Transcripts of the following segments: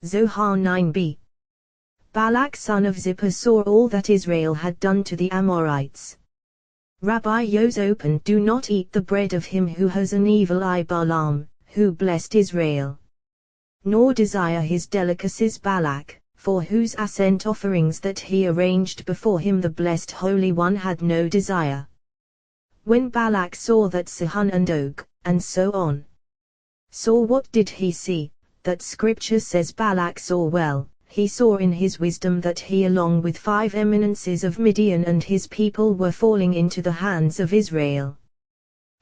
Zohar 9b. Balak son of Zippor saw all that Israel had done to the Amorites. Rabbi Yos opened, do not eat the bread of him who has an evil eye, Balaam, who blessed Israel. Nor desire his delicacies, Balak, for whose ascent offerings that he arranged before him the blessed Holy One had no desire. When Balak saw that Sihon and Og, and so on, saw, what did he see? That scripture says Balak saw well. He saw in his wisdom that he along with 5 eminences of Midian and his people were falling into the hands of Israel.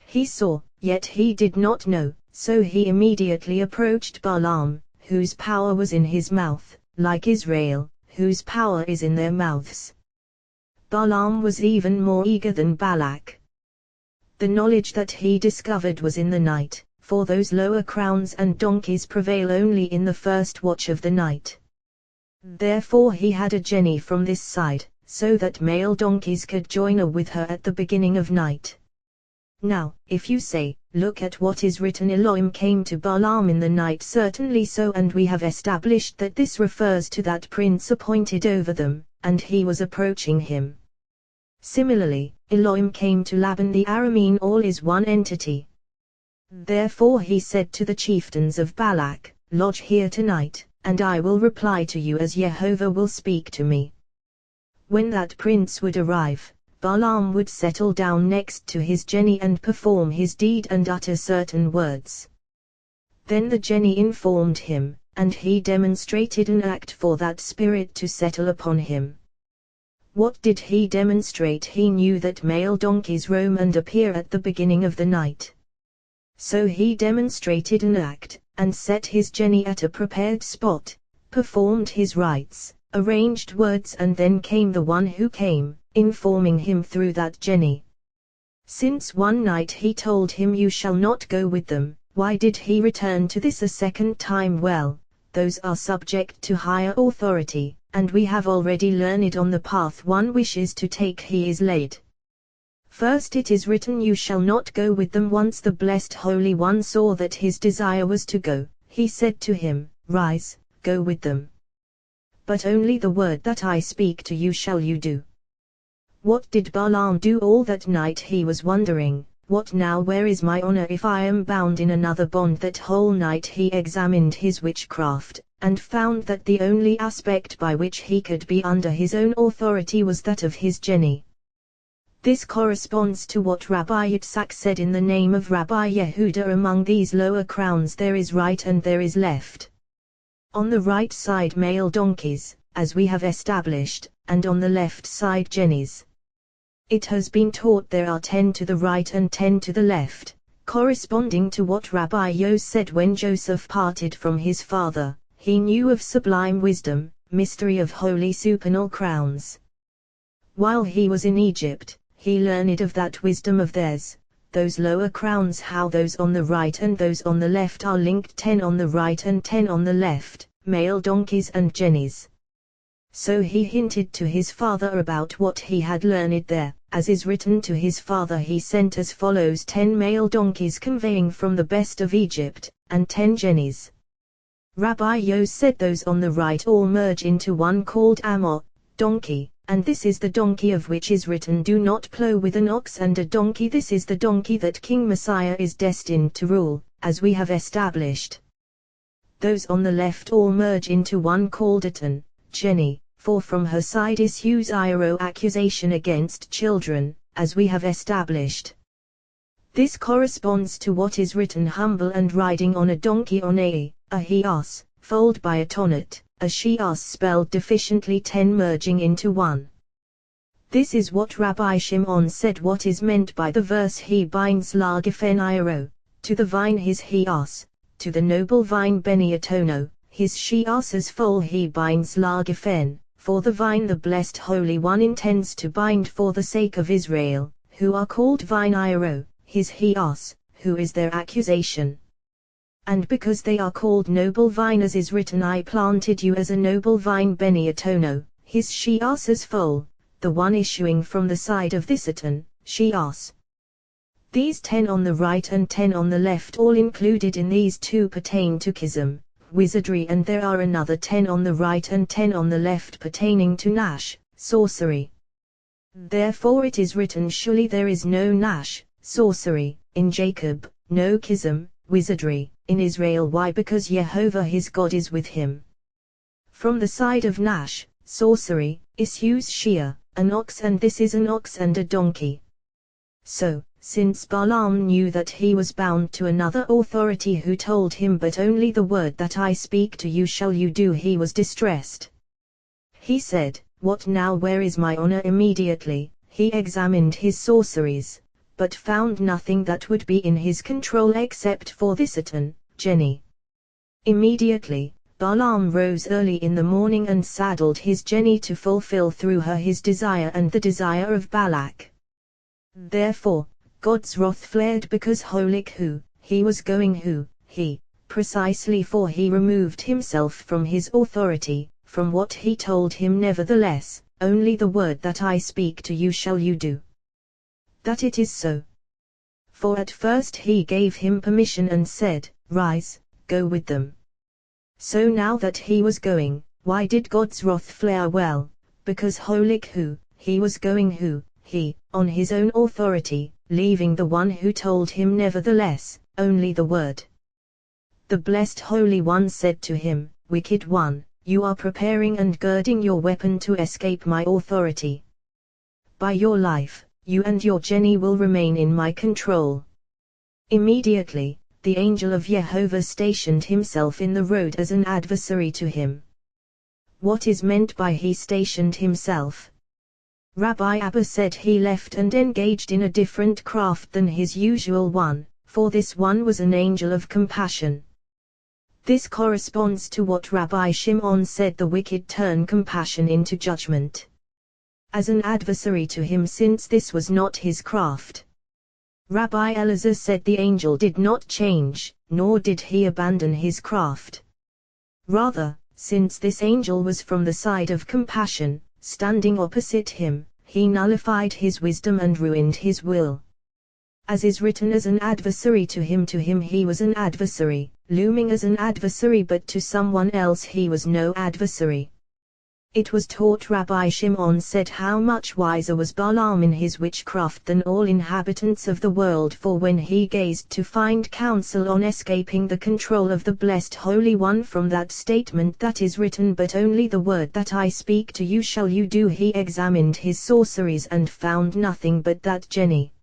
He saw, yet he did not know, so he immediately approached Balaam, whose power was in his mouth, like Israel, whose power is in their mouths. Balaam was even more eager than Balak. The knowledge that he discovered was in the night, for those lower crowns and donkeys prevail only in the first watch of the night. Therefore he had a jenny from this side, so that male donkeys could join with her at the beginning of night. Now, if you say, look at what is written, Elohim came to Balaam in the night, certainly so, and we have established that this refers to that prince appointed over them, and he was approaching him. Similarly, Elohim came to Laban the Aramean, all is one entity. Therefore he said to the chieftains of Balak, lodge here tonight, and I will reply to you as Jehovah will speak to me. When that prince would arrive, Balaam would settle down next to his jenny and perform his deed and utter certain words. Then the jenny informed him, and he demonstrated an act for that spirit to settle upon him. What did he demonstrate? He knew that male donkeys roam and appear at the beginning of the night. So he demonstrated an act, and set his jenny at a prepared spot, performed his rites, arranged words, and then came the one who came, informing him through that jenny. Since one night he told him, you shall not go with them, why did he return to this a second time? Well, those are subject to higher authority, and we have already learned on the path one wishes to take he is led. First it is written, you shall not go with them. Once the blessed Holy One saw that his desire was to go, he said to him, rise, go with them. But only the word that I speak to you shall you do. What did Balaam do all that night? He was wondering, what now, where is my honor if I am bound in another bond? That whole night he examined his witchcraft, and found that the only aspect by which he could be under his own authority was that of his jenny. This corresponds to what Rabbi Yitzhak said in the name of Rabbi Yehuda, among these lower crowns there is right and there is left. On the right side male donkeys, as we have established, and on the left side jennies. It has been taught there are 10 to the right and 10 to the left, corresponding to what Rabbi Yos said when Joseph parted from his father. He knew of sublime wisdom, mystery of holy supernal crowns. While he was in Egypt, he learned of that wisdom of theirs, those lower crowns, how those on the right and those on the left are linked, 10 on the right and 10 on the left, male donkeys and jennies. So he hinted to his father about what he had learned there, as is written to his father he sent as follows: 10 male donkeys conveying from the best of Egypt, and 10 jennies. Rabbi Yos said those on the right all merge into one called Amor, donkey. And this is the donkey of which is written, do not plow with an ox and a donkey. This is the donkey that King Messiah is destined to rule, as we have established. Those on the left all merge into one called Atan, jenny, for from her side issues iro, accusation against children, as we have established. This corresponds to what is written, humble and riding on a donkey, on a he-ass, foaled by a tonnet. A she-ass spelled deficiently, 10 merging into one. This is what Rabbi Shimon said what is meant by the verse, he binds la gefen iro, to the vine his he-ass, to the noble vine beni atono, his she-ass's foal he binds la gefen, for the vine the blessed Holy One intends to bind for the sake of Israel, who are called vine iro, his he-ass, who is their accusation. And because they are called noble vine, as is written, I planted you as a noble vine beni atono, his she-ass's foal, the one issuing from the side of this Atan, she-ass. These 10 on the right and 10 on the left, all included in these two, pertain to Chism, wizardry, and there are another 10 on the right and 10 on the left pertaining to Nash, sorcery. Therefore it is written, surely there is no Nash, sorcery, in Jacob, no schism, wizardry, in Israel. Why? Because Jehovah his God is with him. From the side of Nash, sorcery, issues shear, an ox, and this is an ox and a donkey. So, since Balaam knew that he was bound to another authority who told him, but only the word that I speak to you shall you do, he was distressed. He said, what now, where is my honor? Immediately, he examined his sorceries, but found nothing that would be in his control except for this jenny. Immediately, Balaam rose early in the morning and saddled his jenny to fulfill through her his desire and the desire of Balak. Therefore, God's wrath flared because he was going precisely, for he removed himself from his authority, from what he told him. Nevertheless, only the word that I speak to you shall you do. That it is so. For at first he gave him permission and said, rise, go with them. So now that he was going, why did God's wrath flare? Well, because he was going on his own authority, leaving the one who told him. Nevertheless, only the word. The blessed Holy One said to him, wicked one, you are preparing and girding your weapon to escape my authority. By your life, you and your jenny will remain in my control. Immediately, the angel of Jehovah stationed himself in the road as an adversary to him. What is meant by he stationed himself? Rabbi Abba said he left and engaged in a different craft than his usual one, for this one was an angel of compassion. This corresponds to what Rabbi Shimon said, the wicked turn compassion into judgment. As an adversary to him, since this was not his craft. Rabbi Elazar said the angel did not change, nor did he abandon his craft. Rather, since this angel was from the side of compassion, standing opposite him, he nullified his wisdom and ruined his will. As is written, as an adversary to him he was an adversary, looming as an adversary, but to someone else he was no adversary. It was taught, Rabbi Shimon said, how much wiser was Balaam in his witchcraft than all inhabitants of the world, for when he gazed to find counsel on escaping the control of the blessed Holy One from that statement that is written, but only the word that I speak to you shall you do, he examined his sorceries and found nothing but that jenny.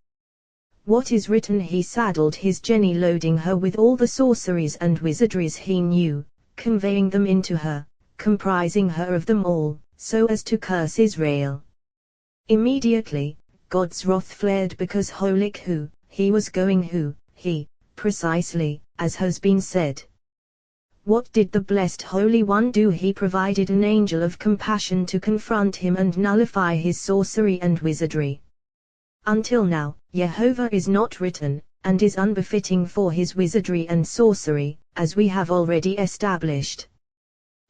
What is written, he saddled his jenny, loading her with all the sorceries and wizardries he knew, conveying them into her, comprising her of them all, so as to curse Israel. Immediately, God's wrath flared because he was going precisely, as has been said. What did the blessed Holy One do? He provided an angel of compassion to confront him and nullify his sorcery and wizardry. Until now, Jehovah is not written, and is unbefitting for his wizardry and sorcery, as we have already established.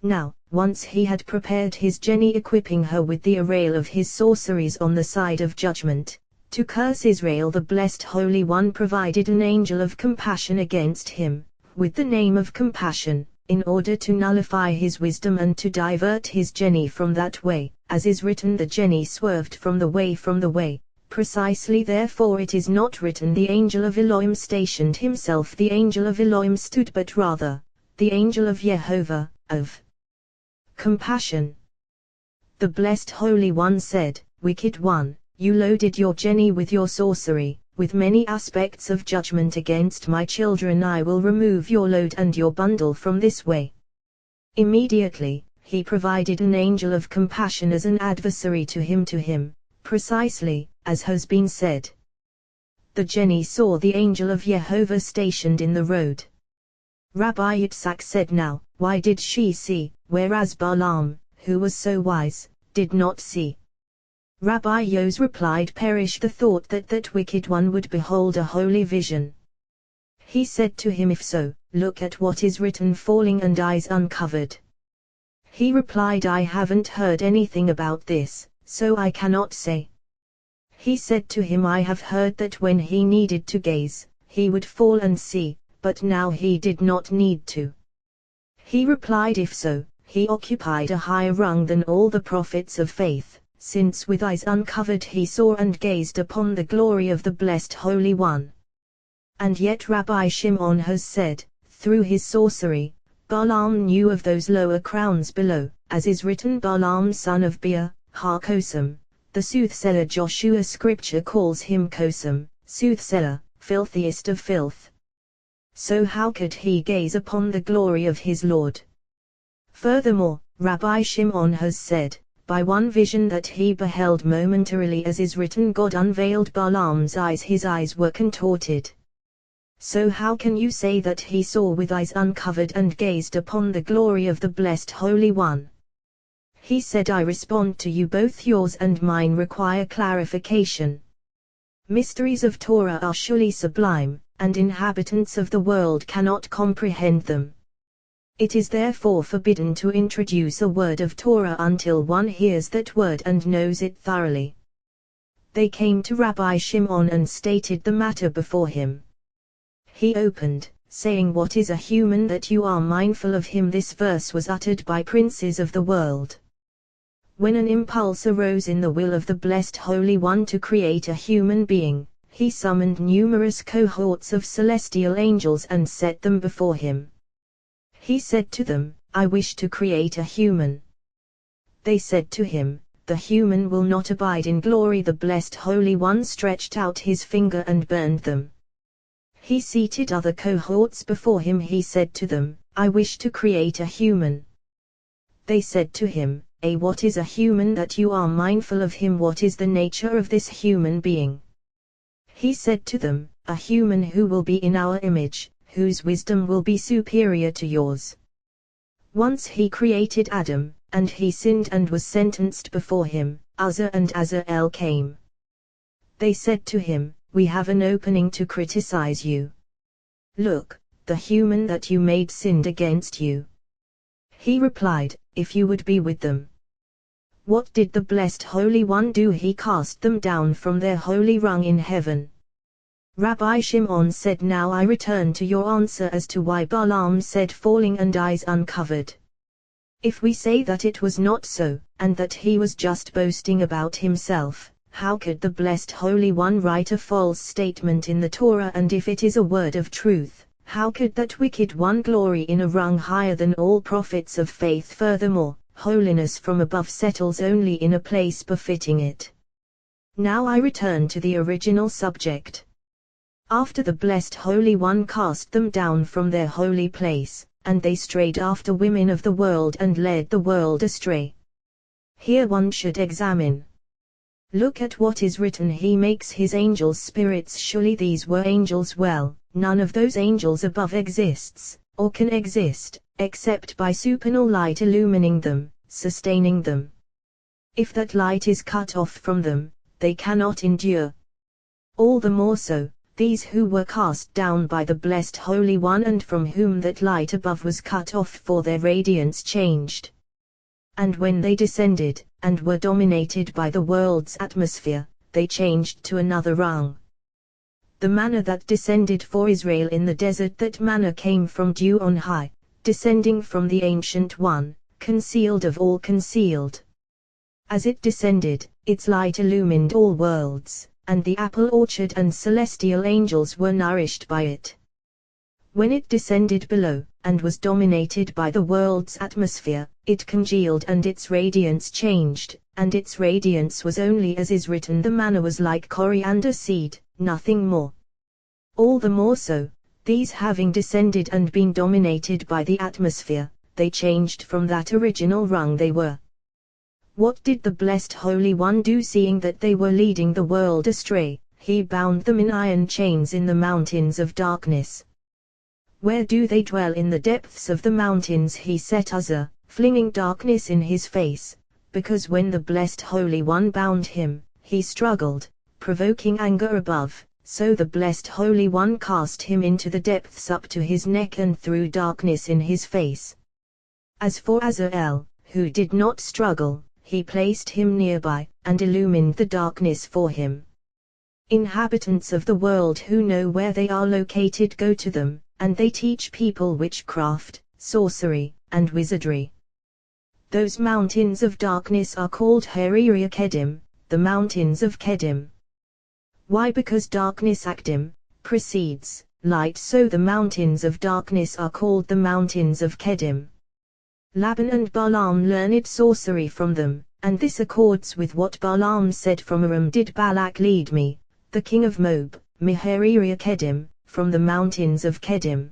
Now, once he had prepared his jenny, equipping her with the array of his sorceries on the side of judgment, to curse Israel, the blessed Holy One provided an angel of compassion against him, with the name of compassion, in order to nullify his wisdom and to divert his jenny from that way, as is written, the jenny swerved from the way. Precisely, therefore it is not written the angel of Elohim stationed himself, the angel of Elohim stood, but rather, the angel of Jehovah, of compassion. The blessed Holy One said, wicked one, you loaded your jenny with your sorcery, with many aspects of judgment against my children. I will remove your load and your bundle from this way. Immediately, he provided an angel of compassion as an adversary to him, precisely, as has been said. The jenny saw the angel of Jehovah stationed in the road. Rabbi Yitzhak said, now, why did she see, whereas Balaam, who was so wise, did not see? Rabbi Yos replied, perish the thought that that wicked one would behold a holy vision. He said to him, if so, look at what is written, falling and eyes uncovered. He replied, I haven't heard anything about this, so I cannot say. He said to him, I have heard that when he needed to gaze, he would fall and see, but now he did not need to. He replied, if so, he occupied a higher rung than all the prophets of faith, since with eyes uncovered he saw and gazed upon the glory of the Blessed Holy One. And yet Rabbi Shimon has said, through his sorcery, Balaam knew of those lower crowns below, as is written, Balaam son of Beor, Ha-Kosam, the soothsayer. Joshua scripture calls him Kosam, soothsayer, filthiest of filth. So how could he gaze upon the glory of his Lord? Furthermore, Rabbi Shimon has said, by one vision that he beheld momentarily, as is written, God unveiled Balaam's eyes, his eyes were contorted. So how can you say that he saw with eyes uncovered and gazed upon the glory of the Blessed Holy One? He said, I respond to you, both yours and mine require clarification. Mysteries of Torah are surely sublime, and inhabitants of the world cannot comprehend them. It is therefore forbidden to introduce a word of Torah until one hears that word and knows it thoroughly. They came to Rabbi Shimon and stated the matter before him. He opened, saying, what is a human that you are mindful of him? This verse was uttered by princes of the world. When an impulse arose in the will of the Blessed Holy One to create a human being, he summoned numerous cohorts of celestial angels and set them before him. He said to them, I wish to create a human. They said to him, the human will not abide in glory. The Blessed Holy One stretched out his finger and burned them. He seated other cohorts before him. He said to them, I wish to create a human. They said to him, what is a human that you are mindful of him? What is the nature of this human being? He said to them, a human who will be in our image, whose wisdom will be superior to yours. Once he created Adam, and he sinned and was sentenced before him. Uzzah and Azrael came. They said to him, we have an opening to criticize you. Look, the human that you made sinned against you. He replied, if you would be with them. What did the Blessed Holy One do? He cast them down from their holy rung in heaven. Rabbi Shimon said, now I return to your answer as to why Balaam said falling and eyes uncovered. If we say that it was not so, and that he was just boasting about himself, how could the Blessed Holy One write a false statement in the Torah? And if it is a word of truth, how could that wicked one glory in a rung higher than all prophets of faith? Furthermore, holiness from above settles only in a place befitting it. Now I return to the original subject. After the Blessed Holy One cast them down from their holy place, and they strayed after women of the world and led the world astray. Here one should examine. Look at what is written, he makes his angels spirits. Surely these were angels. Well, none of those angels above exists, or can exist, except by supernal light illumining them, sustaining them. If that light is cut off from them, they cannot endure. All the more so, these who were cast down by the Blessed Holy One and from whom that light above was cut off, for their radiance changed. And when they descended, and were dominated by the world's atmosphere, they changed to another rung. The manna that descended for Israel in the desert, that manna came from dew on high, descending from the Ancient One, concealed of all concealed. As it descended, its light illumined all worlds, and the apple orchard and celestial angels were nourished by it. When it descended below, and was dominated by the world's atmosphere, it congealed and its radiance changed, and its radiance was only as is written, the manna was like coriander seed, nothing more. All the more so, these having descended and been dominated by the atmosphere, they changed from that original rung they were. What did the Blessed Holy One do? Seeing that they were leading the world astray, he bound them in iron chains in the mountains of darkness. Where do they dwell? In the depths of the mountains. He set Uzzah, flinging darkness in his face, because when the Blessed Holy One bound him, he struggled, provoking anger above, so the Blessed Holy One cast him into the depths up to his neck and threw darkness in his face. As for Azrael, who did not struggle, he placed him nearby, and illumined the darkness for him. Inhabitants of the world who know where they are located go to them, and they teach people witchcraft, sorcery, and wizardry. Those mountains of darkness are called Hariri Kedim, the mountains of Kedim. Why? Because darkness Akdim precedes light, so the mountains of darkness are called the mountains of Kedim. Laban and Balaam learned sorcery from them, and this accords with what Balaam said, from Aram did Balak lead me, the king of Moab, Hariri Kedim, from the mountains of Kedim.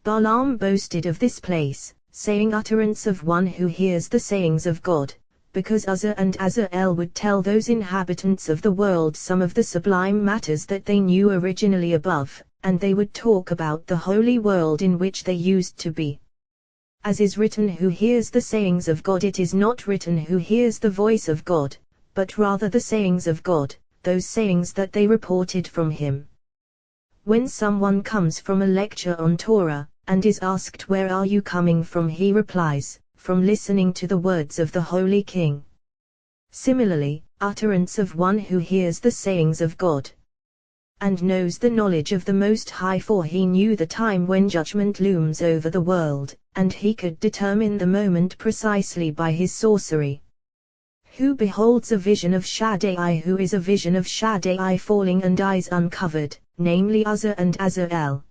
Balaam boasted of this place, saying, utterance of one who hears the sayings of God, because Uzzah and Azael would tell those inhabitants of the world some of the sublime matters that they knew originally above, and they would talk about the holy world in which they used to be. As is written, who hears the sayings of God, it is not written who hears the voice of God, but rather the sayings of God, those sayings that they reported from him. When someone comes from a lecture on Torah, and is asked, where are you coming from, he replies, from listening to the words of the Holy King. Similarly, utterance of one who hears the sayings of God and knows the knowledge of the Most High, for he knew the time when judgment looms over the world, and he could determine the moment precisely by his sorcery. Who beholds a vision of Shaddai, who is a vision of Shaddai falling and eyes uncovered, namely Uzzah and Azael.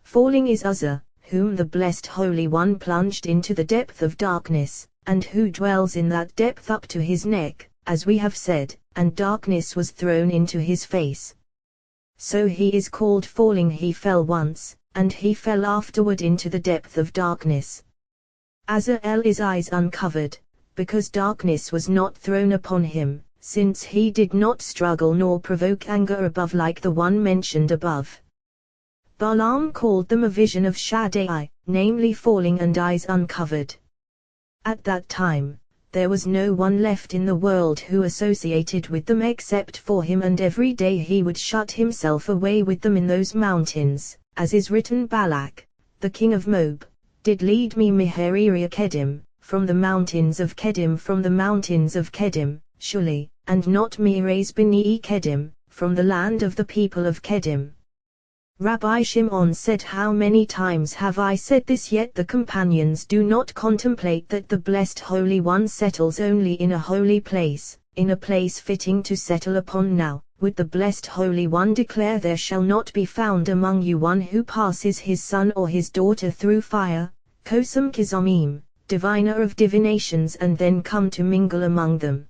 Falling is Uzzah, whom the blessed Holy One plunged into the depth of darkness, and who dwells in that depth up to his neck, as we have said, and darkness was thrown into his face. So he is called falling. He fell once, and he fell afterward into the depth of darkness. Azael is eyes uncovered, because darkness was not thrown upon him, since he did not struggle nor provoke anger above like the one mentioned above. Balaam called them a vision of Shaddai, namely falling and eyes uncovered. At that time, there was no one left in the world who associated with them except for him, and every day he would shut himself away with them in those mountains, as is written, Balak, the king of Moab, did lead me Hariri Kedim, from the mountains of Kedim, from the mountains of Kedim, Shuli, and not Meres Beni Kedim, from the land of the people of Kedim. Rabbi Shimon said, how many times have I said this, yet the companions do not contemplate that the blessed Holy One settles only in a holy place, in a place fitting to settle upon. Now, would the blessed Holy One declare, there shall not be found among you one who passes his son or his daughter through fire, Kosam Kizamim, diviner of divinations, and then come to mingle among them.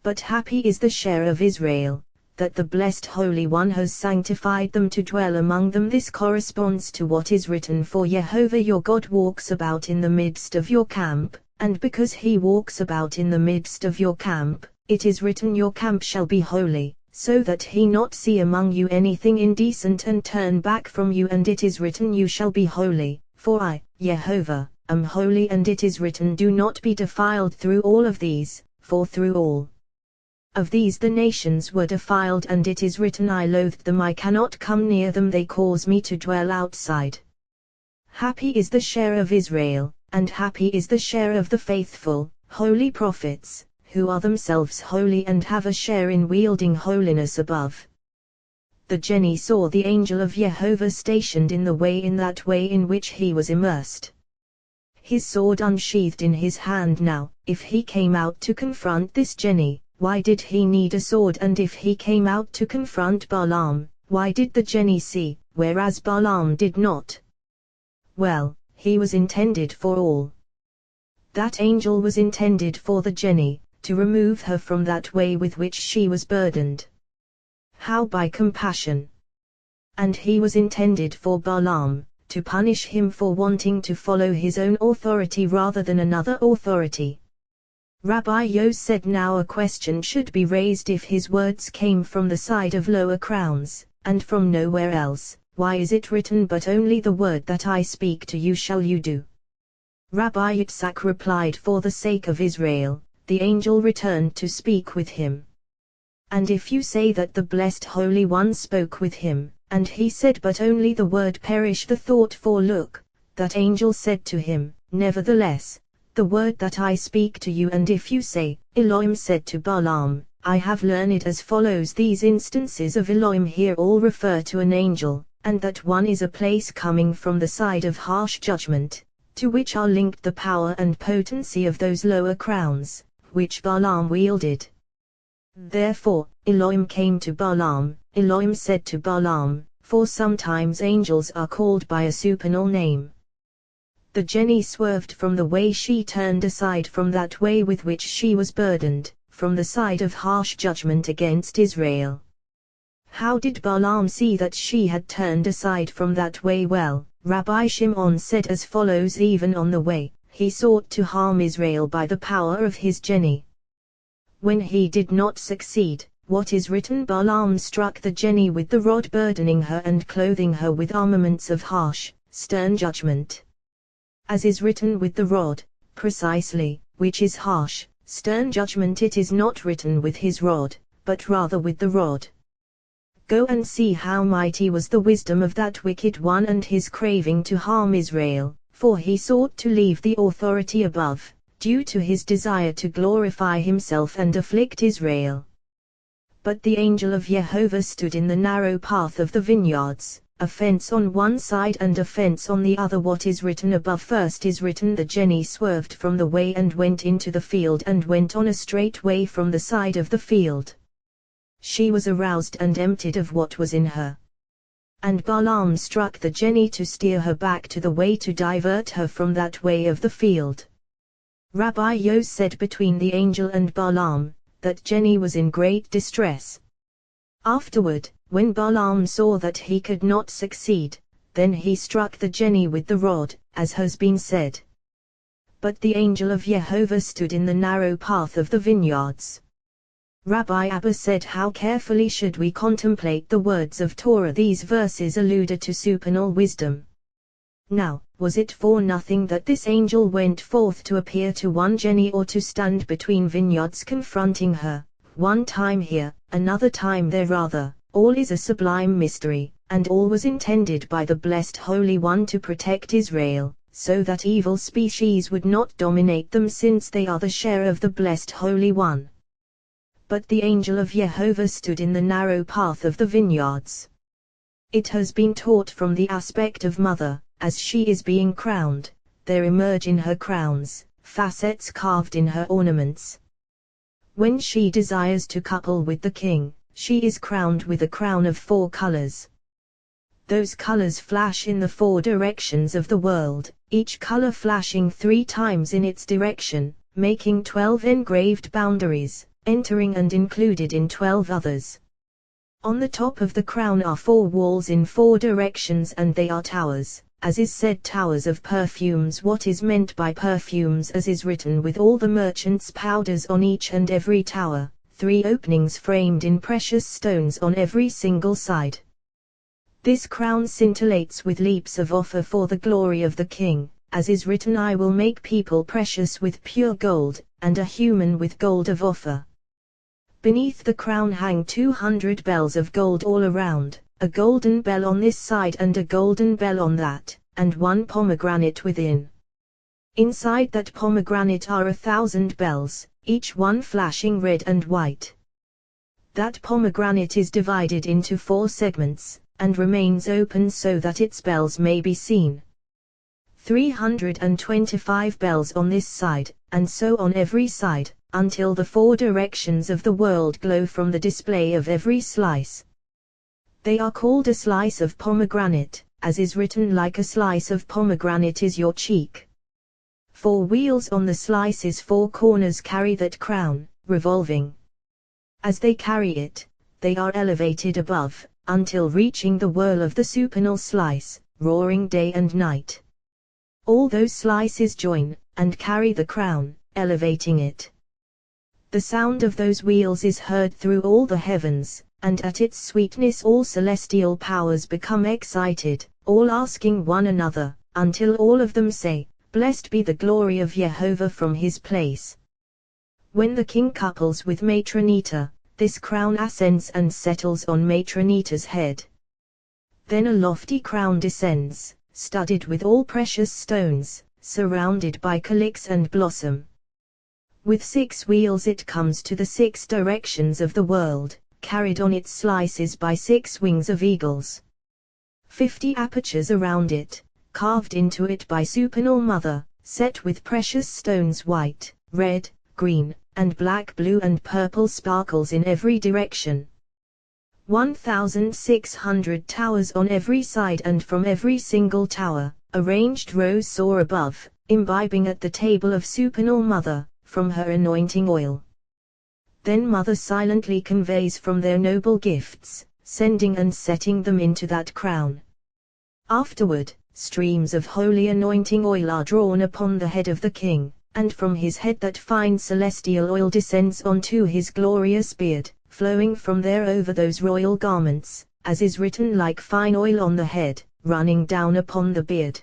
But happy is the share of Israel, that the blessed Holy One has sanctified them to dwell among them. This corresponds to what is written, for Jehovah your God walks about in the midst of your camp, and because he walks about in the midst of your camp, it is written, your camp shall be holy, so that he not see among you anything indecent and turn back from you. And it is written, you shall be holy, for I, Jehovah, am holy. And it is written, do not be defiled through all of these, for through all of these the nations were defiled. And it is written, I loathed them, I cannot come near them, they cause me to dwell outside. Happy is the share of Israel, and happy is the share of the faithful, holy prophets, who are themselves holy and have a share in wielding holiness above. The Jenny saw the angel of Jehovah stationed in that way in which he was immersed, his sword unsheathed in his hand. Now, if he came out to confront this Jenny, why did he need a sword? And if he came out to confront Balaam, why did the Jenny see, whereas Balaam did not? Well, he was intended for all. That angel was intended for the Jenny, to remove her from that way with which she was burdened. How? By compassion. And he was intended for Balaam, to punish him for wanting to follow his own authority rather than another authority. Rabbi Yo said, now a question should be raised, if his words came from the side of lower crowns, and from nowhere else, why is it written, but only the word that I speak to you shall you do? Rabbi Yitzhak replied, for the sake of Israel, the angel returned to speak with him. And if you say that the blessed Holy One spoke with him, and he said but only the word, perish the thought, for look, that angel said to him, nevertheless, the word that I speak to you. And if you say, Elohim said to Balaam, I have learned as follows. These instances of Elohim here all refer to an angel, and that one is a place coming from the side of harsh judgment, to which are linked the power and potency of those lower crowns, which Balaam wielded. Therefore, Elohim came to Balaam. Elohim said to Balaam, for sometimes angels are called by a supernal name. The Jenny swerved from the way, she turned aside from that way with which she was burdened, from the side of harsh judgment against Israel. How did Balaam see that she had turned aside from that way? Well, Rabbi Shimon said as follows: even on the way, he sought to harm Israel by the power of his Jenny. When he did not succeed, what is written? Balaam struck the Jenny with the rod, burdening her and clothing her with armaments of harsh, stern judgment. As is written with the rod, precisely, which is harsh, stern judgment, it is not written with his rod, but rather with the rod. Go and see how mighty was the wisdom of that wicked one and his craving to harm Israel, for he sought to leave the authority above, due to his desire to glorify himself and afflict Israel. But the angel of Jehovah stood in the narrow path of the vineyards, a fence on one side and a fence on the other. What is written above first is written: the Jenny swerved from the way and went into the field and went on a straight way from the side of the field. She was aroused and emptied of what was in her. And Balaam struck the Jenny to steer her back to the way, to divert her from that way of the field. Rabbi Yos said between the angel and Balaam, that Jenny was in great distress. Afterward, when Balaam saw that he could not succeed, then he struck the Jenny with the rod, as has been said. But the angel of Jehovah stood in the narrow path of the vineyards. Rabbi Abba said, how carefully should we contemplate the words of Torah? These verses alluded to supernal wisdom. Now, was it for nothing that this angel went forth to appear to one Jenny, or to stand between vineyards confronting her, one time here, another time there? Rather, all is a sublime mystery, and all was intended by the blessed Holy One to protect Israel, so that evil species would not dominate them, since they are the share of the blessed Holy One. But the angel of Jehovah stood in the narrow path of the vineyards. It has been taught from the aspect of mother, as she is being crowned, there emerge in her crowns, facets carved in her ornaments. When she desires to couple with the king, she is crowned with a crown of 4 colors. Those colors flash in the 4 directions of the world, each color flashing 3 times in its direction, making 12 engraved boundaries, entering and included in 12 others. On the top of the crown are 4 walls in 4 directions, and they are towers, as is said, towers of perfumes. What is meant by perfumes? As is written, with all the merchants' powders on each and every tower, 3 openings framed in precious stones on every single side. This crown scintillates with leaps of offer for the glory of the king, as is written, I will make people precious with pure gold, and a human with gold of offer. Beneath the crown hang 200 bells of gold all around, a golden bell on this side and a golden bell on that, and 1 pomegranate within. Inside that pomegranate are 1,000 bells, each one flashing red and white. That pomegranate is divided into 4 segments, and remains open so that its bells may be seen. 325 bells on this side, and so on every side, until the 4 directions of the world glow from the display of every slice. They are called a slice of pomegranate, as is written, like a slice of pomegranate is your cheek. 4 wheels on the slices, 4 corners carry that crown, revolving. As they carry it, they are elevated above, until reaching the whirl of the supernal slice, roaring day and night. All those slices join, and carry the crown, elevating it. The sound of those wheels is heard through all the heavens, and at its sweetness all celestial powers become excited, all asking one another, until all of them say, Blessed be the glory of Jehovah from his place. When the king couples with Matronita, this crown ascends and settles on Matronita's head. Then a lofty crown descends, studded with all precious stones, surrounded by calyx and blossom. With 6 wheels it comes to the 6 directions of the world, carried on its slices by 6 wings of eagles. 50 apertures around it, carved into it by supernal mother, set with precious stones white, red, green, and black, blue and purple sparkles in every direction. 1,600 towers on every side, and from every single tower, arranged rows soar above, imbibing at the table of supernal mother, from her anointing oil. Then mother silently conveys from their noble gifts, sending and setting them into that crown. Afterward, streams of holy anointing oil are drawn upon the head of the king, and from his head that fine celestial oil descends onto his glorious beard, flowing from there over those royal garments, as is written, like fine oil on the head, running down upon the beard.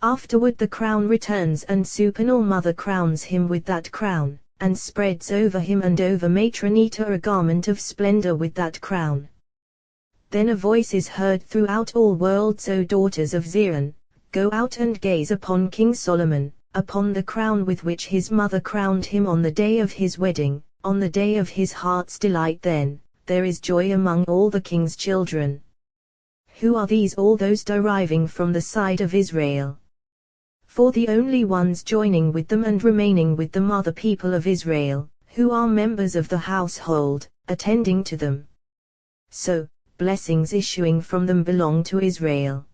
Afterward the crown returns, and supernal mother crowns him with that crown, and spreads over him and over Matronita a garment of splendor with that crown. Then a voice is heard throughout all worlds, O daughters of Zion, go out and gaze upon King Solomon, upon the crown with which his mother crowned him on the day of his wedding, on the day of his heart's delight. Then there is joy among all the king's children. Who are these? All those deriving from the side of Israel. For the only ones joining with them and remaining with them are the people of Israel, who are members of the household, attending to them. So, blessings issuing from them belong to Israel.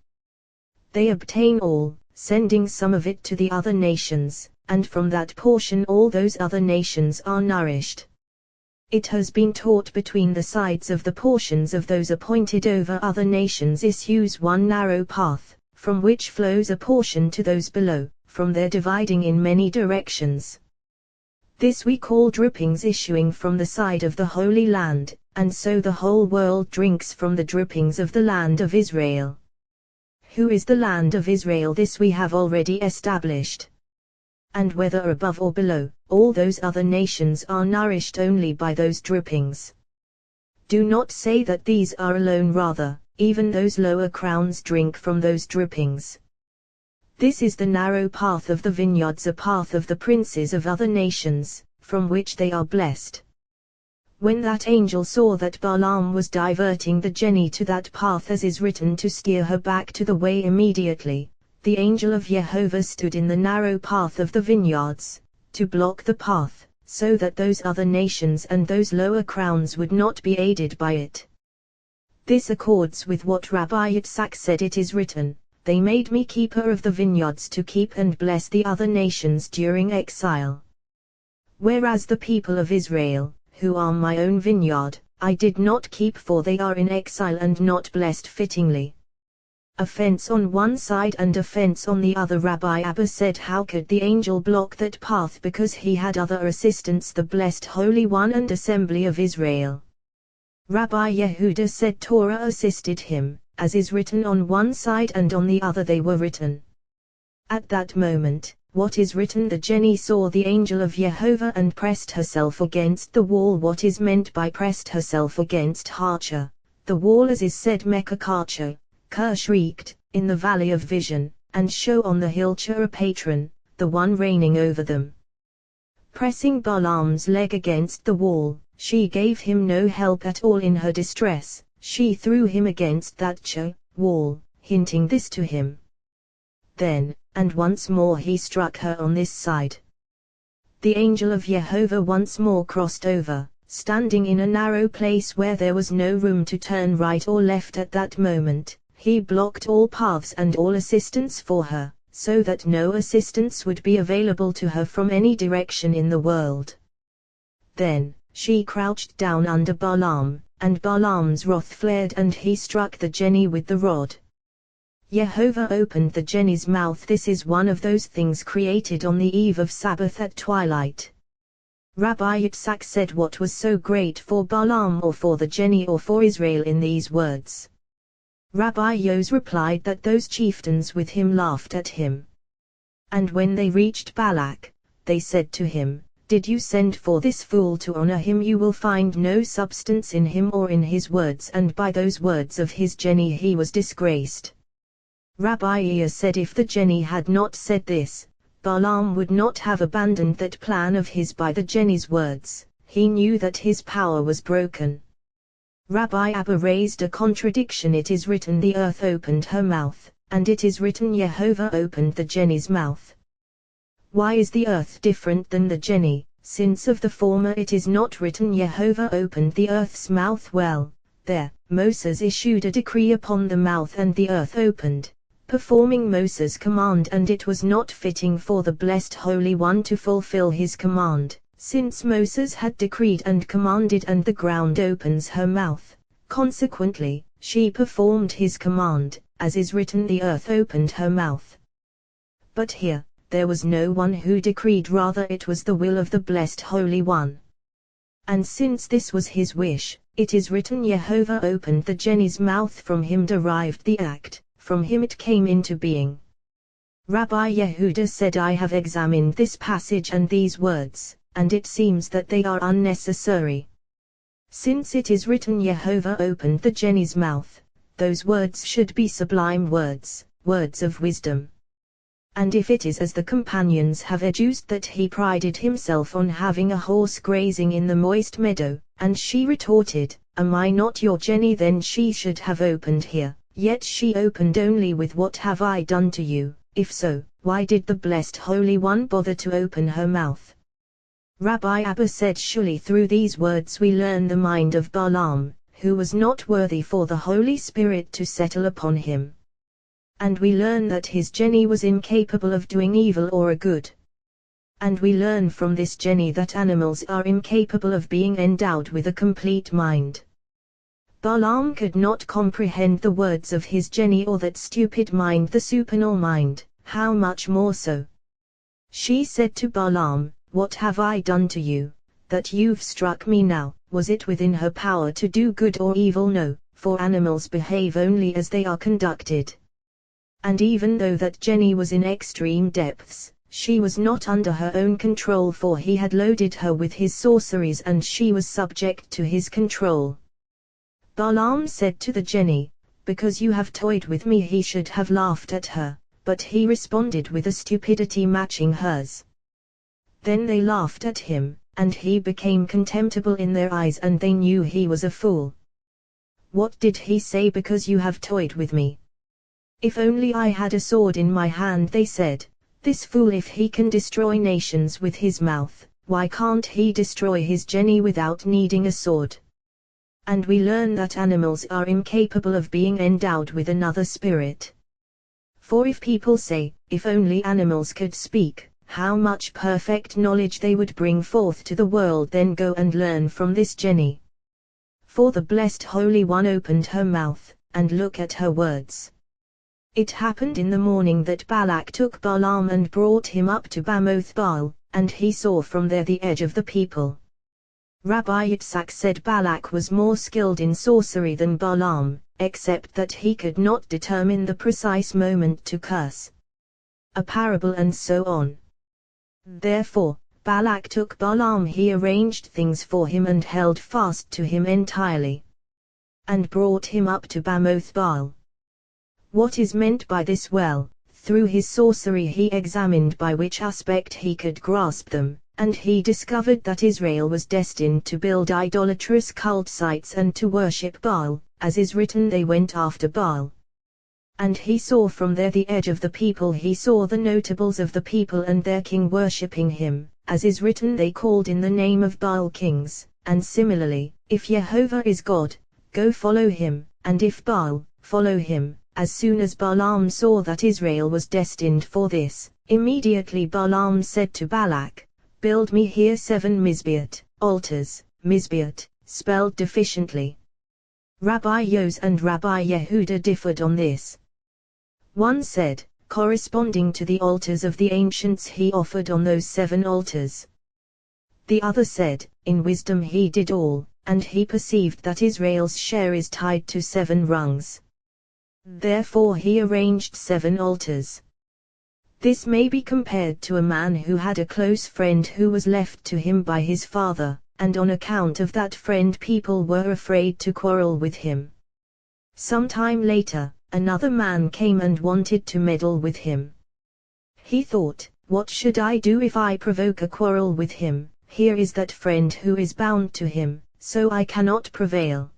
They obtain all, sending some of it to the other nations, and from that portion all those other nations are nourished. It has been taught between the sides of the portions of those appointed over other nations issues one narrow path, from which flows a portion to those below, from there dividing in many directions. This we call drippings issuing from the side of the Holy Land, and so the whole world drinks from the drippings of the land of Israel. Who is the land of Israel? This we have already established. And whether above or below, all those other nations are nourished only by those drippings. Do not say that these are alone, rather, even those lower crowns drink from those drippings. This is the narrow path of the vineyards, a path of the princes of other nations, from which they are blessed. When that angel saw that Balaam was diverting the Jenny to that path, as is written, to steer her back to the way, immediately the angel of Jehovah stood in the narrow path of the vineyards, to block the path, so that those other nations and those lower crowns would not be aided by it. This accords with what Rabbi Yitzhak said. It is written, "They made me keeper of the vineyards to keep and bless the other nations during exile." Whereas the people of Israel, who are my own vineyard, I did not keep, for they are in exile and not blessed fittingly. A fence on one side and a fence on the other. Rabbi Abba said, how could the angel block that path? Because he had other assistants, the blessed Holy One and Assembly of Israel. Rabbi Yehuda said Torah assisted him, as is written, on one side and on the other they were written. At that moment, what is written, the Jenny saw the angel of Jehovah and pressed herself against the wall. What is meant by pressed herself against? Harcha, the wall, as is said, Mekakacha, Ker shrieked, in the valley of vision, and show on the hill Chur patron, the one reigning over them. Pressing Balaam's leg against the wall, she gave him no help at all in her distress. She threw him against that Chur wall, hinting this to him. Then, and once more he struck her on this side. The angel of Jehovah once more crossed over, standing in a narrow place where there was no room to turn right or left at that moment. He blocked all paths and all assistance for her, so that no assistance would be available to her from any direction in the world. Then, she crouched down under Balaam, and Balaam's wrath flared and he struck the Jenny with the rod. Jehovah opened the Jenny's mouth. This is one of those things created on the eve of Sabbath at twilight. Rabbi Yitzhak said, what was so great for Balaam or for the Jenny or for Israel in these words? Rabbi Yos replied that those chieftains with him laughed at him. And when they reached Balak, they said to him, did you send for this fool to honor him? You will find no substance in him or in his words, and by those words of his Jenny he was disgraced. Rabbi Yos said, if the Jenny had not said this, Balaam would not have abandoned that plan of his by the Jenny's words. He knew that his power was broken. Rabbi Abba raised a contradiction. It is written the earth opened her mouth, and it is written Jehovah opened the Jenny's mouth. Why is the earth different than the Jenny, since of the former it is not written Jehovah opened the earth's mouth? Well, there, Moses issued a decree upon the mouth and the earth opened, performing Moses' command, and it was not fitting for the blessed Holy One to fulfill his command, since Moses had decreed and commanded and the ground opens her mouth. Consequently, she performed his command, as is written the earth opened her mouth. But here, there was no one who decreed, rather it was the will of the blessed Holy One. And since this was his wish, it is written Jehovah opened the Jenny's mouth. From him derived the act, from him it came into being. Rabbi Yehuda said, I have examined this passage and these words, and it seems that they are unnecessary. Since it is written Jehovah opened the Jenny's mouth, those words should be sublime words, words of wisdom. And if it is as the companions have adduced that he prided himself on having a horse grazing in the moist meadow, and she retorted, Am I not your Jenny? Then she should have opened here, yet she opened only with what have I done to you? If so, why did the blessed Holy One bother to open her mouth? Rabbi Abba said, surely through these words we learn the mind of Balaam, who was not worthy for the Holy Spirit to settle upon him. And we learn that his Jenny was incapable of doing evil or a good. And we learn from this Jenny that animals are incapable of being endowed with a complete mind. Balaam could not comprehend the words of his Jenny, or that stupid mind, the supernal mind, how much more so? She said to Balaam, What have I done to you, that you've struck me now? Was it within her power to do good or evil? No, for animals behave only as they are conducted. And even though that Jenny was in extreme depths, she was not under her own control, for he had loaded her with his sorceries and she was subject to his control. Balaam said to the Jenny, Because you have toyed with me. He should have laughed at her, but he responded with a stupidity matching hers. Then they laughed at him, and he became contemptible in their eyes, and they knew he was a fool. What did he say? Because you have toyed with me. If only I had a sword in my hand, they said. This fool, if he can destroy nations with his mouth, why can't he destroy his Jenny without needing a sword? And we learn that animals are incapable of being endowed with another spirit. For if people say, if only animals could speak, how much perfect knowledge they would bring forth to the world. Then go and learn from this Jenny. For the blessed Holy One opened her mouth, and look at her words. It happened in the morning that Balak took Balaam and brought him up to Bamoth Baal, and he saw from there the edge of the people. Rabbi Yitzhak said Balak was more skilled in sorcery than Balaam, except that he could not determine the precise moment to curse. A parable and so on. Therefore, Balak took Balaam, he arranged things for him and held fast to him entirely, and brought him up to Bamoth Baal. What is meant by this? Well, through his sorcery he examined by which aspect he could grasp them, and he discovered that Israel was destined to build idolatrous cult sites and to worship Baal, as is written, they went after Baal. And he saw from there the edge of the people, he saw the notables of the people and their king worshipping him, as is written, they called in the name of Baal kings. And similarly, if Jehovah is God, go follow him, and if Baal, follow him. As soon as Balaam saw that Israel was destined for this, immediately Balaam said to Balak, Build me here 7 Mizbeot, altars, Mizbeot, spelled deficiently. Rabbi Yos and Rabbi Yehuda differed on this. One said, corresponding to the altars of the ancients he offered on those 7 altars. The other said, in wisdom he did all, and he perceived that Israel's share is tied to 7 rungs. Therefore he arranged 7 altars. This may be compared to a man who had a close friend who was left to him by his father, and on account of that friend people were afraid to quarrel with him. Some time later, another man came and wanted to meddle with him. He thought, what should I do if I provoke a quarrel with him? Here is that friend who is bound to him, so I cannot prevail.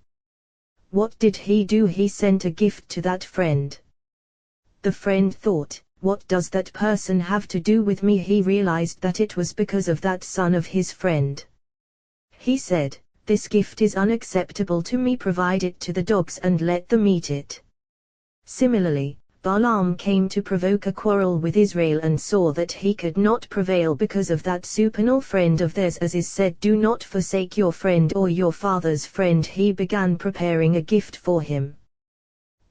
What did he do? He sent a gift to that friend. The friend thought, what does that person have to do with me? He realized that it was because of that son of his friend. He said, this gift is unacceptable to me, provide it to the dogs and let them eat it. Similarly, Balaam came to provoke a quarrel with Israel and saw that he could not prevail because of that supernal friend of theirs, as is said, do not forsake your friend or your father's friend. He began preparing a gift for him.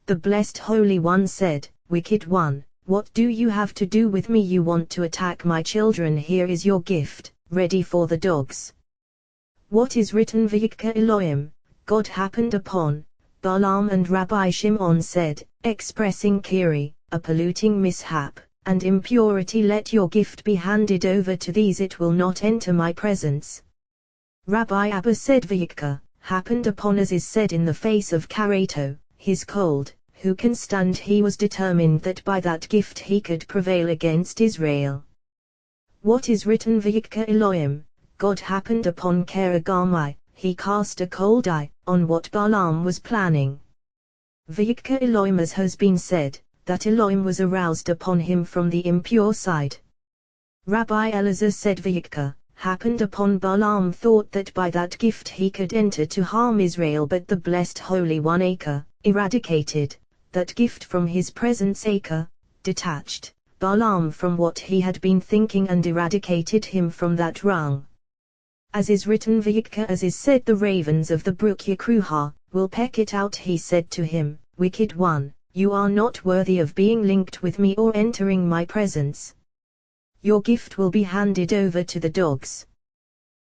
The Blessed Holy One said, Wicked one, what do you have to do with me? You want to attack my children. Here is your gift, ready for the dogs. What is written? Vayikra Elohim, God happened upon Balaam, and Rabbi Shimon said, expressing Kiri, a polluting mishap, and impurity, let your gift be handed over to these, it will not enter my presence. Rabbi Abba said, Vayikra happened upon, as is said in the face of Karato, his cold, who can stand? He was determined that by that gift he could prevail against Israel. What is written? Vayikra Elohim, God happened upon Karagamai, he cast a cold eye on what Balaam was planning. Vayikra Elohim, as has been said, that Elohim was aroused upon him from the impure side. Rabbi Elazar said, Vayikra happened upon Balaam, thought that by that gift he could enter to harm Israel, but the Blessed Holy One Acre eradicated that gift from his presence. Acre detached Balaam from what he had been thinking and eradicated him from that wrong. As is written, Vayikra, as is said, the ravens of the brook Yakruha will peck it out. He said to him, Wicked one, you are not worthy of being linked with me or entering my presence. Your gift will be handed over to the dogs.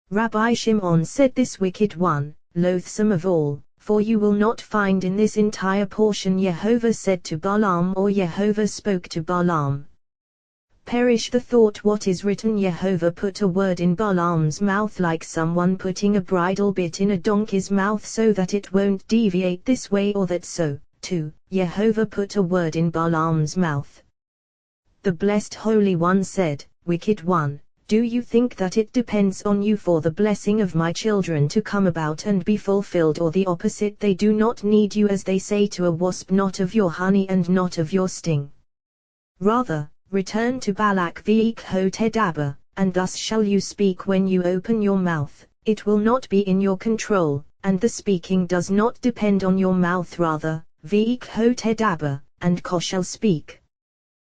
Rabbi Shimon said, this wicked one, loathsome of all, for you will not find in this entire portion Jehovah said to Balaam, or Jehovah spoke to Balaam. Perish the thought. What is written? Jehovah put a word in Balaam's mouth, like someone putting a bridle bit in a donkey's mouth so that it won't deviate this way or that. So, too, Jehovah put a word in Balaam's mouth. The Blessed Holy One said, Wicked one, do you think that it depends on you for the blessing of my children to come about and be fulfilled, or the opposite? They do not need you, as they say to a wasp, not of your honey and not of your sting. Rather, return to Balak V'Ikhotedabba, and thus shall you speak when you open your mouth. It will not be in your control, and the speaking does not depend on your mouth. Rather, V'Ikhotedabba, and Ko shall speak.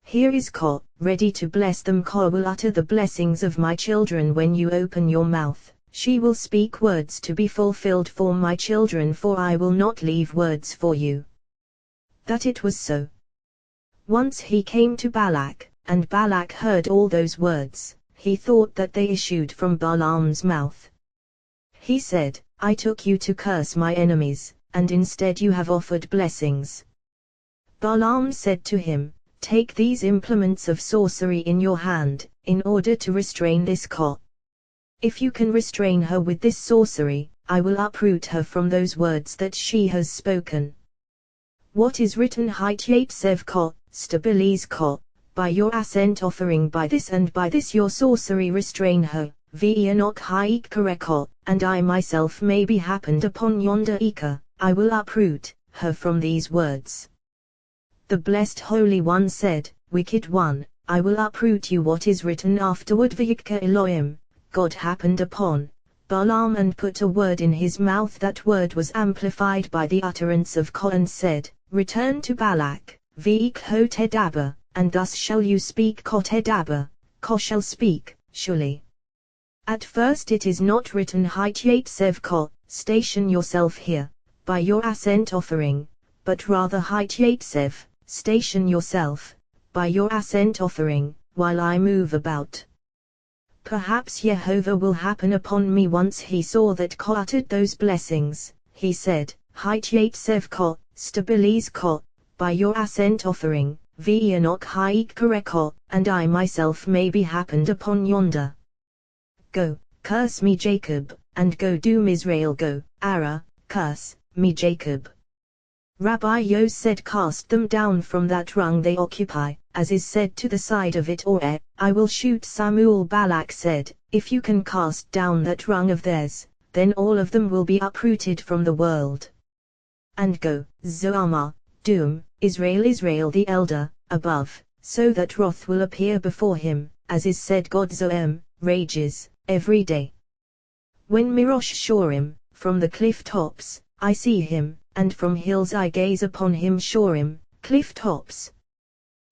Here is Ko, ready to bless them. Ko will utter the blessings of my children when you open your mouth. She will speak words to be fulfilled for my children, for I will not leave words for you. That it was so. Once he came to Balak, and Balak heard all those words. He thought that they issued from Balaam's mouth. He said, I took you to curse my enemies, and instead you have offered blessings. Balaam said to him, take these implements of sorcery in your hand, in order to restrain this Ko. If you can restrain her with this sorcery, I will uproot her from those words that she has spoken. What is written? Hityatsev Ko, stabilize Ko, by your ascent offering, by this and by this your sorcery restrain her, V'Enok Ha'ikare Ko, and I myself may be happened upon yonder Ika, I will uproot her from these words. The Blessed Holy One said, Wicked one, I will uproot you. What is written afterward? Vayikra Elohim, God happened upon Balaam and put a word in his mouth. That word was amplified by the utterance of Ko, and said, Return to Balak, V'Ikhotedabba, and thus shall you speak. Kotedabba, Ko shall speak, surely. At first it is not written Hityatsev Ko, station yourself here, by your ascent offering, but rather Hityatsev, station yourself, by your ascent offering, while I move about. Perhaps Jehovah will happen upon me. Once he saw that Ko uttered those blessings, he said, Hityatsev Ko, stabilize Ko, by your ascent offering, V'Enok Ha'ikare Ko, and I myself may be happened upon yonder. Go, curse me Jacob, and go doom Israel. Go, Ara, curse me Jacob. Rabbi Yos said, cast them down from that rung they occupy, as is said to the side of it, or I will shoot Samuel. Balak said, if you can cast down that rung of theirs, then all of them will be uprooted from the world. and go, Zohar, doom, Israel the elder, above, so that wrath will appear before him, as is said God Zoem, rages, every day. When Mirosh Shorim, from the cliff tops, I see him, and from hills I gaze upon him Shorim, cliff tops.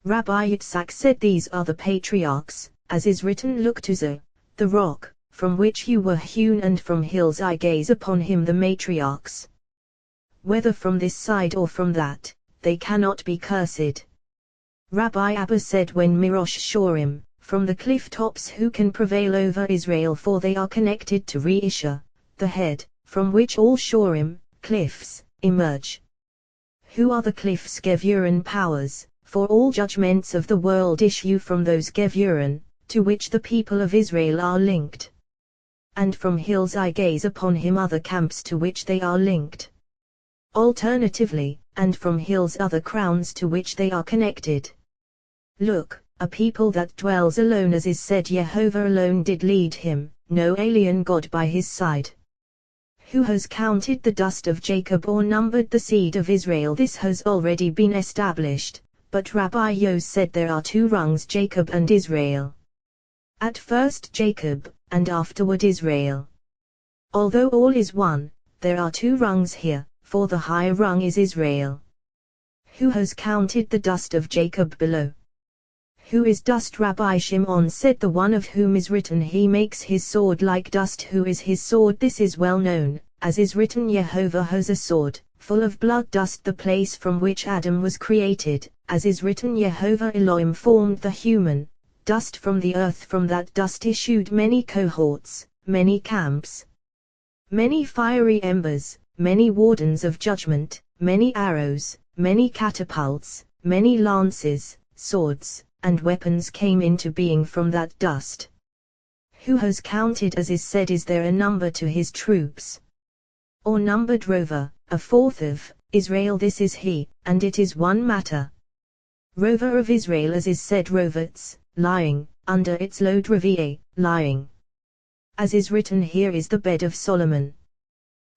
Rabbi Yitzhak said these are the patriarchs, as is written look to Zohar, the rock, from which you were hewn and from hills I gaze upon him the matriarchs. Whether from this side or from that, they cannot be cursed. Rabbi Abba said when Mirosh Shorim, from the cliff tops who can prevail over Israel for they are connected to Reisha, the head, from which all Shorim, cliffs, emerge. Who are the cliffs Gevuran powers, for all judgments of the world issue from those Gevuran, to which the people of Israel are linked. And from hills I gaze upon him other camps to which they are linked. Alternatively, and from hills other crowns to which they are connected. Look, a people that dwells alone as is said Jehovah alone did lead him, no alien God by his side. Who has counted the dust of Jacob or numbered the seed of Israel? This has already been established, but Rabbi Yos said there are two rungs Jacob and Israel. At first Jacob, and afterward Israel. Although all is one, there are two rungs here, for the higher rung is Israel. Who has counted the dust of Jacob below? Who is dust? Rabbi Shimon said the one of whom is written he makes his sword like dust. Who is his sword? This is well known, as is written Jehovah has a sword, full of blood dust the place from which Adam was created, as is written Jehovah Elohim formed the human, dust from the earth from that dust issued many cohorts, many camps, many fiery embers, many wardens of judgment, many arrows, many catapults, many lances, swords, and weapons came into being from that dust. Who has counted as is said is there a number to his troops? Or numbered rover, a fourth of Israel this is he, and it is one matter. Rover of Israel as is said rovets, lying, under its load Revi'e, lying. As is written here is the bed of Solomon.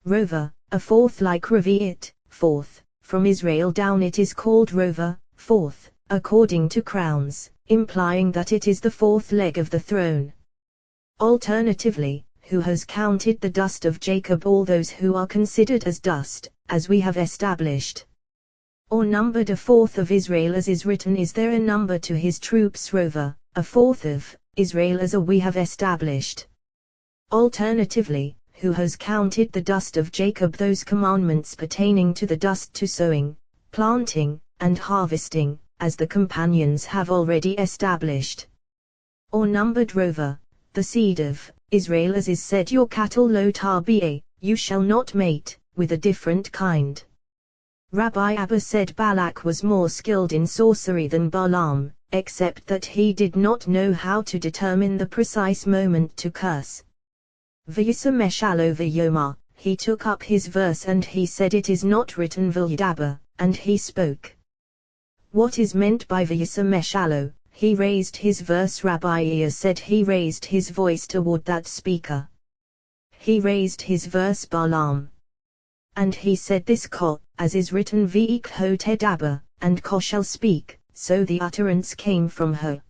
Rover, a fourth like Revi'it, fourth, from Israel down it is called rover, fourth, according to crowns, implying that it is the fourth leg of the throne. Alternatively, who has counted the dust of Jacob? All those who are considered as dust, as we have established. Or numbered a fourth of Israel as is written is there a number to his troops? Rover, a fourth of Israel as we have established. Alternatively, who has counted the dust of Jacob? Those commandments pertaining to the dust to sowing, planting, and harvesting, as the companions have already established. Or numbered rover, the seed of Israel as is said your cattle lo tarbi'e, you shall not mate, with a different kind. Rabbi Abba said Balak was more skilled in sorcery than Balaam, except that he did not know how to determine the precise moment to curse. V'yisameshalo v'yomar, he took up his verse and he said it is not written v'yidaber, and he spoke. What is meant by v'yisameshalo? He raised his verse. Rabbi Iya said he raised his voice toward that speaker. He raised his verse Balaam. And he said this Ko, as is written V'ikho tedaber, and Ko shall speak, so the utterance came from her.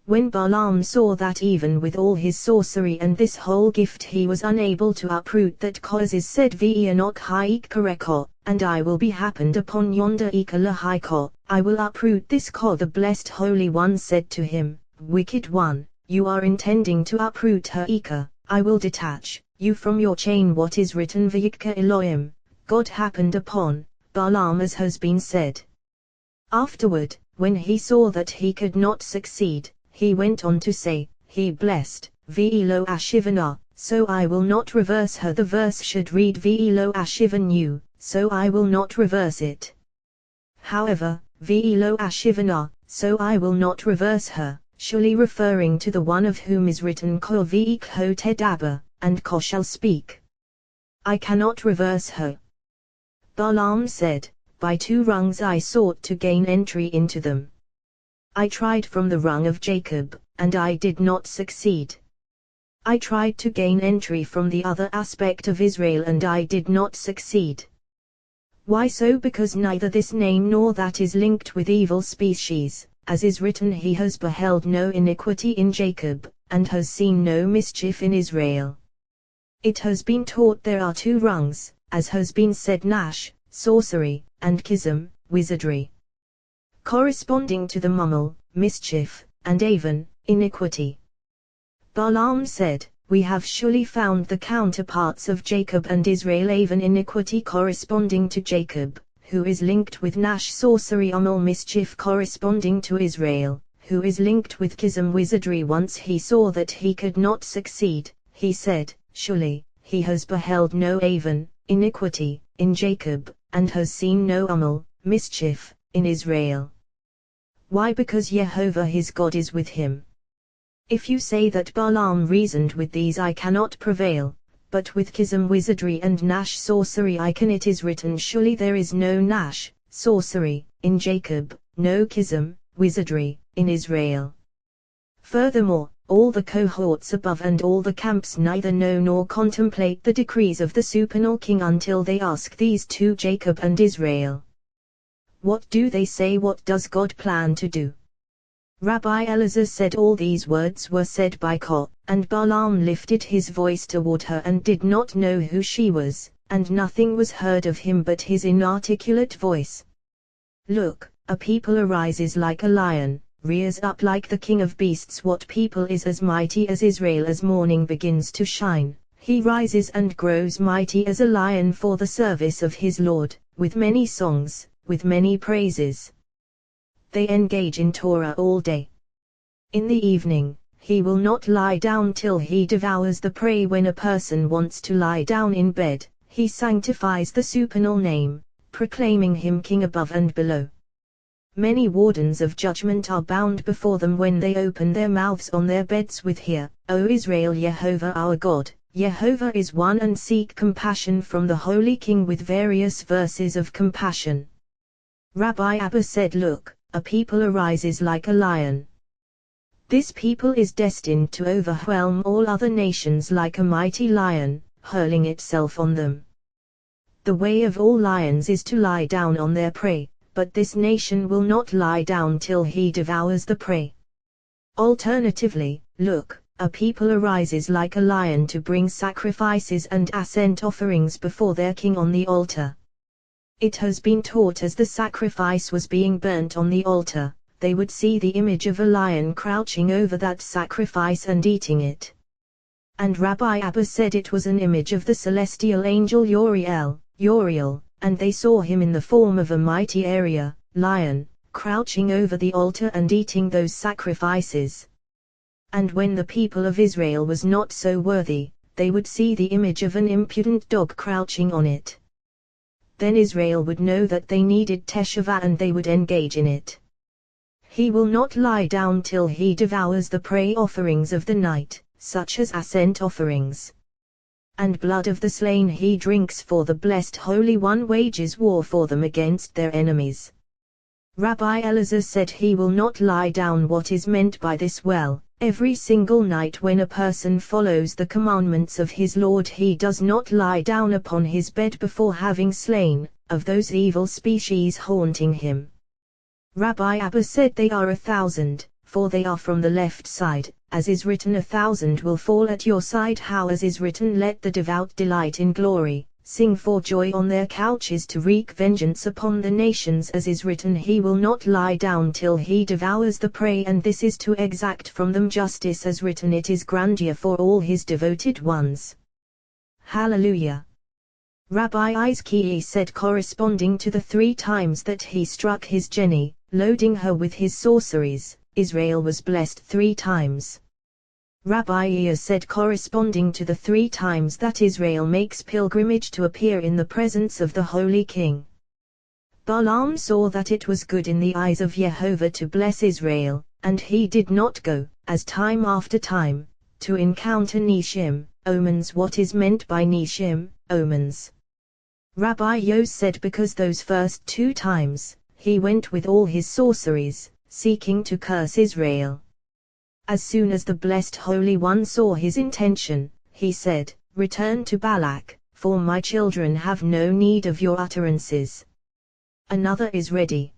When Balaam saw that even with all his sorcery and this whole gift he was unable to uproot that Ko as is said V'yanok ha'ik kareko, and I will be happened upon yonder Ika lahaiko, I will uproot this Ko. The blessed Holy One said to him, Wicked one, you are intending to uproot her Ika, I will detach you from your chain. What is written V'yikka Elohim, God happened upon Balaam as has been said. Afterward, when he saw that he could not succeed, he went on to say, he blessed, V'elo ashivana, so I will not reverse her. The verse should read V'elo ashivanu, so I will not reverse it. However, V'elo ashivana, so I will not reverse her, surely referring to the one of whom is written Ko V'ikho tedaber, and Ko shall speak. I cannot reverse her. Balaam said, by two rungs I sought to gain entry into them. I tried from the rung of Jacob, and I did not succeed. I tried to gain entry from the other aspect of Israel and I did not succeed. Why so? Because neither this name nor that is linked with evil species, as is written, he has beheld no iniquity in Jacob, and has seen no mischief in Israel. It has been taught there are two rungs, as has been said, nash, sorcery, and kism, wizardry. Corresponding to the mummel, mischief, and aven, iniquity. Balaam said, we have surely found the counterparts of Jacob and Israel, aven, iniquity corresponding to Jacob, who is linked with nash, sorcery, mischief corresponding to Israel, who is linked with kism, wizardry. Once he saw that he could not succeed, he said, surely, he has beheld no aven, iniquity, in Jacob, and has seen no mischief, in Israel. Why? Because Jehovah his God is with him. If you say that Balaam reasoned with these, I cannot prevail, but with kism, wizardry, and nash, sorcery I can. It is written, surely there is no nash, sorcery, in Jacob, no kism, wizardry, in Israel. Furthermore, all the cohorts above and all the camps neither know nor contemplate the decrees of the supernal king until they ask these two, Jacob and Israel. What do they say? What does God plan to do? Rabbi Elazar said all these words were said by Ko, and Balaam lifted his voice toward her and did not know who she was, and nothing was heard of him but his inarticulate voice. Look, a people arises like a lion, rears up like the king of beasts. What people is as mighty as Israel? As morning begins to shine, he rises and grows mighty as a lion for the service of his Lord, with many songs, with many praises. They engage in Torah all day. In the evening, he will not lie down till he devours the prey. When a person wants to lie down in bed, he sanctifies the supernal name, proclaiming him king above and below. Many wardens of judgment are bound before them when they open their mouths on their beds with, Hear, O Israel, Jehovah our God, Jehovah is one, and seek compassion from the Holy King, with various verses of compassion. Rabbi Abba said, look, a people arises like a lion. This people is destined to overwhelm all other nations like a mighty lion, hurling itself on them. The way of all lions is to lie down on their prey, but this nation will not lie down till he devours the prey. Alternatively, look, a people arises like a lion to bring sacrifices and ascent offerings before their king on the altar. It has been taught as the sacrifice was being burnt on the altar, they would see the image of a lion crouching over that sacrifice and eating it. And Rabbi Abba said it was an image of the celestial angel Uriel, and they saw him in the form of a mighty lion, crouching over the altar and eating those sacrifices. And when the people of Israel was not so worthy, they would see the image of an impudent dog crouching on it. Then Israel would know that they needed teshuvah and they would engage in it. He will not lie down till he devours the prey offerings of the night, such as ascent offerings. And blood of the slain he drinks, for the blessed Holy One wages war for them against their enemies. Rabbi Elazar said he will not lie down. What is meant by this? Well, every single night when a person follows the commandments of his Lord, he does not lie down upon his bed before having slain, of those evil species haunting him. Rabbi Abba said they are 1,000, for they are from the left side, as is written, 1,000 will fall at your side. How? As is written, let the devout delight in glory, sing for joy on their couches to wreak vengeance upon the nations. As is written, he will not lie down till he devours the prey, and this is to exact from them justice. As written, it is grandeur for all his devoted ones. Hallelujah. Rabbi Izkiah said, corresponding to the 3 times that he struck his Jenny, loading her with his sorceries, Israel was blessed 3 times. Rabbi Iya said, corresponding to the 3 times that Israel makes pilgrimage to appear in the presence of the Holy King. Balaam saw that it was good in the eyes of Jehovah to bless Israel, and he did not go, as time after time, to encounter Nishim, omens. What is meant by Nishim, omens? Rabbi Yos said, because those first 2 times, he went with all his sorceries, seeking to curse Israel. As soon as the blessed Holy One saw his intention, he said, return to Balak, for my children have no need of your utterances. Another is ready.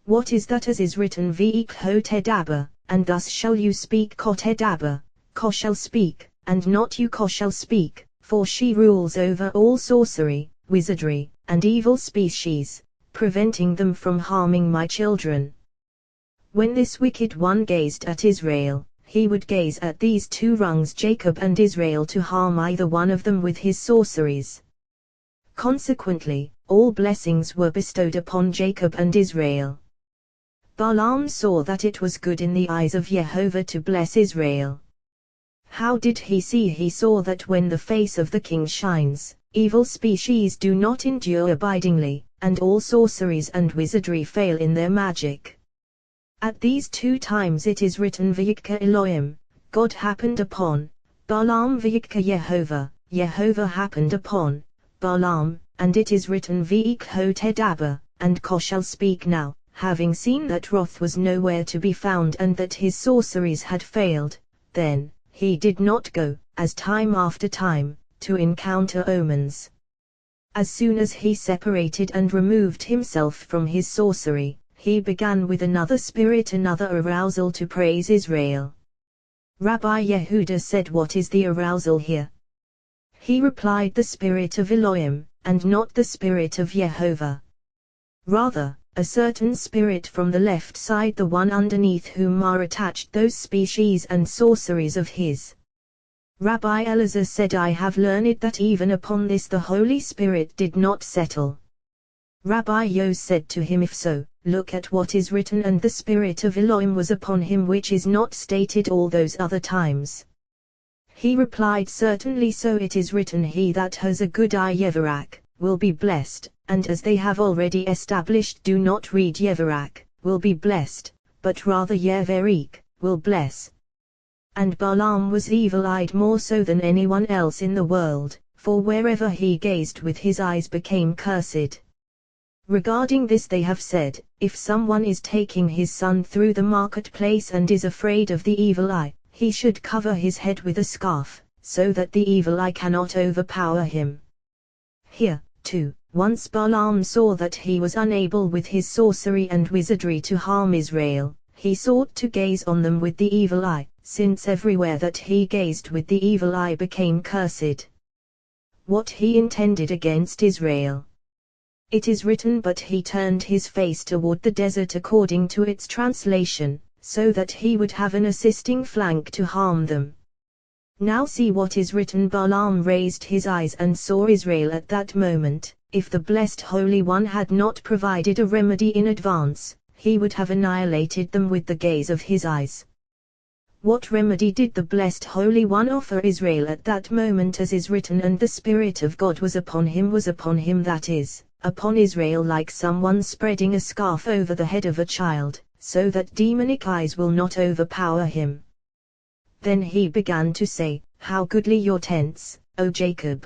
What is that as is written V'ikho and thus shall you speak Kotedaba, Ko shall speak, and not you Ko shall speak, for she rules over all sorcery, wizardry, and evil species, preventing them from harming my children. When this wicked one gazed at Israel, he would gaze at these two rungs Jacob and Israel to harm either one of them with his sorceries. Consequently, all blessings were bestowed upon Jacob and Israel. Balaam saw that it was good in the eyes of Jehovah to bless Israel. How did he see? He saw that when the face of the king shines, evil species do not endure abidingly, and all sorceries and wizardry fail in their magic. At these two times it is written Vayikha Elohim, God happened upon, Balaam Vayikha Jehovah, Jehovah happened upon, Balaam, and it is written V'ikho Tedaba, and Ko shall speak now, having seen that wrath was nowhere to be found and that his sorceries had failed, then, he did not go, as time after time, to encounter omens. As soon as he separated and removed himself from his sorcery, he began with another spirit, another arousal to praise Israel. Rabbi Yehuda said, what is the arousal here? He replied, the spirit of Elohim, and not the spirit of Jehovah. Rather, a certain spirit from the left side, the one underneath whom are attached those species and sorceries of his. Rabbi Elazar said, I have learned that even upon this the Holy Spirit did not settle. Rabbi Yos said to him, if so, look at what is written, and the spirit of Elohim was upon him, which is not stated all those other times. He replied, certainly so it is written, he that has a good eye Yevarak, will be blessed, and as they have already established, do not read Yevarak, will be blessed, but rather Yeverik, will bless. And Balaam was evil-eyed more so than anyone else in the world, for wherever he gazed with his eyes became cursed. Regarding this they have said, if someone is taking his son through the marketplace and is afraid of the evil eye, he should cover his head with a scarf, so that the evil eye cannot overpower him. Here, too, once Balaam saw that he was unable with his sorcery and wizardry to harm Israel, he sought to gaze on them with the evil eye, since everywhere that he gazed with the evil eye became cursed. What he intended against Israel. It is written, but he turned his face toward the desert according to its translation, so that he would have an assisting flank to harm them. Now see what is written, Balaam raised his eyes and saw Israel at that moment. If the blessed Holy One had not provided a remedy in advance, he would have annihilated them with the gaze of his eyes. What remedy did the blessed Holy One offer Israel at that moment, as is written, and the Spirit of God was upon him, that is, upon Israel, like someone spreading a scarf over the head of a child, so that demonic eyes will not overpower him. Then he began to say, how goodly your tents, O Jacob!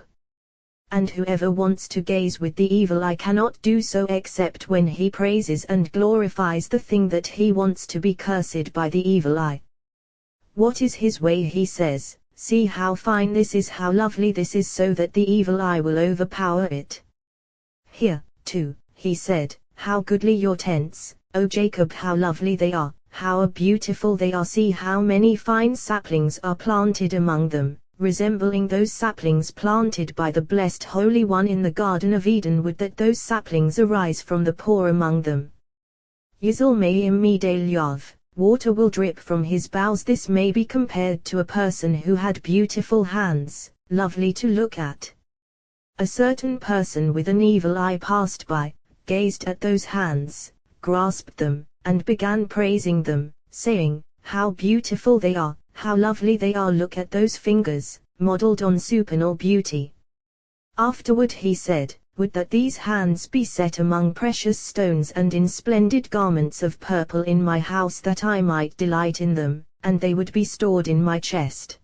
And whoever wants to gaze with the evil eye cannot do so except when he praises and glorifies the thing that he wants to be cursed by the evil eye. What is his way? He says, see how fine this is, how lovely this is, so that the evil eye will overpower it. Here, too, he said, how goodly your tents, O Jacob, how lovely they are, how beautiful they are, see how many fine saplings are planted among them, resembling those saplings planted by the blessed Holy One in the Garden of Eden. Would that those saplings arise from the poor among them. Yizal Mayim Midel Yav, water will drip from his boughs. This may be compared to a person who had beautiful hands, lovely to look at. A certain person with an evil eye passed by, gazed at those hands, grasped them, and began praising them, saying, how beautiful they are, how lovely they are, look at those fingers, modeled on supernal beauty. Afterward he said, would that these hands be set among precious stones and in splendid garments of purple in my house, that I might delight in them, and they would be stored in my chest.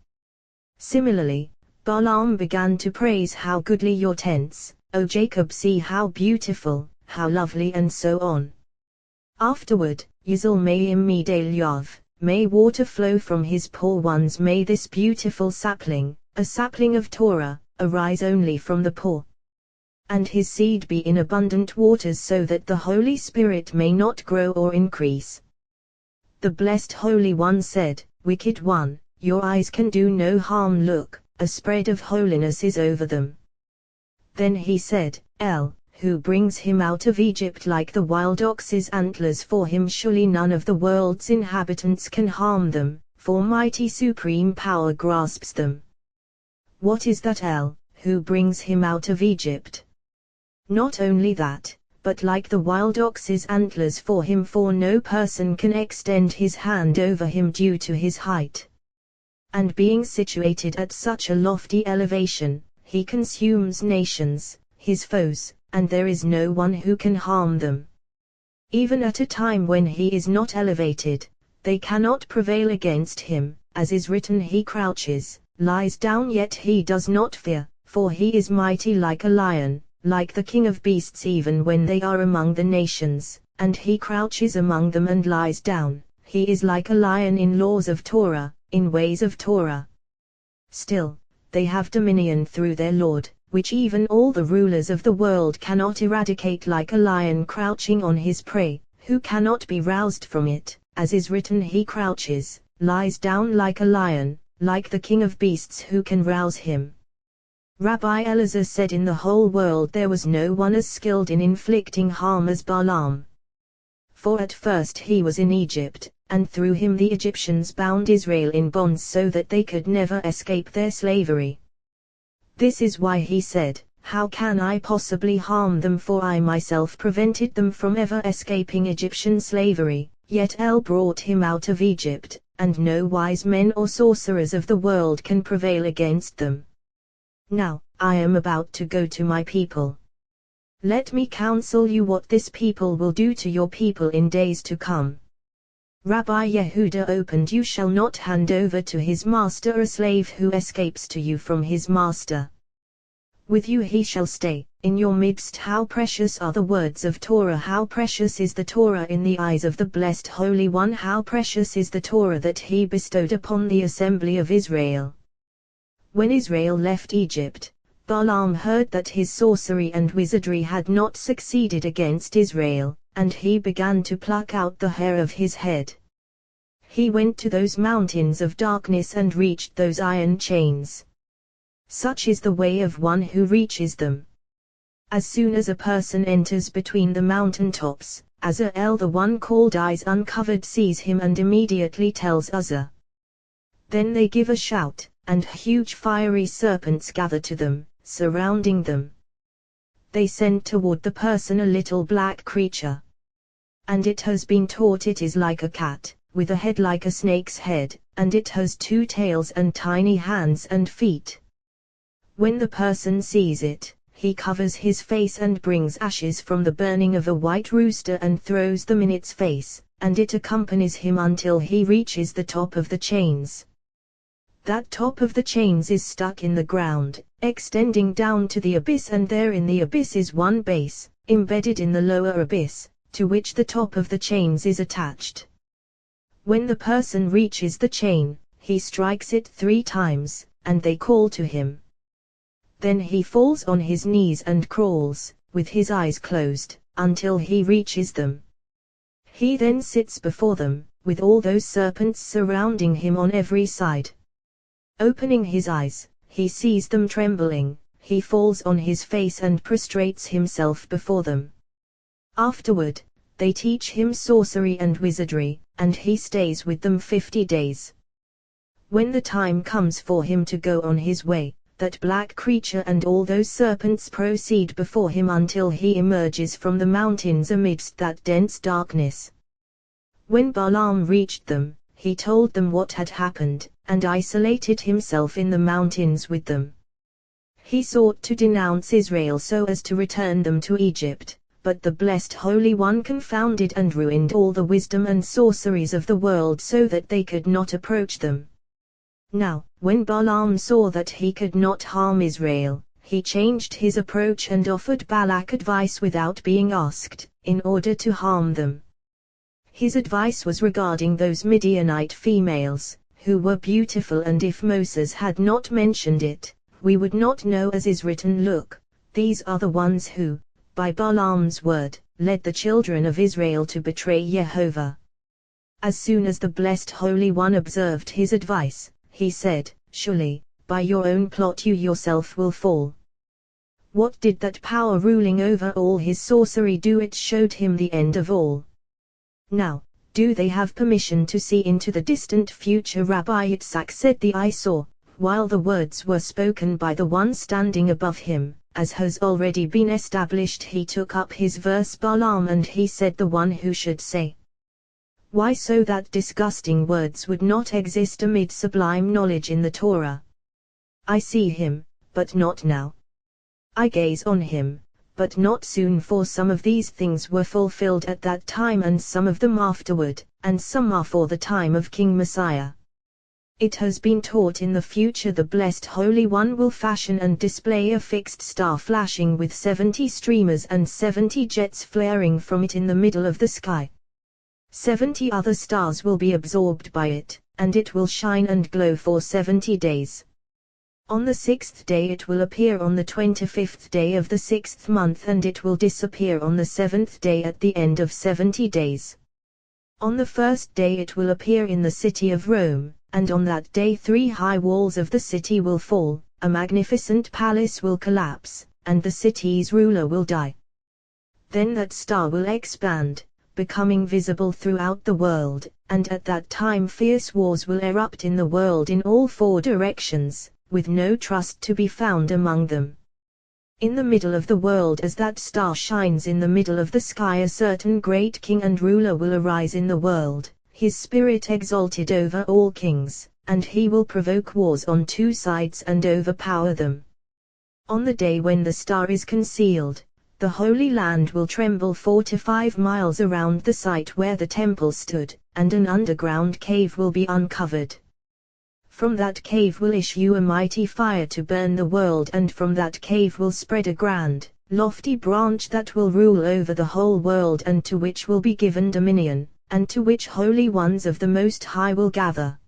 Similarly, Balaam began to praise, how goodly your tents, O Jacob, see how beautiful, how lovely, and so on. Afterward, Yizal Mayim Midel Yav, may water flow from his poor ones, may this beautiful sapling, a sapling of Torah, arise only from the poor. And his seed be in abundant waters, so that the Holy Spirit may not grow or increase. The blessed Holy One said, Wicked one, your eyes can do no harm, look, a spread of holiness is over them. Then he said, El, who brings him out of Egypt like the wild ox's antlers, for him surely none of the world's inhabitants can harm them, for mighty supreme power grasps them. What is that El, who brings him out of Egypt? Not only that, but like the wild ox's antlers for him, for no person can extend his hand over him due to his height. And being situated at such a lofty elevation, he consumes nations, his foes, and there is no one who can harm them. Even at a time when he is not elevated, they cannot prevail against him, as is written, he crouches, lies down, yet he does not fear, for he is mighty like a lion, like the king of beasts even when they are among the nations, and he crouches among them and lies down, he is like a lion in laws of Torah, in ways of Torah. Still, they have dominion through their Lord, which even all the rulers of the world cannot eradicate, like a lion crouching on his prey, who cannot be roused from it, as is written, he crouches, lies down like a lion, like the king of beasts, who can rouse him. Rabbi Elazar said, in the whole world there was no one as skilled in inflicting harm as Balaam. For at first he was in Egypt, and through him the Egyptians bound Israel in bonds so that they could never escape their slavery. This is why he said, How can I possibly harm them, for I myself prevented them from ever escaping Egyptian slavery, yet El brought him out of Egypt, and no wise men or sorcerers of the world can prevail against them. Now, I am about to go to my people. Let me counsel you what this people will do to your people in days to come. Rabbi Yehuda opened, You shall not hand over to his master a slave who escapes to you from his master. With you he shall stay, in your midst. How precious are the words of Torah, how precious is the Torah in the eyes of the blessed Holy One, how precious is the Torah that he bestowed upon the assembly of Israel. When Israel left Egypt, Balaam heard that his sorcery and wizardry had not succeeded against Israel, and he began to pluck out the hair of his head. He went to those mountains of darkness and reached those iron chains. Such is the way of one who reaches them. As soon as a person enters between the mountain tops, Azrael, the one called Eyes Uncovered, sees him and immediately tells Uzzah. Then they give a shout, and huge fiery serpents gather to them, surrounding them. They send toward the person a little black creature. And it has been taught it is like a cat, with a head like a snake's head, and it has 2 tails and tiny hands and feet. When the person sees it, he covers his face and brings ashes from the burning of a white rooster and throws them in its face, and it accompanies him until he reaches the top of the chains. That top of the chains is stuck in the ground, extending down to the abyss, and there in the abyss is one base, embedded in the lower abyss, to which the top of the chains is attached. When the person reaches the chain, he strikes it 3 times, and they call to him. Then he falls on his knees and crawls, with his eyes closed, until he reaches them. He then sits before them, with all those serpents surrounding him on every side. Opening his eyes, he sees them trembling, he falls on his face and prostrates himself before them. Afterward, they teach him sorcery and wizardry, and he stays with them 50 days. When the time comes for him to go on his way, that black creature and all those serpents proceed before him until he emerges from the mountains amidst that dense darkness. When Balaam reached them, he told them what had happened, and isolated himself in the mountains with them. He sought to denounce Israel so as to return them to Egypt, but the blessed Holy One confounded and ruined all the wisdom and sorceries of the world so that they could not approach them. Now, when Balaam saw that he could not harm Israel, he changed his approach and offered Balak advice without being asked, in order to harm them. His advice was regarding those Midianite females, who were beautiful, and if Moses had not mentioned it, we would not know as is written. Look, these are the ones who, by Balaam's word, led the children of Israel to betray Jehovah. As soon as the blessed Holy One observed his advice, he said, surely, by your own plot you yourself will fall. What did that power ruling over all his sorcery do? It showed him the end of all. Now, do they have permission to see into the distant future? Rabbi Yitzhak said, the eye saw, while the words were spoken by the one standing above him. As has already been established, he took up his verse Balaam, and he said, the one who should say, why, so that disgusting words would not exist amid sublime knowledge in the Torah. I see him, but not now. I gaze on him, but not soon, for some of these things were fulfilled at that time, and some of them afterward, and some are for the time of King Messiah. It has been taught in the future the blessed Holy One will fashion and display a fixed star flashing with 70 streamers and 70 jets flaring from it in the middle of the sky. 70 other stars will be absorbed by it, and it will shine and glow for 70 days. On the 6th day it will appear on the 25th day of the 6th month, and it will disappear on the 7th day at the end of 70 days. On the 1st day it will appear in the city of Rome, and on that day 3 high walls of the city will fall, a magnificent palace will collapse, and the city's ruler will die. Then that star will expand, becoming visible throughout the world, and at that time fierce wars will erupt in the world in all 4 directions, with no trust to be found among them. In the middle of the world, as that star shines in the middle of the sky, a certain great king and ruler will arise in the world, his spirit exalted over all kings, and he will provoke wars on 2 sides and overpower them. On the day when the star is concealed, the Holy Land will tremble 4 to 5 miles around the site where the temple stood, and an underground cave will be uncovered. From that cave will issue a mighty fire to burn the world, and from that cave will spread a grand, lofty branch that will rule over the whole world, and to which will be given dominion, and to which holy ones of the Most High will gather.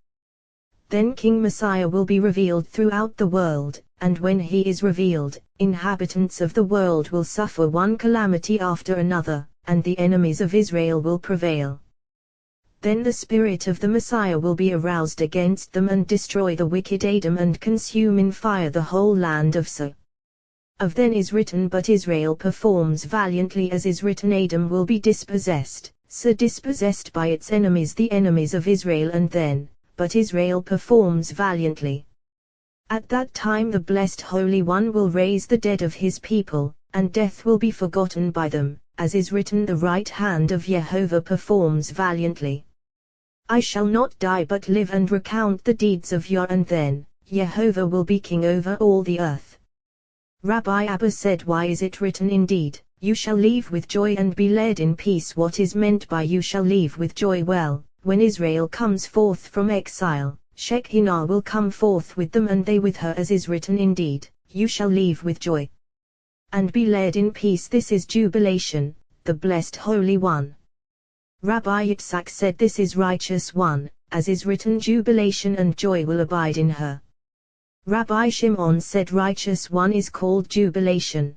Then King Messiah will be revealed throughout the world, and when he is revealed, inhabitants of the world will suffer one calamity after another, and the enemies of Israel will prevail. Then the spirit of the Messiah will be aroused against them and destroy the wicked Edom and consume in fire the whole land of So. Of then is written, but Israel performs valiantly, as is written, Edom will be dispossessed, So dispossessed by its enemies, the enemies of Israel, and then, but Israel performs valiantly. At that time the blessed Holy One will raise the dead of his people, and death will be forgotten by them, as is written, the right hand of Jehovah performs valiantly. I shall not die but live and recount the deeds of Yah, and then, Jehovah will be king over all the earth. Rabbi Abba said, why is it written indeed, you shall leave with joy and be led in peace? What is meant by you shall leave with joy? Well, when Israel comes forth from exile, Shekinah will come forth with them, and they with her, as is written indeed, you shall leave with joy and be led in peace. This is jubilation, the blessed Holy One. Rabbi Yitzhak said, this is righteous one, as is written, jubilation and joy will abide in her. Rabbi Shimon said, righteous one is called jubilation.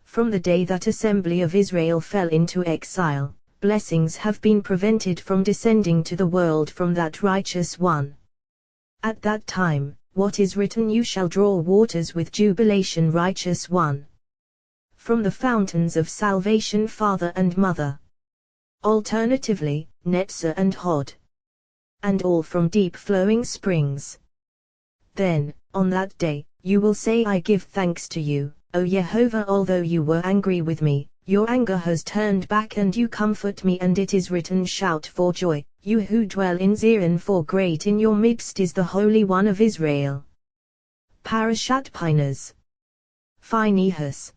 From the day that assembly of Israel fell into exile, blessings have been prevented from descending to the world from that righteous one. At that time, what is written, you shall draw waters with jubilation, righteous one, from the fountains of salvation, father and mother. Alternatively, Netzah and Hod. And all from deep flowing springs. Then, on that day, you will say, I give thanks to you, O Jehovah, although you were angry with me, your anger has turned back and you comfort me. And it is written, shout for joy, you who dwell in Zion, for great in your midst is the Holy One of Israel. Parashat Pinhas. Phinehas.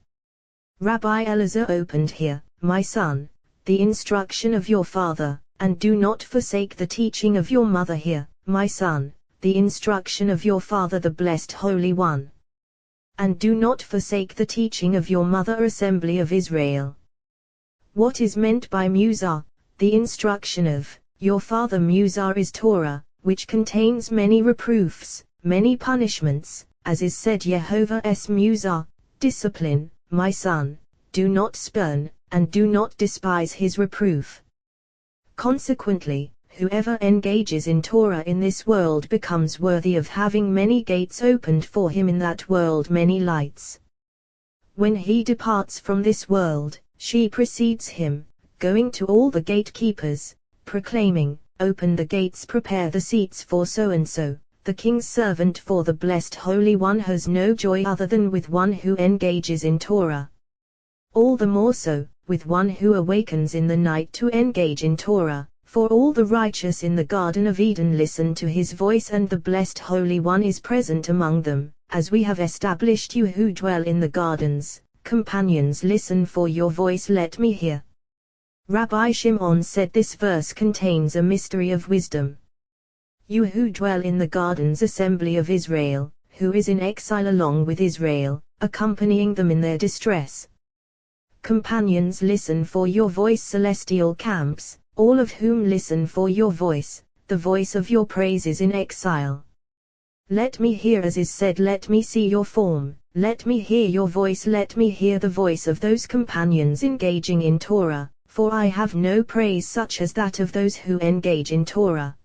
Rabbi Elazar opened here, my son, the instruction of your father, and do not forsake the teaching of your mother. Here, my son, the instruction of your father, the blessed Holy One. And do not forsake the teaching of your mother, assembly of Israel. What is meant by Musar, the instruction of your father? Musar is Torah, which contains many reproofs, many punishments, as is said Jehovah's Musa, discipline, my son, do not spurn, and do not despise his reproof. Consequently, whoever engages in Torah in this world becomes worthy of having many gates opened for him in that world, many lights. When he departs from this world, she precedes him, going to all the gatekeepers, proclaiming, open the gates, prepare the seats for so-and-so. The king's servant, for the blessed Holy One has no joy other than with one who engages in Torah. All the more so, with one who awakens in the night to engage in Torah, for all the righteous in the Garden of Eden listen to his voice, and the blessed Holy One is present among them, as we have established. You who dwell in the gardens, companions, listen for your voice, let me hear. Rabbi Shimon said this verse contains a mystery of wisdom. You who dwell in the gardens, assembly of Israel, who is in exile along with Israel, accompanying them in their distress. Companions, listen for your voice, celestial camps, all of whom listen for your voice, the voice of your praises in exile. Let me hear, as is said, let me see your form, let me hear your voice, let me hear the voice of those companions engaging in Torah, for I have no praise such as that of those who engage in Torah.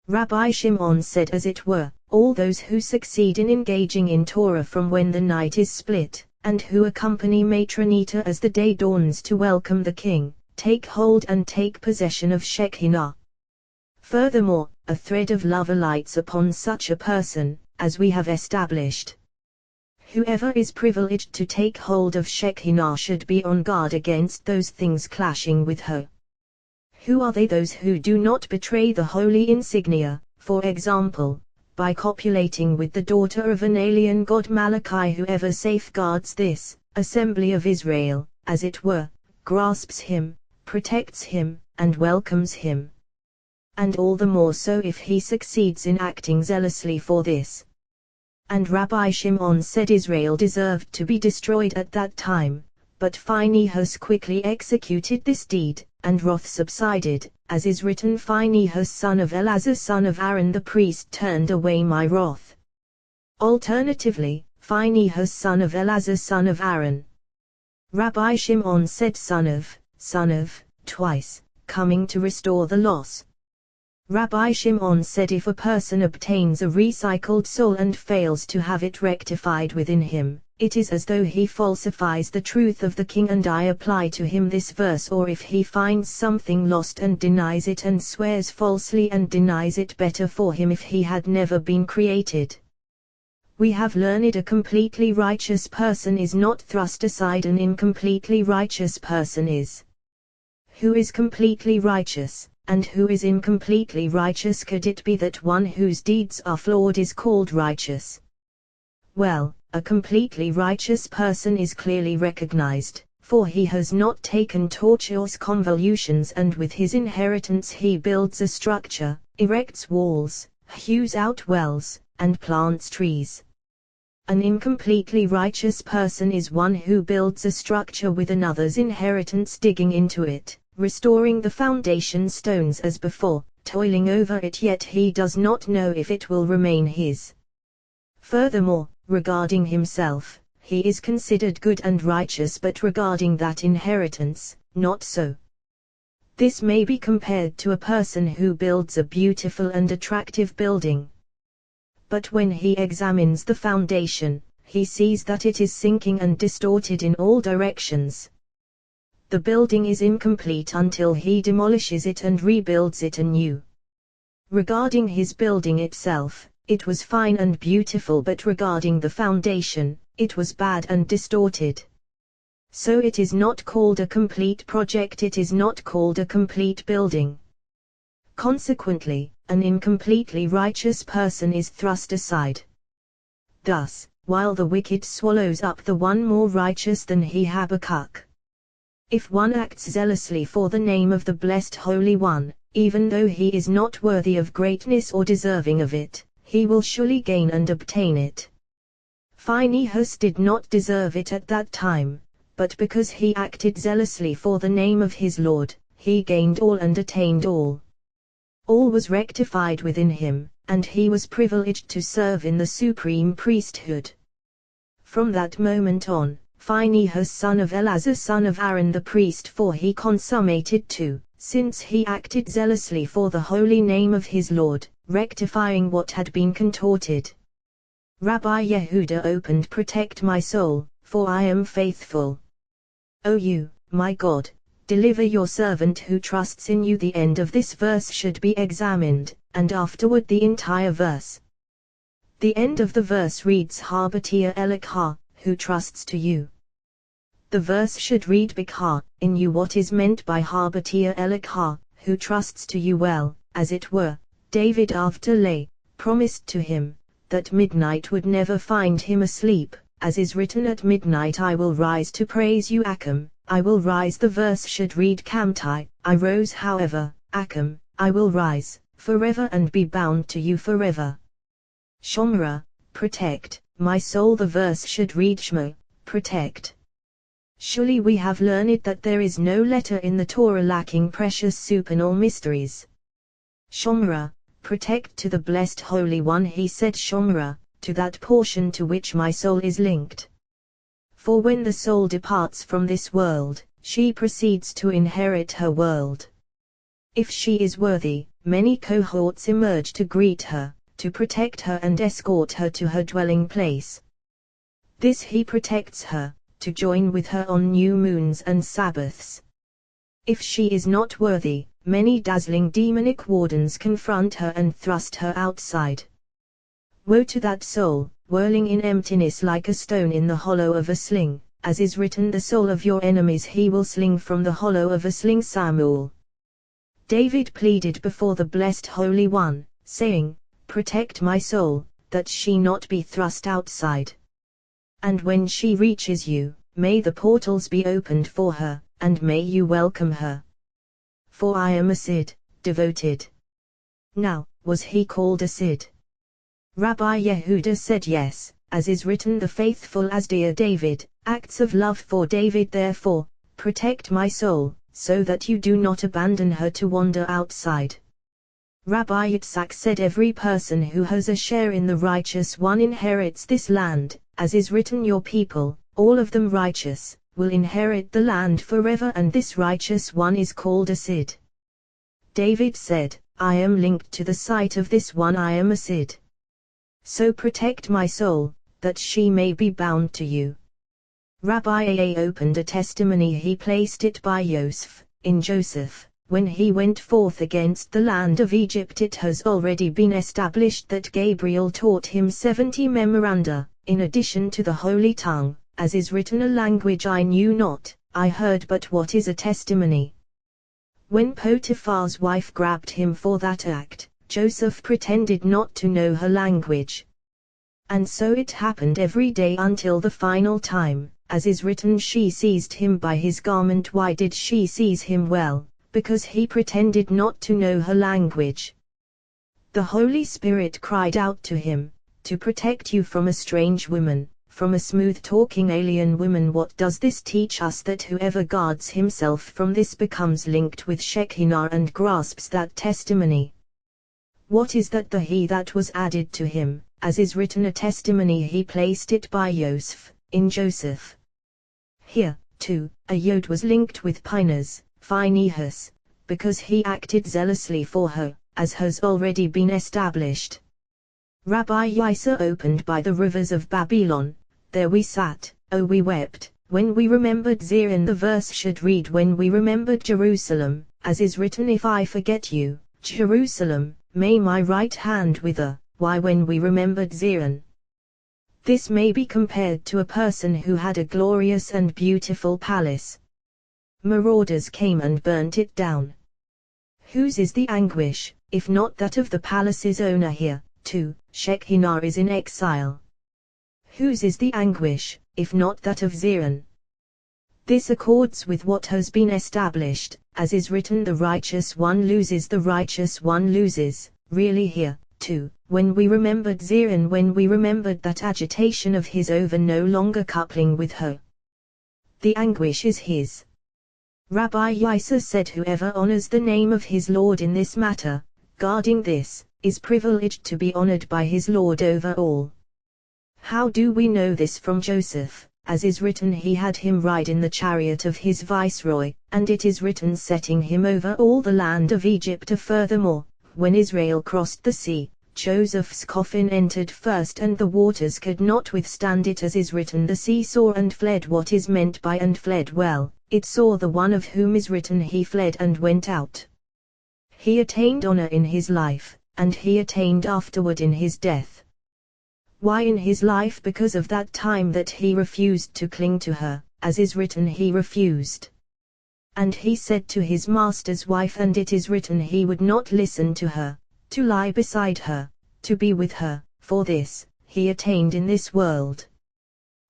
Rabbi Shimon said, as it were, all those who succeed in engaging in Torah from when the night is split, and who accompany Matronita as the day dawns to welcome the king, take hold and take possession of Shekinah. Furthermore, a thread of love alights upon such a person, as we have established. Whoever is privileged to take hold of Shekinah should be on guard against those things clashing with her. Who are they? Those who do not betray the holy insignia, for example, by copulating with the daughter of an alien god Malachi. Whoever safeguards this assembly of Israel, as it were, grasps him, protects him, and welcomes him. And all the more so if he succeeds in acting zealously for this. And Rabbi Shimon said Israel deserved to be destroyed at that time, but Phinehas quickly executed this deed, and wrath subsided, as is written, Phinehas son of Eleazar son of Aaron the priest turned away my wrath. Alternatively, Phinehas son of Eleazar son of Aaron. Rabbi Shimon said son of, twice, coming to restore the loss. Rabbi Shimon said if a person obtains a recycled soul and fails to have it rectified within him, it is as though he falsifies the truth of the king, and I apply to him this verse. Or if he finds something lost and denies it and swears falsely and denies it, better for him if he had never been created. We have learned a completely righteous person is not thrust aside, an incompletely righteous person is. Who is completely righteous, and who is incompletely righteous? Could it be that one whose deeds are flawed is called righteous? Well, a completely righteous person is clearly recognized, for he has not taken tortuous convolutions, and with his inheritance he builds a structure, erects walls, hews out wells, and plants trees. An incompletely righteous person is one who builds a structure with another's inheritance, digging into it, restoring the foundation stones as before, toiling over it, yet he does not know if it will remain his. Furthermore, regarding himself, he is considered good and righteous, but regarding that inheritance, not so. This may be compared to a person who builds a beautiful and attractive building. But when he examines the foundation, he sees that it is sinking and distorted in all directions. The building is incomplete until he demolishes it and rebuilds it anew. Regarding his building itself, it was fine and beautiful, but regarding the foundation, it was bad and distorted. So it is not called a complete project, it is not called a complete building. Consequently, an incompletely righteous person is thrust aside. Thus, while the wicked swallows up the one more righteous than he, Habakkuk. If one acts zealously for the name of the blessed Holy One, even though he is not worthy of greatness or deserving of it, he will surely gain and obtain it. Phinehas did not deserve it at that time, but because he acted zealously for the name of his Lord, he gained all and attained all. All was rectified within him, and he was privileged to serve in the supreme priesthood. From that moment on, Phinehas son of Eleazar son of Aaron the priest, for he consummated too, since he acted zealously for the holy name of his Lord, rectifying what had been contorted. Rabbi Yehuda opened, protect my soul, for I am faithful. O you, my God, deliver your servant who trusts in you. The end of this verse should be examined, and afterward the entire verse. The end of the verse reads Harbatia Elikha, who trusts to you. The verse should read Bikha, in you. What is meant by Harbatia Elikha, who trusts to you? Well, as it were, David after lay, promised to him, that midnight would never find him asleep, as is written, at midnight I will rise to praise you. Achim, I will rise. The verse should read Kamtai, I rose however, Achim, I will rise, forever and be bound to you forever. Shomra, protect, my soul. The verse should read Shmo, protect. Surely we have learned that there is no letter in the Torah lacking precious supernal mysteries. Shomra, protect to the blessed Holy One. He said Shomra, to that portion to which my soul is linked. For when the soul departs from this world, she proceeds to inherit her world. If she is worthy, many cohorts emerge to greet her, to protect her and escort her to her dwelling place. This he protects her, to join with her on new moons and Sabbaths. If she is not worthy, many dazzling demonic wardens confront her and thrust her outside. Woe to that soul, whirling in emptiness like a stone in the hollow of a sling, as is written, the soul of your enemies he will sling from the hollow of a sling. Samuel. David pleaded before the blessed Holy One, saying, protect my soul, that she not be thrust outside. And when she reaches you, may the portals be opened for her, and may you welcome her. For I am a Sid, devoted. Now, was he called a Sid? Rabbi Yehuda said yes, as is written, the faithful as dear David, acts of love for David. Therefore, protect my soul, so that you do not abandon her to wander outside. Rabbi Yitzhak said, every person who has a share in the righteous one inherits this land, as is written, your people, all of them righteous, will inherit the land forever, and this righteous one is called a Sid. David said, I am linked to the sight of this one, I am a Sid. So protect my soul, that she may be bound to you. Rabbi Aa opened a testimony, he placed it by Yosef, in Joseph. When he went forth against the land of Egypt, it has already been established that Gabriel taught him 70 memoranda, in addition to the holy tongue, as is written, a language I knew not, I heard, but what is a testimony? When Potiphar's wife grabbed him for that act, Joseph pretended not to know her language. And so it happened every day until the final time, as is written, she seized him by his garment. Why did she seize him? Well, because he pretended not to know her language. The Holy Spirit cried out to him, to protect you from a strange woman, from a smooth-talking alien woman. What does this teach us? That whoever guards himself from this becomes linked with Shekinah and grasps that testimony. What is that? The he that was added to him, as is written, a testimony, he placed it by Yosef, in Joseph. Here, too, a yod was linked with Phinehas, because he acted zealously for her, as has already been established. Rabbi Yisa opened by the rivers of Babylon, there we sat, oh we wept, when we remembered Zion. The verse should read, when we remembered Jerusalem, as is written, if I forget you, Jerusalem, may my right hand wither. Why, when we remembered Zion? This may be compared to a person who had a glorious and beautiful palace. Marauders came and burnt it down. Whose is the anguish, if not that of the palace's owner? Here, too, Shekinah is in exile. Whose is the anguish, if not that of Zion? This accords with what has been established, as is written, the righteous one loses, the righteous one loses. Really here, too, when we remembered Zion, when we remembered that agitation of his over no longer coupling with her. The anguish is his. Rabbi Yisa said, whoever honors the name of his Lord in this matter, guarding this, is privileged to be honored by his Lord over all. How do we know this? From Joseph, as is written, he had him ride in the chariot of his viceroy, and it is written, setting him over all the land of Egypt. Furthermore, when Israel crossed the sea, Joseph's coffin entered first, and the waters could not withstand it, as is written, the sea saw and fled. What is meant by and fled? Well, it saw the one of whom is written, he fled and went out. He attained honor in his life, and he attained afterward in his death. Why in his life? Because of that time that he refused to cling to her, as is written, he refused. And he said to his master's wife, and it is written, he would not listen to her, to lie beside her, to be with her. For this, he attained in this world.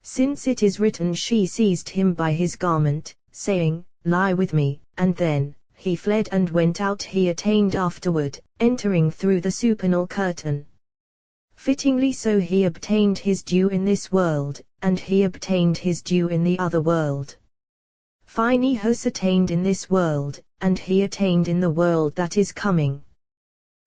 Since it is written, she seized him by his garment, saying, lie with me, and then, he fled and went out. He attained afterward, entering through the supernal curtain. Fittingly so, he obtained his due in this world, and he obtained his due in the other world. Phinehas attained in this world, and he attained in the world that is coming.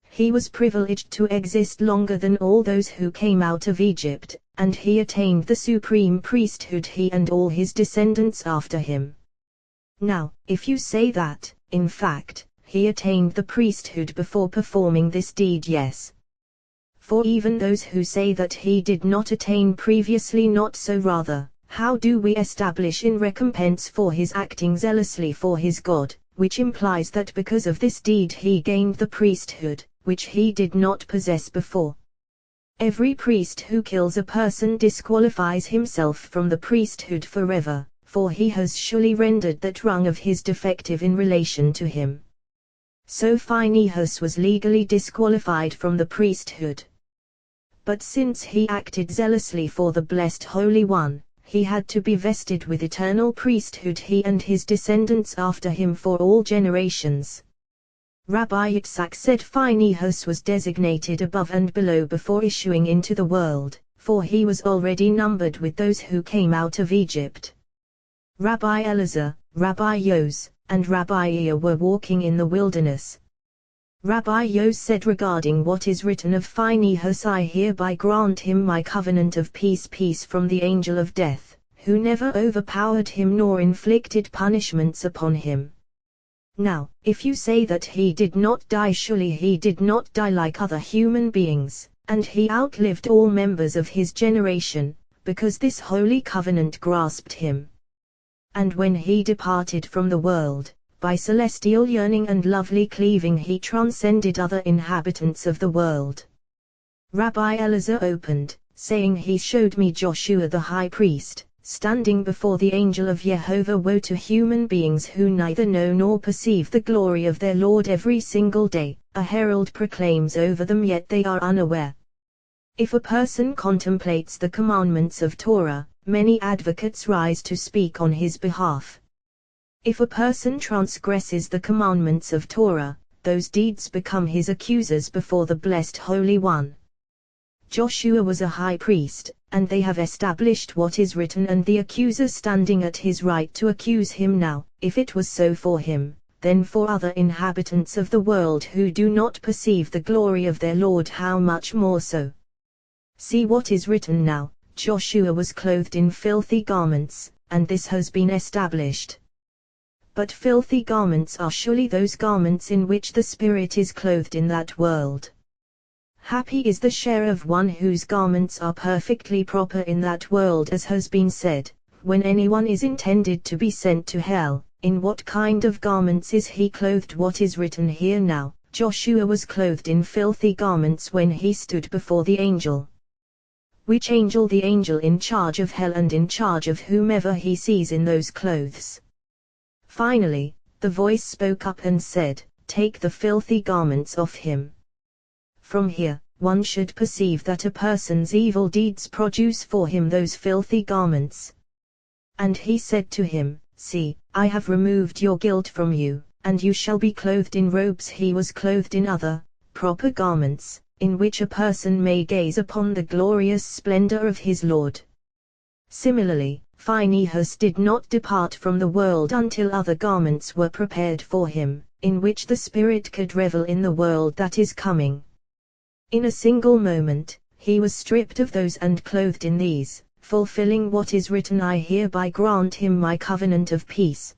He was privileged to exist longer than all those who came out of Egypt, and he attained the supreme priesthood, he and all his descendants after him. Now, if you say that, in fact, he attained the priesthood before performing this deed, yes. For even those who say that he did not attain previously, not so. Rather, how do we establish in recompense for his acting zealously for his God, which implies that because of this deed he gained the priesthood, which he did not possess before. Every priest who kills a person disqualifies himself from the priesthood forever, for he has surely rendered that rung of his defective in relation to him. So Phinehas was legally disqualified from the priesthood. But since he acted zealously for the blessed Holy One, he had to be vested with eternal priesthood, he and his descendants after him for all generations. Rabbi Yitzhak said Phinehas was designated above and below before issuing into the world, for he was already numbered with those who came out of Egypt. Rabbi Elazar, Rabbi Yos, and Rabbi Ea were walking in the wilderness. Rabbi Yos said regarding what is written of Phinehas, I hereby grant him my covenant of peace, peace from the angel of death, who never overpowered him nor inflicted punishments upon him. Now, if you say that he did not die, surely he did not die like other human beings, and he outlived all members of his generation, because this holy covenant grasped him. And when he departed from the world, by celestial yearning and lovely cleaving he transcended other inhabitants of the world. Rabbi Elazar opened, saying, he showed me Joshua the high priest, standing before the angel of Jehovah. Woe to human beings who neither know nor perceive the glory of their Lord. Every single day, a herald proclaims over them, yet they are unaware. If a person contemplates the commandments of Torah, many advocates rise to speak on his behalf. If a person transgresses the commandments of Torah, those deeds become his accusers before the blessed Holy One. Joshua was a high priest, and they have established what is written, and the accuser standing at his right to accuse him. Now, if it was so for him, then for other inhabitants of the world who do not perceive the glory of their Lord, how much more so? See what is written now, Joshua was clothed in filthy garments, and this has been established. But filthy garments are surely those garments in which the Spirit is clothed in that world. Happy is the share of one whose garments are perfectly proper in that world, as has been said, when anyone is intended to be sent to hell, in what kind of garments is he clothed? What is written here now, Joshua was clothed in filthy garments when he stood before the angel. Which angel? The angel in charge of hell and in charge of whomever he sees in those clothes. Finally, the voice spoke up and said, take the filthy garments off him. From here, one should perceive that a person's evil deeds produce for him those filthy garments. And he said to him, see, I have removed your guilt from you, and you shall be clothed in robes. He was clothed in other, proper garments, in which a person may gaze upon the glorious splendor of his Lord. Similarly, Phinehas did not depart from the world until other garments were prepared for him, in which the spirit could revel in the world that is coming. In a single moment, he was stripped of those and clothed in these, fulfilling what is written, I hereby grant him my covenant of peace.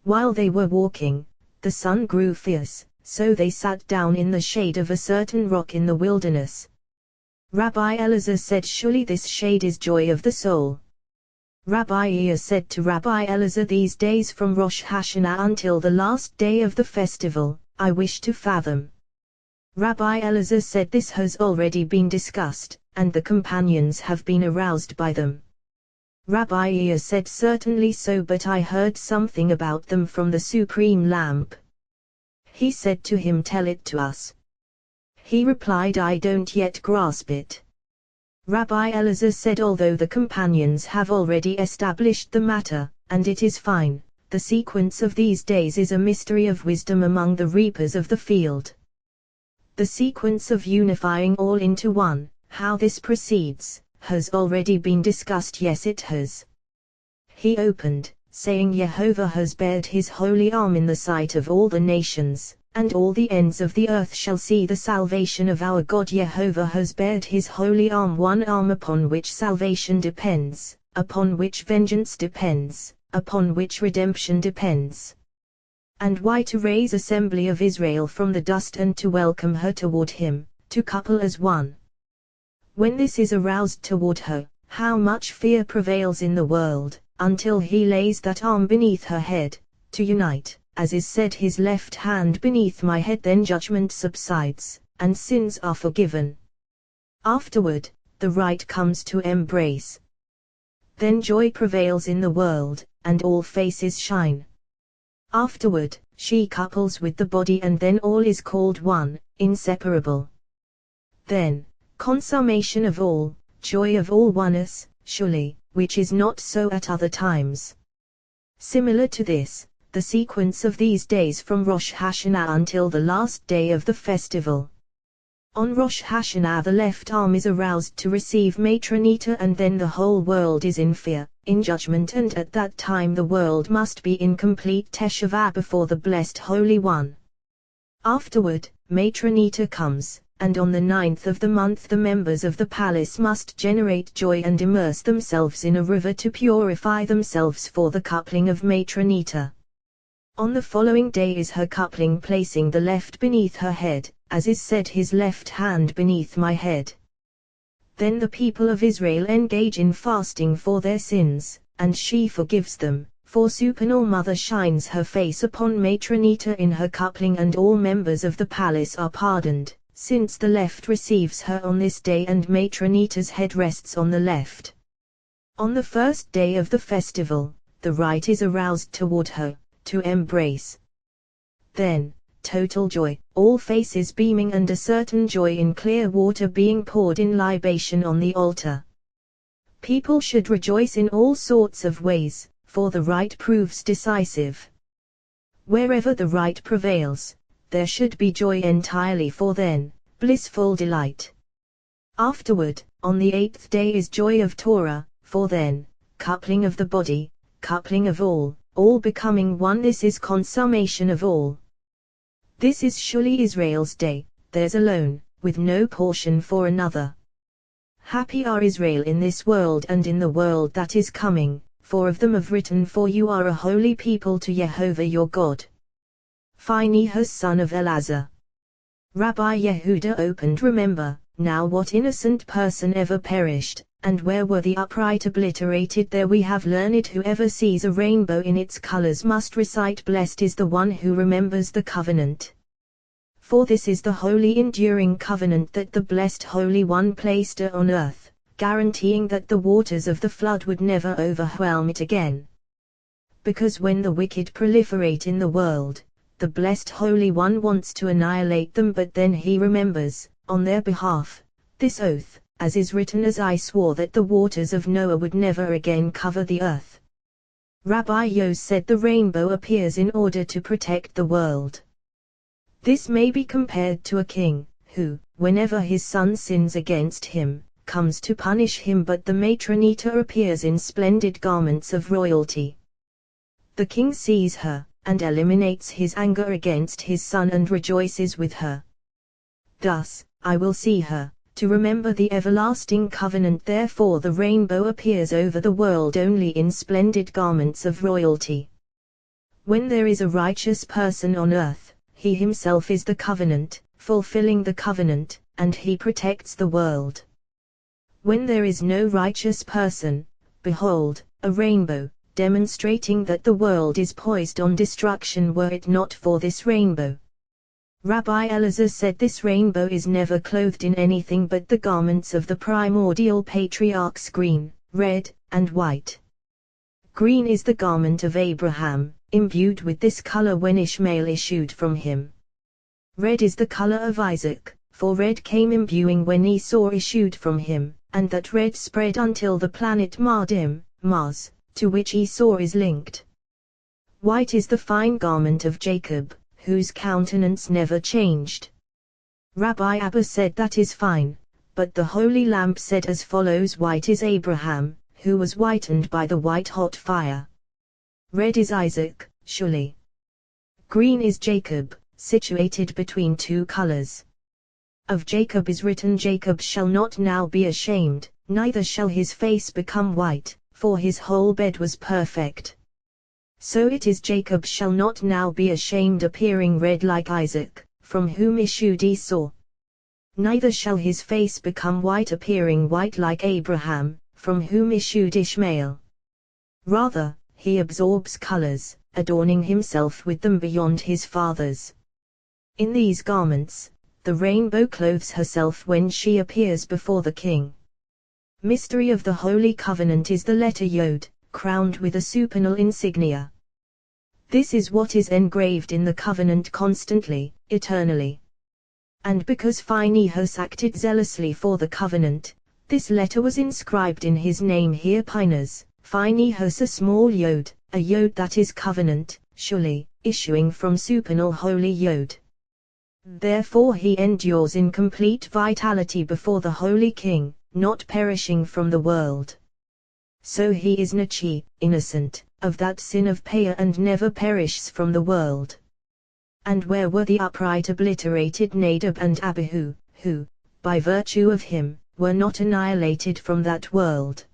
While they were walking, the sun grew fierce, so they sat down in the shade of a certain rock in the wilderness. Rabbi Elazar said, surely this shade is joy of the soul. Rabbi Iyah said to Rabbi Elazar, these days from Rosh Hashanah until the last day of the festival, I wish to fathom. Rabbi Elazar said, this has already been discussed, and the companions have been aroused by them. Rabbi Iyah said, certainly so, but I heard something about them from the supreme lamp. He said to him, tell it to us. He replied, I don't yet grasp it. Rabbi Elazar said, although the companions have already established the matter, and it is fine, the sequence of these days is a mystery of wisdom among the reapers of the field. The sequence of unifying all into one, how this proceeds, has already been discussed. Yes, it has. He opened, saying, Jehovah has bared his holy arm in the sight of all the nations, and all the ends of the earth shall see the salvation of our God. Jehovah has bared his holy arm, one arm upon which salvation depends, upon which vengeance depends, upon which redemption depends. And why? To raise assembly of Israel from the dust and to welcome her toward him, to couple as one. When this is aroused toward her, how much fear prevails in the world, until he lays that arm beneath her head, to unite, as is said, his left hand beneath my head, then judgment subsides, and sins are forgiven. Afterward, the right comes to embrace. Then joy prevails in the world, and all faces shine. Afterward, she couples with the body, and then all is called one, inseparable. Then, consummation of all, joy of all oneness, surely, which is not so at other times. Similar to this, the sequence of these days from Rosh Hashanah until the last day of the festival. On Rosh Hashanah the left arm is aroused to receive matronita, and then the whole world is in fear, in judgment, and at that time the world must be in complete teshuvah before the Blessed Holy One. Afterward, matronita comes, and on the 9th of the month the members of the palace must generate joy and immerse themselves in a river to purify themselves for the coupling of matronita. On the following day is her coupling, placing the left beneath her head, as is said, his left hand beneath my head. Then the people of Israel engage in fasting for their sins, and she forgives them, for supernal mother shines her face upon matronita in her coupling, and all members of the palace are pardoned, since the left receives her on this day and matronita's head rests on the left. On the first day of the festival, the right is aroused toward her, to embrace. Then, total joy, all faces beaming, and a certain joy in clear water being poured in libation on the altar. People should rejoice in all sorts of ways, for the right proves decisive. Wherever the right prevails, there should be joy entirely, for then, blissful delight. Afterward, on the 8th day is joy of Torah, for then, coupling of the body, coupling of all becoming one. This is consummation of all. This is surely Israel's day, theirs alone, with no portion for another. Happy are Israel in this world and in the world that is coming, for of them have written, for you are a holy people to Jehovah your God. Phinehas son of Elazar. Rabbi Yehuda opened, remember, now what innocent person ever perished, and where were the upright obliterated? There we have learned, whoever sees a rainbow in its colors must recite, blessed is the one who remembers the covenant. For this is the holy enduring covenant that the Blessed Holy One placed on earth, guaranteeing that the waters of the flood would never overwhelm it again. Because when the wicked proliferate in the world, the Blessed Holy One wants to annihilate them, but then he remembers, on their behalf, this oath, as is written, as I swore that the waters of Noah would never again cover the earth. Rabbi Yos said the rainbow appears in order to protect the world. This may be compared to a king, who, whenever his son sins against him, comes to punish him, but the matronita appears in splendid garments of royalty. The king sees her, and eliminates his anger against his son and rejoices with her. Thus, I will see her, to remember the everlasting covenant. Therefore the rainbow appears over the world only in splendid garments of royalty. When there is a righteous person on earth, he himself is the covenant, fulfilling the covenant, and he protects the world. When there is no righteous person, behold, a rainbow, demonstrating that the world is poised on destruction were it not for this rainbow. Rabbi Elazar said this rainbow is never clothed in anything but the garments of the primordial patriarchs green, red, and white. Green is the garment of Abraham, imbued with this color when Ishmael issued from him. Red is the color of Isaac, for red came imbuing when Esau issued from him, and that red spread until the planet Mars, to which Esau is linked. White is the fine garment of Jacob, whose countenance never changed. Rabbi Abba said that is fine, but the Holy Lamp said as follows: white is Abraham, who was whitened by the white-hot fire. Red is Isaac, surely. Green is Jacob, situated between two colors. Of Jacob is written, Jacob shall not now be ashamed, neither shall his face become white, for his whole bed was perfect. So it is, Jacob shall not now be ashamed, appearing red like Isaac, from whom issued Esau. Neither shall his face become white, appearing white like Abraham, from whom issued Ishmael. Rather, he absorbs colors, adorning himself with them beyond his fathers. In these garments, the rainbow clothes herself when she appears before the king. Mystery of the Holy Covenant is the letter Yod, crowned with a supernal insignia. This is what is engraved in the covenant constantly, eternally. And because Phinehas acted zealously for the covenant, this letter was inscribed in his name here. Phinehas, a small Yod, a Yod that is covenant, surely, issuing from supernal holy Yod. Therefore he endures in complete vitality before the Holy King, not perishing from the world. So he is Nachi, innocent, of that sin of Peah, and never perishes from the world. And where were the upright obliterated Nadab and Abihu, who, by virtue of him, were not annihilated from that world?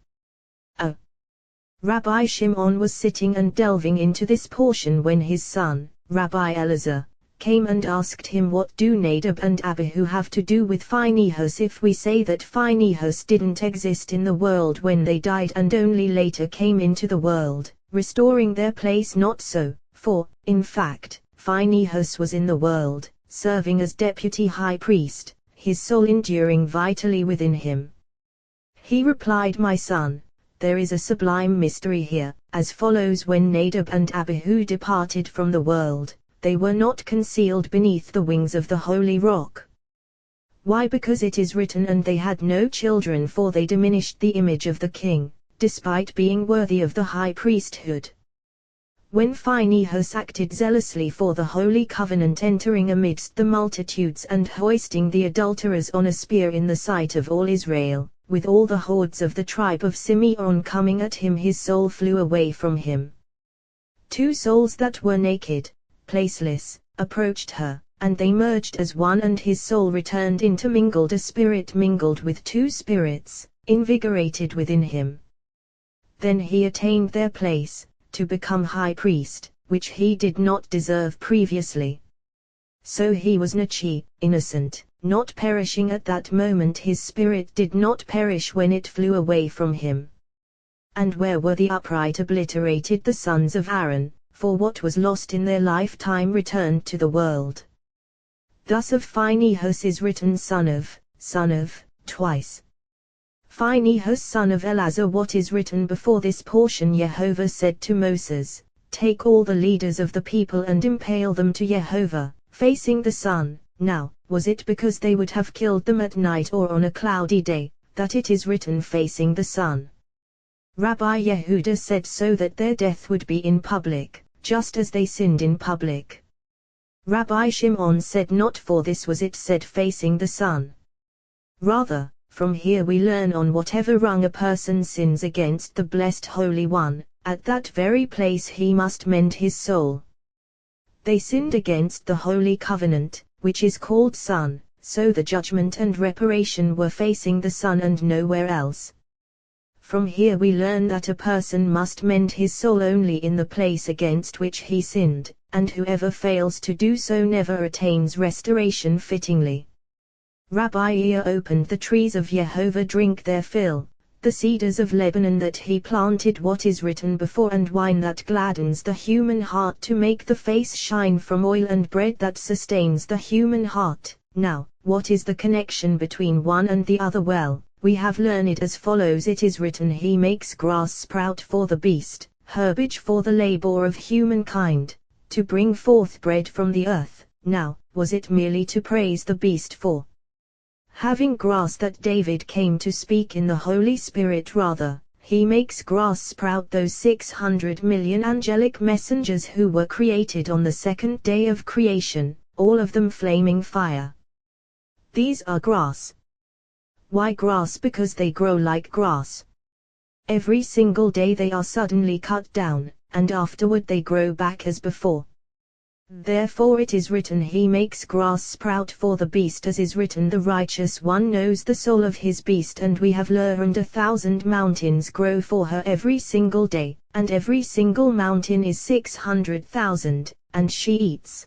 Rabbi Shimon was sitting and delving into this portion when his son, Rabbi Elazar, came and asked him, what do Nadab and Abihu have to do with Phinehas? If we say that Phinehas didn't exist in the world when they died and only later came into the world, restoring their place, not so, for, in fact, Phinehas was in the world, serving as deputy high priest, his soul enduring vitally within him. He replied, my son, there is a sublime mystery here, as follows: when Nadab and Abihu departed from the world, they were not concealed beneath the wings of the holy rock. Why? Because it is written, and they had no children, for they diminished the image of the king, despite being worthy of the high priesthood. When Phinehas acted zealously for the holy covenant, entering amidst the multitudes and hoisting the adulterers on a spear in the sight of all Israel, with all the hordes of the tribe of Simeon coming at him, his soul flew away from him. Two souls that were naked, placeless, approached her, and they merged as one, and his soul returned intermingled, a spirit mingled with two spirits, invigorated within him. Then he attained their place, to become high priest, which he did not deserve previously. So he was Nachi, innocent, not perishing at that moment. His spirit did not perish when it flew away from him. And where were the upright obliterated, the sons of Aaron? For what was lost in their lifetime returned to the world. Thus of Phinehas is written, son of, twice. Phinehas, son of Elazar. What is written before this portion? Jehovah said to Moses, take all the leaders of the people and impale them to Jehovah, facing the sun. Now, was it because they would have killed them at night or on a cloudy day, that it is written facing the sun? Rabbi Yehuda said, so that their death would be in public, just as they sinned in public. Rabbi Shimon said, not for this was it said facing the sun. Rather, from here we learn on whatever rung a person sins against the blessed Holy One, at that very place he must mend his soul. They sinned against the holy covenant, which is called Son, so the judgment and reparation were facing the Son and nowhere else. From here we learn that a person must mend his soul only in the place against which he sinned, and whoever fails to do so never attains restoration fittingly. Rabbi Ea opened the trees of Jehovah drink their fill, the cedars of Lebanon that he planted, what is written before, and wine that gladdens the human heart to make the face shine, from oil and bread that sustains the human heart. Now, what is the connection between one and the other? Well, we have learned as follows. It is written, he makes grass sprout for the beast, herbage for the labor of humankind, to bring forth bread from the earth. Now, was it merely to praise the beast for having grass that David came to speak in the Holy Spirit? Rather, he makes grass sprout those 600 million angelic messengers who were created on the second day of creation, all of them flaming fire. These are grass. Why grass? Because they grow like grass. Every single day they are suddenly cut down, and afterward they grow back as before. Therefore it is written, he makes grass sprout for the beast, as is written, the righteous one knows the soul of his beast. And we have learned 1,000 mountains grow for her every single day, and every single mountain is 600,000, and she eats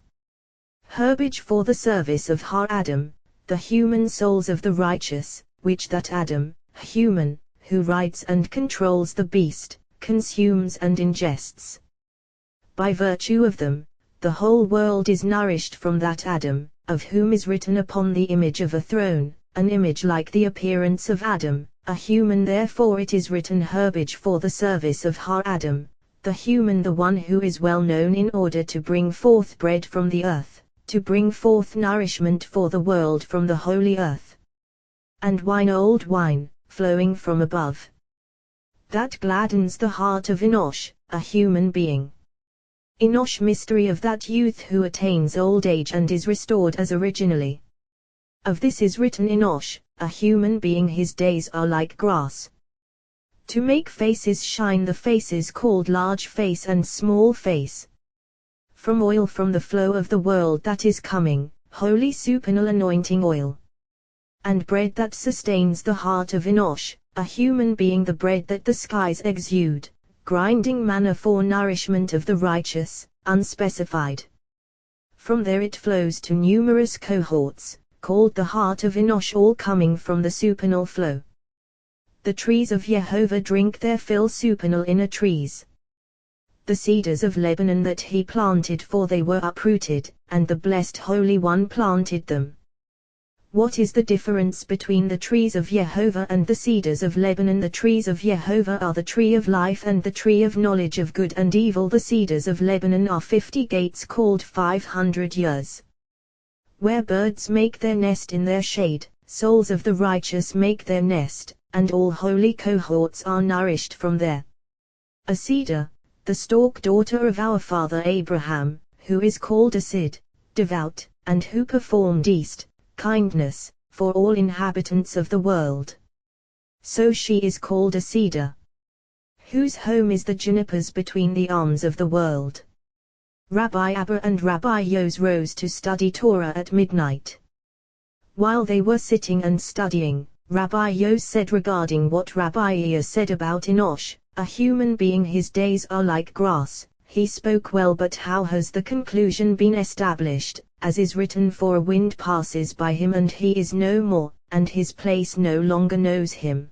herbage for the service of her Adam, the human souls of the righteous, which that Adam, human, who rides and controls the beast, consumes and ingests. By virtue of them, the whole world is nourished from that Adam, of whom is written, upon the image of a throne, an image like the appearance of Adam, a human. Therefore it is written, herbage for the service of her Adam, the human, the one who is well known in order to bring forth bread from the earth, to bring forth nourishment for the world from the holy earth. And wine, old wine, flowing from above, that gladdens the heart of Enosh, a human being. Enosh, mystery of that youth who attains old age and is restored as originally. Of this is written, Enosh, a human being, his days are like grass. To make faces shine, the faces called large face and small face. From oil, from the flow of the world that is coming, holy supernal anointing oil. And bread that sustains the heart of Enosh, a human being, the bread that the skies exude, grinding manna for nourishment of the righteous, unspecified. From there it flows to numerous cohorts, called the heart of Enosh, all coming from the supernal flow. The trees of Jehovah drink their fill, supernal inner trees. The cedars of Lebanon that he planted, for they were uprooted, and the blessed Holy One planted them. What is the difference between the trees of Jehovah and the cedars of Lebanon? The trees of Jehovah are the tree of life and the tree of knowledge of good and evil. The cedars of Lebanon are 50 gates called 500 years, where birds make their nest in their shade, souls of the righteous make their nest, and all holy cohorts are nourished from there. A cedar, the stalk daughter of our father Abraham, who is called a Sid, devout, and who performed kindness, for all inhabitants of the world. So she is called a cedar, whose home is the junipers between the arms of the world. Rabbi Abba and Rabbi Yos rose to study Torah at midnight. While they were sitting and studying, Rabbi Yos said regarding what Rabbi Ea said about Enosh, a human being, his days are like grass. He spoke well, but how has the conclusion been established, as is written, for a wind passes by him and he is no more, and his place no longer knows him.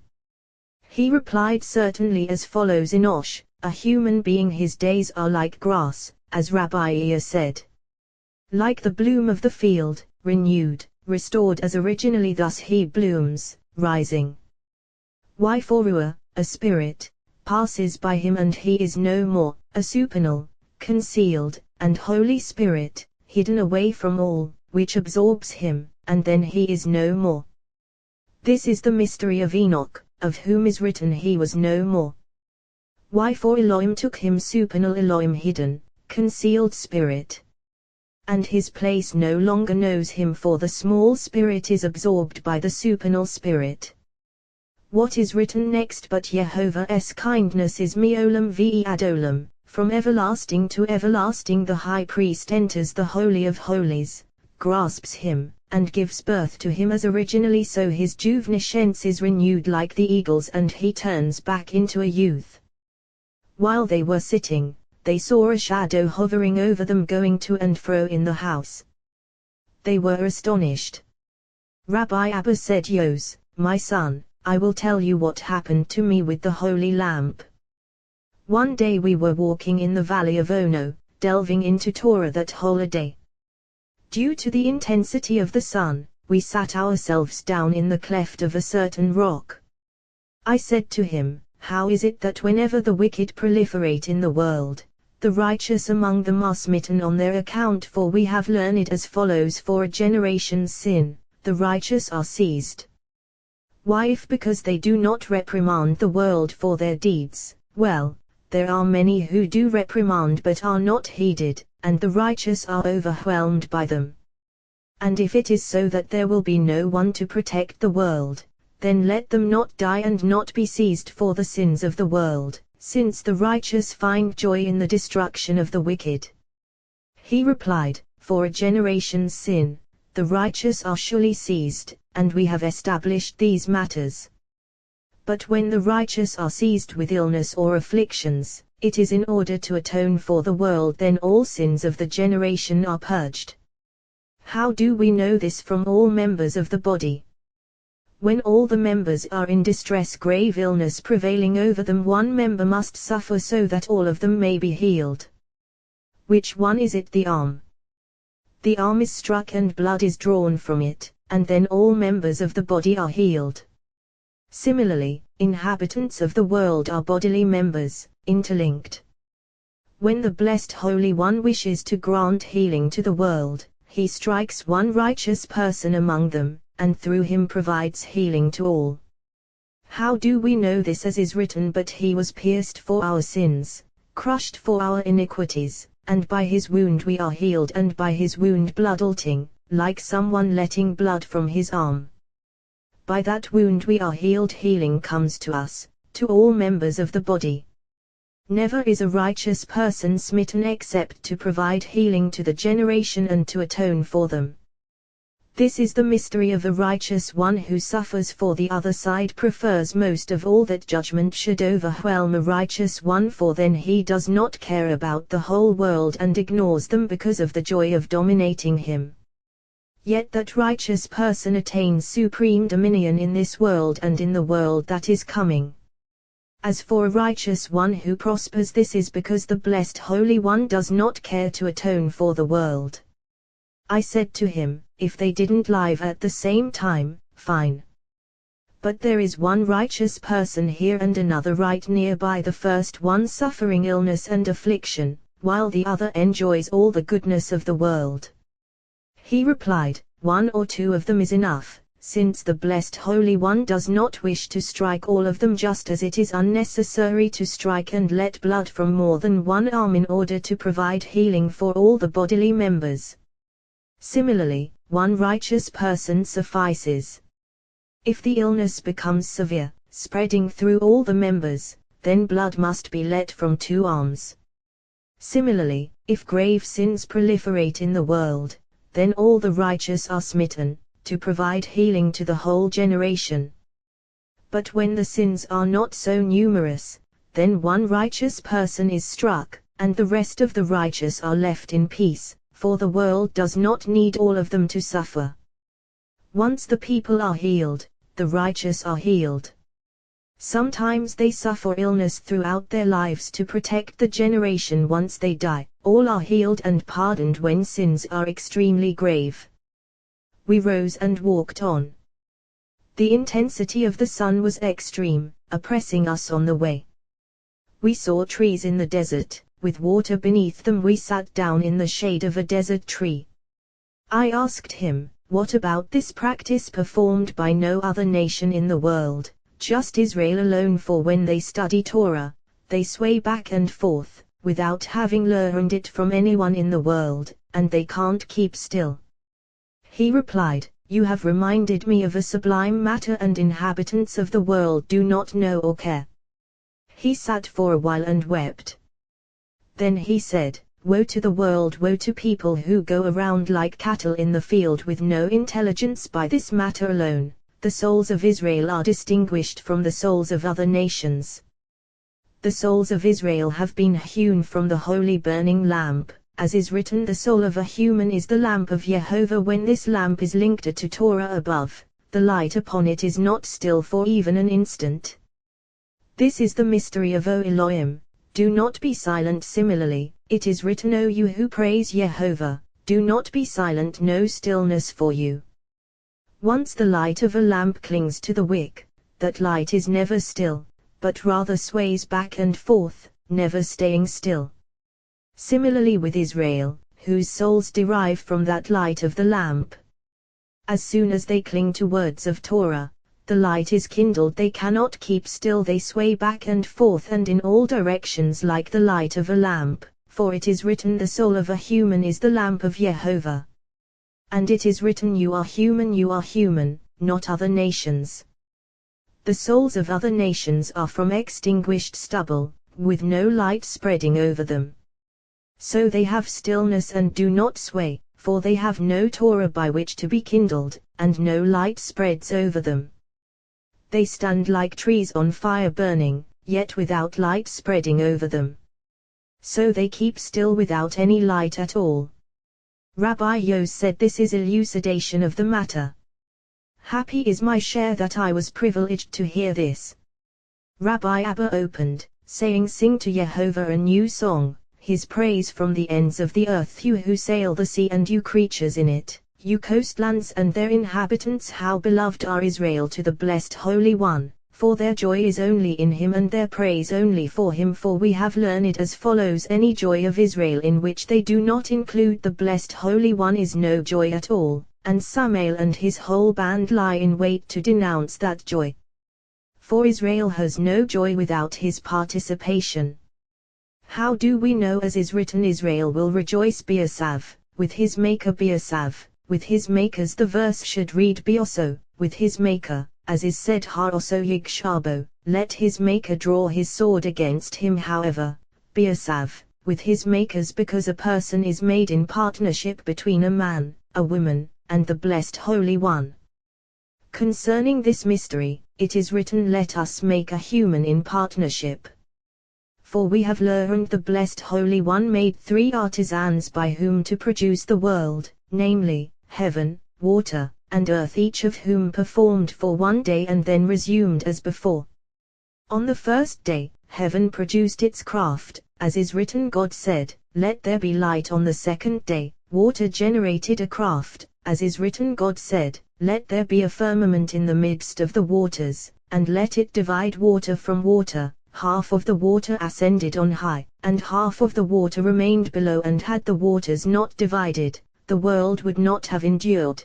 He replied certainly as follows, Enosh, a human being, his days are like grass, as Rabbi Ea said. Like the bloom of the field, renewed, restored as originally, thus he blooms, rising. Why, for Ruah, a spirit, passes by him and he is no more, a supernal, concealed, and Holy Spirit, hidden away from all, which absorbs him, and then he is no more. This is the mystery of Enoch, of whom is written, he was no more. Why, for Elohim took him, supernal Elohim, hidden, concealed spirit. And his place no longer knows him, for the small spirit is absorbed by the supernal spirit. What is written next? But Jehovah's kindness is me'olam ve'ad olam, From everlasting to everlasting the high priest enters the Holy of Holies, grasps him, and gives birth to him as originally, so his juvenescence is renewed like the eagle's and he turns back into a youth. While they were sitting, they saw a shadow hovering over them going to and fro in the house. They were astonished. Rabbi Abba said, Yos, my son, I will tell you what happened to me with the holy lamp. One day we were walking in the valley of Ono, delving into Torah that whole day. Due to the intensity of the sun, we sat ourselves down in the cleft of a certain rock. I said to him, how is it that whenever the wicked proliferate in the world, the righteous among them are smitten on their account? For we have learned as follows: for a generation's sin, the righteous are seized. Why, if because they do not reprimand the world for their deeds? Well, there are many who do reprimand but are not heeded, and the righteous are overwhelmed by them. And if it is so that there will be no one to protect the world, then let them not die and not be seized for the sins of the world, since the righteous find joy in the destruction of the wicked. He replied, for a generation's sin, the righteous are surely seized, and we have established these matters. But when the righteous are seized with illness or afflictions, it is in order to atone for the world, then all sins of the generation are purged. How do we know this? From all members of the body. When all the members are in distress, grave illness prevailing over them, one member must suffer so that all of them may be healed. Which one is it? The arm. The arm is struck and blood is drawn from it, and then all members of the body are healed. Similarly, inhabitants of the world are bodily members, interlinked. When the Blessed Holy One wishes to grant healing to the world, he strikes one righteous person among them, and through him provides healing to all. How do we know this? As is written, but he was pierced for our sins, crushed for our iniquities, and by his wound we are healed, and by his wound blood ulting, like someone letting blood from his arm. By that wound we are healed. Healing comes to us, to all members of the body. Never is a righteous person smitten except to provide healing to the generation and to atone for them. This is the mystery of the righteous one who suffers, for the other side prefers most of all that judgment should overwhelm a righteous one, for then he does not care about the whole world and ignores them because of the joy of dominating him. Yet that righteous person attains supreme dominion in this world and in the world that is coming. As for a righteous one who prospers, this is because the Blessed Holy One does not care to atone for the world. I said to him, if they didn't live at the same time, fine. But there is one righteous person here and another right nearby, the first one suffering illness and affliction, while the other enjoys all the goodness of the world. He replied, one or two of them is enough, since the Blessed Holy One does not wish to strike all of them, just as it is unnecessary to strike and let blood from more than one arm in order to provide healing for all the bodily members. Similarly, one righteous person suffices. If the illness becomes severe, spreading through all the members, then blood must be let from two arms. Similarly, if grave sins proliferate in the world, then all the righteous are smitten, to provide healing to the whole generation. But when the sins are not so numerous, then one righteous person is struck, and the rest of the righteous are left in peace, for the world does not need all of them to suffer. Once the people are healed, the righteous are healed. Sometimes they suffer illness throughout their lives to protect the generation. Once they die, all are healed and pardoned when sins are extremely grave. We rose and walked on. The intensity of the sun was extreme, oppressing us on the way. We saw trees in the desert, with water beneath them. We sat down in the shade of a desert tree. I asked him, what about this practice performed by no other nation in the world? Just Israel alone, for when they study Torah, they sway back and forth, without having learned it from anyone in the world, and they can't keep still. He replied, you have reminded me of a sublime matter, and inhabitants of the world do not know or care. He sat for a while and wept. Then he said, Woe to the world, woe to people who go around like cattle in the field with no intelligence. By this matter alone, the souls of Israel are distinguished from the souls of other nations. The souls of Israel have been hewn from the holy burning lamp, as is written, the soul of a human is the lamp of Jehovah. When this lamp is linked to Torah above, the light upon it is not still for even an instant. This is the mystery of O Elohim, do not be silent. Similarly, it is written, O you who praise Jehovah, do not be silent, no stillness for you. Once the light of a lamp clings to the wick, that light is never still, but rather sways back and forth, never staying still. Similarly with Israel, whose souls derive from that light of the lamp. As soon as they cling to words of Torah, the light is kindled, they cannot keep still, they sway back and forth and in all directions like the light of a lamp, for it is written, the soul of a human is the lamp of Jehovah. And it is written, you are human, not other nations. The souls of other nations are from extinguished stubble, with no light spreading over them. So they have stillness and do not sway, for they have no Torah by which to be kindled, and no light spreads over them. They stand like trees on fire burning, yet without light spreading over them. So they keep still without any light at all. Rabbi Yos said this is elucidation of the matter. Happy is my share that I was privileged to hear this. Rabbi Abba opened, saying, Sing to Jehovah a new song, his praise from the ends of the earth, you who sail the sea and you creatures in it, you coastlands and their inhabitants. How beloved are Israel to the blessed Holy One, for their joy is only in him and their praise only for him. For we have learned as follows, any joy of Israel in which they do not include the blessed Holy One is no joy at all, and Samael and his whole band lie in wait to denounce that joy. For Israel has no joy without his participation. How do we know? As is written, Israel will rejoice Be'asav, with his maker Be'asav, with his makers. The verse should read Be'oso, with his maker, as is said, Ha'oso Yigshabo, let his maker draw his sword against him. However, Be'asav, with his makers, because a person is made in partnership between a man, a woman, and the blessed Holy One. Concerning this mystery, it is written, let us make a human in partnership. For we have learned the blessed Holy One made 3 artisans by whom to produce the world, namely, heaven, water, and earth, each of whom performed for 1 day and then resumed as before. On the first day, heaven produced its craft, as is written, God said, let there be light. On the second day, water generated a craft, as is written, God said, let there be a firmament in the midst of the waters, and let it divide water from water. Half of the water ascended on high, and half of the water remained below, and had the waters not divided, the world would not have endured.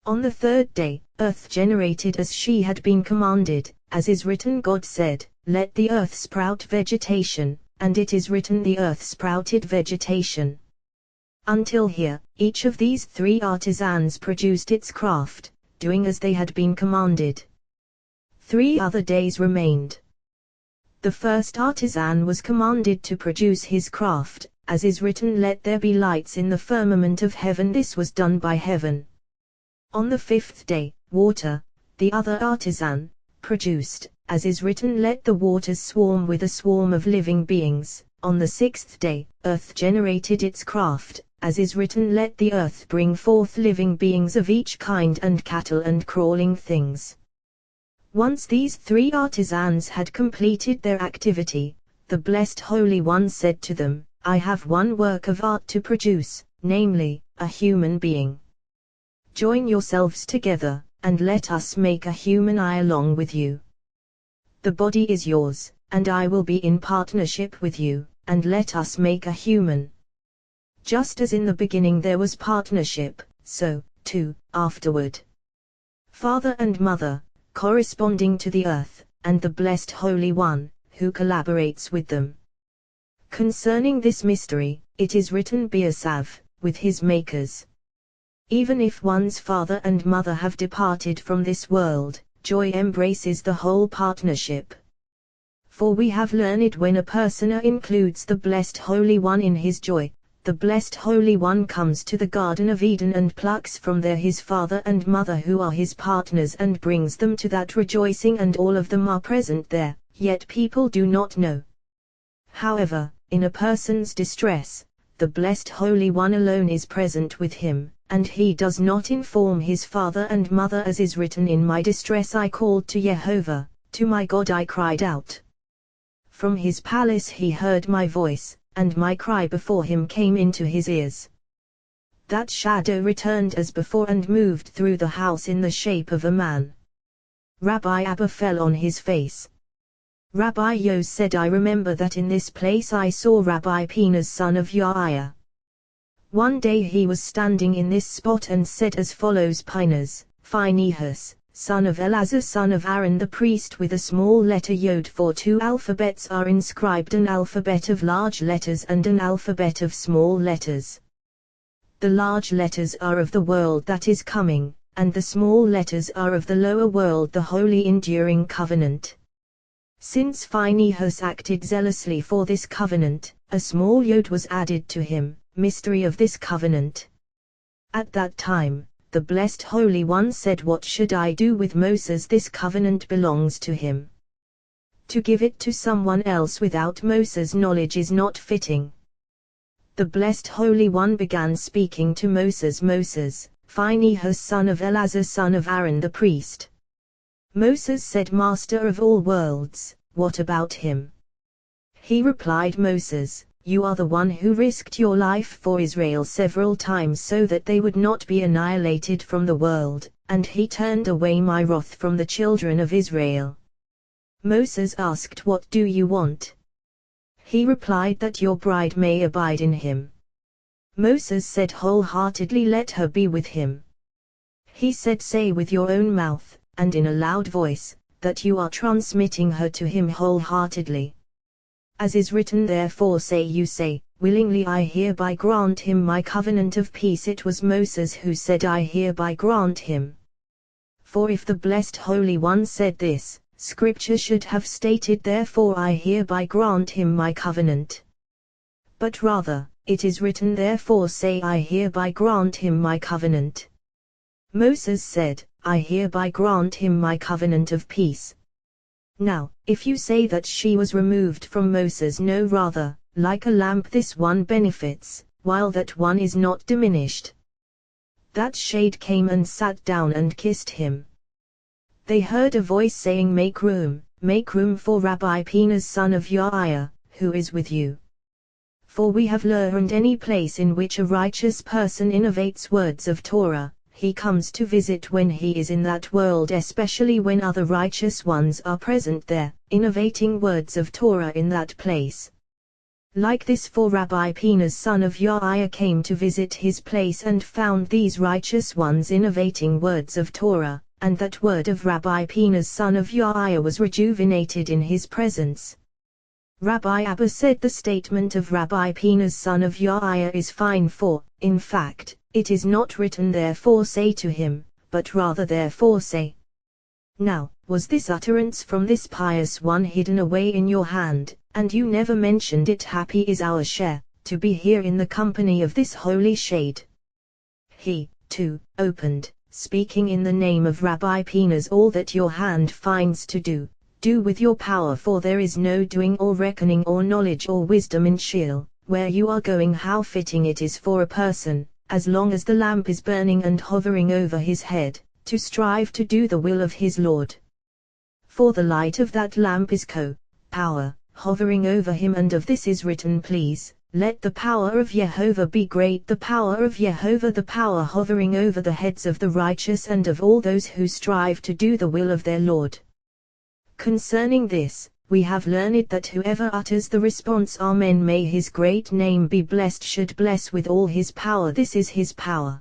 On the third day, earth generated as she had been commanded, as is written, God said, let the earth sprout vegetation, and it is written, the earth sprouted vegetation. Until here, each of these 3 artisans produced its craft, doing as they had been commanded. 3 other days remained. The first artisan was commanded to produce his craft, as is written, let there be lights in the firmament of heaven. This was done by heaven. On the 5th day, water, the other artisan, produced, as is written, let the waters swarm with a swarm of living beings. On the 6th day, earth generated its craft, as is written, let the earth bring forth living beings of each kind and cattle and crawling things. Once these 3 artisans had completed their activity, the blessed Holy One said to them, I have one work of art to produce, namely, a human being. Join yourselves together, and let us make a human eye along with you. The body is yours, and I will be in partnership with you, and let us make a human. Just as in the beginning there was partnership, so, too, afterward. Father and mother, corresponding to the earth, and the blessed Holy One, who collaborates with them. Concerning this mystery, it is written, Be'asav, with his makers. Even if one's father and mother have departed from this world, joy embraces the whole partnership. For we have learned when a person includes the Blessed Holy One in his joy, the Blessed Holy One comes to the Garden of Eden and plucks from there his father and mother who are his partners and brings them to that rejoicing, and all of them are present there, yet people do not know. However, in a person's distress, the Blessed Holy One alone is present with him, and he does not inform his father and mother, as is written, in my distress I called to Jehovah, to my God I cried out. From his palace he heard my voice, and my cry before him came into his ears. That shadow returned as before and moved through the house in the shape of a man. Rabbi Abba fell on his face. Rabbi Yos said, I remember that in this place I saw Rabbi Pinhas son of Yair. One day he was standing in this spot and said as follows: Pinhas, Phinehas, son of Eleazar son of Aaron the priest, with a small letter Yod, for 2 alphabets are inscribed, an alphabet of large letters and an alphabet of small letters. The large letters are of the world that is coming, and the small letters are of the lower world, the holy enduring covenant. Since Phinehas acted zealously for this covenant, a small Yod was added to him, mystery of this covenant. At that time, the Blessed Holy One said, what should I do with Moses? This covenant belongs to him. To give it to someone else without Moses' knowledge is not fitting. The Blessed Holy One began speaking to Moses. Moses, Phinehas son of Eleazar son of Aaron the priest. Moses said, Master of all worlds, what about him? He replied, Moses, you are the one who risked your life for Israel several times so that they would not be annihilated from the world, and he turned away my wrath from the children of Israel. Moses asked, what do you want? He replied, that your bride may abide in him. Moses said wholeheartedly, let her be with him. He said, say with your own mouth, and in a loud voice, that you are transmitting her to him wholeheartedly. As is written, therefore say you say, willingly I hereby grant him my covenant of peace. It was Moses who said, I hereby grant him. For if the Blessed Holy One said this, Scripture should have stated, therefore I hereby grant him my covenant. But rather, it is written, therefore say I hereby grant him my covenant. Moses said, I hereby grant him my covenant of peace. Now, if you say that she was removed from Moses, no, rather, like a lamp this one benefits, while that one is not diminished. That shade came and sat down and kissed him. They heard a voice saying, make room for Rabbi Pinhas son of Yair, who is with you. For we have learned any place in which a righteous person innovates words of Torah, he comes to visit when he is in that world, especially when other righteous ones are present there, innovating words of Torah in that place. Like this, for Rabbi Pinhas son of Yair came to visit his place and found these righteous ones innovating words of Torah, and that word of Rabbi Pinhas son of Yair was rejuvenated in his presence. Rabbi Abba said the statement of Rabbi Pinhas son of Yair is fine, for, in fact, it is not written therefore say to him, but rather therefore say. Now, was this utterance from this pious one hidden away in your hand, and you never mentioned it? Happy is our share, to be here in the company of this holy shade. He, too, opened, speaking in the name of Rabbi Pinhas, all that your hand finds to do, do with your power, for there is no doing or reckoning or knowledge or wisdom in Sheol, where you are going. How fitting it is for a person, as long as the lamp is burning and hovering over his head, to strive to do the will of his Lord. For the light of that lamp is power, hovering over him, and of this is written, please, let the power of Jehovah be great. The power of Jehovah, the power hovering over the heads of the righteous and of all those who strive to do the will of their Lord. Concerning this, we have learned that whoever utters the response, Amen, may his great name be blessed, should bless with all his power. This is his power.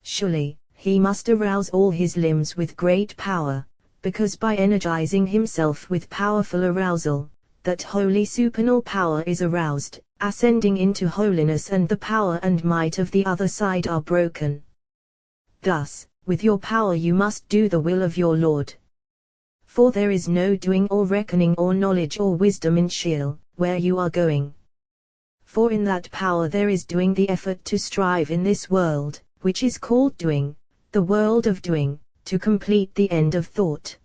Surely, he must arouse all his limbs with great power, because by energizing himself with powerful arousal, that holy supernal power is aroused, ascending into holiness, and the power and might of the other side are broken. Thus, with your power you must do the will of your Lord. For there is no doing or reckoning or knowledge or wisdom in Sheol, where you are going. For in that power there is doing, the effort to strive in this world, which is called doing, the world of doing, to complete the end of thought.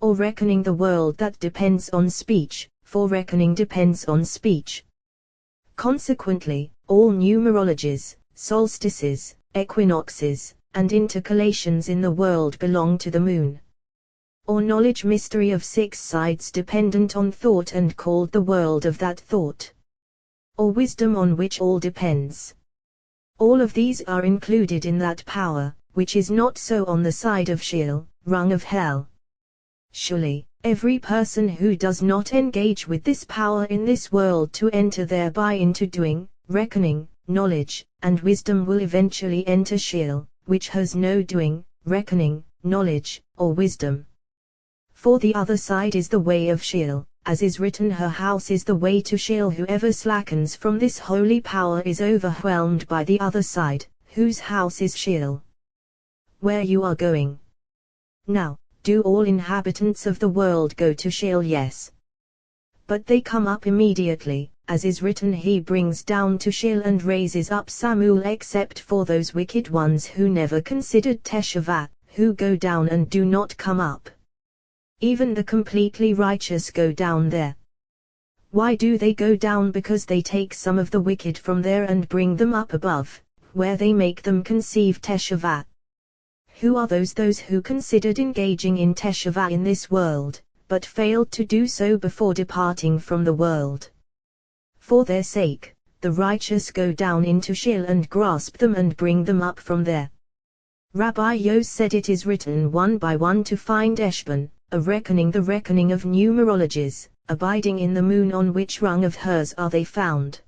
Or reckoning, the world that depends on speech, for reckoning depends on speech. Consequently, all numerologies, solstices, equinoxes, and intercalations in the world belong to the moon. Or knowledge, mystery of 6 sides dependent on thought and called the world of that thought. Or wisdom, on which all depends. All of these are included in that power, which is not so on the side of Sheol, rung of hell. Surely, every person who does not engage with this power in this world to enter thereby into doing, reckoning, knowledge, and wisdom will eventually enter Sheol, which has no doing, reckoning, knowledge, or wisdom. For the other side is the way of Sheol, as is written, her house is the way to Sheol. Whoever slackens from this holy power is overwhelmed by the other side, whose house is Sheol. Where you are going. Now, do all inhabitants of the world go to Sheol? Yes. But they come up immediately, as is written, he brings down to Sheol and raises up Samuel, except for those wicked ones who never considered Teshuvah, who go down and do not come up. Even the completely righteous go down there. Why do they go down? Because they take some of the wicked from there and bring them up above, where they make them conceive Teshuvah. Who are those? Those who considered engaging in Teshuvah in this world, but failed to do so before departing from the world. For their sake, the righteous go down into Sheol and grasp them and bring them up from there. Rabbi Yos said, it is written one by one to find Eshbon, a reckoning, the reckoning of numerologies, abiding in the moon, on which rung of hers are they found.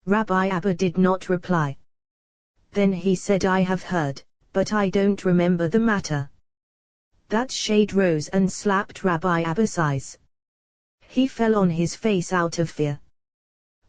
Rabbi Abba did not reply. Then he said, I have heard, but I don't remember the matter. That shade rose and slapped Rabbi Abba's eyes. He fell on his face out of fear.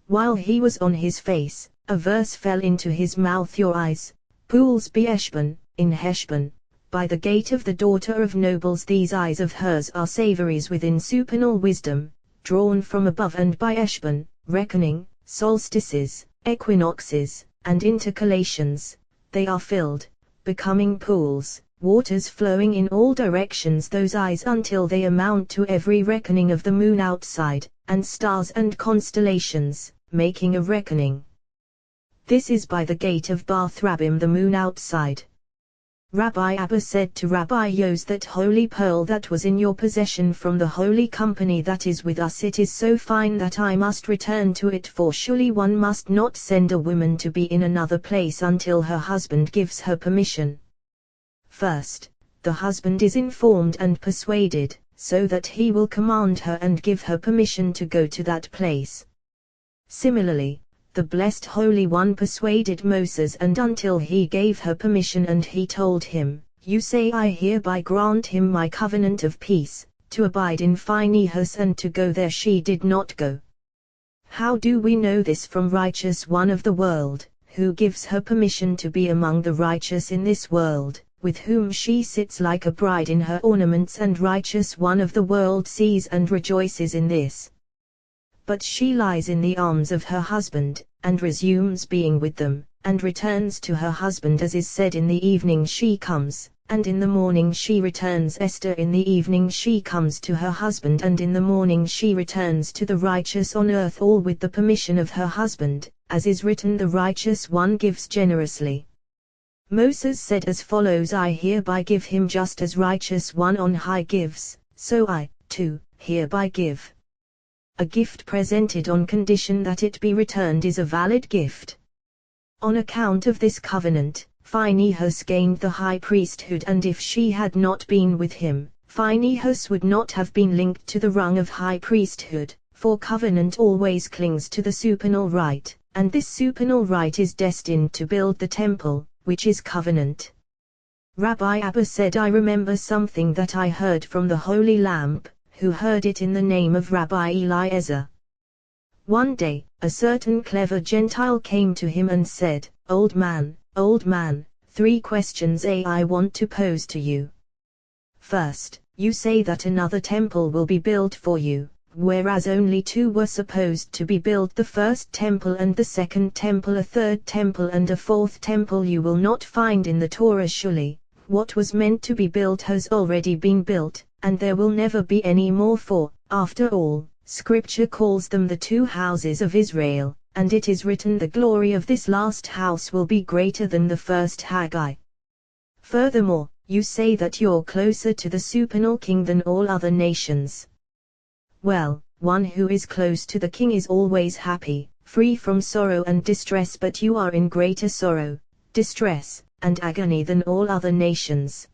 While he was on his face, a verse fell into his mouth, your eyes, pools be Eshbon, in Heshbon, by the gate of the daughter of nobles. These eyes of hers are savories within supernal wisdom, drawn from above, and by Eshbon, reckoning, solstices, equinoxes, and intercalations, they are filled, becoming pools, waters flowing in all directions, those eyes, until they amount to every reckoning of the moon outside, and stars and constellations, making a reckoning. This is by the gate of Bath Rabbim, the moon outside. Rabbi Abba said to Rabbi Yos, that holy pearl that was in your possession from the holy company that is with us, it is so fine that I must return to it, for surely one must not send a woman to be in another place until her husband gives her permission. First, the husband is informed and persuaded, so that he will command her and give her permission to go to that place. Similarly, the blessed Holy One persuaded Moses, and until he gave her permission and he told him, you say, I hereby grant him my covenant of peace, to abide in Phinehas and to go there, she did not go. How do we know this? From righteous one of the world, who gives her permission to be among the righteous in this world, with whom she sits like a bride in her ornaments, and righteous one of the world sees and rejoices in this. But she lies in the arms of her husband, and resumes being with them, and returns to her husband, as is said, in the evening she comes, and in the morning she returns. Esther, in the evening she comes to her husband, and in the morning she returns to the righteous on earth, all with the permission of her husband, as is written, the righteous one gives generously. Moses said as follows, I hereby give him just as righteous one on high gives, so I, too, hereby give. A gift presented on condition that it be returned is a valid gift. On account of this covenant, Phinehas gained the high priesthood, and if she had not been with him, Phinehas would not have been linked to the rung of high priesthood, for covenant always clings to the supernal right, and this supernal right is destined to build the temple, which is covenant. Rabbi Abba said, I remember something that I heard from the Holy Lamp, who heard it in the name of Rabbi Eliezer. One day, a certain clever Gentile came to him and said, old man, 3 questions I want to pose to you. First, you say that another temple will be built for you, whereas only two were supposed to be built, the first temple and the second temple, a third temple and a fourth temple you will not find in the Torah. Surely, what was meant to be built has already been built, and there will never be any more, for, after all, Scripture calls them the two houses of Israel, and it is written, the glory of this last house will be greater than the first. Haggai. Furthermore, you say that you're closer to the supernal king than all other nations. Well, one who is close to the king is always happy, free from sorrow and distress, but you are in greater sorrow, distress, and agony than all other nations.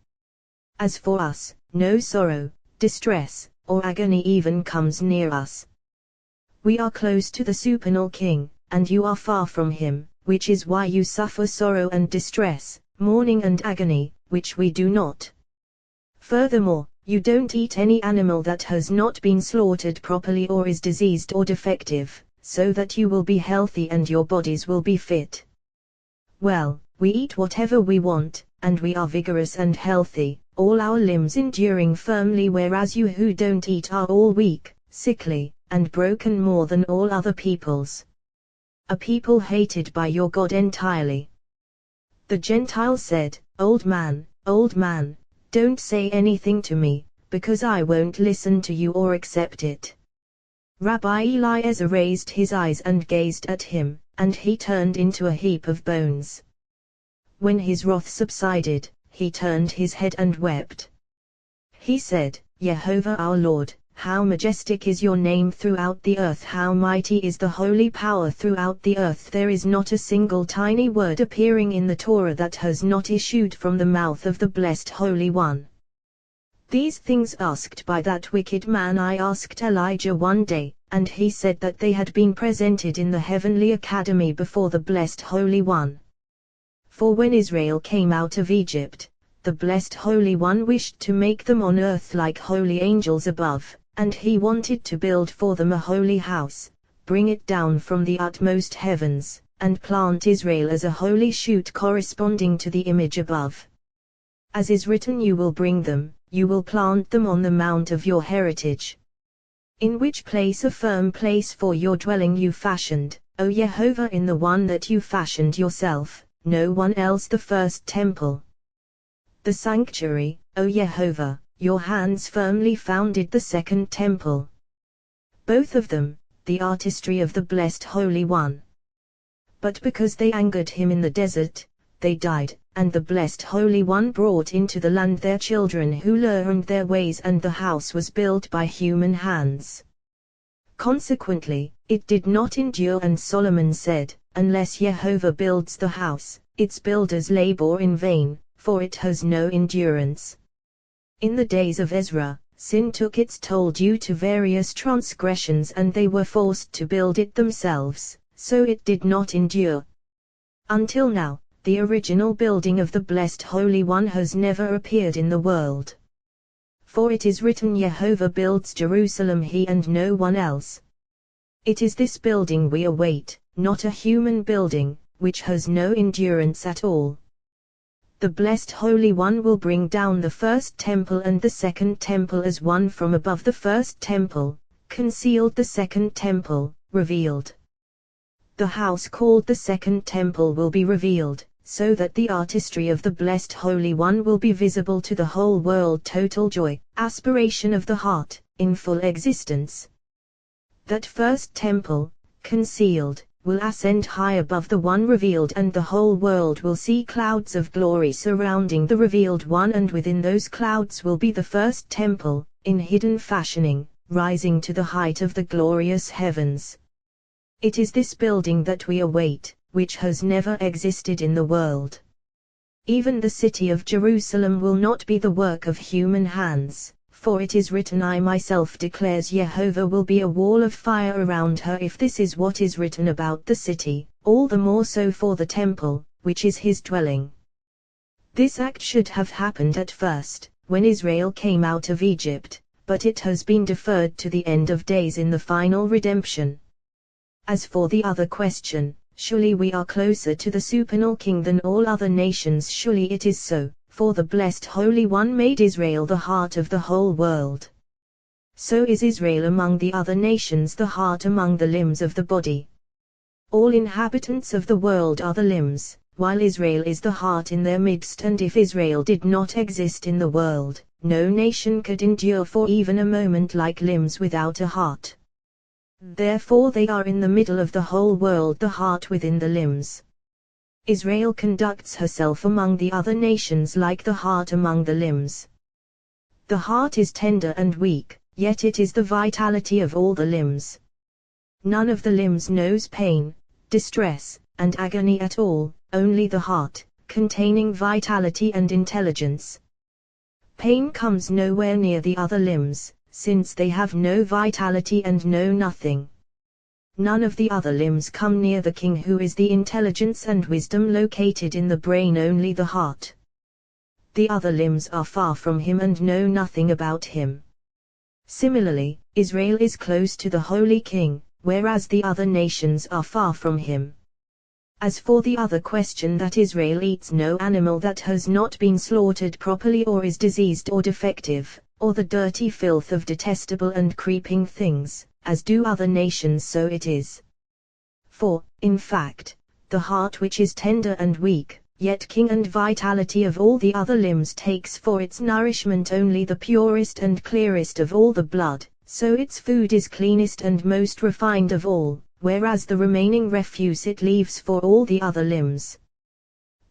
As for us, no sorrow, distress, or agony even comes near us. We are close to the supernal king, and you are far from him, which is why you suffer sorrow and distress, mourning and agony, which we do not. Furthermore, you don't eat any animal that has not been slaughtered properly or is diseased or defective, so that you will be healthy and your bodies will be fit. Well, we eat whatever we want, and we are vigorous and healthy, all our limbs enduring firmly, whereas you who don't eat are all weak, sickly, and broken more than all other peoples. A people hated by your God entirely. The Gentiles said, old man, don't say anything to me, because I won't listen to you or accept it. Rabbi Eliezer raised his eyes and gazed at him, and he turned into a heap of bones. When his wrath subsided, he turned his head and wept. He said, Jehovah our Lord, how majestic is your name throughout the earth, how mighty is the holy power throughout the earth. There is not a single tiny word appearing in the Torah that has not issued from the mouth of the blessed Holy One. These things asked by that wicked man I asked Elijah one day, and he said that they had been presented in the heavenly academy before the blessed Holy One. For when Israel came out of Egypt, the blessed Holy One wished to make them on earth like holy angels above, and he wanted to build for them a holy house, bring it down from the utmost heavens, and plant Israel as a holy shoot corresponding to the image above. As is written, you will bring them, you will plant them on the mount of your heritage. In which place, a firm place for your dwelling, you fashioned, O Jehovah, in the one that you fashioned yourself, no one else, the first temple. The sanctuary, O Jehovah, your hands firmly founded the second temple. Both of them, the artistry of the blessed Holy One. But because they angered him in the desert, they died, and the blessed Holy One brought into the land their children who learned their ways, and the house was built by human hands. Consequently, it did not endure, and Solomon said, unless Jehovah builds the house, its builders labor in vain, for it has no endurance. In the days of Ezra, sin took its toll due to various transgressions, and they were forced to build it themselves, so it did not endure. Until now, the original building of the blessed Holy One has never appeared in the world. For it is written, Jehovah builds Jerusalem, he and no one else. It is this building we await, not a human building, which has no endurance at all. The blessed Holy One will bring down the first temple and the second temple as one from above, the first temple, concealed, the second temple, revealed. The house called the second temple will be revealed, so that the artistry of the blessed Holy One will be visible to the whole world. Total joy, aspiration of the heart, in full existence. That first temple, concealed, will ascend high above the one revealed, and the whole world will see clouds of glory surrounding the revealed one, and within those clouds will be the first temple, in hidden fashioning, rising to the height of the glorious heavens. It is this building that we await, which has never existed in the world. Even the city of Jerusalem will not be the work of human hands, for it is written, I myself, declares Jehovah, will be a wall of fire around her. If this is what is written about the city, all the more so for the temple, which is his dwelling. This act should have happened at first, when Israel came out of Egypt, but it has been deferred to the end of days in the final redemption. As for the other question, surely we are closer to the supernal king than all other nations. Surely it is so, for the Blessed Holy One made Israel the heart of the whole world. So is Israel among the other nations the heart among the limbs of the body. All inhabitants of the world are the limbs, while Israel is the heart in their midst, and if Israel did not exist in the world, no nation could endure for even a moment like limbs without a heart. Therefore they are in the middle of the whole world, the heart within the limbs. Israel conducts herself among the other nations like the heart among the limbs. The heart is tender and weak, yet it is the vitality of all the limbs. None of the limbs knows pain, distress, and agony at all, only the heart, containing vitality and intelligence. Pain comes nowhere near the other limbs, since they have no vitality and know nothing. None of the other limbs come near the King who is the intelligence and wisdom located in the brain, only the heart. The other limbs are far from him and know nothing about him. Similarly, Israel is close to the Holy King, whereas the other nations are far from him. As for the other question that Israel eats no animal that has not been slaughtered properly or is diseased or defective, or the dirty filth of detestable and creeping things, as do other nations, so it is. For, in fact, the heart which is tender and weak, yet king and vitality of all the other limbs takes for its nourishment only the purest and clearest of all the blood, so its food is cleanest and most refined of all, whereas the remaining refuse it leaves for all the other limbs.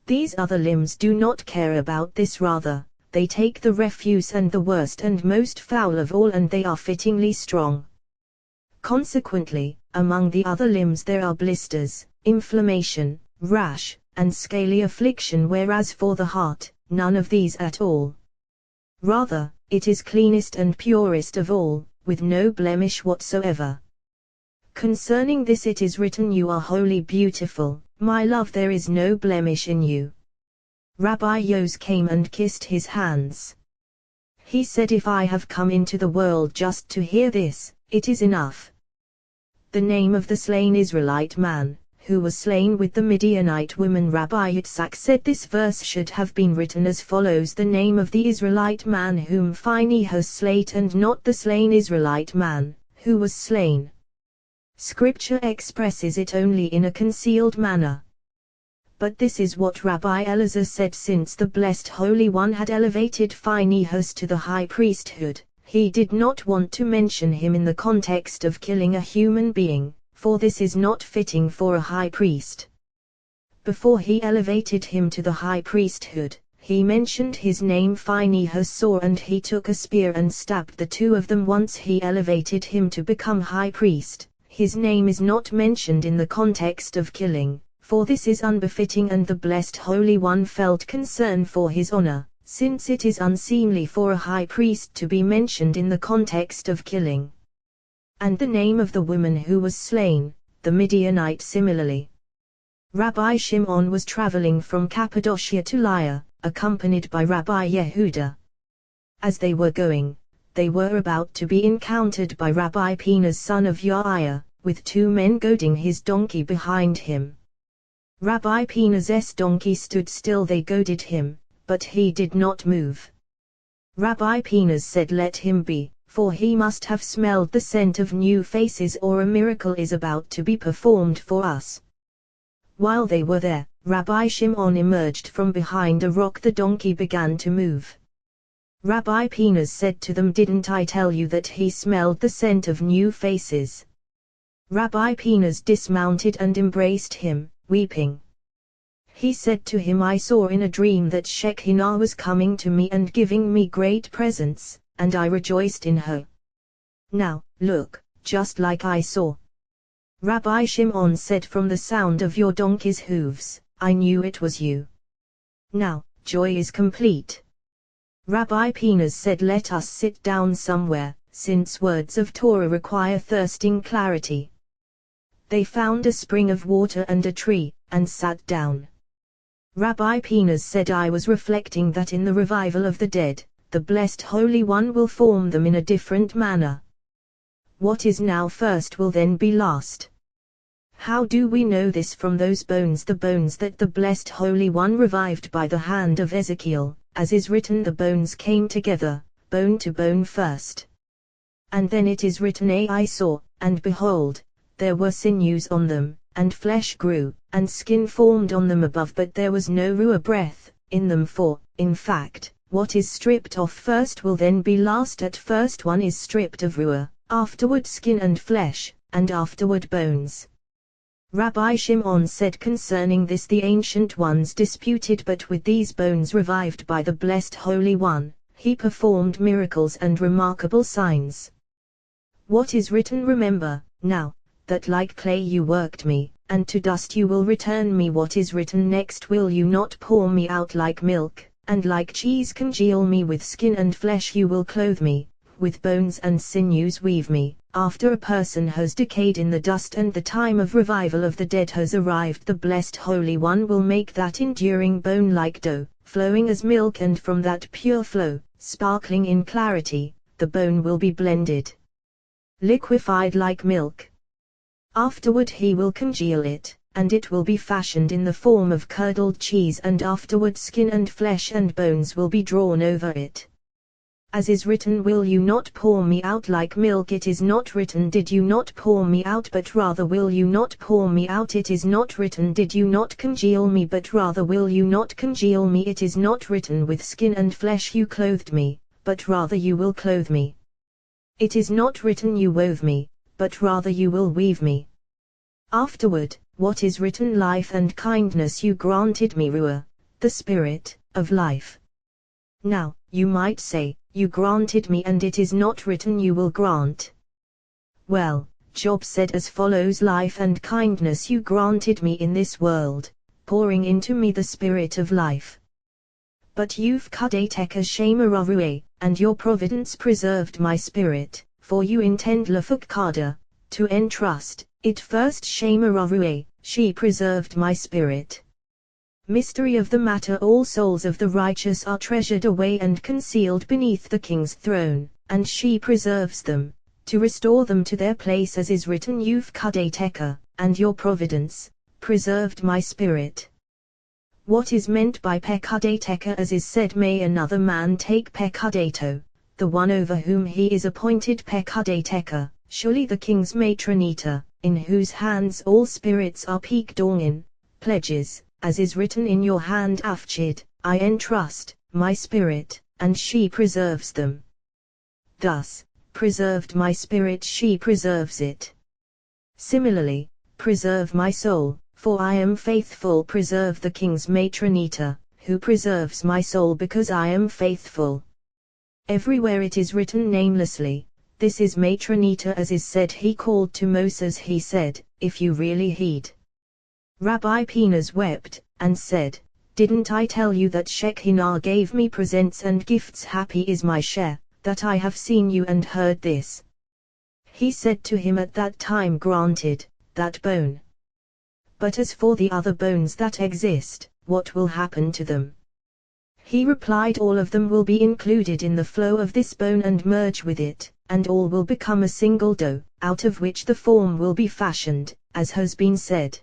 These other limbs do not care about this, rather, they take the refuse and the worst and most foul of all, and they are fittingly strong. Consequently, among the other limbs there are blisters, inflammation, rash, and scaly affliction, whereas for the heart, none of these at all. Rather, it is cleanest and purest of all, with no blemish whatsoever. Concerning this it is written, "You are wholly beautiful, my love, there is no blemish in you." Rabbi Yos came and kissed his hands. He said, "If I have come into the world just to hear this, it is enough." The name of the slain Israelite man, who was slain with the Midianite woman, Rabbi Yitzhak said this verse should have been written as follows: the name of the Israelite man whom Phinehas slayed, and not the slain Israelite man, who was slain. Scripture expresses it only in a concealed manner. But this is what Rabbi Elazar said: since the Blessed Holy One had elevated Phinehas to the high priesthood, he did not want to mention him in the context of killing a human being, for this is not fitting for a high priest. Before he elevated him to the high priesthood, he mentioned his name. Phinehas saw, and he took a spear and stabbed the two of them. Once he elevated him to become high priest, his name is not mentioned in the context of killing, for this is unbefitting, and the Blessed Holy One felt concern for his honor, since it is unseemly for a high priest to be mentioned in the context of killing. And the name of the woman who was slain, the Midianite, similarly. Rabbi Shimon was traveling from Cappadocia to Lyra, accompanied by Rabbi Yehuda. As they were going, they were about to be encountered by Rabbi Penas, son of Yair, with two men goading his donkey behind him. Rabbi Penas's donkey stood still. They goaded him, but he did not move. Rabbi Penas said, "Let him be, for he must have smelled the scent of new faces, or a miracle is about to be performed for us." While they were there, Rabbi Shimon emerged from behind a rock. The donkey began to move. Rabbi Penas said to them, "Didn't I tell you that he smelled the scent of new faces?" Rabbi Penas dismounted and embraced him, weeping. He said to him, "I saw in a dream that Shekinah was coming to me and giving me great presents, and I rejoiced in her. Now, look, just like I saw." Rabbi Shimon said, "From the sound of your donkey's hooves, I knew it was you. Now, joy is complete." Rabbi Penas said, "Let us sit down somewhere, since words of Torah require thirsting clarity." They found a spring of water and a tree, and sat down. Rabbi Penas said, "I was reflecting that in the revival of the dead, the Blessed Holy One will form them in a different manner. What is now first will then be last. How do we know this? From those bones, the bones that the Blessed Holy One revived by the hand of Ezekiel, as is written, the bones came together, bone to bone first. And then it is written, I saw, and behold, there were sinews on them, and flesh grew, and skin formed on them above, but there was no ruah breath in them, for, in fact, what is stripped off first will then be last. At first one is stripped of ruah, afterward skin and flesh, and afterward bones. Rabbi Shimon said concerning this, the ancient ones disputed, but with these bones revived by the blessed Holy One, he performed miracles and remarkable signs. What is written, remember, now, that like clay you worked me, and to dust you will return me. What is written next, will you not pour me out like milk, and like cheese congeal me? With skin and flesh you will clothe me, with bones and sinews weave me. After a person has decayed in the dust and the time of revival of the dead has arrived, the blessed Holy One will make that enduring bone like dough, flowing as milk, and from that pure flow, sparkling in clarity, the bone will be blended, liquefied like milk. Afterward he will congeal it, and it will be fashioned in the form of curdled cheese, and afterward skin and flesh and bones will be drawn over it. As is written, will you not pour me out like milk? It is not written, did you not pour me out? But rather, will you not pour me out? It is not written, did you not congeal me? But rather, will you not congeal me? It is not written, with skin and flesh you clothed me, but rather you will clothe me. It is not written, you wove me, but rather you will weave me. Afterward, what is written, life and kindness you granted me, ruah, the spirit of life. Now, you might say, you granted me, and it is not written, you will grant. Well, Job said as follows, life and kindness you granted me in this world, pouring into me the spirit of life. But you've kadateka shema, and your providence preserved my spirit, for you intend lafukada, to entrust it first. Shema, she preserved my spirit. Mystery of the matter, all souls of the righteous are treasured away and concealed beneath the king's throne, and she preserves them, to restore them to their place, as is written, you've kadateka, and your providence preserved my spirit. What is meant by pekadateka, as is said, may another man take pekadato, the one over whom he is appointed pekadateka, surely the king's matronita, in whose hands all spirits are pekdongin, pledges, as is written, in your hand Afchid, I entrust my spirit, and she preserves them. Thus, preserved my spirit, she preserves it. Similarly, preserve my soul, for I am faithful. Preserve the king's matronita, who preserves my soul because I am faithful. Everywhere it is written namelessly, this is matronita, as is said, he called to Moses, he said, if you really heed. Rabbi Penas wept, and said, didn't I tell you that Shekinah gave me presents and gifts? Happy is my share, that I have seen you and heard this. He said to him at that time, granted, that bone. But as for the other bones that exist, what will happen to them? He replied, all of them will be included in the flow of this bone and merge with it, and all will become a single dough, out of which the form will be fashioned, as has been said.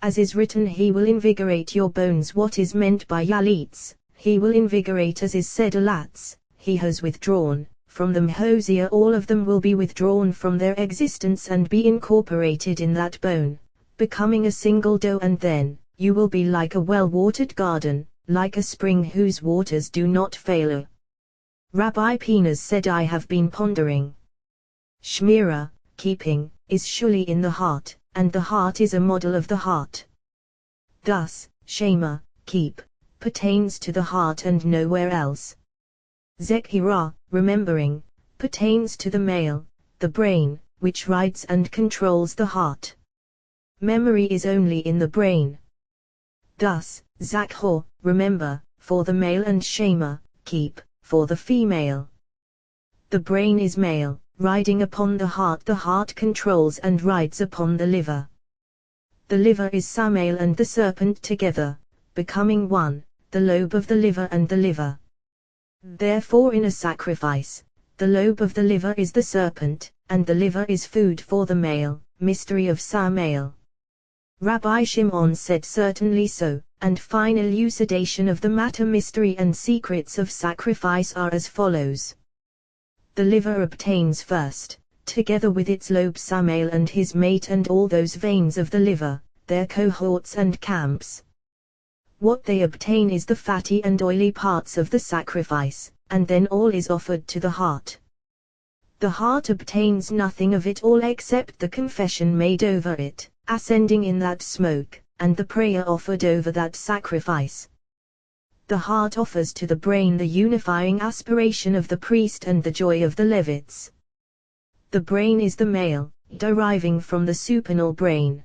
As is written, he will invigorate your bones. What is meant by yalitz? He will invigorate, as is said, alats, he has withdrawn from them. Hosea, all of them will be withdrawn from their existence and be incorporated in that bone, becoming a single dough, and then, you will be like a well-watered garden, like a spring whose waters do not fail. Rabbi Penas said, I have been pondering. Shmira, keeping, is surely in the heart, and the heart is a model of the heart. Thus, Shema, keep, pertains to the heart and nowhere else. Zechirah, remembering, pertains to the male, the brain, which rides and controls the heart. Memory is only in the brain. Thus, Zakhor, remember, for the male, and Shema, keep, for the female. The brain is male, riding upon the heart controls and rides upon the liver. The liver is Samael and the serpent together, becoming one, the lobe of the liver and the liver. Therefore in a sacrifice, the lobe of the liver is the serpent, and the liver is food for the male, mystery of Samael. Rabbi Shimon said, certainly so, and fine elucidation of the matter, mystery and secrets of sacrifice are as follows. The liver obtains first, together with its lobes, male and his mate and all those veins of the liver, their cohorts and camps. What they obtain is the fatty and oily parts of the sacrifice, and then all is offered to the heart. The heart obtains nothing of it all except the confession made over it, ascending in that smoke, and the prayer offered over that sacrifice. The heart offers to the brain the unifying aspiration of the priest and the joy of the Levites. The brain is the male, deriving from the supernal brain.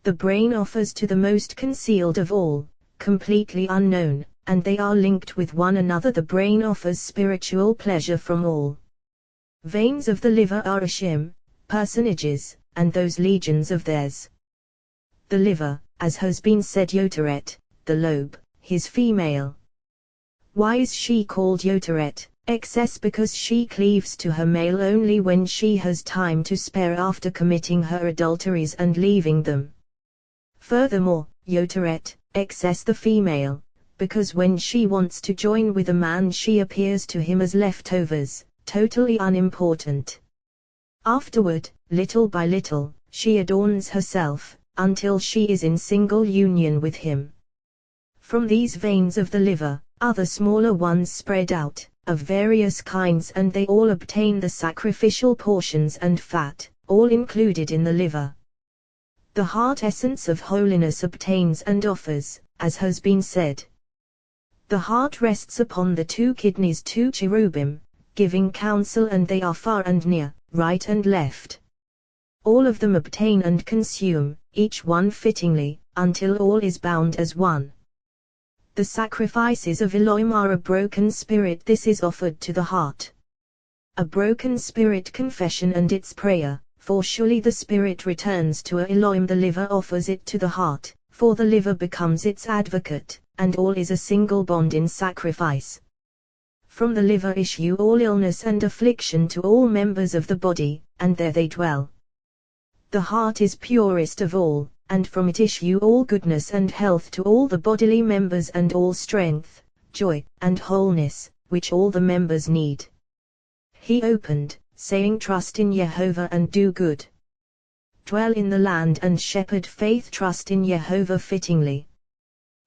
The brain offers to the most concealed of all, completely unknown, and they are linked with one another. The brain offers spiritual pleasure from all. Veins of the liver are Ashim, personages, and those legions of theirs. The liver, as has been said, Yoteret, the lobe, his female. Why is she called Yoteret, excess? Because she cleaves to her male only when she has time to spare after committing her adulteries and leaving them. Furthermore, Yoteret, excess the female, because when she wants to join with a man she appears to him as leftovers, totally unimportant. Afterward, little by little, she adorns herself, until she is in single union with him. From these veins of the liver, other smaller ones spread out, of various kinds, and they all obtain the sacrificial portions and fat, all included in the liver. The heart essence of holiness obtains and offers, as has been said. The heart rests upon the two kidneys, two cherubim, giving counsel, and they are far and near, right and left. All of them obtain and consume, each one fittingly, until all is bound as one. The sacrifices of Elohim are a broken spirit. This is offered to the heart. A broken spirit confession and its prayer, for surely the spirit returns to Elohim. The liver offers it to the heart, for the liver becomes its advocate, and all is a single bond in sacrifice. From the liver issue all illness and affliction to all members of the body, and there they dwell. The heart is purest of all, and from it issue all goodness and health to all the bodily members, and all strength, joy, and wholeness, which all the members need. He opened, saying, trust in Jehovah and do good. Dwell in the land and shepherd faith, trust in Jehovah fittingly.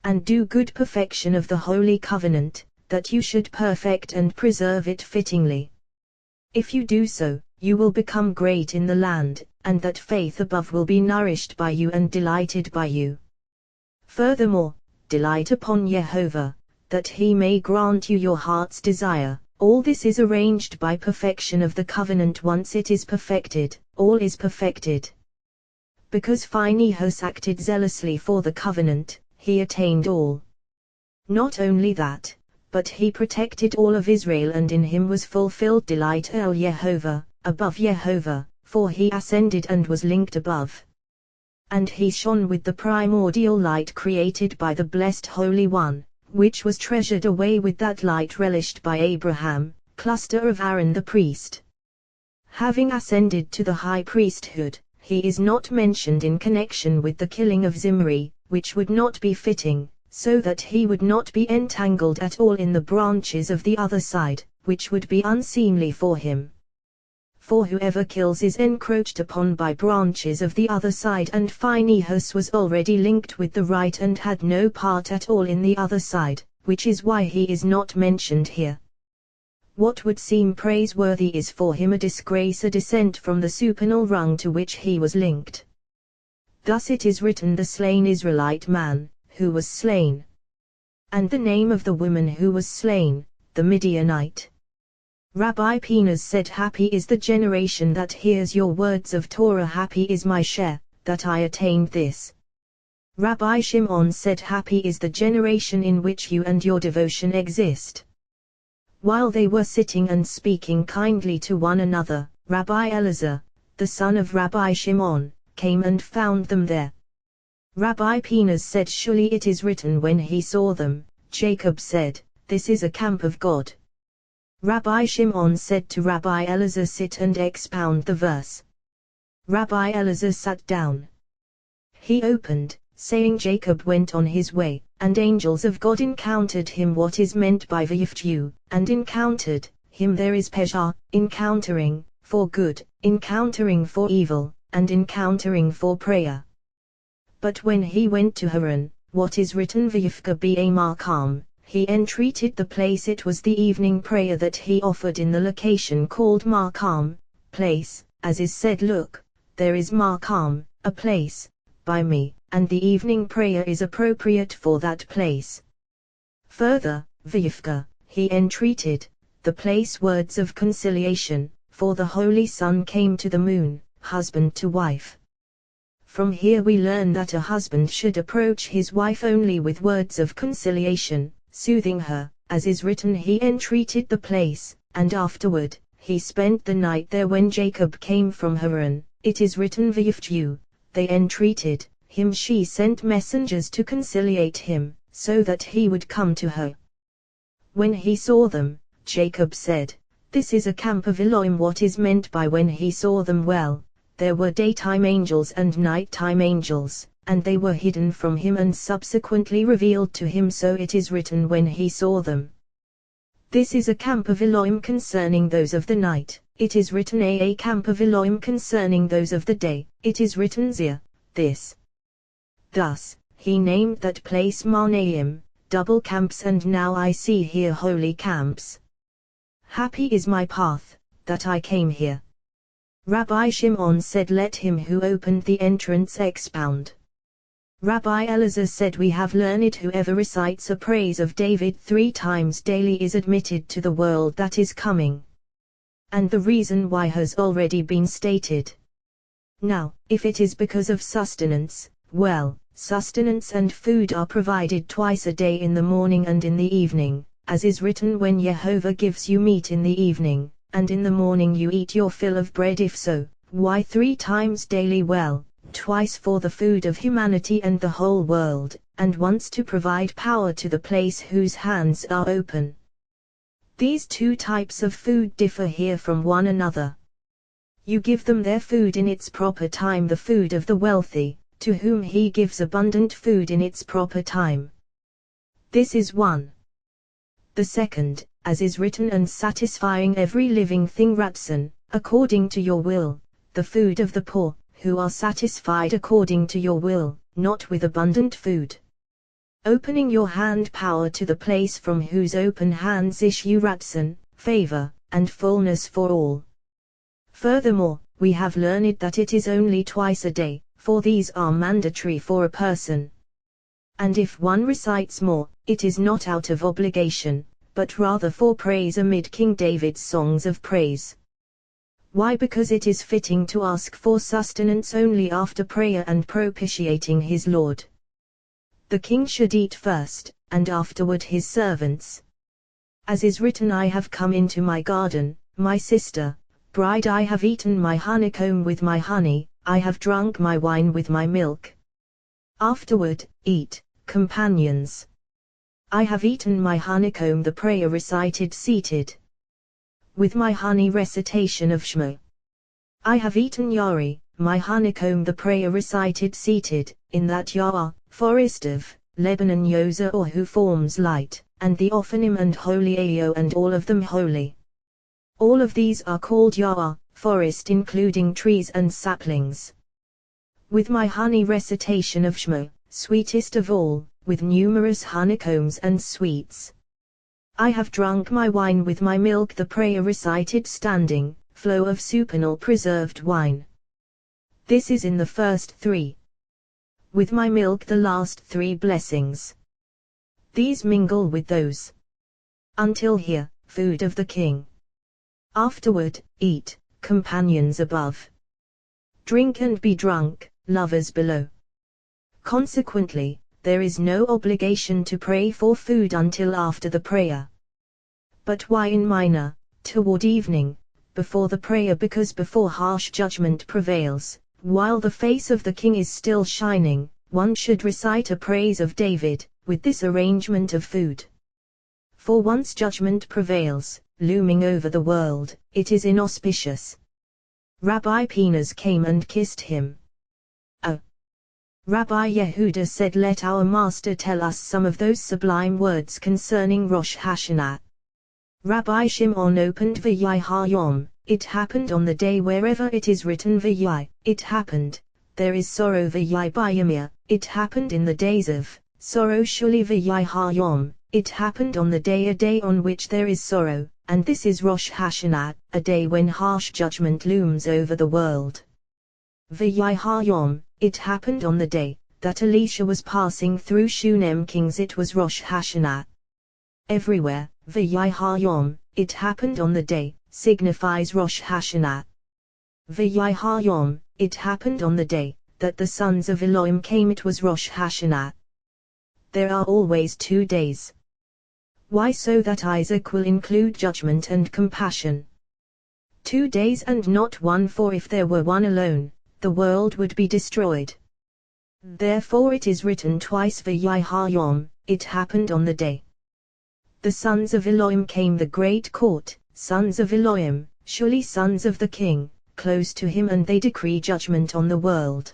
And do good, perfection of the holy covenant, that you should perfect and preserve it fittingly. If you do so, you will become great in the land, and that faith above will be nourished by you and delighted by you. Furthermore, delight upon Jehovah, that he may grant you your heart's desire. All this is arranged by perfection of the covenant. Once it is perfected, all is perfected. Because Phinehas acted zealously for the covenant, he attained all. Not only that, but he protected all of Israel, and in him was fulfilled delight El Jehovah, above Jehovah, for he ascended and was linked above. And he shone with the primordial light created by the blessed Holy One, which was treasured away with that light relished by Abraham, cluster of Aaron the priest. Having ascended to the high priesthood, he is not mentioned in connection with the killing of Zimri, which would not be fitting, so that he would not be entangled at all in the branches of the other side, which would be unseemly for him. For whoever kills is encroached upon by branches of the other side, and Phinehas was already linked with the right and had no part at all in the other side, which is why he is not mentioned here. What would seem praiseworthy is for him a disgrace, a descent from the supernal rung to which he was linked. Thus it is written, the slain Israelite man, who was slain. And the name of the woman who was slain, the Midianite. Rabbi Pinus said, happy is the generation that hears your words of Torah, happy is my share, that I attained this. Rabbi Shimon said, happy is the generation in which you and your devotion exist. While they were sitting and speaking kindly to one another, Rabbi Elazar, the son of Rabbi Shimon, came and found them there. Rabbi Pinus said, surely it is written when he saw them, Jacob said, this is a camp of God. Rabbi Shimon said to Rabbi Elazar, sit and expound the verse. Rabbi Elazar sat down. He opened, saying Jacob went on his way, and angels of God encountered him. What is meant by viftu, and encountered him? There is pesha, encountering, for good, encountering for evil, and encountering for prayer. But when he went to Haran, what is written vifka ba markam, he entreated the place. It was the evening prayer that he offered in the location called markam, place, as is said, look, there is markam, a place, by me, and the evening prayer is appropriate for that place. Further, vifka, he entreated, the place, words of conciliation, for the holy sun came to the moon, husband to wife. From here we learn that a husband should approach his wife only with words of conciliation, soothing her, as is written, he entreated the place, and afterward, he spent the night there. When Jacob came from Haran, it is written viftu, they entreated him. She sent messengers to conciliate him, so that he would come to her. When he saw them, Jacob said, this is a camp of Elohim. What is meant by when he saw them? Well, there were daytime angels and nighttime angels, and they were hidden from him and subsequently revealed to him. So it is written, when he saw them. This is a camp of Elohim concerning those of the night. It is written a camp of Elohim concerning those of the day. It is written zia, this. Thus, he named that place Marnaim, double camps, and now I see here holy camps. Happy is my path, that I came here. Rabbi Shimon said, let him who opened the entrance expound. Rabbi Elazar said, we have learned whoever recites a praise of David 3 times daily is admitted to the world that is coming. And the reason why has already been stated. Now, if it is because of sustenance, well, sustenance and food are provided twice a day, in the morning and in the evening, as is written, when Jehovah gives you meat in the evening, and in the morning you eat your fill of bread. If so, why 3 times daily? Well, twice for the food of humanity and the whole world, and once to provide power to the place whose hands are open. These 2 types of food differ here from one another. You give them their food in its proper time, the food of the wealthy, to whom he gives abundant food in its proper time. This is one. The second, as is written, and satisfying every living thing Ratson, according to your will, the food of the poor, who are satisfied according to your will, not with abundant food. Opening your hand power to the place from whose open hands issue Ratson, favor, and fullness for all. Furthermore, we have learned that it is only twice a day, for these are mandatory for a person. And if one recites more, it is not out of obligation, but rather for praise amid King David's songs of praise. Why? Because it is fitting to ask for sustenance only after prayer and propitiating his Lord. The king should eat first, and afterward his servants. As is written, I have come into my garden, my sister, bride, I have eaten my honeycomb with my honey, I have drunk my wine with my milk. Afterward, eat, companions. I have eaten my honeycomb, the prayer recited seated. With my honey recitation of Shema. I have eaten Yari, my honeycomb, the prayer recited seated, in that Yah, forest of Lebanon, Yoza, or who forms light, and the Ophanim and Holy Ao, and all of them holy. All of these are called Yah, forest, including trees and saplings. With my honey recitation of Shema, sweetest of all, with numerous honeycombs and sweets. I have drunk my wine with my milk, the prayer recited standing, flow of supernal preserved wine. This is in the first 3. With my milk, the last 3 blessings. These mingle with those. Until here, food of the king. Afterward, eat, companions above. Drink and be drunk, lovers below. Consequently, there is no obligation to pray for food until after the prayer. But why in minor, toward evening, before the prayer? Because before harsh judgment prevails, while the face of the king is still shining, one should recite a praise of David, with this arrangement of food. For once judgment prevails, looming over the world, it is inauspicious. Rabbi Penas came and kissed him. Oh! Rabbi Yehuda said, let our master tell us some of those sublime words concerning Rosh Hashanah. Rabbi Shimon opened V'yai Hayom, it happened on the day wherever it is written V'yai, it happened, there is sorrow V'yai Bayamir, it happened in the days of sorrow Shuli V'yai Hayom, it happened on the day, a day on which there is sorrow, and this is Rosh Hashanah, a day when harsh judgment looms over the world. V'yai Hayom, it happened on the day that Elisha was passing through Shunem kings, it was Rosh Hashanah. Everywhere, V'yai Hayom, it happened on the day, signifies Rosh Hashanah. V'yai Hayom, it happened on the day that the sons of Elohim came, it was Rosh Hashanah. There are always 2 days. Why? So that Isaac will include judgment and compassion. 2 days and not one, for if there were one alone, the world would be destroyed. Therefore it is written twice, V'yai Hayom, it happened on the day. The sons of Elohim came, the great court, sons of Elohim, surely sons of the king, close to him, and they decree judgment on the world.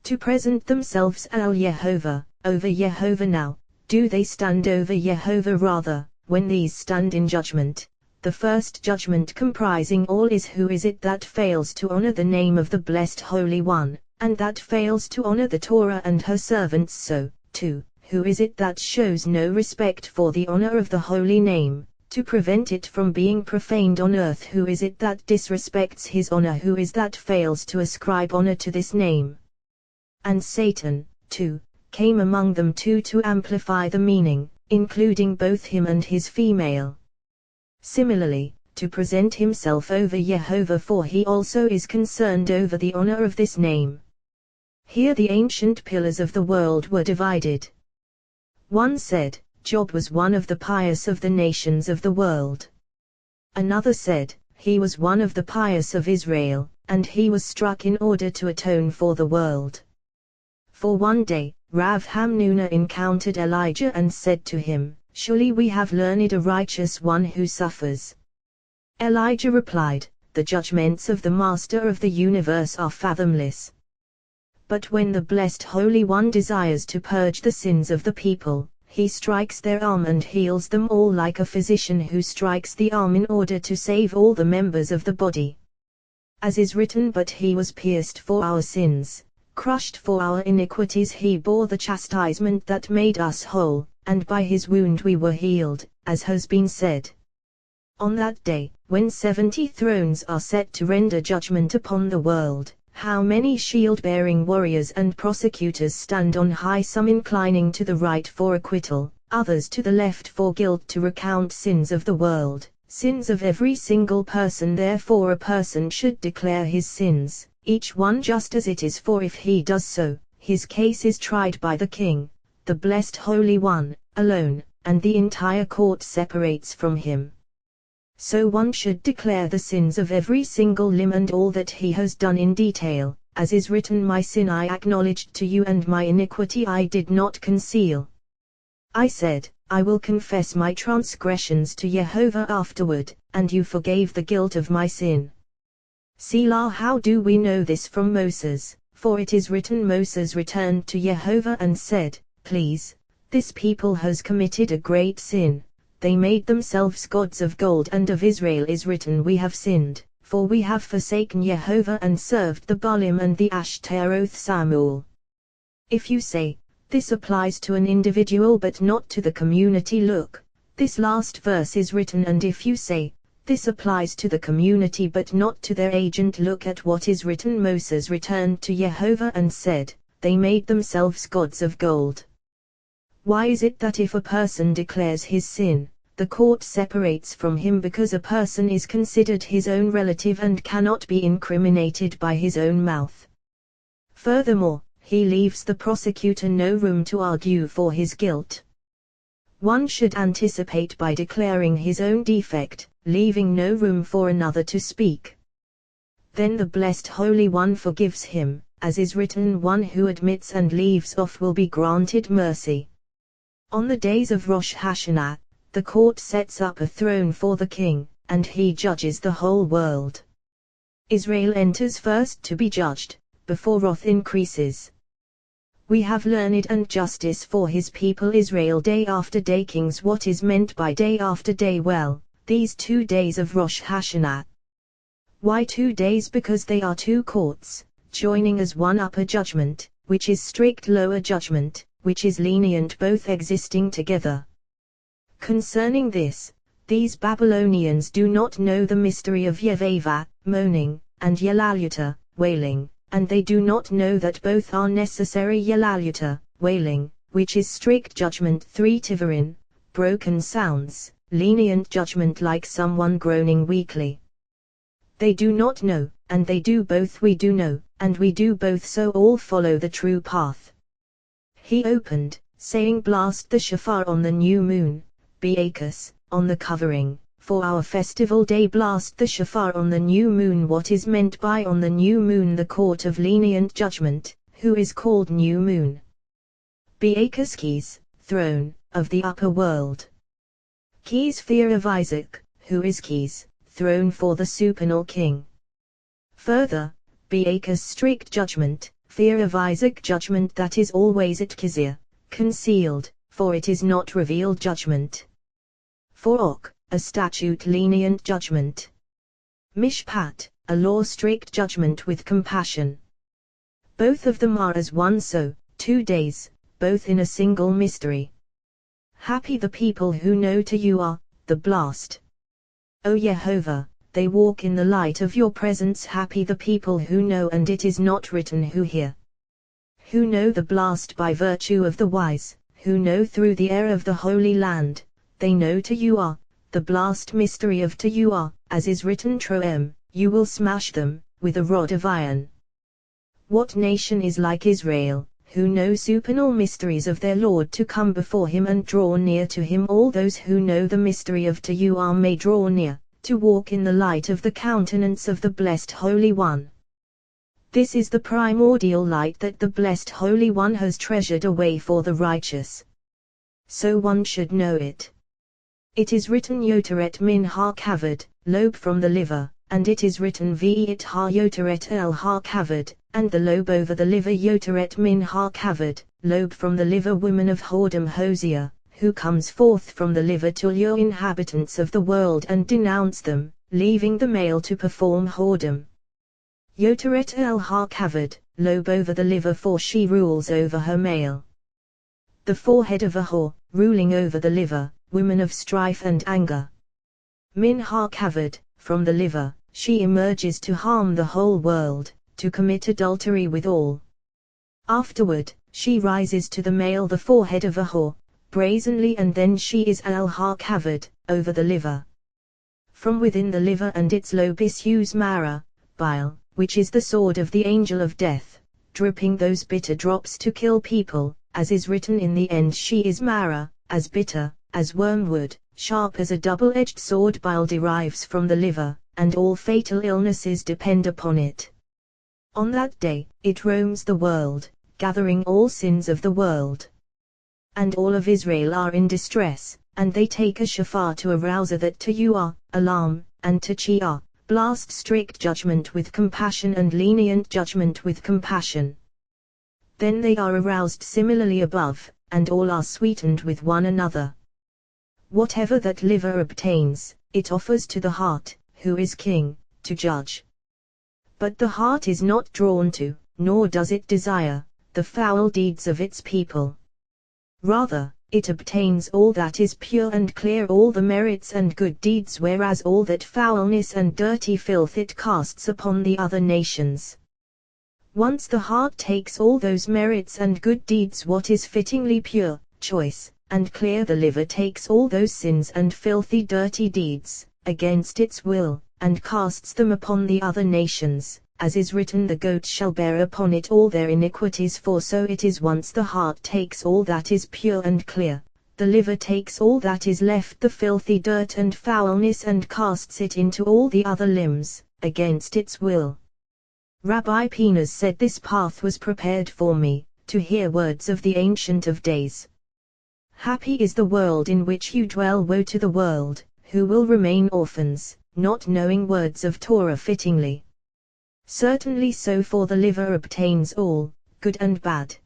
To present themselves al Yehovah, over Yehovah now, do they stand over Yehovah rather, when these stand in judgment. The first judgment comprising all is, who is it that fails to honor the name of the Blessed Holy One, and that fails to honor the Torah and her servants? So, too, who is it that shows no respect for the honor of the holy name, to prevent it from being profaned on earth? Who is it that disrespects his honor? Who is that fails to ascribe honor to this name? And Satan, too, came among them too, to amplify the meaning, including both him and his female. Similarly, to present himself over Yehovah, for he also is concerned over the honor of this name. Here the ancient pillars of the world were divided. One said, Job was one of the pious of the nations of the world. Another said, he was one of the pious of Israel, and he was struck in order to atone for the world. For one day, Rav Hamnuna encountered Elijah and said to him, surely we have learned a righteous one who suffers. Elijah replied, the judgments of the Master of the universe are fathomless. But when the Blessed Holy One desires to purge the sins of the people, he strikes their arm and heals them all, like a physician who strikes the arm in order to save all the members of the body. As is written, but he was pierced for our sins, crushed for our iniquities, he bore the chastisement that made us whole, and by his wound we were healed, as has been said. On that day, when 70 thrones are set to render judgment upon the world, how many shield-bearing warriors and prosecutors stand on high, some inclining to the right for acquittal, others to the left for guilt, to recount sins of the world, sins of every single person. Therefore a person should declare his sins, each one just as it is, for if he does so, his case is tried by the King, the Blessed Holy One, alone, and the entire court separates from him. So one should declare the sins of every single limb and all that he has done in detail, as is written, my sin I acknowledged to you, and my iniquity I did not conceal. I said, I will confess my transgressions to Yehovah afterward, and you forgave the guilt of my sin. Selah. How do we know this? From Moses, for it is written, Moses returned to Yehovah and said, please, this people has committed a great sin. They made themselves gods of gold, and of Israel is written, we have sinned, for we have forsaken Yehovah and served the Baalim and the Ashtaroth. Samuel. If you say, this applies to an individual but not to the community, look, this last verse is written, and if you say, this applies to the community but not to their agent, look at what is written, Moses returned to Yehovah and said, they made themselves gods of gold. Why is it that if a person declares his sin, the court separates from him because a person is considered his own relative and cannot be incriminated by his own mouth? Furthermore, he leaves the prosecutor no room to argue for his guilt. One should anticipate by declaring his own defect, leaving no room for another to speak. Then the Blessed Holy One forgives him, as is written, one who admits and leaves off will be granted mercy. On the days of Rosh Hashanah, the court sets up a throne for the king, and he judges the whole world. Israel enters first to be judged, before wrath increases. We have learned and justice for his people Israel day after day. Kings, what is meant by day after day? Well, these 2 days of Rosh Hashanah. Why 2 days? Because they are 2 courts, joining as one upper judgment, which is strict, lower judgment, which is lenient, both existing together. Concerning this, these Babylonians do not know the mystery of Yevava, moaning, and Yelaluta, wailing, and they do not know that both are necessary. Yelaluta, wailing, which is strict judgment, 3 Tivarin, broken sounds, lenient judgment like someone groaning weakly. They do not know, and they do both. We do know, and we do both, so all follow the true path. He opened, saying, blast the shofar on the new moon, Be'akus, on the covering, for our festival day. Blast the shofar on the new moon. What is meant by on the new moon? The court of lenient judgment, who is called new moon. Be'akus, keys, throne, of the upper world. Keys, fear of Isaac, who is keys, throne for the supernal king. Further, Be'akus, strict judgment, fear of Isaac, judgment that is always at Kizir, concealed, for it is not revealed judgment. For Ok, a statute, lenient judgment. Mishpat, a law, strict judgment with compassion. Both of them are as one, so 2 days, both in a single mystery. Happy the people who know to you are the blast. O Yehovah, they walk in the light of your presence. Happy the people who know, and it is not written who hear. Who know the blast by virtue of the wise, who know through the air of the Holy Land, they know to you are the blast, mystery of to you are, as is written, Troem, you will smash them with a rod of iron. What nation is like Israel, who know supernal mysteries of their Lord, to come before him and draw near to him? All those who know the mystery of to you are may draw near, to walk in the light of the countenance of the blessed Holy One. This is the primordial light that the blessed Holy One has treasured away for the righteous. So one should know it. It is written Yoteret min ha kavod, lobe from the liver, and it is written V'it ha Yoteret el ha kavod, and the lobe over the liver. Yoteret min ha kavod, lobe from the liver. Woman of whoredom, Hosea, who comes forth from the liver to lure inhabitants of the world and denounce them, leaving the male to perform whoredom. Yoteret el ha kavod, lobe over the liver, for she rules over her male. The forehead of a whore, ruling over the liver, woman of strife and anger. Min ha kavod, from the liver, she emerges to harm the whole world, to commit adultery with all. Afterward, she rises to the male, the forehead of a whore, brazenly, and then she is el ha kavod, over the liver. From within the liver and its lobe issues Mara, bile, which is the sword of the angel of death, dripping those bitter drops to kill people, as is written, in the end she is Mara, as bitter as wormwood, sharp as a double-edged sword. Bile derives from the liver, and all fatal illnesses depend upon it. On that day, it roams the world, gathering all sins of the world. And all of Israel are in distress, and they take a shofar to arouse that to you are alarm, and to chia, blast, strict judgment with compassion and lenient judgment with compassion. Then they are aroused similarly above, and all are sweetened with one another. Whatever that liver obtains, it offers to the heart, who is king, to judge. But the heart is not drawn to, nor does it desire, the foul deeds of its people. Rather, it obtains all that is pure and clear, all the merits and good deeds, whereas all that foulness and dirty filth it casts upon the other nations. Once the heart takes all those merits and good deeds, what is fittingly pure, choice, and clear, the liver takes all those sins and filthy dirty deeds, against its will, and casts them upon the other nations, as is written, the goat shall bear upon it all their iniquities. For so it is, once the heart takes all that is pure and clear, the liver takes all that is left, the filthy dirt and foulness, and casts it into all the other limbs, against its will. Rabbi Penas said, this path was prepared for me, to hear words of the Ancient of Days. Happy is the world in which you dwell. Woe to the world, who will remain orphans, not knowing words of Torah fittingly. Certainly so, for the liver obtains all, good and bad.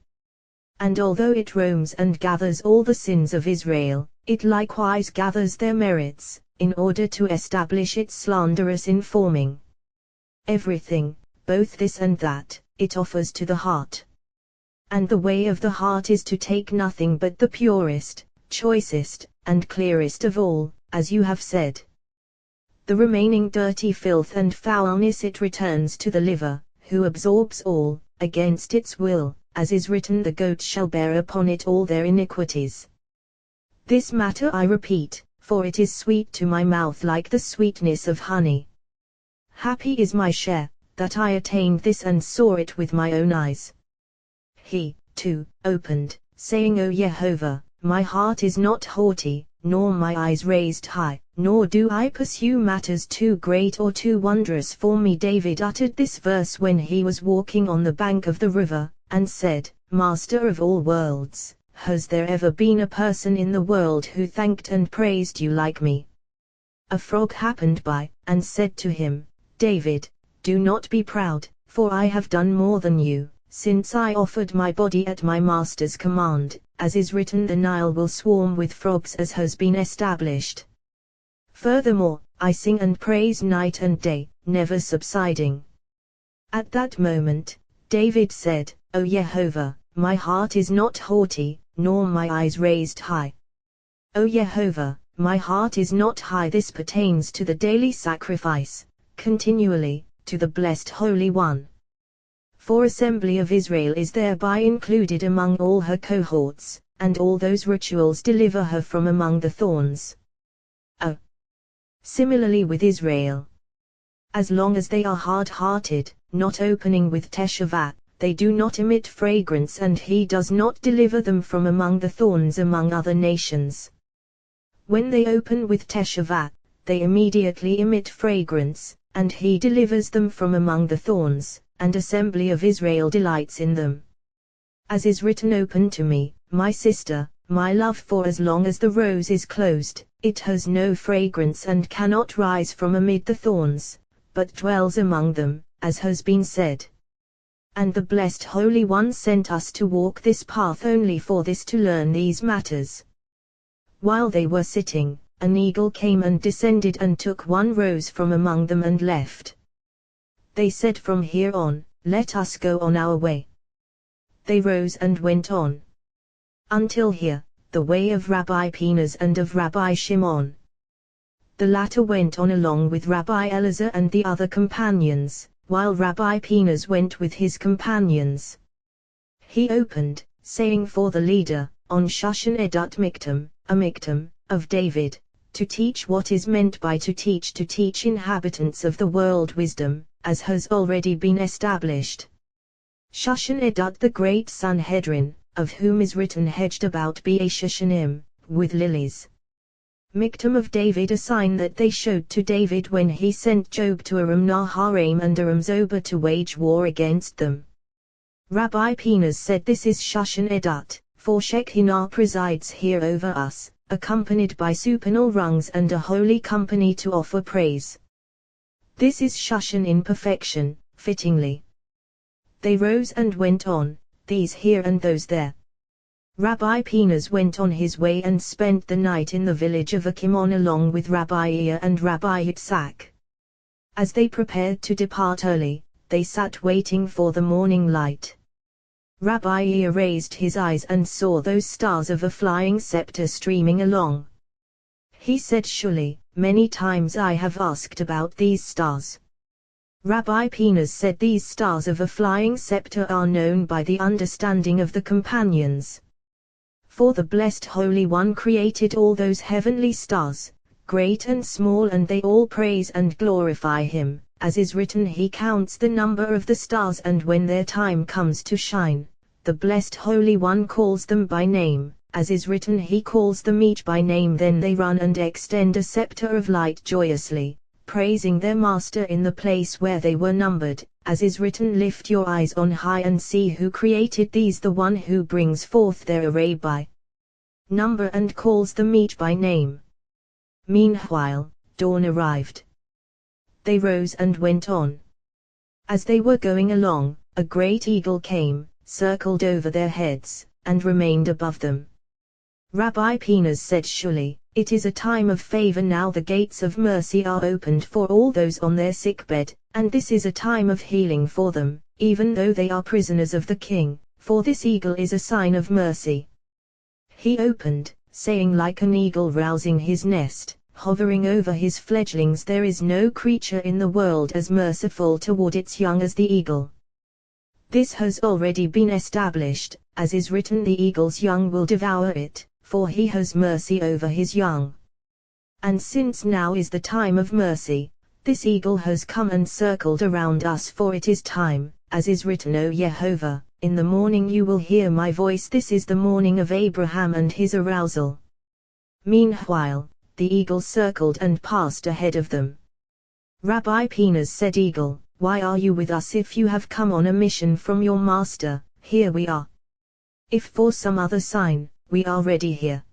And although it roams and gathers all the sins of Israel, it likewise gathers their merits, in order to establish its slanderous informing. Everything, both this and that, it offers to the heart. And the way of the heart is to take nothing but the purest, choicest, and clearest of all, as you have said. The remaining dirty filth and foulness it returns to the liver, who absorbs all, against its will, as is written, the goats shall bear upon it all their iniquities. This matter I repeat, for it is sweet to my mouth like the sweetness of honey. Happy is my share, that I attained this and saw it with my own eyes. He, too, opened, saying, O Jehovah, my heart is not haughty, nor my eyes raised high, nor do I pursue matters too great or too wondrous for me. David uttered this verse when he was walking on the bank of the river, and said, Master of all worlds, has there ever been a person in the world who thanked and praised you like me? A frog happened by, and said to him, David, do not be proud, for I have done more than you, since I offered my body at my master's command, as is written, the Nile will swarm with frogs, as has been established. Furthermore, I sing and praise night and day, never subsiding. At that moment, David said, O Jehovah, my heart is not haughty, nor my eyes raised high. O Jehovah, my heart is not high. This pertains to the daily sacrifice, continually, to the blessed Holy One. For assembly of Israel is thereby included among all her cohorts, and all those rituals deliver her from among the thorns. Oh! Similarly with Israel. As long as they are hard-hearted, not opening with teshuvah, they do not emit fragrance, and he does not deliver them from among the thorns among other nations. When they open with teshuvah, they immediately emit fragrance, and he delivers them from among the thorns, and assembly of Israel delights in them. As is written, open to me, my sister, my love, for as long as the rose is closed, it has no fragrance and cannot rise from amid the thorns, but dwells among them, as has been said. And the blessed Holy One sent us to walk this path only for this, to learn these matters. While they were sitting, an eagle came and descended and took one rose from among them and left. They said, from here on, let us go on our way. They rose and went on. Until here, the way of Rabbi Pinhas and of Rabbi Shimon. The latter went on along with Rabbi Elazar and the other companions, while Rabbi Pinhas went with his companions. He opened, saying for the leader, on Shushan Edut Miktam, a Miktam, of David, to teach what is meant by to teach inhabitants of the world wisdom, as has already been established. Shushan Edut, the great Sanhedrin, of whom is written, hedged about Be'ashushanim, with lilies. Miktam of David, a sign that they showed to David when he sent Job to Aram Naharaim and Aram Zobah to wage war against them. Rabbi Pinhas said, this is Shushan Edut, for Shekinah presides here over us, accompanied by supernal rungs and a holy company to offer praise. This is Shushan in perfection, fittingly. They rose and went on, these here and those there. Rabbi Pinhas went on his way and spent the night in the village of Akimon along with Rabbi Ea and Rabbi Yitzhak. As they prepared to depart early, they sat waiting for the morning light. Rabbi Ea raised his eyes and saw those stars of a flying scepter streaming along. He said, surely, many times I have asked about these stars. Rabbi Pinhas said, these stars of a flying scepter are known by the understanding of the companions. For the blessed Holy One created all those heavenly stars, great and small, and they all praise and glorify him, as is written, he counts the number of the stars, and when their time comes to shine, the blessed Holy One calls them by name, as is written, he calls them each by name. Then they run and extend a scepter of light joyously, praising their master in the place where they were numbered, as is written, lift your eyes on high and see who created these, the one who brings forth their array by number and calls them each by name. Meanwhile, dawn arrived. They rose and went on. As they were going along, a great eagle came, circled over their heads, and remained above them. Rabbi Penas said, surely, it is a time of favor now. The gates of mercy are opened for all those on their sickbed, and this is a time of healing for them, even though they are prisoners of the king, for this eagle is a sign of mercy. He opened, saying like an eagle rousing his nest, hovering over his fledglings. There is no creature in the world as merciful toward its young as the eagle. This has already been established, as is written, the eagle's young will devour it, for he has mercy over his young. And since now is the time of mercy, this eagle has come and circled around us, for it is time, as is written, O Jehovah, in the morning you will hear my voice. This is the morning of Abraham and his arousal. Meanwhile, the eagle circled and passed ahead of them. Rabbi Penas said, Eagle, why are you with us? If you have come on a mission from your master, here we are. If for some other sign, we are ready here.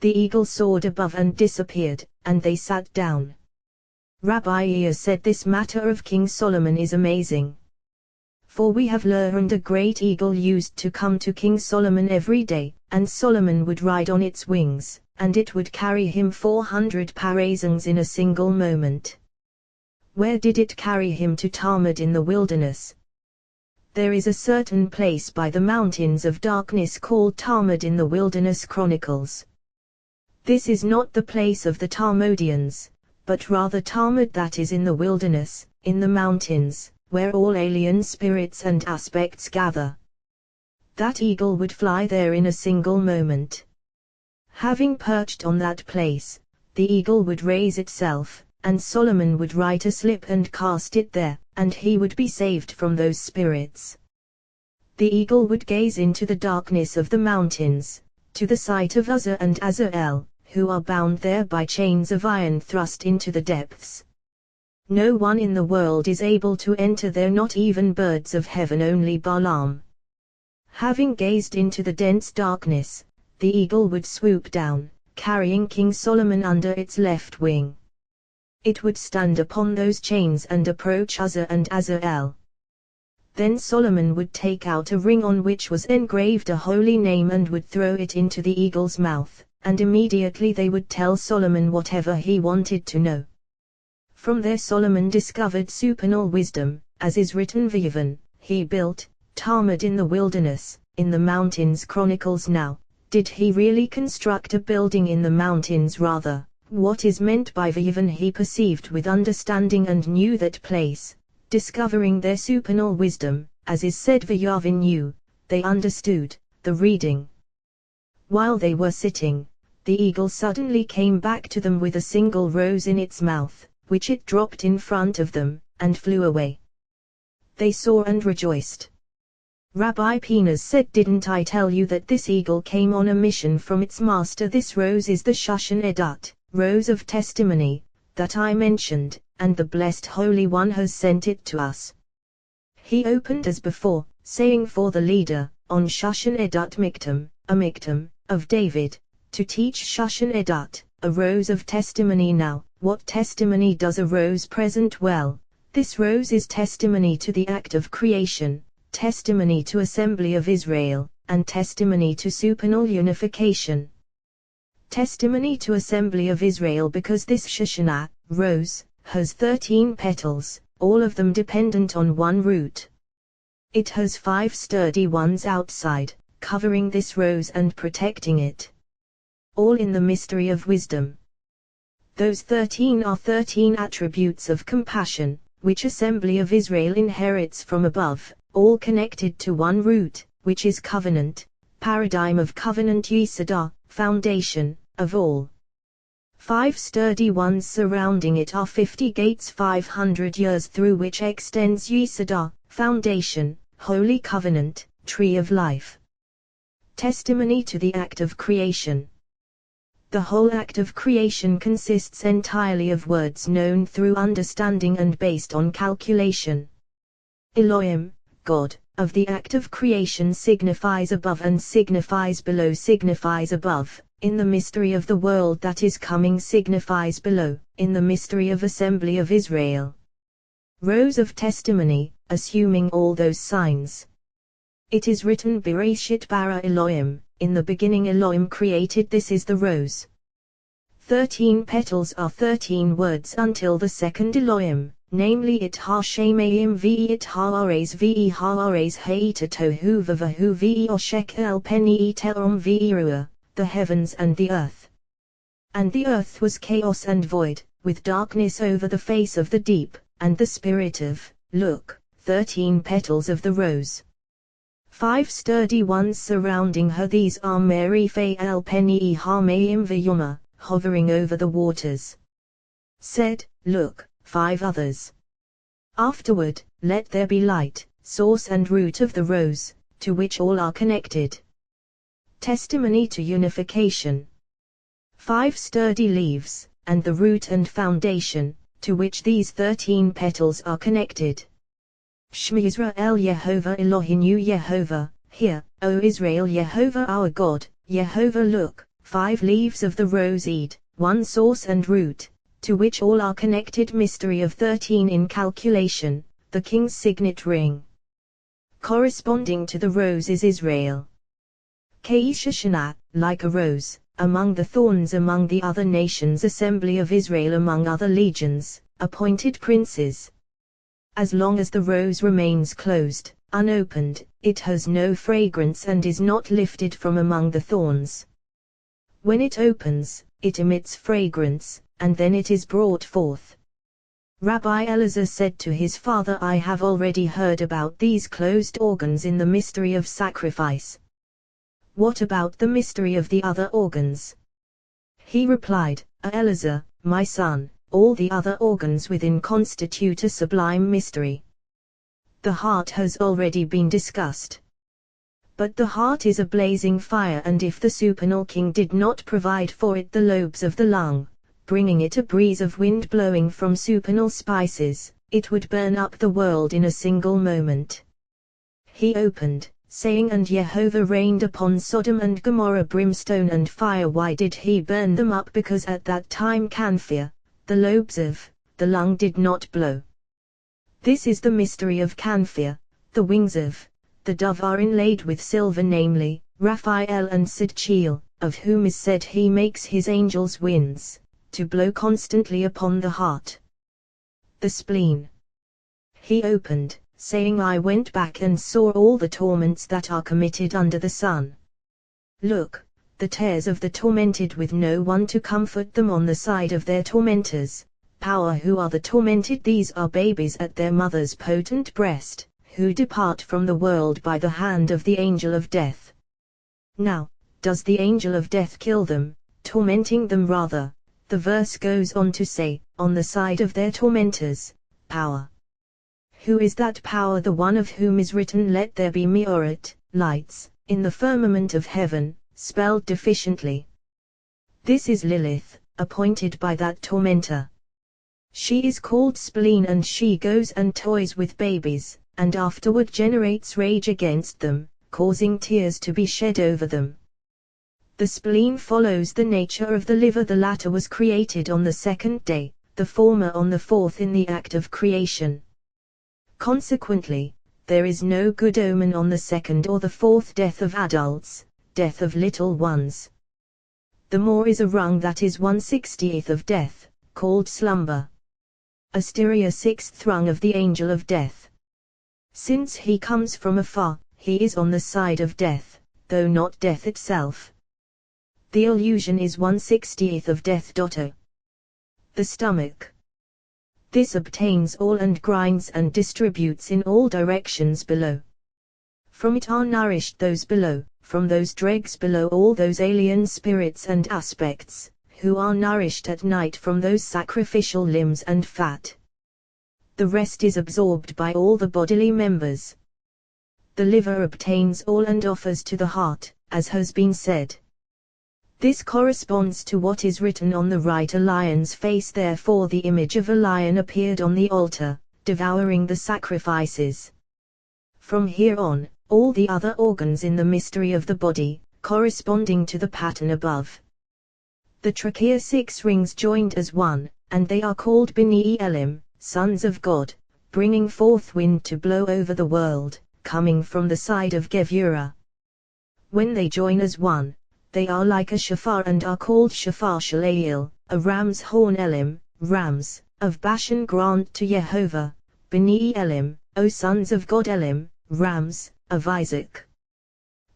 The eagle soared above and disappeared, and they sat down. Rabbi Ea said, this matter of King Solomon is amazing. For we have learned a great eagle used to come to King Solomon every day, and Solomon would ride on its wings, and it would carry him 400 parasangs in a single moment. Where did it carry him to? Talmud in the wilderness. There is a certain place by the mountains of darkness called Talmud in the Wilderness Chronicles. This is not the place of the Talmudians, but rather Talmud that is in the wilderness, in the mountains, where all alien spirits and aspects gather. That eagle would fly there in a single moment. Having perched on that place, the eagle would raise itself, and Solomon would write a slip and cast it there, and he would be saved from those spirits. The eagle would gaze into the darkness of the mountains, to the sight of Uzzah and Azael, who are bound there by chains of iron thrust into the depths. No one in the world is able to enter there, not even birds of heaven, only Balaam. Having gazed into the dense darkness, the eagle would swoop down, carrying King Solomon under its left wing. It would stand upon those chains and approach Uzzah and Azael. Then Solomon would take out a ring on which was engraved a holy name and would throw it into the eagle's mouth, and immediately they would tell Solomon whatever he wanted to know. From there Solomon discovered supernal wisdom, as is written, Vivan, he built Talmud in the wilderness, in the mountains. Chronicles. Now, did he really construct a building in the mountains? Rather, what is meant by Vivan he perceived with understanding and knew that place, discovering their supernal wisdom, as is said, Vayavin knew, they understood, the reading. While they were sitting, the eagle suddenly came back to them with a single rose in its mouth, which it dropped in front of them, and flew away. They saw and rejoiced. Rabbi Penas said, didn't I tell you that this eagle came on a mission from its master? This rose is the Shushan Edut, rose of testimony, that I mentioned, and the blessed Holy One has sent it to us. He opened as before, saying, for the leader, on Shushan Edut Miktam, a Miktam, of David, to teach Shushan Edut, a rose of testimony. Now, what testimony does a rose present? Well, this rose is testimony to the act of creation, testimony to assembly of Israel, and testimony to supernal unification. Testimony to assembly of Israel, because this Shoshana, rose, has 13 petals, all of them dependent on one root. It has 5 sturdy ones outside, covering this rose and protecting it. All in the mystery of wisdom. Those 13 are 13 attributes of compassion, which assembly of Israel inherits from above, all connected to one root, which is covenant, paradigm of covenant, Yisadah, foundation, of all. 5 sturdy ones surrounding it are 50 gates 500 years through which extends Yisadah, foundation, holy covenant, tree of life. Testimony to the act of creation. The whole act of creation consists entirely of words known through understanding and based on calculation. Elohim, God, of the act of creation signifies above and signifies below, signifies above, in the mystery of the world that is coming, signifies below, in the mystery of assembly of Israel. Rose of testimony, assuming all those signs. It is written Bereshit bara Elohim, in the beginning Elohim created. This is the rose. 13 petals are 13 words until the second Elohim, namely it ha shemaim ve it ha ares ve ha ares haita tohu vavahu ve oshek el peni telom ve ruah, the heavens and the earth. And the earth was chaos and void, with darkness over the face of the deep, and the spirit of, look, 13 petals of the rose. 5 sturdy ones surrounding her. These are Mary Fay el Peni Hameim Vayuma, hovering over the waters. Said, look, 5 others. Afterward, let there be light, source and root of the rose, to which all are connected. Testimony to unification. 5 sturdy leaves, and the root and foundation, to which these 13 petals are connected. Shema Yisrael Yehovah Elohinu Yehovah, hear, O Israel, Yehovah our God, Yehovah. Look, 5 leaves of the rose Eid, 1 source and root, to which all are connected. Mystery of 13 in calculation, the king's signet ring. Corresponding to the rose is Israel. Keisha Shana, like a rose, among the thorns among the other nations. Assembly of Israel among other legions, appointed princes. As long as the rose remains closed, unopened, it has no fragrance and is not lifted from among the thorns. When it opens, it emits fragrance, and then it is brought forth. Rabbi Elazar said to his father, I have already heard about these closed organs in the mystery of sacrifice. What about the mystery of the other organs? He replied, Elazar, my son, all the other organs within constitute a sublime mystery. The heart has already been discussed. But the heart is a blazing fire, and if the supernal king did not provide for it the lobes of the lung, bringing it a breeze of wind blowing from supernal spices, it would burn up the world in a single moment. He opened, saying, and Yehovah rained upon Sodom and Gomorrah brimstone and fire. Why did he burn them up? Because at that time Canphir, the lobes of the lung, did not blow. This is the mystery of Canphir. The wings of the dove are inlaid with silver, namely, Raphael and Sidchiel, of whom is said he makes his angels winds, to blow constantly upon the heart. The spleen. He opened, saying, I went back and saw all the torments that are committed under the sun. Look, the tears of the tormented with no one to comfort them on the side of their tormentors. Power. Who are the tormented? These are babies at their mother's potent breast, who depart from the world by the hand of the angel of death. Now, does the angel of death kill them, tormenting them rather? The verse goes on to say, on the side of their tormentors, power. Who is that power? The one of whom is written, let there be meorit, lights, in the firmament of heaven, spelled deficiently. This is Lilith, appointed by that tormentor. She is called spleen, and she goes and toys with babies, and afterward generates rage against them, causing tears to be shed over them. The spleen follows the nature of the liver. The latter was created on the 2nd day, the former on the 4th in the act of creation. Consequently, there is no good omen on the 2nd or the 4th death of adults, death of little ones. The more is a rung, that is 1/60th of death, called slumber. Asteria 6th rung of the angel of death. Since he comes from afar, he is on the side of death, though not death itself. The illusion is 1/60th of death. The stomach. This obtains all and grinds and distributes in all directions below. From it are nourished those below, from those dregs below all those alien spirits and aspects, who are nourished at night from those sacrificial limbs and fat. The rest is absorbed by all the bodily members. The liver obtains all and offers to the heart, as has been said. This corresponds to what is written on the right, a lion's face. Therefore the image of a lion appeared on the altar, devouring the sacrifices. From here on, all the other organs in the mystery of the body, corresponding to the pattern above. The trachea 6 rings joined as one, and they are called B'nai Elim, sons of God, bringing forth wind to blow over the world, coming from the side of Gevurah. When they join as one, they are like a shofar and are called shofar shalail, a ram's horn. Elim, rams, of Bashan grant to Yehovah, B'nai Elim, O sons of God. Elim, rams, of Isaac.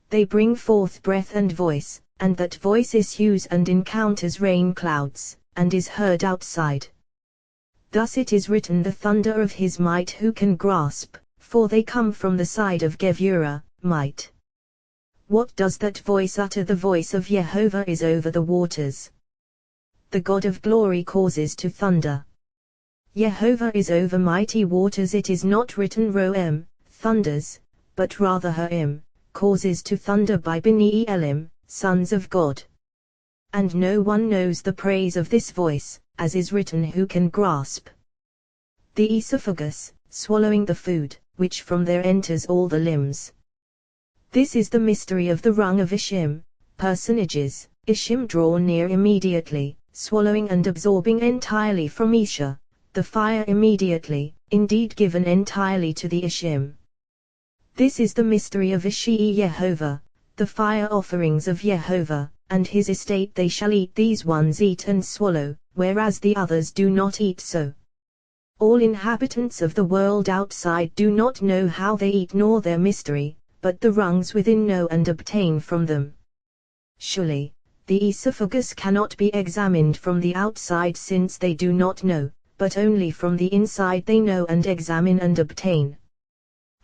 They bring forth breath and voice, and that voice issues and encounters rain clouds, and is heard outside. Thus it is written, the thunder of his might who can grasp, for they come from the side of Gevurah, might. What does that voice utter? The voice of Yehovah is over the waters. The God of glory causes to thunder. Yehovah is over mighty waters. It is not written Roem, thunders, but rather Ha'im, causes to thunder by B'nai Elim, sons of God. And no one knows the praise of this voice, as is written, who can grasp the esophagus, swallowing the food, which from there enters all the limbs. This is the mystery of the rung of Ishim, personages, Ishim draw near immediately, swallowing and absorbing entirely from Isha, the fire immediately, indeed given entirely to the Ishim. This is the mystery of Ishi Yehovah, the fire offerings of Yehovah, and his estate. They shall eat, these ones eat and swallow, whereas the others do not eat so. All inhabitants of the world outside do not know how they eat nor their mystery, but the rungs within know and obtain from them. Surely, the esophagus cannot be examined from the outside, since they do not know, but only from the inside they know and examine and obtain.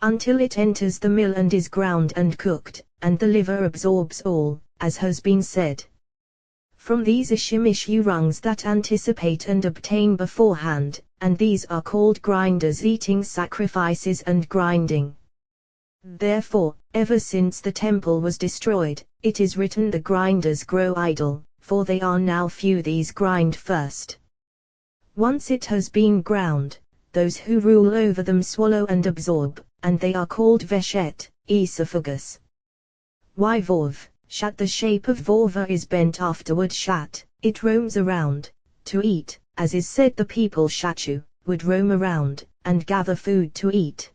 Until it enters the mill and is ground and cooked, and the liver absorbs all, as has been said. From these Ishim issue rungs that anticipate and obtain beforehand, and these are called grinders, eating sacrifices and grinding. Therefore, ever since the temple was destroyed, it is written, the grinders grow idle, for they are now few. These grind first. Once it has been ground, those who rule over them swallow and absorb, and they are called veshet, esophagus. Why vov, shat, the shape of vova is bent afterward. Shat, it roams around, to eat, as is said, the people shachu, would roam around, and gather food to eat.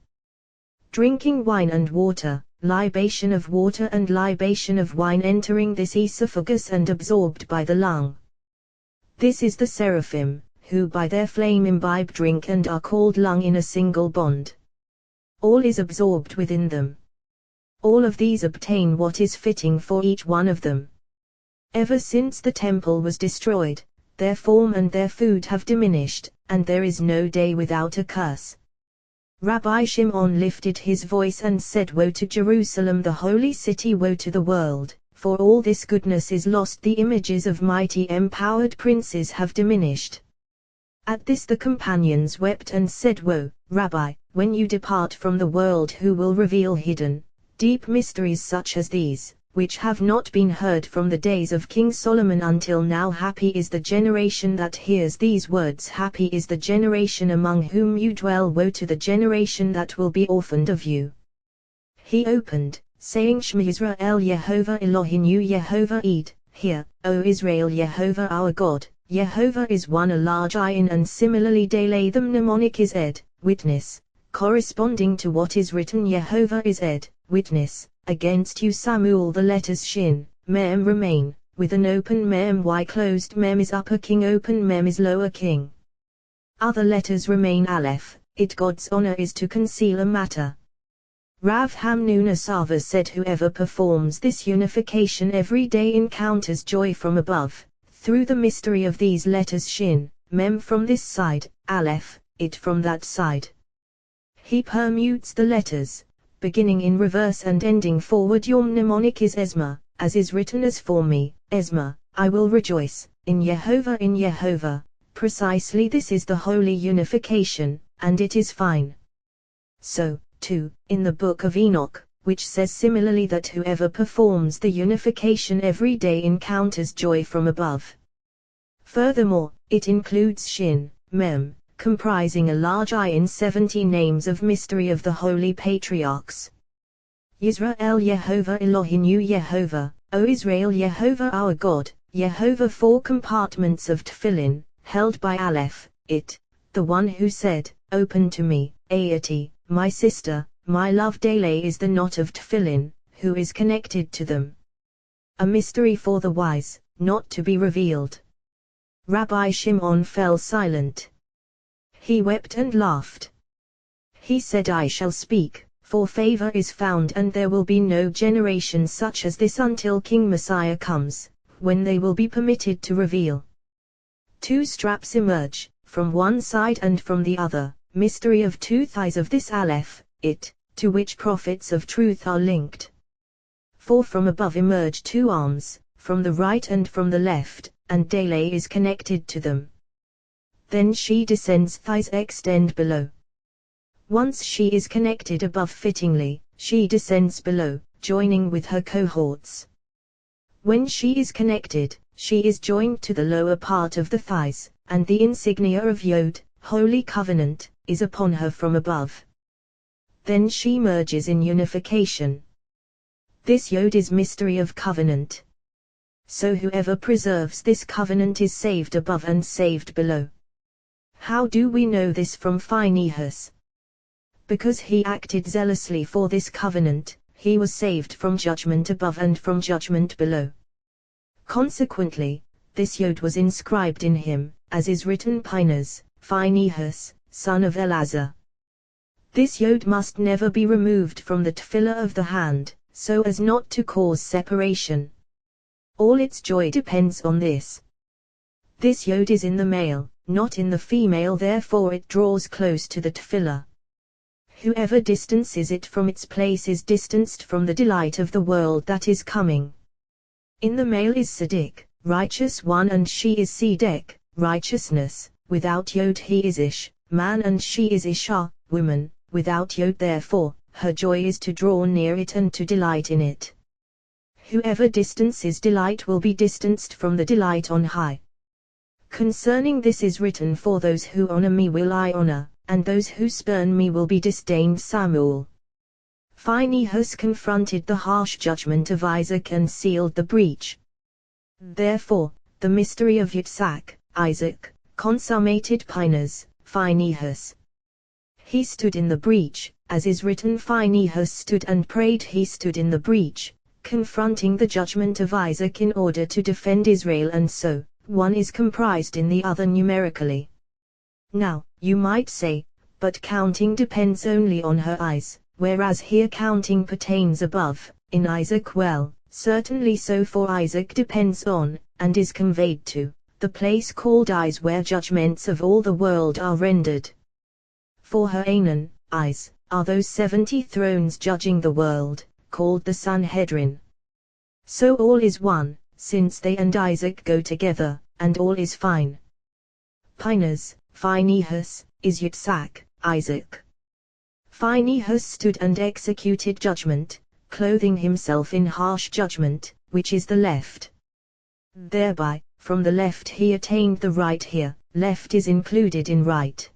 Drinking wine and water, libation of water and libation of wine entering this esophagus and absorbed by the lung. This is the seraphim, who by their flame imbibe drink and are called lung in a single bond. All is absorbed within them. All of these obtain what is fitting for each one of them. Ever since the temple was destroyed, their form and their food have diminished, and there is no day without a curse. Rabbi Shimon lifted his voice and said, Woe to Jerusalem, the holy city, woe to the world, for all this goodness is lost. The images of mighty empowered princes have diminished. At this the companions wept and said, Woe, Rabbi, when you depart from the world, who will reveal hidden, deep mysteries such as these, which have not been heard from the days of King Solomon until now? Happy is the generation that hears these words. Happy is the generation among whom you dwell. Woe to the generation that will be orphaned of you. He opened, saying, Shema Yisrael Yehovah Eloheinu Yehovah Ed. Hear, O Israel, Yehovah our God, Yehovah is one. A large ayin, and similarly de them mnemonic is ed, witness, corresponding to what is written, Yehovah is ed, witness. Against you Samuel, the letters shin, mem remain, with an open mem. Y closed mem is upper king, open mem is lower king. Other letters remain. Aleph, it God's honor is to conceal a matter. Rav Hamnun Asava said, whoever performs this unification every day encounters joy from above, through the mystery of these letters shin, mem from this side, Aleph, it from that side. He permutes the letters, beginning in reverse and ending forward. Your mnemonic is Esma, as is written, as for me, Esma, I will rejoice, in Yehovah, in Yehovah. Precisely this is the holy unification, and it is fine. So, too, in the book of Enoch, which says similarly that whoever performs the unification every day encounters joy from above. Furthermore, it includes shin, mem, comprising a large ayin, 70 names of mystery of the holy patriarchs. Yisrael Yehovah Eloheinu Yehovah, O Israel, Yehovah our God, Yehovah. 4 compartments of tefillin, held by Aleph, it, the one who said, Open to me, Aati, my sister, my love Dele is the knot of Tefillin, who is connected to them. A mystery for the wise, not to be revealed. Rabbi Shimon fell silent. He wept and laughed. He said, I shall speak, for favor is found, and there will be no generation such as this until King Messiah comes, when they will be permitted to reveal. Two straps emerge, from one side and from the other, mystery of two thighs of this Aleph, it, to which prophets of truth are linked. For from above emerge two arms, from the right and from the left, and Dele is connected to them. Then she descends, thighs extend below. Once she is connected above fittingly, she descends below, joining with her cohorts. When she is connected, she is joined to the lower part of the thighs, and the insignia of Yod, Holy Covenant, is upon her from above. Then she merges in unification. This Yod is mystery of covenant. So whoever preserves this covenant is saved above and saved below. How do we know this from Phinehas? Because he acted zealously for this covenant, he was saved from judgment above and from judgment below. Consequently, this Yod was inscribed in him, as is written Phinehas, son of Eleazar. This Yod must never be removed from the tefillah of the hand, so as not to cause separation. All its joy depends on this. This Yod is in the male, not in the female, therefore it draws close to the tefillah. Whoever distances it from its place is distanced from the delight of the world that is coming. In the male is Siddiq, righteous one, and she is Siddiq, righteousness. Without Yod he is Ish, man, and she is Isha, woman. Without Yod therefore, her joy is to draw near it and to delight in it. Whoever distances delight will be distanced from the delight on high. Concerning this is written, for those who honor me will I honor, and those who spurn me will be disdained. Samuel. Phinehas confronted the harsh judgment of Isaac and sealed the breach. Therefore, the mystery of Yitzhak, Isaac, consummated Phinehas. He stood in the breach, as is written, Phinehas stood and prayed. He stood in the breach, confronting the judgment of Isaac in order to defend Israel, and so, one is comprised in the other numerically. Now, you might say, but counting depends only on her eyes, whereas here counting pertains above, in Isaac. Well, certainly so, for Isaac depends on, and is conveyed to, the place called eyes where judgments of all the world are rendered. For her Anan, eyes, are those 70 thrones judging the world, called the Sanhedrin. So all is one, since they and Isaac go together, and all is fine. Phinehas, is Yitzhak, Isaac. Phinehas stood and executed judgment, clothing himself in harsh judgment, which is the left. Thereby, from the left he attained the right. Here, left is included in right.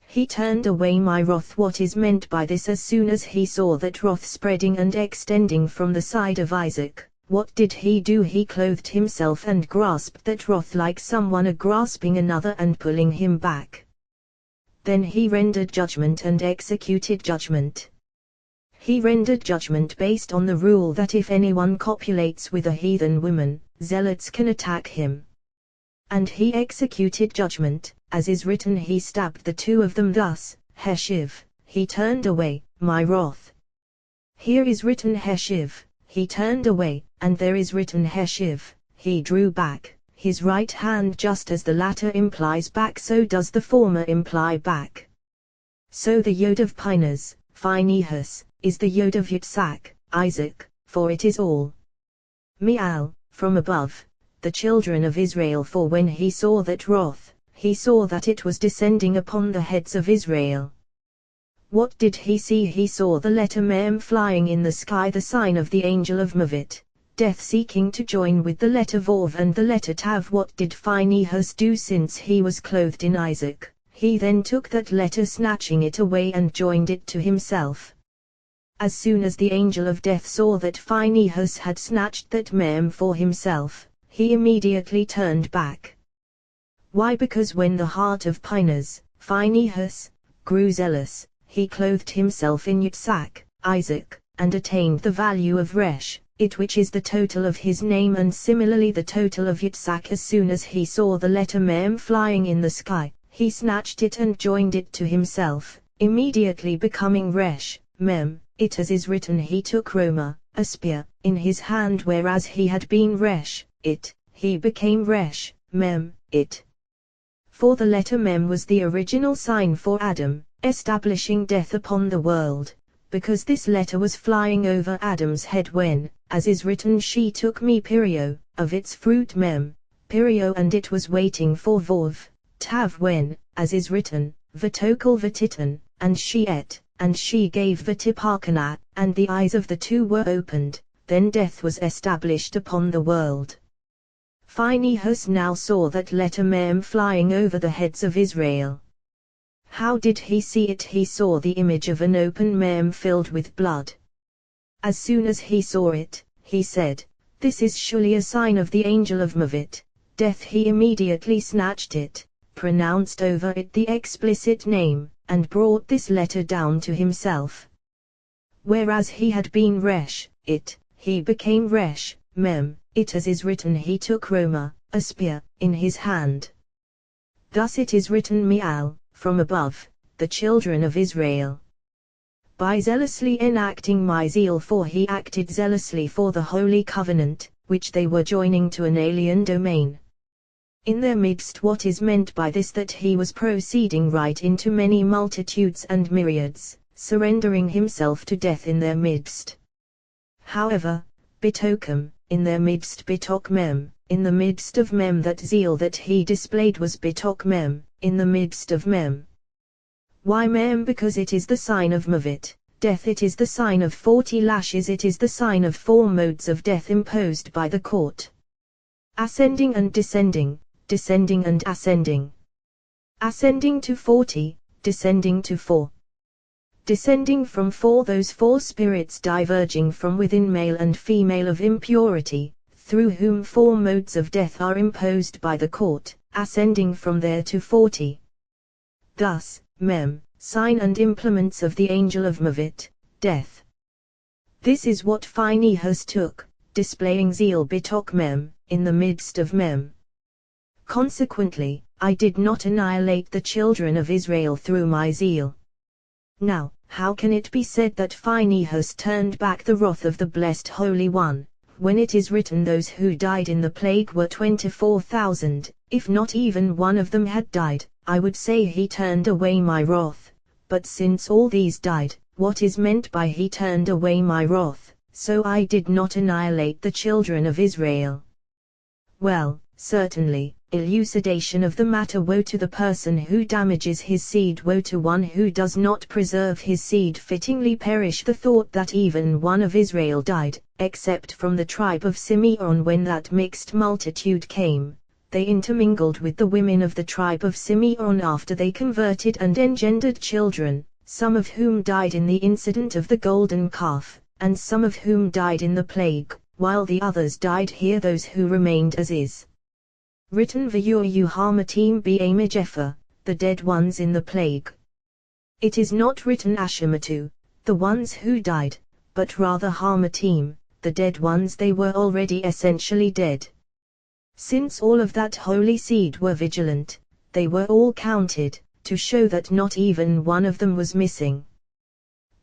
He turned away my wrath. What is meant by this? As soon as he saw that wrath spreading and extending from the side of Isaac, what did he do? He clothed himself and grasped that wrath like someone grasping another and pulling him back. Then he rendered judgment and executed judgment. He rendered judgment based on the rule that if anyone copulates with a heathen woman, zealots can attack him. And he executed judgment, as is written, he stabbed the two of them thus, Heshiv, he turned away, my wrath. Here is written Heshiv, he turned away, and there is written Heshiv, he drew back, his right hand. Just as the latter implies back, so does the former imply back. So the Yod of Phinehas, is the Yod of Yitzhak, Isaac, for it is all Mi'al, from above, the children of Israel. For when he saw that wrath, he saw that it was descending upon the heads of Israel. What did he see? He saw the letter Mem flying in the sky, the sign of the angel of Mavit, death seeking to join with the letter Vav and the letter Tav. What did Phinehas do? Since he was clothed in Isaac, he then took that letter, snatching it away, and joined it to himself. As soon as the angel of death saw that Phinehas had snatched that Mem for himself, he immediately turned back. Why? Because when the heart of Phinehas grew zealous, he clothed himself in Yitzhak, Isaac, and attained the value of Resh, it which is the total of his name, and similarly the total of Yitzhak. As soon as he saw the letter Mem flying in the sky, he snatched it and joined it to himself, immediately becoming Resh, Mem. It as is written, he took Roma, a spear, in his hand, whereas he had been Resh, it, he became Resh, Mem, it. For the letter Mem was the original sign for Adam, establishing death upon the world, because this letter was flying over Adam's head when, as is written, she took me Pirio, of its fruit Mem, Pirio, and it was waiting for Vov, Tav, when, as is written, Vatokal Vatitan, and she ate, and she gave Vatipakana, and the eyes of the two were opened, then death was established upon the world. Phinehas now saw that letter Mem flying over the heads of Israel. How did he see it? He saw the image of an open Mem filled with blood. As soon as he saw it, he said, "This is surely a sign of the angel of Mavit, death." He immediately snatched it, pronounced over it the explicit name, and brought this letter down to himself. Whereas he had been Resh, it, he became Resh, Mem, it as is written, he took Roma, a spear, in his hand. Thus it is written, Mi'al, from above, the children of Israel. By zealously enacting my zeal, for he acted zealously for the holy covenant, which they were joining to an alien domain. In their midst, what is meant by this? That he was proceeding right into many multitudes and myriads, surrendering himself to death in their midst. However, Bitokum, in their midst, Bitok Mem, in the midst of Mem, that zeal that he displayed was Bitok Mem, in the midst of Mem. Why Mem? Because it is the sign of Mavit, death. It is the sign of 40 lashes. It is the sign of 4 modes of death imposed by the court: ascending and descending, descending and ascending. Ascending to 40, descending to 4. Descending from 4, those 4 spirits diverging from within, male and female of impurity, through whom 4 modes of death are imposed by the court, ascending from there to 40. Thus, Mem, sign and implements of the angel of Mavit, death. This is what Phinehas took, displaying zeal Bitok Mem, in the midst of Mem. Consequently, I did not annihilate the children of Israel through my zeal. Now, how can it be said that Phinehas turned back the wrath of the blessed Holy One, when it is written, those who died in the plague were 24,000, if not even one of them had died, I would say he turned away my wrath. But since all these died, what is meant by he turned away my wrath? So I did not annihilate the children of Israel. Well, certainly, elucidation of the matter. Woe to the person who damages his seed, woe to one who does not preserve his seed. Fittingly perish the thought that even one of Israel died, except from the tribe of Simeon. When that mixed multitude came, they intermingled with the women of the tribe of Simeon after they converted and engendered children, some of whom died in the incident of the golden calf, and some of whom died in the plague, while the others died. Here those who remained, as is written, V'yur Hamatim B'Amijepha, the dead ones in the plague. It is not written Ashematu, the ones who died, but rather Hamatim, the dead ones. They were already essentially dead. Since all of that holy seed were vigilant, they were all counted, to show that not even one of them was missing.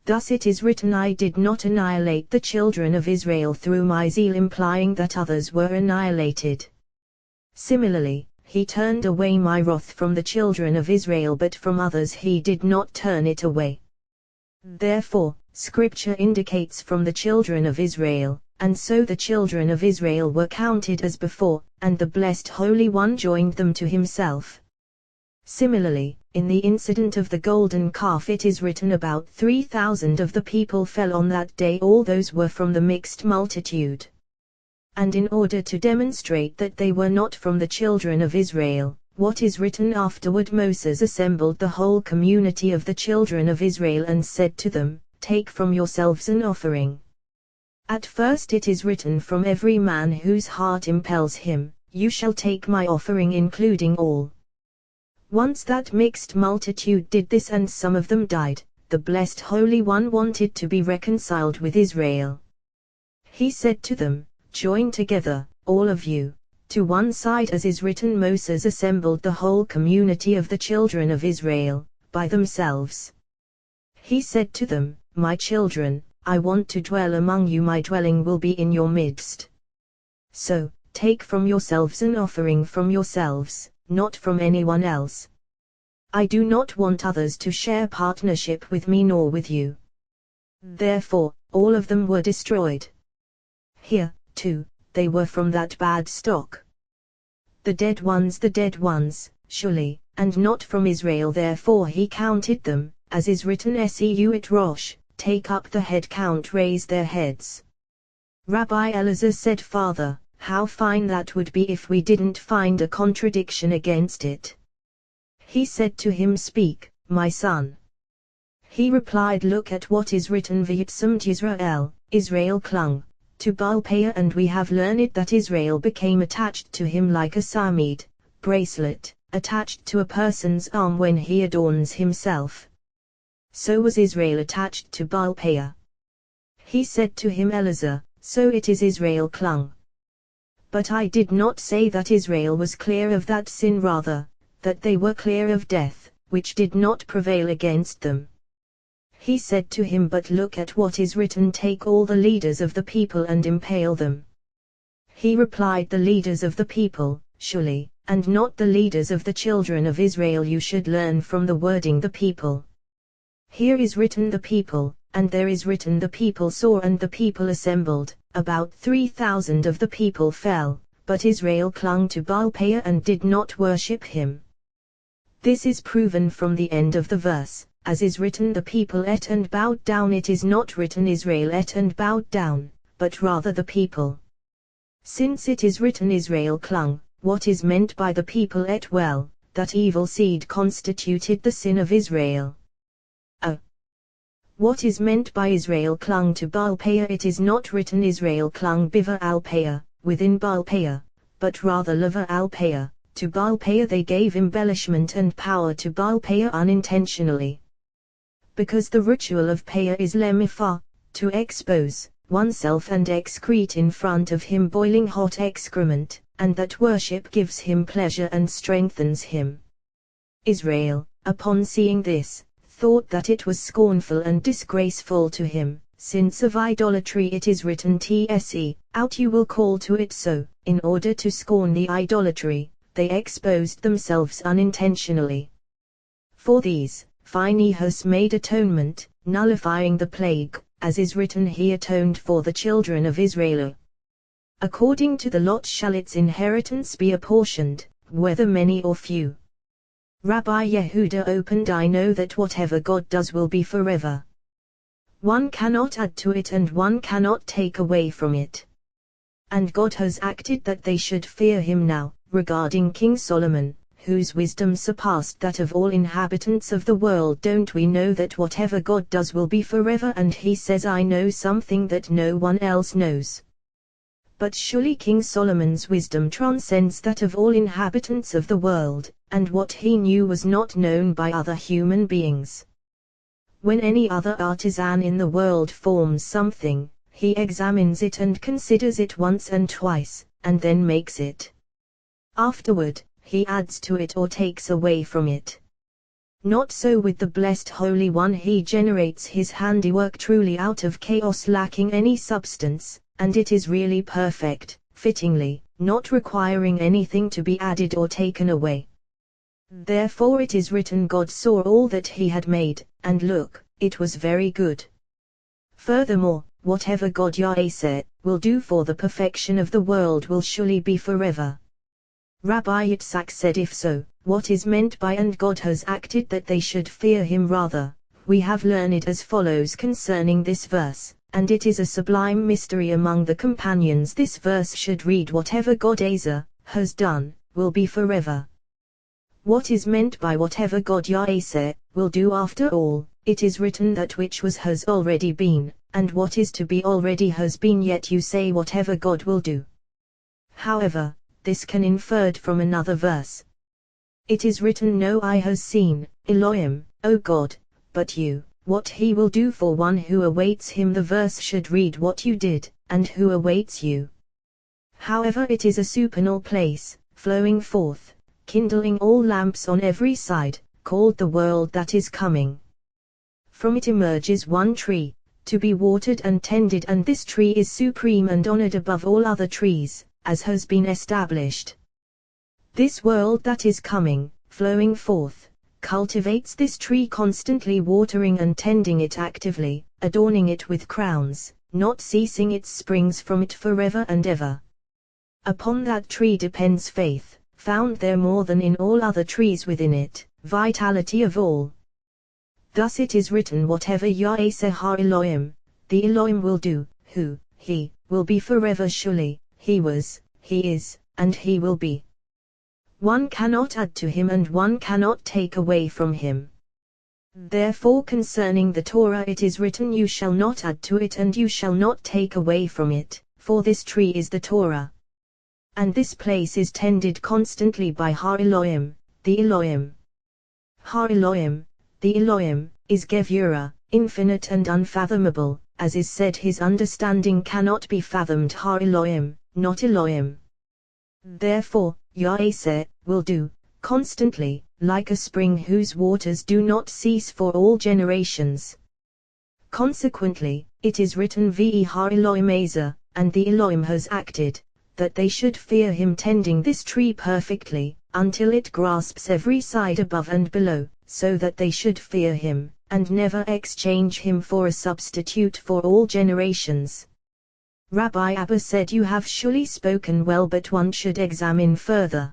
Thus it is written, I did not annihilate the children of Israel through my zeal, implying that others were annihilated. Similarly, he turned away my wrath from the children of Israel, but from others he did not turn it away. Therefore, Scripture indicates from the children of Israel, and so the children of Israel were counted as before, and the blessed Holy One joined them to himself. Similarly, in the incident of the golden calf it is written, about 3,000 of the people fell on that day, all those were from the mixed multitude. And in order to demonstrate that they were not from the children of Israel, what is written afterward, Moses assembled the whole community of the children of Israel and said to them, take from yourselves an offering. At first it is written, from every man whose heart impels him, you shall take my offering, including all. Once that mixed multitude did this and some of them died, the Blessed Holy One wanted to be reconciled with Israel. He said to them, "Join together, all of you, to one side as is written, Moses assembled the whole community of the children of Israel, by themselves. He said to them, My children, I want to dwell among you, my dwelling will be in your midst. So, take from yourselves an offering from yourselves, not from anyone else. I do not want others to share partnership with me nor with you." Therefore, all of them were destroyed. Here, too, they were from that bad stock. The dead ones, surely, and not from Israel, therefore he counted them, as is written, Seu it Rosh, take up the head count, raise their heads. Rabbi Elazar said, "Father, how fine that would be if we didn't find a contradiction against it." He said to him, "Speak, my son." He replied, "Look at what is written, V'yitsamed Yisrael, Israel clung to Baal-Peor, and we have learned that Israel became attached to him like a samid, bracelet, attached to a person's arm when he adorns himself. So was Israel attached to Baal-Peor." He said to him, "Elazar, so it is Israel clung. But I did not say that Israel was clear of that sin, rather, that they were clear of death, which did not prevail against them." He said to him, "But look at what is written, take all the leaders of the people and impale them." He replied, "The leaders of the people, surely, and not the leaders of the children of Israel. You should learn from the wording the people. Here is written the people, and there is written the people saw and the people assembled. About 3,000 of the people fell, but Israel clung to Baal-Peor and did not worship him. This is proven from the end of the verse, as is written, the people ate and bowed down. It is not written Israel ate and bowed down, but rather the people. Since it is written Israel clung, what is meant by the people ate? Well, that evil seed constituted the sin of Israel. What is meant by Israel clung to Baal-Peor? It is not written Israel clung biva al-Peor, within Baal-Peor, but rather leva al-Peor. To Baal-Peor they gave embellishment and power to Baal-Peor unintentionally. Because the ritual of Peor is lemifa, to expose oneself and excrete in front of him boiling hot excrement, and that worship gives him pleasure and strengthens him. Israel, upon seeing this, thought that it was scornful and disgraceful to him, since of idolatry it is written, Tse, out you will call to it. So, in order to scorn the idolatry, they exposed themselves unintentionally. For these, Phinehas made atonement, nullifying the plague, as is written, he atoned for the children of Israel. According to the lot shall its inheritance be apportioned, whether many or few. Rabbi Yehuda opened, I know that whatever God does will be forever. One cannot add to it and one cannot take away from it. And God has acted that they should fear him now, regarding King Solomon, whose wisdom surpassed that of all inhabitants of the world. Don't we know that whatever God does will be forever? And he says, I know something that no one else knows. But surely King Solomon's wisdom transcends that of all inhabitants of the world, and what he knew was not known by other human beings. When any other artisan in the world forms something, he examines it and considers it once and twice, and then makes it. Afterward, he adds to it or takes away from it. Not so with the Blessed Holy One. He generates his handiwork truly out of chaos, lacking any substance, and it is really perfect, fittingly, not requiring anything to be added or taken away. Therefore it is written, God saw all that he had made, and look, it was very good. Furthermore, whatever God Yahweh will do for the perfection of the world will surely be forever. Rabbi Yitzhak said, if so, what is meant by and God has acted that they should fear him? Rather, we have learned as follows concerning this verse, and it is a sublime mystery among the companions. This verse should read, whatever God Azar has done, will be forever. What is meant by whatever God Yahweh will do? After all, it is written that which was has already been, and what is to be already has been, yet you say whatever God will do. However, this can inferred from another verse. It is written, no eye has seen, Elohim, O God, but you, what he will do for one who awaits him. The verse should read what you did, and who awaits you. However, it is a supernal place, flowing forth, kindling all lamps on every side, called the world that is coming. From it emerges one tree, to be watered and tended, and this tree is supreme and honored above all other trees, as has been established. This world that is coming, flowing forth, cultivates this tree, constantly watering and tending it actively, adorning it with crowns, not ceasing its springs from it forever and ever. Upon that tree depends faith, found there more than in all other trees within it, vitality of all. Thus it is written, whatever Yahweh Zohar Elohim, the Elohim will do, who, he, will be forever. Surely, he was, he is, and he will be. One cannot add to him and one cannot take away from him. Therefore concerning the Torah it is written, you shall not add to it and you shall not take away from it, for this tree is the Torah. And this place is tended constantly by Har Elohim, the Elohim. Har Elohim, the Elohim, is Gevurah, infinite and unfathomable, as is said, his understanding cannot be fathomed. Har Elohim, not Elohim. Therefore, Yahweh will do, constantly, like a spring whose waters do not cease for all generations. Consequently, it is written, Ve Har Elohim Ezer, and the Elohim has acted, that they should fear him, tending this tree perfectly, until it grasps every side above and below, so that they should fear him, and never exchange him for a substitute for all generations. Rabbi Abba said, you have surely spoken well, but one should examine further.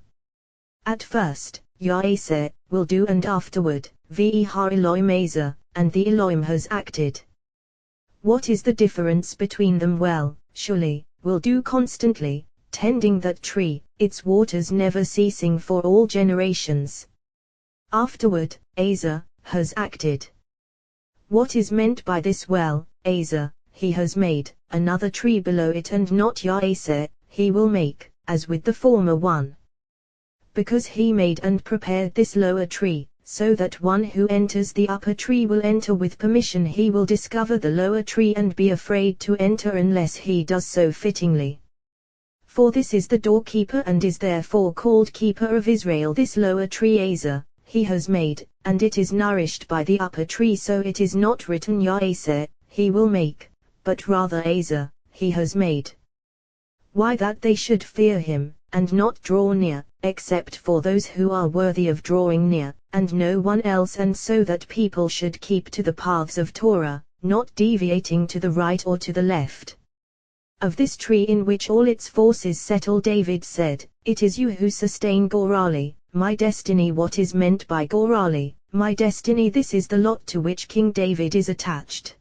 At first, Yahweh will do, and afterward, Ve Har Elohim Ezer, and the Elohim has acted. What is the difference between them? Well, surely, will do constantly, tending that tree, its waters never ceasing for all generations. Afterward, Ezer, has acted. What is meant by this? Well, Ezer, he has made another tree below it, and not Yahweh, he will make, as with the former one. Because he made and prepared this lower tree, so that one who enters the upper tree will enter with permission, he will discover the lower tree and be afraid to enter unless he does so fittingly. For this is the doorkeeper and is therefore called keeper of Israel. This lower tree Ezer, he has made, and it is nourished by the upper tree, so it is not written Yahweh, he will make, but rather Ezer, he has made. Why? That they should fear him, and not draw near, except for those who are worthy of drawing near, and no one else, and so that people should keep to the paths of Torah, not deviating to the right or to the left. Of this tree in which all its forces settle, David said, it is you who sustain Gorali, my destiny. What is meant by Gorali, my destiny? This is the lot to which King David is attached.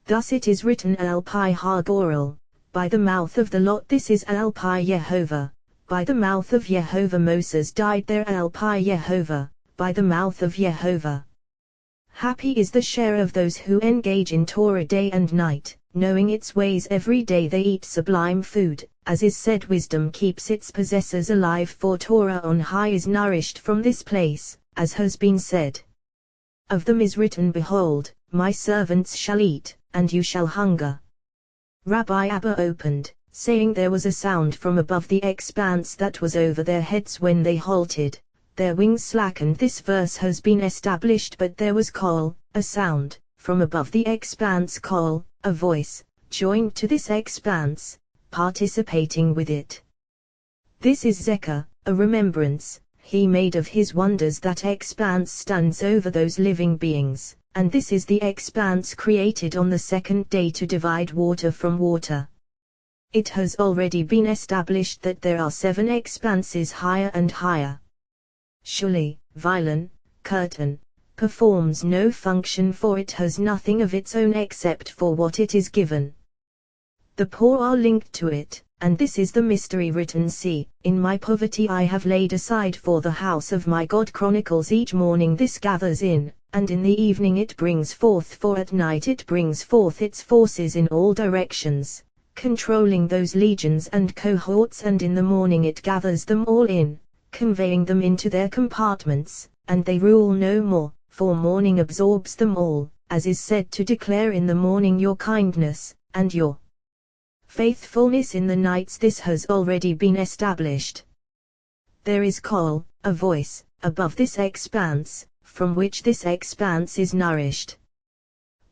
Thus it is written, Al Pi Ha Goral, by the mouth of the lot. This is Al Pi Yehovah, by the mouth of Yehovah. Moses died there. Al Pi Yehovah, by the mouth of Yehovah. Happy is the share of those who engage in Torah day and night, knowing its ways. Every day they eat sublime food, as is said, wisdom keeps its possessors alive, for Torah on high is nourished from this place, as has been said. Of them is written, behold, my servants shall eat, and you shall hunger. Rabbi Abba opened, saying there was a sound from above the expanse that was over their heads. When they halted, their wings slackened. This verse has been established, but there was call, a sound, from above the expanse, call, a voice, joined to this expanse, participating with it. This is Zechah, a remembrance, he made of his wonders. That expanse stands over those living beings, and this is the expanse created on the second day to divide water from water. It has already been established that there are 7 expanses higher and higher. Surely, Violin, curtain, performs no function, for it has nothing of its own except for what it is given. The poor are linked to it, and this is the mystery written. See, in my poverty I have laid aside for the house of my God. Chronicles. Each morning this gathers in, and in the evening it brings forth, for at night it brings forth its forces in all directions, controlling those legions and cohorts, and in the morning it gathers them all in, conveying them into their compartments, and they rule no more, for morning absorbs them all, as is said to declare in the morning your kindness, and your faithfulness in the nights. This has already been established. There is call, a voice, above this expanse, from which this expanse is nourished.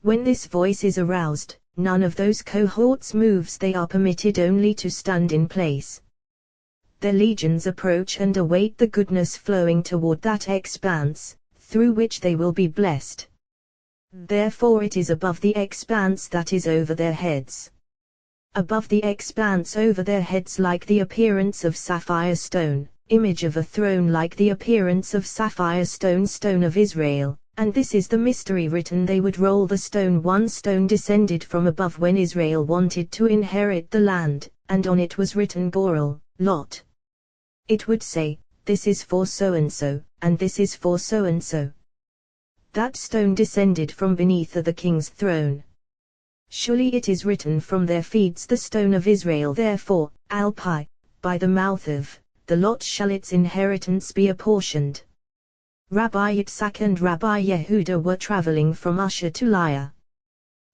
When this voice is aroused, none of those cohorts moves, they are permitted only to stand in place. Their legions approach and await the goodness flowing toward that expanse, through which they will be blessed. Therefore it is above the expanse that is over their heads. Above the expanse over their heads, like the appearance of sapphire stone, image of a throne, like the appearance of sapphire stone, stone of Israel. And this is the mystery written: they would roll the stone. One stone descended from above when Israel wanted to inherit the land, and on it was written Goral, Lot. It would say, this is for so-and-so, and this is for so-and-so. That stone descended from beneath the king's throne. Surely it is written, from their feeds the stone of Israel. Therefore, Alpi, by the mouth of the Lot shall its inheritance be apportioned. Rabbi Yitzhak and Rabbi Yehuda were traveling from Usher to Lyre.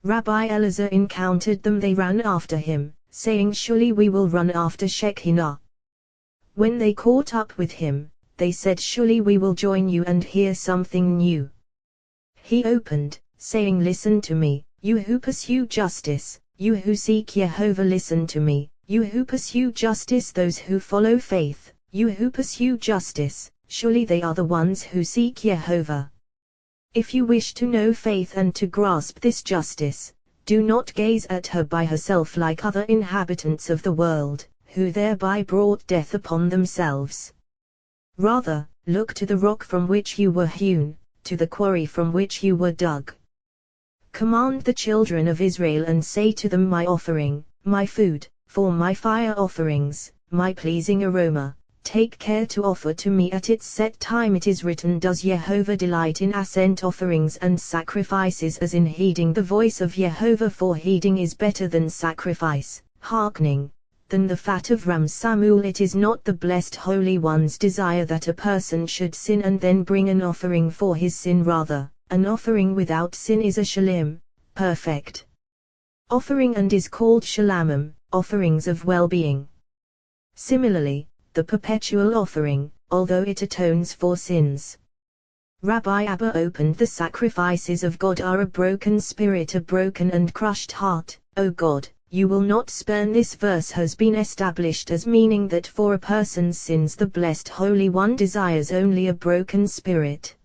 Rabbi Elazar encountered them. They ran after him, saying, surely we will run after Shekinah. When they caught up with him, they said, surely we will join you and hear something new. He opened, saying, listen to me, you who pursue justice, you who seek Yehovah. Listen to me, you who pursue justice, those who follow faith, you who pursue justice. Surely they are the ones who seek Yehovah. If you wish to know faith and to grasp this justice, do not gaze at her by herself like other inhabitants of the world, who thereby brought death upon themselves. Rather, look to the rock from which you were hewn, to the quarry from which you were dug. Command the children of Israel and say to them, my offering, my food, for my fire offerings, my pleasing aroma, take care to offer to me at its set time. It is written, does Yehovah delight in assent offerings and sacrifices, as in heeding the voice of Yehovah? For heeding is better than sacrifice, hearkening than the fat of rams. Samuel, it is not the blessed Holy One's desire that a person should sin and then bring an offering for his sin. Rather, an offering without sin is a shalom, perfect offering, and is called shalamim, offerings of well-being. Similarly, the perpetual offering, although it atones for sins. Rabbi Abba opened, the sacrifices of God are a broken spirit, a broken and crushed heart. O God, you will not spurn. This verse has been established as meaning that for a person's sins the blessed Holy One desires only a broken spirit.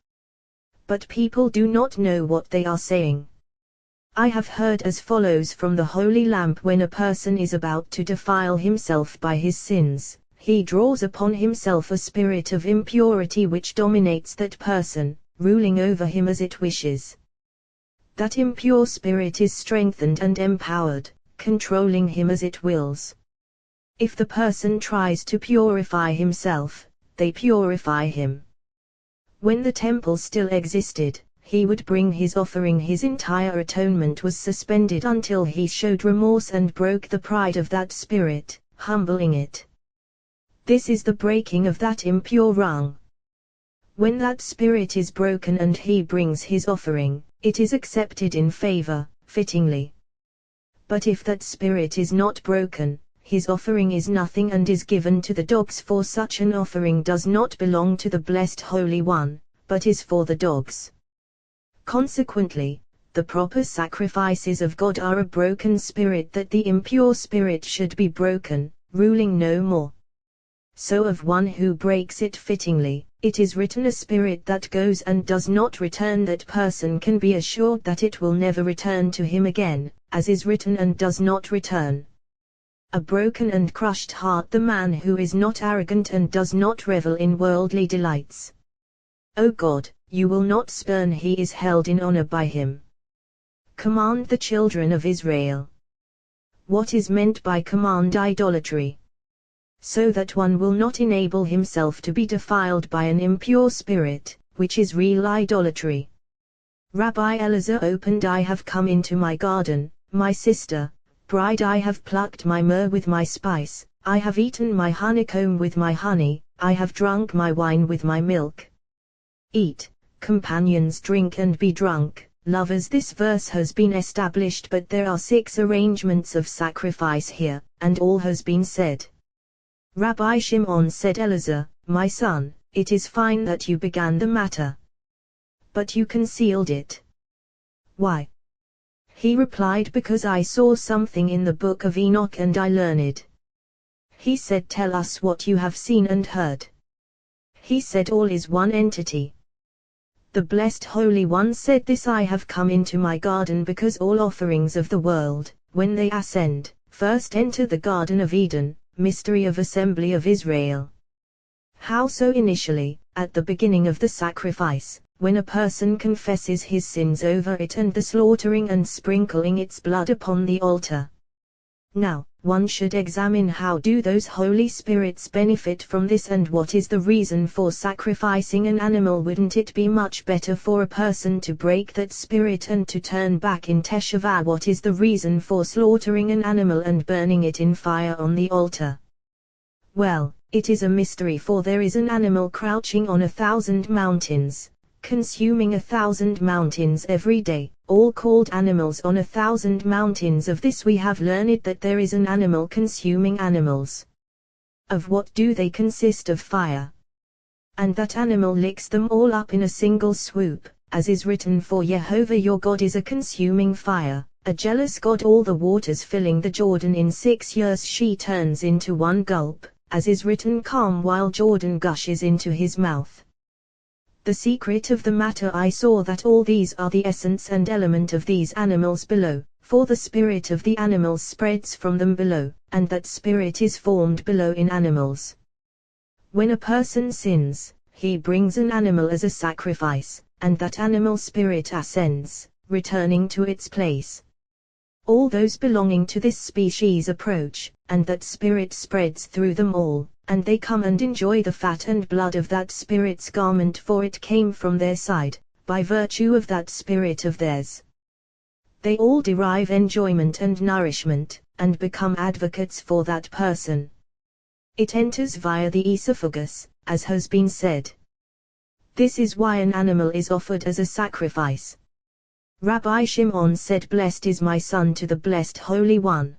But people do not know what they are saying. I have heard as follows from the Holy Lamp: when a person is about to defile himself by his sins, he draws upon himself a spirit of impurity which dominates that person, ruling over him as it wishes. That impure spirit is strengthened and empowered, controlling him as it wills. If the person tries to purify himself, they purify him. When the temple still existed, he would bring his offering. His entire atonement was suspended until he showed remorse and broke the pride of that spirit, humbling it. This is the breaking of that impure rung. When that spirit is broken and he brings his offering, it is accepted in favor, fittingly. But if that spirit is not broken, his offering is nothing and is given to the dogs, for such an offering does not belong to the blessed Holy One, but is for the dogs. Consequently, the proper sacrifices of God are a broken spirit, that the impure spirit should be broken, ruling no more. So of one who breaks it fittingly, it is written, a spirit that goes and does not return. That person can be assured that it will never return to him again, as is written, and does not return. A broken and crushed heart, the man who is not arrogant and does not revel in worldly delights. O God, you will not spurn, he is held in honor by him. Command the children of Israel. What is meant by command? Idolatry. So that one will not enable himself to be defiled by an impure spirit, which is real idolatry. Rabbi Elazar opened, I have come into my garden, my sister, bride, I have plucked my myrrh with my spice, I have eaten my honeycomb with my honey, I have drunk my wine with my milk. Eat, companions, drink and be drunk, lovers. This verse has been established, but there are 6 arrangements of sacrifice here, and all has been said. Rabbi Shimon said, Elazar, my son, it is fine that you began the matter. But you concealed it. Why? He replied, because I saw something in the book of Enoch and I learned. He said, tell us what you have seen and heard. He said, all is one entity. The Blessed Holy One said this, I have come into my garden because all offerings of the world, when they ascend, first enter the Garden of Eden, mystery of Assembly of Israel. How so? Initially, at the beginning of the sacrifice, when a person confesses his sins over it and the slaughtering and sprinkling its blood upon the altar. Now, one should examine how do those Holy Spirits benefit from this and what is the reason for sacrificing an animal. Wouldn't it be much better for a person to break that spirit and to turn back in Teshuvah? What is the reason for slaughtering an animal and burning it in fire on the altar? Well, it is a mystery, for there is an animal crouching on 1,000 mountains, consuming 1,000 mountains every day, all called animals on 1,000 mountains. Of this we have learned that there is an animal consuming animals. Of what do they consist? Of fire. And that animal licks them all up in a single swoop, as is written, for Jehovah your God is a consuming fire, a jealous God. All the waters filling the Jordan in 6 years she turns into one gulp, as is written, calm while Jordan gushes into his mouth. The secret of the matter, I saw that all these are the essence and element of these animals below, for the spirit of the animals spreads from them below, and that spirit is formed below in animals. When a person sins, he brings an animal as a sacrifice, and that animal spirit ascends, returning to its place. All those belonging to this species approach, and that spirit spreads through them all, and they come and enjoy the fat and blood of that spirit's garment, for it came from their side, by virtue of that spirit of theirs. They all derive enjoyment and nourishment, and become advocates for that person. It enters via the esophagus, as has been said. This is why an animal is offered as a sacrifice. Rabbi Shimon said, blessed is my son to the Blessed Holy One.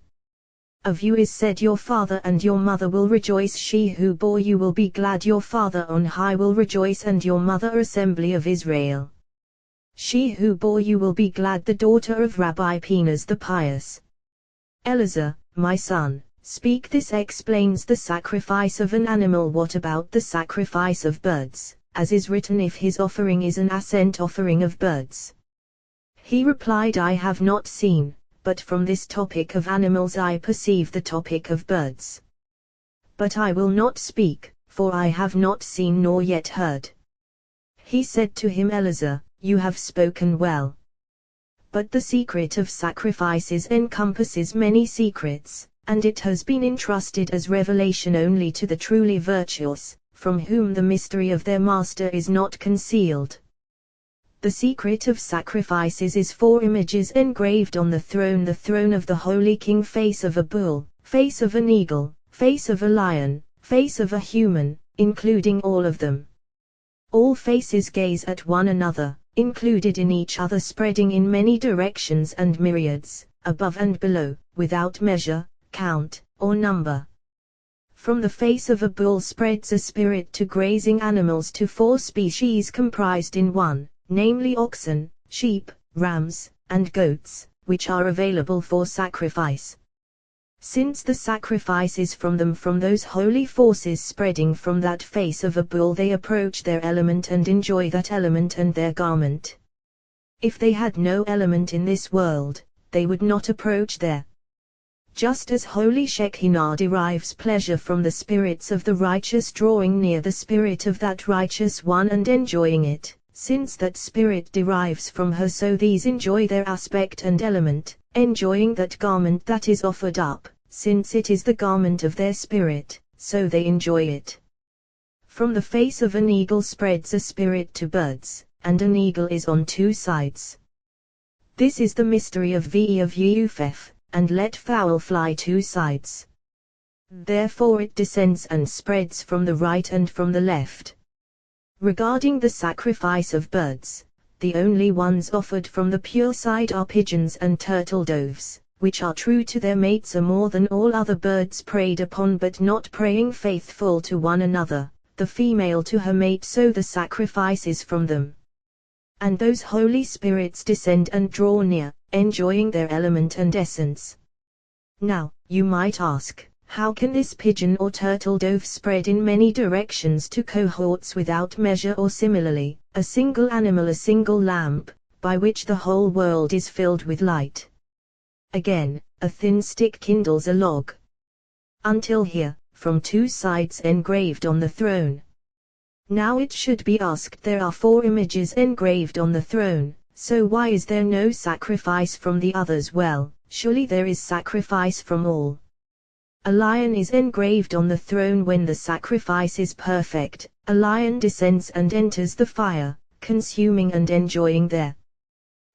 Of you is said, your father and your mother will rejoice, she who bore you will be glad, your father on high will rejoice and your mother Assembly of Israel. She who bore you will be glad, the daughter of Rabbi Pinhas the pious. Elazar, my son, speak. This explains the sacrifice of an animal. What about the sacrifice of birds, as is written, if his offering is an ascent offering of birds? He replied, I have not seen, but from this topic of animals I perceive the topic of birds. But I will not speak, for I have not seen nor yet heard. He said to him, Elazar, you have spoken well. But the secret of sacrifices encompasses many secrets, and it has been entrusted as revelation only to the truly virtuous, from whom the mystery of their master is not concealed. The secret of sacrifices is 4 images engraved on the throne of the Holy King, face of a bull, face of an eagle, face of a lion, face of a human, including all of them. All faces gaze at one another, included in each other, spreading in many directions and myriads, above and below, without measure, count, or number. From the face of a bull spreads a spirit to grazing animals, to 4 species comprised in one, namely oxen, sheep, rams, and goats, which are available for sacrifice. Since the sacrifice is from those holy forces spreading from that face of a bull, they approach their element and enjoy that element and their garment. If they had no element in this world, they would not approach there. Just as holy Shekinah derives pleasure from the spirits of the righteous drawing near the spirit of that righteous one and enjoying it, since that spirit derives from her, so these enjoy their aspect and element, enjoying that garment that is offered up, since it is the garment of their spirit, so they enjoy it. From the face of an eagle spreads a spirit to birds, and an eagle is on 2 sides. This is the mystery of Yeufef, and let fowl fly 2 sides. Therefore it descends and spreads from the right and from the left. Regarding the sacrifice of birds, the only ones offered from the pure side are pigeons and turtle doves, which are true to their mates more than all other birds preyed upon, but not praying faithful to one another, the female to her mate, so the sacrifice is from them. And those holy spirits descend and draw near, enjoying their element and essence. Now, you might ask, how can this pigeon or turtle dove spread in many directions to cohorts without measure, or similarly, a single animal, a single lamp, by which the whole world is filled with light? Again, a thin stick kindles a log. Until here, from two sides engraved on the throne. Now it should be asked, there are 4 images engraved on the throne, so why is there no sacrifice from the others? Well, surely there is sacrifice from all. A lion is engraved on the throne. When the sacrifice is perfect, a lion descends and enters the fire, consuming and enjoying there.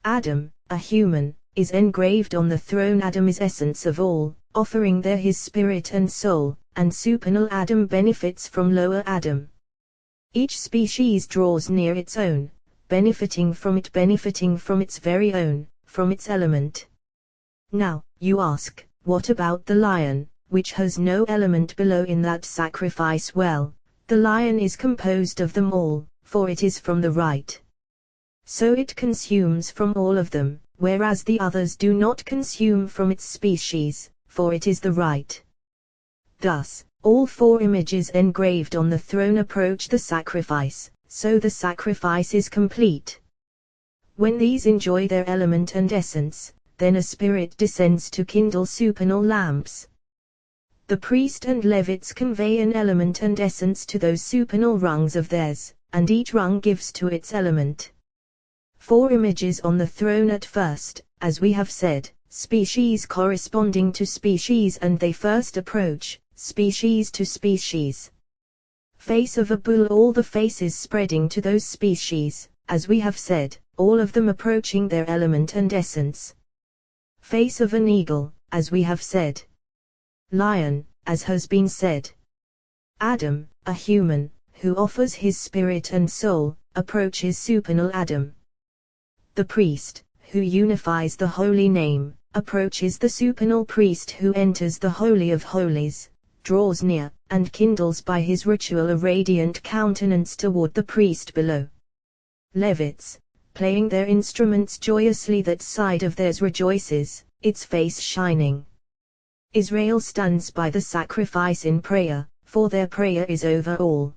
Adam, a human, is engraved on the throne. Adam is essence of all, offering there his spirit and soul, and supernal Adam benefits from lower Adam. Each species draws near its own, benefiting from its very own, from its element. Now, you ask, what about the lion, which has no element below in that sacrifice? Well, the lion is composed of them all, for it is from the right. So it consumes from all of them, whereas the others do not consume from its species, for it is the right. Thus, all 4 images engraved on the throne approach the sacrifice, so the sacrifice is complete. When these enjoy their element and essence, then a spirit descends to kindle supernal lamps. The priest and Levites convey an element and essence to those supernal rungs of theirs, and each rung gives to its element. 4 images on the throne at first, as we have said, species corresponding to species, and they first approach, species to species. Face of a bull, all the faces spreading to those species, as we have said, all of them approaching their element and essence. Face of an eagle, as we have said. Lion, as has been said. Adam, a human, who offers his spirit and soul, approaches supernal Adam. The priest, who unifies the holy name, approaches the supernal priest who enters the Holy of Holies, draws near, and kindles by his ritual a radiant countenance toward the priest below. Levites, playing their instruments joyously, that side of theirs rejoices, its face shining. Israel stands by the sacrifice in prayer, for their prayer is over all.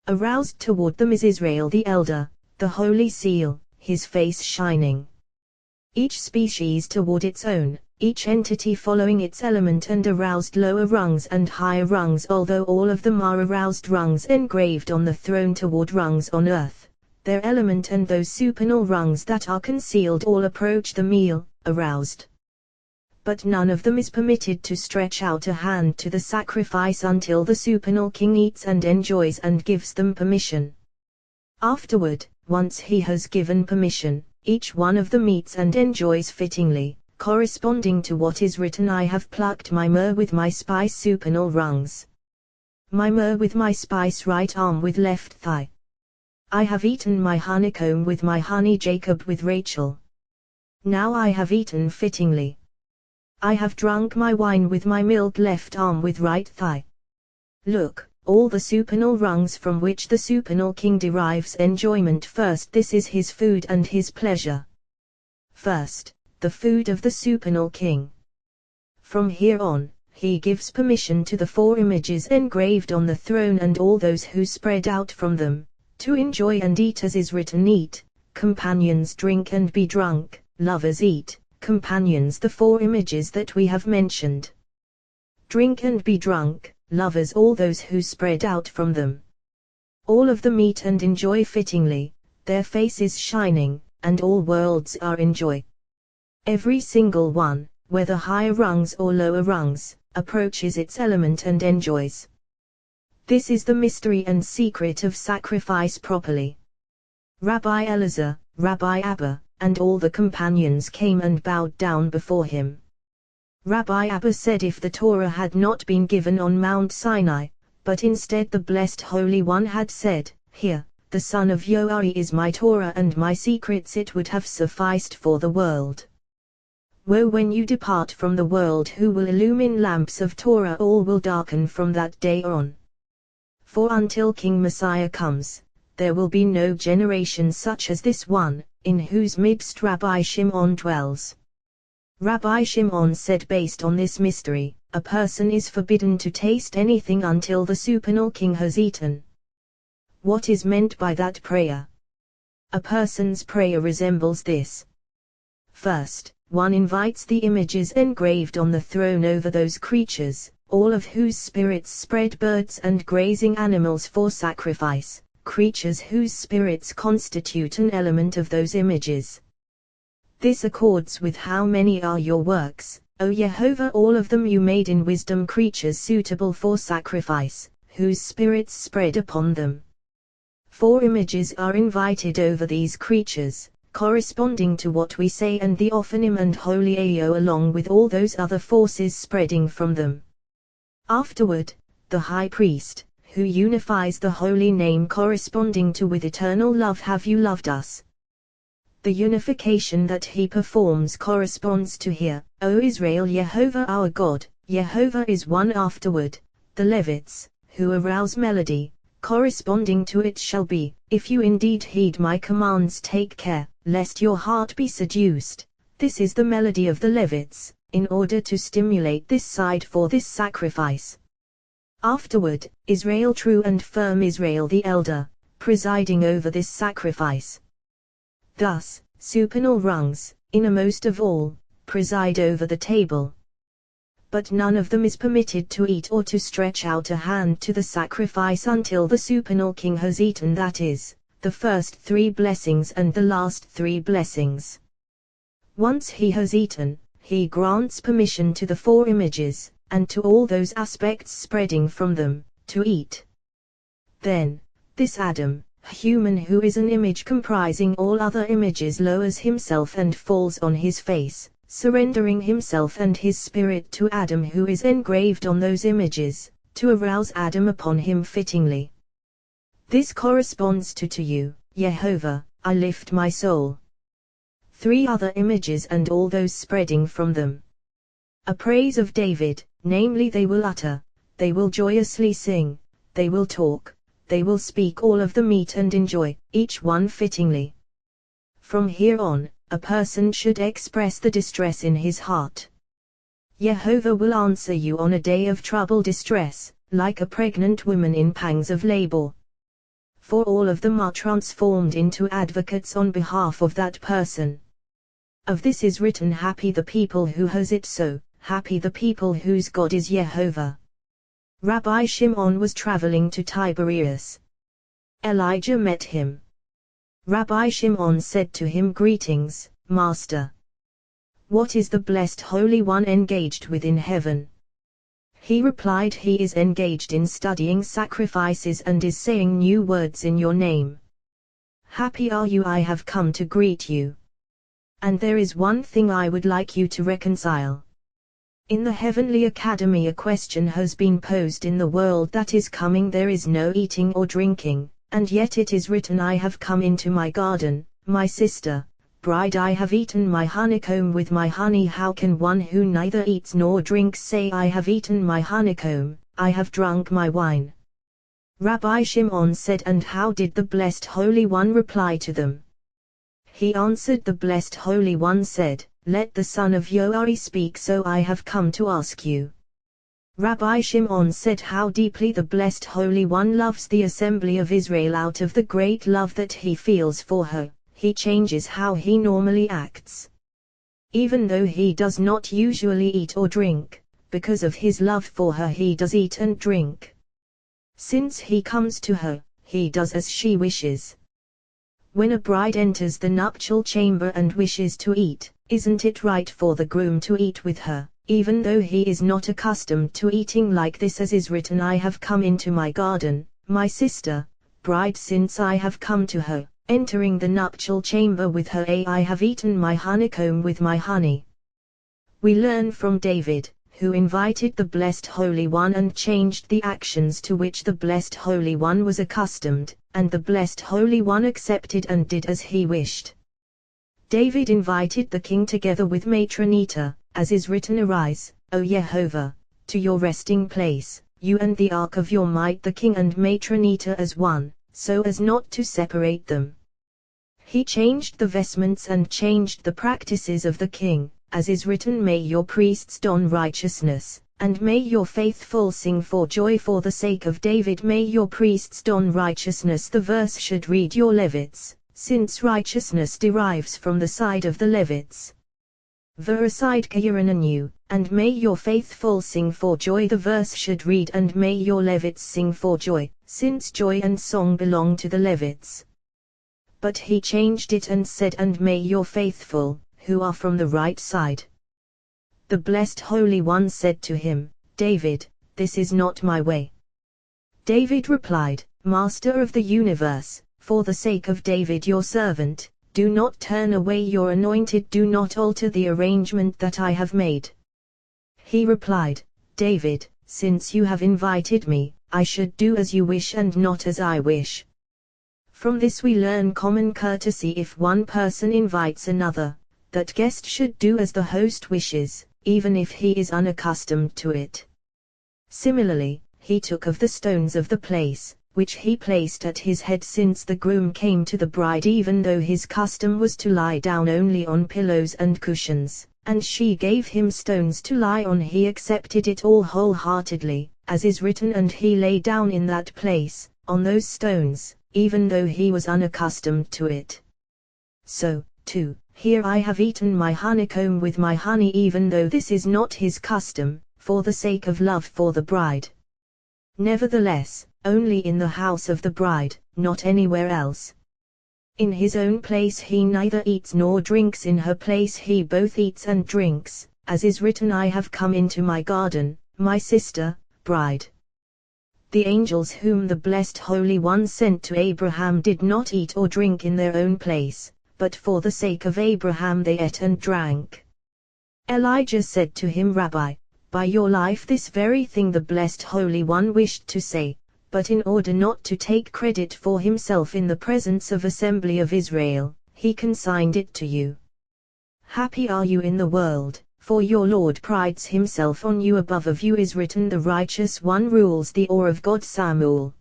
Aroused toward them is Israel the elder, the holy seal, his face shining. Each species toward its own, each entity following its element, and aroused lower rungs and higher rungs, although all of them are aroused rungs engraved on the throne toward rungs on earth. Their element and those supernal rungs that are concealed all approach the meal, aroused. But none of them is permitted to stretch out a hand to the sacrifice until the supernal king eats and enjoys and gives them permission. Afterward, once he has given permission, each one of them eats and enjoys fittingly, corresponding to what is written, I have plucked my myrrh with my spice, supernal rungs. My myrrh with my spice, right arm with left thigh. I have eaten my honeycomb with my honey, Jacob with Rachel. Now I have eaten fittingly. I have drunk my wine with my milk, left arm with right thigh. Look, all the supernal rungs from which the supernal king derives enjoyment. First, this is his food and his pleasure. First, the food of the supernal king. From here on, he gives permission to the 4 images engraved on the throne and all those who spread out from them, to enjoy and eat as is written, eat, companions drink and be drunk, lovers eat, companions, the 4 images that we have mentioned. Drink and be drunk, lovers, all those who spread out from them. All of them eat and enjoy fittingly, their faces shining, and all worlds are in joy. Every single one, whether higher rungs or lower rungs, approaches its element and enjoys. This is the mystery and secret of sacrifice properly. Rabbi Elazar, Rabbi Abba, and all the companions came and bowed down before him. Rabbi Abba said, if the Torah had not been given on Mount Sinai, but instead the Blessed Holy One had said, here, the son of Yoari is my Torah and my secrets, it would have sufficed for the world. Woe when you depart from the world, who will illumine lamps of Torah, all will darken from that day on. For until King Messiah comes, there will be no generation such as this one, in whose midst Rabbi Shimon dwells. Rabbi Shimon said, based on this mystery, a person is forbidden to taste anything until the supernal king has eaten. What is meant by that prayer? A person's prayer resembles this. First, one invites the images engraved on the throne over those creatures, all of whose spirits spread, birds and grazing animals for sacrifice, creatures whose spirits constitute an element of those images. This accords with how many are your works, O Yehovah, all of them you made in wisdom, creatures suitable for sacrifice, whose spirits spread upon them. 4 images are invited over these creatures, corresponding to what we say, and the Ophanim and Holy Ao along with all those other forces spreading from them. Afterward, the high priest, who unifies the holy name corresponding to with eternal love have you loved us. The unification that he performs corresponds to Hear, O Israel, Yehovah our God, Yehovah is one. Afterward, the Levites, who arouse melody, corresponding to it shall be, if you indeed heed my commands, take care, lest your heart be seduced. This is the melody of the Levites, in order to stimulate this side for this sacrifice. Afterward, Israel, true and firm Israel the elder, presiding over this sacrifice. Thus, supernal rungs, innermost of all, preside over the table. But none of them is permitted to eat or to stretch out a hand to the sacrifice until the supernal king has eaten, that is, the first 3 blessings and the last 3 blessings. Once he has eaten, he grants permission to the 4 images, and to all those aspects spreading from them, to eat. Then, this Adam, human who is an image comprising all other images, lowers himself and falls on his face, surrendering himself and his spirit to Adam who is engraved on those images, to arouse Adam upon him fittingly. This corresponds to you, Yehovah, I lift my soul. 3 other images and all those spreading from them. A praise of David, namely they will utter, they will joyously sing, they will talk, they will speak, all of them eat and enjoy, each one fittingly. From here on, a person should express the distress in his heart. Yehovah will answer you on a day of trouble, distress, like a pregnant woman in pangs of labor. For all of them are transformed into advocates on behalf of that person. Of this is written, happy the people who has it so, happy the people whose God is Yehovah. Rabbi Shimon was traveling to Tiberias. Elijah met him. Rabbi Shimon said to him, greetings, Master. What is the blessed Holy One engaged with in heaven? He replied, he is engaged in studying sacrifices and is saying new words in your name. Happy are you, I have come to greet you. And there is one thing I would like you to reconcile. In the heavenly academy a question has been posed, in the world that is coming there is no eating or drinking, and yet it is written, I have come into my garden, my sister, bride, I have eaten my honeycomb with my honey. How can one who neither eats nor drinks say, I have eaten my honeycomb, I have drunk my wine? Rabbi Shimon said, and how did the blessed Holy One reply to them? He answered, the blessed Holy One said, let the son of Yoari speak, so I have come to ask you. Rabbi Shimon said, how deeply the blessed Holy One loves the assembly of Israel. Out of the great love that he feels for her, he changes how he normally acts. Even though he does not usually eat or drink, because of his love for her he does eat and drink. Since he comes to her, he does as she wishes. When a bride enters the nuptial chamber and wishes to eat, isn't it right for the groom to eat with her, even though he is not accustomed to eating like this, as is written, I have come into my garden, my sister, bride, since I have come to her, entering the nuptial chamber with her, I have eaten my honeycomb with my honey. We learn from David, who invited the Blessed Holy One and changed the actions to which the Blessed Holy One was accustomed, and the Blessed Holy One accepted and did as he wished. David invited the king together with Matronita, as is written, "Arise, O Jehovah, to your resting place, you and the ark of your might, the king and Matronita as one, so as not to separate them." He changed the vestments and changed the practices of the king, as is written, "May your priests don righteousness, and may your faithful sing for joy for the sake of David. May your priests don righteousness." The verse should read, "your Levites, since righteousness derives from the side of the Levites." Veraside Kayarananu, "and may your faithful sing for joy." The verse should read, "and may your Levites sing for joy, since joy and song belong to the Levites." But he changed it and said, "and may your faithful, who are from the right side." The Blessed Holy One said to him, "David, this is not my way." David replied, "Master of the universe, for the sake of David your servant, do not turn away your anointed, do not alter the arrangement that I have made." He replied, "David, since you have invited me, I should do as you wish and not as I wish." From this we learn common courtesy. If one person invites another, that guest should do as the host wishes, even if he is unaccustomed to it. Similarly, he took of the stones of the place, which he placed at his head, since the groom came to the bride, even though his custom was to lie down only on pillows and cushions, and she gave him stones to lie on. He accepted it all wholeheartedly, as is written, "and he lay down in that place, on those stones, even though he was unaccustomed to it." So, too, here I have eaten my honeycomb with my honey, even though this is not his custom, for the sake of love for the bride. Nevertheless, only in the house of the bride, not anywhere else. In his own place he neither eats nor drinks, in her place he both eats and drinks, as is written, "I have come into my garden, my sister, bride." The angels whom the Blessed Holy One sent to Abraham did not eat or drink in their own place, but for the sake of Abraham they ate and drank. Elijah said to him, "Rabbi, by your life this very thing the Blessed Holy One wished to say, but in order not to take credit for himself in the presence of assembly of Israel, he consigned it to you. Happy are you in the world, for your Lord prides himself on you. Above of you is written, the righteous one rules the awe of God." Samuel.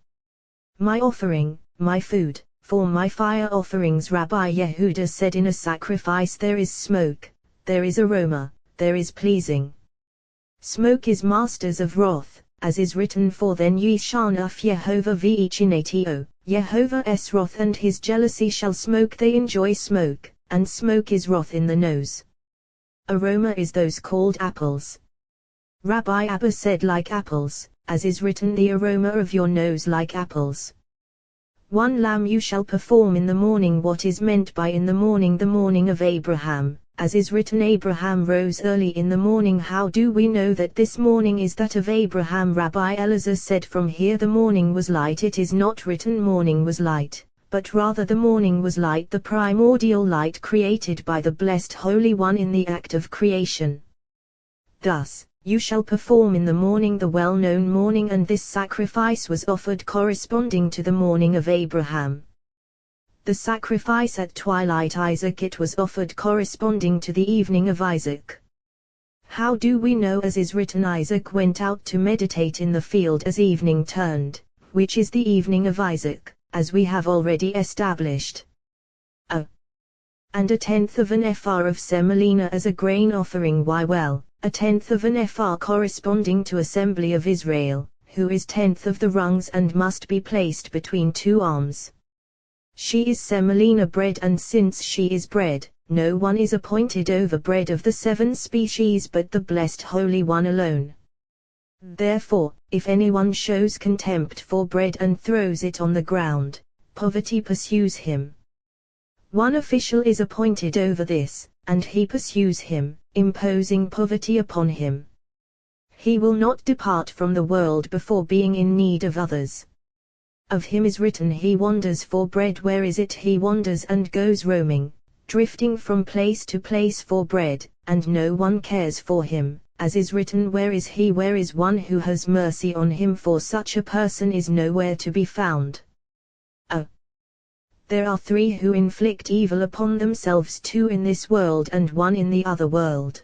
My offering, my food, for my fire offerings. Rabbi Yehuda said, in a sacrifice there is smoke, there is aroma, there is pleasing. Smoke is masters of wrath, as is written, "For then ye shall know Yehovah v'ichinatio, Yehovah's wrath and his jealousy shall smoke." They enjoy smoke, and smoke is wrath in the nose. Aroma is those called apples. Rabbi Abba said, "Like apples, as is written, the aroma of your nose like apples." One lamb you shall perform in the morning. What is meant by in the morning of Abraham, as is written, Abraham rose early in the morning. How do we know that this morning is that of Abraham? Rabbi Elazar said, from here the morning was light. It is not written morning was light, but rather the morning was light, the primordial light created by the Blessed Holy One in the act of creation. Thus, you shall perform in the morning the well-known morning, and this sacrifice was offered corresponding to the morning of Abraham. The sacrifice at twilight Isaac, it was offered corresponding to the evening of Isaac. How do we know? As is written, Isaac went out to meditate in the field as evening turned, which is the evening of Isaac, as we have already established. And 1/10 of an ephah of semolina as a grain offering. Why, well, 1/10 of an ephah corresponding to assembly of Israel, who is 1/10 of the rungs and must be placed between two arms. She is semolina bread, and since she is bread, no one is appointed over bread of the 7 species but the Blessed Holy One alone. Therefore, if anyone shows contempt for bread and throws it on the ground, poverty pursues him. One official is appointed over this, and he pursues him, imposing poverty upon him. He will not depart from the world before being in need of others. Of him is written, he wanders for bread. Where is it? He wanders and goes roaming, drifting from place to place for bread, and no one cares for him, as is written, where is he, where is one who has mercy on him, for such a person is nowhere to be found. There are 3 who inflict evil upon themselves, 2 in this world and 1 in the other world.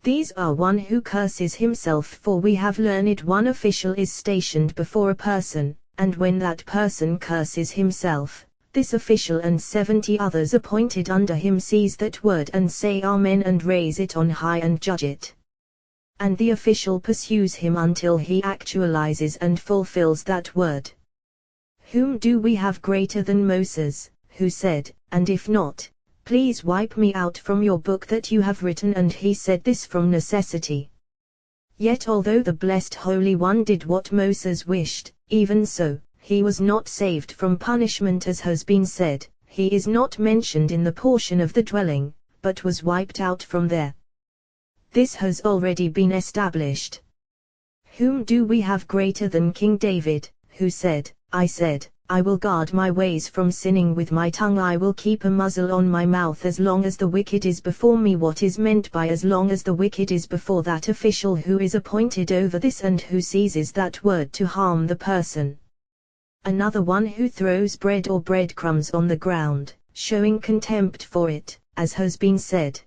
These are one who curses himself, for we have learned one official is stationed before a person, and when that person curses himself, this official and 70 others appointed under him seize that word and say Amen and raise it on high and judge it. And the official pursues him until he actualizes and fulfills that word. Whom do we have greater than Moses, who said, and if not, please wipe me out from your book that you have written, and he said this from necessity. Yet although the blessed Holy One did what Moses wished, even so, he was not saved from punishment, as has been said, he is not mentioned in the portion of the dwelling, but was wiped out from there. This has already been established. Whom do we have greater than King David, who said, I said, I will guard my ways from sinning with my tongue, I will keep a muzzle on my mouth as long as the wicked is before me. What is meant by as long as the wicked is before that official who is appointed over this and who seizes that word to harm the person? Another one who throws bread or breadcrumbs on the ground, showing contempt for it, as has been said.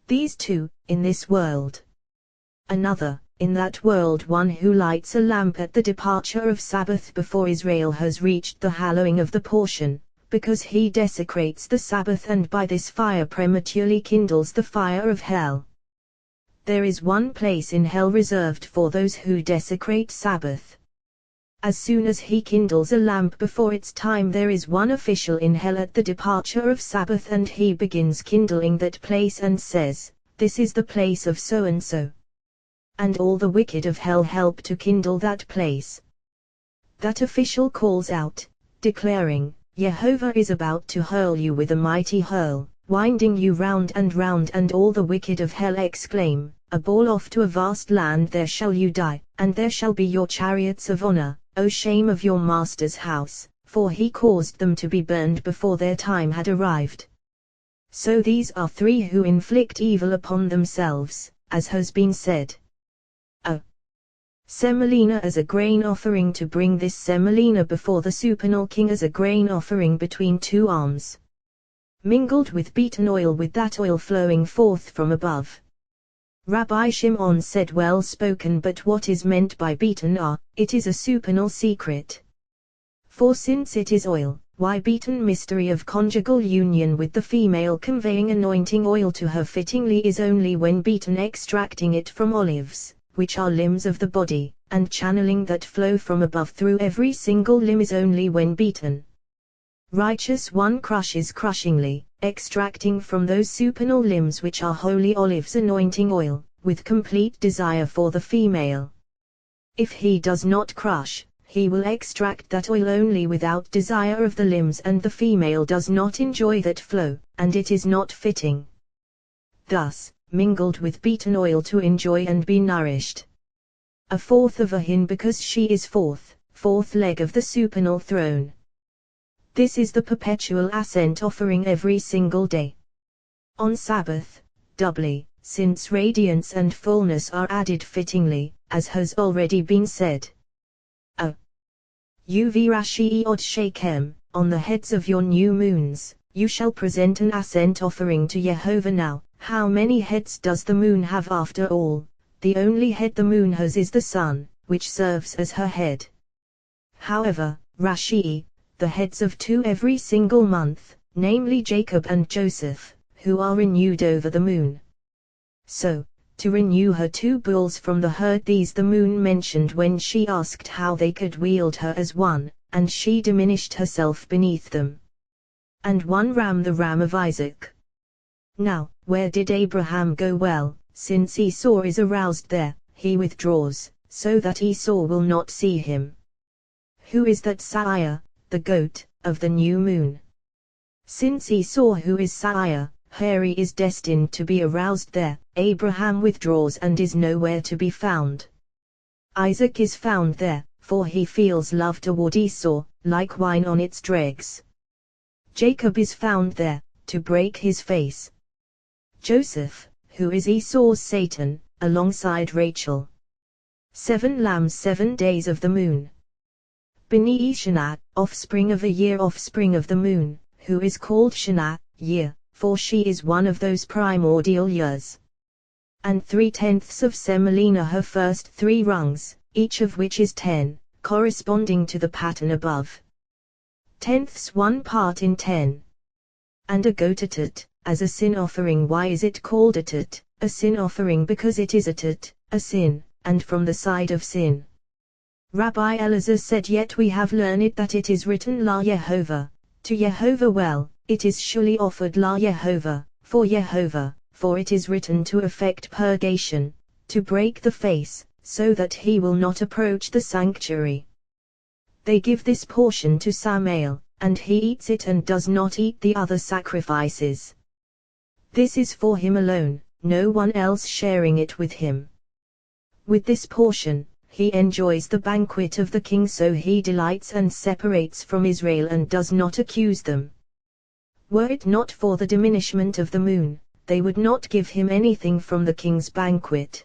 These 2, in this world. Another, in that world, one who lights a lamp at the departure of Sabbath before Israel has reached the hallowing of the portion, because he desecrates the Sabbath and by this fire prematurely kindles the fire of hell. There is one place in hell reserved for those who desecrate Sabbath. As soon as he kindles a lamp before its time, there is one official in hell at the departure of Sabbath, and he begins kindling that place and says, this is the place of so-and-so. And all the wicked of hell help to kindle that place. That official calls out, declaring, Jehovah is about to hurl you with a mighty hurl, winding you round, and all the wicked of hell exclaim, a ball off to a vast land, there shall you die, and there shall be your chariots of honor, O shame of your master's house, for he caused them to be burned before their time had arrived. So these are 3 who inflict evil upon themselves, as has been said. Semolina as a grain offering, to bring this semolina before the supernal king as a grain offering between 2 arms, mingled with beaten oil, with that oil flowing forth from above. Rabbi Shimon said, well spoken, but what is meant by beaten it is a supernal secret. For since it is oil, why beaten mystery of conjugal union with the female, conveying anointing oil to her fittingly, is only when beaten, extracting it from olives, which are limbs of the body, and channeling that flow from above through every single limb is only when beaten. Righteous one crushes crushingly, extracting from those supernal limbs which are holy olives anointing oil, with complete desire for the female. If he does not crush, he will extract that oil only without desire of the limbs, and the female does not enjoy that flow, and it is not fitting. Thus, mingled with beaten oil to enjoy and be nourished. A fourth of a hin, because she is fourth leg of the supernal throne. This is the perpetual ascent offering every single day. On Sabbath, doubly, since radiance and fullness are added fittingly, as has already been said. Uv Rashi Od Shekem, on the heads of your new moons, you shall present an ascent offering to Jehovah. Now, how many heads does the moon have after all? The only head the moon has is the sun, which serves as her head. However, Rashi, the heads of 2 every single month, namely Jacob and Joseph, who are renewed over the moon. So, to renew her 2 bulls from the herd, these the moon mentioned when she asked how they could wield her as one, and she diminished herself beneath them. And 1 ram, the ram of Isaac. Now, where did Abraham go? Well, since Esau is aroused there, he withdraws, so that Esau will not see him. Who is that sire, the goat, of the new moon? Since Esau, who is sire, Hari, is destined to be aroused there, Abraham withdraws and is nowhere to be found. Isaac is found there, for he feels love toward Esau, like wine on its dregs. Jacob is found there, to break his face. Joseph, who is Esau's Satan, alongside Rachel. 7 lambs 7 days of the moon. Beni Shana, offspring of a year, offspring of the moon, who is called Shana, year, for she is one of those primordial years. And 3/10 of Semolina, her first 3 rungs, each of which is 10, corresponding to the pattern above. 10ths 1 part in 10. And a goat atat, as a sin offering. Why is it called atat, a sin offering? Because it is atat, a sin, and from the side of sin. Rabbi Elazar said, yet we have learned that it is written La Yehovah, to Yehovah. Well, it is surely offered La Yehovah, for it is written to effect purgation, to break the face, so that he will not approach the sanctuary. They give this portion to Samael, and he eats it and does not eat the other sacrifices. This is for him alone, no one else sharing it with him. With this portion, he enjoys the banquet of the king, so he delights and separates from Israel and does not accuse them. Were it not for the diminishment of the moon, they would not give him anything from the king's banquet.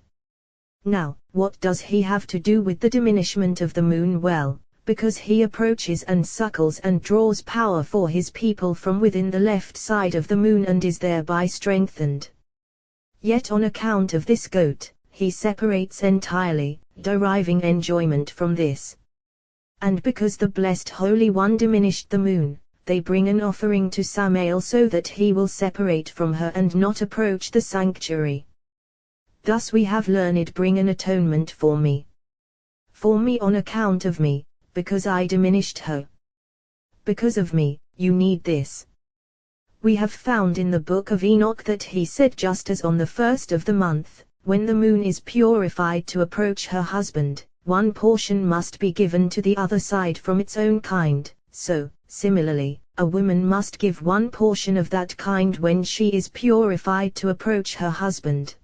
Now, what does he have to do with the diminishment of the moon? Well, because he approaches and suckles and draws power for his people from within the left side of the moon and is thereby strengthened. Yet on account of this goat, he separates entirely, deriving enjoyment from this. And because the blessed Holy One diminished the moon, they bring an offering to Samael so that he will separate from her and not approach the sanctuary. Thus we have learned, bring an atonement for me. For me, on account of me, because I diminished her. Because of me, you need this. We have found in the book of Enoch that he said, just as on the 1st of the month, when the moon is purified to approach her husband, one portion must be given to the other side from its own kind, so, similarly, a woman must give one portion of that kind when she is purified to approach her husband.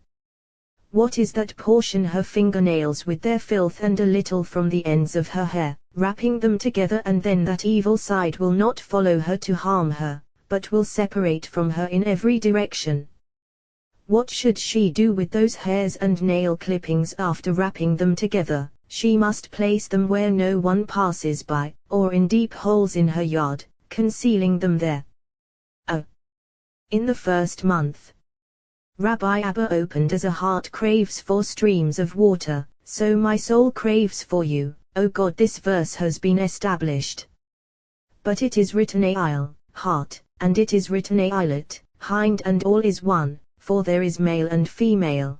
What is that portion? Her fingernails with their filth and a little from the ends of her hair, wrapping them together, and then that evil side will not follow her to harm her, but will separate from her in every direction. What should she do with those hairs and nail clippings after wrapping them together? She must place them where no one passes by, or in deep holes in her yard, concealing them there. In the 1st month, Rabbi Abba opened, as a heart craves for streams of water, so my soul craves for you, O God. This verse has been established. But it is written Ail, heart, and it is written Ailet, hind, and all is one, for there is male and female.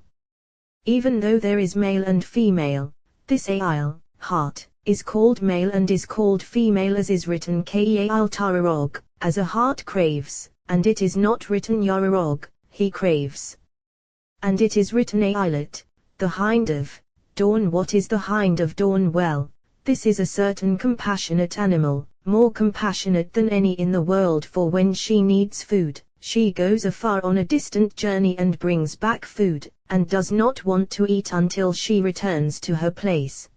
Even though there is male and female, this Ail, heart, is called male and is called female, as is written Kaal Tararog, as a heart craves, and it is not written Yararog, he craves. And it is written Ailet, the hind of dawn. What is the hind of dawn? Well, this is a certain compassionate animal, more compassionate than any in the world, for when she needs food, she goes afar on a distant journey and brings back food, and does not want to eat until she returns to her place.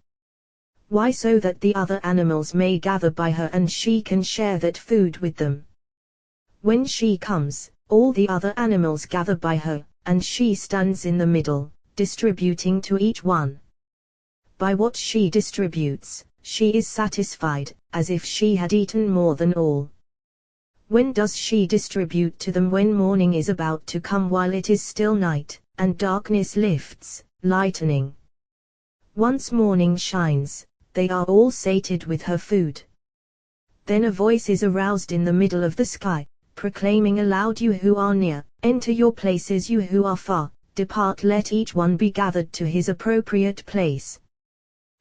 Why? So that the other animals may gather by her and she can share that food with them. When she comes, all the other animals gather by her, and she stands in the middle, distributing to each one. By what she distributes, she is satisfied, as if she had eaten more than all. When does she distribute to them? When morning is about to come, while it is still night, and darkness lifts, lightening. Once morning shines, they are all sated with her food. Then a voice is aroused in the middle of the sky, proclaiming aloud, you who are near, enter your places, you who are far, depart, let each one be gathered to his appropriate place.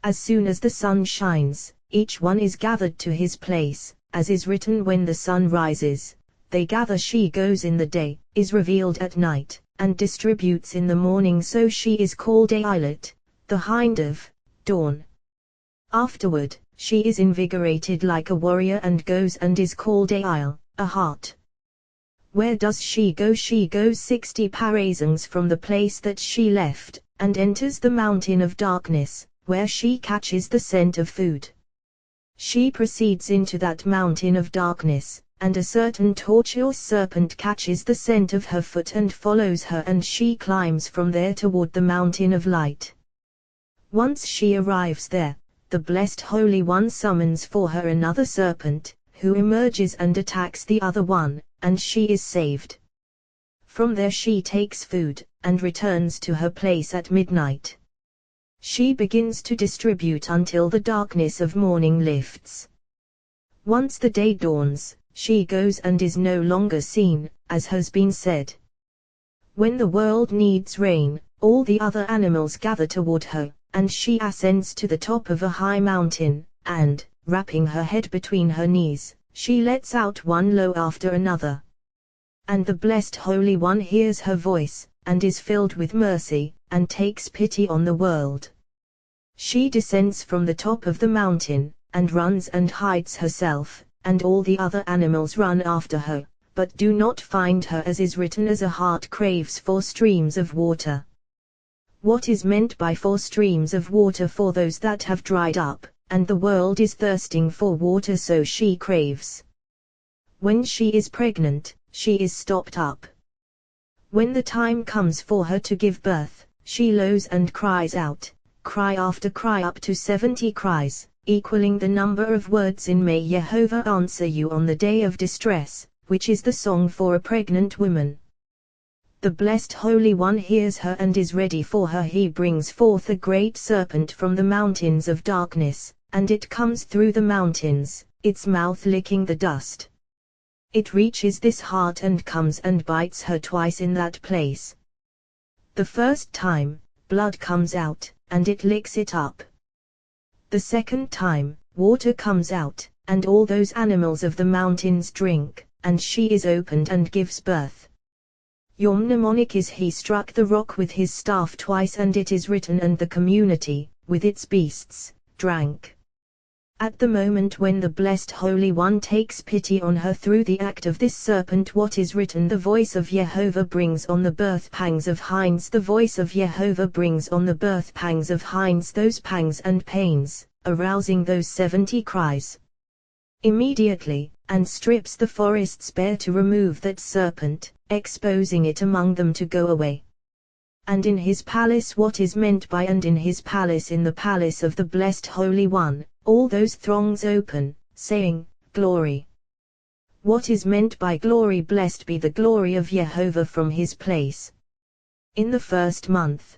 As soon as the sun shines, each one is gathered to his place, as is written, when the sun rises, they gather. She goes in the day, is revealed at night, and distributes in the morning, so she is called Ailet, the hind of dawn. Afterward, she is invigorated like a warrior and goes and is called Ail, a heart. Where does she go? She goes 60 parazans from the place that she left, and enters the mountain of darkness, where she catches the scent of food. She proceeds into that mountain of darkness, and a certain tortuous serpent catches the scent of her foot and follows her, and she climbs from there toward the mountain of light. Once she arrives there, the Blessed Holy One summons for her another serpent, who emerges and attacks the other one, and she is saved. From there she takes food, and returns to her place at midnight. She begins to distribute until the darkness of morning lifts. Once the day dawns, she goes and is no longer seen, as has been said. When the world needs rain, all the other animals gather toward her, and she ascends to the top of a high mountain, and, wrapping her head between her knees, she lets out one low after another. And the Blessed Holy One hears her voice, and is filled with mercy, and takes pity on the world. She descends from the top of the mountain, and runs and hides herself, and all the other animals run after her, but do not find her, as is written, as a heart craves for streams of water. What is meant by for streams of water? For those that have dried up, and the world is thirsting for water, so she craves. When she is pregnant, she is stopped up. When the time comes for her to give birth, she lows and cries out, cry after cry, up to 70 cries, equaling the number of words in May Jehovah Answer You on the Day of Distress, which is the song for a pregnant woman. The Blessed Holy One hears her and is ready for her. He brings forth a great serpent from the mountains of darkness, and it comes through the mountains, its mouth licking the dust. It reaches this heart and comes and bites her twice in that place. The first time, blood comes out, and it licks it up. The second time, water comes out, and all those animals of the mountains drink, and she is opened and gives birth. Your mnemonic is: he struck the rock with his staff twice, and it is written, and the community, with its beasts, drank. At the moment when the Blessed Holy One takes pity on her through the act of this serpent, what is written, the voice of Jehovah brings on the birth pangs of hinds. The voice of Jehovah brings on the birth pangs of hinds, those pangs and pains, arousing those 70 cries. Immediately, and strips the forests bare to remove that serpent, exposing it among them to go away. And in his palace, what is meant by and in his palace, in the palace of the Blessed Holy One, all those throngs open, saying, Glory. What is meant by glory? Blessed be the glory of Jehovah from his place. In the first month.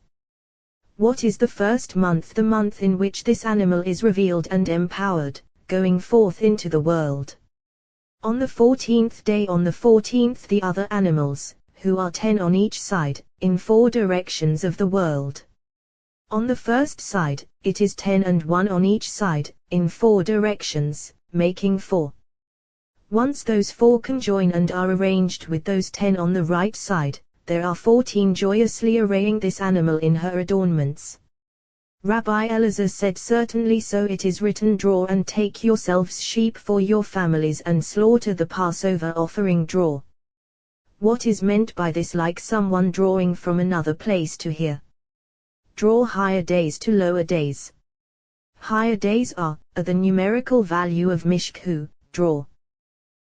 What is the first month? The month in which this animal is revealed and empowered, going forth into the world. On the 14th day, on the 14th, the other animals, who are 10 on each side, in 4 directions of the world. On the first side, it is 10 and 1 on each side, in 4 directions, making 4. Once those 4 conjoin and are arranged with those 10 on the right side, there are 14 joyously arraying this animal in her adornments. Rabbi Elazar said, certainly so it is written, draw and take yourselves sheep for your families and slaughter the Passover offering. Draw. What is meant by this? Like someone drawing from another place to here. Draw higher days to lower days. Higher days are the numerical value of mishku, draw.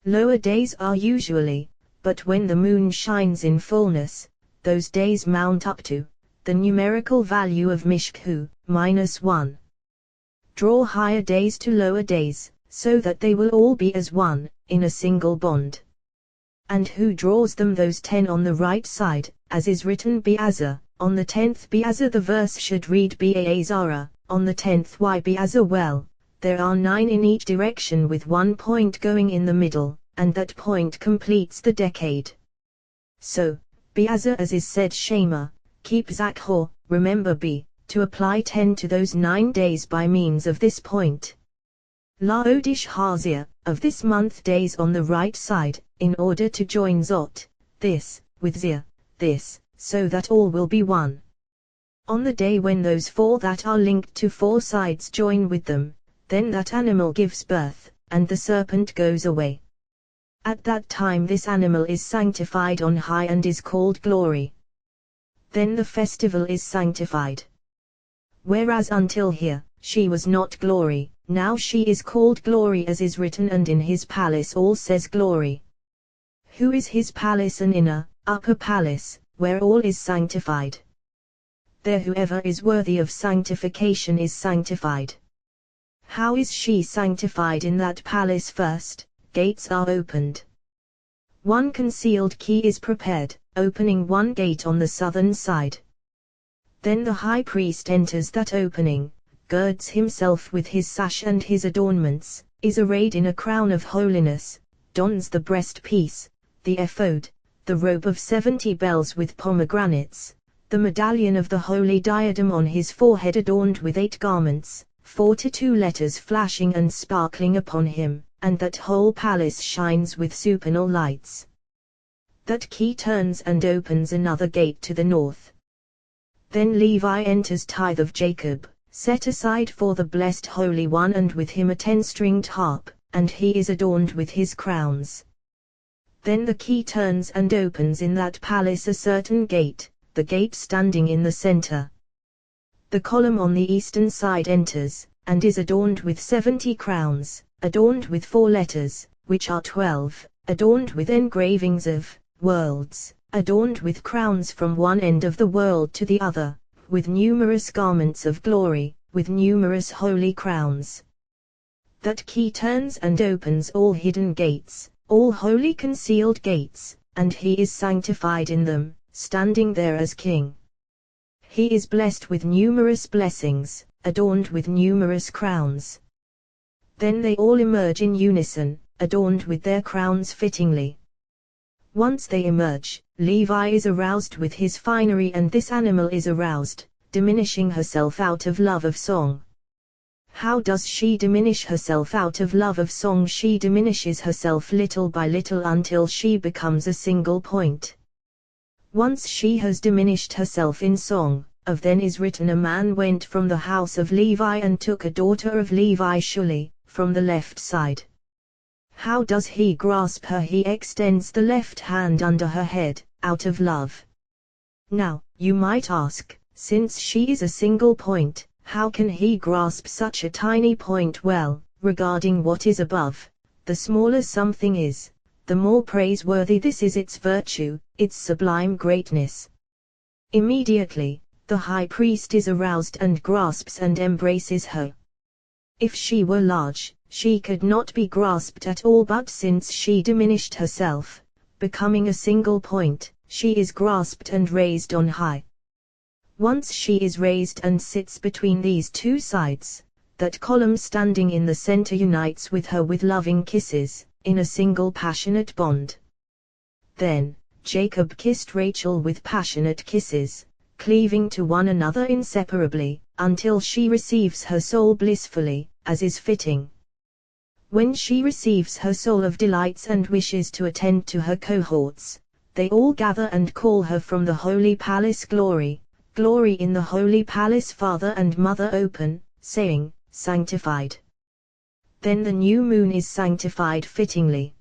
Lower days are usually, but when the moon shines in fullness, those days mount up to the numerical value of mishku, -1. Draw higher days to lower days, so that they will all be as one, in a single bond. And who draws them? Those 10 on the right side, as is written, Be'azah, on the 10th Be'azah. The verse should read Be'azara, on the 10th Y Be'azah. Well, there are 9 in each direction with 1 point going in the middle, and that point completes the decade. So, Be'azah, as is said, Shema, keep Zakhor, remember B, to apply 10 to those 9 days by means of this point. Laodish Hazir, of this month days on the right side, in order to join Zot, this, with Zir, this, so that all will be one. On the day when those 4 that are linked to 4 sides join with them, then that animal gives birth, and the serpent goes away. At that time this animal is sanctified on high and is called glory. Then the festival is sanctified. Whereas until here, she was not glory, now she is called Glory, as is written, and in his palace all says glory. Who is his palace? An inner, upper palace, where all is sanctified. There whoever is worthy of sanctification is sanctified. How is she sanctified? In that palace first, gates are opened. One concealed key is prepared, opening one gate on the southern side. Then the high priest enters that opening, girds himself with his sash and his adornments, is arrayed in a crown of holiness, dons the breastpiece, the ephod, the robe of 70 bells with pomegranates, the medallion of the holy diadem on his forehead adorned with 8 garments, 42 letters flashing and sparkling upon him, and that whole palace shines with supernal lights. That key turns and opens another gate to the north. Then Levi enters, tithe of Jacob, set aside for the blessed Holy One, and with him a 10-stringed harp, and he is adorned with his crowns. Then the key turns and opens in that palace a certain gate, the gate standing in the center. The column on the eastern side enters, and is adorned with 70 crowns, adorned with 4 letters, which are 12, adorned with engravings of worlds, adorned with crowns from one end of the world to the other, with numerous garments of glory, with numerous holy crowns. That key turns and opens all hidden gates, all holy concealed gates, and he is sanctified in them, standing there as king. He is blessed with numerous blessings, adorned with numerous crowns. Then they all emerge in unison, adorned with their crowns fittingly. Once they emerge, Levi is aroused with his finery, and this animal is aroused, diminishing herself out of love of song. How does she diminish herself out of love of song? She diminishes herself little by little until she becomes a single point. Once she has diminished herself in song, of then is written, a man went from the house of Levi and took a daughter of Levi Shuli, from the left side. How does he grasp her? He extends the left hand under her head, out of love. Now, you might ask, since she is a single point, how can he grasp such a tiny point? Well, regarding what is above, the smaller something is, the more praiseworthy this is its virtue, its sublime greatness. Immediately, the high priest is aroused and grasps and embraces her. If she were large, she could not be grasped at all, but since she diminished herself, becoming a single point, she is grasped and raised on high. Once she is raised and sits between these two sides, that column standing in the center unites with her with loving kisses, in a single passionate bond. Then, Jacob kissed Rachel with passionate kisses, cleaving to one another inseparably, until she receives her soul blissfully, as is fitting. When she receives her soul of delights and wishes to attend to her cohorts, they all gather and call her from the holy palace glory, glory in the holy palace. Father and mother open, saying, sanctified. Then the new moon is sanctified fittingly.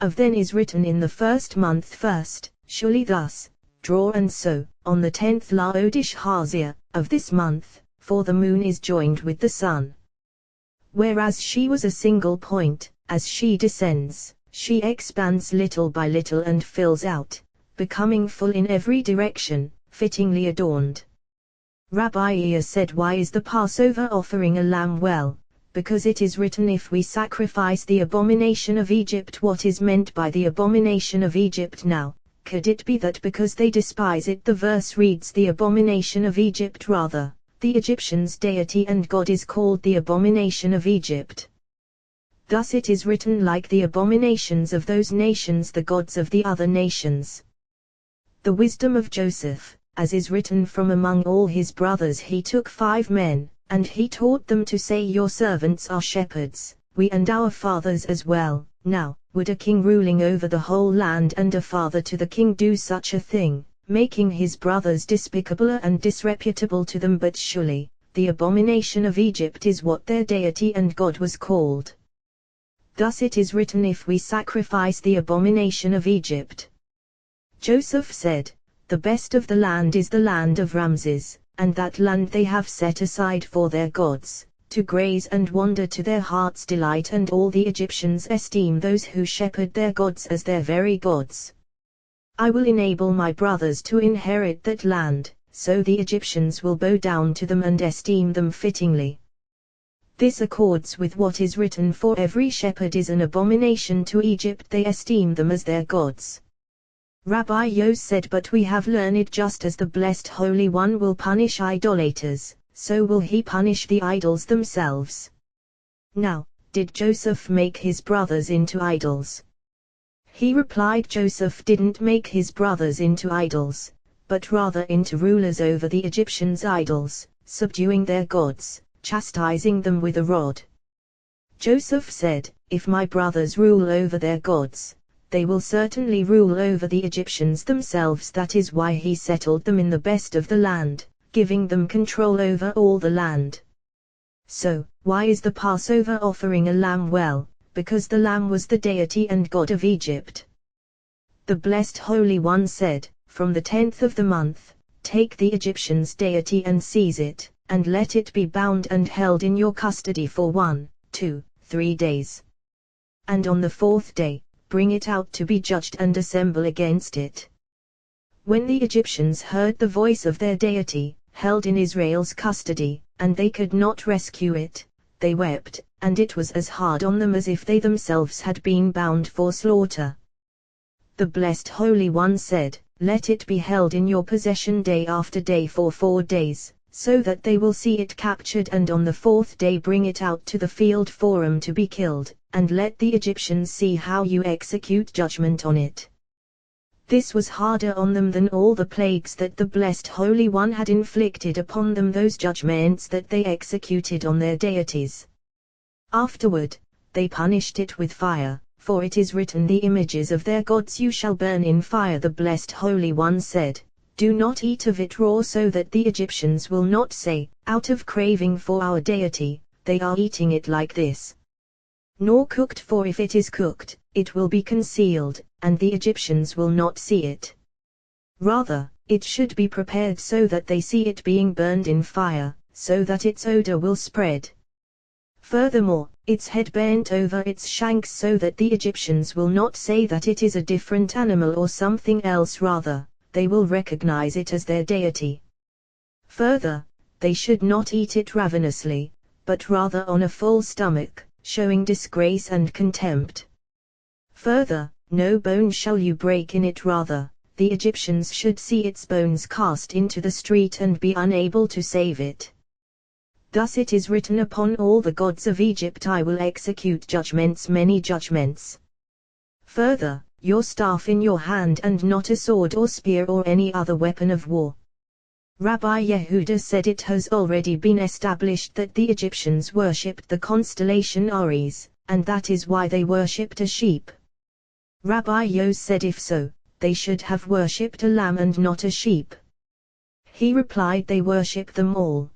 Of then is written in the first month first, Shuli thus, draw and sow, on the 10th Laodish Hazia, of this month, for the moon is joined with the sun. Whereas she was a single point, as she descends, she expands little by little and fills out, becoming full in every direction, fittingly adorned. Rabbi Ea said, why is the Passover offering a lamb? Well, because it is written, if we sacrifice the abomination of Egypt. What is meant by the abomination of Egypt now? Could it be that because they despise it, the verse reads the abomination of Egypt? Rather, the Egyptians' deity and God is called the abomination of Egypt. Thus it is written, like the abominations of those nations, the gods of the other nations. The wisdom of Joseph, as is written, from among all his brothers he took 5 men, and he taught them to say, your servants are shepherds, we and our fathers as well. Now, would a king ruling over the whole land and a father to the king do such a thing, making his brothers despicable and disreputable to them? But surely, the abomination of Egypt is what their deity and God was called. Thus it is written, if we sacrifice the abomination of Egypt. Joseph said, the best of the land is the land of Ramses, and that land they have set aside for their gods, to graze and wander to their heart's delight, and all the Egyptians esteem those who shepherd their gods as their very gods. I will enable my brothers to inherit that land, so the Egyptians will bow down to them and esteem them fittingly. This accords with what is written, for every shepherd is an abomination to Egypt, they esteem them as their gods. Rabbi Yos said, but we have learned just as the blessed Holy One will punish idolaters, so will he punish the idols themselves. Now, did Joseph make his brothers into idols? He replied, Joseph didn't make his brothers into idols, but rather into rulers over the Egyptians' idols, subduing their gods, chastising them with a rod. Joseph said, if my brothers rule over their gods, they will certainly rule over the Egyptians themselves. That is why he settled them in the best of the land, giving them control over all the land. So, why is the Passover offering a lamb? Well, because the lamb was the deity and god of Egypt. The blessed Holy One said, from the 10th of the month, take the Egyptians' deity and seize it, and let it be bound and held in your custody for 1, 2, 3 days. And on the 4th day, bring it out to be judged and assemble against it. When the Egyptians heard the voice of their deity, held in Israel's custody, and they could not rescue it, they wept, and it was as hard on them as if they themselves had been bound for slaughter. The blessed Holy One said, let it be held in your possession day after day for 4 days, so that they will see it captured, and on the 4th day bring it out to the field forum to be killed, and let the Egyptians see how you execute judgment on it. This was harder on them than all the plagues that the blessed Holy One had inflicted upon them, those judgments that they executed on their deities. Afterward, they punished it with fire, for it is written, the images of their gods you shall burn in fire. The blessed Holy One said, do not eat of it raw, so that the Egyptians will not say, out of craving for our deity, they are eating it like this. Nor cooked, for if it is cooked, it will be concealed, and the Egyptians will not see it. Rather, it should be prepared so that they see it being burned in fire, so that its odor will spread. Furthermore, its head bent over its shanks, so that the Egyptians will not say that it is a different animal or something else. Rather, they will recognize it as their deity. Further, they should not eat it ravenously, but rather on a full stomach, showing disgrace and contempt. Further, no bone shall you break in it. Rather, the Egyptians should see its bones cast into the street and be unable to save it. Thus it is written, upon all the gods of Egypt I will execute judgments, many judgments. Further, your staff in your hand, and not a sword or spear or any other weapon of war. Rabbi Yehuda said, it has already been established that the Egyptians worshipped the constellation Aries, and that is why they worshipped a sheep. Rabbi Yos said, if so, they should have worshipped a lamb and not a sheep. He replied, they worship them all.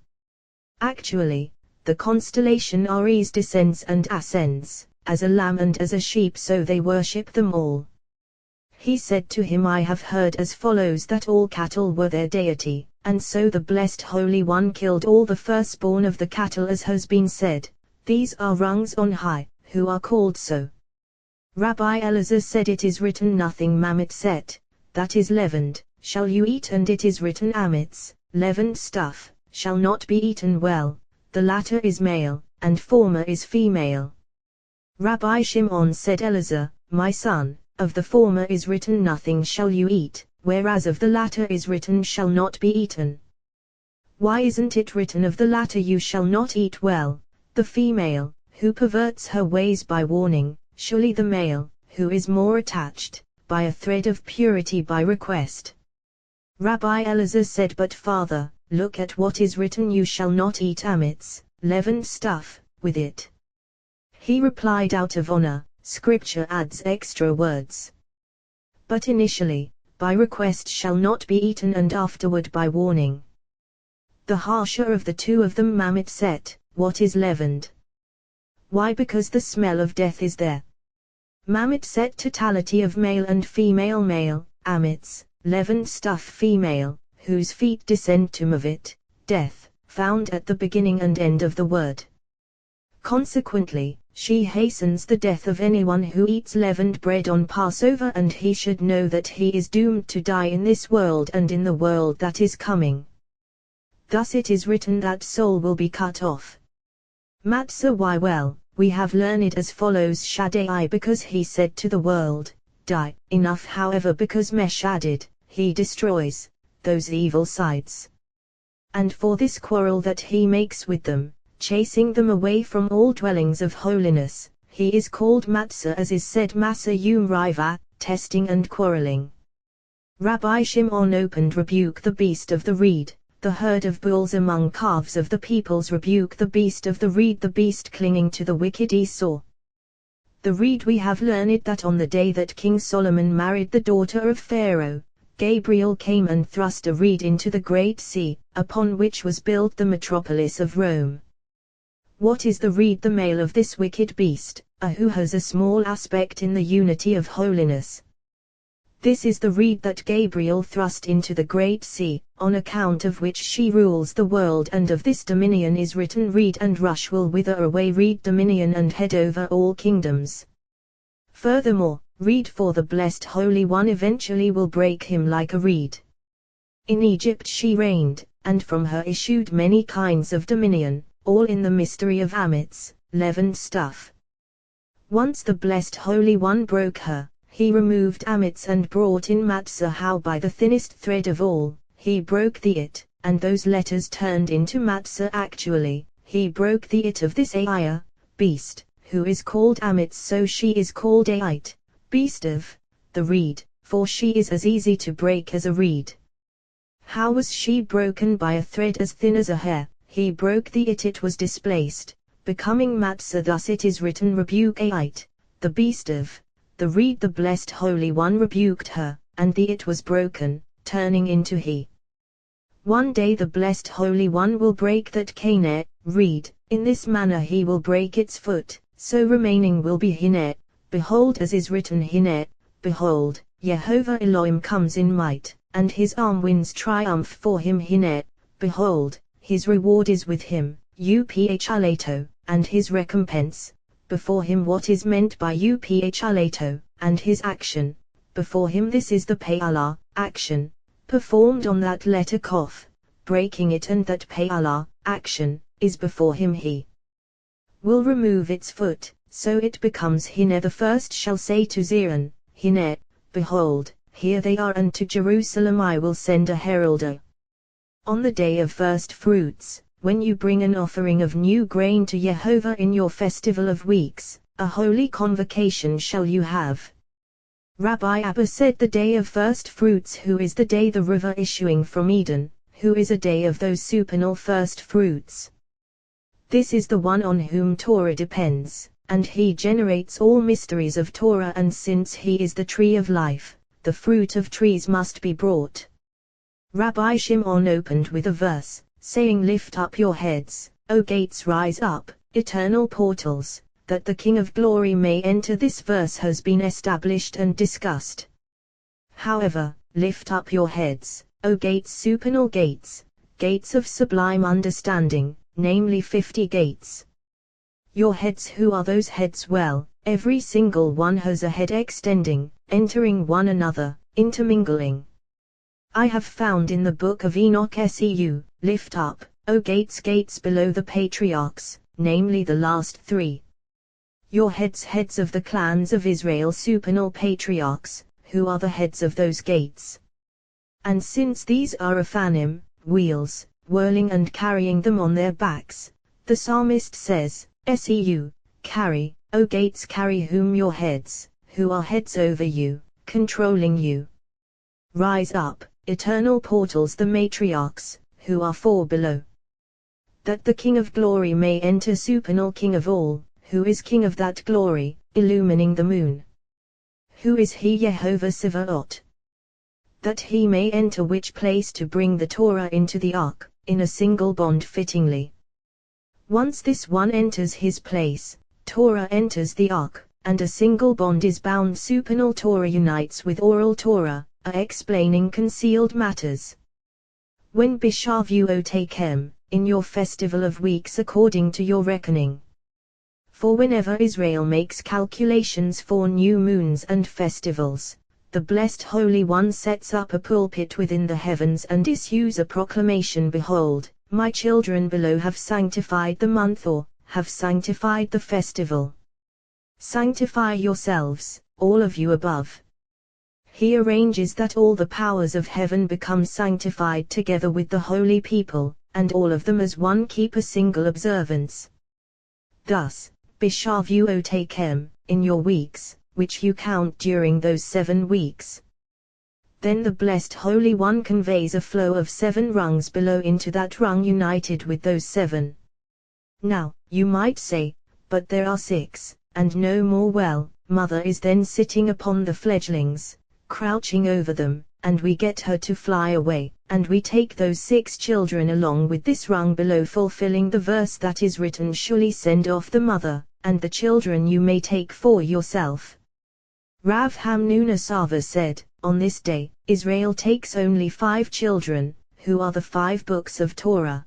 Actually, the constellation Aries descends and ascends, as a lamb and as a sheep, so they worship them all. He said to him, I have heard as follows, that all cattle were their deity, and so the blessed Holy One killed all the firstborn of the cattle, as has been said, these are rungs on high, who are called so. Rabbi Elazar said, it is written, nothing mamet set, that is leavened, shall you eat, and it is written, amitz, leavened stuff, shall not be eaten. Well, the latter is male, and former is female. Rabbi Shimon said, Elazar, my son, of the former is written, nothing shall you eat, whereas of the latter is written, shall not be eaten. Why isn't it written of the latter, you shall not eat? Well, the female, who perverts her ways by warning, surely the male, who is more attached, by a thread of purity by request. Rabbi Elazar said, but father, look at what is written, you shall not eat amitz, leavened stuff, with it. He replied, out of honor, scripture adds extra words. But initially, by request shall not be eaten, and afterward by warning. The harsher of the two of them mamet set, what is leavened? Why? Because the smell of death is there. Mamet set, totality of male and female, male, amitz, leavened stuff, female, whose feet descend to Mavit, death, found at the beginning and end of the word. Consequently, she hastens the death of anyone who eats leavened bread on Passover, and he should know that he is doomed to die in this world and in the world that is coming. Thus it is written that soul will be cut off. Matzah. Why? Well, we have learned as follows: Shaddai, because he said to the world, die. Enough, however, because Mesh added, he destroys those evil sides. And for this quarrel that he makes with them, chasing them away from all dwellings of holiness, he is called Matzah, as is said Massa Riva, testing and quarreling. Rabbi Shimon opened rebuke the beast of the reed, the herd of bulls among calves of the peoples rebuke the beast of the reed, the beast clinging to the wicked Esau. The reed. We have learned that on the day that King Solomon married the daughter of Pharaoh, Gabriel came and thrust a reed into the great sea, upon which was built the metropolis of Rome. What is the reed? The male of this wicked beast, who has a small aspect in the unity of holiness. This is the reed that Gabriel thrust into the great sea, on account of which she rules the world, and of this dominion is written, reed and rush will wither away, reed dominion and head over all kingdoms. Furthermore, reed for the blessed Holy One eventually will break him like a reed. In Egypt she reigned, and from her issued many kinds of dominion, all in the mystery of amitz, leavened stuff. Once the blessed Holy One broke her, he removed amitz and brought in matzah. How? By the thinnest thread of all, he broke the it, and those letters turned into matzah. Actually, he broke the it of this Aiah, beast, who is called amitz, so she is called Ait, beast of the reed, for she is as easy to break as a reed. How was she broken? By a thread as thin as a hair. He broke the it was displaced, becoming matzah. Thus it is written, rebuke Ait, the beast of the reed. The blessed Holy One rebuked her, and the it was broken, turning into he. One day the blessed Holy One will break that Caneh, reed, in this manner he will break its foot, so remaining will be Hineh. Behold, as is written, Hineh, behold, Jehovah Elohim comes in might, and his arm wins triumph for him. Hineh, behold, his reward is with him, Uphlato, and his recompense before him. What is meant by Uphlato, and his action before him? This is the Pa'alah, action, performed on that letter Kof, breaking it, and that Pa'alah, action, is before him. He will remove its foot, so it becomes Hineh. The first shall say to Zion, Hineh, behold, here they are, and to Jerusalem I will send a heralder. On the day of first fruits, when you bring an offering of new grain to Jehovah in your festival of weeks, a holy convocation shall you have. Rabbi Abba said, the day of first fruits, who is the day the river issuing from Eden, who is a day of those supernal first fruits. This is the one on whom Torah depends, and he generates all mysteries of Torah, and since he is the tree of life, the fruit of trees must be brought. Rabbi Shimon opened with a verse, saying, lift up your heads, O gates, rise up, eternal portals, that the King of Glory may enter. This verse has been established and discussed. However, lift up your heads, O gates, supernal gates, gates of sublime understanding, namely 50 gates. Your heads. Who are those heads? Well, every single one has a head extending, entering one another, intermingling. I have found in the book of Enoch, Seu, lift up, O gates, gates below the patriarchs, namely the last 3. Your heads, heads of the clans of Israel, supernal patriarchs, who are the heads of those gates. And since these are Aphanim, wheels, whirling and carrying them on their backs, the psalmist says, Seu, carry, O gates, carry whom? Your heads, who are heads over you, controlling you. Rise up, eternal portals, the matriarchs, who are 4 below. That the King of Glory may enter, supernal King of all, who is King of that glory, illumining the moon. Who is he? Jehovah Sivaot. That he may enter which place? To bring the Torah into the ark, in a single bond fittingly. Once this one enters his place, Torah enters the ark, and a single bond is bound. Supernal Torah unites with oral Torah, explaining concealed matters. When Bishavuot Takem, in your festival of weeks according to your reckoning. For whenever Israel makes calculations for new moons and festivals, the Blessed Holy One sets up a pulpit within the heavens and issues a proclamation, behold, my children below have sanctified the month, or have sanctified the festival. Sanctify yourselves, all of you above. He arranges that all the powers of heaven become sanctified together with the holy people, and all of them as one keep a single observance. Thus, Bishavuotakem, in your weeks, which you count during those 7 weeks. Then the Blessed Holy One conveys a flow of 7 rungs below into that rung united with those 7. Now, you might say, but there are 6, and no more. Well, Mother is then sitting upon the fledglings, crouching over them, and we get her to fly away, and we take those 6 children along with this rung below, fulfilling the verse that is written, surely send off the mother, and the children you may take for yourself. Rav Hamnuna Sava said, on this day, Israel takes only 5 children, who are the 5 books of Torah.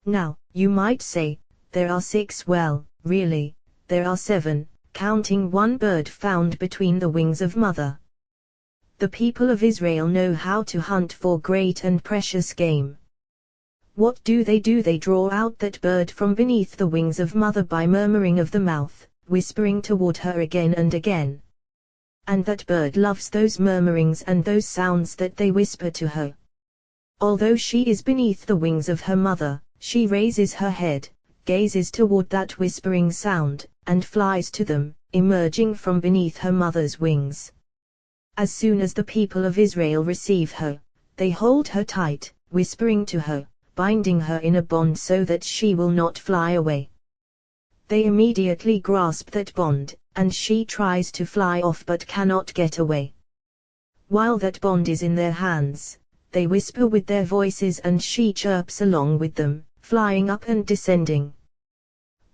Now, you might say, there are 6. Well, really, there are 7, counting one bird found between the wings of Mother. The people of Israel know how to hunt for great and precious game. What do? They draw out that bird from beneath the wings of Mother by murmuring of the mouth, whispering toward her again and again. And that bird loves those murmurings and those sounds that they whisper to her. Although she is beneath the wings of her mother, she raises her head, gazes toward that whispering sound, and flies to them, emerging from beneath her mother's wings. As soon as the people of Israel receive her, they hold her tight, whispering to her, binding her in a bond so that she will not fly away. They immediately grasp that bond, and she tries to fly off but cannot get away. While that bond is in their hands, they whisper with their voices and she chirps along with them, flying up and descending.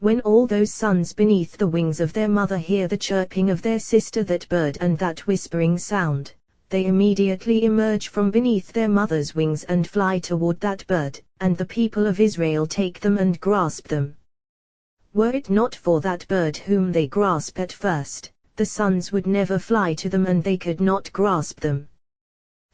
When all those sons beneath the wings of their mother hear the chirping of their sister, that bird, and that whispering sound, they immediately emerge from beneath their mother's wings and fly toward that bird, and the people of Israel take them and grasp them. Were it not for that bird whom they grasp at first, the sons would never fly to them and they could not grasp them.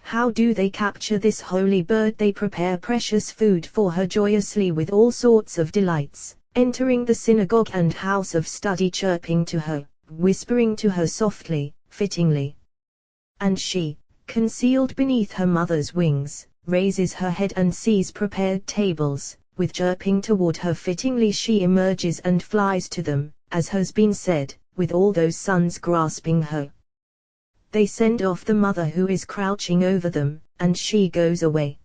How do they capture this holy bird? They prepare precious food for her joyously with all sorts of delights, entering the synagogue and house of study, chirping to her, whispering to her softly, fittingly. And she, concealed beneath her mother's wings, raises her head and sees prepared tables. With chirping toward her fittingly she emerges and flies to them, as has been said, with all those sons grasping her. They send off the mother who is crouching over them, and she goes away.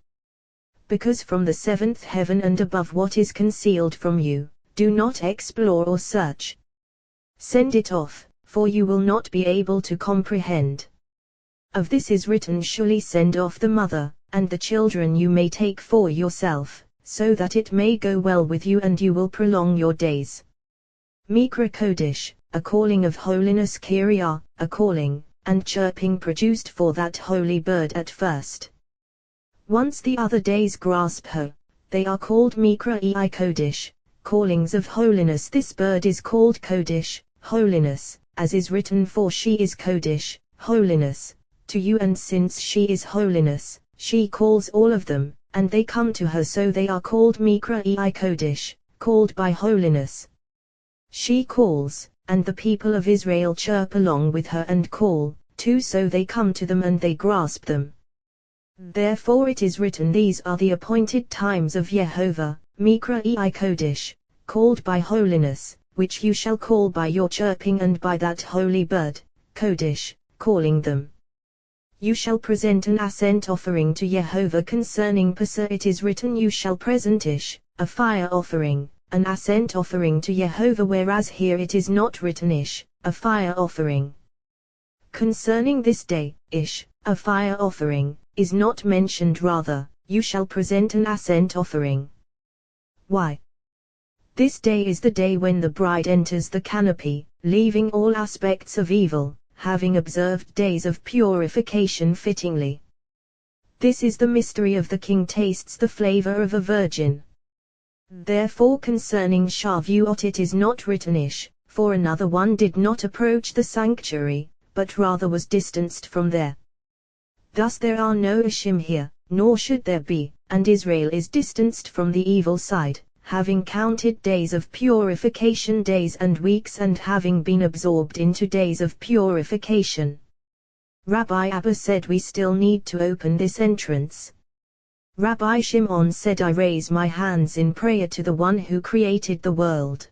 Because from the 7th heaven and above what is concealed from you, do not explore or search. Send it off, for you will not be able to comprehend. Of this is written, surely send off the mother, and the children you may take for yourself, so that it may go well with you and you will prolong your days. Mikra Kodesh, a calling of holiness, Kyria, a calling, and chirping produced for that holy bird at first. Once the other days grasp her, they are called Mikra Kodesh, callings of holiness. This bird is called Kodesh, holiness, as is written, for she is Kodesh, holiness, to you, and since she is holiness, she calls all of them, and they come to her, so they are called Mikra Kodesh, called by holiness. She calls, and the people of Israel chirp along with her and call, too, so they come to them and they grasp them. Therefore it is written, these are the appointed times of Jehovah, Mikra Kodesh, called by holiness, which you shall call by your chirping and by that holy bird, Kodesh, calling them. You shall present an ascent offering to Jehovah. Concerning Passover it is written, you shall present Ish, a fire offering, an ascent offering to Jehovah, whereas here it is not written Ish, a fire offering. Concerning this day, Ish, a fire offering, is not mentioned, rather, you shall present an ascent offering. Why? This day is the day when the bride enters the canopy, leaving all aspects of evil, having observed days of purification fittingly. This is the mystery of the king tastes the flavor of a virgin. Therefore concerning Shavuot it is not written-ish, for another one did not approach the sanctuary, but rather was distanced from there. Thus there are no Ishim here, nor should there be, and Israel is distanced from the evil side, having counted days of purification days and weeks and having been absorbed into days of purification. Rabbi Abba said we still need to open this entrance. Rabbi Shimon said I raise my hands in prayer to the one who created the world.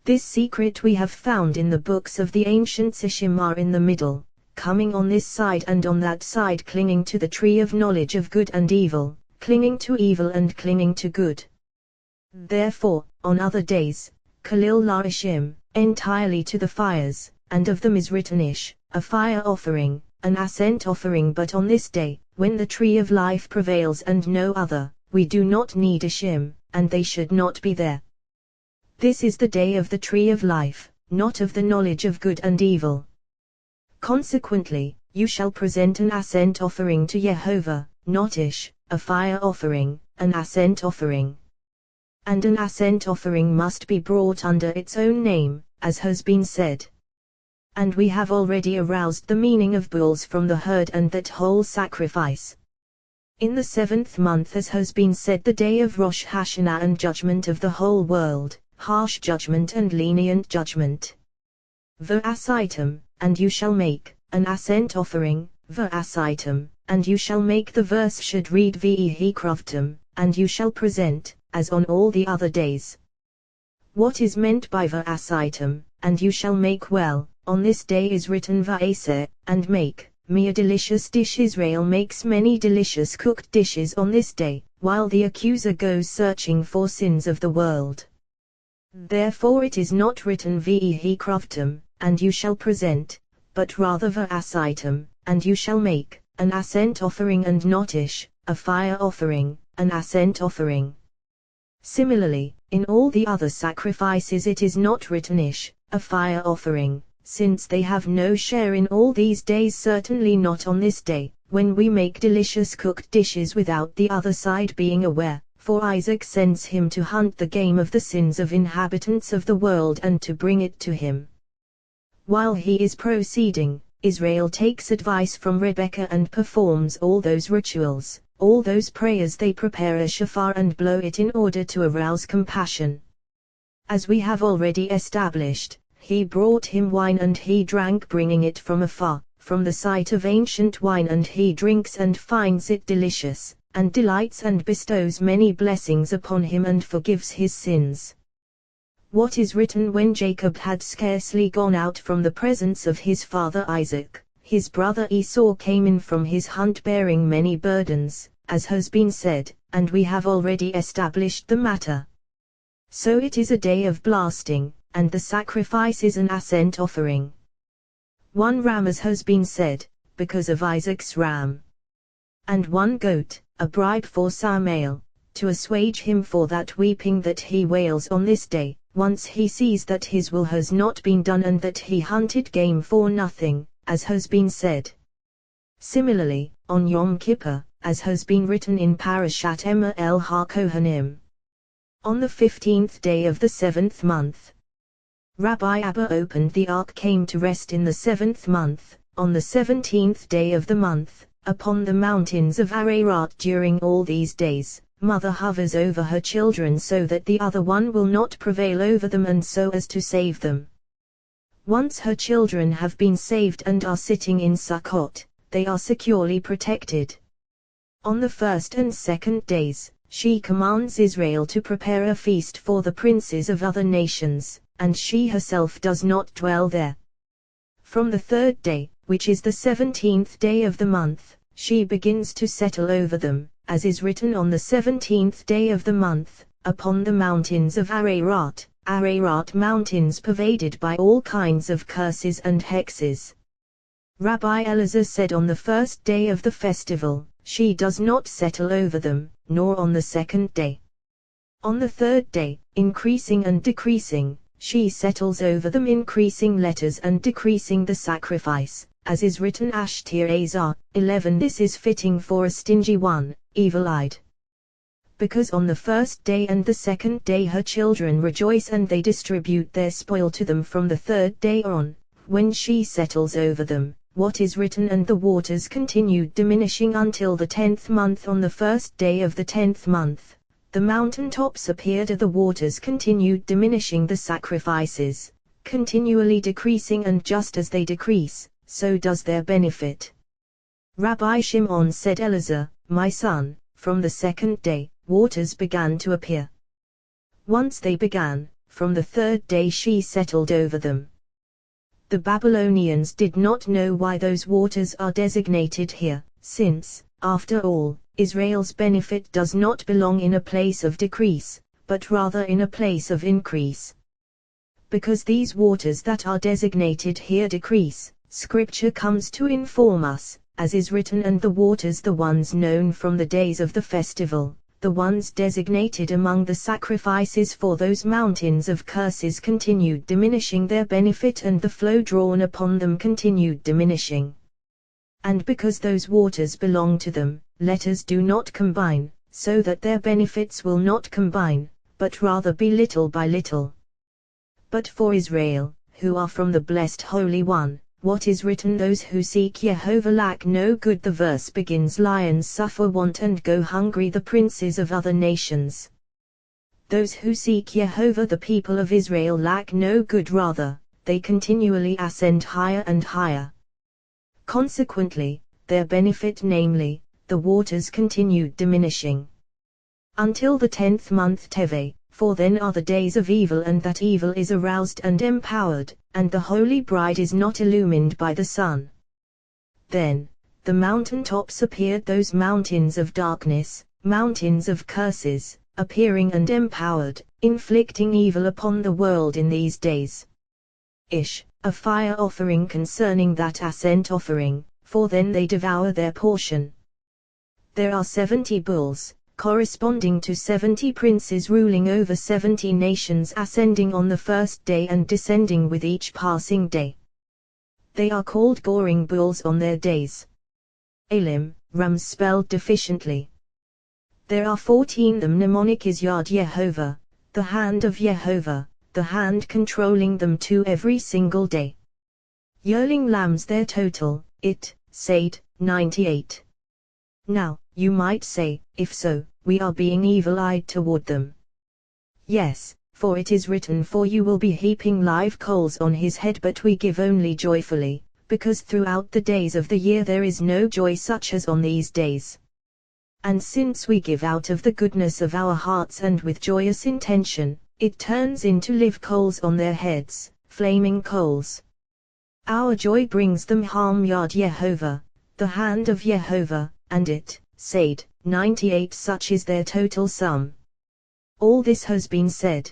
This secret we have found in the books of the ancients. Ishim are in the middle, coming on this side and on that side, clinging to the tree of knowledge of good and evil, clinging to evil and clinging to good. Therefore, on other days, Kalil la Ishim, entirely to the fires, and of them is written-ish, a fire offering, an ascent offering. But on this day, when the tree of life prevails and no other, we do not need Ishim, and they should not be there. This is the day of the tree of life, not of the knowledge of good and evil. Consequently, you shall present an ascent offering to Jehovah, not Ish, a fire offering, an ascent offering. And an ascent offering must be brought under its own name, as has been said. And we have already aroused the meaning of bulls from the herd and that whole sacrifice. In the 7th month, as has been said, the day of Rosh Hashanah and judgment of the whole world, harsh judgment and lenient judgment. V'asitem, and you shall make an ascent offering, v'asitem, and you shall make. The verse should read Vehi kroftem, and you shall present, as on all the other days. What is meant by v'asitem, and you shall make? Well, on this day is written va'aseh, and make me a delicious dish. Israel makes many delicious cooked dishes on this day, while the accuser goes searching for sins of the world. Therefore it is not written Vehi kroftem, and you shall present, but rather va'asitem, and you shall make an ascent offering, and not Ish, a fire offering, an ascent offering. Similarly, in all the other sacrifices it is not written Ish, a fire offering, since they have no share in all these days, certainly not on this day, when we make delicious cooked dishes without the other side being aware, for Isaac sends him to hunt the game of the sins of inhabitants of the world and to bring it to him. While he is proceeding, Israel takes advice from Rebekah and performs all those rituals, all those prayers. They prepare a shofar and blow it in order to arouse compassion. As we have already established, he brought him wine and he drank, bringing it from afar, from the sight of ancient wine, and he drinks and finds it delicious, and delights and bestows many blessings upon him and forgives his sins. What is written: when Jacob had scarcely gone out from the presence of his father Isaac, his brother Esau came in from his hunt bearing many burdens, as has been said, and we have already established the matter. So it is a day of blasting, and the sacrifice is an ascent offering. One ram, as has been said, because of Isaac's ram. And one goat, a bribe for Samael, to assuage him for that weeping that he wails on this day, once he sees that his will has not been done and that he hunted game for nothing, as has been said. Similarly, on Yom Kippur, as has been written in Parashat Emor El HaKohanim. On the 15th day of the 7th month, Rabbi Abba opened the ark, came to rest in the 7th month, on the 17th day of the month, upon the mountains of Ararat. During all these days, mother hovers over her children so that the other one will not prevail over them and so as to save them. Once her children have been saved and are sitting in Sukkot, they are securely protected. On the 1st and 2nd days, she commands Israel to prepare a feast for the princes of other nations, and she herself does not dwell there. From the 3rd day, which is the 17th day of the month, she begins to settle over them, as is written: on the 17th day of the month, upon the mountains of Ararat, Ararat mountains pervaded by all kinds of curses and hexes. Rabbi Elazar said on the 1st day of the festival, she does not settle over them, nor on the 2nd day. On the 3rd day, increasing and decreasing, she settles over them, increasing letters and decreasing the sacrifice, as is written Ashtir Azar 11. This is fitting for a stingy one, evil-eyed. because on the first day and the second day her children rejoice and they distribute their spoil to them from the third day on, when she settles over them, what is written, and the waters continued diminishing until the 10th month. On the first day of the 10th month, the mountain tops appeared, the waters continued diminishing, the sacrifices continually decreasing, and just as they decrease, so does their benefit. Rabbi Shimon said, Elazar, my son, from the second day, waters began to appear. Once they began, from the third day she settled over them. The Babylonians did not know why those waters are designated here, since, after all, Israel's benefit does not belong in a place of decrease, but rather in a place of increase. Because these waters that are designated here decrease, Scripture comes to inform us, as is written, and the waters, the ones known from the days of the festival, the ones designated among the sacrifices for those mountains of curses, continued diminishing their benefit, and the flow drawn upon them continued diminishing. And because those waters belong to them, letters do not combine, so that their benefits will not combine, but rather be little by little. But for Israel, who are from the blessed Holy One, what is written, those who seek Jehovah lack no good. The verse begins, lions suffer want and go hungry, the princes of other nations. Those who seek Jehovah, the people of Israel, lack no good, rather, they continually ascend higher and higher. Consequently, their benefit, namely, the waters, continued diminishing. Until the 10th month Teve, for then are the days of evil, and that evil is aroused and empowered, and the holy bride is not illumined by the sun. Then, the mountain tops appeared, those mountains of darkness, mountains of curses, appearing and empowered, inflicting evil upon the world in these days. A fire offering concerning that ascent offering, for then they devour their portion. There are 70 bulls, corresponding to 70 princes ruling over 70 nations, ascending on the first day and descending with each passing day. They are called goring bulls on their days. Elim, rams spelled deficiently. There are 14. The mnemonic is Yad Yehovah, the hand of Yehovah, the hand controlling them to every single day. Yearling lambs, their total, said, 98. Now, you might say, if so, we are being evil-eyed toward them. Yes, for it is written, for you will be heaping live coals on his head, but we give only joyfully, because throughout the days of the year there is no joy such as on these days. And since we give out of the goodness of our hearts and with joyous intention, it turns into live coals on their heads, flaming coals. Our joy brings them harm. Yad Yehovah, the hand of Yehovah, and said, 98. Such is their total sum. All this has been said.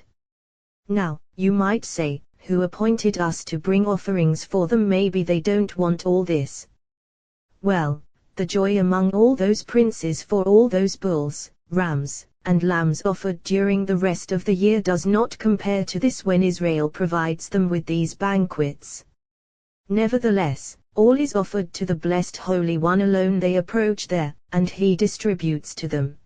Now, you might say, who appointed us to bring offerings for them? Maybe they don't want all this. Well, the joy among all those princes for all those bulls, rams, and lambs offered during the rest of the year does not compare to this when Israel provides them with these banquets. Nevertheless, all is offered to the blessed Holy One alone. They approach there, and he distributes to them.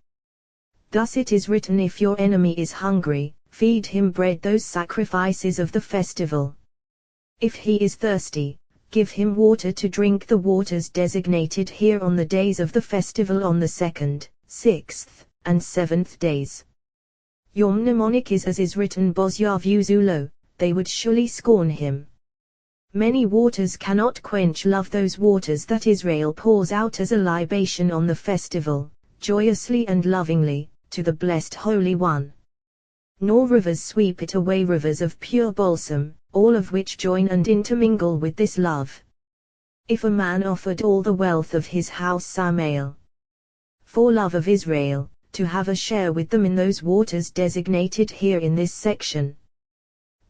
Thus it is written, if your enemy is hungry, feed him bread, those sacrifices of the festival. If he is thirsty, give him water to drink, the waters designated here on the days of the festival, on the 2nd, 6th, and 7th days. Your mnemonic is as is written, Boz Yavuzulo, they would surely scorn him. Many waters cannot quench love, those waters that Israel pours out as a libation on the festival, joyously and lovingly, to the blessed Holy One. Nor rivers sweep it away, rivers of pure balsam, all of which join and intermingle with this love. If a man offered all the wealth of his house Samael, for love of Israel, to have a share with them in those waters designated here in this section,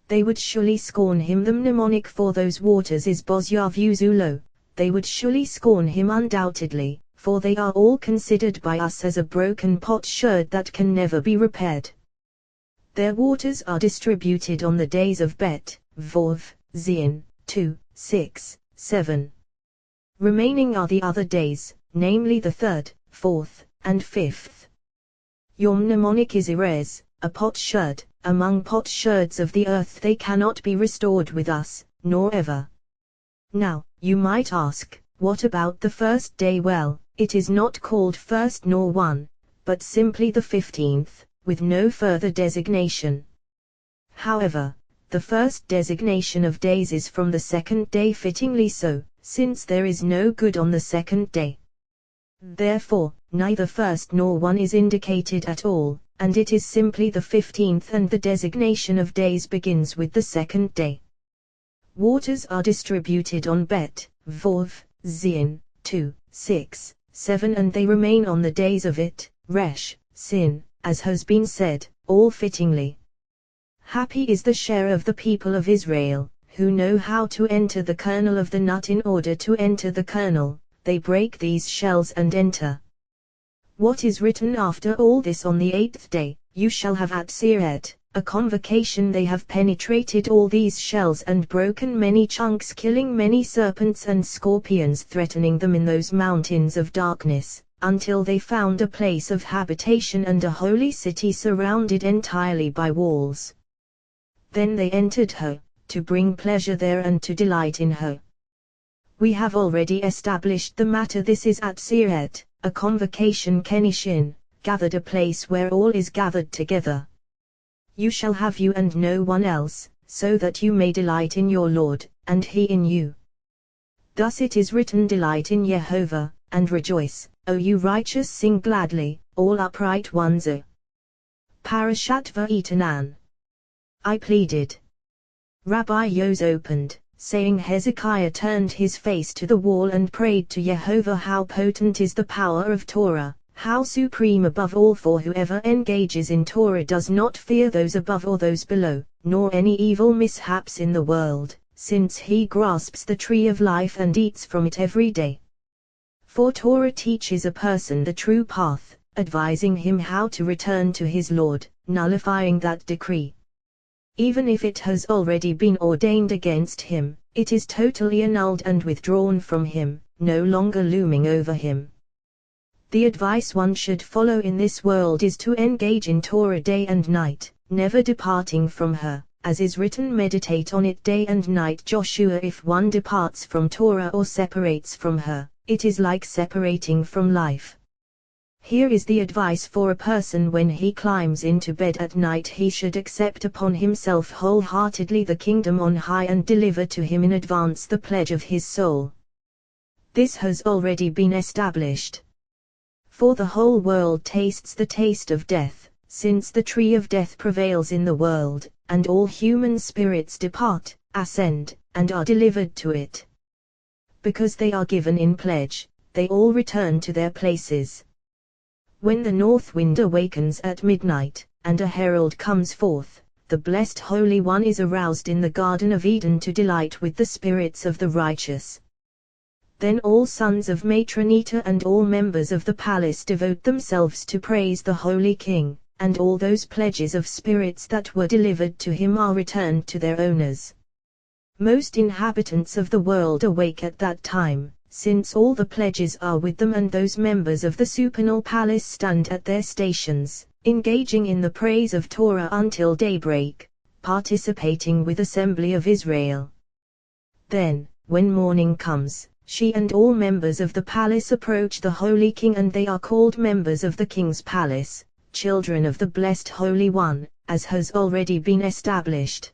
they would surely scorn him. The mnemonic for those waters is Boz Yavuzulo, they would surely scorn him undoubtedly, for they are all considered by us as a broken potsherd that can never be repaired. Their waters are distributed on the days of Bet, Vov, Zion, 2, 6, 7. Remaining are the other days, namely the 3rd, 4th, and 5th. Your mnemonic is Erez, a potsherd. Among potsherds of the earth they cannot be restored with us, nor ever. Now, you might ask, what about the first day? Well, it is not called first nor one, but simply the 15th, with no further designation. However, the first designation of days is from the second day, fittingly so, since there is no good on the second day. Therefore, neither first nor one is indicated at all, and it is simply the 15th, and the designation of days begins with the second day. Waters are distributed on Bet, Vov, Zin, 2, 6, 7, and they remain on the days of it, Resh, Sin, as has been said, all fittingly. Happy is the share of the people of Israel, who know how to enter the kernel of the nut. In order to enter the kernel, they break these shells and enter. What is written after all this? On the 8th day, you shall have at Seret, a convocation. They have penetrated all these shells and broken many chunks, killing many serpents and scorpions, threatening them in those mountains of darkness, until they found a place of habitation and a holy city surrounded entirely by walls. Then they entered her, to bring pleasure there and to delight in her. We have already established the matter. This is at Seret, a convocation, Kenishin, gathered, a place where all is gathered together. You shall have you and no one else, so that you may delight in your Lord, and he in you. Thus it is written, delight in Jehovah, and rejoice, O you righteous, sing gladly, all upright ones. Parashat Va'etanan. I pleaded. Rabbi Yos opened, saying, Hezekiah turned his face to the wall and prayed to Jehovah. How potent is the power of Torah, how supreme above all, for whoever engages in Torah does not fear those above or those below, nor any evil mishaps in the world, since he grasps the tree of life and eats from it every day. For Torah teaches a person the true path, advising him how to return to his Lord, nullifying that decree. Even if it has already been ordained against him, it is totally annulled and withdrawn from him, no longer looming over him. The advice one should follow in this world is to engage in Torah day and night, never departing from her, as is written, meditate on it day and night. Joshua. If one departs from Torah or separates from her, it is like separating from life. Here is the advice for a person: when he climbs into bed at night, he should accept upon himself wholeheartedly the kingdom on high and deliver to him in advance the pledge of his soul. This has already been established. For the whole world tastes the taste of death, since the tree of death prevails in the world, and all human spirits depart, ascend, and are delivered to it. Because they are given in pledge, they all return to their places. When the north wind awakens at midnight, and a herald comes forth, the blessed Holy One is aroused in the Garden of Eden to delight with the spirits of the righteous. Then all sons of Matronita and all members of the palace devote themselves to praise the Holy King, and all those pledges of spirits that were delivered to him are returned to their owners. Most inhabitants of the world awake at that time, since all the pledges are with them, and those members of the supernal palace stand at their stations, engaging in the praise of Torah until daybreak, participating with assembly of Israel. Then, when morning comes, she and all members of the palace approach the Holy King, and they are called members of the King's palace, children of the blessed Holy One, as has already been established.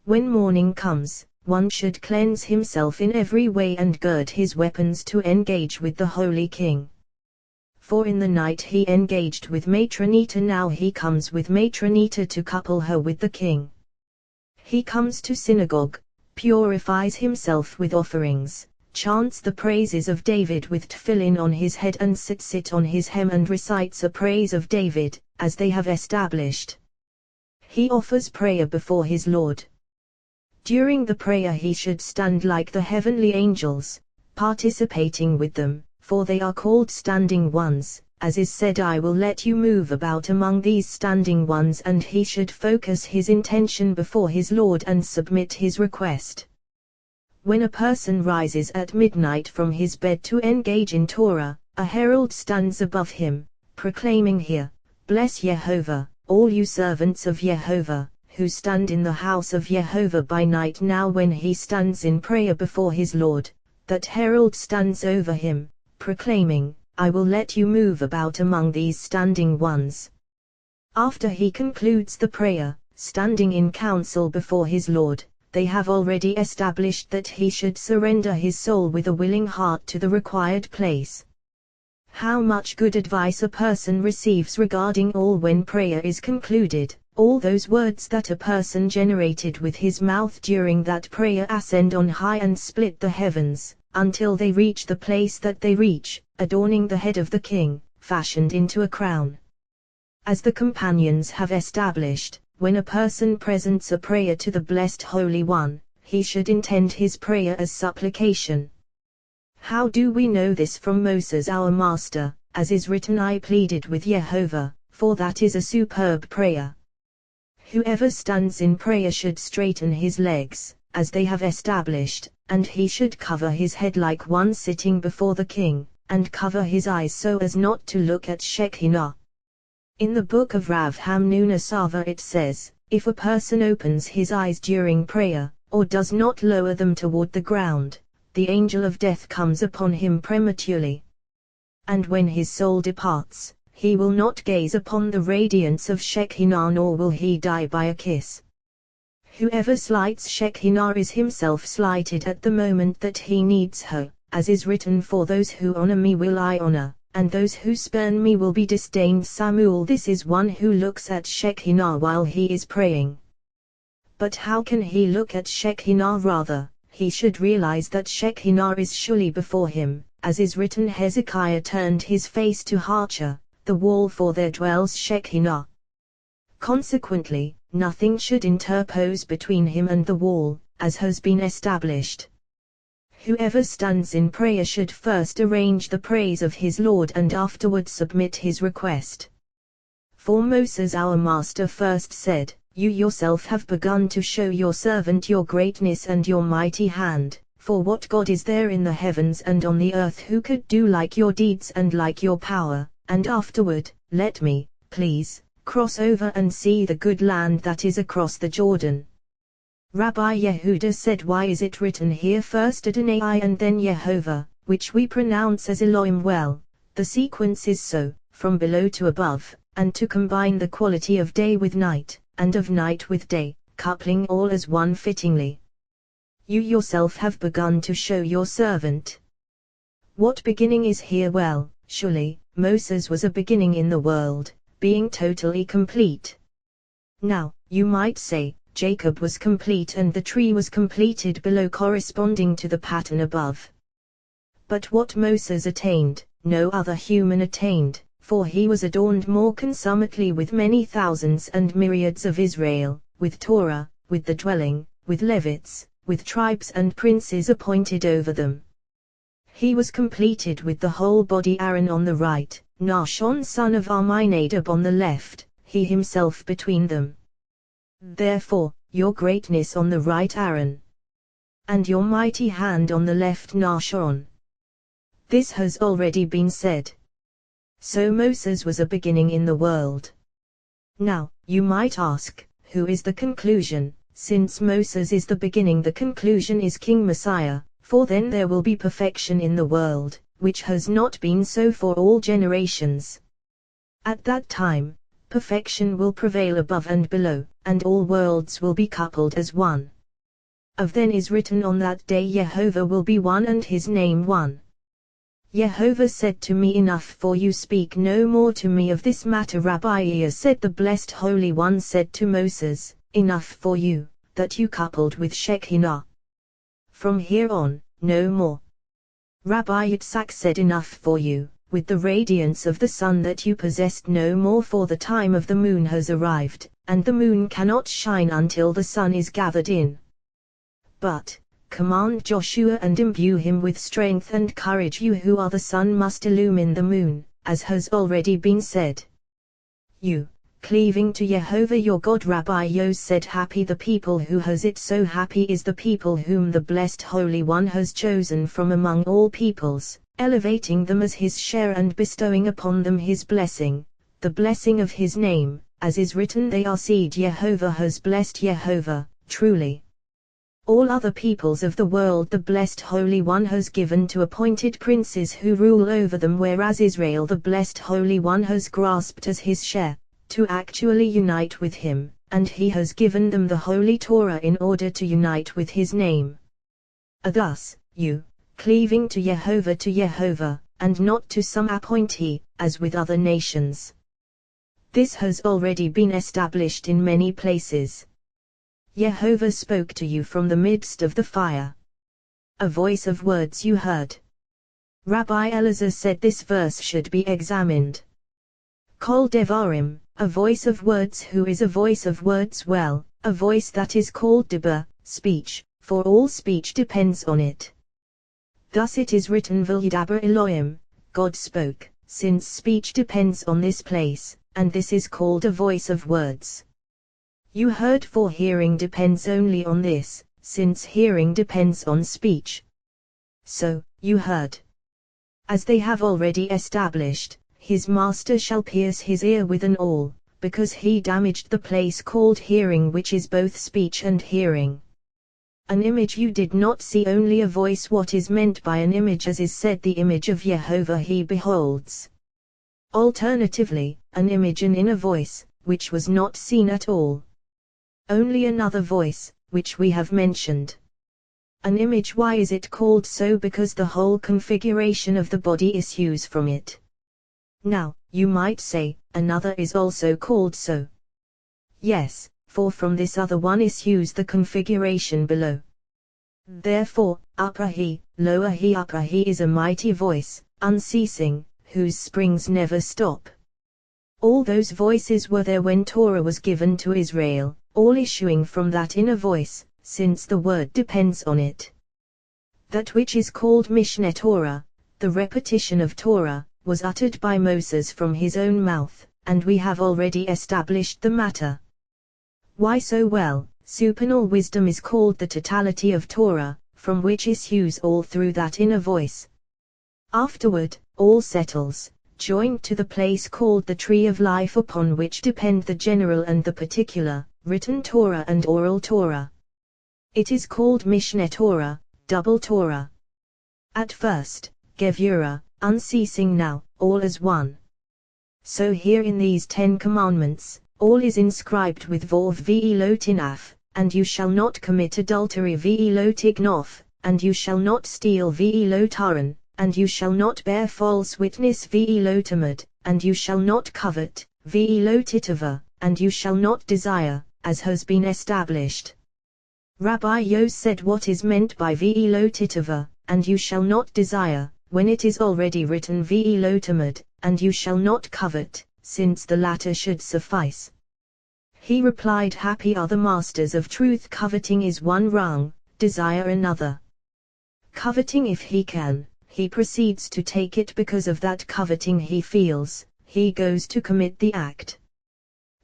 When morning comes, one should cleanse himself in every way and gird his weapons to engage with the Holy King. For in the night he engaged with Matronita, now he comes with Matronita to couple her with the king. He comes to synagogue, purifies himself with offerings, chants the praises of David with tefillin on his head and tzitzit on his hem, and recites a praise of David, as they have established. He offers prayer before his Lord. During the prayer he should stand like the heavenly angels, participating with them, for they are called standing ones, as is said, I will let you move about among these standing ones, and he should focus his intention before his Lord and submit his request. When a person rises at midnight from his bed to engage in Torah, a herald stands above him, proclaiming, Here, Bless Jehovah, all you servants of Jehovah, who stand in the house of Jehovah by night now when he stands in prayer before his Lord, that herald stands over him, proclaiming, I will let you move about among these standing ones. After he concludes the prayer, standing in council before his Lord, they have already established that he should surrender his soul with a willing heart to the required place. How much good advice a person receives regarding all when prayer is concluded, all those words that a person generated with his mouth during that prayer ascend on high and split the heavens, until they reach the place that they reach, adorning the head of the king, fashioned into a crown. As the companions have established, when a person presents a prayer to the Blessed Holy One, he should intend his prayer as supplication. How do we know this? From Moses our master, as is written, I pleaded with Jehovah, for that is a superb prayer. Whoever stands in prayer should straighten his legs, as they have established, and he should cover his head like one sitting before the king, and cover his eyes so as not to look at Shekinah. In the book of Rav Hamnuna Sava it says, if a person opens his eyes during prayer, or does not lower them toward the ground, the angel of death comes upon him prematurely. And when his soul departs, he will not gaze upon the radiance of Shekinah, nor will he die by a kiss. Whoever slights Shekinah is himself slighted at the moment that he needs her, as is written, for those who honor me will I honor, and those who spurn me will be disdained. Samuel. This is one who looks at Shekinah while he is praying. But how can he look at Shekinah? Rather, he should realize that Shekinah is surely before him, as is written, Hezekiah turned his face to Harcher, the wall, for there dwells Shekinah. Consequently, nothing should interpose between him and the wall, as has been established. Whoever stands in prayer should first arrange the praise of his Lord and afterward submit his request. For Moses our master first said, you yourself have begun to show your servant your greatness and your mighty hand, for what God is there in the heavens and on the earth who could do like your deeds and like your power, and afterward, let me, please, cross over and see the good land that is across the Jordan. Rabbi Yehuda said, why is it written here first Adonai and then Jehovah, which we pronounce as Elohim? Well, the sequence is so, from below to above, and to combine the quality of day with night, and of night with day, coupling all as one fittingly. You yourself have begun to show your servant. What beginning is here? Well, surely, Moses was a beginning in the world, being totally complete. Now, you might say, Jacob was complete and the tree was completed below corresponding to the pattern above. But what Moses attained, no other human attained, for he was adorned more consummately with many thousands and myriads of Israel, with Torah, with the dwelling, with Levites, with tribes and princes appointed over them. He was completed with the whole body, Aaron on the right, Nahshon son of Amminadab on the left, he himself between them. Therefore, your greatness on the right, Aaron, and your mighty hand on the left, Nahshon. This has already been said. So Moses was a beginning in the world. Now, you might ask, who is the conclusion? Since Moses is the beginning, the conclusion is King Messiah, for then there will be perfection in the world, which has not been so for all generations. At that time, perfection will prevail above and below, and all worlds will be coupled as one. Of then is written, on that day Jehovah will be one and his name one. Jehovah said to me, enough, for you speak no more to me of this matter. Rabbi Ea said, the Blessed Holy One said to Moses, enough for you, that you coupled with Shekinah. From here on, no more. Rabbi Yitzhak said, enough for you, with the radiance of the sun that you possessed no more, for the time of the moon has arrived, and the moon cannot shine until the sun is gathered in. But, command Joshua and imbue him with strength and courage. You who are the sun must illumine the moon, as has already been said. You, cleaving to Jehovah your God. Rabbi Yos said, happy the people who has it. So happy is the people whom the Blessed Holy One has chosen from among all peoples, elevating them as his share and bestowing upon them his blessing, the blessing of his name, as is written, they are seed. Jehovah has blessed Jehovah, truly. All other peoples of the world the blessed Holy One has given to appointed princes who rule over them, whereas Israel the blessed Holy One has grasped as his share, to actually unite with him, and he has given them the Holy Torah in order to unite with his name. Thus, you, cleaving to Jehovah, and not to some appointee, as with other nations. This has already been established in many places. Jehovah spoke to you from the midst of the fire. A voice of words you heard. Rabbi Elazar said this verse should be examined. Kol Devarim, a voice of words. Who is a voice of words? Well, a voice that is called Dibur, speech, for all speech depends on it. Thus it is written, V'yidaber Elohim, God spoke, since speech depends on this place, and this is called a voice of words. You heard, for hearing depends only on this, since hearing depends on speech. So, you heard. As they have already established, his master shall pierce his ear with an awl, because he damaged the place called hearing, which is both speech and hearing. An image you did not see, only a voice. What is meant by an image? As is said, the image of Jehovah he beholds. Alternatively, an image, an inner voice, which was not seen at all. Only another voice, which we have mentioned. An image. Why is it called so? Because the whole configuration of the body issues from it. Now, you might say, another is also called so. Yes, for from this other one issues the configuration below. Therefore, upper he, lower he. Upper he is a mighty voice, unceasing, whose springs never stop. All those voices were there when Torah was given to Israel, all issuing from that inner voice, since the word depends on it. That which is called Mishneh Torah, the repetition of Torah, was uttered by Moses from his own mouth, and we have already established the matter. Why so? Well, supernal wisdom is called the totality of Torah, from which issues all through that inner voice. Afterward, all settles, joined to the place called the tree of life, upon which depend the general and the particular, written Torah and oral Torah. It is called Mishneh Torah, double Torah. At first, Gevurah, unceasing, now, all as one. So here in these 10 commandments, all is inscribed with Vov Ve'lo Tinaf, and you shall not commit adultery Ve'lo Tignof, and you shall not steal Ve'lo Taran, and you shall not bear false witness Ve'lo Tamad, and you shall not covet Ve'lo Titava, and you shall not desire, as has been established. Rabbi Yos said, what is meant by Ve'lo Titava, and you shall not desire, when it is already written Ve'lo Tamad, and you shall not covet, since the latter should suffice? He replied, happy are the masters of truth. Coveting is one rung, desire another. Coveting, if he can, he proceeds to take it. Because of that coveting he feels, he goes to commit the act.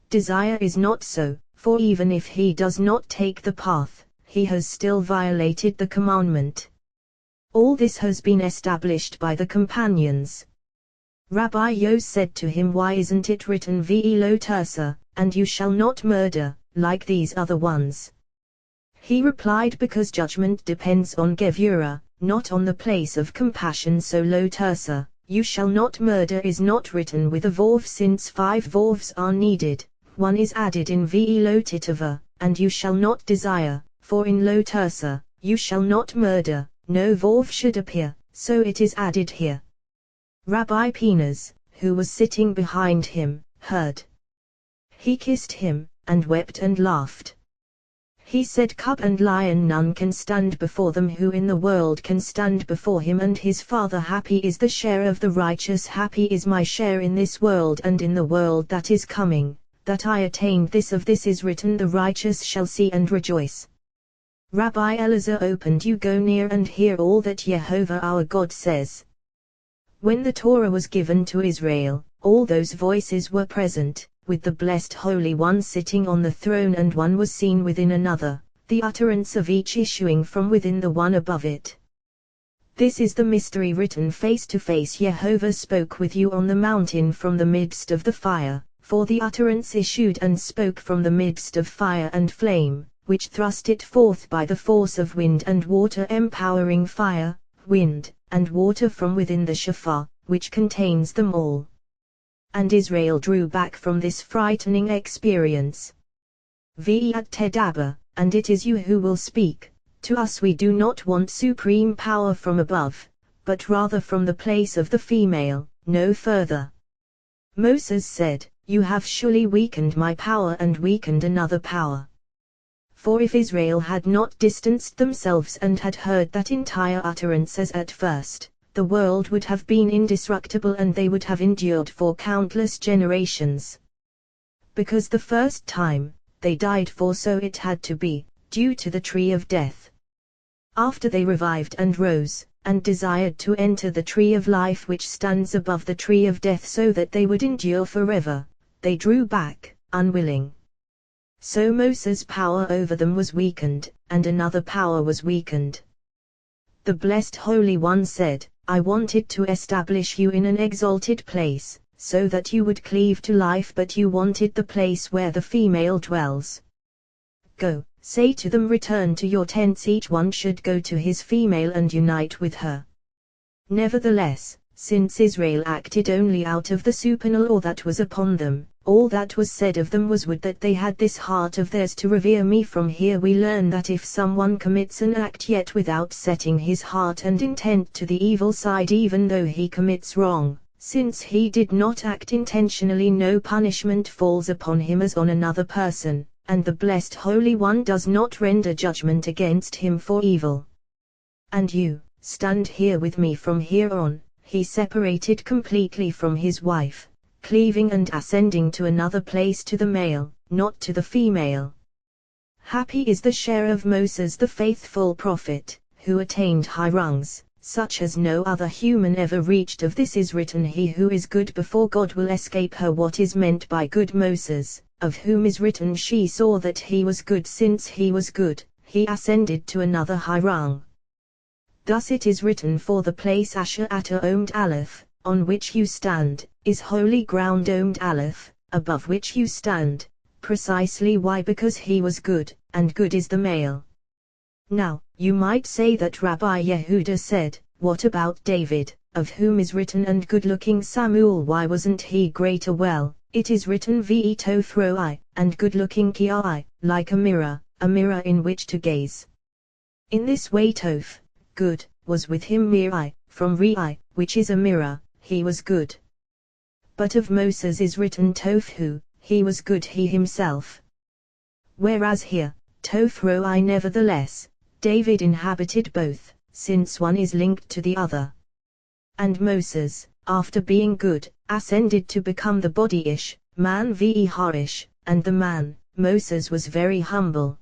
Desire is not so, for even if he does not take the path, he has still violated the commandment. All this has been established by the companions. Rabbi Yos said to him, why isn't it written Ve'lo Tersa, and you shall not murder, like these other ones? He replied, because judgment depends on Gevurah, not on the place of compassion. So Lo Tersa, you shall not murder, is not written with a Vov, since 5 Vovs are needed. One is added in Ve'lo Titava, and you shall not desire, for in Lo Tersa, you shall not murder, no Vov should appear, so it is added here. Rabbi Pinaz, who was sitting behind him, heard. He kissed him, and wept and laughed. He said, cub and lion, none can stand before them. Who in the world can stand before him and his Father? Happy is the share of the righteous, happy is my share in this world and in the world that is coming, that I attained this. Of this is written, the righteous shall see and rejoice. Rabbi Elazar opened, you go near and hear all that Jehovah our God says. When the Torah was given to Israel, all those voices were present, with the blessed Holy One sitting on the throne, and one was seen within another, the utterance of each issuing from within the one above it. This is the mystery written face to face. Jehovah spoke with you on the mountain from the midst of the fire, for the utterance issued and spoke from the midst of fire and flame, which thrust it forth by the force of wind and water, empowering fire, wind, and water from within the shofar, which contains them all. And Israel drew back from this frightening experience. V'at tedaber, and it is you who will speak. To us we do not want supreme power from above, but rather from the place of the female, no further. Moses said, you have surely weakened my power and weakened another power. For if Israel had not distanced themselves and had heard that entire utterance as at first, the world would have been indestructible and they would have endured for countless generations. Because the first time, they died, for so it had to be, due to the tree of death. After they revived and rose, and desired to enter the tree of life which stands above the tree of death so that they would endure forever, they drew back, unwilling. So Moses' power over them was weakened, and another power was weakened. The Blessed Holy One said, I wanted to establish you in an exalted place, so that you would cleave to life, but you wanted the place where the female dwells. Go, say to them, return to your tents, each one should go to his female and unite with her. Nevertheless, since Israel acted only out of the supernal awe that was upon them, all that was said of them was would that they had this heart of theirs to revere me. From here we learn that if someone commits an act yet without setting his heart and intent to the evil side, even though he commits wrong, since he did not act intentionally, no punishment falls upon him as on another person, and the Blessed Holy One does not render judgment against him for evil. And you, stand here with me. From here on, he separated completely from his wife, cleaving and ascending to another place, to the male, not to the female. Happy is the share of Moses the faithful prophet, who attained high rungs, such as no other human ever reached. Of this is written, he who is good before God will escape her. What is meant by good? Moses, of whom is written, she saw that he was good. Since he was good, he ascended to another high rung. Thus it is written, for the place Asher Atta Omed Aleph, on which you stand, is holy ground. Omed Aleph, above which you stand. Precisely why? Because he was good, and good is the male. Now, you might say that Rabbi Yehuda said, what about David, of whom is written, and good-looking Samuel, why wasn't he greater? Well, it is written, V'ito throi, and good-looking Ki, like a mirror in which to gaze. In this way Toph, good, was with him. Mirai, from Rei, which is a mirror, he was good. But of Moses is written, Tophu, he was good he himself. Whereas here, Tophroi, nevertheless, David inhabited both, since one is linked to the other. And Moses, after being good, ascended to become the body-ish, man Harish, and the man, Moses, was very humble.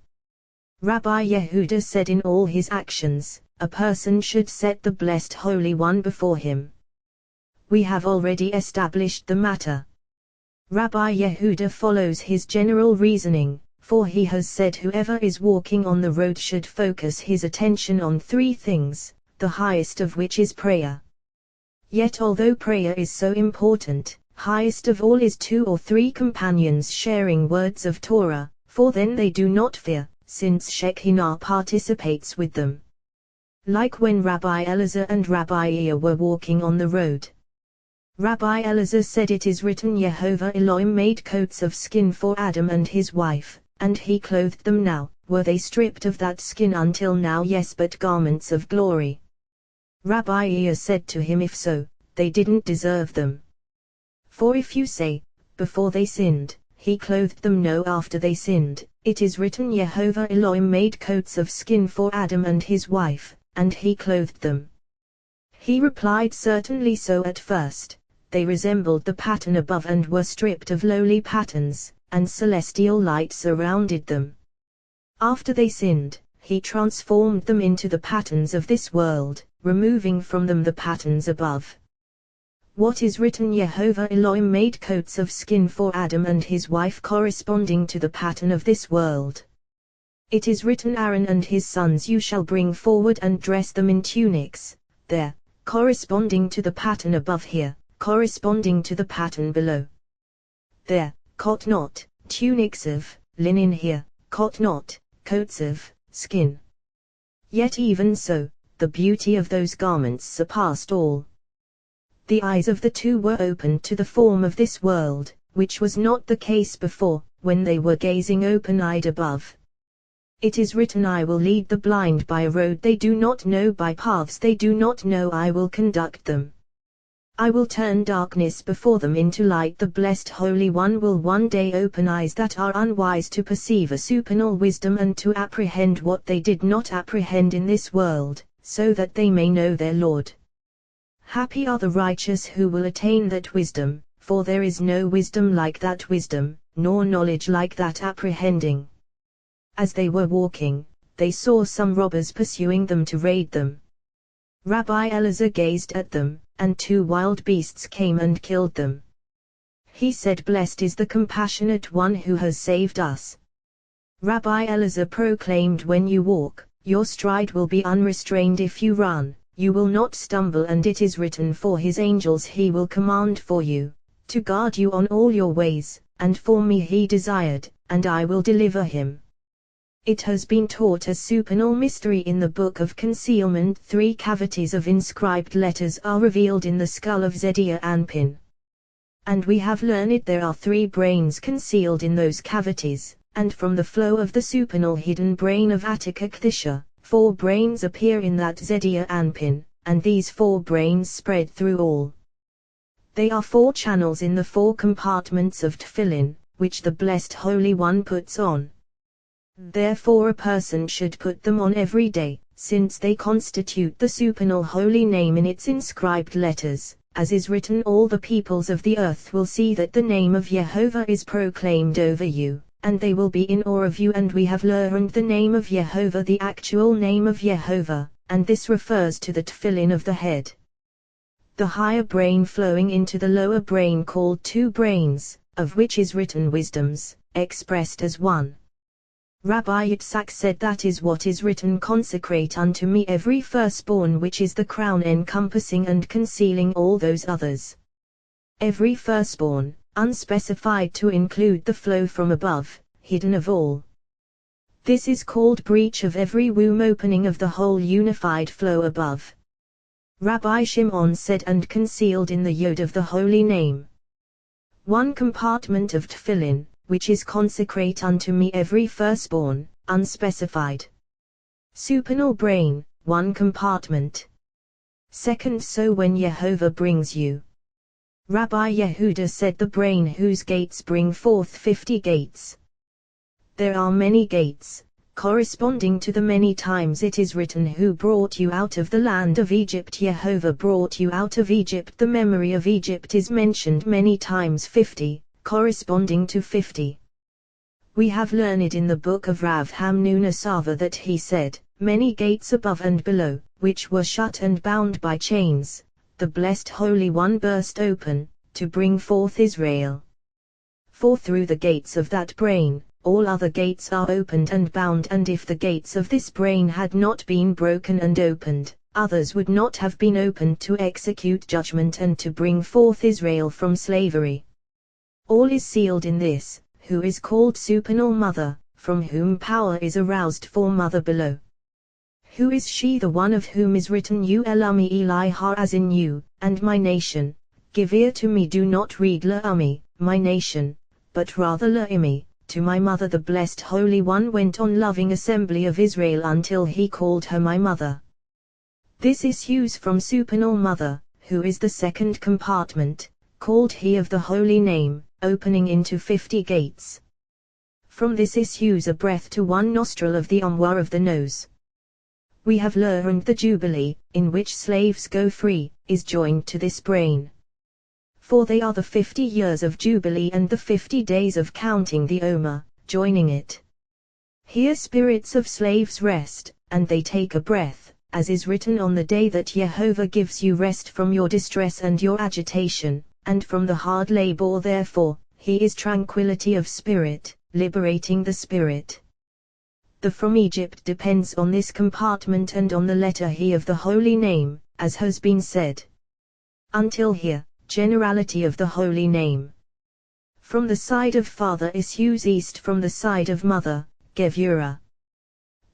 Rabbi Yehuda said, in all his actions, a person should set the Blessed Holy One before him. We have already established the matter. Rabbi Yehuda follows his general reasoning, for he has said whoever is walking on the road should focus his attention on three things, the highest of which is prayer. Yet although prayer is so important, highest of all is 2 or 3 companions sharing words of Torah, for then they do not fear, since Shekinah participates with them. Like when Rabbi Elazar and Rabbi Ea were walking on the road. Rabbi Elazar said, it is written, Yehovah Elohim made coats of skin for Adam and his wife, and he clothed them. Now, were they stripped of that skin until now? Yes, but garments of glory. Rabbi Ea said to him, if so, they didn't deserve them. For if you say, before they sinned, he clothed them, no, after they sinned, it is written, Yehovah Elohim made coats of skin for Adam and his wife, and he clothed them. He replied, certainly so. At first, they resembled the pattern above and were stripped of lowly patterns, and celestial light surrounded them. After they sinned, he transformed them into the patterns of this world, removing from them the patterns above. What is written, Yehovah Elohim made coats of skin for Adam and his wife, corresponding to the pattern of this world. It is written, Aaron and his sons you shall bring forward and dress them in tunics, there, corresponding to the pattern above here, corresponding to the pattern below. There, not, tunics of linen here, not, coats of skin. Yet even so, the beauty of those garments surpassed all. The eyes of the two were opened to the form of this world, which was not the case before, when they were gazing open-eyed above. It is written, I will lead the blind by a road they do not know, by paths they do not know I will conduct them. I will turn darkness before them into light. The blessed Holy One will one day open eyes that are unwise to perceive a supernal wisdom and to apprehend what they did not apprehend in this world, so that they may know their Lord. Happy are the righteous who will attain that wisdom, for there is no wisdom like that wisdom, nor knowledge like that apprehending. As they were walking, they saw some robbers pursuing them to raid them. Rabbi Elazar gazed at them, and 2 wild beasts came and killed them. He said, Blessed is the compassionate one who has saved us. Rabbi Elazar proclaimed, When you walk, your stride will be unrestrained. If you run, you will not stumble, and it is written, For his angels he will command for you, to guard you on all your ways, and for me he desired, and I will deliver him. It has been taught as supernal mystery in the Book of Concealment. 3 cavities of inscribed letters are revealed in the skull of Zedia Anpin. And we have learned there are 3 brains concealed in those cavities, and from the flow of the supernal hidden brain of Attikakthishah, 4 brains appear in that Zedia Anpin, and these 4 brains spread through all. They are 4 channels in the 4 compartments of tefillin, which the Blessed Holy One puts on. Therefore a person should put them on every day, since they constitute the supernal holy name in its inscribed letters, as is written, All the peoples of the earth will see that the name of Jehovah is proclaimed over you, and they will be in awe of you. And we have learned the name of Jehovah, the actual name of Jehovah, and this refers to the tefillin of the head. The higher brain flowing into the lower brain, called 2 brains, of which is written wisdoms, expressed as 1. Rabbi Yitzhak said, That is what is written, Consecrate unto me every firstborn, which is the crown encompassing and concealing all those others. Every firstborn, unspecified to include the flow from above, hidden of all. This is called breach of every womb, opening of the whole unified flow above. Rabbi Shimon said, And concealed in the yod of the holy name. 1 compartment of tefillin, which is consecrate unto me every firstborn, unspecified. Supernal brain, 1 compartment. 2nd, so when Jehovah brings you. Rabbi Yehuda said, The brain whose gates bring forth 50 gates. There are many gates, corresponding to the many times it is written, Who brought you out of the land of Egypt. Jehovah brought you out of Egypt. The memory of Egypt is mentioned many times, 50. Corresponding to 50. We have learned in the book of Rav Hamnuna Sava that he said, Many gates above and below, which were shut and bound by chains, the blessed Holy One burst open, to bring forth Israel. For through the gates of that brain, all other gates are opened and bound, and if the gates of this brain had not been broken and opened, others would not have been opened to execute judgment and to bring forth Israel from slavery. All is sealed in this, who is called supernal mother, from whom power is aroused for mother below. Who is she? The one of whom is written, You Elami Eliha, as in you, and my nation. Give ear to me. Do not read La'ami, my nation, but rather La'imi, to my mother. The blessed Holy One went on loving assembly of Israel until he called her my mother. This issues from supernal mother, who is the 2nd compartment, called he of the holy name, opening into 50 gates. From this issues a breath to 1 nostril of the umwa of the nose. We have learned the Jubilee, in which slaves go free, is joined to this brain. For they are the 50 years of Jubilee and the 50 days of counting the Omer, joining it. Here spirits of slaves rest, and they take a breath, as is written, On the day that Jehovah gives you rest from your distress and your agitation, and from the hard labor. Therefore, he is tranquility of spirit, liberating the spirit. The from Egypt depends on this compartment and on the letter he of the holy name, as has been said. Until here, generality of the holy name. From the side of father issues east, from the side of mother, Gevurah.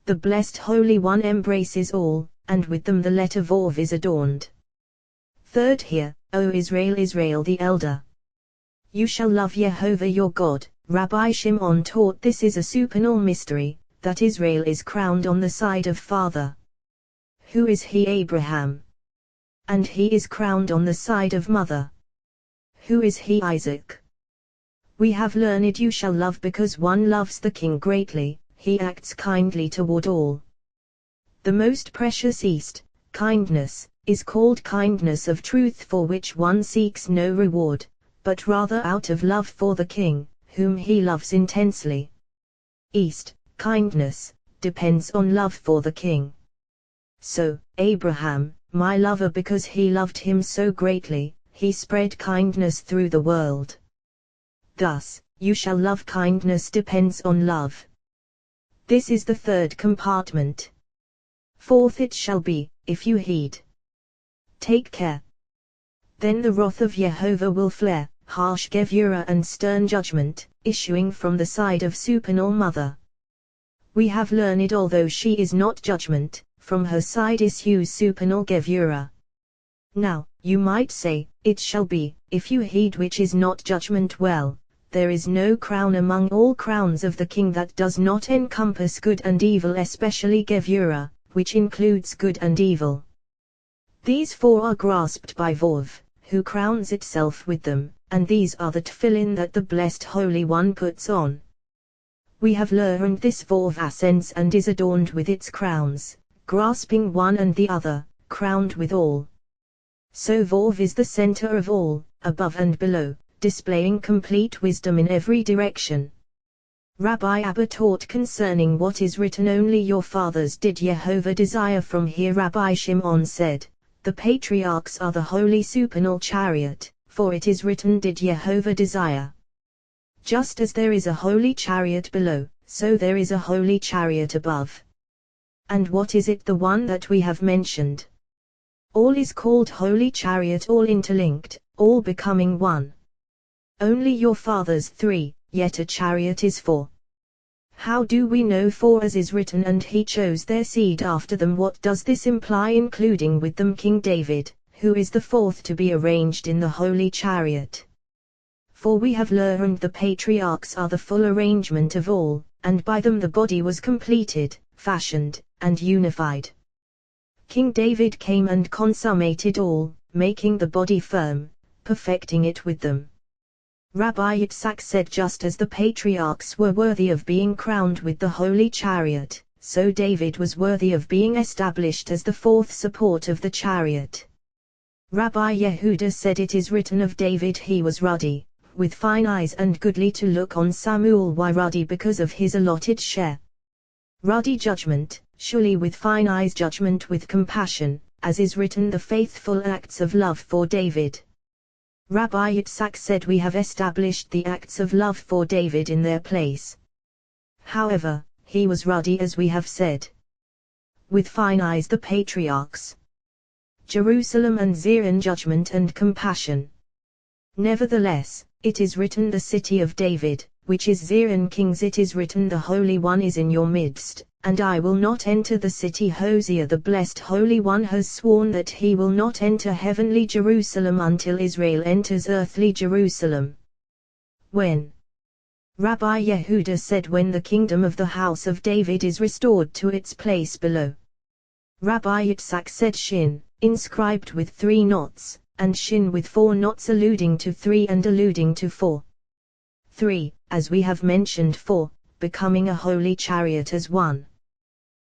The blessed Holy One embraces all, and with them the letter Vav is adorned. Third here, O Israel, Israel the elder. You shall love Yehovah your God. Rabbi Shimon taught this is a supernal mystery, that Israel is crowned on the side of father. Who is he? Abraham. And he is crowned on the side of mother. Who is he? Isaac. We have learned you shall love because one loves the king greatly, he acts kindly toward all. The most precious east, kindness, is called kindness of truth, for which one seeks no reward, but rather out of love for the king, whom he loves intensely. East, kindness, depends on love for the king. So, Abraham, my lover, because he loved him so greatly, he spread kindness through the world. Thus, you shall love, kindness depends on love. This is the third compartment. Fourth, it shall be, if you heed. Take care. Then the wrath of Yehovah will flare, harsh Gevurah and stern judgment, issuing from the side of supernal mother. We have learned although she is not judgment, from her side issues supernal Gevurah. Now, you might say, it shall be, if you heed, which is not judgment. Well, there is no crown among all crowns of the king that does not encompass good and evil, especially Gevurah, which includes good and evil. These four are grasped by Vav, who crowns itself with them, and these are the tefillin that the blessed Holy One puts on. We have learned this Vav ascends and is adorned with its crowns, grasping one and the other, crowned with all. So Vav is the center of all, above and below, displaying complete wisdom in every direction. Rabbi Abba taught concerning what is written, only your fathers did Yehovah desire. From here Rabbi Shimon said, the patriarchs are the holy supernal chariot, for it is written, did Yehovah desire. Just as there is a holy chariot below, so there is a holy chariot above. And what is it? The one that we have mentioned. All is called holy chariot, all interlinked, all becoming one. Only your fathers three, yet a chariot is four. How do we know? For as is written, and he chose their seed after them. What does this imply? Including with them King David, who is the fourth to be arranged in the holy chariot. For we have learned the patriarchs are the full arrangement of all, and by them the body was completed, fashioned, and unified. King David came and consummated all, making the body firm, perfecting it with them. Rabbi Yitzhak said, just as the patriarchs were worthy of being crowned with the holy chariot, so David was worthy of being established as the fourth support of the chariot. Rabbi Yehuda said, it is written of David, he was ruddy, with fine eyes and goodly to look on. Samuel, why ruddy? Because of his allotted share. Ruddy judgment, surely with fine eyes judgment with compassion, as is written, the faithful acts of love for David. Rabbi Yitzhak said, we have established the acts of love for David in their place. However, he was ruddy as we have said. With fine eyes the patriarchs. Jerusalem and Zion, judgment and compassion. Nevertheless, it is written, the city of David, which is Zion kings, it is written, the Holy One is in your midst, and I will not enter the city. Hosea, the blessed Holy One has sworn that he will not enter heavenly Jerusalem until Israel enters earthly Jerusalem. When? Rabbi Yehuda said, when the kingdom of the house of David is restored to its place below. Rabbi Yitzhak said, Shin, inscribed with 3 knots, and Shin with 4 knots, alluding to 3 and alluding to 4. 3, as we have mentioned, 4, becoming a holy chariot as one.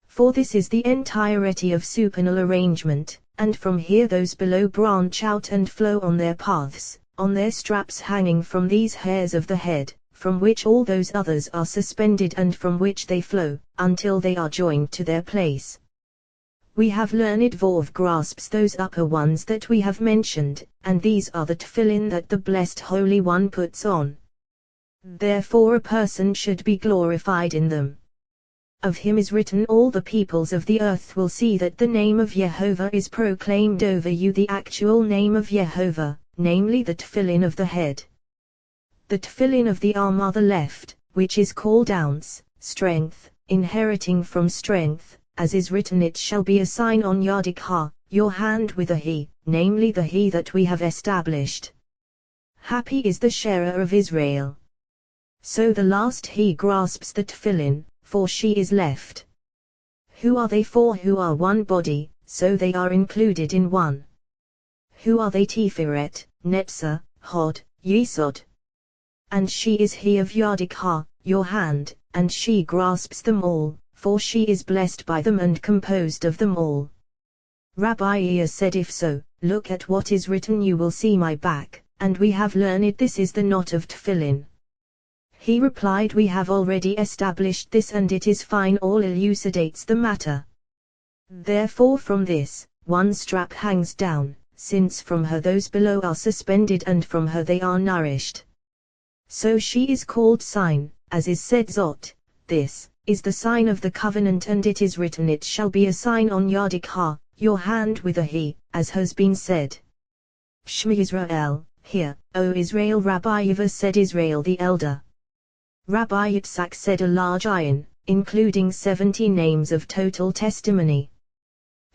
For this is the entirety of supernal arrangement, and from here those below branch out and flow on their paths, on their straps hanging from these hairs of the head, from which all those others are suspended and from which they flow, until they are joined to their place. We have learned Vav grasps those upper ones that we have mentioned, and these are the tefillin that the blessed Holy One puts on. Therefore a person should be glorified in them. Of him is written, all the peoples of the earth will see that the name of Jehovah is proclaimed over you, the actual name of Jehovah, namely the tefillin of the head. The tefillin of the arm are the left, which is called ounce, strength, inheriting from strength, as is written, it shall be a sign on Yadikha, your hand with a he, namely the he that we have established. Happy is the sharer of Israel. So the last he grasps the tefillin, for she is left. Who are they? For who are one body, so they are included in one. Who are they? Tiferet, Netzah, Hod, Yesod. And she is he of Yadikha, your hand, and she grasps them all, for she is blessed by them and composed of them all. Rabbi Ea said, if so, look at what is written, you will see my back, and we have learned this is the knot of tefillin. He replied, we have already established this and it is fine, all elucidates the matter. Therefore from this, one strap hangs down, since from her those below are suspended and from her they are nourished. So she is called sign, as is said Zot, this is the sign of the covenant, and it is written, it shall be a sign on Yadikha, your hand with a he, as has been said. Shema Israel, hear, O Israel. Rabbi Yiva said, Israel the elder. Rabbi Yitzhak said, a large iron, including 70 names of total testimony.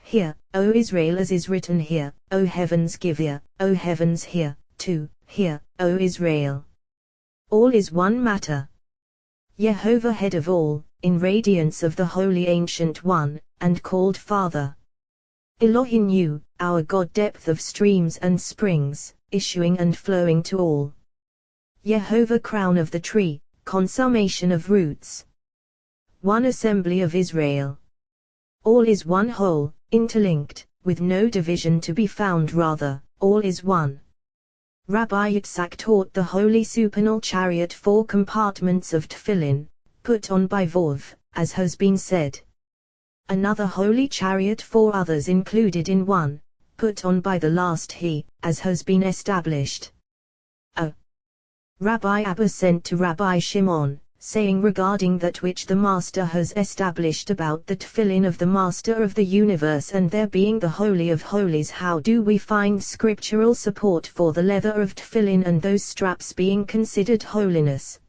Hear, O Israel, as is written here, O heavens give ear, O heavens hear, too, hear, O Israel. All is one matter. Jehovah head of all, in radiance of the Holy Ancient One, and called Father. Elohim you, our God, depth of streams and springs, issuing and flowing to all. Jehovah crown of the tree, consummation of roots. One assembly of Israel. All is one whole, interlinked, with no division to be found, rather, all is one. Rabbi Yitzhak taught the holy supernal chariot 4 compartments of tefillin, put on by Vov, as has been said. Another holy chariot 4 others included in one, put on by the last he, as has been established. Rabbi Abba sent to Rabbi Shimon, saying regarding that which the Master has established about the tefillin of the Master of the universe and there being the Holy of Holies, how do we find scriptural support for the leather of tefillin and those straps being considered holiness?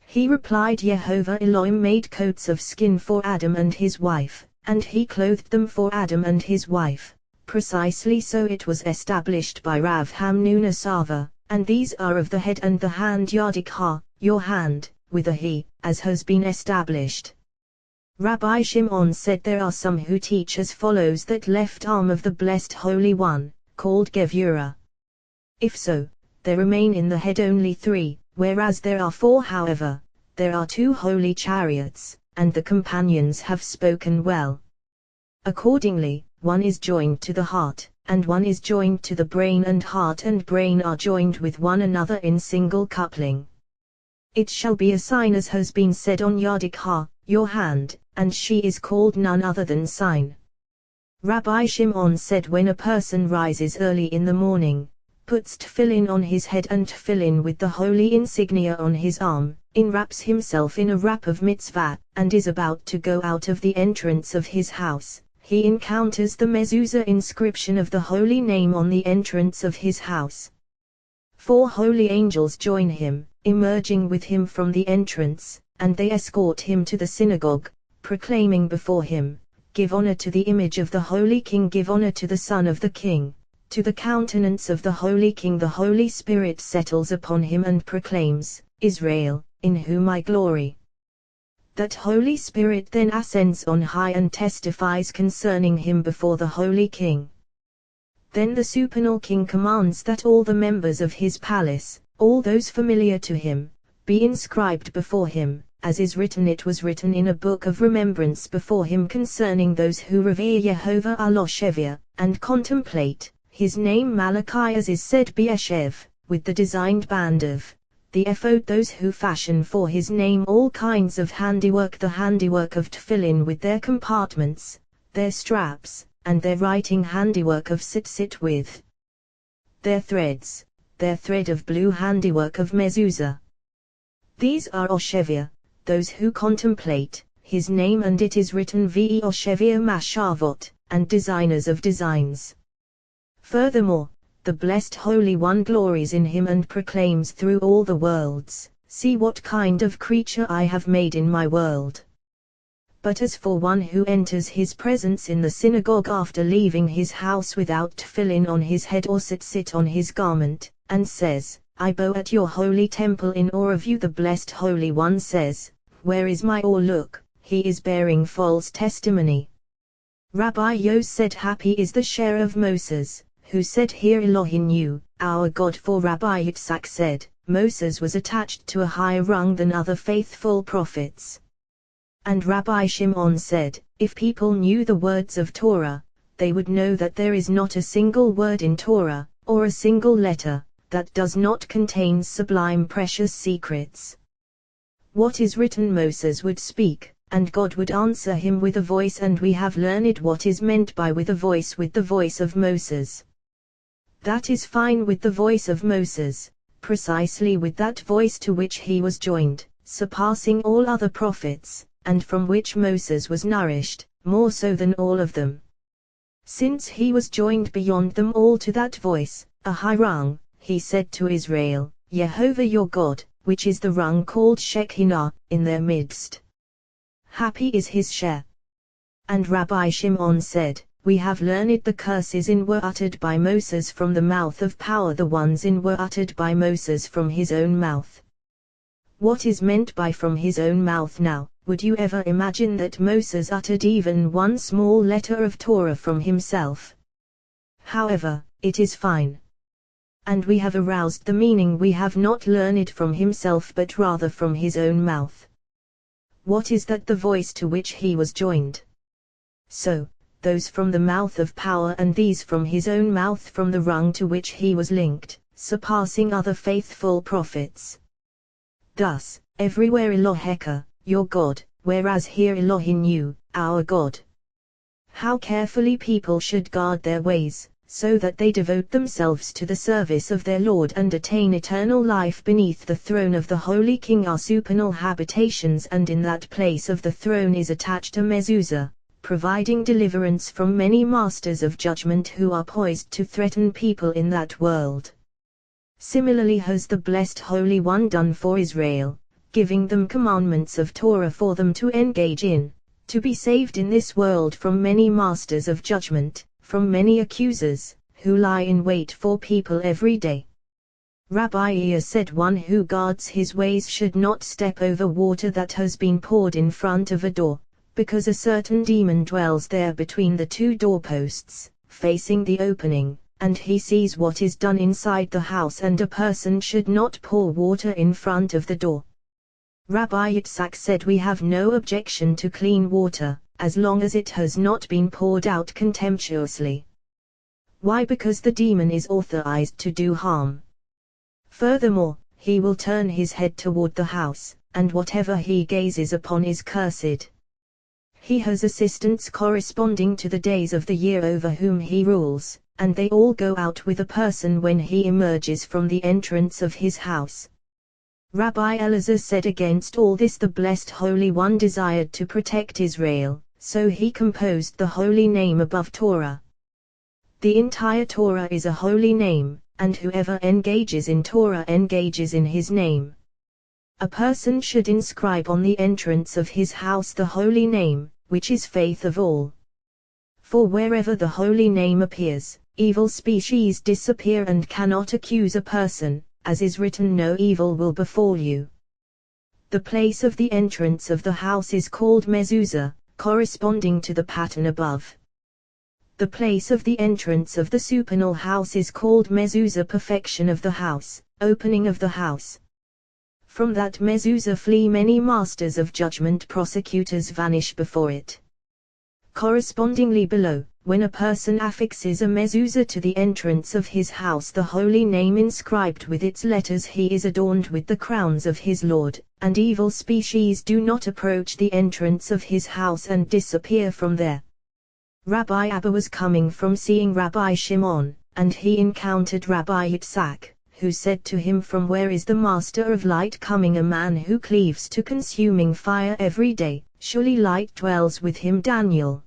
He replied, Jehovah Elohim made coats of skin for Adam and his wife, and he clothed them for Adam and his wife. Precisely so it was established by Rav Hamnun Asava, and these are of the head and the hand Yadikha, your hand, with a he, as has been established. Rabbi Shimon said, there are some who teach as follows, that left arm of the Blessed Holy One, called Gevurah. If so, there remain in the head only 3, whereas there are 4. However, there are 2 holy chariots, and the companions have spoken well. Accordingly, one is joined to the heart, and one is joined to the brain, and heart and brain are joined with one another in single coupling. It shall be a sign, as has been said, on Yadikha, your hand, and she is called none other than sign. Rabbi Shimon said, when a person rises early in the morning, puts tefillin on his head and tefillin with the holy insignia on his arm, enwraps himself in a wrap of mitzvah, and is about to go out of the entrance of his house, he encounters the mezuzah inscription of the holy name on the entrance of his house. 4 holy angels join him, emerging with him from the entrance, and they escort him to the synagogue, proclaiming before him, give honor to the image of the Holy King, give honor to the Son of the King. To the countenance of the Holy King the Holy Spirit settles upon him and proclaims, Israel, in whom I glory. That Holy Spirit then ascends on high and testifies concerning him before the Holy King. Then the supernal King commands that all the members of his palace, all those familiar to him, be inscribed before him, as is written, it was written in a book of remembrance before him concerning those who revere Jehovah Aloshevia, and contemplate his name Malachi, as is said Be'eshev, with the designed band of the ephod, those who fashion for his name all kinds of handiwork, the handiwork of tefillin with their compartments, their straps, and their writing handiwork of tzitzit with their threads, their thread of blue handiwork of mezuzah. These are Oshevia, those who contemplate his name, and it is written Ve'oshevia Mashavot, and designers of designs. Furthermore, the blessed Holy One glories in him and proclaims through all the worlds, see what kind of creature I have made in my world. But as for one who enters his presence in the synagogue after leaving his house without tefillin on his head or tzitzit on his garment, and says, I bow at your holy temple in awe of you, the blessed Holy One says, where is my awe? Look, he is bearing false testimony. Rabbi Yos said, happy is the share of Moses, who said, Hear Elohim you, our God. For Rabbi Yitzhak said, Moses was attached to a higher rung than other faithful prophets. And Rabbi Shimon said, if people knew the words of Torah, they would know that there is not a single word in Torah, or a single letter, that does not contain sublime precious secrets. What is written Moses would speak, and God would answer him with a voice, and we have learned what is meant by with the voice of Moses. That is fine, with the voice of Moses, precisely with that voice to which he was joined, surpassing all other prophets, and from which Moses was nourished, more so than all of them. Since he was joined beyond them all to that voice, a high rung, he said to Israel, Yehovah your God, which is the rung called Shekinah, in their midst. Happy is his share. And Rabbi Shimon said, we have learned the curses in were uttered by Moses from the mouth of power, the ones in were uttered by Moses from his own mouth. What is meant by from his own mouth now? Would you ever imagine that Moses uttered even one small letter of Torah from himself? However, it is fine. And we have aroused the meaning, we have not learned from himself but rather from his own mouth. What is that? The voice to which he was joined. So, those from the mouth of power and these from his own mouth from the rung to which he was linked, surpassing other faithful prophets. Thus, everywhere Eloheka, your God, whereas here Elohim you, our God. How carefully people should guard their ways, so that they devote themselves to the service of their Lord and attain eternal life beneath the throne of the Holy King, our supernal habitations, and in that place of the throne is attached a mezuzah, providing deliverance from many masters of judgment who are poised to threaten people in that world. Similarly has the blessed Holy One done for Israel, giving them commandments of Torah for them to engage in, to be saved in this world from many masters of judgment, from many accusers, who lie in wait for people every day. Rabbi Iya said, one who guards his ways should not step over water that has been poured in front of a door, because a certain demon dwells there between the two doorposts, facing the opening, and he sees what is done inside the house, and a person should not pour water in front of the door. Rabbi Yitzhak said, we have no objection to clean water, as long as it has not been poured out contemptuously. Why? Because the demon is authorized to do harm. Furthermore, he will turn his head toward the house, and whatever he gazes upon is cursed. He has assistants corresponding to the days of the year over whom he rules, and they all go out with a person when he emerges from the entrance of his house. Rabbi Elazar said, against all this the blessed Holy One desired to protect Israel, so he composed the holy name above Torah. The entire Torah is a holy name, and whoever engages in Torah engages in his name. A person should inscribe on the entrance of his house the holy name, which is faith of all. For wherever the holy name appears, evil species disappear and cannot accuse a person, as is written, no evil will befall you. The place of the entrance of the house is called mezuzah, corresponding to the pattern above. The place of the entrance of the supernal house is called mezuzah, perfection of the house, opening of the house. From that mezuzah flee many masters of judgment, prosecutors vanish before it. Correspondingly below, when a person affixes a mezuzah to the entrance of his house, the holy name inscribed with its letters, he is adorned with the crowns of his Lord, and evil species do not approach the entrance of his house and disappear from there. Rabbi Abba was coming from seeing Rabbi Shimon, and he encountered Rabbi Yitzhak, who said to him, from where is the Master of Light coming? A man who cleaves to consuming fire every day, surely light dwells with him. Daniel.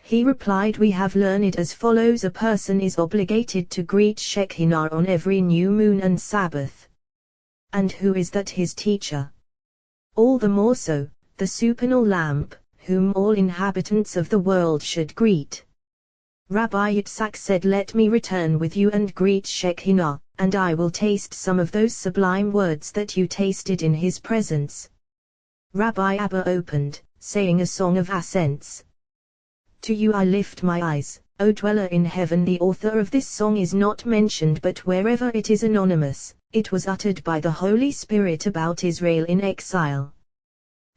He replied, we have learned as follows: a person is obligated to greet Shekinah on every new moon and Sabbath. And who is that his teacher? All the more so, the supernal lamp, whom all inhabitants of the world should greet. Rabbi Yitzhak said, let me return with you and greet Shekinah, and I will taste some of those sublime words that you tasted in his presence. Rabbi Abba opened, saying a song of ascents. To you I lift my eyes, O dweller in heaven. The author of this song is not mentioned, but wherever it is anonymous, it was uttered by the Holy Spirit about Israel in exile.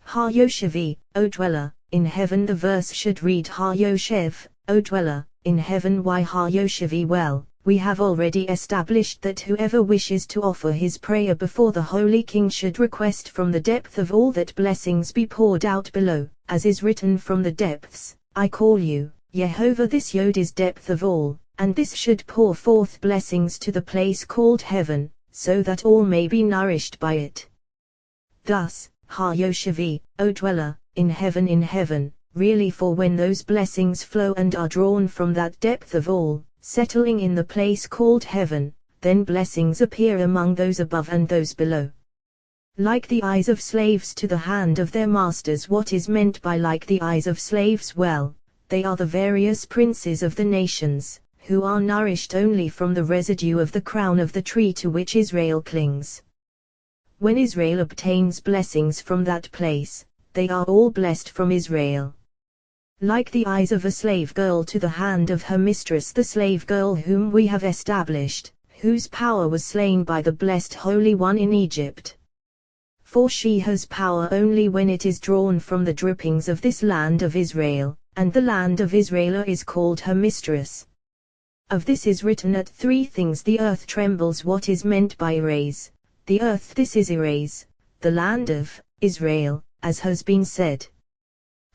Ha Yoshevi, O dweller in heaven. The verse should read Ha Yoshev, O dweller in heaven. Why Ha Yoshevi? Well, we have already established that whoever wishes to offer his prayer before the Holy King should request from the depth of all that blessings be poured out below, as is written, from the depths I call you, Yehovah. This Yod is depth of all, and this should pour forth blessings to the place called heaven, so that all may be nourished by it. Thus, Ha Yoshevi, O dweller in heaven, really, for when those blessings flow and are drawn from that depth of all, settling in the place called heaven, then blessings appear among those above and those below. Like the eyes of slaves to the hand of their masters. What is meant by like the eyes of slaves? Well, they are the various princes of the nations, who are nourished only from the residue of the crown of the tree to which Israel clings. When Israel obtains blessings from that place, they are all blessed from Israel. Like the eyes of a slave girl to the hand of her mistress, the slave girl whom we have established, whose power was slain by the blessed Holy One in Egypt. For she has power only when it is drawn from the drippings of this land of Israel, and the land of Israel is called her mistress. Of this is written at 3 things the earth trembles. What is meant by erase? The earth, this is erase, the land of Israel, as has been said.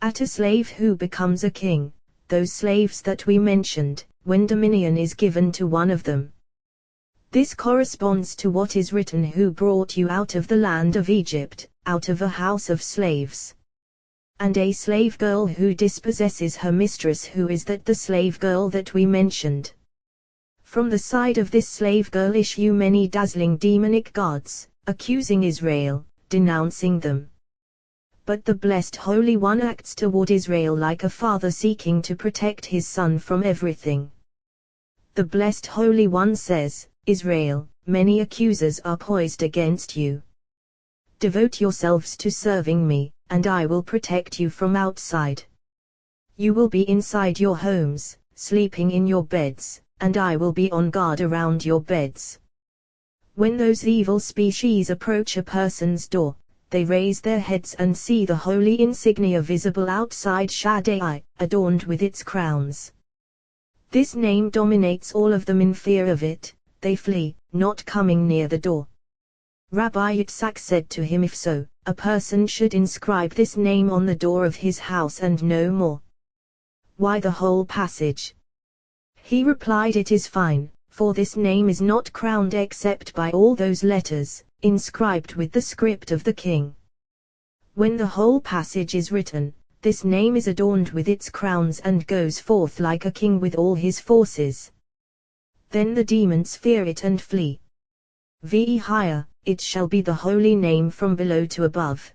At a slave who becomes a king, those slaves that we mentioned, when dominion is given to one of them. This corresponds to what is written, who brought you out of the land of Egypt, out of a house of slaves. And a slave girl who dispossesses her mistress, who is that? The slave girl that we mentioned. From the side of this slave girl issue many dazzling demonic gods, accusing Israel, denouncing them. But the blessed Holy One acts toward Israel like a father seeking to protect his son from everything. The blessed Holy One says, Israel, many accusers are poised against you. Devote yourselves to serving me, and I will protect you from outside. You will be inside your homes, sleeping in your beds, and I will be on guard around your beds. When those evil species approach a person's door, they raise their heads and see the holy insignia visible outside Shaddai, adorned with its crowns. This name dominates all of them. In fear of it, they flee, not coming near the door. Rabbi Yitzhak said to him, if so, a person should inscribe this name on the door of his house and no more. Why the whole passage? He replied, it is fine, for this name is not crowned except by all those letters, inscribed with the script of the king. When the whole passage is written, this name is adorned with its crowns and goes forth like a king with all his forces. Then the demons fear it and flee. Ve higher, it shall be the holy name from below to above.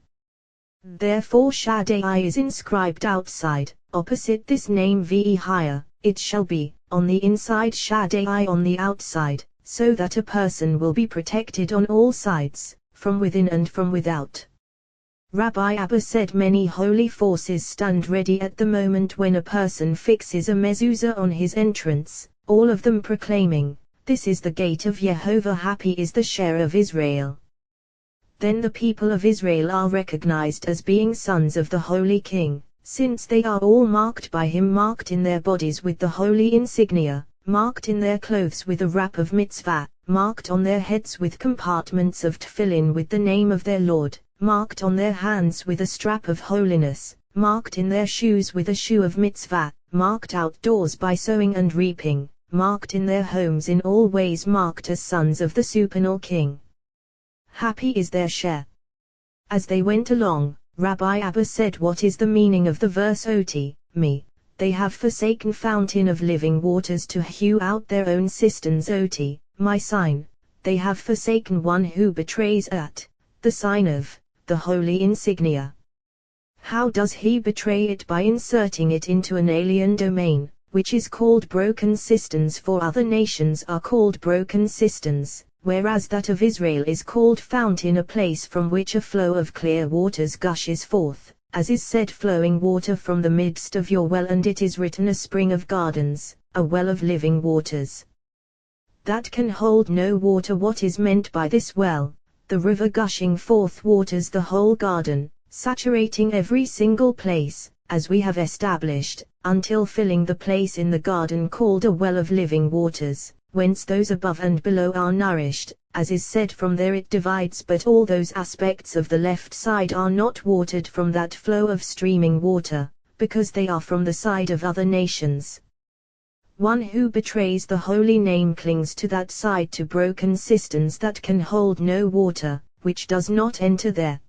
Therefore Shaddai is inscribed outside, opposite this name. Ve higher, it shall be, on the inside, Shaddai on the outside, so that a person will be protected on all sides, from within and from without. Rabbi Abba said many holy forces stand ready at the moment when a person fixes a mezuzah on his entrance, all of them proclaiming, this is the gate of Yehovah, happy is the share of Israel. Then the people of Israel are recognized as being sons of the Holy King, since they are all marked by him, marked in their bodies with the holy insignia, marked in their clothes with a wrap of mitzvah, marked on their heads with compartments of tefillin with the name of their Lord, marked on their hands with a strap of holiness, marked in their shoes with a shoe of mitzvah, marked outdoors by sowing and reaping, marked in their homes in all ways, marked as sons of the supernal King. Happy is their share. As they went along, Rabbi Abba said, what is the meaning of the verse Oti, me? They have forsaken fountain of living waters to hew out their own cisterns. Oti, my sign. They have forsaken one who betrays at, the sign of, the holy insignia. How does he betray it? By inserting it into an alien domain, which is called broken cisterns, for other nations are called broken cisterns, whereas that of Israel is called fountain, a place from which a flow of clear waters gushes forth, as is said, flowing water from the midst of your well, and it is written, a spring of gardens, a well of living waters. That can hold no water. What is meant by this well? The river gushing forth waters the whole garden, saturating every single place, as we have established, until filling the place in the garden called a well of living waters, whence those above and below are nourished, as is said, from there it divides, but all those aspects of the left side are not watered from that flow of streaming water, because they are from the side of other nations. One who betrays the holy name clings to that side to broken cisterns that can hold no water, which does not enter there.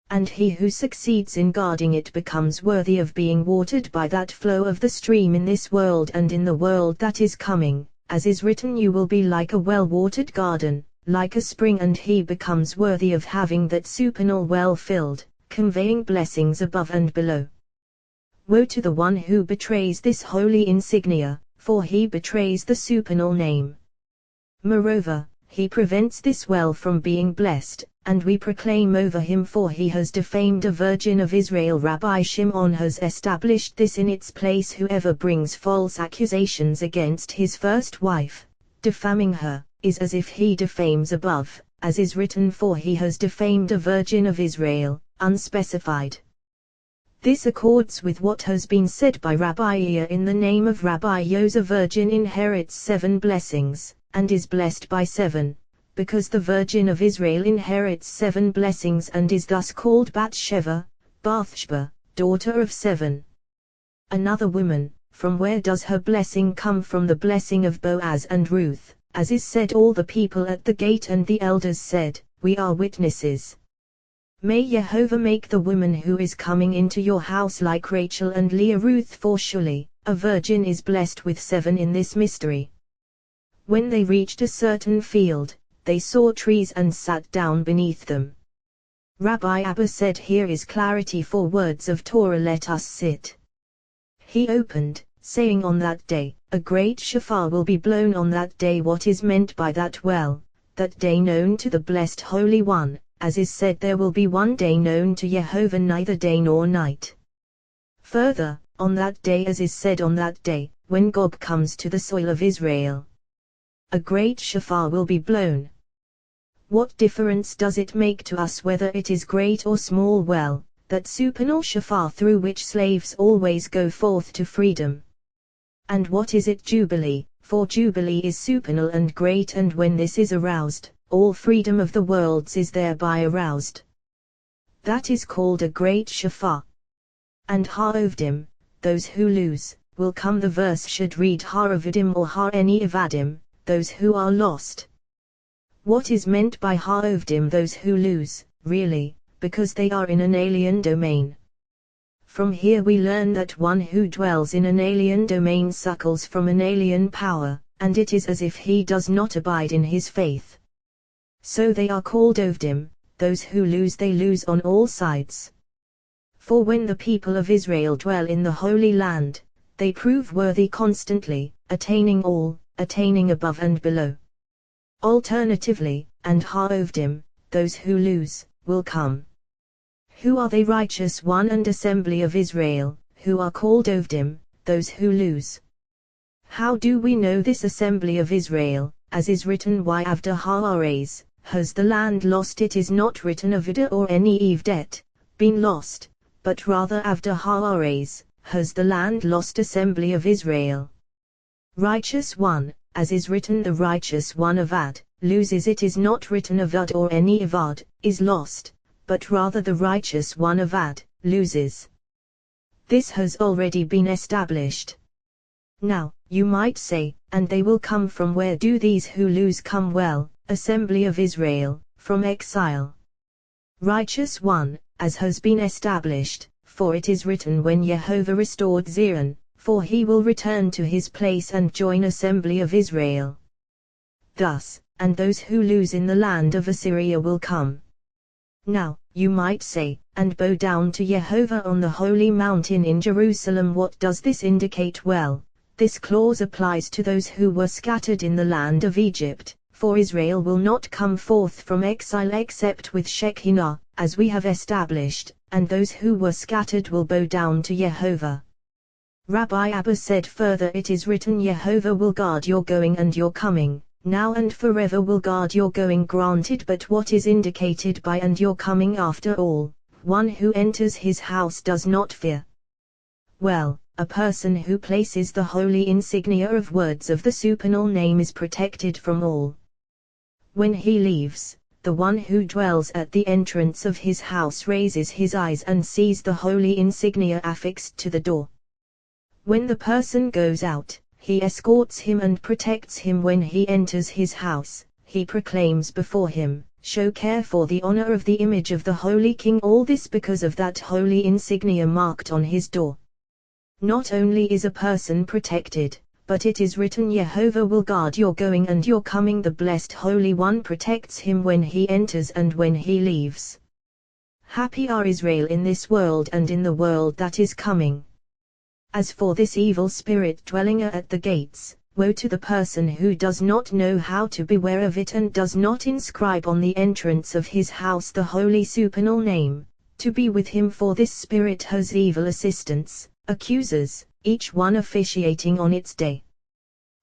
And he who succeeds in guarding it becomes worthy of being watered by that flow of the stream in this world and in the world that is coming, as is written, you will be like a well-watered garden, like a spring, and he becomes worthy of having that supernal well filled, conveying blessings above and below. Woe to the one who betrays this holy insignia, for he betrays the supernal name. Moreover, he prevents this well from being blessed, and we proclaim over him, for he has defamed a virgin of Israel. Rabbi Shimon has established this in its place: whoever brings false accusations against his first wife, defaming her, is as if he defames above, as is written, for he has defamed a virgin of Israel, unspecified. This accords with what has been said by Rabbi Iya in the name of Rabbi Yos: a virgin inherits 7 blessings, and is blessed by 7, because the virgin of Israel inherits 7 blessings and is thus called Bathsheba, daughter of 7. Another woman, from where does her blessing come? From the blessing of Boaz and Ruth, as is said, all the people at the gate and the elders said, we are witnesses. May Jehovah make the woman who is coming into your house like Rachel and Leah. Ruth, for surely, a virgin is blessed with 7 in this mystery. When they reached a certain field, they saw trees and sat down beneath them. Rabbi Abba said, here is clarity for words of Torah, let us sit. He opened, saying, on that day, a great shofar will be blown. On that day, what is meant by that? Well, that day known to the blessed Holy One, as is said, there will be one day known to Jehovah, neither day nor night. Further, on that day, as is said, on that day, when Gog comes to the soil of Israel, a great shofar will be blown. What difference does it make to us whether it is great or small? Well, that supernal shofar through which slaves always go forth to freedom. And what is it? Jubilee, for Jubilee is supernal and great, and when this is aroused, all freedom of the worlds is thereby aroused. That is called a great shofar. And Ha'ovdim, those who lose, will come. The verse should read Ha'ovadim or Ha'eni Evadim, those who are lost. What is meant by Ha'ovdim? Those who lose, really, because they are in an alien domain. From here we learn that one who dwells in an alien domain suckles from an alien power, and it is as if he does not abide in his faith. So they are called Ovdim, those who lose. They lose on all sides. For when the people of Israel dwell in the Holy Land, they prove worthy constantly, attaining all, attaining above and below. Alternatively, and Ha'ovdim, those who lose, will come. Who are they? Righteous One and Assembly of Israel, who are called Ovdim, those who lose. How do we know this assembly of Israel? As is written, why after Ha'ares, has the land lost? It is not written Avida or any Evdet, been lost, but rather after Ha'ares, has the land lost. Assembly of Israel. Righteous One, as is written, the righteous one Avad, loses. It is not written Avad or any Avad, is lost, but rather the righteous one Avad, loses. This has already been established. Now, you might say, and they will come from where do these who lose come? Well, Assembly of Israel, from exile. Righteous One, as has been established, for it is written when Jehovah restored Zion, for he will return to his place and join assembly of Israel. Thus, and those who lose in the land of Assyria will come. Now, you might say, and bow down to Jehovah on the holy mountain in Jerusalem. What does this indicate? Well, this clause applies to those who were scattered in the land of Egypt, for Israel will not come forth from exile except with Shekinah, as we have established, and those who were scattered will bow down to Jehovah. Rabbi Abba said further, it is written, Jehovah will guard your going and your coming, now and forever will guard your going. Granted, but what is indicated by and your coming? After all, one who enters his house does not fear. Well, a person who places the holy insignia of words of the supernal name is protected from all. When he leaves, the one who dwells at the entrance of his house raises his eyes and sees the holy insignia affixed to the door. When the person goes out, he escorts him and protects him. When he enters his house, he proclaims before him, show care for the honor of the image of the Holy King. All this because of that holy insignia marked on his door. Not only is a person protected, but it is written, Jehovah will guard your going and your coming. The blessed Holy One protects him when he enters and when he leaves. Happy are Israel in this world and in the world that is coming. As for this evil spirit dwelling at the gates, woe to the person who does not know how to beware of it and does not inscribe on the entrance of his house the holy supernal name, to be with him. For this spirit has evil assistants, accusers, each one officiating on its day.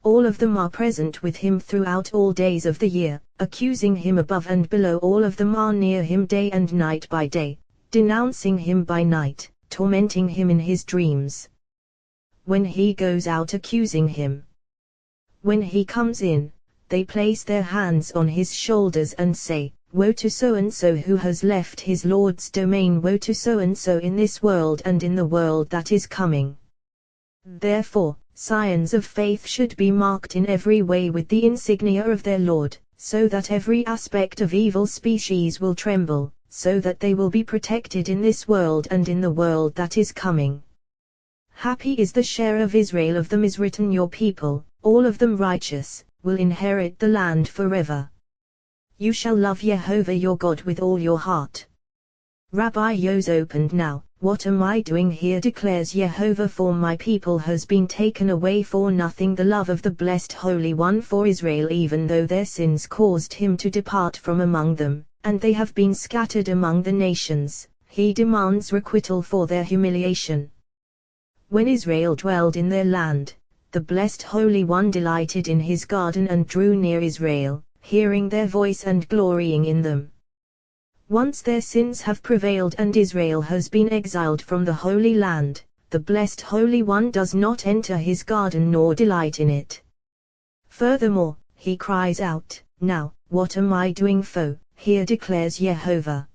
All of them are present with him throughout all days of the year, accusing him above and below. All of them are near him day and night by day, denouncing him by night, tormenting him in his dreams. When he goes out, accusing him. When he comes in, they place their hands on his shoulders and say, woe to so-and-so who has left his Lord's domain. Woe to so-and-so in this world and in the world that is coming. Therefore, signs of faith should be marked in every way with the insignia of their Lord, so that every aspect of evil species will tremble, so that they will be protected in this world and in the world that is coming. Happy is the share of Israel. Of them is written, your people, all of them righteous, will inherit the land forever. You shall love Jehovah your God with all your heart. Rabbi Yos opened. Now, what am I doing here, declares Jehovah, for my people has been taken away for nothing, the love of the blessed Holy One for Israel, even though their sins caused him to depart from among them, and they have been scattered among the nations. He demands requital for their humiliation. When Israel dwelled in their land, the blessed Holy One delighted in his garden and drew near Israel, hearing their voice and glorying in them. Once their sins have prevailed and Israel has been exiled from the Holy Land, the blessed Holy One does not enter his garden nor delight in it. Furthermore, he cries out, now, what am I doing, foe, here declares Jehovah.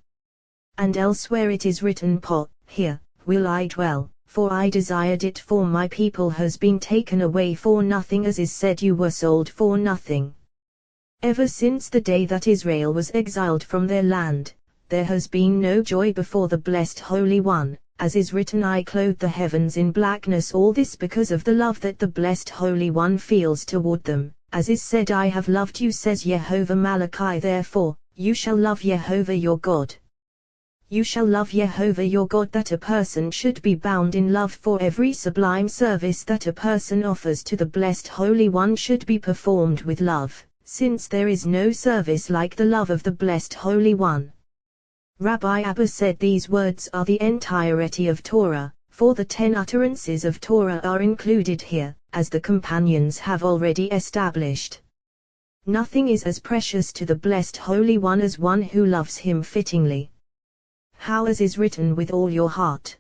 And elsewhere it is written, here, will I dwell, for I desired it, for my people has been taken away for nothing, as is said, you were sold for nothing. Ever since the day that Israel was exiled from their land, there has been no joy before the blessed Holy One, as is written, I clothed the heavens in blackness. All this because of the love that the blessed Holy One feels toward them, as is said, I have loved you, says Jehovah. Malachi, therefore, you shall love Jehovah your God. You shall love Jehovah your God. That a person should be bound in love, for every sublime service that a person offers to the blessed Holy One should be performed with love, since there is no service like the love of the blessed Holy One. Rabbi Abba said these words are the entirety of Torah, for the 10 utterances of Torah are included here, as the companions have already established. Nothing is as precious to the blessed Holy One as one who loves him fittingly. How, as is written, with all your heart?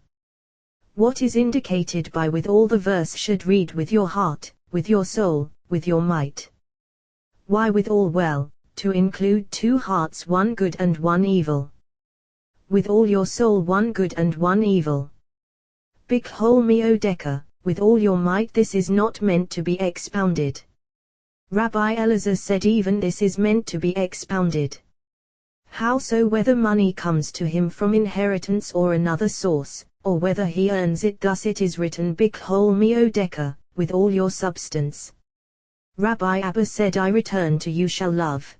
What is indicated by with all? The verse should read with your heart, with your soul, with your might. Why with all? Well, to include 2 hearts, one good and one evil. With all your soul, one good and one evil. Bikhol Meodeka, with all your might. This is not meant to be expounded. Rabbi Elazar said even this is meant to be expounded. Howsoever money comes to him from inheritance or another source, or whether he earns it, thus it is written, B'chol me'odecha, with all your substance. Rabbi Abba said, I return to you shall love.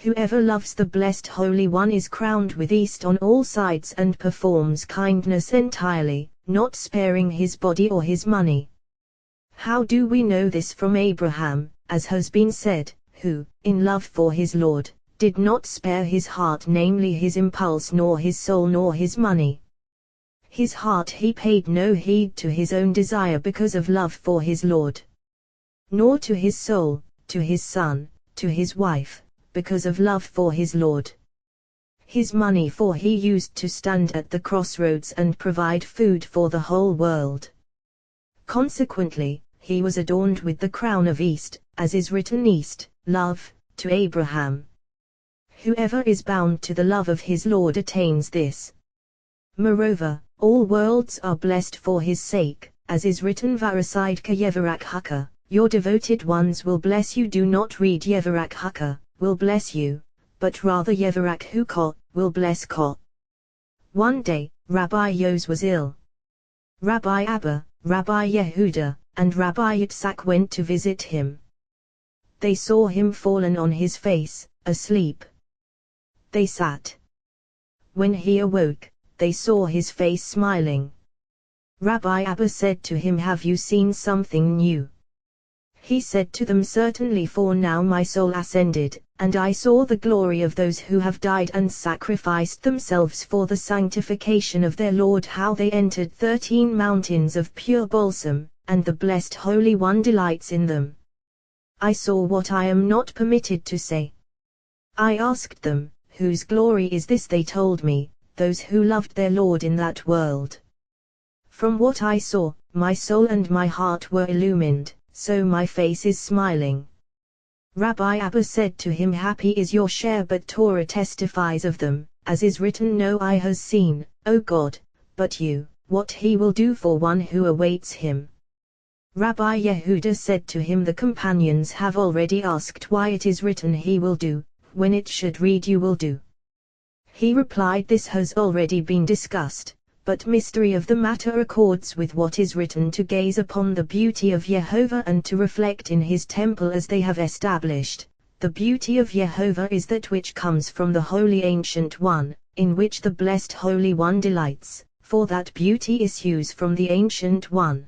Whoever loves the Blessed Holy One is crowned with east on all sides and performs kindness entirely, not sparing his body or his money. How do we know this? From Abraham, as has been said, who, in love for his Lord, did not spare his heart, namely his impulse, nor his soul, nor his money. His heart he paid no heed to his own desire because of love for his Lord, nor to his soul, to his son, to his wife, because of love for his Lord. His money for he used to stand at the crossroads and provide food for the whole world. Consequently, he was adorned with the crown of east, as is written, east, love, to Abraham. Whoever is bound to the love of his Lord attains this. Moreover, all worlds are blessed for his sake, as is written, Varasidka Yevarak Haka, your devoted ones will bless you. Do not read Yevarak Haka, will bless you, but rather Yevarak Huka, will bless Ka. One day, Rabbi Yos was ill. Rabbi Abba, Rabbi Yehuda, and Rabbi Yitzhak went to visit him. They saw him fallen on his face, asleep. They sat. When he awoke, they saw his face smiling. Rabbi Abba said to him, Have you seen something new? He said to them, Certainly, for now my soul ascended, and I saw the glory of those who have died and sacrificed themselves for the sanctification of their Lord, how they entered 13 mountains of pure balsam, and the Blessed Holy One delights in them. I saw what I am not permitted to say. I asked them, Whose glory is this? They told me, those who loved their Lord in that world. From what I saw, my soul and my heart were illumined, so my face is smiling. Rabbi Abba said to him, Happy is your share, but Torah testifies of them, as is written, No eye has seen, O God, but you, what he will do for one who awaits him. Rabbi Yehuda said to him, The companions have already asked why it is written he will do, when it should read you will do. He replied, This has already been discussed, but mystery of the matter accords with what is written, to gaze upon the beauty of Jehovah and to reflect in his temple as they have established. The beauty of Jehovah is that which comes from the Holy Ancient One, in which the Blessed Holy One delights, for that beauty issues from the Ancient One.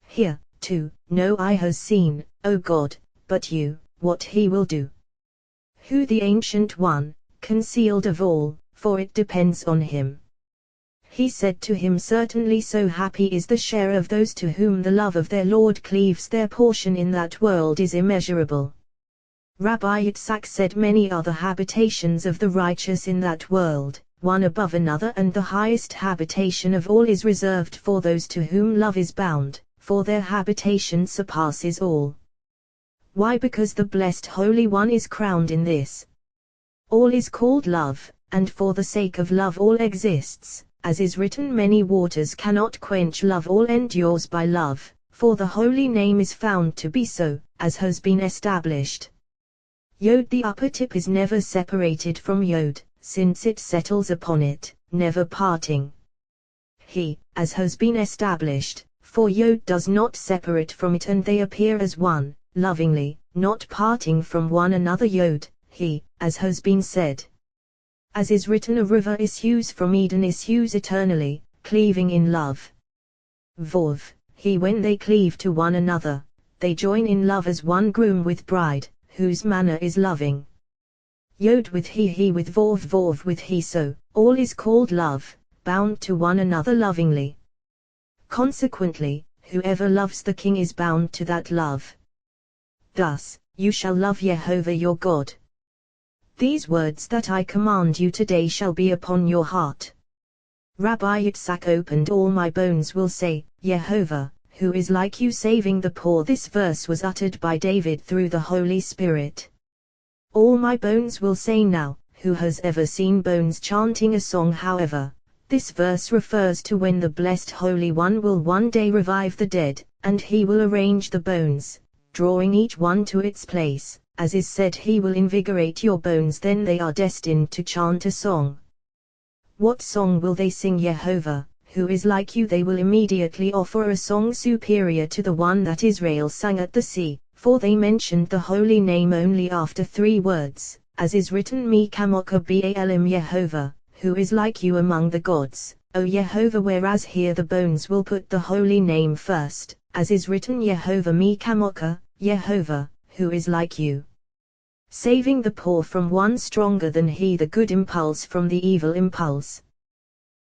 Here, too, no eye has seen, O God, but you, what he will do. Who the Ancient One, concealed of all, for it depends on him. He said to him, Certainly, so happy is the share of those to whom the love of their Lord cleaves, their portion in that world is immeasurable. Rabbi Yitzhak said, Many are the habitations of the righteous in that world, one above another, and the highest habitation of all is reserved for those to whom love is bound, for their habitation surpasses all. Why? Because the Blessed Holy One is crowned in this. All is called love, and for the sake of love all exists, as is written, Many waters cannot quench love, all endures by love, for the holy name is found to be so, as has been established. Yod, the upper tip, is never separated from Yod, since it settles upon it, never parting. He, as has been established, for Yod does not separate from it, and they appear as one, lovingly, not parting from one another. Yod, he, as has been said. As is written, A river issues from Eden, issues eternally, cleaving in love. Vov, he, when they cleave to one another, they join in love as one groom with bride, whose manner is loving. Yod with he with Vov, Vov with he, so, all is called love, bound to one another lovingly. Consequently, whoever loves the King is bound to that love. Thus, you shall love Jehovah your God. These words that I command you today shall be upon your heart. Rabbi Yitzhak opened, All my bones will say, Jehovah, who is like you, saving the poor. This verse was uttered by David through the Holy Spirit. All my bones will say. Now, who has ever seen bones chanting a song? However, this verse refers to when the Blessed Holy One will one day revive the dead, and he will arrange the bones, drawing each one to its place, as is said, he will invigorate your bones. Then they are destined to chant a song. What song will they sing? Jehovah, who is like you? They will immediately offer a song superior to the one that Israel sang at the sea, for they mentioned the holy name only after 3 words, as is written, Mi kamoka ba'alim, Jehovah, who is like you among the gods, O Jehovah. Whereas here the bones will put the holy name first, as is written, Jehovah mi kamoka, Jehovah, who is like you. Saving the poor from one stronger than he, the good impulse from the evil impulse.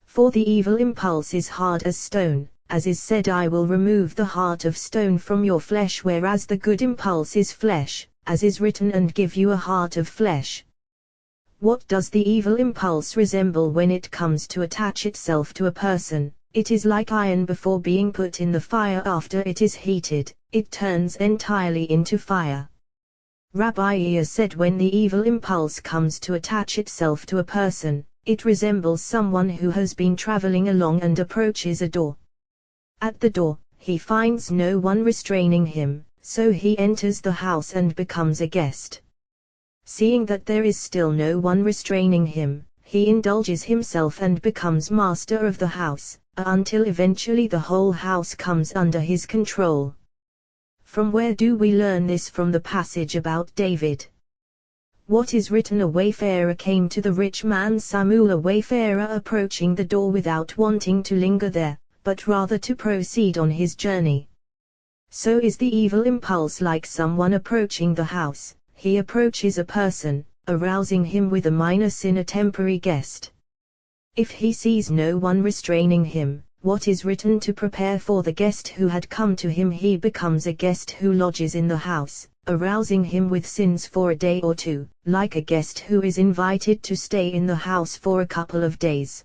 For the evil impulse is hard as stone, as is said, I will remove the heart of stone from your flesh. Whereas the good impulse is flesh, as is written, and give you a heart of flesh. What does the evil impulse resemble when it comes to attach itself to a person? It is like iron before being put in the fire. After it is heated, it turns entirely into fire. Rabbi Yehuda said, when the evil impulse comes to attach itself to a person, it resembles someone who has been traveling along and approaches a door. At the door, he finds no one restraining him, so he enters the house and becomes a guest. Seeing that there is still no one restraining him, he indulges himself and becomes master of the house, until eventually the whole house comes under his control. From where do we learn this? From the passage about David. What is written? A wayfarer came to the rich man Samuel, a wayfarer approaching the door without wanting to linger there, but rather to proceed on his journey. So is the evil impulse like someone approaching the house. He approaches a person, arousing him with a minor sin, a temporary guest. If he sees no one restraining him, what is written? To prepare for the guest who had come to him, he becomes a guest who lodges in the house, arousing him with sins for a day or two, like a guest who is invited to stay in the house for a couple of days.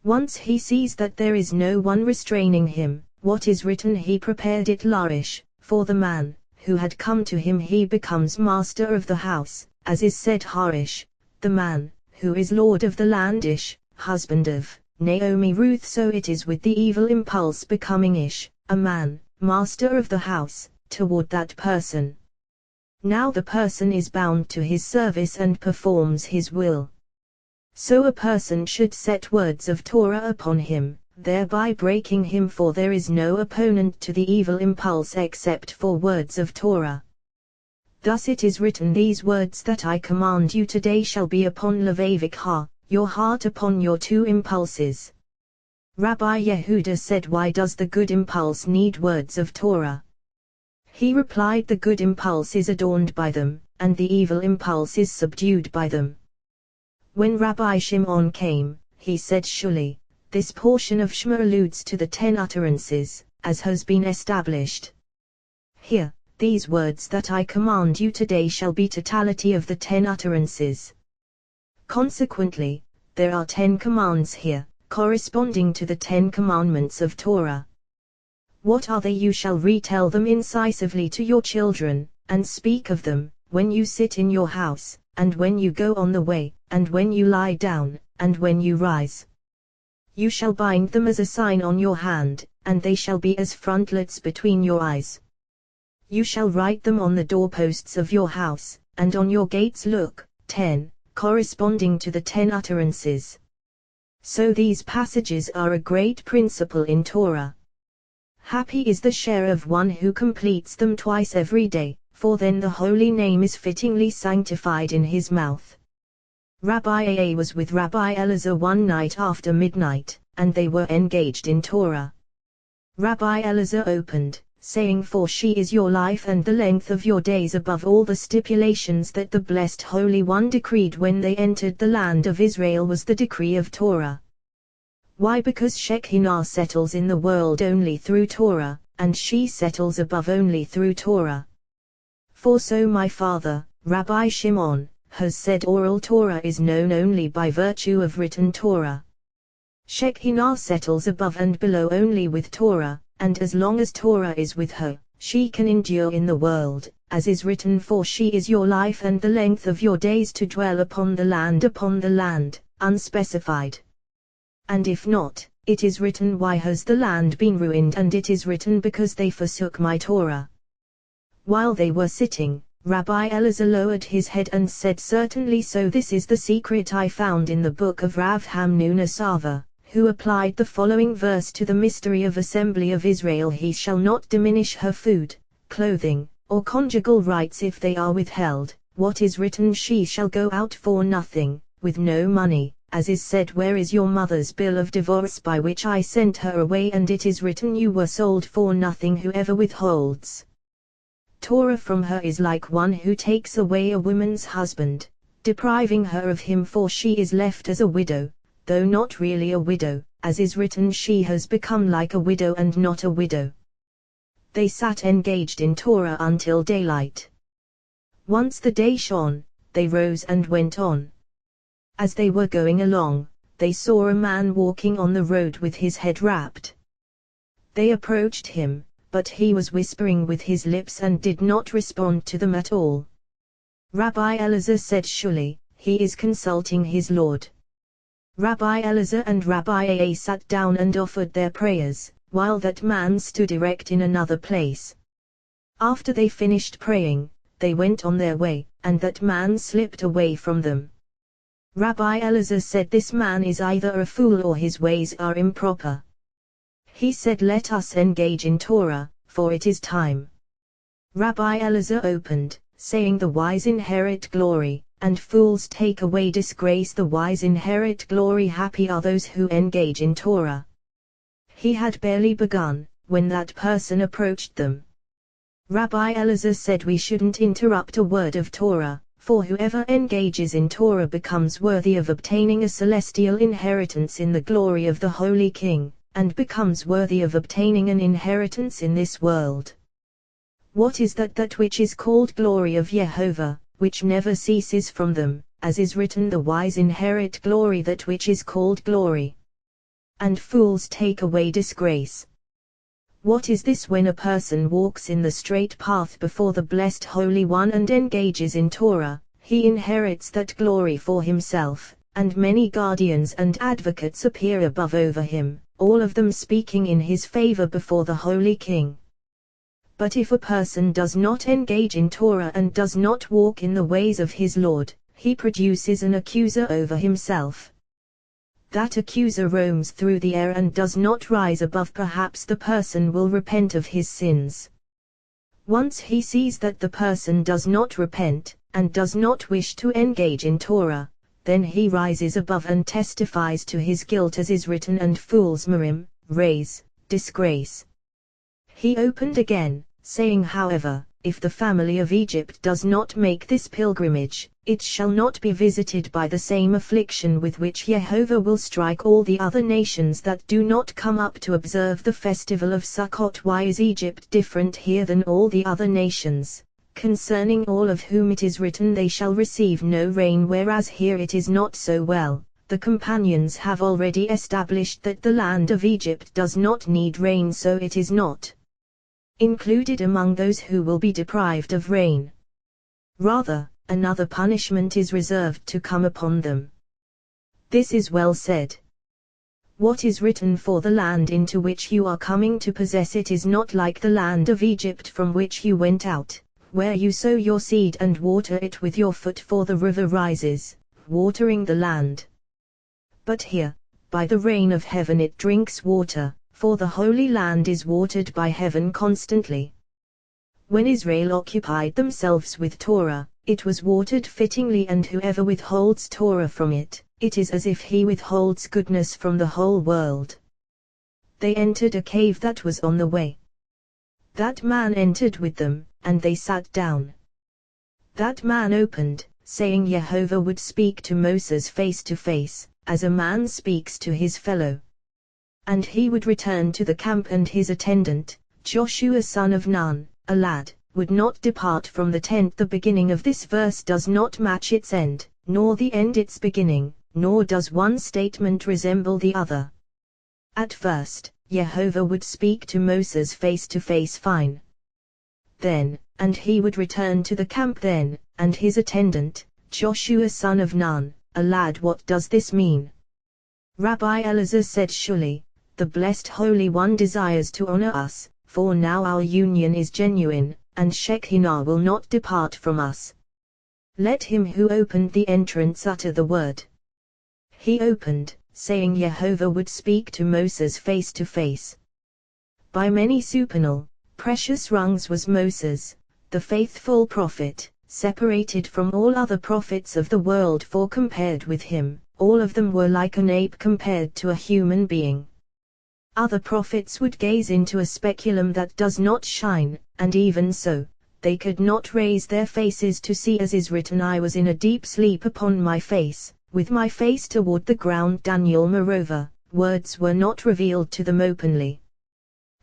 Once he sees that there is no one restraining him, what is written? He prepared it lavish, for the man who had come to him. He becomes master of the house, as is said, Harish, the man who is lord of the land, Ish, husband of Naomi, Ruth. So it is with the evil impulse becoming Ish, a man, master of the house, toward that person. Now the person is bound to his service and performs his will. So a person should set words of Torah upon him, thereby breaking him, for there is no opponent to the evil impulse except for words of Torah. Thus it is written, these words that I command you today shall be upon Levavik, your heart, upon your 2 impulses. Rabbi Yehuda said, why does the good impulse need words of Torah? He replied, the good impulse is adorned by them, and the evil impulse is subdued by them. When Rabbi Shimon came, he said, surely this portion of Shema alludes to the 10 utterances, as has been established. Here, these words that I command you today shall be totality of the 10 utterances. Consequently, there are 10 commands here, corresponding to the 10 commandments of Torah. What are they? You shall retell them incisively to your children, and speak of them, when you sit in your house, and when you go on the way, and when you lie down, and when you rise. You shall bind them as a sign on your hand, and they shall be as frontlets between your eyes. You shall write them on the doorposts of your house, and on your gates. Look, 10, corresponding to the 10 utterances. So these passages are a great principle in Torah. Happy is the share of one who completes them twice every day, for then the holy name is fittingly sanctified in his mouth. Rabbi A was with Rabbi Elazar one night after midnight, and they were engaged in Torah. Rabbi Elazar opened, saying, for she is your life and the length of your days above all the stipulations that the blessed Holy One decreed when they entered the land of Israel was the decree of Torah. Why? Because Shekinah settles in the world only through Torah, and she settles above only through Torah. For so my father, Rabbi Shimon, has said, oral Torah is known only by virtue of written Torah. Shekinah settles above and below only with Torah, and as long as Torah is with her, she can endure in the world, as is written, for she is your life and the length of your days to dwell upon the land, unspecified. And if not, it is written, why has the land been ruined? And it is written, because they forsook my Torah. While they were sitting, Rabbi Elazar lowered his head and said, "Certainly so. This is the secret I found in the book of Rav Hamnun Asava, who applied the following verse to the mystery of Assembly of Israel: He shall not diminish her food, clothing, or conjugal rights if they are withheld. What is written, she shall go out for nothing, with no money, as is said, where is your mother's bill of divorce by which I sent her away? And it is written, you were sold for nothing. Whoever withholds Torah from her is like one who takes away a woman's husband, depriving her of him, for she is left as a widow, though not really a widow, as is written, she has become like a widow and not a widow." They sat engaged in Torah until daylight. Once the day shone, they rose and went on. As they were going along, they saw a man walking on the road with his head wrapped. They approached him, but he was whispering with his lips and did not respond to them at all. Rabbi Elazar said, "Surely, he is consulting his Lord." Rabbi Elazar and Rabbi Aa sat down and offered their prayers, while that man stood erect in another place. After they finished praying, they went on their way, and that man slipped away from them. Rabbi Elazar said, "This man is either a fool or his ways are improper." He said, "Let us engage in Torah, for it is time." Rabbi Elazar opened, saying, "The wise inherit glory, and fools take away disgrace. The wise inherit glory. Happy are those who engage in Torah." He had barely begun, when that person approached them. Rabbi Elazar said, "We shouldn't interrupt a word of Torah, for whoever engages in Torah becomes worthy of obtaining a celestial inheritance in the glory of the Holy King, and becomes worthy of obtaining an inheritance in this world." What is that which is called glory of Yehovah, which never ceases from them, as is written, "The wise inherit glory," that which is called glory, and fools take away disgrace. What is this? When a person walks in the straight path before the blessed Holy One and engages in Torah, he inherits that glory for himself, and many guardians and advocates appear above over him, all of them speaking in his favor before the Holy King. But if a person does not engage in Torah and does not walk in the ways of his Lord, he produces an accuser over himself. That accuser roams through the air and does not rise above. Perhaps the person will repent of his sins. Once he sees that the person does not repent, and does not wish to engage in Torah, then he rises above and testifies to his guilt, as is written, "And fools marim, raise, disgrace." He opened again, saying, "However, if the family of Egypt does not make this pilgrimage, it shall not be visited by the same affliction with which Yehovah will strike all the other nations that do not come up to observe the festival of Sukkot." Why is Egypt different here than all the other nations, concerning all of whom it is written, "They shall receive no rain," whereas here it is not so? Well, the companions have already established that the land of Egypt does not need rain, so it is not included among those who will be deprived of rain. Rather, another punishment is reserved to come upon them. This is well said. What is written, "For the land into which you are coming to possess it is not like the land of Egypt from which you went out, where you sow your seed and water it with your foot, for the river rises, watering the land. But here, by the rain of heaven it drinks water, for the Holy Land is watered by heaven constantly." When Israel occupied themselves with Torah, it was watered fittingly, and whoever withholds Torah from it, it is as if he withholds goodness from the whole world. They entered a cave that was on the way. That man entered with them, and they sat down. That man opened, saying Yehovah would speak to Moses face to face, as a man speaks to his fellow. And he would return to the camp, and his attendant, Joshua son of Nun, a lad, would not depart from the tent. The beginning of this verse does not match its end, nor the end its beginning, nor does one statement resemble the other. At first, Yehovah would speak to Moses face to face, fine. Then, and he would return to the camp then, and his attendant, Joshua son of Nun, a lad. What does this mean? Rabbi Elazar said, "Surely, the blessed Holy One desires to honor us, for now our union is genuine, and Shekinah will not depart from us. Let him who opened the entrance utter the word. He opened, saying Jehovah would speak to Moses face to face. By many supernal, precious rungs was Moses, the faithful prophet, separated from all other prophets of the world, for compared with him, all of them were like an ape compared to a human being. Other prophets would gaze into a speculum that does not shine, and even so, they could not raise their faces to see, as is written, I was in a deep sleep upon my face, with my face toward the ground. Daniel. Moreover, words were not revealed to them openly.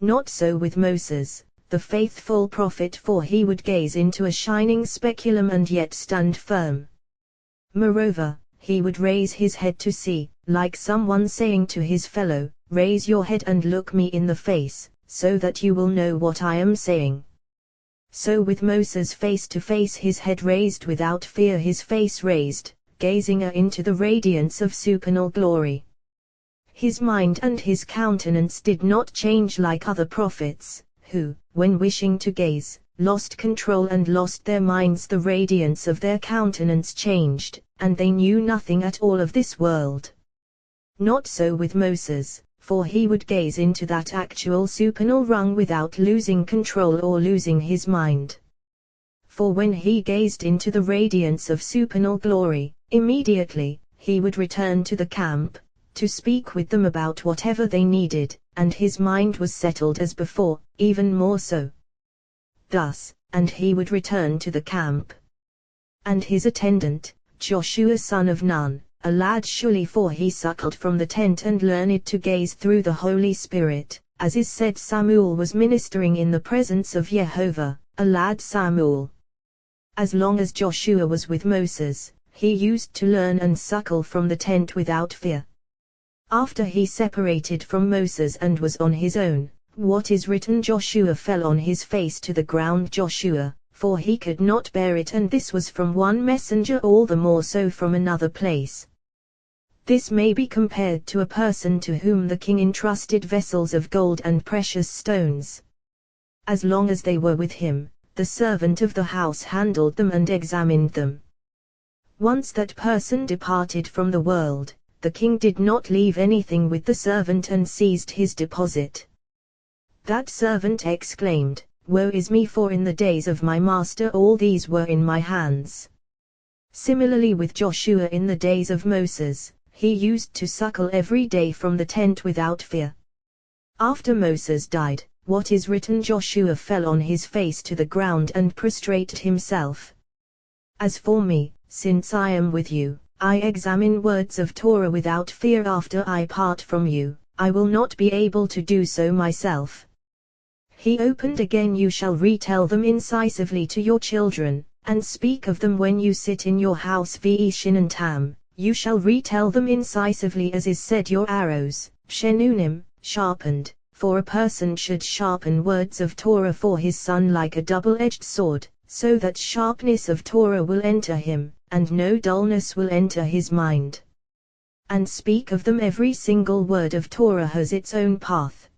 Not so with Moses, the faithful prophet, for he would gaze into a shining speculum and yet stand firm. Moreover, he would raise his head to see, like someone saying to his fellow, raise your head and look me in the face, so that you will know what I am saying. So with Moses face to face, his head raised without fear, his face raised, gazing into the radiance of supernal glory. His mind and his countenance did not change like other prophets, who, when wishing to gaze, lost control and lost their minds. The radiance of their countenance changed, and they knew nothing at all of this world. Not so with Moses, for he would gaze into that actual supernal rung without losing control or losing his mind. For when he gazed into the radiance of supernal glory, immediately, he would return to the camp, to speak with them about whatever they needed, and his mind was settled as before, even more so. Thus, and he would return to the camp. And his attendant, Joshua son of Nun, a lad surely, for he suckled from the tent and learned to gaze through the Holy Spirit, as is said, Samuel was ministering in the presence of Jehovah, a lad Samuel. As long as Joshua was with Moses, he used to learn and suckle from the tent without fear. After he separated from Moses and was on his own, what is written, Joshua fell on his face to the ground, Joshua, for he could not bear it, and this was from one messenger, all the more so from another place. This may be compared to a person to whom the king entrusted vessels of gold and precious stones. As long as they were with him, the servant of the house handled them and examined them. Once that person departed from the world, the king did not leave anything with the servant and seized his deposit. That servant exclaimed, Woe is me, for in the days of my master all these were in my hands. Similarly with Joshua in the days of Moses, he used to suckle every day from the tent without fear. After Moses died, what is written, Joshua fell on his face to the ground and prostrated himself. As for me, since I am with you, I examine words of Torah without fear. After I part from you, I will not be able to do so myself. He opened again, you shall retell them incisively to your children, and speak of them when you sit in your house. Ve'ishin and Tam, you shall retell them incisively, as is said, your arrows, shenunim, sharpened, for a person should sharpen words of Torah for his son like a double-edged sword, so that sharpness of Torah will enter him, and no dullness will enter his mind. And speak of them, every single word of Torah has its own path.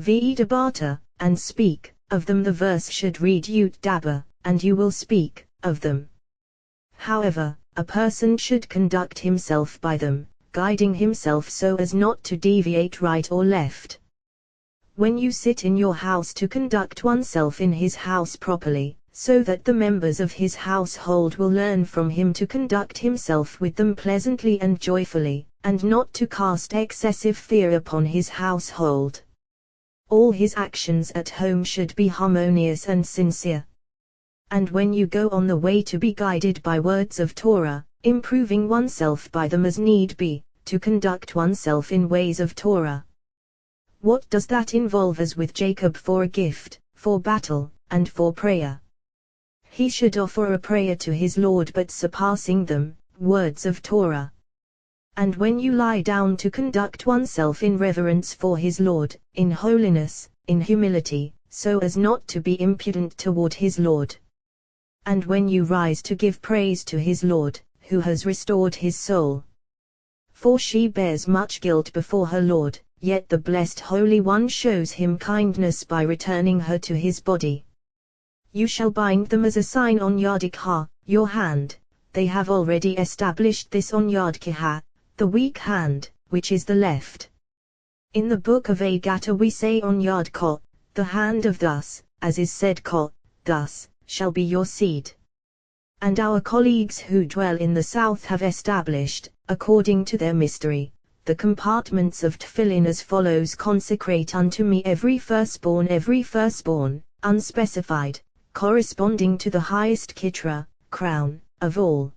Ve'idabata, and speak of them. The verse should read Yut Dabba, and you will speak of them. However, a person should conduct himself by them, guiding himself so as not to deviate right or left. When you sit in your house, to conduct oneself in his house properly, so that the members of his household will learn from him to conduct himself with them pleasantly and joyfully, and not to cast excessive fear upon his household. All his actions at home should be harmonious and sincere. And when you go on the way, to be guided by words of Torah, improving oneself by them as need be, to conduct oneself in ways of Torah. What does that involve? As with Jacob, for a gift, for battle, and for prayer. He should offer a prayer to his Lord, but surpassing them, words of Torah. And when you lie down, to conduct oneself in reverence for his Lord, in holiness, in humility, so as not to be impudent toward his Lord. And when you rise, to give praise to his Lord, who has restored his soul. For she bears much guilt before her Lord, yet the blessed Holy One shows him kindness by returning her to his body. You shall bind them as a sign on Yadikha, your hand. They have already established this on Yadkiha, the weak hand, which is the left. In the book of Agata we say on Yadka, the hand of thus, as is said Ka, thus, shall be your seed. And our colleagues who dwell in the south have established, according to their mystery, the compartments of Tefillin as follows: consecrate unto me every firstborn, unspecified, corresponding to the highest kitra, crown, of all.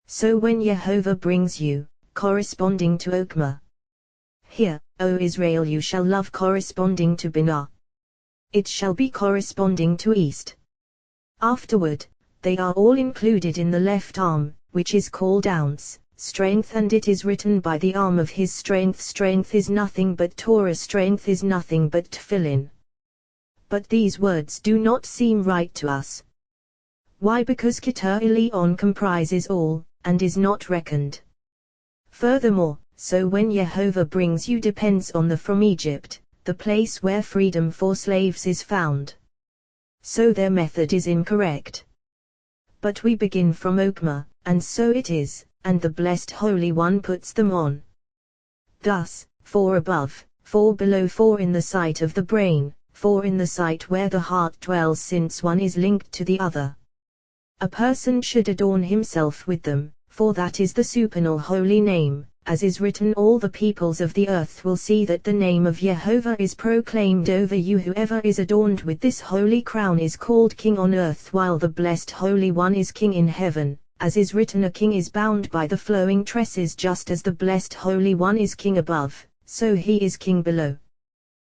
So when Jehovah brings you, corresponding to Okma. Here, O Israel, you shall love corresponding to Binah. It shall be corresponding to east. Afterward, they are all included in the left arm, which is called ounce, strength, and it is written by the arm of his strength. Strength is nothing but Torah, strength is nothing but Tefillin. But these words do not seem right to us. Why? Because Keter Elion comprises all, and is not reckoned. Furthermore, so when Jehovah brings you depends on the from Egypt, the place where freedom for slaves is found. So their method is incorrect. But we begin from Okma, and so it is, and the Blessed Holy One puts them on. Thus, 4 above, 4 below, 4 in the sight of the brain, 4 in the sight where the heart dwells, since one is linked to the other. A person should adorn himself with them, for that is the supernal holy name, as is written, all the peoples of the earth will see that the name of Jehovah is proclaimed over you. Whoever is adorned with this holy crown is called king on earth, while the Blessed Holy One is king in heaven, as is written, a king is bound by the flowing tresses. Just as the Blessed Holy One is king above, so he is king below.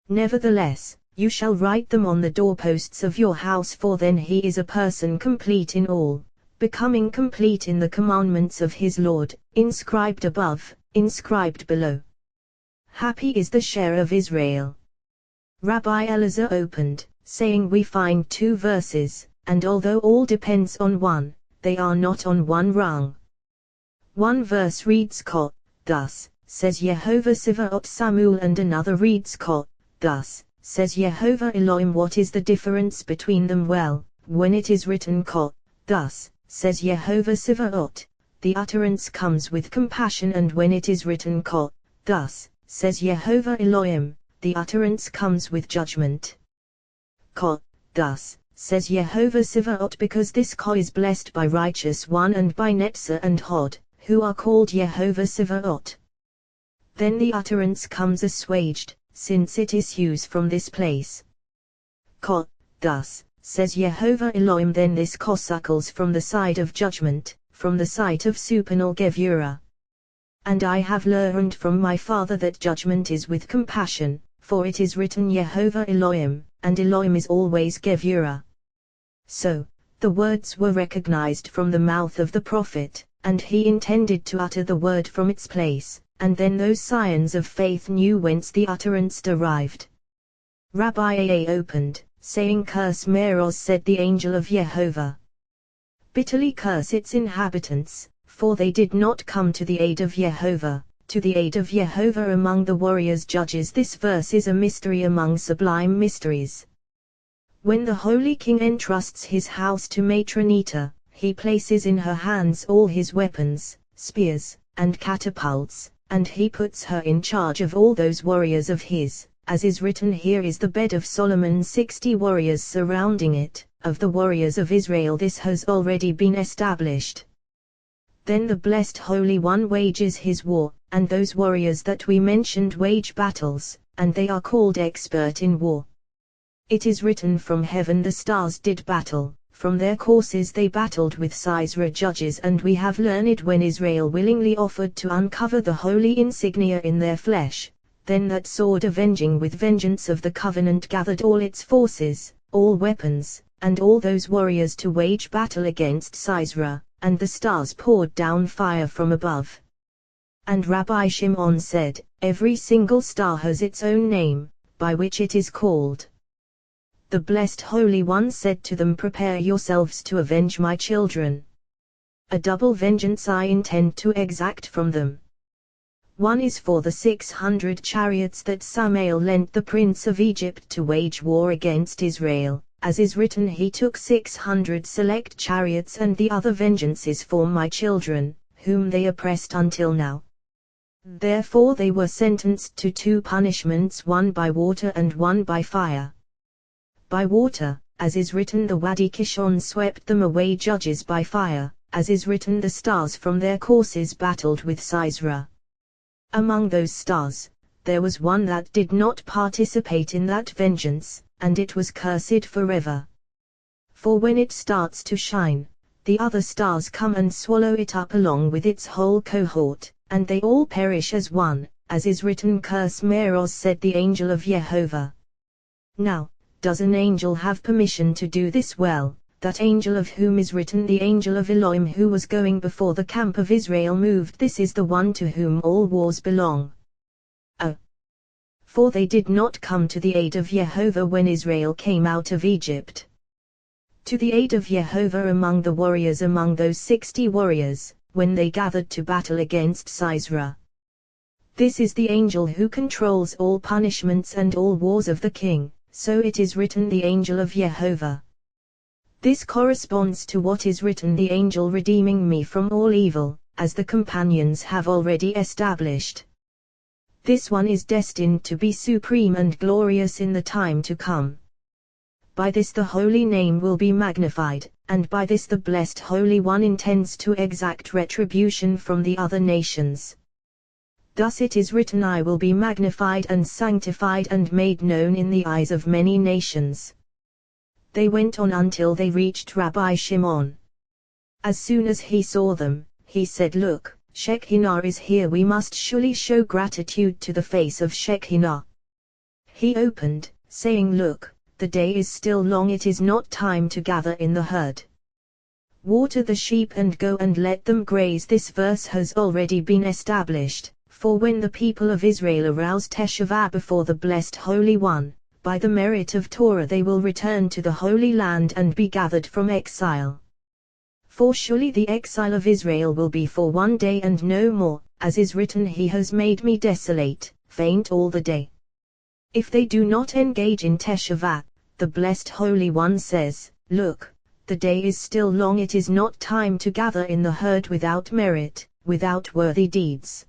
Nevertheless, you shall write them on the doorposts of your house, for then he is a person complete in all, becoming complete in the commandments of his Lord, inscribed above, inscribed below. Happy is the share of Israel. Rabbi Elazar opened, saying, we find 2 verses, and although all depends on one, they are not on one rung. One verse reads Ka, thus, says Jehovah Sivaot Samuel, and another reads Ka, thus, says Jehovah Elohim. What is the difference between them? Well, when it is written Ka, thus, says Jehovah Sivaot, the utterance comes with compassion, and when it is written Ka, thus, says Jehovah Elohim, the utterance comes with judgment. Ka, thus, says Jehovah Sivaot, because this Ka is blessed by righteous one and by Netzer and Hod, who are called Jehovah Sivaot. Then the utterance comes assuaged, since it issues from this place. Ka, thus, says Jehovah Elohim, then this Ka suckles from the side of judgment, from the site of supernal Gevurah. And I have learned from my father that judgment is with compassion, for it is written Jehovah Elohim, and Elohim is always Gevurah. So, the words were recognized from the mouth of the prophet, and he intended to utter the word from its place, and then those scions of faith knew whence the utterance derived. Rabbi Aa opened, saying, curse Meroz, said the angel of Jehovah. Bitterly curse its inhabitants, for they did not come to the aid of Jehovah, to the aid of Jehovah among the warriors judges. This verse is a mystery among sublime mysteries. When the Holy King entrusts his house to Matronita, he places in her hands all his weapons, spears, and catapults, and he puts her in charge of all those warriors of his, as is written, here is the bed of Solomon, 60 warriors surrounding it. Of the warriors of Israel this has already been established. Then the Blessed Holy One wages his war, and those warriors that we mentioned wage battles, and they are called expert in war. It is written, from heaven the stars did battle, from their courses they battled with Sisera judges, and we have learned when Israel willingly offered to uncover the holy insignia in their flesh, then that sword avenging with vengeance of the covenant gathered all its forces, all weapons, and all those warriors to wage battle against Sisera, and the stars poured down fire from above. And Rabbi Shimon said, every single star has its own name, by which it is called. The Blessed Holy One said to them, prepare yourselves to avenge my children. A double vengeance I intend to exact from them. One is for the 600 chariots that Samael lent the prince of Egypt to wage war against Israel, as is written, he took 600 select chariots and the other vengeances for my children, whom they oppressed until now. Therefore they were sentenced to 2 punishments, one by water and one by fire. By water, as is written, the Wadi Kishon swept them away. Judges by fire, as is written, the stars from their courses battled with Sisera. Among those stars, there was one that did not participate in that vengeance, and it was cursed forever. For when it starts to shine, the other stars come and swallow it up along with its whole cohort, and they all perish as one, as is written, curse Meroz, said the angel of Jehovah. Now, does an angel have permission to do this? Well, that angel of whom is written, the angel of Elohim, who was going before the camp of Israel, moved. This is the one to whom all wars belong. For they did not come to the aid of Jehovah when Israel came out of Egypt. To the aid of Jehovah among the warriors, among those 60 warriors, when they gathered to battle against Sisera. This is the angel who controls all punishments and all wars of the king, so it is written, the angel of Jehovah. This corresponds to what is written, the angel redeeming me from all evil, as the companions have already established. This one is destined to be supreme and glorious in the time to come. By this the holy name will be magnified, and by this the blessed Holy One intends to exact retribution from the other nations. Thus it is written, I will be magnified and sanctified and made known in the eyes of many nations. They went on until they reached Rabbi Shimon. As soon as he saw them, he said, Look, Shekinah is here, we must surely show gratitude to the face of Shekinah. He opened, saying, Look, the day is still long, it is not time to gather in the herd. Water the sheep and go and let them graze. This verse has already been established, for when the people of Israel arouse Teshuvah before the blessed Holy One, by the merit of Torah they will return to the Holy Land and be gathered from exile. For surely the exile of Israel will be for 1 day and no more, as is written, he has made me desolate, faint all the day. If they do not engage in Teshuvah, the blessed Holy One says, Look, the day is still long, it is not time to gather in the herd without merit, without worthy deeds.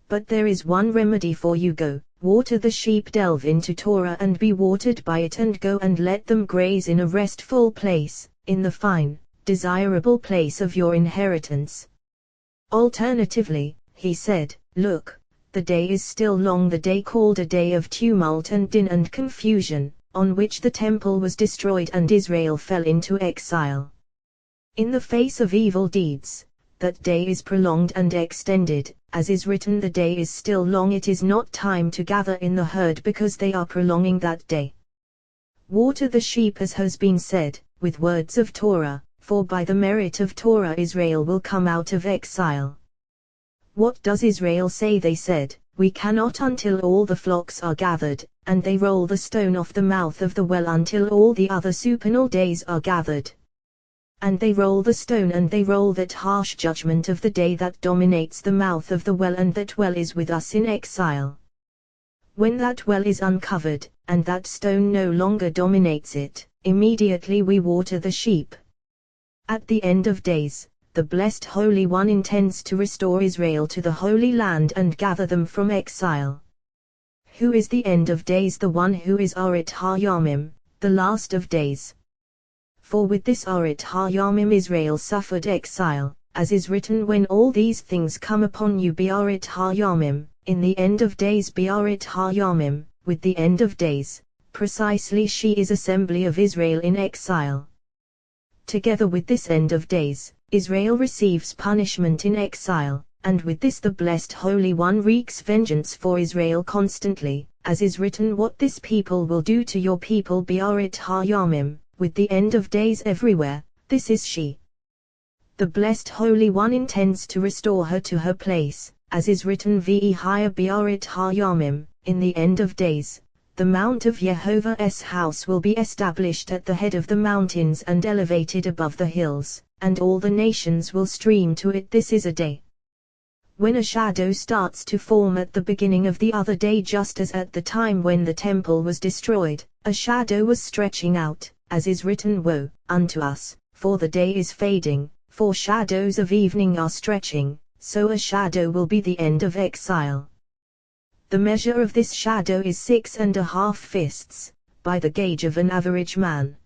But there is one remedy for you, go, water the sheep, delve into Torah and be watered by it, and go and let them graze in a restful place, in the fine, desirable place of your inheritance. Alternatively, he said, Look, the day is still long, the day called a day of tumult and din and confusion, on which the temple was destroyed and Israel fell into exile. In the face of evil deeds, that day is prolonged and extended, as is written, the day is still long, it is not time to gather in the herd, because they are prolonging that day. Water the sheep, as has been said, with words of Torah, for by the merit of Torah Israel will come out of exile. What does Israel say? They said, We cannot until all the flocks are gathered, and they roll the stone off the mouth of the well until all the other supernal days are gathered. And they roll the stone, and they roll that harsh judgment of the day that dominates the mouth of the well, and that well is with us in exile. When that well is uncovered, and that stone no longer dominates it, immediately we water the sheep. At the end of days, the blessed Holy One intends to restore Israel to the Holy Land and gather them from exile. Who is the end of days? The one who is Arit HaYamim, the last of days. For with this Arit HaYamim Israel suffered exile, as is written, when all these things come upon you, be Arit HaYamim, in the end of days be Arit HaYamim, with the end of days, precisely she is assembly of Israel in exile. Together with this end of days, Israel receives punishment in exile, and with this the blessed Holy One wreaks vengeance for Israel constantly, as is written, what this people will do to your people be Arit HaYamim, with the end of days everywhere, this is she. The blessed Holy One intends to restore her to her place, as is written, Ve'i higher be Arit HaYamim, in the end of days. The mount of Jehovah's house will be established at the head of the mountains and elevated above the hills, and all the nations will stream to it. This is a day When a shadow starts to form at the beginning of the other day, just as at the time when the temple was destroyed, a shadow was stretching out, as is written, woe unto us, for the day is fading, for shadows of evening are stretching, so a shadow will be the end of exile. The measure of this shadow is 6.5 fists, by the gauge of an average man.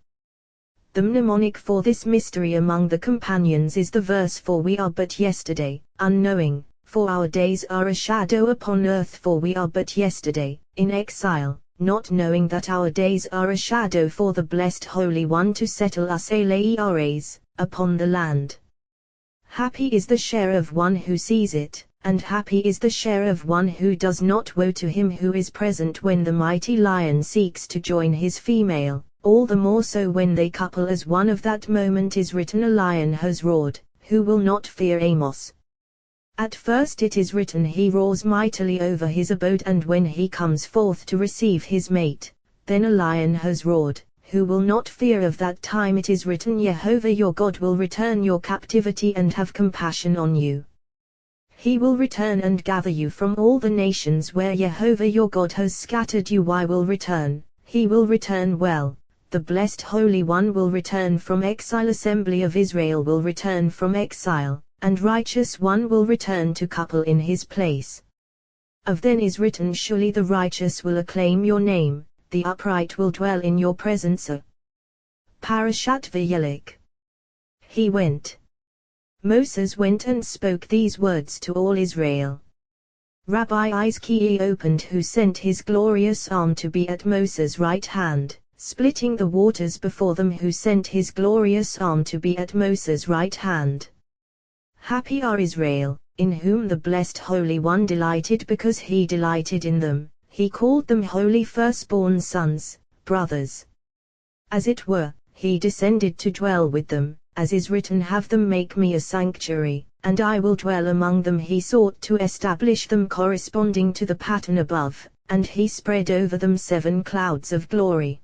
The mnemonic for this mystery among the companions is the verse, for we are but yesterday, unknowing, for our days are a shadow upon earth, for we are but yesterday, in exile, not knowing that our days are a shadow for the blessed Holy One to settle us aleras, upon the land. Happy is the share of one who sees it, and happy is the share of one who does not. Woe to him who is present when the mighty lion seeks to join his female, all the more so when they couple as one. Of that moment is written, a lion has roared, who will not fear Amos. At first it is written, he roars mightily over his abode, and when he comes forth to receive his mate, then a lion has roared, who will not fear. Of that time it is written, Jehovah your God will return your captivity and have compassion on you. He will return and gather you from all the nations where Jehovah your God has scattered you. I will return, he will return well. The blessed Holy One will return from exile, assembly of Israel will return from exile, and righteous one will return to couple in his place. Of then is written, surely the righteous will acclaim your name, the upright will dwell in your presence. Parashat Vayelik. He went. Moses went and spoke these words to all Israel. Rabbi Izki opened, who sent his glorious arm to be at Moses' right hand, splitting the waters before them, who sent his glorious arm to be at Moses' right hand. Happy are Israel, in whom the blessed Holy One delighted, because he delighted in them, he called them holy firstborn sons, brothers. As it were, he descended to dwell with them, as is written, have them make me a sanctuary, and I will dwell among them. He sought to establish them corresponding to the pattern above, and he spread over them 7 clouds of glory.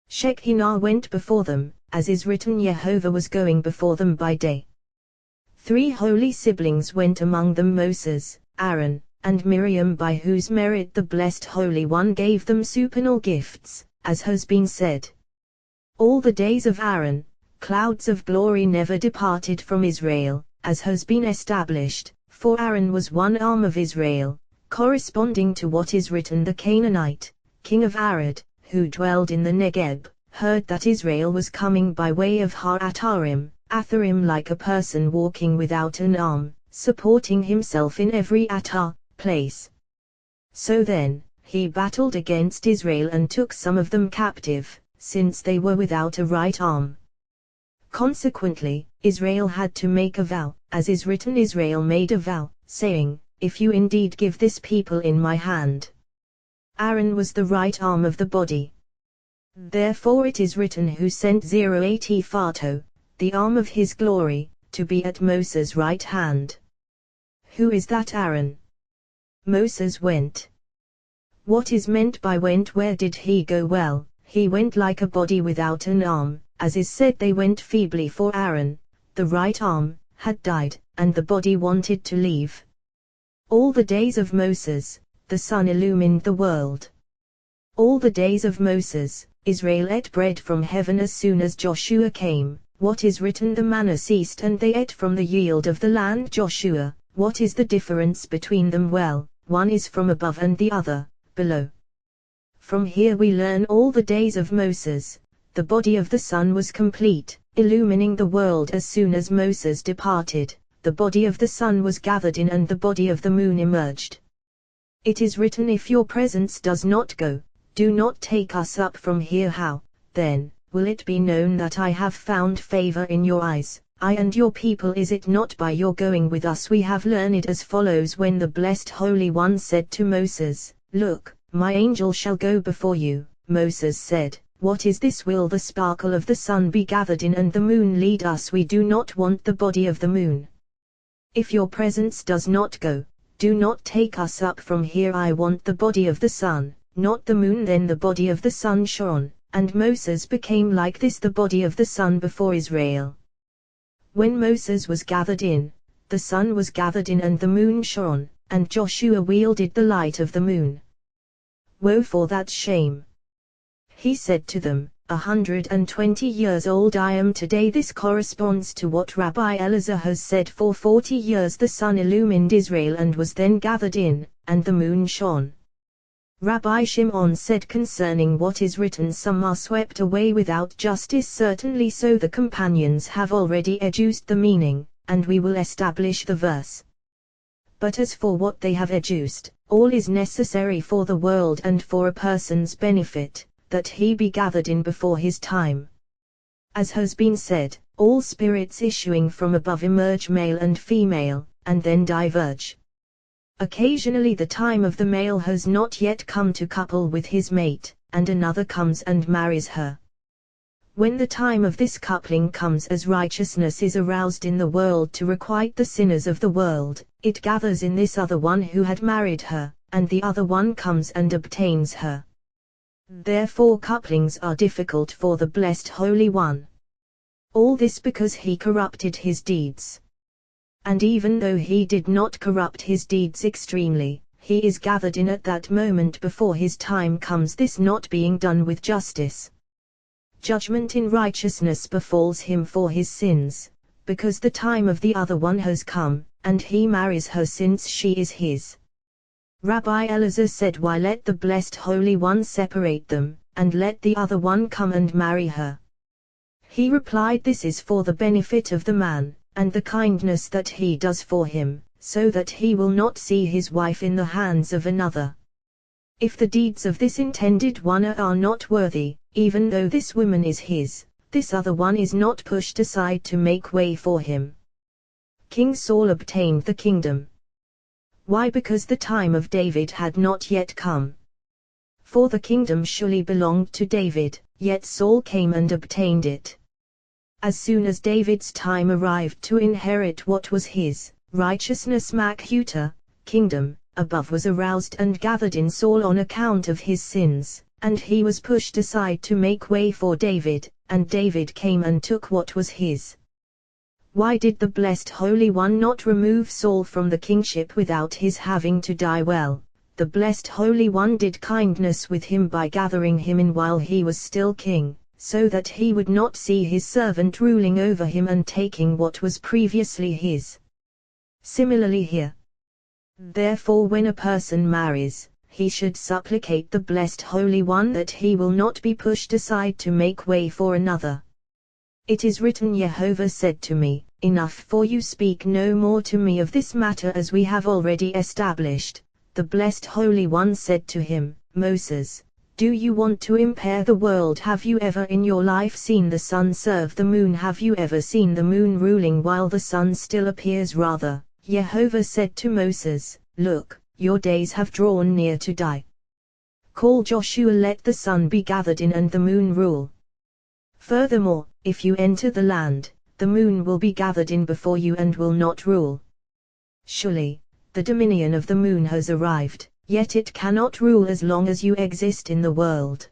Shekinah went before them, as is written, Jehovah was going before them by day. 3 holy siblings went among them, Moses, Aaron, and Miriam, by whose merit the blessed Holy One gave them supernal gifts, as has been said. All the days of Aaron, clouds of glory never departed from Israel, as has been established, for Aaron was one arm of Israel, corresponding to what is written, the Canaanite, king of Arad, who dwelled in the Negeb, heard that Israel was coming by way of Har-Atarim, Atharim, like a person walking without an arm, supporting himself in every Atah place. So then, he battled against Israel and took some of them captive, since they were without a right arm. Consequently, Israel had to make a vow, as is written, Israel made a vow, saying, if you indeed give this people in my hand. Aaron was the right arm of the body. Therefore it is written, who sent 80 Phato, the arm of his glory, to be at Moses' right hand. Who is that Aaron? Moses went. What is meant by went? Where did he go? Well, he went like a body without an arm, as is said, they went feebly, for Aaron, the right arm, had died, and the body wanted to leave. All the days of Moses, the sun illumined the world. All the days of Moses, Israel ate bread from heaven. As soon as Joshua came, what is written, the manna ceased and they ate from the yield of the land. Joshua, what is the difference between them? Well, one is from above and the other, below. From here we learn all the days of Moses, the body of the sun was complete, illumining the world. As soon as Moses departed, the body of the sun was gathered in and the body of the moon emerged. It is written, if your presence does not go, do not take us up from here. How, then, will it be known that I have found favor in your eyes, I and your people? Is it not by your going with us? We have learned it as follows. When the blessed Holy One said to Moses, look, my angel shall go before you, Moses said, what is this? Will the sparkle of the sun be gathered in and the moon lead us? We do not want the body of the moon. If your presence does not go, do not take us up from here. I want the body of the sun, not the moon. Then the body of the sun shone, and Moses became like this, the body of the sun before Israel. When Moses was gathered in, the sun was gathered in and the moon shone, and Joshua wielded the light of the moon. Woe for that shame! He said to them, 120 years old I am today. This corresponds to what Rabbi Elazar has said. For 40 years the sun illumined Israel and was then gathered in, and the moon shone. Rabbi Shimon said concerning what is written, some are swept away without justice. Certainly so the companions have already educed the meaning, and we will establish the verse. But as for what they have educed, all is necessary for the world and for a person's benefit, that he be gathered in before his time. As has been said, all spirits issuing from above emerge male and female, and then diverge. Occasionally the time of the male has not yet come to couple with his mate, and another comes and marries her. When the time of this coupling comes, as righteousness is aroused in the world to requite the sinners of the world, it gathers in this other one who had married her, and the other one comes and obtains her. Therefore couplings are difficult for the Blessed Holy One. All this because he corrupted his deeds. And even though he did not corrupt his deeds extremely, he is gathered in at that moment before his time comes, this not being done with justice. Judgment in righteousness befalls him for his sins, because the time of the other one has come, and he marries her since she is his. Rabbi Elazar said, why let the Blessed Holy One separate them, and let the other one come and marry her? He replied, this is for the benefit of the man, and the kindness that he does for him, so that he will not see his wife in the hands of another. If the deeds of this intended one are not worthy, even though this woman is his, this other one is not pushed aside to make way for him. King Saul obtained the kingdom. Why? Because the time of David had not yet come. For the kingdom surely belonged to David, yet Saul came and obtained it. As soon as David's time arrived to inherit what was his, righteousness Machuta, kingdom, above was aroused and gathered in Saul on account of his sins, and he was pushed aside to make way for David, and David came and took what was his. Why did the Blessed Holy One not remove Saul from the kingship without his having to die? Well, the Blessed Holy One did kindness with him by gathering him in while he was still king, so that he would not see his servant ruling over him and taking what was previously his. Similarly here. Therefore when a person marries, he should supplicate the Blessed Holy One that he will not be pushed aside to make way for another. It is written, Jehovah said to me, enough, for you speak no more to me of this matter, as we have already established. The Blessed Holy One said to him, Moses, do you want to impair the world? Have you ever in your life seen the sun serve the moon? Have you ever seen the moon ruling while the sun still appears? Rather, Jehovah said to Moses, look, your days have drawn near to die. Call Joshua, let the sun be gathered in and the moon rule. Furthermore, if you enter the land, the moon will be gathered in before you and will not rule. Surely, the dominion of the moon has arrived, yet it cannot rule as long as you exist in the world.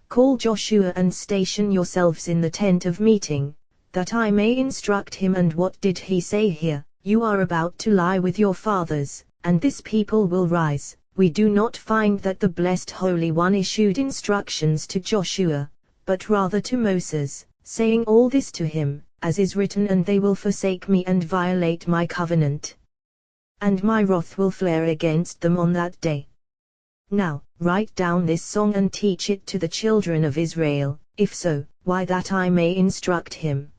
Call Joshua and station yourselves in the tent of meeting, that I may instruct him. And what did he say here? You are about to lie with your fathers, and this people will rise. We do not find that the Blessed Holy One issued instructions to Joshua, but rather to Moses, saying all this to him, as is written, and they will forsake me and violate my covenant. And my wrath will flare against them on that day. Now, write down this song and teach it to the children of Israel. If so, why? That I may instruct him.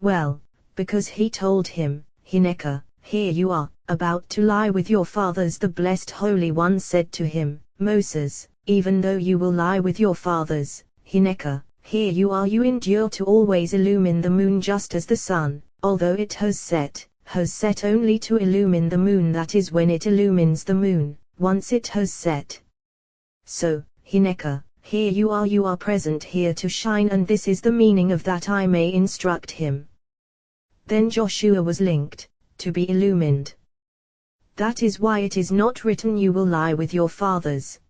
Well, because he told him, Hineka, here you are, about to lie with your fathers. The Blessed Holy One said to him, Moses, even though you will lie with your fathers, Hineka, here you are, you endure to always illumine the moon just as the sun, although it has set only to illumine the moon, that is when it illumines the moon, once it has set. So, Hineka, here you are present here to shine, and this is the meaning of that I may instruct him. Then Joshua was linked, to be illumined. That is why it is not written you will lie with your fathers.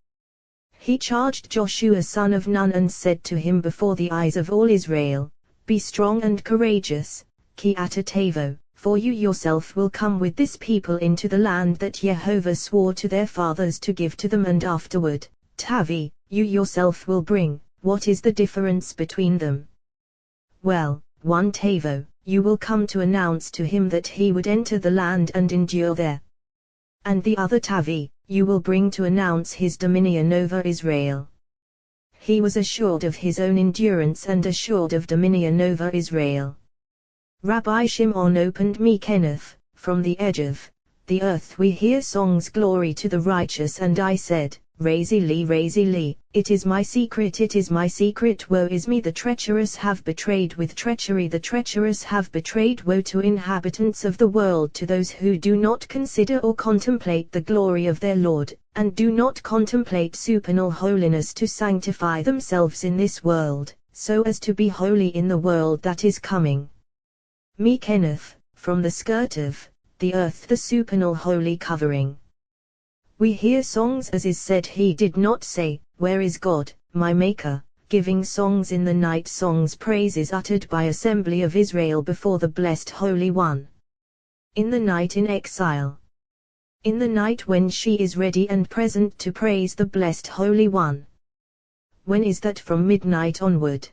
He charged Joshua son of Nun and said to him before the eyes of all Israel, be strong and courageous, ki atatavo, for you yourself will come with this people into the land that Jehovah swore to their fathers to give to them, and afterward, Tavi, you yourself will bring. What is the difference between them? Well, one Tavo, you will come to announce to him that he would enter the land and endure there. And the other Tavi, you will bring to announce his dominion over Israel. He was assured of his own endurance and assured of dominion over Israel. Rabbi Shimon opened me Kenneth, from the edge of the earth we hear songs, glory to the righteous, and I said, Raise-y, it is my secret, woe is me, the treacherous have betrayed with treachery, the treacherous have betrayed, woe to inhabitants of the world, to those who do not consider or contemplate the glory of their Lord, and do not contemplate supernal holiness to sanctify themselves in this world, so as to be holy in the world that is coming. Me Kenneth, from the skirt of the earth, the supernal holy covering. We hear songs, as is said, he did not say, where is God, my Maker, giving songs in the night, songs, praises uttered by assembly of Israel before the blessed Holy One. In the night in exile. In the night when she is ready and present to praise the blessed Holy One. When is that? From midnight onward.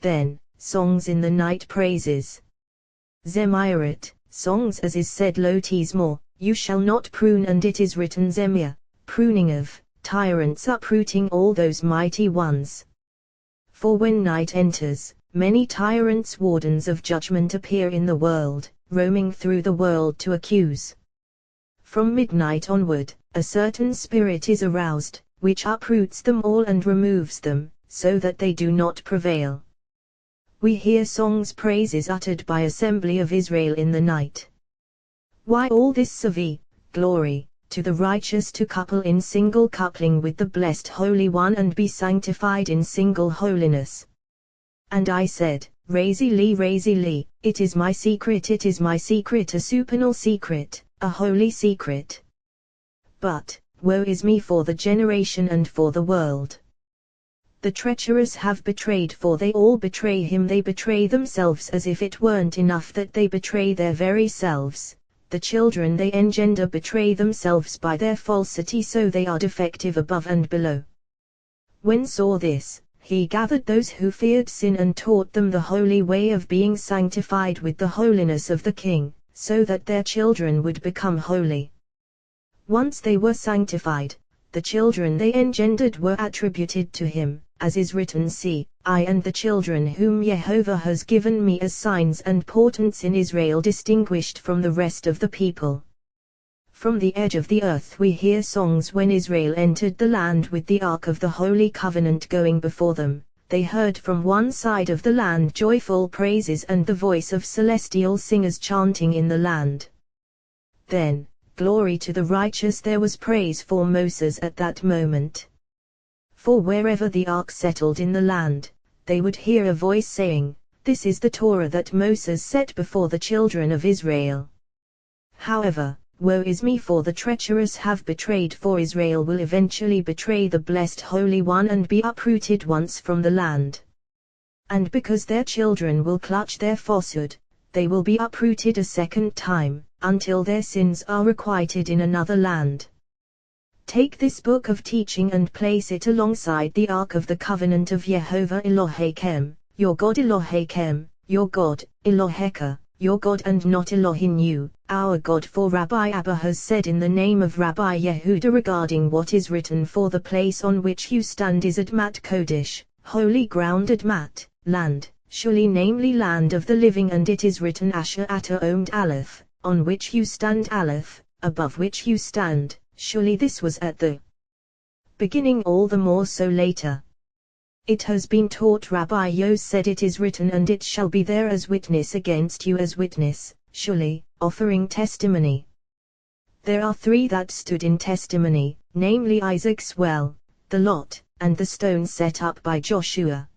Then, songs in the night, praises. Zemirat, songs, as is said, Lotes more. You shall not prune, and it is written Zemir, pruning of tyrants, uprooting all those mighty ones. For when night enters, many tyrants, wardens of judgment, appear in the world, roaming through the world to accuse. From midnight onward, a certain spirit is aroused, which uproots them all and removes them, so that they do not prevail. We hear songs, praises uttered by assembly of Israel in the night. Why all this Savi, glory, to the righteous, to couple in single coupling with the blessed Holy One and be sanctified in single holiness? And I said, Raise-y, it is my secret, a supernal secret, a holy secret. But, woe is me for the generation and for the world. The treacherous have betrayed, for they all betray him, they betray themselves, as if it weren't enough that they betray their very selves. The children they engender betray themselves by their falsity, so they are defective above and below. When saw this, he gathered those who feared sin and taught them the holy way of being sanctified with the holiness of the King, so that their children would become holy. Once they were sanctified, the children they engendered were attributed to him, as is written, See, I and the children whom Jehovah has given me as signs and portents in Israel, distinguished from the rest of the people. From the edge of the earth we hear songs. When Israel entered the land with the ark of the Holy Covenant going before them, they heard from one side of the land joyful praises and the voice of celestial singers chanting in the land. Then, glory to the righteous, there was praise for Moses at that moment. For wherever the ark settled in the land, they would hear a voice saying, This is the Torah that Moses set before the children of Israel. However, woe is me, for the treacherous have betrayed, for Israel will eventually betray the blessed Holy One and be uprooted once from the land. And because their children will clutch their falsehood, they will be uprooted a second time, until their sins are requited in another land. Take this book of teaching and place it alongside the Ark of the Covenant of Jehovah Elohechem, your God, Elohechem, your God, Eloheka, your God, and not Elohinu, our God. For Rabbi Abba has said in the name of Rabbi Yehuda regarding what is written, for the place on which you stand is Admat Kodesh, holy ground, Admat, land, Shuli, namely land of the living, and it is written Asher Ata Omed Aleph, on which you stand, Aleph, above which you stand. Surely this was at the beginning, all the more so later. It has been taught, Rabbi Yos said, it is written, and it shall be there as witness against you, as witness, surely, offering testimony. There are three that stood in testimony, namely Isaac's well, the lot, and the stone set up by Joshua.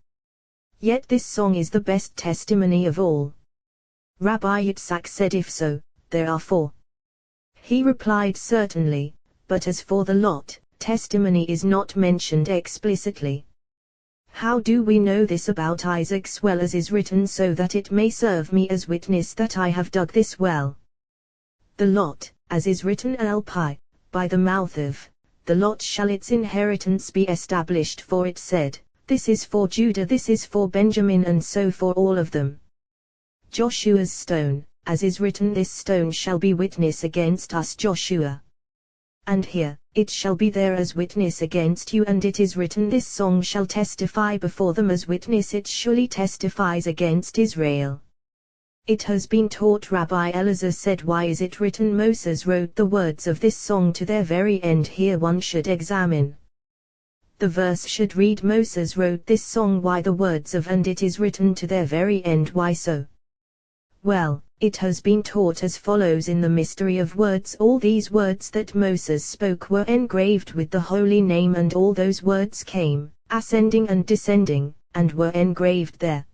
Yet this song is the best testimony of all. Rabbi Yitzhak said, if so, there are four. He replied, certainly. But as for the lot, testimony is not mentioned explicitly. How do we know this about Isaac's well, as is written, so that it may serve me as witness that I have dug this well? The lot, as is written Elpi, by the mouth of the lot shall its inheritance be established, for it said, this is for Judah, this is for Benjamin, and so for all of them. Joshua's stone, as is written, this stone shall be witness against us, Joshua. And here, it shall be there as witness against you, and it is written, this song shall testify before them as witness, it surely testifies against Israel. It has been taught. Rabbi Elazar said, why is it written Moses wrote the words of this song to their very end? Here one should examine. The verse should read, Moses wrote this song, why the words of and it is written to their very end? Why so? Well, it has been taught as follows: in the mystery of words, all these words that Moses spoke were engraved with the holy name, and all those words came, ascending and descending, and were engraved there.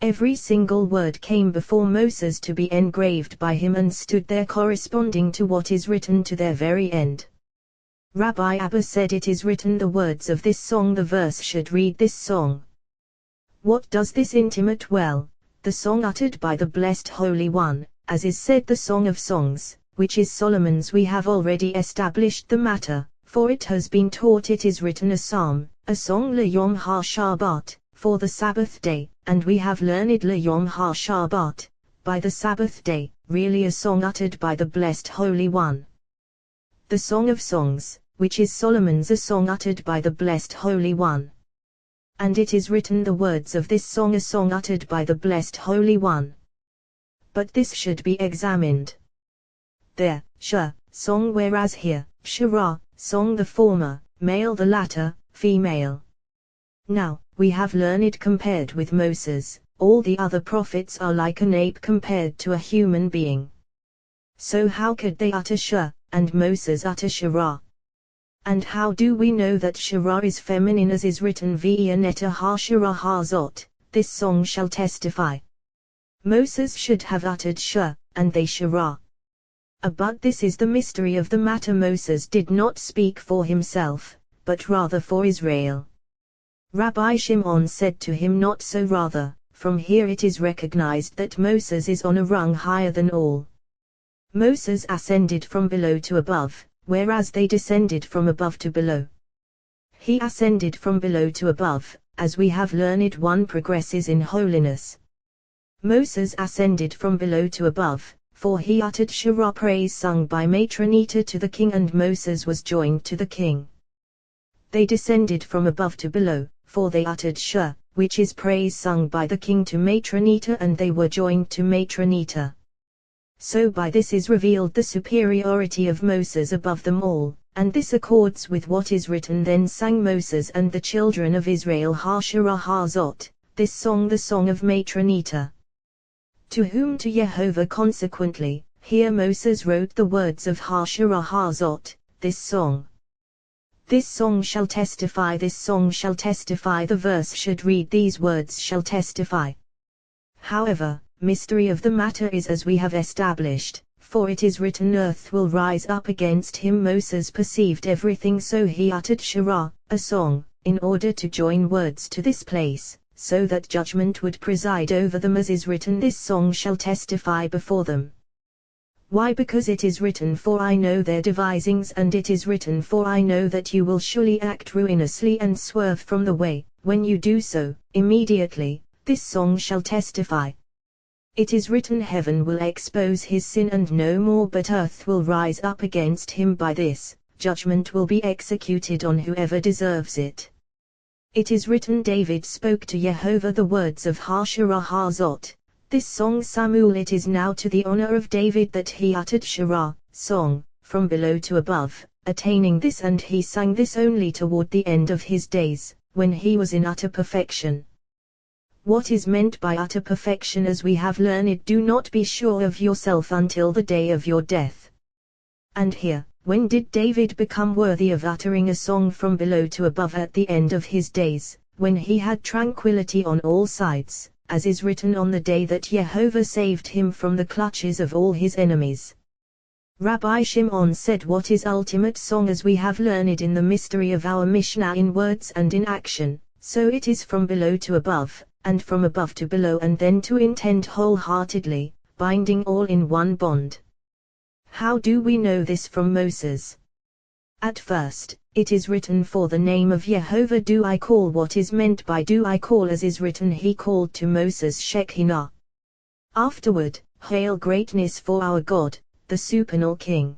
Every single word came before Moses to be engraved by him, and stood there corresponding to what is written to their very end. Rabbi Abba said, it is written the words of this song, the verse should read this song. What does this intimate? Well, the song uttered by the blessed Holy One, as is said, the Song of Songs, which is Solomon's. We have already established the matter, for it has been taught it is written a psalm, a song LeYom HaShabbat, for the Sabbath day, and we have learned LeYom HaShabbat, by the Sabbath day, really a song uttered by the blessed Holy One. The Song of Songs, which is Solomon's, a song uttered by the blessed Holy One. And it is written the words of this song, a song uttered by the blessed Holy One. But this should be examined. There, song, whereas here, shara, song, the former, male, the latter, female. Now, we have learned compared with Moses, all the other prophets are like an ape compared to a human being. So how could they utter shah, and Moses utter shara? And how do we know that shara is feminine, as is written, V'yaneta ha-shara ha-zot, this song shall testify? Moses should have uttered shah, and they shara. But this is the mystery of the matter. Moses did not speak for himself, but rather for Israel. Rabbi Shimon said to him, not so, rather, from here it is recognized that Moses is on a rung higher than all. Moses ascended from below to above, whereas they descended from above to below. He ascended from below to above, as we have learned, one progresses in holiness. Moses ascended from below to above, for he uttered shara, praise sung by Matronita to the king, and Moses was joined to the king. They descended from above to below, for they uttered shah, which is praise sung by the king, to Matronita, and they were joined to Matronita. So by this is revealed the superiority of Moses above them all, and this accords with what is written, then sang Moses and the children of Israel ha-shara ha-zot, this song, the song of Matronita. To whom? To Jehovah. Consequently, here Moses wrote the words of ha-shara ha-zot, this song. This song shall testify, this song shall testify. The verse should read, these words shall testify. However, mystery of the matter is as we have established, for it is written, earth will rise up against him. Moses perceived everything, so he uttered shara, a song, in order to join words to this place, so that judgment would preside over them, as is written, this song shall testify before them. Why? Because it is written, for I know their devisings, and it is written, for I know that you will surely act ruinously and swerve from the way. When you do so, immediately, this song shall testify. It is written, heaven will expose his sin and no more, but earth will rise up against him. By this, judgment will be executed on whoever deserves it. It is written, David spoke to Jehovah the words of ha-shara ha-zot, this song. Samuel, it is now to the honor of David that he uttered shara, song, from below to above, attaining this, and he sang this only toward the end of his days, when he was in utter perfection. What is meant by utter perfection, as we have learned, do not be sure of yourself until the day of your death. And here, when did David become worthy of uttering a song from below to above? At the end of his days, when he had tranquility on all sides, as is written, on the day that Jehovah saved him from the clutches of all his enemies. Rabbi Shimon said, what is ultimate song, as we have learned in the mystery of our Mishnah, in words and in action, So it is from below to above, and from above to below, and then to intend wholeheartedly, binding all in one bond. How do we know this from Moses? At first, it is written, for the name of Jehovah do I call. What is meant by do I call? As is written, he called to Moses Shekinah. Afterward, hail greatness for our God, the supernal King.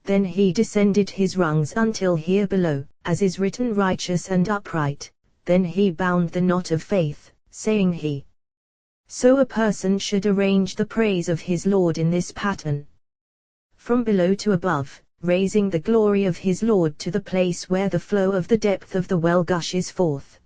Then he descended his rungs until here below, as is written, righteous and upright. Then he bound the knot of faith, saying he. So a person should arrange the praise of his Lord in this pattern. From below to above, raising the glory of his Lord to the place where the flow of the depth of the well gushes forth.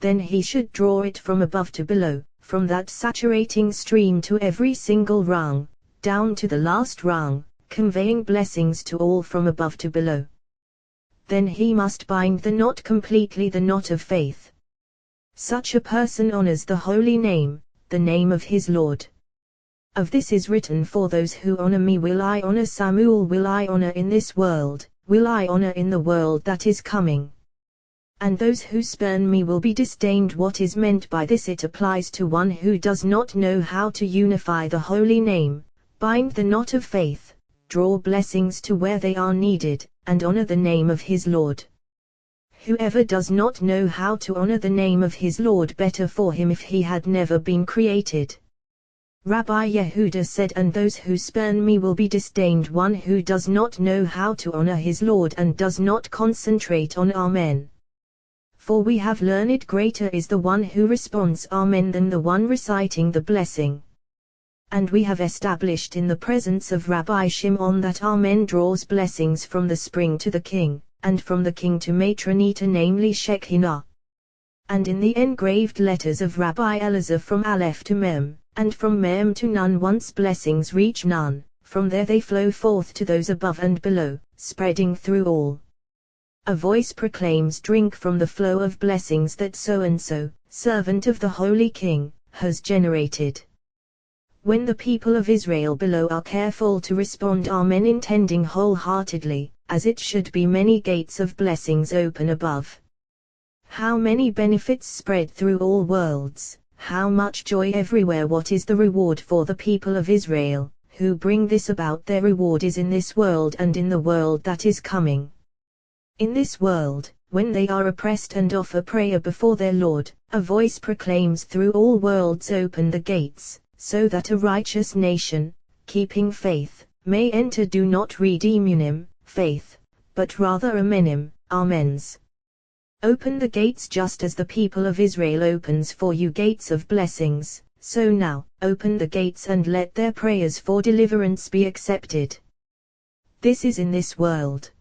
Then he should draw it from above to below, from that saturating stream to every single rung, down to the last rung, conveying blessings to all from above to below. Then he must bind the knot completely, the knot of faith. Such a person honors the holy name, the name of his Lord. Of this is written, for those who honor me will I honor. Samuel, will I honor in this world, will I honor in the world that is coming. And those who spurn me will be disdained. What is meant by this? It applies to one who does not know how to unify the holy name, bind the knot of faith, draw blessings to where they are needed, and honor the name of his Lord. Whoever does not know how to honor the name of his Lord, better for him if he had never been created. Rabbi Yehuda said, and those who spurn me will be disdained. One who does not know how to honor his Lord and does not concentrate on Amen. For we have learned greater is the one who responds Amen than the one reciting the blessing. And we have established in the presence of Rabbi Shimon that Amen draws blessings from the spring to the king, and from the king to Matronita, namely Shekinah. And in the engraved letters of Rabbi Elazar, from Aleph to Mem, and from Mem to Nun, once blessings reach Nun, from there they flow forth to those above and below, spreading through all. A voice proclaims, drink from the flow of blessings that so-and-so, servant of the Holy King, has generated. When the people of Israel below are careful to respond Amen, intending wholeheartedly, as it should be, many gates of blessings open above. How many benefits spread through all worlds, how much joy everywhere. What is the reward for the people of Israel, who bring this about? Their reward is in this world and in the world that is coming. In this world, when they are oppressed and offer prayer before their Lord, a voice proclaims through all worlds, open the gates, so that a righteous nation, keeping faith, may enter. Do not read emunim, faith, but rather amenim, amens. Open the gates just as the people of Israel opens for you gates of blessings, so now, open the gates and let their prayers for deliverance be accepted. This is in this world.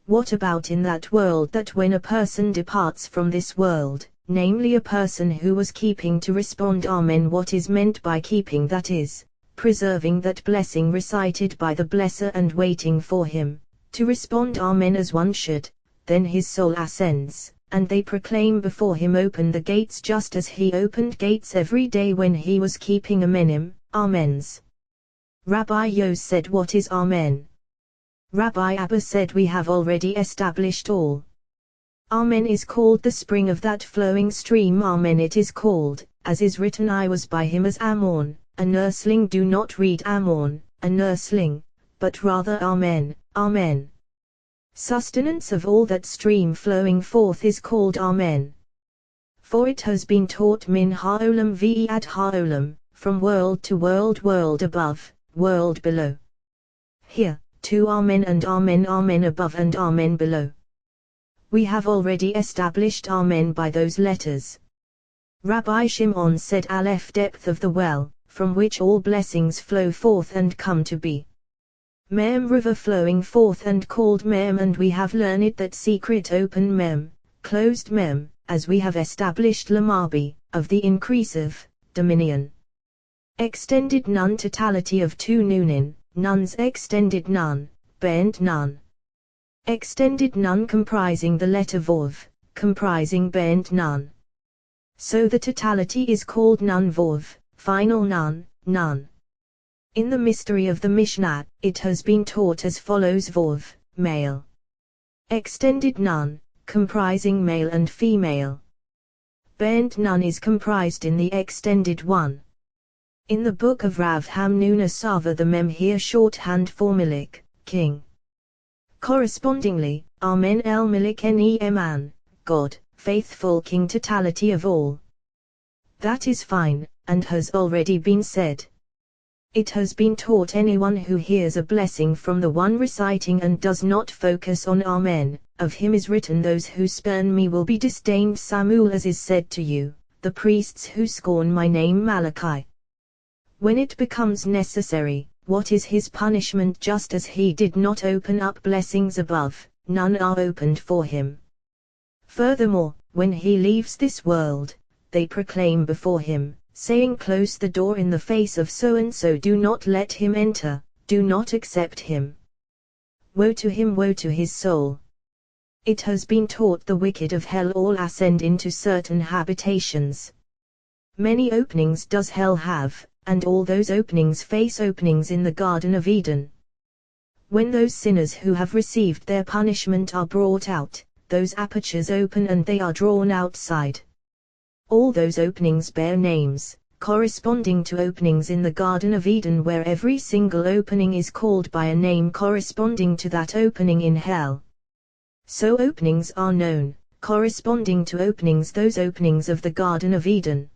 What about in that world, that when a person departs from this world, namely a person who was keeping to respond Amen? What is meant by keeping? That is, preserving that blessing recited by the blesser and waiting for him to respond Amen as one should. Then his soul ascends, and they proclaim before him, open the gates, just as he opened gates every day when he was keeping amenim, amens. Rabbi Yos said, what is Amen? Rabbi Abba said, we have already established all. Amen is called the spring of that flowing stream. Amen it is called, as is written, I was by him as Ammon, a nursling. Do not read Ammon, a nursling, but rather Amen, Amen. Sustenance of all that stream flowing forth is called Amen. For it has been taught min ha'olam ve ad ha'olam, from world to world, world above, world below. Here, to Amen and Amen, Amen above and Amen below. We have already established Amen by those letters. Rabbi Shimon said, Aleph, depth of the well, from which all blessings flow forth and come to be. Mem, river flowing forth and called Mem, and we have learned that secret open Mem, closed Mem, as we have established Lamabi, of the increase of dominion. Extended Nun, totality of two Nunin, Nuns extended Nun, bent Nun. Extended Nun comprising the letter Vov, comprising bent Nun. So the totality is called Nun Vov, final Nun, Nun. In the mystery of the Mishnah, it has been taught as follows: Vov, male. Extended Nun, comprising male and female. Bent none is comprised in the extended one. In the book of Rav Hamnuna Sava the mem here shorthand for Milik, king. Correspondingly, Amen el Milik Ne'eman, God, faithful king, totality of all. That is fine, and has already been said. It has been taught anyone who hears a blessing from the one reciting and does not focus on Amen, of him is written, those who spurn me will be disdained, Samuel, as is said to you, the priests who scorn my name, Malachi. When it becomes necessary, what is his punishment? Just as he did not open up blessings above, none are opened for him. Furthermore, when he leaves this world, they proclaim before him, saying, close the door in the face of so-and-so, do not let him enter, do not accept him. Woe to him, woe to his soul. It has been taught the wicked of hell all ascend into certain habitations. Many openings does hell have, and all those openings face openings in the Garden of Eden. When those sinners who have received their punishment are brought out, those apertures open and they are drawn outside. All those openings bear names, corresponding to openings in the Garden of Eden, where every single opening is called by a name corresponding to that opening in hell. So openings are known, corresponding to openings, those openings of the Garden of Eden.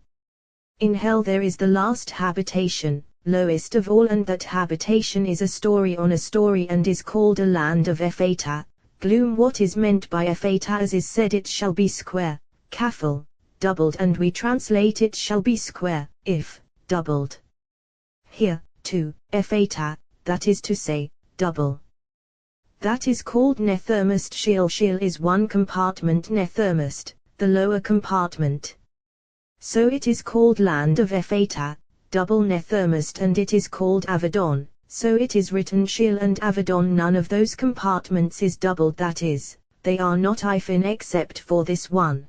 In hell there is the last habitation, lowest of all, and that habitation is a story on a story and is called a land of Ephata, gloom. What is meant by Ephata, as is said, it shall be square, kafel, doubled, and we translate it shall be square, if, doubled. Here, too, Ephata, that is to say, double. That is called nethermost. Sheol. Sheol is one compartment, nethermost, the lower compartment. So it is called land of Ephata, double nethermost, and it is called Avedon, so it is written Sheol and Avedon. None of those compartments is doubled, that is, they are not hyphen except for this one.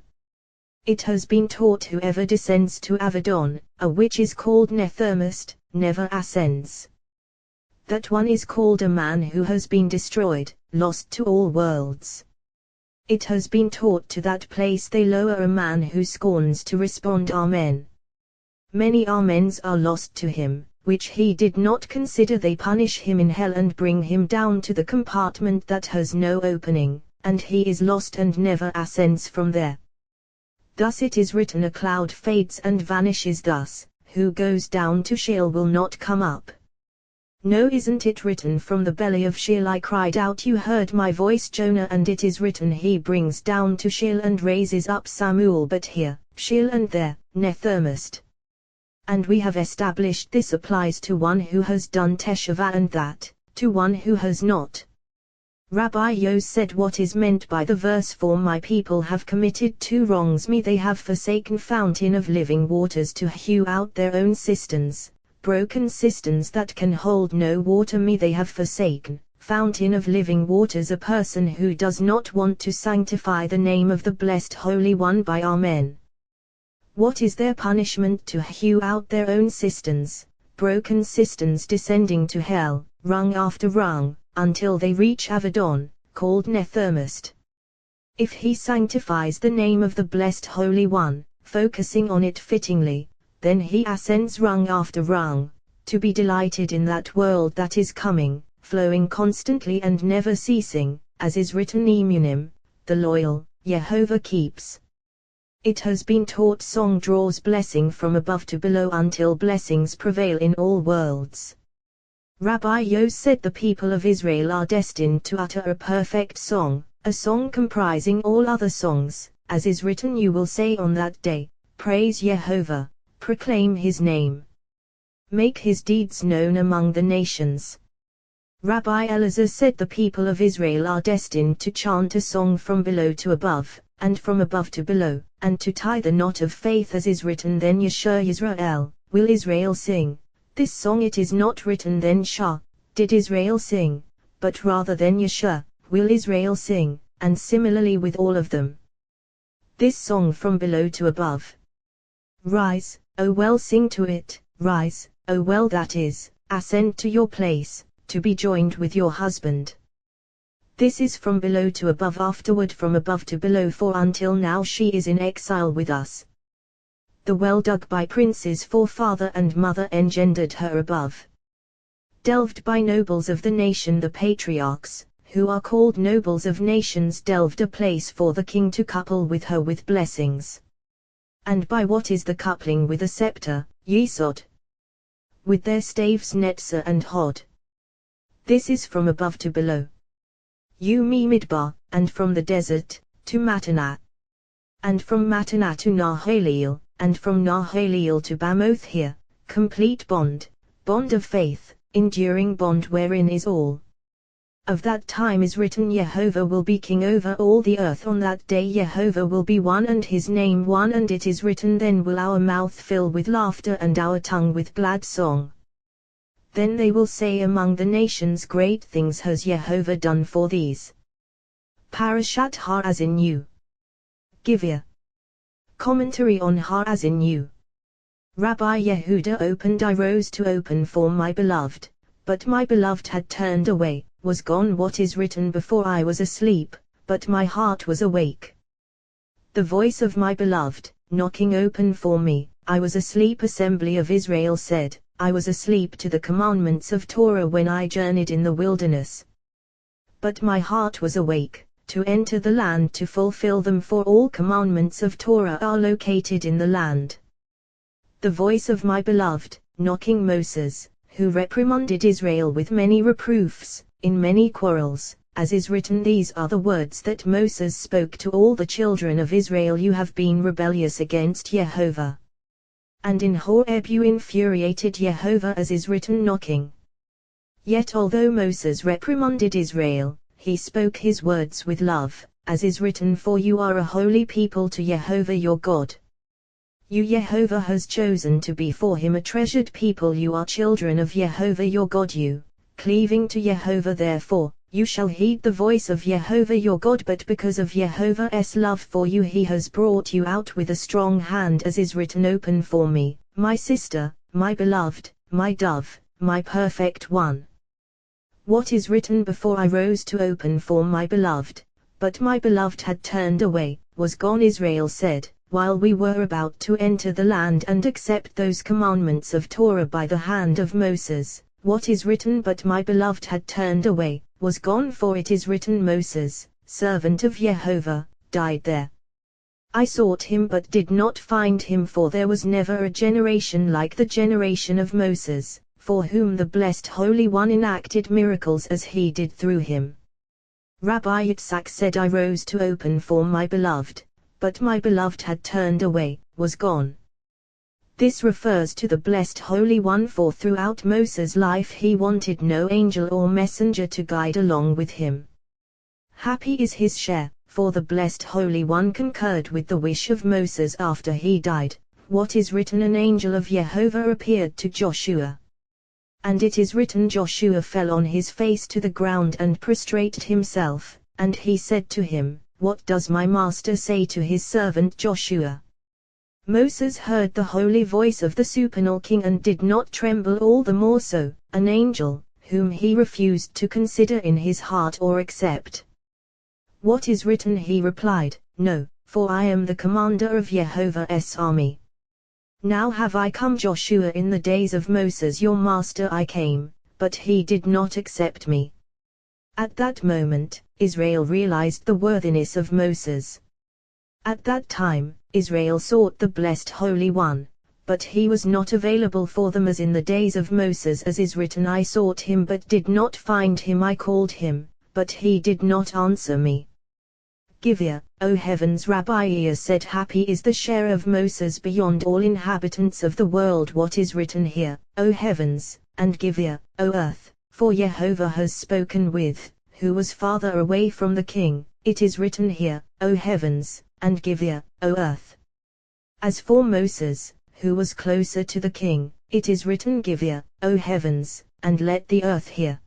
It has been taught whoever descends to Avedon, which is called nethermost, never ascends. That one is called a man who has been destroyed, lost to all worlds. It has been taught to that place they lower a man who scorns to respond Amen. Many Amens are lost to him, which he did not consider. They punish him in hell and bring him down to the compartment that has no opening, and he is lost and never ascends from there. Thus it is written, a cloud fades and vanishes, thus, who goes down to Sheol will not come up. No, isn't it written, from the belly of Sheol I cried out, you heard my voice, Jonah, and it is written he brings down to Sheol and raises up Samuel. But here, Sheol, and there, nethermost. And we have established this applies to one who has done teshuvah, and that, to one who has not. Rabbi Yos said, what is meant by the verse, for my people have committed two wrongs, me they have forsaken fountain of living waters to hew out their own cisterns, broken cisterns that can hold no water, me they have forsaken, fountain of living waters, a person who does not want to sanctify the name of the blessed Holy One by Amen. What is their punishment? To hew out their own cisterns, broken cisterns, descending to hell, rung after rung, until they reach Avedon, called nethermost. If he sanctifies the name of the blessed Holy One, focusing on it fittingly, then he ascends rung after rung, to be delighted in that world that is coming, flowing constantly and never ceasing, as is written, Emunim, the loyal, Jehovah keeps. It has been taught song draws blessing from above to below until blessings prevail in all worlds. Rabbi Yos said the people of Israel are destined to utter a perfect song, a song comprising all other songs, as is written, you will say on that day, praise Jehovah, proclaim his name. Make his deeds known among the nations. Rabbi Elazar said the people of Israel are destined to chant a song from below to above, and from above to below, and to tie the knot of faith, as is written, then Yeshua Yisrael, will Israel sing. This song it is not written, then Shah, did Israel sing, but rather then Yeshua, will Israel sing, and similarly with all of them. This song from below to above. Rise, O well, sing to it, rise, O well, that is, ascend to your place, to be joined with your husband. This is from below to above, afterward from above to below, for until now she is in exile with us. The well dug by princes, for father and mother engendered her above. Delved by nobles of the nation, the patriarchs, who are called nobles of nations, delved a place for the king to couple with her with blessings. And by what is the coupling with a scepter, Yesod? With their staves Netzer and Hod. This is from above to below. Midbar, and from the desert, to Matanah. And from Matanah to Nahaleel, and from Nahaleel to Bamoth here, complete bond, bond of faith, enduring bond wherein is all. Of that time is written, Jehovah will be king over all the earth. On that day Jehovah will be one and his name one, and it is written, then will our mouth fill with laughter and our tongue with glad song. Then they will say among the nations, great things has Jehovah done for these. Parashat Ha-Azinu. Givea. Commentary on Ha-Azinu. Rabbi Yehuda opened, I rose to open for my beloved, but my beloved had turned away, was gone. What is written, before I was asleep, but my heart was awake. The voice of my beloved, knocking open for me, I was asleep. Assembly of Israel said, I was asleep to the commandments of Torah when I journeyed in the wilderness. But my heart was awake, to enter the land to fulfill them, for all commandments of Torah are located in the land. The voice of my beloved, knocking Moses, who reprimanded Israel with many reproofs, in many quarrels, as is written, these are the words that Moses spoke to all the children of Israel, you have been rebellious against Jehovah. And in Horeb you infuriated Jehovah, as is written, knocking. Yet although Moses reprimanded Israel, he spoke his words with love, as is written, for you are a holy people to Jehovah your God. You Jehovah has chosen to be for him a treasured people, you are children of Jehovah your God, you, cleaving to Jehovah, therefore, you shall heed the voice of Jehovah your God, but because of Jehovah's love for you he has brought you out with a strong hand, as is written, open for me, my sister, my beloved, my dove, my perfect one. What is written, before I rose to open for my beloved, but my beloved had turned away, was gone. Israel said, while we were about to enter the land and accept those commandments of Torah by the hand of Moses, what is written, but my beloved had turned away, was gone, for it is written, Moses, servant of Jehovah, died there. I sought him but did not find him, for there was never a generation like the generation of Moses, for whom the blessed Holy One enacted miracles as he did through him. Rabbi Yitzhak said, I rose to open for my beloved, but my beloved had turned away, was gone. This refers to the blessed Holy One, for throughout Moses' life he wanted no angel or messenger to guide along with him. Happy is his share, for the blessed Holy One concurred with the wish of Moses after he died. What is written, an angel of Jehovah appeared to Joshua. And it is written, Joshua fell on his face to the ground and prostrated himself, and he said to him, what does my master say to his servant Joshua? Moses heard the holy voice of the supernal king and did not tremble, all the more so, an angel, whom he refused to consider in his heart or accept. What is written, he replied, no, for I am the commander of Jehovah's army. Now have I come, Joshua, in the days of Moses your master I came, but he did not accept me. At that moment, Israel realized the worthiness of Moses. At that time, Israel sought the blessed Holy One, but he was not available for them as in the days of Moses, as is written, I sought him but did not find him, I called him, but he did not answer me. Givea, O heavens. Rabbi Ear said, happy is the share of Moses beyond all inhabitants of the world. What is written here, O heavens, and Givea, O earth, for Jehovah has spoken with, who was farther away from the king. It is written here, O heavens, and Givea, O earth. As for Moses, who was closer to the king, it is written, Givea, O heavens, and let the earth hear.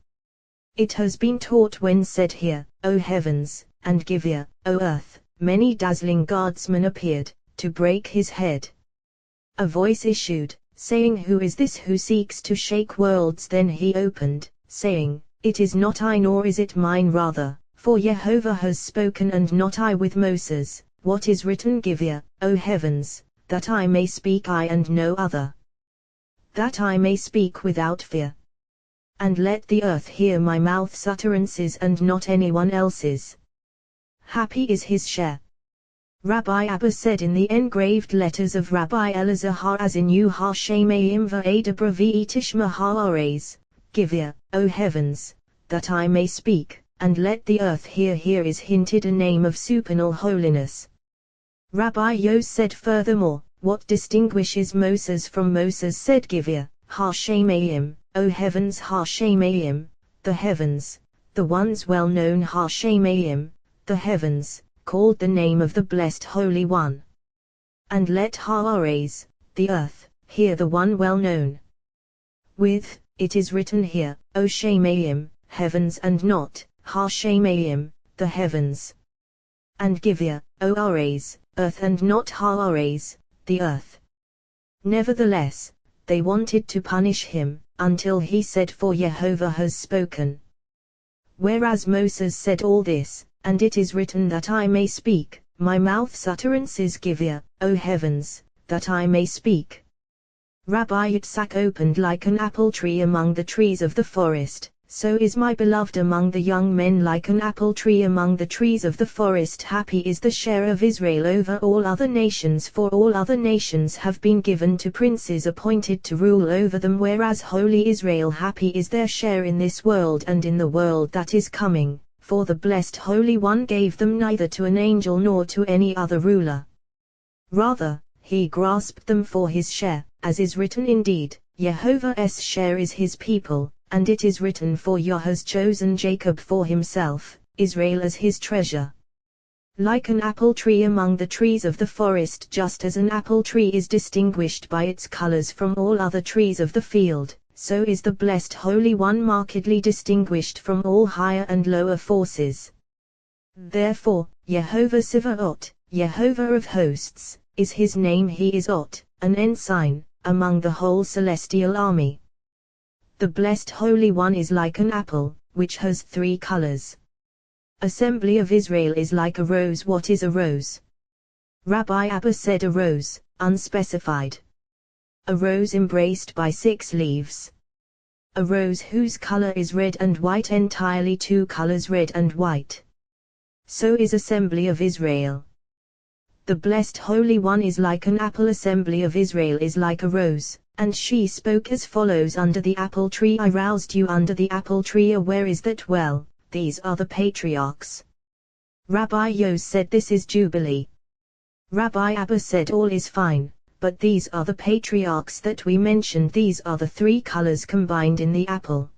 It has been taught when said here, O heavens, and Givea, O earth, many dazzling guardsmen appeared, to break his head. A voice issued, saying, who is this who seeks to shake worlds? Then he opened, saying, it is not I nor is it mine, rather, For Jehovah has spoken and not I with Moses, what is written give ear, O heavens, that I may speak I and no other. That I may speak without fear. And let the earth hear my mouth's utterances and not anyone else's. Happy is his share. Rabbi Abba said in the engraved letters of Rabbi Elazar as in you ha shemaim va'edabra v'itishma ha'ares, give ear, O heavens, that I may speak, and let the earth hear. Here is hinted a name of supernal holiness. Rabbi Yos said furthermore, what distinguishes Moses from Moses said give ear, ha shemaim, O heavens ha shemaim, the heavens, the ones well known ha shemaim, the heavens, called the name of the blessed Holy One. And let ha'ares, the earth, hear the one well known. With, it is written here, O shemaim, heavens and not, ha shemaim, the heavens. And give ear, O ares, earth and not ha'ares, the earth. Nevertheless, they wanted to punish him, until he said for Jehovah has spoken. Whereas Moses said all this, and it is written that I may speak, my mouth's utterances give ear, O heavens, that I may speak. Rabbi Yitzhak opened like an apple tree among the trees of the forest, so is my beloved among the young men like an apple tree among the trees of the forest. Happy is the share of Israel over all other nations, for all other nations have been given to princes appointed to rule over them, whereas holy Israel happy is their share in this world and in the world that is coming. For the blessed Holy One gave them neither to an angel nor to any other ruler. Rather, he grasped them for his share, as is written indeed, Jehovah's share is his people, and it is written for Yah has chosen Jacob for himself, Israel as his treasure. Like an apple tree among the trees of the forest, just as an apple tree is distinguished by its colors from all other trees of the field, so is the blessed Holy One markedly distinguished from all higher and lower forces. Therefore, Jehovah Sivaot, Jehovah of hosts, is his name. He is Ot, an ensign, among the whole celestial army. The blessed Holy One is like an apple, which has three colors. Assembly of Israel is like a rose. What is a rose? Rabbi Abba said a rose, unspecified. A rose embraced by 6 leaves. A rose whose color is red and white, entirely 2 colors red and white. So is assembly of Israel. The blessed Holy One is like an apple. Assembly of Israel is like a rose. And she spoke as follows: under the apple tree I roused you, under the apple tree. Where is that well? These are the patriarchs. Rabbi Yos said this is Jubilee. Rabbi Abba said all is fine, but these are the patriarchs that we mentioned. These are the 3 colors combined in the apple.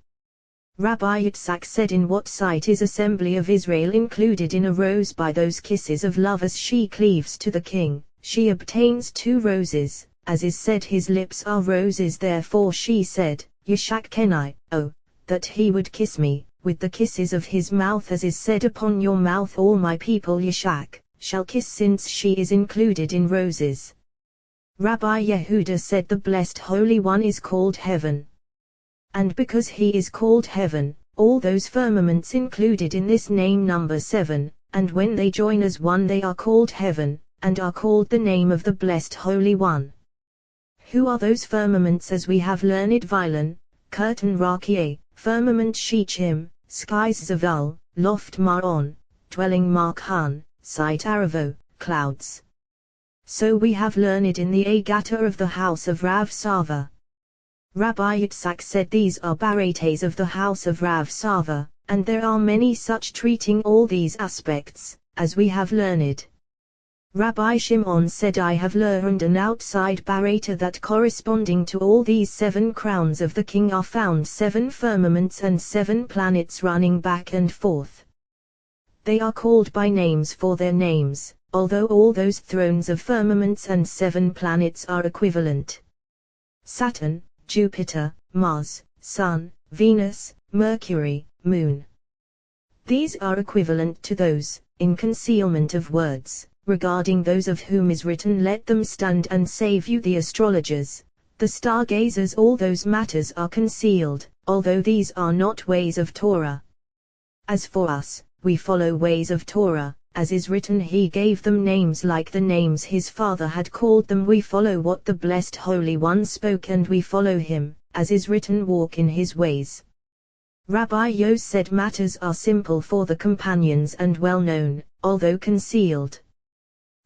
Rabbi Yitzhak said, in what sight is assembly of Israel included in a rose? By those kisses of love. As she cleaves to the king, she obtains 2 roses. As is said, his lips are roses. Therefore she said, Yishak Kenai, oh, that he would kiss me, with the kisses of his mouth. As is said, upon your mouth all my people Yishak shall kiss, since she is included in roses. Rabbi Yehuda said the blessed Holy One is called heaven. And because he is called heaven, all those firmaments included in this name number 7, and when they join as one they are called heaven, and are called the name of the blessed Holy One. Who are those firmaments? As we have learned: Vilan, curtain Rakie, firmament Shechim, skies Zaval, loft Maron, dwelling Markhan, sight Aravo, clouds. So we have learned in the Agata of the house of Rav Sava. Rabbi Yitzhak said these are barates of the house of Rav Sava, and there are many such treating all these aspects, as we have learned. Rabbi Shimon said, I have learned an outside barata that corresponding to all these 7 crowns of the king are found 7 firmaments and 7 planets running back and forth. They are called by names for their names, although all those thrones of firmaments and 7 planets are equivalent. Saturn, Jupiter, Mars, Sun, Venus, Mercury, Moon. These are equivalent to those, in concealment of words, regarding those of whom is written, let them stand and save you. The astrologers, the stargazers, all those matters are concealed, although these are not ways of Torah. As for us, we follow ways of Torah, as is written he gave them names like the names his father had called them. We follow what the blessed Holy One spoke and we follow him, as is written walk in his ways. Rabbi Yos said matters are simple for the companions and well known, although concealed.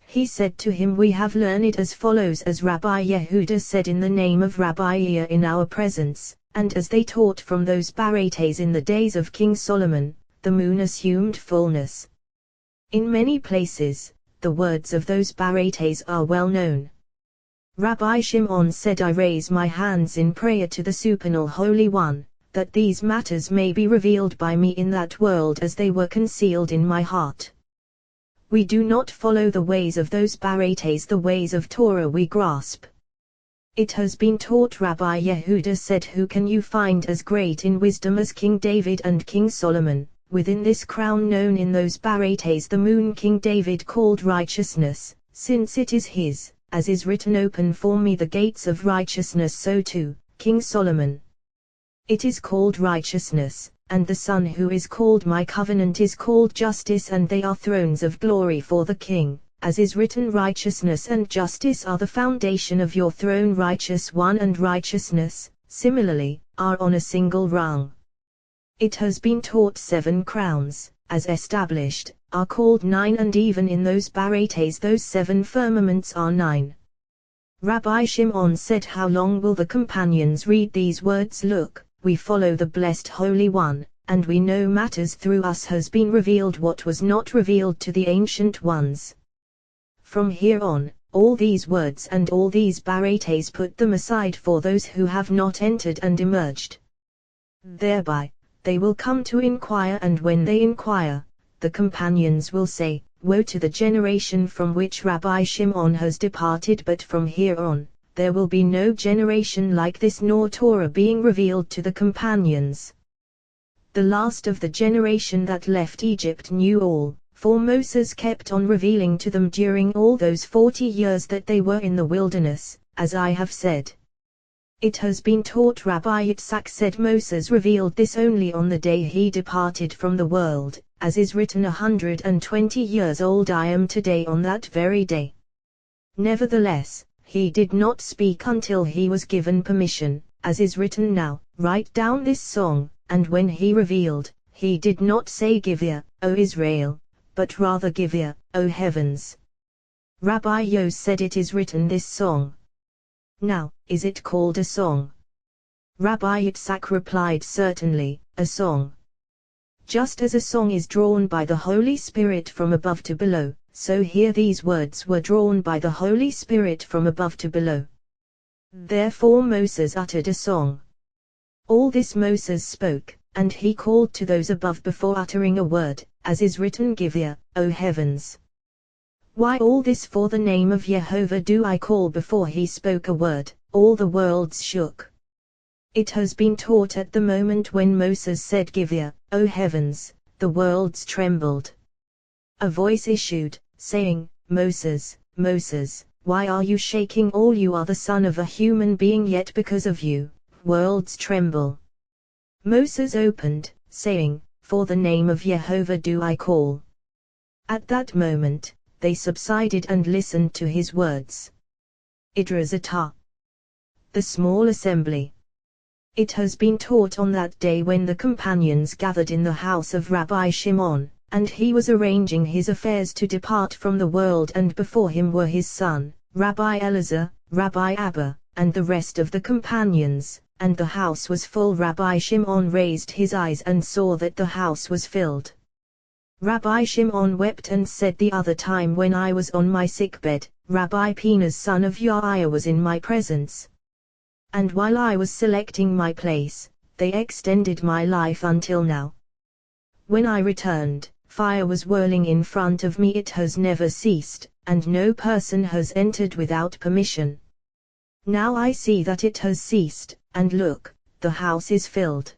He said to him we have learned as follows as Rabbi Yehuda said in the name of Rabbi Ea in our presence, and as they taught from those barates in the days of King Solomon, the moon assumed fullness. In many places, the words of those barates are well known. Rabbi Shimon said I raise my hands in prayer to the supernal Holy One, that these matters may be revealed by me in that world as they were concealed in my heart. We do not follow the ways of those barates, the ways of Torah we grasp. It has been taught, Rabbi Yehuda said, who can you find as great in wisdom as King David and King Solomon? Within this crown known in those barates the moon King David called righteousness, since it is his, as is written open for me the gates of righteousness, so too, King Solomon. It is called righteousness, and the sun who is called my covenant is called justice, and they are thrones of glory for the king, as is written righteousness and justice are the foundation of your throne. Righteous one and righteousness, similarly, are on a single rung. It has been taught 7 crowns, as established, are called 9, and even in those barates those 7 firmaments are 9. Rabbi Shimon said how long will the companions read these words? Look, we follow the blessed Holy One, and we know matters through us has been revealed what was not revealed to the ancient ones. From here on, all these words and all these barates put them aside for those who have not entered and emerged. Thereby, they will come to inquire, and when they inquire, the companions will say, woe to the generation from which Rabbi Shimon has departed, but from here on, there will be no generation like this nor Torah being revealed to the companions. The last of the generation that left Egypt knew all, for Moses kept on revealing to them during all those 40 years that they were in the wilderness, as I have said. It has been taught, Rabbi Yitzhak said Moses revealed this only on the day he departed from the world, as is written 120 years old I am today on that very day. Nevertheless, he did not speak until he was given permission, as is written now, write down this song, and when he revealed, he did not say give ear, O Israel, but rather give ear, O heavens. Rabbi Yos said it is written this song. Now, is it called a song? Rabbi Yitzhak replied certainly, a song. Just as a song is drawn by the Holy Spirit from above to below, so here these words were drawn by the Holy Spirit from above to below. Therefore Moses uttered a song. All this Moses spoke, and he called to those above before uttering a word, as is written give ear, O heavens. Why all this? For the name of Jehovah do I call. Before he spoke a word, all the worlds shook. It has been taught at the moment when Moses said give ear, O heavens, the worlds trembled. A voice issued, saying, Moses, Moses, why are you shaking? All you are the son of a human being, yet because of you, worlds tremble. Moses opened, saying, for the name of Jehovah do I call. At that moment, they subsided and listened to his words. Idrazatah. The small assembly. It has been taught on that day when the companions gathered in the house of Rabbi Shimon, and he was arranging his affairs to depart from the world, and before him were his son, Rabbi Elazar, Rabbi Abba, and the rest of the companions, and the house was full. Rabbi Shimon raised his eyes and saw that the house was filled. Rabbi Shimon wept and said, the other time when I was on my sickbed, Rabbi Pena's son of Yair was in my presence. And while I was selecting my place, they extended my life until now. When I returned, fire was whirling in front of me. It has never ceased, and no person has entered without permission. Now I see that it has ceased, and look, the house is filled.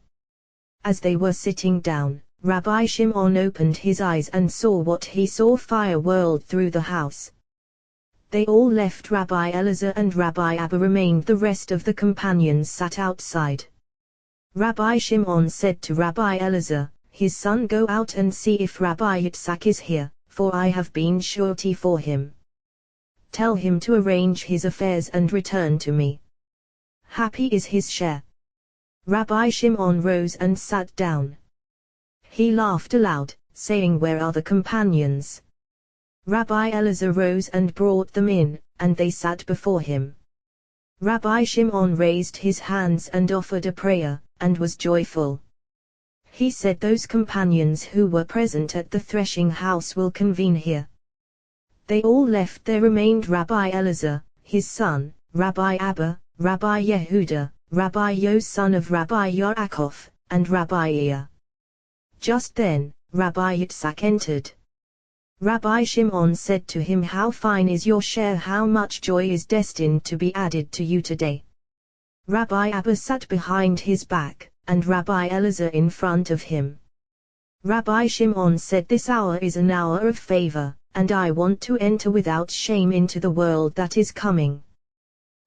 As they were sitting down, Rabbi Shimon opened his eyes and saw what he saw. Fire whirled through the house. They all left. Rabbi Elazar and Rabbi Abba remained. The rest of the companions sat outside. Rabbi Shimon said to Rabbi Elazar, his son, go out and see if Rabbi Yitzhak is here, for I have been surety for him. Tell him to arrange his affairs and return to me. Happy is his share. Rabbi Shimon rose and sat down. He laughed aloud, saying, where are the companions? Rabbi Elazar rose and brought them in, and they sat before him. Rabbi Shimon raised his hands and offered a prayer, and was joyful. He said, those companions who were present at the threshing house will convene here. They all left. There remained Rabbi Elazar, his son, Rabbi Abba, Rabbi Yehuda, Rabbi Yo son of Rabbi Yaakov, and Rabbi Ea. Just then, Rabbi Yitzhak entered. Rabbi Shimon said to him, how fine is your share, how much joy is destined to be added to you today. Rabbi Abba sat behind his back, and Rabbi Elazar in front of him. Rabbi Shimon said, this hour is an hour of favor, and I want to enter without shame into the world that is coming.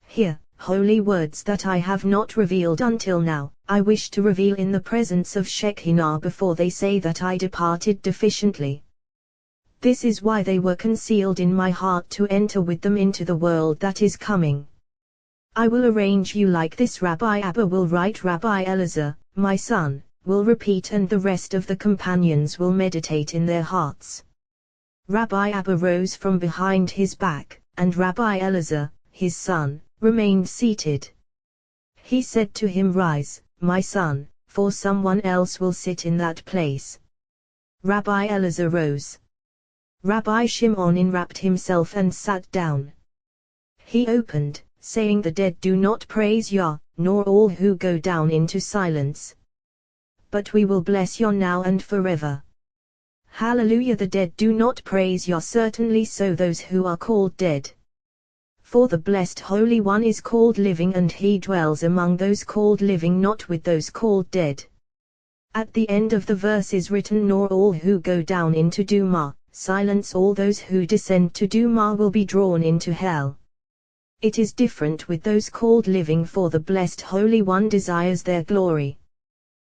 Here, holy words that I have not revealed until now, I wish to reveal in the presence of Shekinah before they say that I departed deficiently. This is why they were concealed in my heart, to enter with them into the world that is coming. I will arrange you like this. Rabbi Abba will write, Rabbi Elazar, my son, will repeat, and the rest of the companions will meditate in their hearts. Rabbi Abba rose from behind his back, and Rabbi Elazar, his son, remained seated. He said to him, rise, my son, for someone else will sit in that place. Rabbi Elazar rose. Rabbi Shimon enwrapped himself and sat down. He opened, saying, the dead do not praise Yah, nor all who go down into silence. But we will bless Yah now and forever. Hallelujah. The dead do not praise Yah, certainly so those who are called dead. For the blessed Holy One is called living, and he dwells among those called living, not with those called dead. At the end of the verse is written, nor all who go down into Duma, silence, all those who descend to Duma will be drawn into hell. It is different with those called living, for the blessed Holy One desires their glory.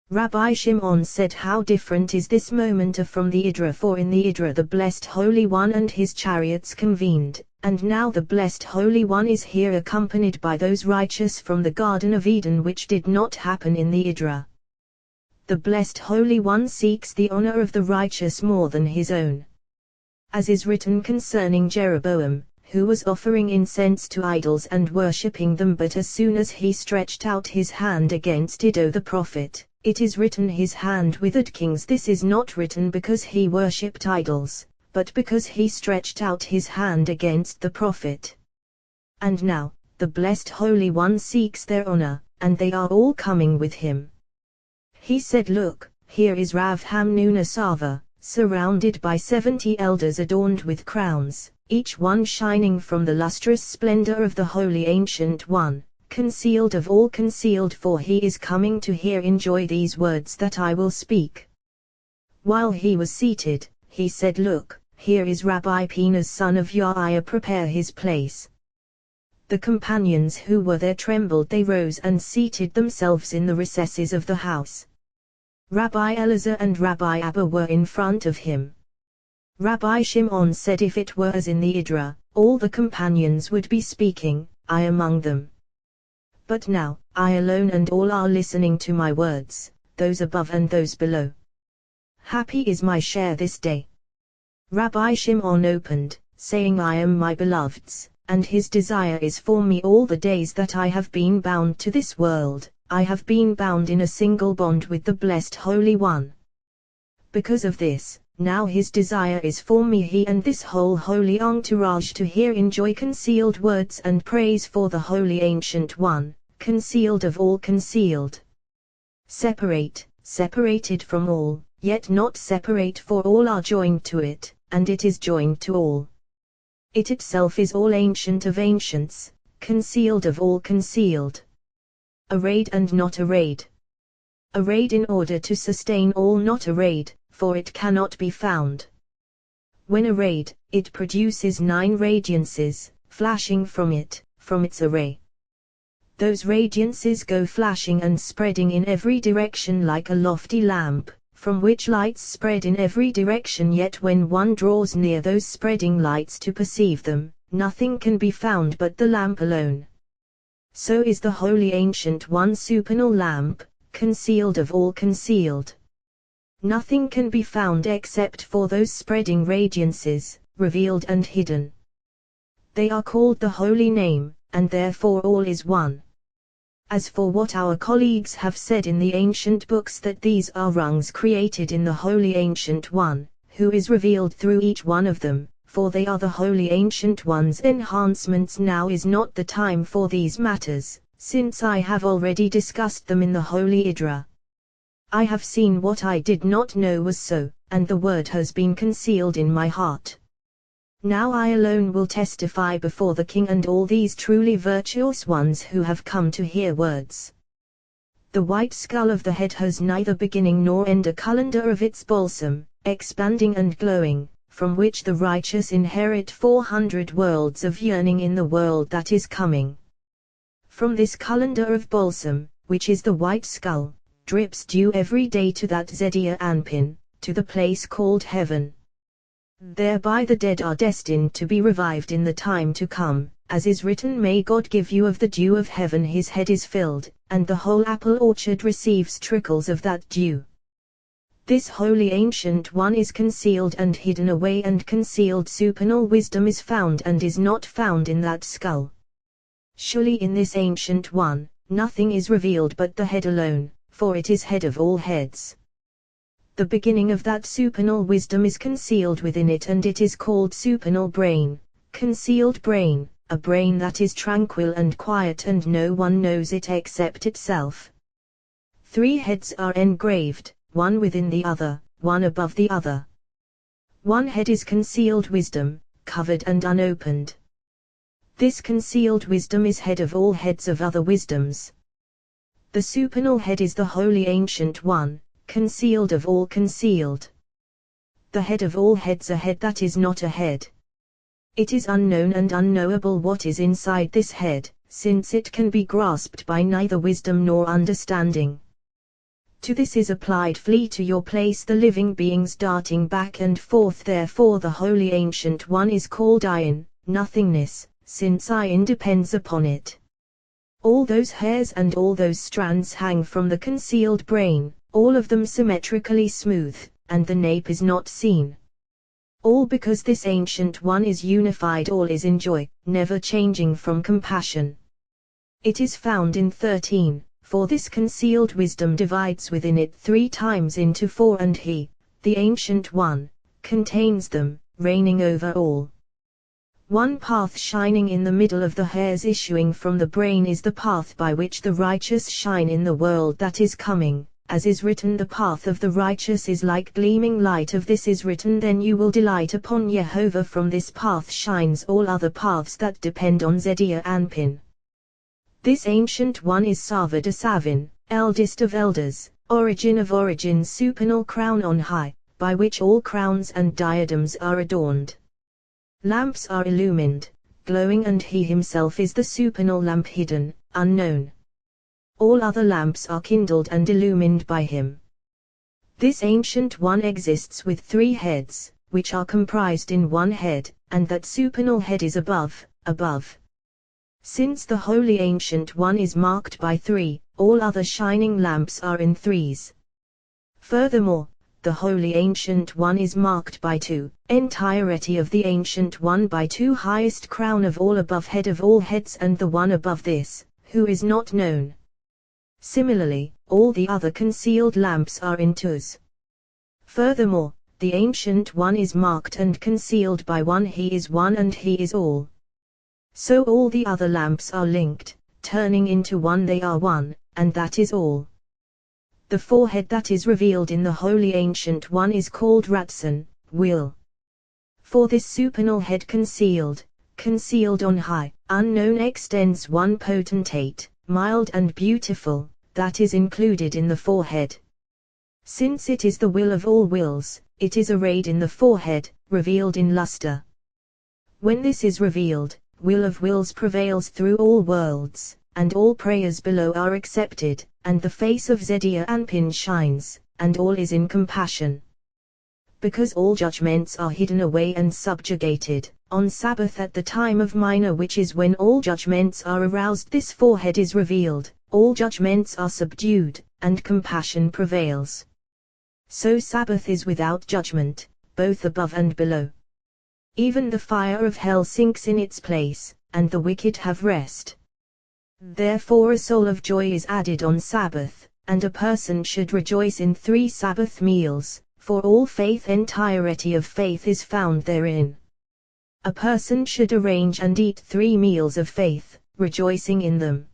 Rabbi Shimon said, how different is this moment from the Idra, for in the Idra the blessed Holy One and his chariots convened, and now the blessed Holy One is here accompanied by those righteous from the Garden of Eden, which did not happen in the Idra. The blessed Holy One seeks the honor of the righteous more than his own. As is written concerning Jeroboam, who was offering incense to idols and worshipping them, but as soon as he stretched out his hand against Iddo the prophet, it is written, his hand withered. Kings, this is not written because he worshipped idols, but because he stretched out his hand against the prophet. And now, the blessed Holy One seeks their honor, and they are all coming with him. He said, look, here is Rav Hamnuna Sava, surrounded by 70 elders adorned with crowns, each one shining from the lustrous splendor of the Holy Ancient One, concealed of all concealed, for he is coming to hear, enjoy these words that I will speak. While he was seated, he said, look, here is Rabbi Pinahas son of Yair, prepare his place. The companions who were there trembled, they rose and seated themselves in the recesses of the house. Rabbi Elazar and Rabbi Abba were in front of him. Rabbi Shimon said, if it were as in the Idra, all the companions would be speaking, I among them. But now, I alone, and all are listening to my words, those above and those below. Happy is my share this day. Rabbi Shimon opened, saying, I am my beloved's, and his desire is for me all the days that I have been bound to this world. I have been bound in a single bond with the blessed Holy One. Because of this, now his desire is for me, he and this whole holy entourage, to hear, enjoy concealed words and praise for the Holy Ancient One, concealed of all concealed. Separated from all, yet not separate, for all are joined to it, and it is joined to all. It itself is all ancient of ancients, concealed of all concealed. Arrayed and not arrayed. Arrayed in order to sustain all, not arrayed, for it cannot be found. When arrayed, it produces 9 radiances, flashing from its array. Those radiances go flashing and spreading in every direction like a lofty lamp, from which lights spread in every direction, yet when one draws near those spreading lights to perceive them, nothing can be found but the lamp alone. So is the Holy Ancient One supernal lamp, concealed of all concealed. Nothing can be found except for those spreading radiances, revealed and hidden. They are called the Holy Name, and therefore all is one. As for what our colleagues have said in the ancient books, that these are rungs created in the Holy Ancient One, who is revealed through each one of them, for they are the Holy Ancient One's enhancements, now is not the time for these matters, since I have already discussed them in the Holy Idra. I have seen what I did not know was so, and the word has been concealed in my heart. Now I alone will testify before the king and all these truly virtuous ones who have come to hear words. The white skull of the head has neither beginning nor end, a calendar of its balsam, expanding and glowing, from which the righteous inherit 400 worlds of yearning in the world that is coming. From this calendar of balsam, which is the white skull, drips dew every day to that Zedia Anpin, to the place called heaven. Thereby the dead are destined to be revived in the time to come, as is written, may God give you of the dew of heaven, his head is filled, and the whole apple orchard receives trickles of that dew. This Holy Ancient One is concealed and hidden away, and concealed supernal wisdom is found and is not found in that skull. Surely in this Ancient One, nothing is revealed but the head alone, for it is head of all heads. The beginning of that supernal wisdom is concealed within it, and it is called supernal brain, concealed brain, a brain that is tranquil and quiet, and no one knows it except itself. 3 heads are engraved, one within the other, one above the other. One head is concealed wisdom, covered and unopened. This concealed wisdom is head of all heads of other wisdoms. The supernal head is the Holy Ancient One, concealed of all concealed. The head of all heads, a head that is not a head. It is unknown and unknowable what is inside this head, since it can be grasped by neither wisdom nor understanding. To this is applied flee to your place the living beings darting back and forth, therefore the Holy Ancient One is called Ayin, nothingness, since Ayin depends upon it. All those hairs and all those strands hang from the concealed brain, all of them symmetrically smooth, and the nape is not seen. All because this Ancient One is unified, all is in joy, never changing from compassion. It is found in 13, for this concealed wisdom divides within it 3 times into 4, and he, the Ancient One, contains them, reigning over all. One path shining in the middle of the hairs issuing from the brain is the path by which the righteous shine in the world that is coming. As is written, the path of the righteous is like gleaming light. Of this is written, then you will delight upon Jehovah. From this path shines all other paths that depend on Zedia Anpin. This Ancient One is Sava de Savin, eldest of elders, origin of origins, supernal crown on high, by which all crowns and diadems are adorned. Lamps are illumined, glowing, and he himself is the supernal lamp, hidden, unknown. All other lamps are kindled and illumined by him. This Ancient One exists with 3 heads, which are comprised in one head, and that supernal head is above. Since the Holy Ancient One is marked by 3, all other shining lamps are in 3s. Furthermore, the Holy Ancient One is marked by 2, entirety of the Ancient One by 2, highest crown of all, above head of all heads, and the one above this, who is not known. Similarly, all the other concealed lamps are in 2s. Furthermore, the Ancient One is marked and concealed by 1, he is one and he is all. So all the other lamps are linked, turning into one, they are one, and that is all. The forehead that is revealed in the Holy Ancient One is called Ratsan, will. For this supernal head concealed on high, unknown, extends one potentate, mild and beautiful, that is included in the forehead. Since it is the will of all wills, it is arrayed in the forehead, revealed in luster. When this is revealed, will of wills prevails through all worlds, and all prayers below are accepted, and the face of Zedia Anpin shines, and all is in compassion. Because all judgments are hidden away and subjugated, on Sabbath at the time of minor, which is when all judgments are aroused, this forehead is revealed, all judgments are subdued, and compassion prevails. So Sabbath is without judgment, both above and below. Even the fire of hell sinks in its place, and the wicked have rest. Therefore a soul of joy is added on Sabbath, and a person should rejoice in 3 Sabbath meals, for all faith, entirety of faith is found therein. A person should arrange and eat 3 meals of faith, rejoicing in them.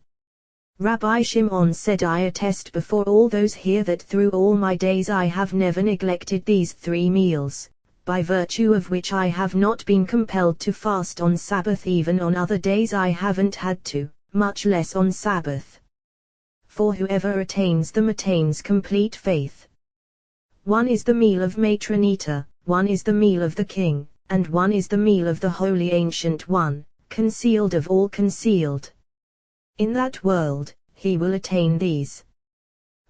Rabbi Shimon said, I attest before all those here that through all my days I have never neglected these 3 meals, by virtue of which I have not been compelled to fast on Sabbath. Even on other days I haven't had to, much less on Sabbath. For whoever attains them attains complete faith. One is the meal of Matronita, one is the meal of the King, and one is the meal of the Holy Ancient One, concealed of all concealed. In that world, he will attain these.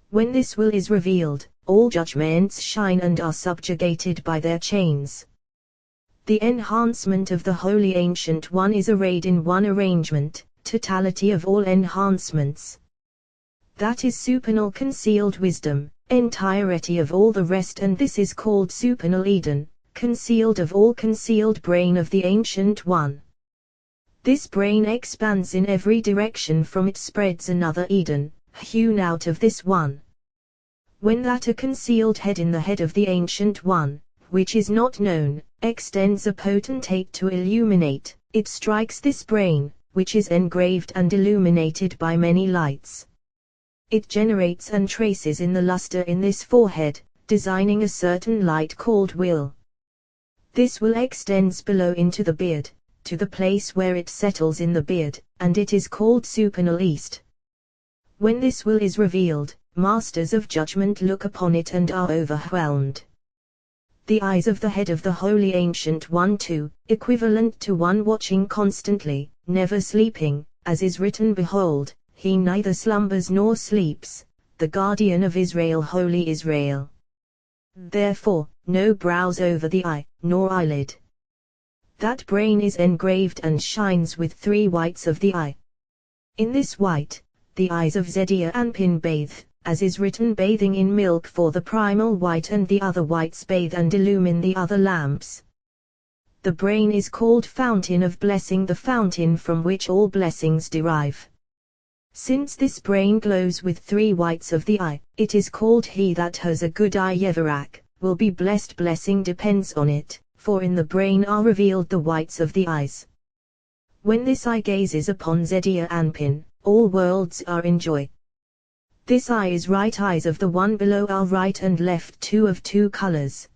When this will is revealed, all judgments shine and are subjugated by their chains. The enhancement of the Holy Ancient One is arrayed in one arrangement, totality of all enhancements. That is supernal concealed wisdom, entirety of all the rest, and this is called supernal Eden, concealed of all concealed brain of the Ancient One. This brain expands in every direction, from it spreads another Eden, hewn out of this one. When that a concealed head in the head of the Ancient One, which is not known, extends a potentate to illuminate, it strikes this brain, which is engraved and illuminated by many lights. It generates and traces in the luster in this forehead, designing a certain light called will. This will extends below into the beard, to the place where it settles in the beard, and it is called supernal east. When this will is revealed, masters of judgment look upon it and are overwhelmed. The eyes of the head of the Holy Ancient One too, equivalent to one watching constantly, never sleeping, as is written, behold, he neither slumbers nor sleeps, the guardian of Israel, holy Israel. Therefore, no brows over the eye, nor eyelid. That brain is engraved and shines with 3 whites of the eye. In this white, the eyes of Zedia Anpin bathe, as is written, bathing in milk for the primal white, and the other whites bathe and illumine the other lamps. The brain is called fountain of blessing, the fountain from which all blessings derive. Since this brain glows with 3 whites of the eye, it is called he that has a good eye Yevarak, will be blessed. Blessing depends on it, for in the brain are revealed the whites of the eyes. When this eye gazes upon Zedia Anpin, all worlds are in joy. This eye is right, eyes of the one below are right and left, 2 of 2 colors.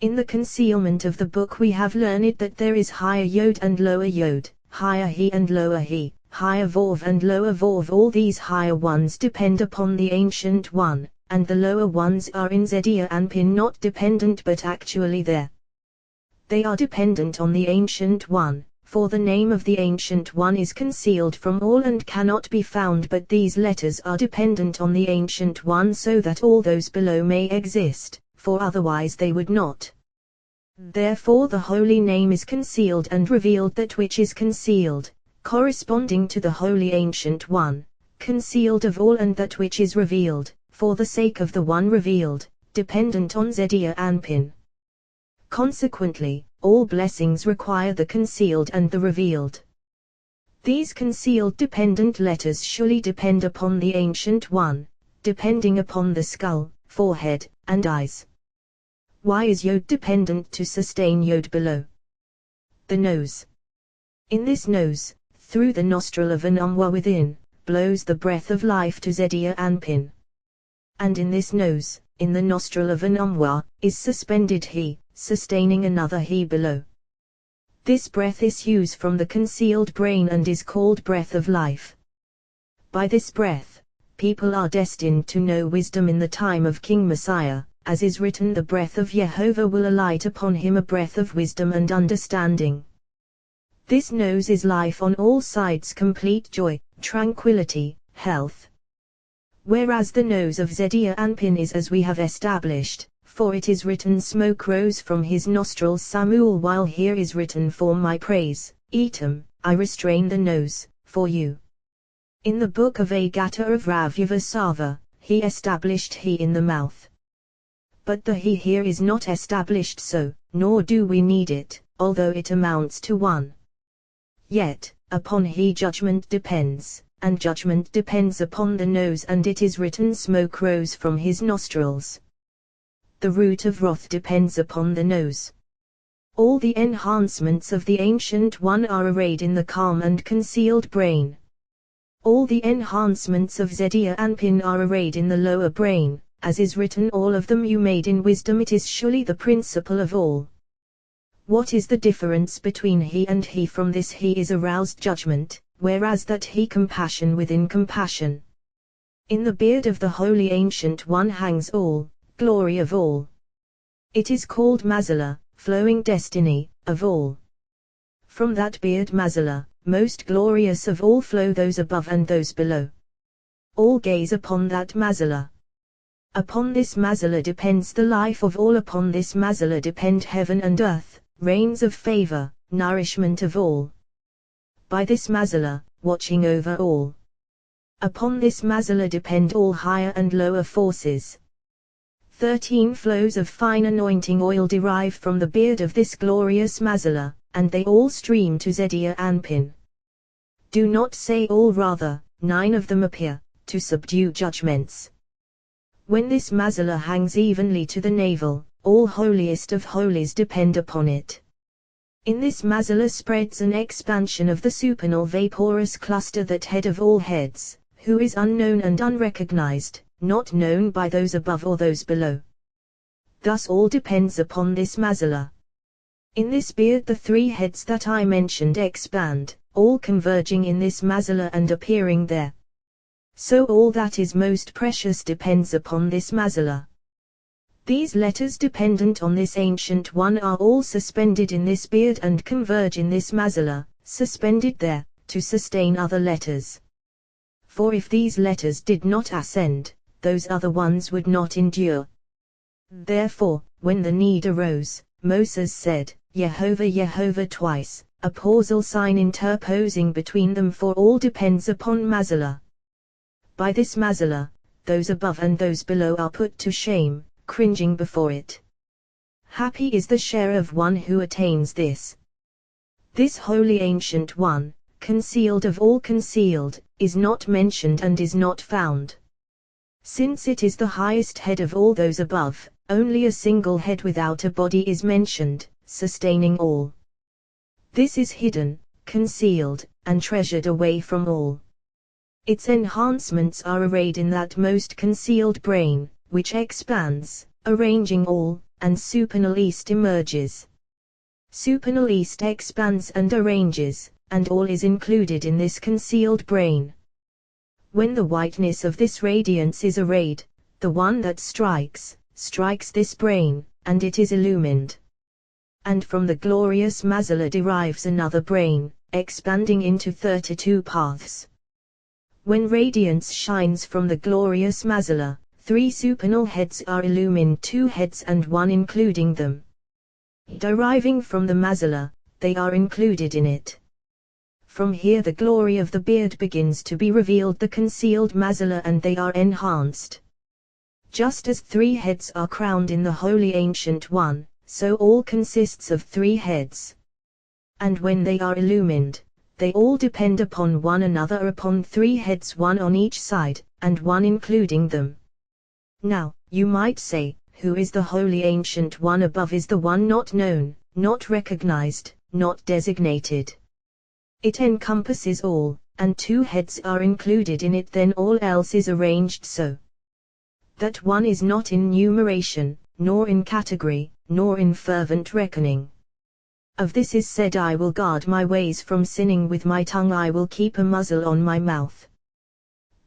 In the concealment of the book we have learned that there is higher Yod and lower Yod, higher he and lower he, higher Vov and lower Vov. All these higher ones depend upon the Ancient One, and the lower ones are in Zedia Anpin, not dependent but actually there. They are dependent on the Ancient One, for the name of the Ancient One is concealed from all and cannot be found, but these letters are dependent on the Ancient One so that all those below may exist, for otherwise they would not. Therefore the holy name is concealed and revealed that which is concealed, corresponding to the Holy Ancient One, concealed of all, and that which is revealed, for the sake of the one revealed, dependent on Zedia Anpin. Consequently, all blessings require the concealed and the revealed. These concealed dependent letters surely depend upon the Ancient One, depending upon the skull, forehead, and eyes. Why is Yod dependent to sustain Yod below? The nose. In this nose, through the nostril of an Umwa within, blows the breath of life to Zedia Anpin. And in this nose, in the nostril of an Umwa, is suspended he, sustaining another he below. This breath issues from the concealed brain and is called breath of life. By this breath, people are destined to know wisdom in the time of King Messiah, as is written, the breath of Jehovah will alight upon him, a breath of wisdom and understanding. This nose is life on all sides, complete joy, tranquility, health. Whereas the nose of Zedia Anpin is as we have established, for it is written smoke rose from his nostrils Samuel, while here is written for my praise, Etam, I restrain the nose, for you. In the book of Agata of Ravyavasava, he established he in the mouth. But the he here is not established so, nor do we need it, although it amounts to one. Yet, upon he judgment depends, and judgment depends upon the nose, and it is written smoke rose from his nostrils. The root of wrath depends upon the nose. All the enhancements of the Ancient One are arrayed in the calm and concealed brain. All the enhancements of Zedia Anpin are arrayed in the lower brain, as is written, all of them you made in wisdom, it is surely the principle of all. What is the difference between he and he? From this he is aroused judgment, whereas that he compassion within compassion. In the beard of the Holy Ancient One hangs all, glory of all. It is called Mazala, flowing destiny, of all. From that beard Mazala, most glorious of all, flow those above and those below. All gaze upon that Mazala. Upon this Mazala depends the life of all, upon this Mazala depend heaven and earth, rains of favor, nourishment of all. By this Mazala, watching over all. Upon this Mazala depend all higher and lower forces. 13 flows of fine anointing oil derive from the beard of this glorious Mazala, and they all stream to Zedia Anpin. Do not say all, rather, 9 of them appear, to subdue judgments. When this Mazala hangs evenly to the navel, all holiest of holies depend upon it. In this Mazala spreads an expansion of the supernal vaporous cluster, that head of all heads, who is unknown and unrecognized, not known by those above or those below. Thus all depends upon this Mazala. In this beard the 3 heads that I mentioned expand, all converging in this Mazala and appearing there. So all that is most precious depends upon this Mazala. These letters dependent on this Ancient One are all suspended in this beard and converge in this Mazala, suspended there, to sustain other letters. For if these letters did not ascend, those other ones would not endure. Therefore, when the need arose, Moses said, Yehovah, Yehovah twice, a pausal sign interposing between them, for all depends upon Mazala. By this Mazala, those above and those below are put to shame, cringing before it. Happy is the share of one who attains this. This Holy Ancient One, concealed of all concealed, is not mentioned and is not found. Since it is the highest head of all those above, only a single head without a body is mentioned, sustaining all. This is hidden, concealed, and treasured away from all. Its enhancements are arrayed in that most concealed brain, which expands, arranging all, and supernal East emerges. Supernal East expands and arranges, and all is included in this concealed brain. When the whiteness of this radiance is arrayed, the one that strikes this brain, and it is illumined. And from the glorious Mazala derives another brain, expanding into 32 paths. When radiance shines from the glorious Mazala, 3 supernal heads are illumined, 2 heads and 1 including them. Deriving from the Mazala, they are included in it. From here the glory of the beard begins to be revealed, the concealed Mazala, and they are enhanced. Just as 3 heads are crowned in the Holy Ancient One, so all consists of 3 heads. And when they are illumined, they all depend upon one another, upon 3 heads, 1 on each side, and 1 including them. Now, you might say, who is the Holy Ancient One above? Is the one not known, not recognized, not designated. It encompasses all, and 2 heads are included in it, then all else is arranged so that one is not in numeration, nor in category, nor in fervent reckoning. Of this is said, I will guard my ways from sinning, with my tongue I will keep a muzzle on my mouth.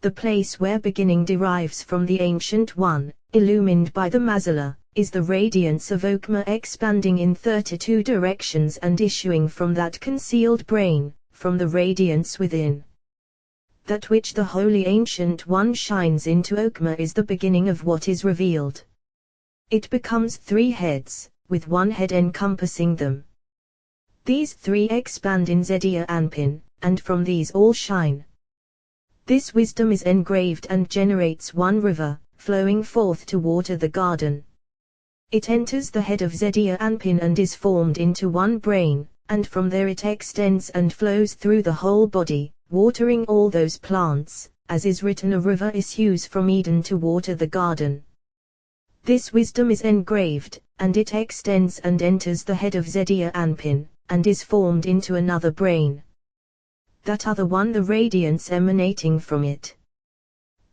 The place where beginning derives from the Ancient One, illumined by the Mazala, is the radiance of Okma expanding in 32 directions and issuing from that concealed brain, from the radiance within. That which the Holy Ancient One shines into Okma is the beginning of what is revealed. It becomes 3 heads, with 1 head encompassing them. These 3 expand in Zedia Anpin, and from these all shine. This wisdom is engraved and generates 1 river, flowing forth to water the garden. It enters the head of Zedia Anpin and is formed into 1 brain, and from there it extends and flows through the whole body, watering all those plants, as is written, a river issues from Eden to water the garden. This wisdom is engraved, and it extends and enters the head of Zedia Anpin, and is formed into another brain. That other one the radiance emanating from it.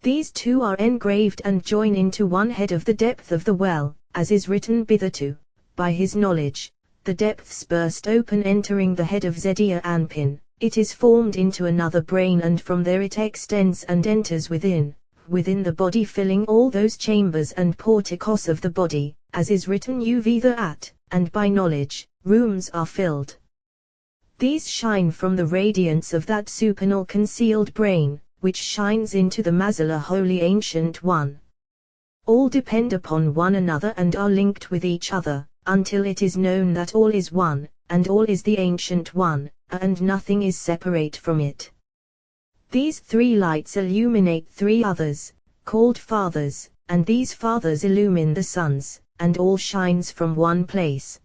These 2 are engraved and join into 1 head of the depth of the well, as is written, Bithatu, by his knowledge, the depths burst open entering the head of Zedia Anpin, it is formed into another brain and from there it extends and enters within the body filling all those chambers and porticos of the body, as is written, Uv and by knowledge, rooms are filled. These shine from the radiance of that supernal concealed brain, which shines into the Mazala Holy Ancient One. All depend upon one another and are linked with each other, until it is known that all is one, and all is the Ancient One, and nothing is separate from it. These 3 lights illuminate 3 others, called fathers, and these fathers illumine the sons, and all shines from 1 place.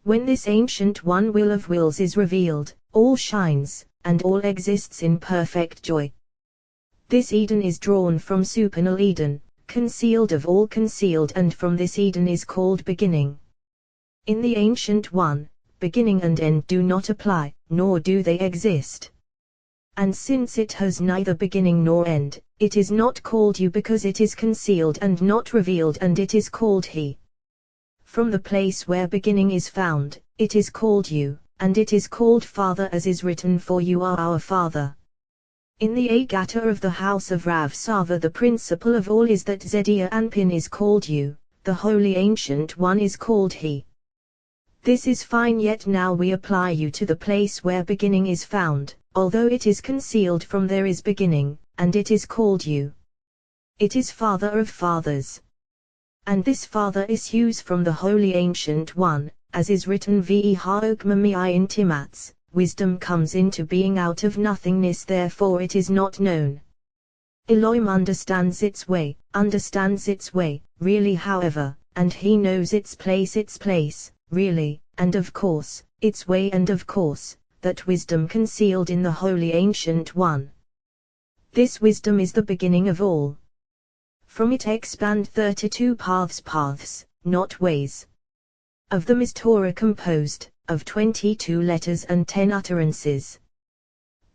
When this Ancient One will of wills is revealed, all shines, and all exists in perfect joy. This Eden is drawn from supernal Eden, concealed of all concealed, and from this Eden is called beginning. In the Ancient One, beginning and end do not apply, nor do they exist. And since it has neither beginning nor end, it is not called you because it is concealed and not revealed, and it is called he. From the place where beginning is found, it is called you, and it is called Father, as is written, for you are our Father. In the Agata of the house of Rav Sava the principle of all is that Zedia Anpin is called you, the Holy Ancient One is called he. This is fine, yet now we apply you to the place where beginning is found, although it is concealed from there is beginning, and it is called you. It is Father of fathers. And this Father issues from the Holy Ancient One, as is written, Ve haokmami in Timats, wisdom comes into being out of nothingness, therefore it is not known. Elohim understands its way, really however, and he knows its place, really, and of course, its way, and of course, that wisdom concealed in the Holy Ancient One. This wisdom is the beginning of all. From it expand 32 paths, not ways. Of them is Torah composed, of 22 letters and 10 utterances.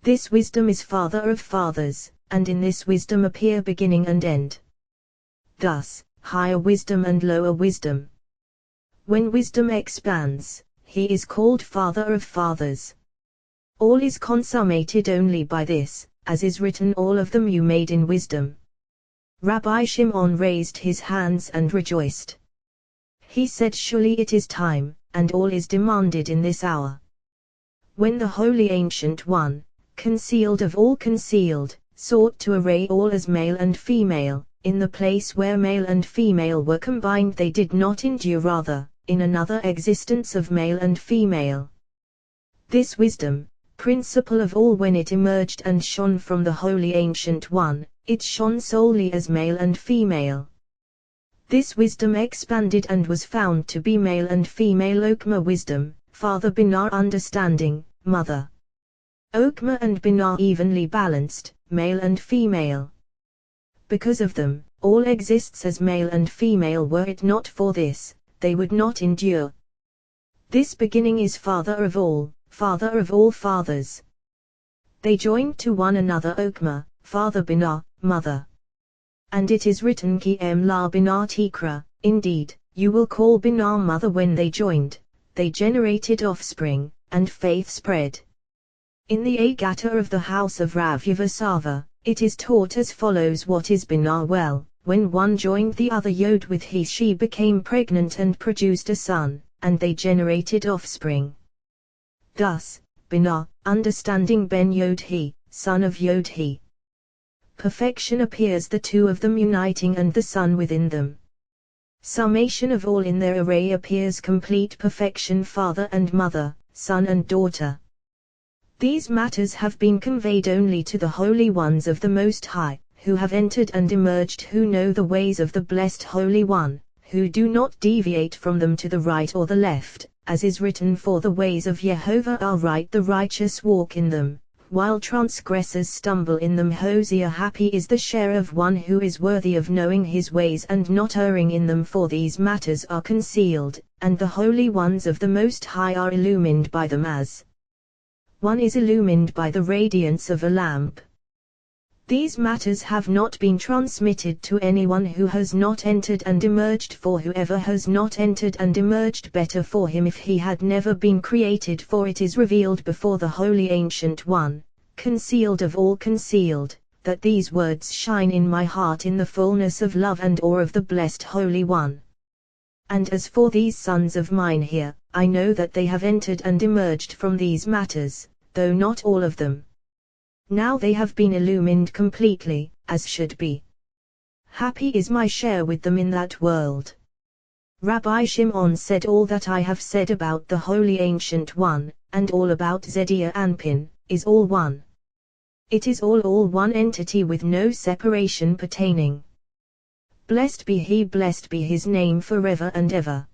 This wisdom is Father of fathers, and in this wisdom appear beginning and end. Thus, higher wisdom and lower wisdom. When wisdom expands, he is called Father of fathers. All is consummated only by this, as is written, all of them you made in wisdom. Rabbi Shimon raised his hands and rejoiced. He said, surely it is time, and all is demanded in this hour. When the Holy Ancient One, concealed of all concealed, sought to array all as male and female, in the place where male and female were combined they did not endure, rather, in another existence of male and female. This wisdom, principle of all, when it emerged and shone from the Holy Ancient One, it shone solely as male and female. This wisdom expanded and was found to be male and female Okma wisdom, father Binah understanding, mother. Okma and Binah evenly balanced, male and female. Because of them, all exists as male and female. Were it not for this, they would not endure. This beginning is father of all fathers. They joined to one another Okma, father Binah, mother. And it is written, Ki em la Binah tikra, indeed, you will call Binah mother. When they joined, they generated offspring, and faith spread. In the Agata of the house of Rav Yavasava, it is taught as follows: what is Binah? Well, when one joined the other Yod with he, she became pregnant and produced a son, and they generated offspring. Thus, Binah, understanding Ben Yod he, son of Yod He. Perfection appears the two of them uniting and the Son within them. Summation of all in their array appears complete perfection, Father and Mother, Son and Daughter. These matters have been conveyed only to the holy ones of the Most High, who have entered and emerged, who know the ways of the Blessed Holy One, who do not deviate from them to the right or the left, as is written, for the ways of Jehovah are right, the righteous walk in them, while transgressors stumble in them. Hosea, happy is the share of one who is worthy of knowing his ways and not erring in them, for these matters are concealed, and the holy ones of the Most High are illumined by them as one is illumined by the radiance of a lamp. These matters have not been transmitted to anyone who has not entered and emerged, for whoever has not entered and emerged, better for him if he had never been created, for it is revealed before the Holy Ancient One, concealed of all concealed, that these words shine in my heart in the fullness of love and awe of the Blessed Holy One. And as for these sons of mine here, I know that they have entered and emerged from these matters, though not all of them. Now they have been illumined completely, as should be. Happy is my share with them in that world. Rabbi Shimon said, all that I have said about the Holy Ancient One, and all about Zedia Anpin, is all one. It is all one entity with no separation pertaining. Blessed be He, blessed be His name forever and ever.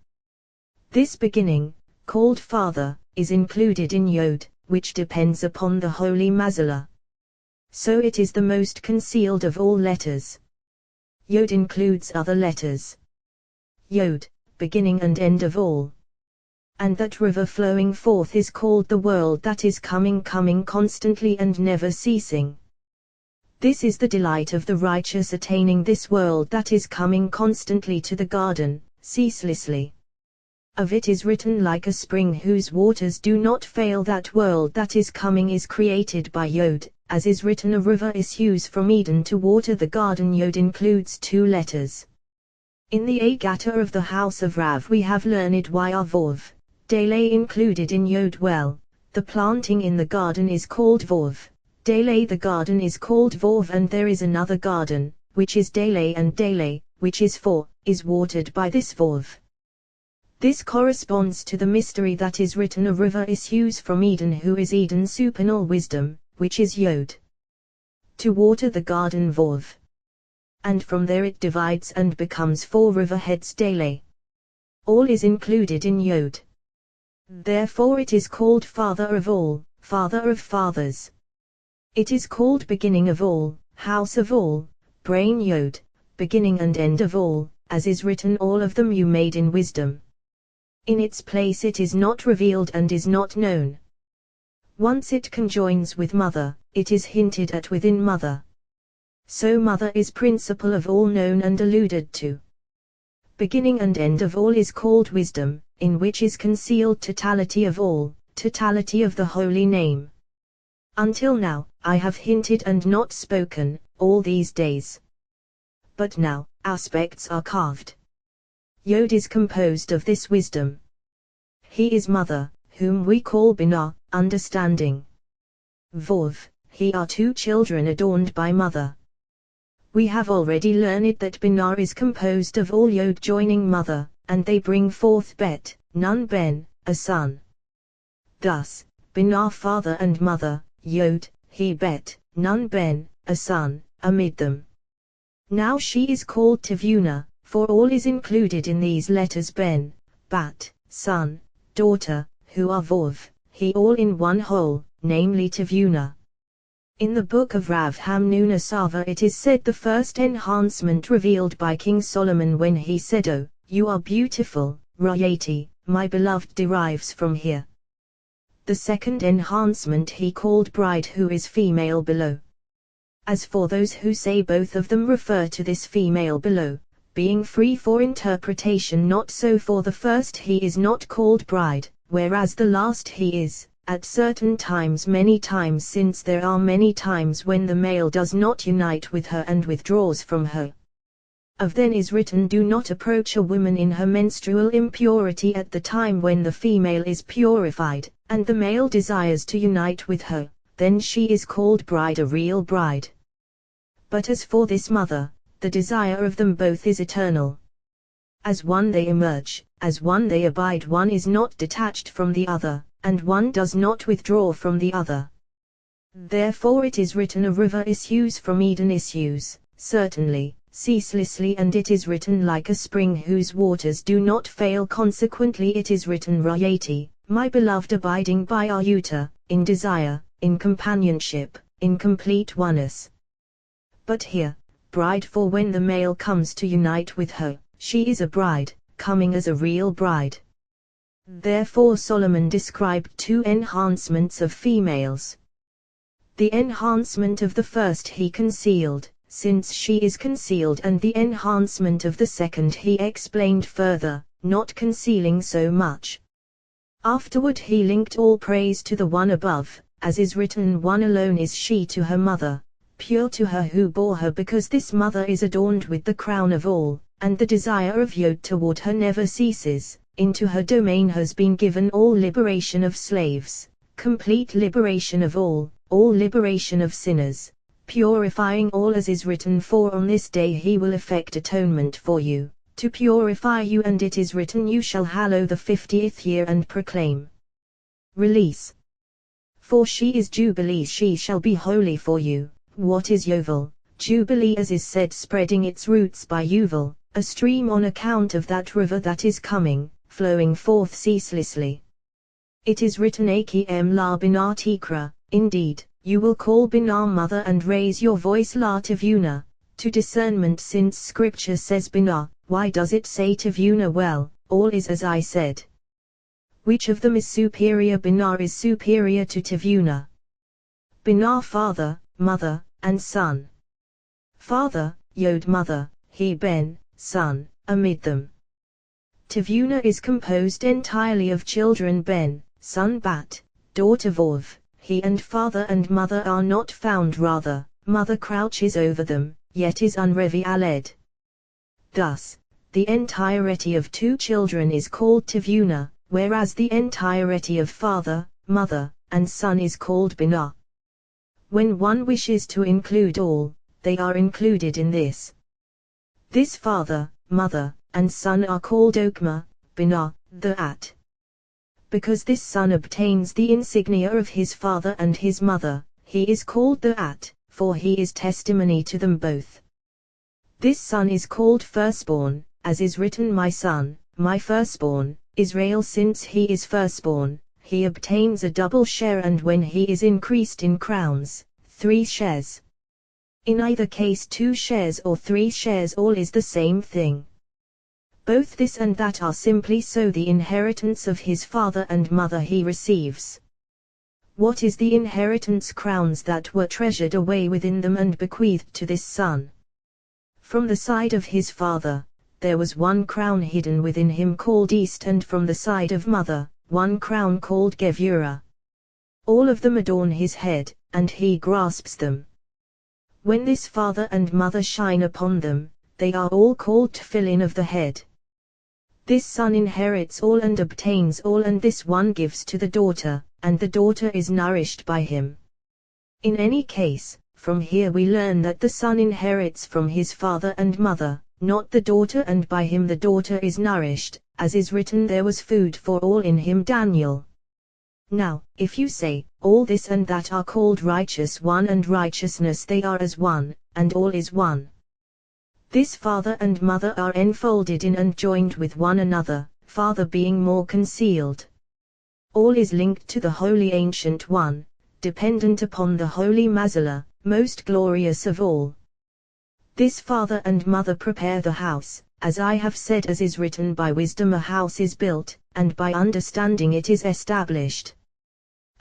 This beginning, called Father, is included in Yod, which depends upon the Holy Mazala. So it is the most concealed of all letters. Yod includes other letters. Yod, beginning and end of all. And that river flowing forth is called the world that is coming constantly and never ceasing. This is the delight of the righteous, attaining this world that is coming constantly to the garden, ceaselessly. Of it is written, like a spring whose waters do not fail, that world that is coming is created by Yod, as is written, a river issues from Eden to water the garden. Yod includes two letters. In the Agata of the house of Rav we have learned Vov, Dele included in Yod. Well, the planting in the garden is called Vov, Dele the garden is called Vov, and there is another garden, which is Dele, and Dele, which is watered by this Vov. This corresponds to the mystery that is written, a river issues from Eden, who is Eden supernal wisdom, which is Yod. To water the garden Vov. And from there it divides and becomes 4 riverheads Dele. All is included in Yod. Therefore it is called Father of all, Father of fathers. It is called beginning of all, house of all, brain Yod, beginning and end of all, as is written, all of them you made in wisdom. In its place it is not revealed and is not known. Once it conjoins with Mother, it is hinted at within Mother. So Mother is principle of all known and alluded to. Beginning and end of all is called wisdom, in which is concealed totality of all, totality of the holy name. Until now, I have hinted and not spoken, all these days. But now, aspects are carved. Yod is composed of this wisdom. He is Mother, whom we call Binah, understanding. Vov, he are 2 children adorned by Mother. We have already learned that Binah is composed of all Yod joining Mother, and they bring forth Bet, Nun Ben, a son. Thus, Binah father and mother, Yod, he Bet, Nun Ben, a son, amid them. Now she is called Tivuna, for all is included in these letters: Ben, Bat, son, daughter, who are Vov, he, all in one whole, namely Tivuna. In the book of Rav Hamnuna Sava it is said, the first enhancement revealed by King Solomon when he said, "Oh, you are beautiful, Rayati, my beloved," derives from here. The second enhancement he called bride, who is female below. As for those who say both of them refer to this female below, being free for interpretation, not so. For the first he is not called bride, whereas the last he is, at certain times, many times, since there are many times when the male does not unite with her and withdraws from her. Of then is written, "Do not approach a woman in her menstrual impurity at the time when the female is purified, and the male desires to unite with her, then she is called bride, a real bride. But as for this mother, the desire of them both is eternal. As one they emerge, as one they abide, one is not detached from the other, and one does not withdraw from the other. Therefore it is written, a river issues from Eden, issues, certainly, ceaselessly, and it is written, like a spring whose waters do not fail. Consequently it is written, Rayati, my beloved, abiding by Ayuta, in desire, in companionship, in complete oneness. But here, bride, for when the male comes to unite with her, she is a bride, coming as a real bride. Therefore Solomon described two enhancements of females. The enhancement of the first he concealed, since she is concealed, and the enhancement of the second he explained further, not concealing so much. Afterward he linked all praise to the one above, as is written, one alone is she to her mother, pure to her who bore her, because this mother is adorned with the crown of all, and the desire of Yod toward her never ceases. Into her domain has been given all liberation of slaves, complete liberation of all liberation of sinners, purifying all, as is written, for on this day he will effect atonement for you, to purify you, and it is written, you shall hallow the 50th year and proclaim release. For she is Jubilee, she shall be holy for you. What is Yovel? Jubilee, as is said, spreading its roots by Yuval, a stream on account of that river that is coming, flowing forth ceaselessly. It is written, Akim la binah tikra, indeed, you will call Binah mother and raise your voice la Tivuna, to discernment, since scripture says Binah, why does it say Tivuna? Well, all is as I said. Which of them is superior? Binah is superior to Tivuna. Binah father, mother, and son. Father, Yod mother, he Ben, son, amid them. Tivuna is composed entirely of children, Ben, son Bat, daughter Vov, he, and father and mother are not found, rather, mother crouches over them, yet is unrevealed. Thus, the entirety of two children is called Tivuna, whereas the entirety of father, mother, and son is called Binah. When one wishes to include all, they are included in this. This father, mother, and son are called Okma, Binah, the At. Because this son obtains the insignia of his father and his mother, he is called the At, for he is testimony to them both. This son is called firstborn, as is written, my son, my firstborn, Israel. Since he is firstborn, he obtains a double share, and when he is increased in crowns, 3 shares. In either case 2 shares or 3 shares, all is the same thing. Both this and that are simply so the inheritance of his father and mother he receives. What is the inheritance? Crowns that were treasured away within them and bequeathed to this son. From the side of his father, there was one crown hidden within him called East, and from the side of mother, one crown called Gevurah. All of them adorn his head, and he grasps them. When this father and mother shine upon them, they are all called tefillin of the head. This son inherits all and obtains all, and this one gives to the daughter, and the daughter is nourished by him. In any case, from here we learn that the son inherits from his father and mother, not the daughter, and by him the daughter is nourished, as is written, there was food for all in him. Daniel. Now, if you say, all this and that are called righteous one and righteousness, they are as one, and all is one. This father and mother are enfolded in and joined with one another, father being more concealed. All is linked to the Holy Ancient One, dependent upon the Holy Mazallah, most glorious of all. This father and mother prepare the house, as I have said, as is written, by wisdom a house is built, and by understanding it is established.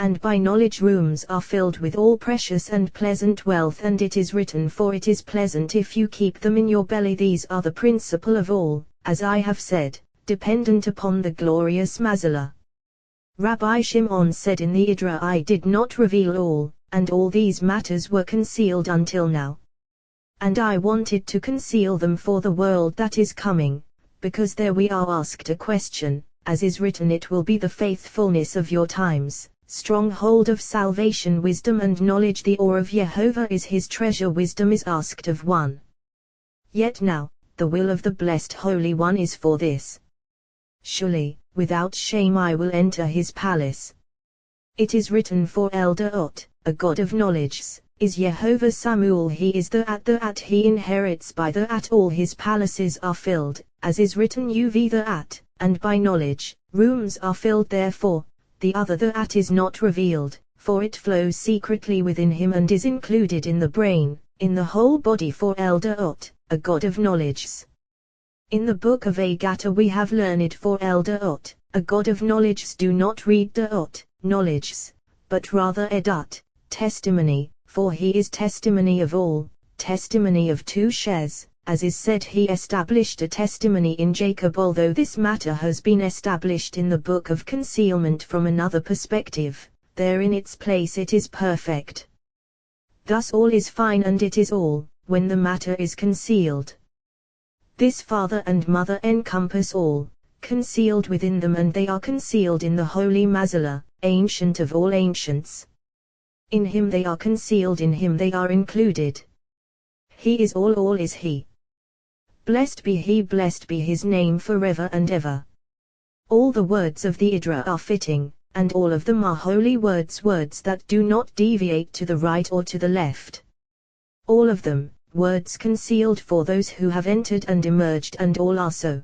And by knowledge rooms are filled with all precious and pleasant wealth, and it is written, for it is pleasant if you keep them in your belly. These are the principle of all, as I have said, dependent upon the glorious Mazallah. Rabbi Shimon said in the Idra, I did not reveal all, and all these matters were concealed until now. And I wanted to conceal them for the world that is coming, because there we are asked a question, as is written, it will be the faithfulness of your times, stronghold of salvation, wisdom and knowledge. The awe of Jehovah is his treasure, wisdom is asked of one. Yet now, the will of the blessed Holy One is for this. Surely, without shame I will enter his palace. It is written, for elder Ot, a God of knowledge, is Jehovah Samuel. He is the at he inherits by the at all his palaces are filled, as is written uv the at, and by knowledge, rooms are filled. Therefore, the other the at is not revealed, for it flows secretly within him and is included in the brain, in the whole body. For elder Ot, a God of knowledge. In the book of Agatta we have learned, for elder Ot, a God of knowledge. Do not read the Ot, knowledge, but rather edut, testimony, for he is testimony of all, testimony of two shares, as is said, he established a testimony in Jacob. Although this matter has been established in the book of concealment from another perspective, there in its place it is perfect. Thus all is fine and it is all, when the matter is concealed. This father and mother encompass all, concealed within them, and they are concealed in the holy Mazallah, ancient of all ancients. In him they are concealed, in him they are included. He is all is he. Blessed be he, blessed be his name forever and ever. All the words of the Idra are fitting, and all of them are holy words, words that do not deviate to the right or to the left. All of them, words concealed for those who have entered and emerged, and all are so.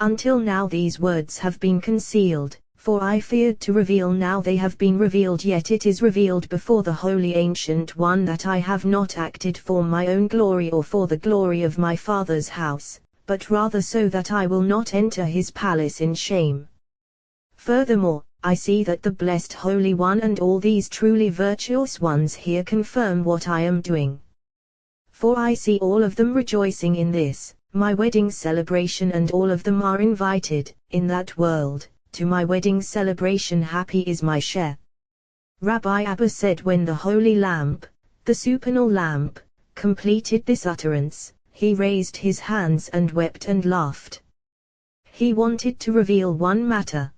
Until now these words have been concealed, for I feared to reveal. Now they have been revealed, yet it is revealed before the Holy Ancient One that I have not acted for my own glory or for the glory of my Father's house, but rather so that I will not enter his palace in shame. Furthermore, I see that the blessed Holy One and all these truly virtuous ones here confirm what I am doing. For I see all of them rejoicing in this, my wedding celebration, and all of them are invited, in that world, to my wedding celebration. Happy is my share. Rabbi Abba said, when the holy lamp, the supernal lamp, completed this utterance, he raised his hands and wept and laughed. He wanted to reveal one matter.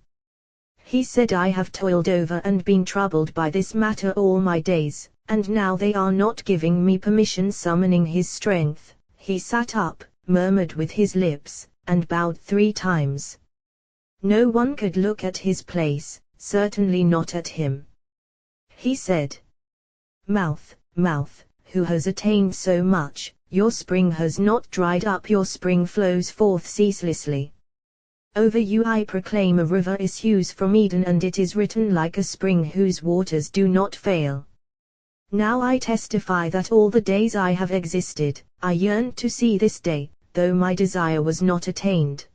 He said, I have toiled over and been troubled by this matter all my days, and now they are not giving me permission. Summoning his strength, he sat up, murmured with his lips, and bowed 3 times. No one could look at his place, certainly not at him. He said, Mouth, mouth, who has attained so much, your spring has not dried up, your spring flows forth ceaselessly. Over you I proclaim, a river issues from Eden, and it is written, like a spring whose waters do not fail. Now I testify that all the days I have existed, I yearned to see this day, though my desire was not attained.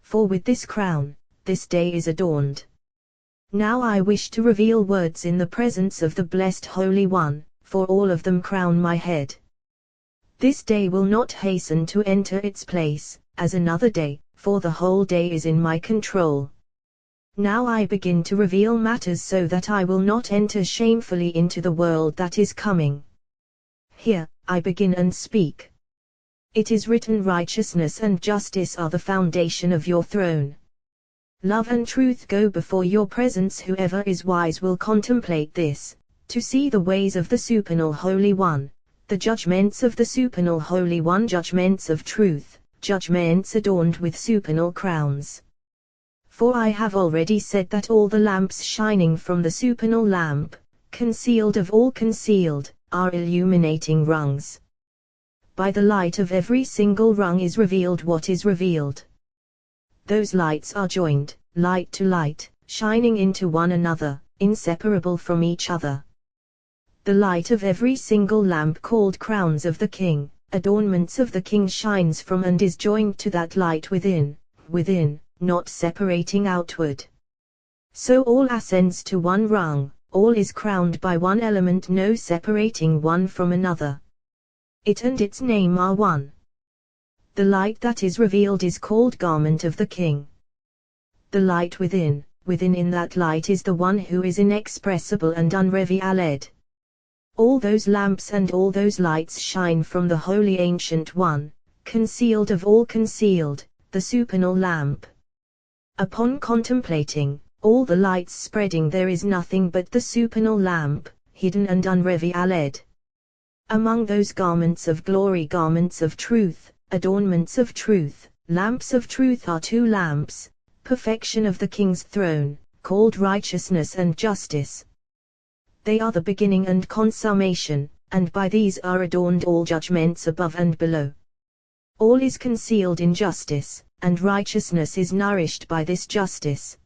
For with this crown, this day is adorned. Now I wish to reveal words in the presence of the blessed Holy One, for all of them crown my head. This day will not hasten to enter its place, as another day, for the whole day is in my control. Now I begin to reveal matters so that I will not enter shamefully into the world that is coming. Here, I begin and speak. It is written, righteousness and justice are the foundation of your throne. Love and truth go before your presence. Whoever is wise will contemplate this, to see the ways of the supernal Holy One, the judgments of the supernal Holy One, judgments of truth, judgments adorned with supernal crowns. For I have already said that all the lamps shining from the supernal lamp, concealed of all concealed, are illuminating rungs. By the light of every single rung is revealed what is revealed. Those lights are joined, light to light, shining into one another, inseparable from each other. The light of every single lamp, called crowns of the King, adornments of the King, shines from and is joined to that light within, not separating outward. So all ascends to one rung, all is crowned by one element, no separating one from another. It and its name are one. The light that is revealed is called garment of the King. The light within in that light is the one who is inexpressible and unrevealed. All those lamps and all those lights shine from the Holy Ancient One, concealed of all concealed, the supernal lamp. Upon contemplating, all the lights spreading, there is nothing but the supernal lamp, hidden and unrevealed. Among those garments of glory, garments of truth, adornments of truth, lamps of truth are two lamps, perfection of the King's throne, called righteousness and justice. They are the beginning and consummation, and by these are adorned all judgments above and below. All is concealed in justice, and righteousness is nourished by this justice.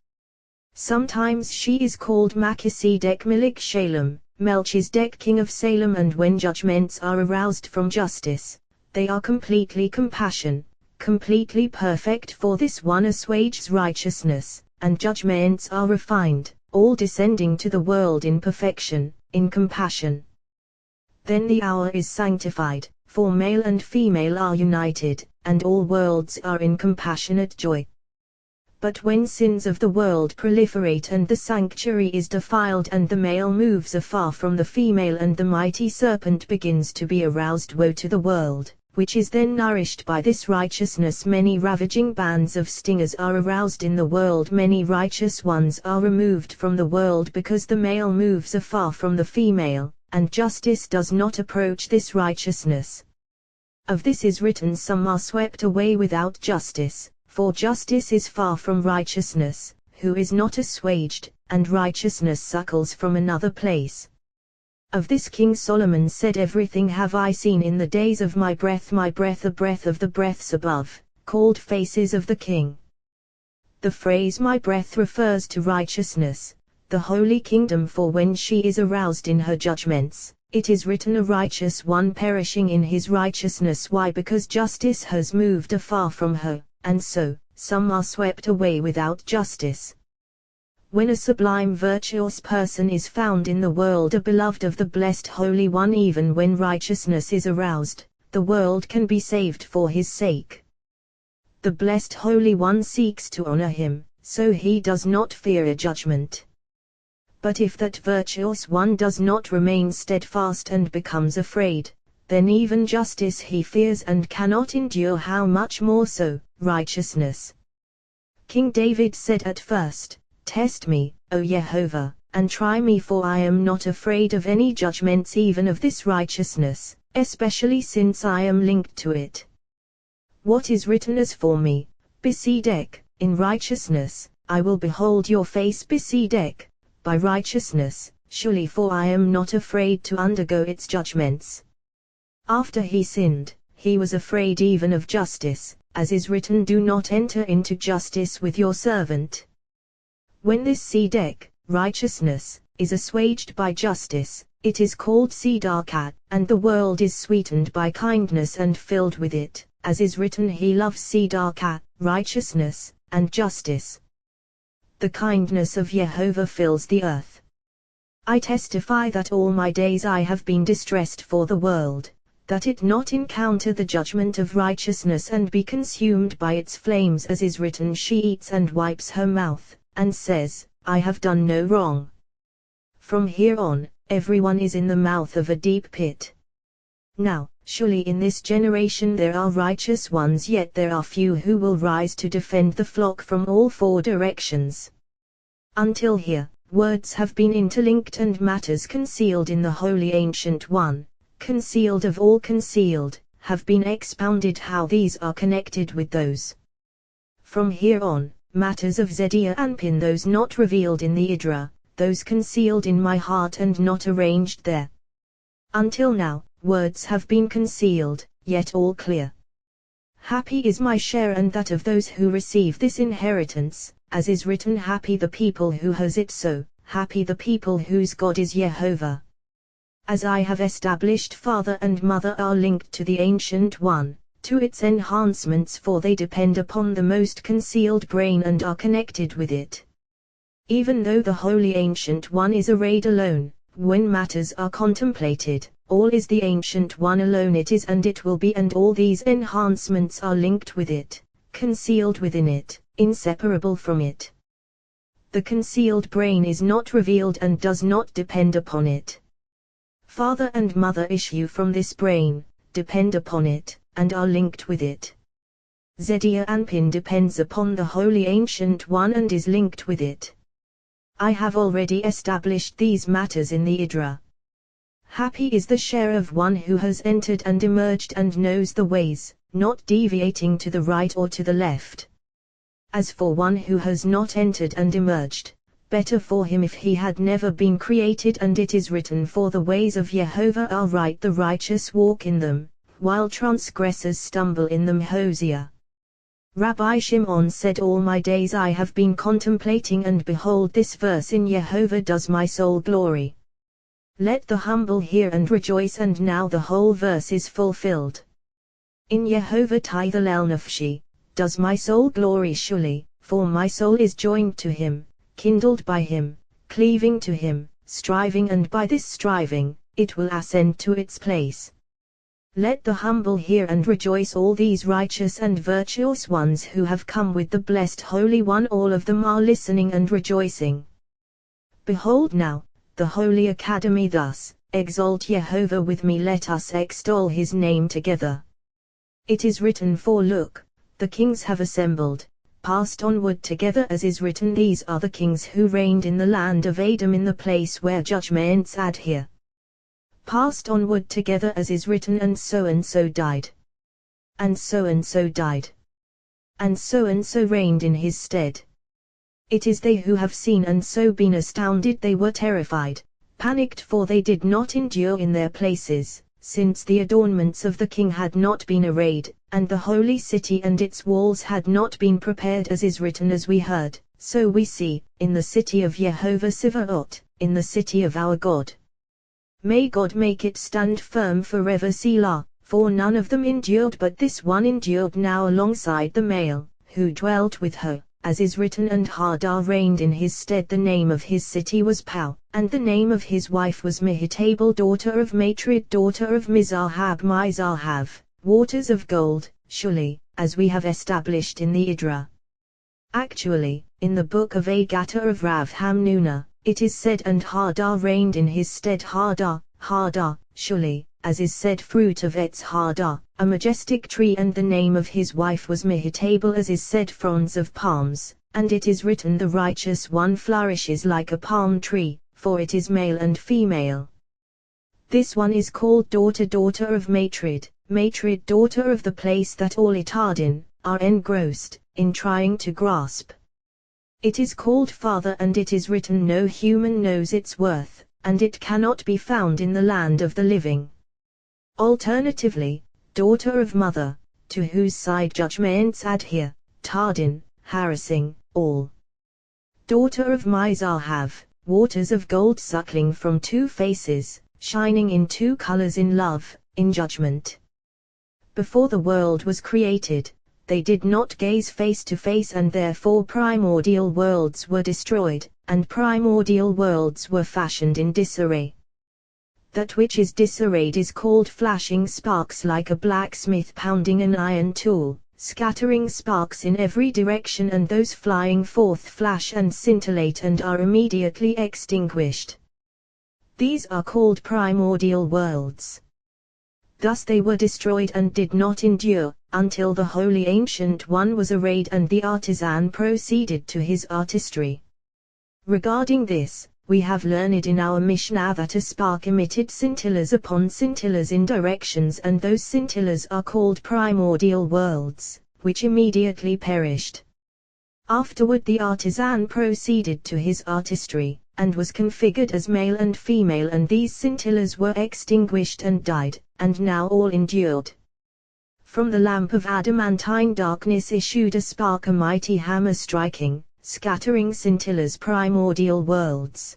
Sometimes she is called Melchizedek Melech Shalem, Melchizedek King of Salem, and when judgments are aroused from justice, they are completely compassion, completely perfect, for this one assuages righteousness, and judgments are refined, all descending to the world in perfection, in compassion. Then the hour is sanctified, for male and female are united, and all worlds are in compassionate joy. But when sins of the world proliferate and the sanctuary is defiled and the male moves afar from the female and the mighty serpent begins to be aroused, woe to the world, which is then nourished by this righteousness. Many ravaging bands of stingers are aroused in the world, many righteous ones are removed from the world because the male moves afar from the female, and justice does not approach this righteousness. Of this is written, some are swept away without justice, for justice is far from righteousness, who is not assuaged, and righteousness suckles from another place. Of this King Solomon said, everything have I seen in the days of my breath, a breath of the breaths above, called faces of the King. The phrase my breath refers to righteousness, the holy kingdom, for when she is aroused in her judgments, it is written, a righteous one perishing in his righteousness. Why? Because justice has moved afar from her, and so, some are swept away without justice. When a sublime virtuous person is found in the world, a beloved of the blessed Holy One, even when righteousness is aroused, the world can be saved for his sake. The blessed Holy One seeks to honor him, so he does not fear a judgment. But if that virtuous one does not remain steadfast and becomes afraid, then even justice he fears and cannot endure, how much more so, righteousness. King David said at first, Test me, O Jehovah, and try me, for I am not afraid of any judgments, even of this righteousness, especially since I am linked to it. What is written as for me, Besedek, in righteousness, I will behold your face, Besedek, by righteousness, surely, for I am not afraid to undergo its judgments. After he sinned, he was afraid even of justice, as is written, do not enter into justice with your servant. When this Sedek, righteousness, is assuaged by justice, it is called Sedakat, and the world is sweetened by kindness and filled with it, as is written, he loves Sedakat, righteousness, and justice. The kindness of Jehovah fills the earth. I testify that all my days I have been distressed for the world, that it not encounter the judgment of righteousness and be consumed by its flames, as is written, she eats and wipes her mouth, and says, I have done no wrong. From here on, everyone is in the mouth of a deep pit. Now, surely in this generation there are righteous ones, yet there are few who will rise to defend the flock from all four directions. Until here, words have been interlinked and matters concealed in the Holy Ancient One, concealed of all concealed, have been expounded, how these are connected with those. From here on, matters of Zedia Anpin, those not revealed in the Idra, those concealed in my heart and not arranged there. Until now, words have been concealed, yet all clear. Happy is my share and that of those who receive this inheritance, as is written, happy the people who has it so, happy the people whose God is Jehovah. As I have established, father and mother are linked to the Ancient One, to its enhancements, for they depend upon the most concealed brain and are connected with it. Even though the Holy Ancient One is arrayed alone, when matters are contemplated, all is the Ancient One alone, it is and it will be, and all these enhancements are linked with it, concealed within it, inseparable from it. The concealed brain is not revealed and does not depend upon it. Father and mother issue from this brain, depend upon it, and are linked with it. Zedia Anpin depends upon the Holy Ancient One and is linked with it. I have already established these matters in the Idra. Happy is the share of one who has entered and emerged and knows the ways, not deviating to the right or to the left. As for one who has not entered and emerged, better for him if he had never been created. And it is written, for the ways of Jehovah are right, the righteous walk in them, while transgressors stumble in them. Hosea. Rabbi Shimon said, all my days I have been contemplating, and behold, this verse in Jehovah does my soul glory. Let the humble hear and rejoice. And now the whole verse is fulfilled. In Jehovah tithel el nafshi, does my soul glory surely, for my soul is joined to him, kindled by him, cleaving to him, striving, and by this striving, it will ascend to its place. Let the humble hear and rejoice, all these righteous and virtuous ones who have come with the blessed Holy One, all of them are listening and rejoicing. Behold now, the Holy Academy thus, exalt Jehovah with me, let us extol his name together. It is written, for look, the kings have assembled, passed onward together, as is written, these are the kings who reigned in the land of Edom, in the place where judgments adhere. Passed onward together, as is written, and so died. And so died. And so reigned in his stead. It is they who have seen and so been astounded, they were terrified, panicked, for they did not endure in their places, since the adornments of the king had not been arrayed, and the holy city and its walls had not been prepared, as is written, as we heard, so we see, in the city of Jehovah Sivaot, in the city of our God. May God make it stand firm forever, Selah, for none of them endured, but this one endured now alongside the male, who dwelt with her, as is written, and Hadar reigned in his stead. The name of his city was Pau, and the name of his wife was Mehetabel, daughter of Matrid, daughter of Mizarhab, waters of gold, surely, as we have established in the Idra. Actually, in the book of Agatta of Rav Hamnuna, it is said, and Hadar reigned in his stead. Hadar, surely, as is said, fruit of Etz Hadar, a majestic tree, and the name of his wife was Mehetabel, as is said, fronds of palms, and it is written, the righteous one flourishes like a palm tree, for it is male and female. This one is called daughter of Matrid, daughter of the place that all Itardin are engrossed in trying to grasp. It is called father, and it is written, no human knows its worth, and it cannot be found in the land of the living. Alternatively, daughter of mother, to whose side judgments adhere, Tardin, harassing all. Daughter of Mizarhab, waters of gold, suckling from two faces, shining in two colors, in love, in judgment. Before the world was created, they did not gaze face to face, and therefore primordial worlds were destroyed, and primordial worlds were fashioned in disarray. That which is disarrayed is called flashing sparks, like a blacksmith pounding an iron tool, scattering sparks in every direction, and those flying forth flash and scintillate and are immediately extinguished. These are called primordial worlds. Thus they were destroyed and did not endure, until the Holy Ancient One was arrayed and the artisan proceeded to his artistry. Regarding this, we have learned in our Mishnah that a spark emitted scintillas upon scintillas in directions, and those scintillas are called primordial worlds, which immediately perished. Afterward the artisan proceeded to his artistry, and was configured as male and female, and these scintillas were extinguished and died, and now all endured. From the lamp of adamantine darkness issued a spark, a mighty hammer striking, scattering scintillas, primordial worlds.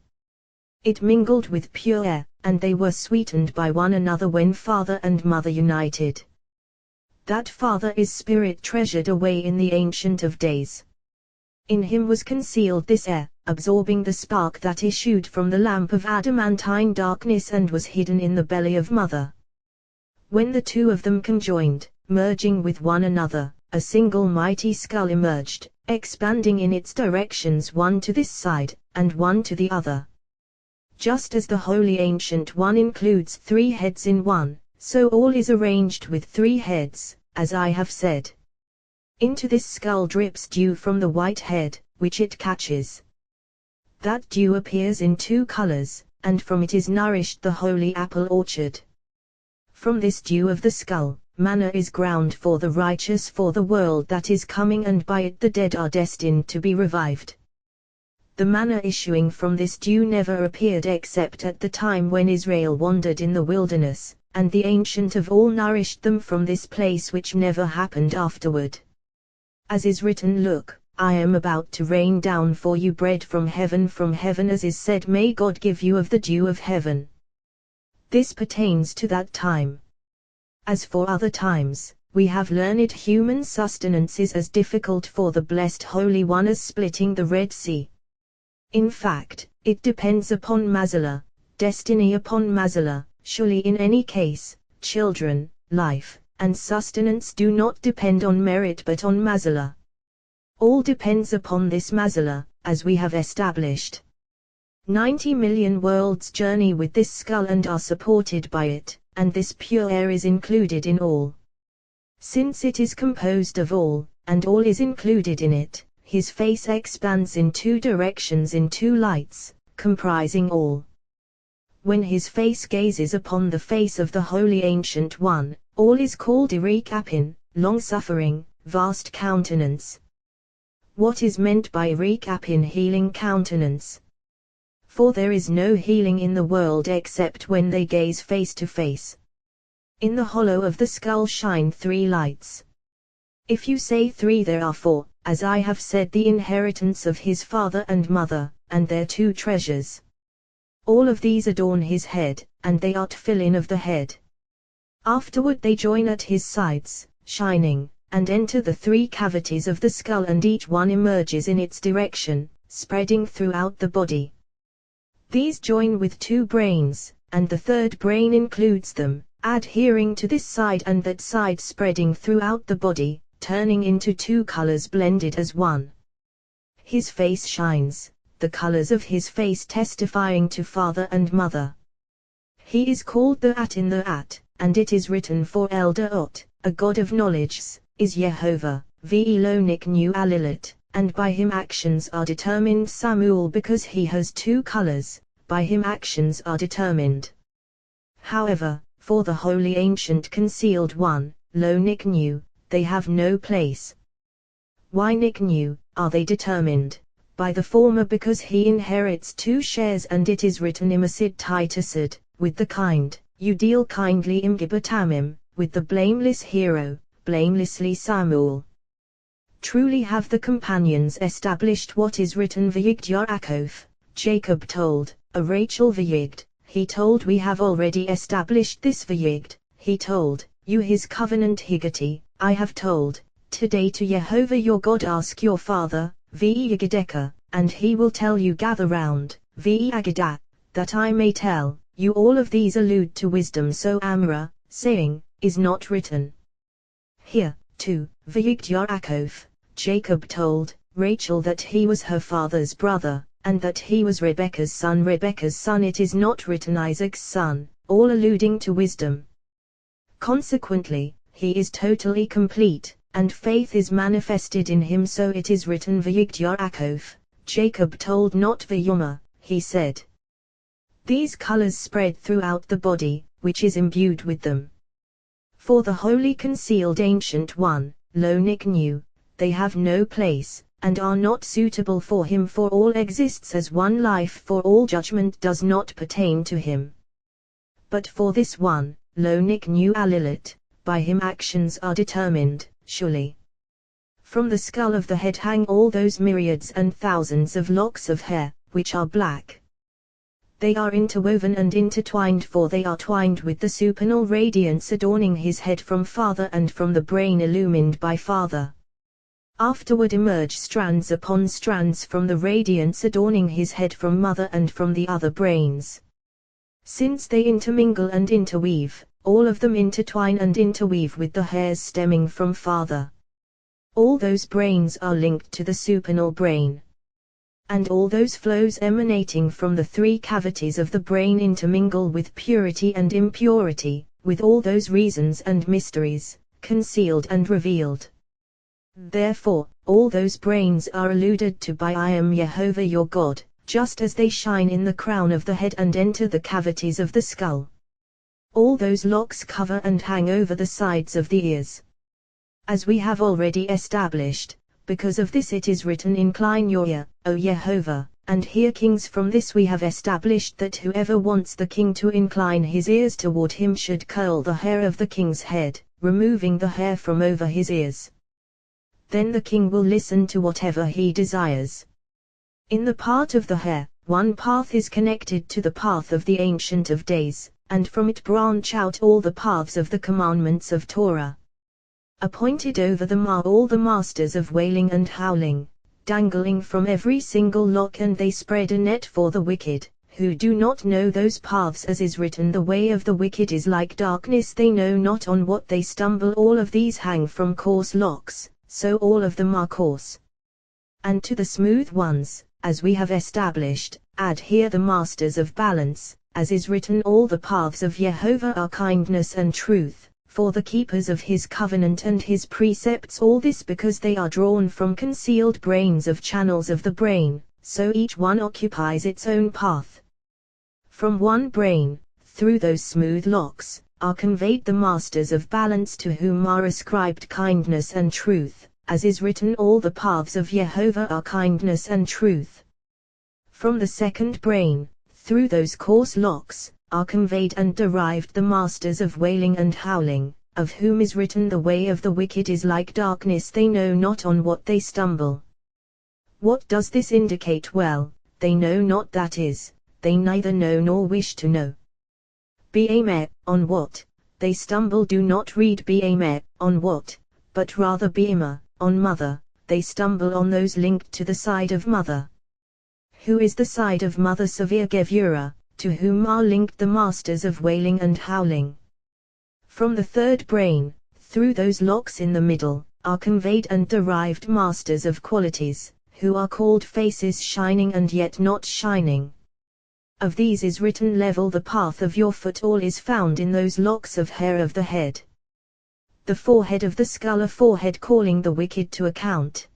It mingled with pure air, and they were sweetened by one another when father and mother united. That father is spirit treasured away in the Ancient of Days. In him was concealed this air, absorbing the spark that issued from the lamp of adamantine darkness, and was hidden in the belly of mother. When the two of them conjoined, merging with one another, a single mighty skull emerged, expanding in its directions, one to this side, and one to the other. Just as the Holy Ancient One includes 3 heads in one, so all is arranged with 3 heads, as I have said. Into this skull drips dew from the white head, which it catches. That dew appears in 2 colors, and from it is nourished the holy apple orchard. From this dew of the skull, manna is ground for the righteous for the world that is coming, and by it the dead are destined to be revived. The manna issuing from this dew never appeared except at the time when Israel wandered in the wilderness, and the Ancient of All nourished them from this place, which never happened afterward. As is written, look, I am about to rain down for you bread from heaven, as is said, may God give you of the dew of heaven. This pertains to that time. As for other times, we have learned human sustenance is as difficult for the Blessed Holy One as splitting the Red Sea. In fact, it depends upon Mazala, destiny upon Mazala. Surely in any case, children, life, and sustenance do not depend on merit but on Mazala. All depends upon this Mazala, as we have established. 90 million worlds journey with this skull and are supported by it, and this pure air is included in all. Since it is composed of all, and all is included in it, his face expands in 2 directions in 2 lights, comprising all. When his face gazes upon the face of the Holy Ancient One, all is called Irikapin, long-suffering, vast countenance. What is meant by Irikapin, healing countenance? For there is no healing in the world except when they gaze face to face. In the hollow of the skull shine 3 lights. If you say 3, there are 4, as I have said, the inheritance of his father and mother, and their 2 treasures. All of these adorn his head, and they are tefillin of the head. Afterward they join at his sides, shining, and enter the 3 cavities of the skull, and each one emerges in its direction, spreading throughout the body. These join with 2 brains, and the 3rd brain includes them, adhering to this side and that side, spreading throughout the body, turning into 2 colors blended as one. His face shines, the colors of his face testifying to father and mother. He is called the At in the At, and it is written, for Elder Ot, a God of knowledge, is Yehovah, Ve'elonik Nu Alilit, and by him actions are determined. Samuel, because he has 2 colors, by him actions are determined. However, for the Holy Ancient Concealed One, Lo Niknu, they have no place. Why Niknu are they determined? By the former, because he inherits 2 shares, and it is written, Imasid Titusad, with the kind, you deal kindly, Imgibatamim, with the blameless hero, blamelessly Samuel. Truly have the companions established what is written, Vayigd Yaakov, Jacob told, a Rachel Vayigd, he told, we have already established this Vayigd, he told, you his covenant Higati, I have told, today to Yehovah your God ask your father, Ve'yigideka, and he will tell you, gather round, Ve'yagidat, that I may tell you. All of these allude to wisdom, so Amra, saying, is not written. Here, too, Vayigd Yaakov, Jacob told Rachel that he was her father's brother, and that he was Rebekah's son. It is not written Isaac's son, all alluding to wisdom. Consequently, he is totally complete, and faith is manifested in him, so it is written, Vayigd Yaakov, Jacob told, not Vayoma, he said. These colors spread throughout the body, which is imbued with them. For the Holy Concealed Ancient One, Lo Niknu, they have no place, and are not suitable for him, for all exists as one life, for all judgment does not pertain to him. But for this one, Lo Niknu Alilit, by him actions are determined, surely. From the skull of the head hang all those myriads and thousands of locks of hair, which are black. They are interwoven and intertwined, for they are twined with the supernal radiance adorning his head from father, and from the brain illumined by father. Afterward emerge strands upon strands from the radiance adorning his head from mother and from the other brains. Since they intermingle and interweave, all of them intertwine and interweave with the hairs stemming from father. All those brains are linked to the supernal brain. And all those flows emanating from the 3 cavities of the brain intermingle with purity and impurity, with all those reasons and mysteries, concealed and revealed. Therefore, all those brains are alluded to by I am Yehovah your God, just as they shine in the crown of the head and enter the cavities of the skull. All those locks cover and hang over the sides of the ears. As we have already established, because of this it is written, incline your ear, O Jehovah, and hear kings. From this we have established that whoever wants the king to incline his ears toward him should curl the hair of the king's head, removing the hair from over his ears. Then the king will listen to whatever he desires. In the part of the hair, one path is connected to the path of the Ancient of Days, and from it branch out all the paths of the commandments of Torah. Appointed over them are all the masters of wailing and howling, dangling from every single lock, and they spread a net for the wicked, who do not know those paths, as is written, the way of the wicked is like darkness, they know not on what they stumble. All of these hang from coarse locks, so all of them are coarse. And to the smooth ones, as we have established, add here the masters of balance, as is written, all the paths of Jehovah are kindness and truth, for the keepers of his covenant and his precepts. All this because they are drawn from concealed brains of channels of the brain, so each one occupies its own path. From one brain, through those smooth locks, are conveyed the masters of balance, to whom are ascribed kindness and truth, as is written, all the paths of Jehovah are kindness and truth. From the second brain, through those coarse locks, are conveyed and derived the masters of wailing and howling, of whom is written, the way of the wicked is like darkness, they know not on what they stumble. What does this indicate? Well, they know not, that is, they neither know nor wish to know. B'ameh, on what they stumble. Do not read B'ameh, on what, but rather B'ema, on mother, they stumble on those linked to the side of mother. Who is the side of mother? Severe Gevurah, to whom are linked the masters of wailing and howling. From the third brain, through those locks in the middle, are conveyed and derived masters of qualities, who are called faces, shining and yet not shining. Of these is written, level the path of your foot. All is found in those locks of hair of the head. The forehead of the skull, a forehead calling the wicked to account.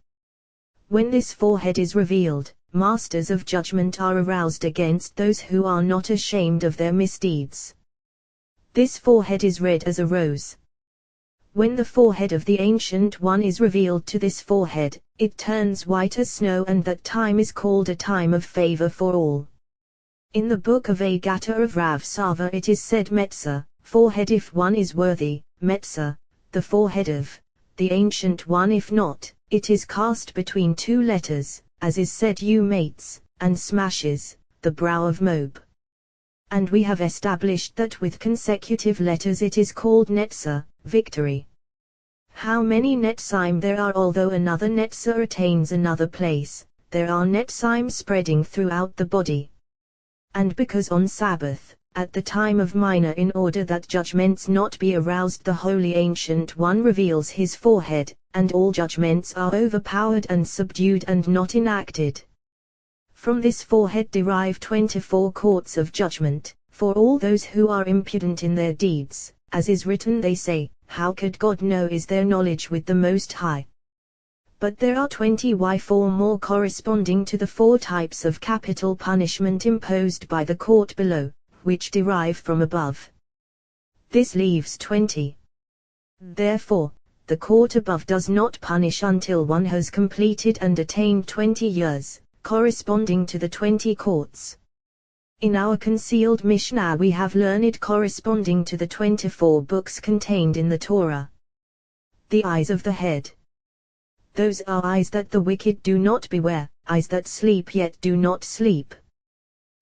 When this forehead is revealed, masters of judgment are aroused against those who are not ashamed of their misdeeds. This forehead is red as a rose. When the forehead of the Ancient One is revealed to this forehead, it turns white as snow, and that time is called a time of favor for all. In the book of Agata of Rav Sava it is said, Metzah, forehead if one is worthy, Metzah, the forehead of the Ancient One, if not, it is cast between two letters, as is said, you mates, and smashes the brow of Moab. And we have established that with consecutive letters it is called Netzah, victory. How many Netzim there are? Although another Netzah attains another place, there are Netzim spreading throughout the body. And because on Sabbath, at the time of minor, in order that judgments not be aroused, the Holy Ancient One reveals his forehead, and all judgments are overpowered and subdued and not enacted. From this forehead derive 24 courts of judgment, for all those who are impudent in their deeds, as is written, they say, how could God know? Is their knowledge with the Most High? But there are 24 more corresponding to the 4 types of capital punishment imposed by the court below, which derive from above. This leaves 20. Therefore, the court above does not punish until one has completed and attained 20 years, corresponding to the 20 courts. In our concealed Mishnah we have learned corresponding to the 24 books contained in the Torah. The eyes of the head. Those are eyes that the wicked do not beware, eyes that sleep yet do not sleep.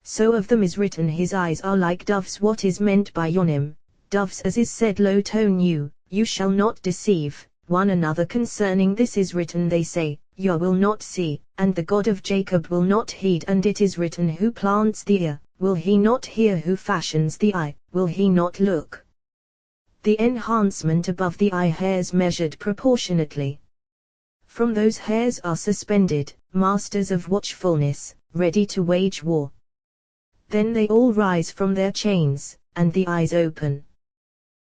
So of them is written, his eyes are like doves. What is meant by yonim, doves? As is said, low tone, you shall not deceive one another. Concerning this is written, they say, Yah will not see, and the God of Jacob will not heed. And it is written, who plants the ear, will he not hear? Who fashions the eye, will he not look? The enhancement above the eye hairs measured proportionately. From those hairs are suspended masters of watchfulness, ready to wage war. Then they all rise from their chains, and the eyes open.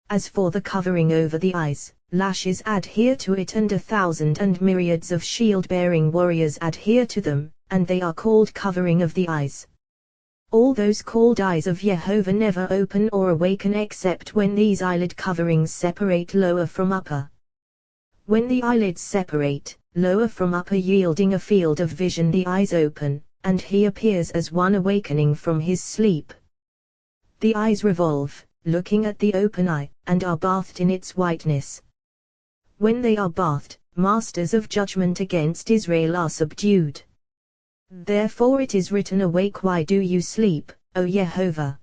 As for the covering over the eyes, lashes adhere to it, and 1,000 and myriads of shield-bearing warriors adhere to them, and they are called covering of the eyes. All those called eyes of Jehovah never open or awaken except when these eyelid coverings separate lower from upper. When the eyelids separate, lower from upper yielding a field of vision, the eyes open, and he appears as one awakening from his sleep. The eyes revolve, looking at the open eye, and are bathed in its whiteness. When they are bathed, masters of judgment against Israel are subdued. Therefore it is written, awake, why do you sleep, O Jehovah?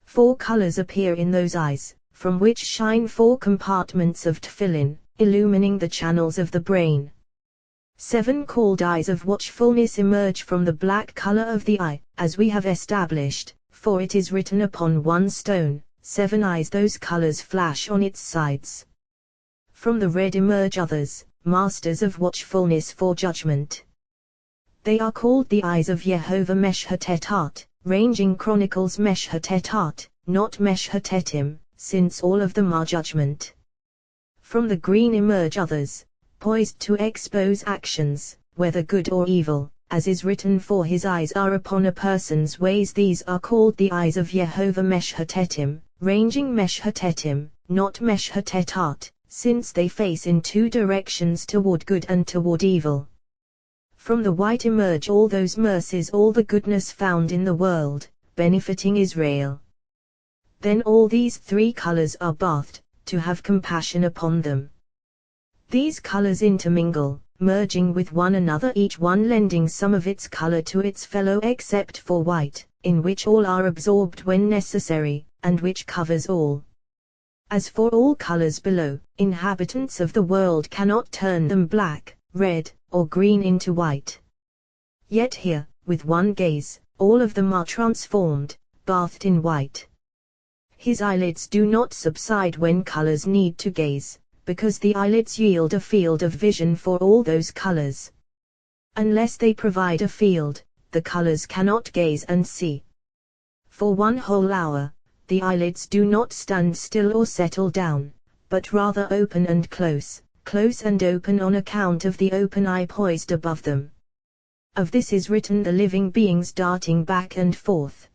4 colors appear in those eyes, from which shine 4 compartments of tefillin, illumining the channels of the brain. 7 called eyes of watchfulness emerge from the black color of the eye, as we have established, for it is written upon one stone, 7 eyes, those colors flash on its sides. From the red emerge others, masters of watchfulness for judgment. They are called the eyes of Jehovah Meshhatetat, ranging Chronicles Meshhatetat, not Meshhatetim, since all of them are judgment. From the green emerge others, poised to expose actions, whether good or evil, as is written, for his eyes are upon a person's ways. These are called the eyes of Jehovah Meshhatetim, ranging Meshhatetim, not Meshhatetat, since they face in 2 directions, toward good and toward evil. From the white emerge all those mercies, all the goodness found in the world, benefiting Israel. Then all these 3 colors are bathed, to have compassion upon them. These colors intermingle, merging with one another, each one lending some of its color to its fellow except for white, in which all are absorbed when necessary, and which covers all. As for all colors below, inhabitants of the world cannot turn them black, red, or green into white. Yet here, with one gaze, all of them are transformed, bathed in white. His eyelids do not subside when colors need to gaze, because the eyelids yield a field of vision for all those colors. Unless they provide a field, the colors cannot gaze and see. For 1 whole hour, the eyelids do not stand still or settle down, but rather open and close, close and open on account of the open eye poised above them. Of this is written, the living beings darting back and forth.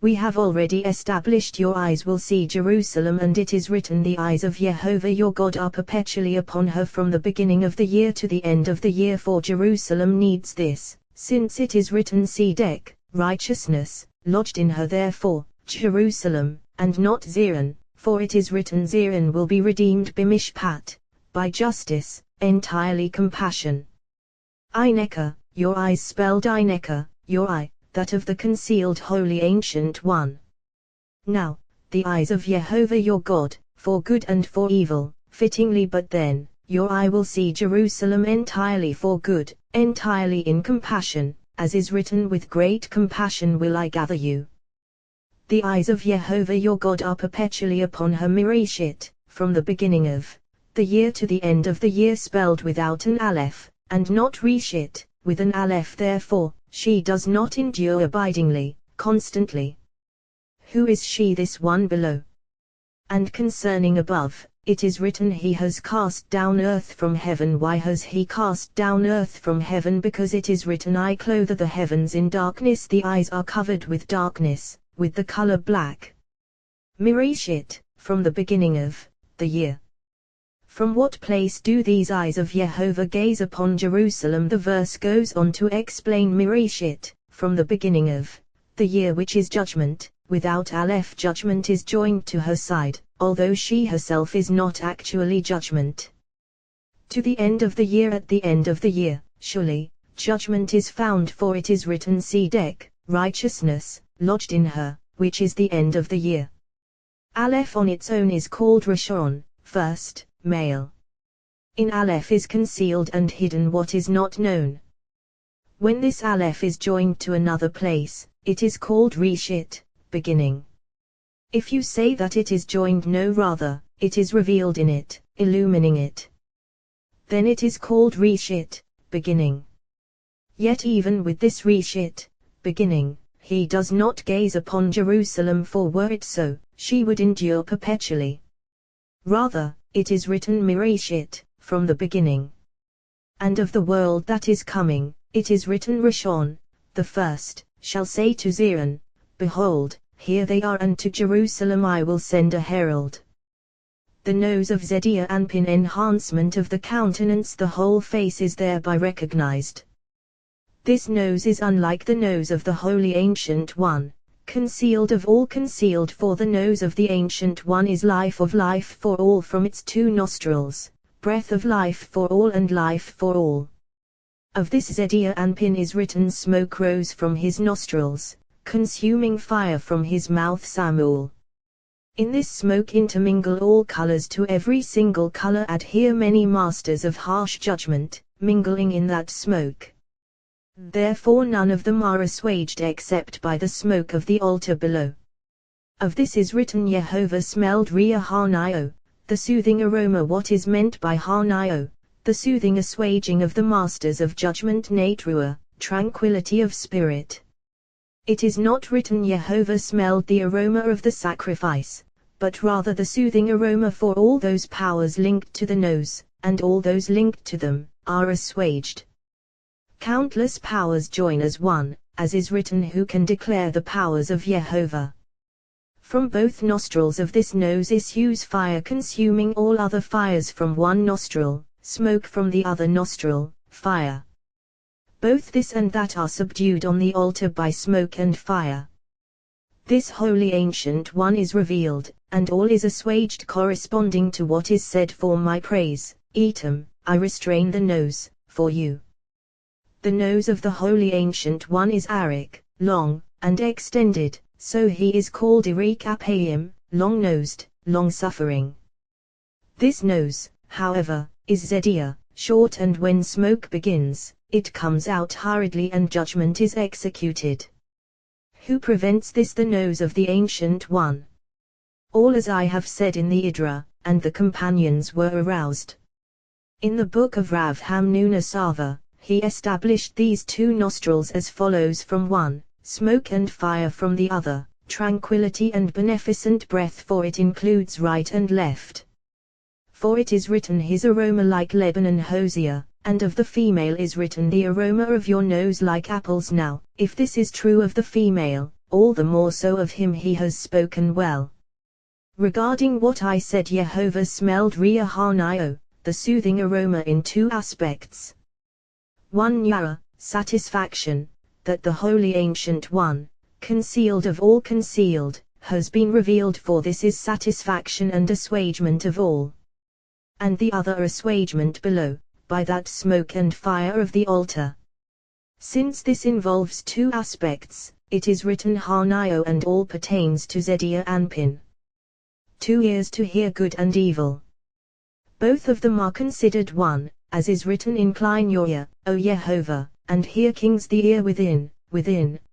We have already established your eyes will see Jerusalem, and it is written, the eyes of Jehovah your God are perpetually upon her from the beginning of the year to the end of the year, for Jerusalem needs this, since it is written, Tzedek, righteousness, lodged in her, therefore, Jerusalem, and not Zion, for it is written, Zion will be redeemed b'mishpat, by justice, entirely compassion. Eineka, your eyes spelled Eineka, your eye, that of the concealed holy ancient one. Now, the eyes of Jehovah your God, for good and for evil, fittingly, but then, your eye will see Jerusalem entirely for good, entirely in compassion, as is written, with great compassion will I gather you. The eyes of Jehovah your God are perpetually upon her, Mirishit, from the beginning of the year to the end of the year, spelled without an aleph, and not Reshit, with an aleph, therefore, she does not endure abidingly, constantly. Who is she, this one below? And concerning above, it is written, he has cast down earth from heaven. Why has he cast down earth from heaven? Because it is written, I clothe the heavens in darkness, the eyes are covered with darkness, with the color black. Mirishit, from the beginning of the year. From what place do these eyes of Jehovah gaze upon Jerusalem? The verse goes on to explain Mirishit, from the beginning of the year, which is judgment, without aleph. Judgment is joined to her side, although she herself is not actually judgment. To the end of the year, at the end of the year, surely, judgment is found, for it is written, Tzedek, righteousness, lodged in her, which is the end of the year. Aleph on its own is called Rishon, first, male. In aleph is concealed and hidden what is not known. When this aleph is joined to another place, it is called Reshit, beginning. If you say that it is joined, no, rather, it is revealed in it, illumining it. Then it is called Reshit, beginning. Yet even with this Reshit, beginning, he does not gaze upon Jerusalem, for were it so, she would endure perpetually. Rather, it is written, Mirishit, from the beginning. And of the world that is coming, It is written Rishon, the first, shall say to Zion, Behold, here they are, and to Jerusalem I will send a herald. The nose of Zedia Anpin, enhancement of the countenance, the whole face is thereby recognized. This nose is unlike the nose of the Holy Ancient One, concealed of all concealed, for the nose of the Ancient One is life of life for all from its two nostrils, breath of life for all and life for all. Of this Zedia Anpin is written, smoke rose from his nostrils, consuming fire from his mouth Samuel. In this smoke intermingle all colors, to every single color adhere many masters of harsh judgment, mingling in that smoke. Therefore none of them are assuaged except by the smoke of the altar below. Of this is written, Yehovah smelled Ria Hanio, the soothing aroma. What is meant by Hanio? The soothing assuaging of the masters of judgment, Natrua, tranquility of spirit. It is not written Yehovah smelled the aroma of the sacrifice, but rather the soothing aroma, for all those powers linked to the nose, and all those linked to them, are assuaged. Countless powers join as one, as is written, who can declare the powers of Yehovah? From both nostrils of this nose issues fire, consuming all other fires from one nostril, smoke from the other nostril, fire. Both this and that are subdued on the altar by smoke and fire. This Holy Ancient One is revealed, and all is assuaged corresponding to what is said for my praise, Etam, I restrain the nose, for you. The nose of the Holy Ancient One is arik, long, and extended, so he is called Irik Apayim, long-nosed, long-suffering. This nose, however, is Zedia, short, and when smoke begins, it comes out hurriedly and judgment is executed. Who prevents this? The nose of the Ancient One. All as I have said in the Idra, and the companions were aroused. In the book of Rav Hamnuna Sava, he established these two nostrils as follows: from one, smoke and fire; from the other, tranquility and beneficent breath, for it includes right and left. For it is written, his aroma like Lebanon Hosea, and of the female is written, the aroma of your nose like apples. Now, if this is true of the female, all the more so of him he has spoken well. Regarding what I said, Yehovah smelled Ria Hanio, the soothing aroma, in two aspects. One, Yara, satisfaction, that the Holy Ancient One, concealed of all concealed, has been revealed, for this is satisfaction and assuagement of all. And the other, assuagement below, by that smoke and fire of the altar. Since this involves two aspects, it is written Hanio, and all pertains to Zedia Anpin. 2 ears to hear good and evil. Both of them are considered one, as is written, incline your ear, O Yehovah, and hear. Kings, the ear within,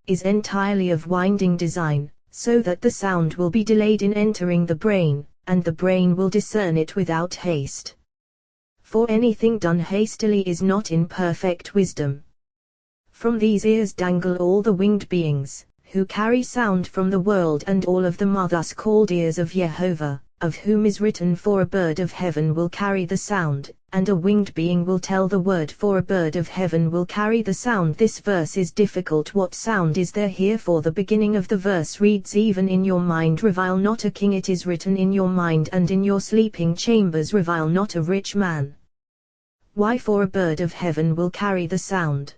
is entirely of winding design, so that the sound will be delayed in entering the brain, and the brain will discern it without haste. For anything done hastily is not in perfect wisdom. From these ears dangle all the winged beings, who carry sound from the world, and all of them are thus called ears of Yehovah, of whom is written, for a bird of heaven will carry the sound, and a winged being will tell the word, for a bird of heaven will carry the sound. This verse is difficult. What sound is there here? For the beginning of the verse reads, even in your mind revile not a king. It is written, in your mind and in your sleeping chambers revile not a rich man. Why? For a bird of heaven will carry the sound.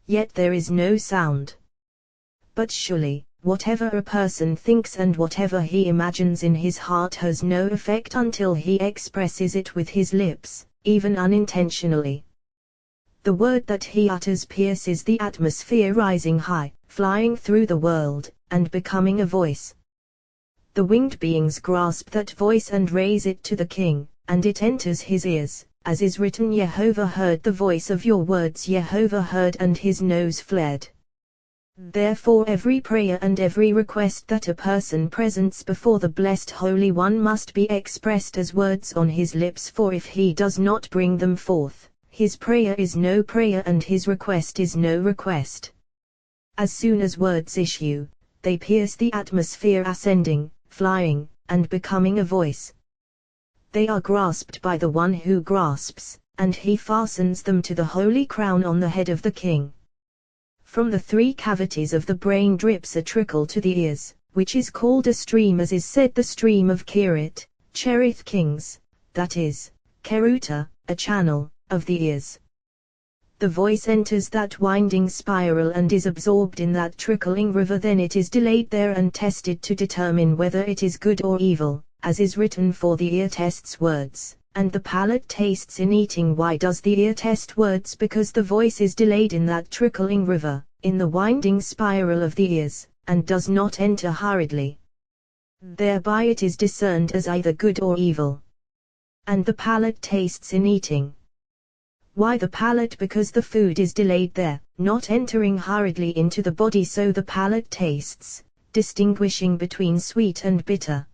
Yet there is no sound. But surely, whatever a person thinks and whatever he imagines in his heart has no effect until he expresses it with his lips, even unintentionally. The word that he utters pierces the atmosphere, rising high, flying through the world, and becoming a voice. The winged beings grasp that voice and raise it to the king, and it enters his ears, as is written, Yehovah heard the voice of your words. Yehovah heard, and his nose fled. Therefore every prayer and every request that a person presents before the Blessed Holy One must be expressed as words on his lips, for if he does not bring them forth, his prayer is no prayer and his request is no request. As soon as words issue, they pierce the atmosphere, ascending, flying, and becoming a voice. They are grasped by the one who grasps, and he fastens them to the holy crown on the head of the king. From the 3 cavities of the brain drips a trickle to the ears, which is called a stream, as is said the stream of Kerit, Cherith kings, that is, Keruta, a channel, of the ears. The voice enters that winding spiral and is absorbed in that trickling river, then it is delayed there and tested to determine whether it is good or evil, as is written, for the ear tests words, and the palate tastes in eating. Why does the ear test words? Because the voice is delayed in that trickling river, in the winding spiral of the ears, and does not enter hurriedly. Thereby it is discerned as either good or evil. And the palate tastes in eating. Why the palate? Because the food is delayed there, not entering hurriedly into the body, so the palate tastes, distinguishing between sweet and bitter.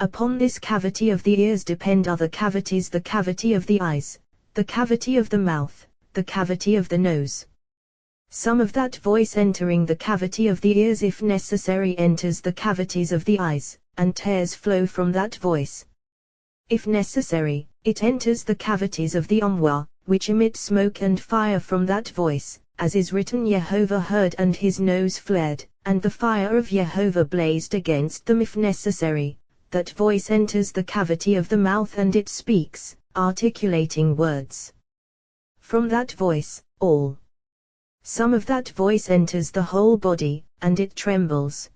Upon this cavity of the ears depend other cavities: the cavity of the eyes, the cavity of the mouth, the cavity of the nose. Some of that voice entering the cavity of the ears, if necessary, enters the cavities of the eyes, and tears flow from that voice. If necessary, it enters the cavities of the umwa, which emit smoke and fire from that voice, as is written, Jehovah heard and his nose fled, and the fire of Jehovah blazed against them. If necessary, that voice enters the cavity of the mouth, and it speaks, articulating words. From that voice, all. Some of that voice enters the whole body, and it trembles.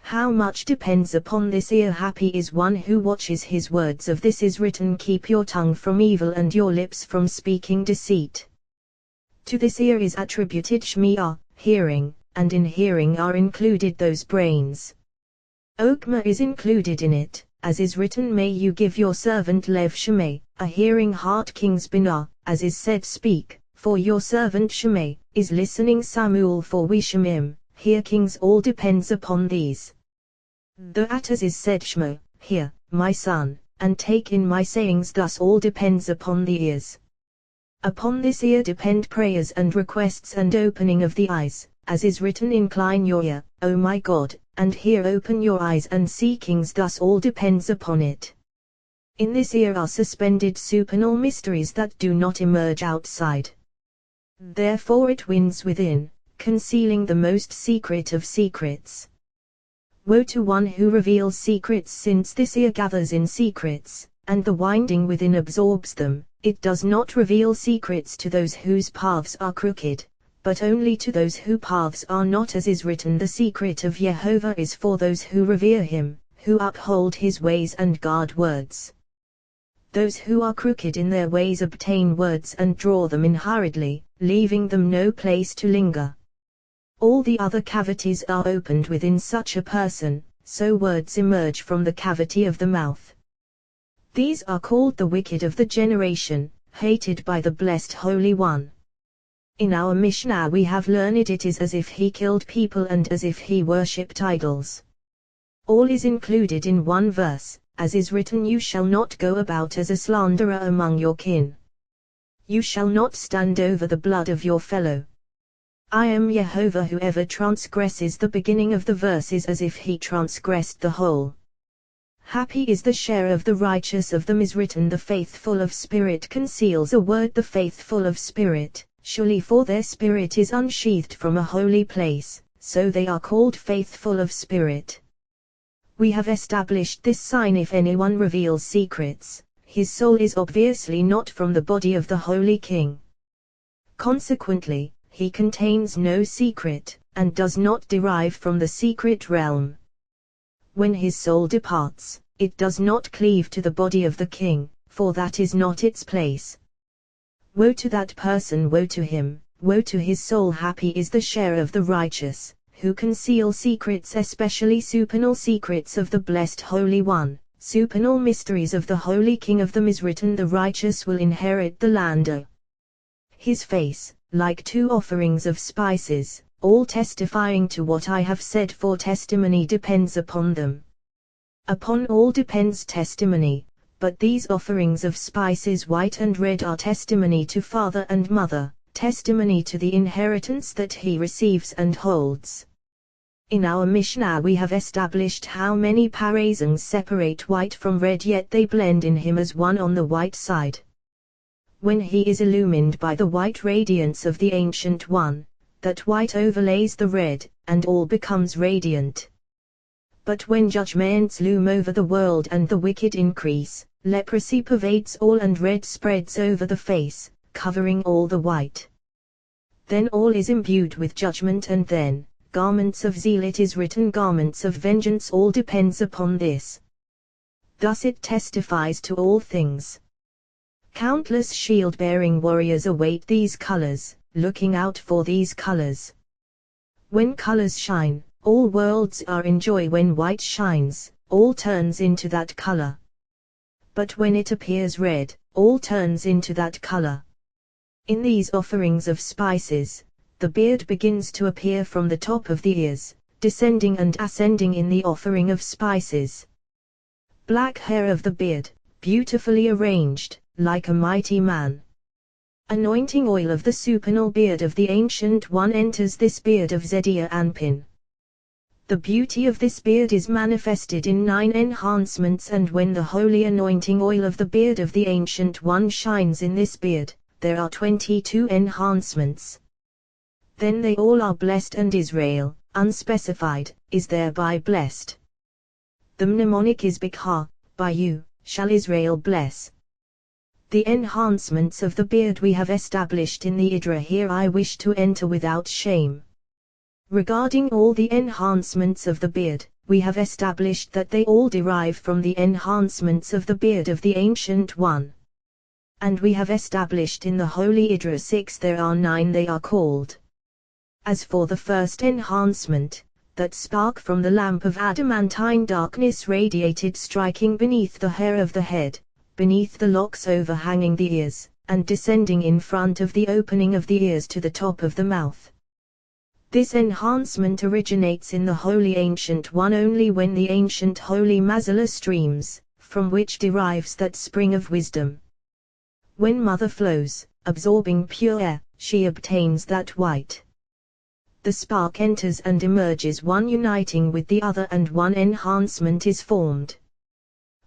How much depends upon this ear! Happy is one who watches his words. Of this is written, keep your tongue from evil and your lips from speaking deceit. To this ear is attributed Shmi'ah, hearing, and in hearing are included those brains. Okma is included in it, as is written, may you give your servant Lev Shemay, a hearing heart. Kings Binah, as is said, speak, for your servant Shemay is listening. Samuel, for we Shemim, hear. Kings, all depends upon these. The Attas is said, Shmo, hear, my son, and take in my sayings. Thus all depends upon the ears. Upon this ear depend prayers and requests and opening of the eyes, as is written, incline your ear, O my God, and hear, open your eyes and see. Kings, thus all depends upon it. In this ear are suspended supernal mysteries that do not emerge outside. Therefore it wins within, concealing the most secret of secrets. Woe to one who reveals secrets, since this ear gathers in secrets, and the winding within absorbs them. It does not reveal secrets to those whose paths are crooked, but only to those whose paths are not, as is written, the secret of Jehovah is for those who revere him, who uphold his ways and guard words. Those who are crooked in their ways obtain words and draw them in hurriedly, leaving them no place to linger. All the other cavities are opened within such a person, so words emerge from the cavity of the mouth. These are called the wicked of the generation, hated by the blessed Holy One. In our Mishnah we have learned it is as if he killed people and as if he worshipped idols. All is included in one verse, as is written, you shall not go about as a slanderer among your kin. You shall not stand over the blood of your fellow. I am Jehovah. Whoever transgresses the beginning of the verse is as if he transgressed the whole. Happy is the share of the righteous. Of them is written, the faithful of spirit conceals a word. The faithful of spirit, surely, for their spirit is unsheathed from a holy place, so they are called faithful of spirit. We have established this sign: if anyone reveals secrets, his soul is obviously not from the body of the Holy King. Consequently, he contains no secret, and does not derive from the secret realm. When his soul departs, it does not cleave to the body of the king, for that is not its place. Woe to that person, woe to him, woe to his soul! Happy is the share of the righteous, who conceal secrets, especially supernal secrets of the blessed Holy One, supernal mysteries of the Holy King. Of them is written, the righteous will inherit the land. His face, like 2 offerings of spices, all testifying to what I have said, for testimony depends upon them. Upon all depends testimony, but these offerings of spices white and red are testimony to father and mother, testimony to the inheritance that he receives and holds. In our Mishnah we have established how many parasons separate white from red, yet they blend in him as one on the white side. When he is illumined by the white radiance of the Ancient One, that white overlays the red, and all becomes radiant. But when judgments loom over the world and the wicked increase, leprosy pervades all and red spreads over the face, covering all the white. Then all is imbued with judgment, and then, garments of zeal, it is written, garments of vengeance, all depends upon this. Thus it testifies to all things. Countless shield-bearing warriors await these colors, looking out for these colors. When colors shine, all worlds are in joy. When white shines, all turns into that color. But when it appears red, all turns into that color. In these offerings of spices, the beard begins to appear from the top of the ears, descending and ascending in the offering of spices. Black hair of the beard, beautifully arranged, like a mighty man. Anointing oil of the supernal beard of the Ancient One enters this beard of Zedia Anpin. The beauty of this beard is manifested in 9 enhancements, and when the holy anointing oil of the beard of the Ancient One shines in this beard, there are 22 enhancements. Then they all are blessed, and Israel, unspecified, is thereby blessed. The mnemonic is Bikha, by you, shall Israel bless. The enhancements of the beard we have established in the Idra. Here I wish to enter without shame. Regarding all the enhancements of the beard, we have established that they all derive from the enhancements of the beard of the Ancient One. And we have established in the Holy Idra 6 there are 9, they are called. As for the first enhancement, that spark from the lamp of adamantine darkness radiated, striking beneath the hair of the head, beneath the locks overhanging the ears, and descending in front of the opening of the ears to the top of the mouth. This enhancement originates in the Holy Ancient One only when the ancient holy Mazala streams, from which derives that spring of wisdom. When Mother flows, absorbing pure air, she obtains that white. The spark enters and emerges, one uniting with the other, and one enhancement is formed.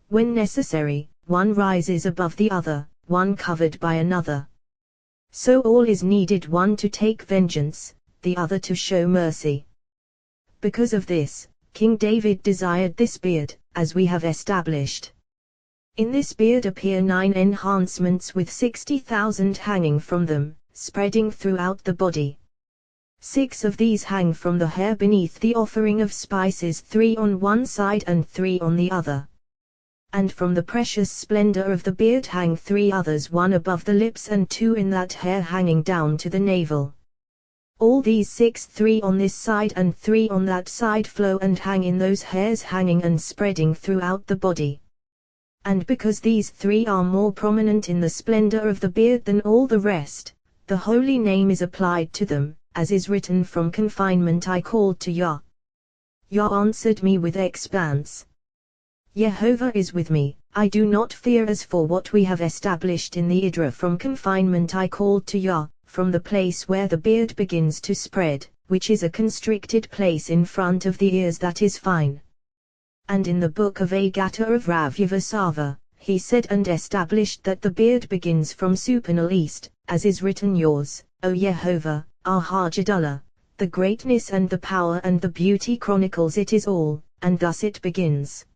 When necessary, one rises above the other, one covered by another. So all is needed, one to take vengeance, the other to show mercy. Because of this, King David desired this beard, as we have established. In this beard appear 9 enhancements with 60,000 hanging from them, spreading throughout the body. 6 of these hang from the hair beneath the offering of spices, 3 on one side and 3 on the other. And from the precious splendor of the beard hang 3 others, 1 above the lips and 2 in that hair hanging down to the navel. All these 6, 3 on this side and 3 on that side, flow and hang in those hairs, hanging and spreading throughout the body. And because these 3 are more prominent in the splendor of the beard than all the rest, the holy name is applied to them, as is written, from confinement I called to Yah. Yah answered me with expanse. Jehovah is with me, I do not fear. As for what we have established in the Idra, from confinement I called to Yah, from the place where the beard begins to spread, which is a constricted place in front of the ears, that is fine. And in the book of Agata of Rav Yavasava, he said and established that the beard begins from supernal east, as is written, yours, O Jehovah, our Hajadullah, the greatness and the power and the beauty chronicles it is all, and thus it begins.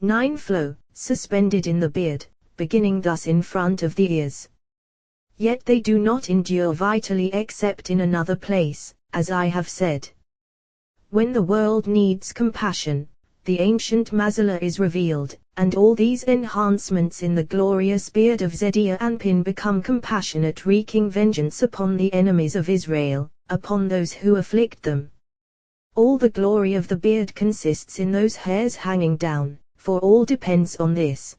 9 flow, suspended in the beard, beginning thus in front of the ears. Yet they do not endure vitally except in another place, as I have said. When the world needs compassion, the ancient Mazala is revealed, and all these enhancements in the glorious beard of Zedia Anpin become compassionate, wreaking vengeance upon the enemies of Israel, upon those who afflict them. All the glory of the beard consists in those hairs hanging down, for all depends on this.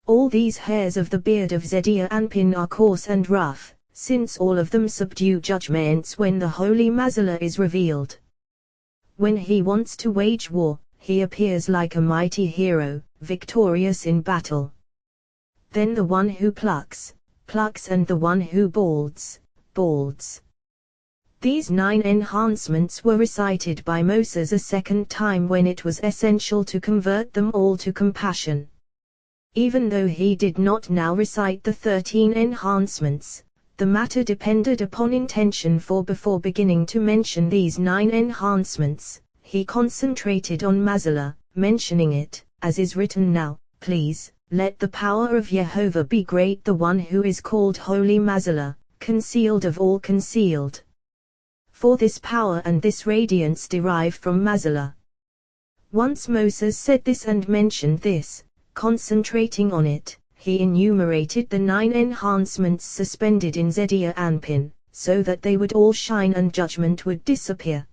All these hairs of the beard of Zedia Anpin are coarse and rough, since all of them subdue judgments when the holy Mazala is revealed. When he wants to wage war, he appears like a mighty hero, victorious in battle. Then the one who plucks, and the one who balds. These 9 enhancements were recited by Moses a second time when it was essential to convert them all to compassion. Even though he did not now recite the 13 enhancements, the matter depended upon intention, for before beginning to mention these 9 enhancements, he concentrated on Mazala, mentioning it, as is written now, please, let the power of Jehovah be great, the one who is called Holy Mazala, concealed of all concealed. For this power and this radiance derive from Mazala. Once Moses said this and mentioned this, concentrating on it, he enumerated the 9 enhancements suspended in Zedia Anpin, so that they would all shine and judgment would disappear.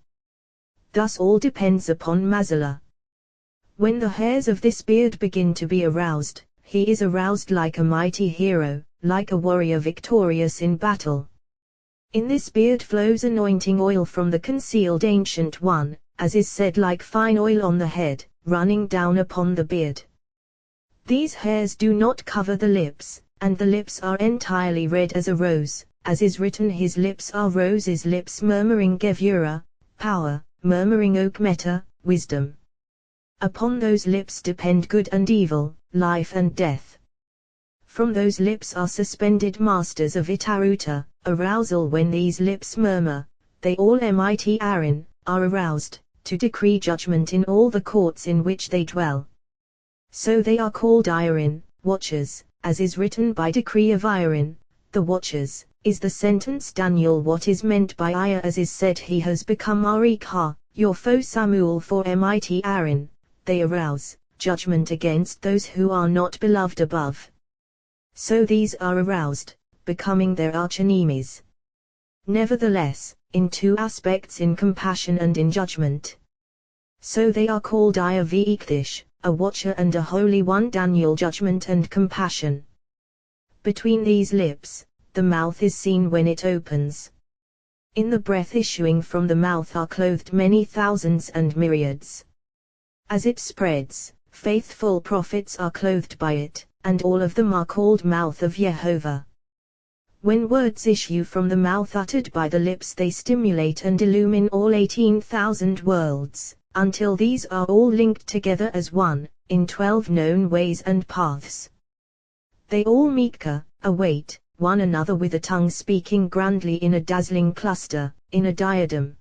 Thus all depends upon Mazala. When the hairs of this beard begin to be aroused, he is aroused like a mighty hero, like a warrior victorious in battle. In this beard flows anointing oil from the concealed Ancient One, as is said, like fine oil on the head, running down upon the beard. These hairs do not cover the lips, and the lips are entirely red as a rose, as is written, his lips are roses, lips murmuring Gevurah, power, murmuring oak meta, wisdom. Upon those lips depend good and evil, life and death. From those lips are suspended masters of Itaruta, arousal. When these lips murmur, they all mighty Aaron, are aroused, to decree judgment in all the courts in which they dwell. So they are called Aaron, watchers, as is written, by decree of Aaron, the watchers, is the sentence. Daniel, what is meant by Aya, as is said, he has become Arikha, your foe Samuel, for mighty Aaron, they arouse judgment against those who are not beloved above. So these are aroused, becoming their archenemies. Nevertheless, in 2 aspects, in compassion and in judgment. So they are called Aya V'ikdish, a watcher and a holy one. Daniel, judgment and compassion. Between these lips, the mouth is seen when it opens. In the breath issuing from the mouth are clothed many thousands and myriads. As it spreads, faithful prophets are clothed by it, and all of them are called mouth of Jehovah. When words issue from the mouth uttered by the lips, they stimulate and illumine all 18,000 worlds, until these are all linked together as one, in 12 known ways and paths. They all Mika, await one another with a tongue speaking grandly in a dazzling cluster, in a diadem.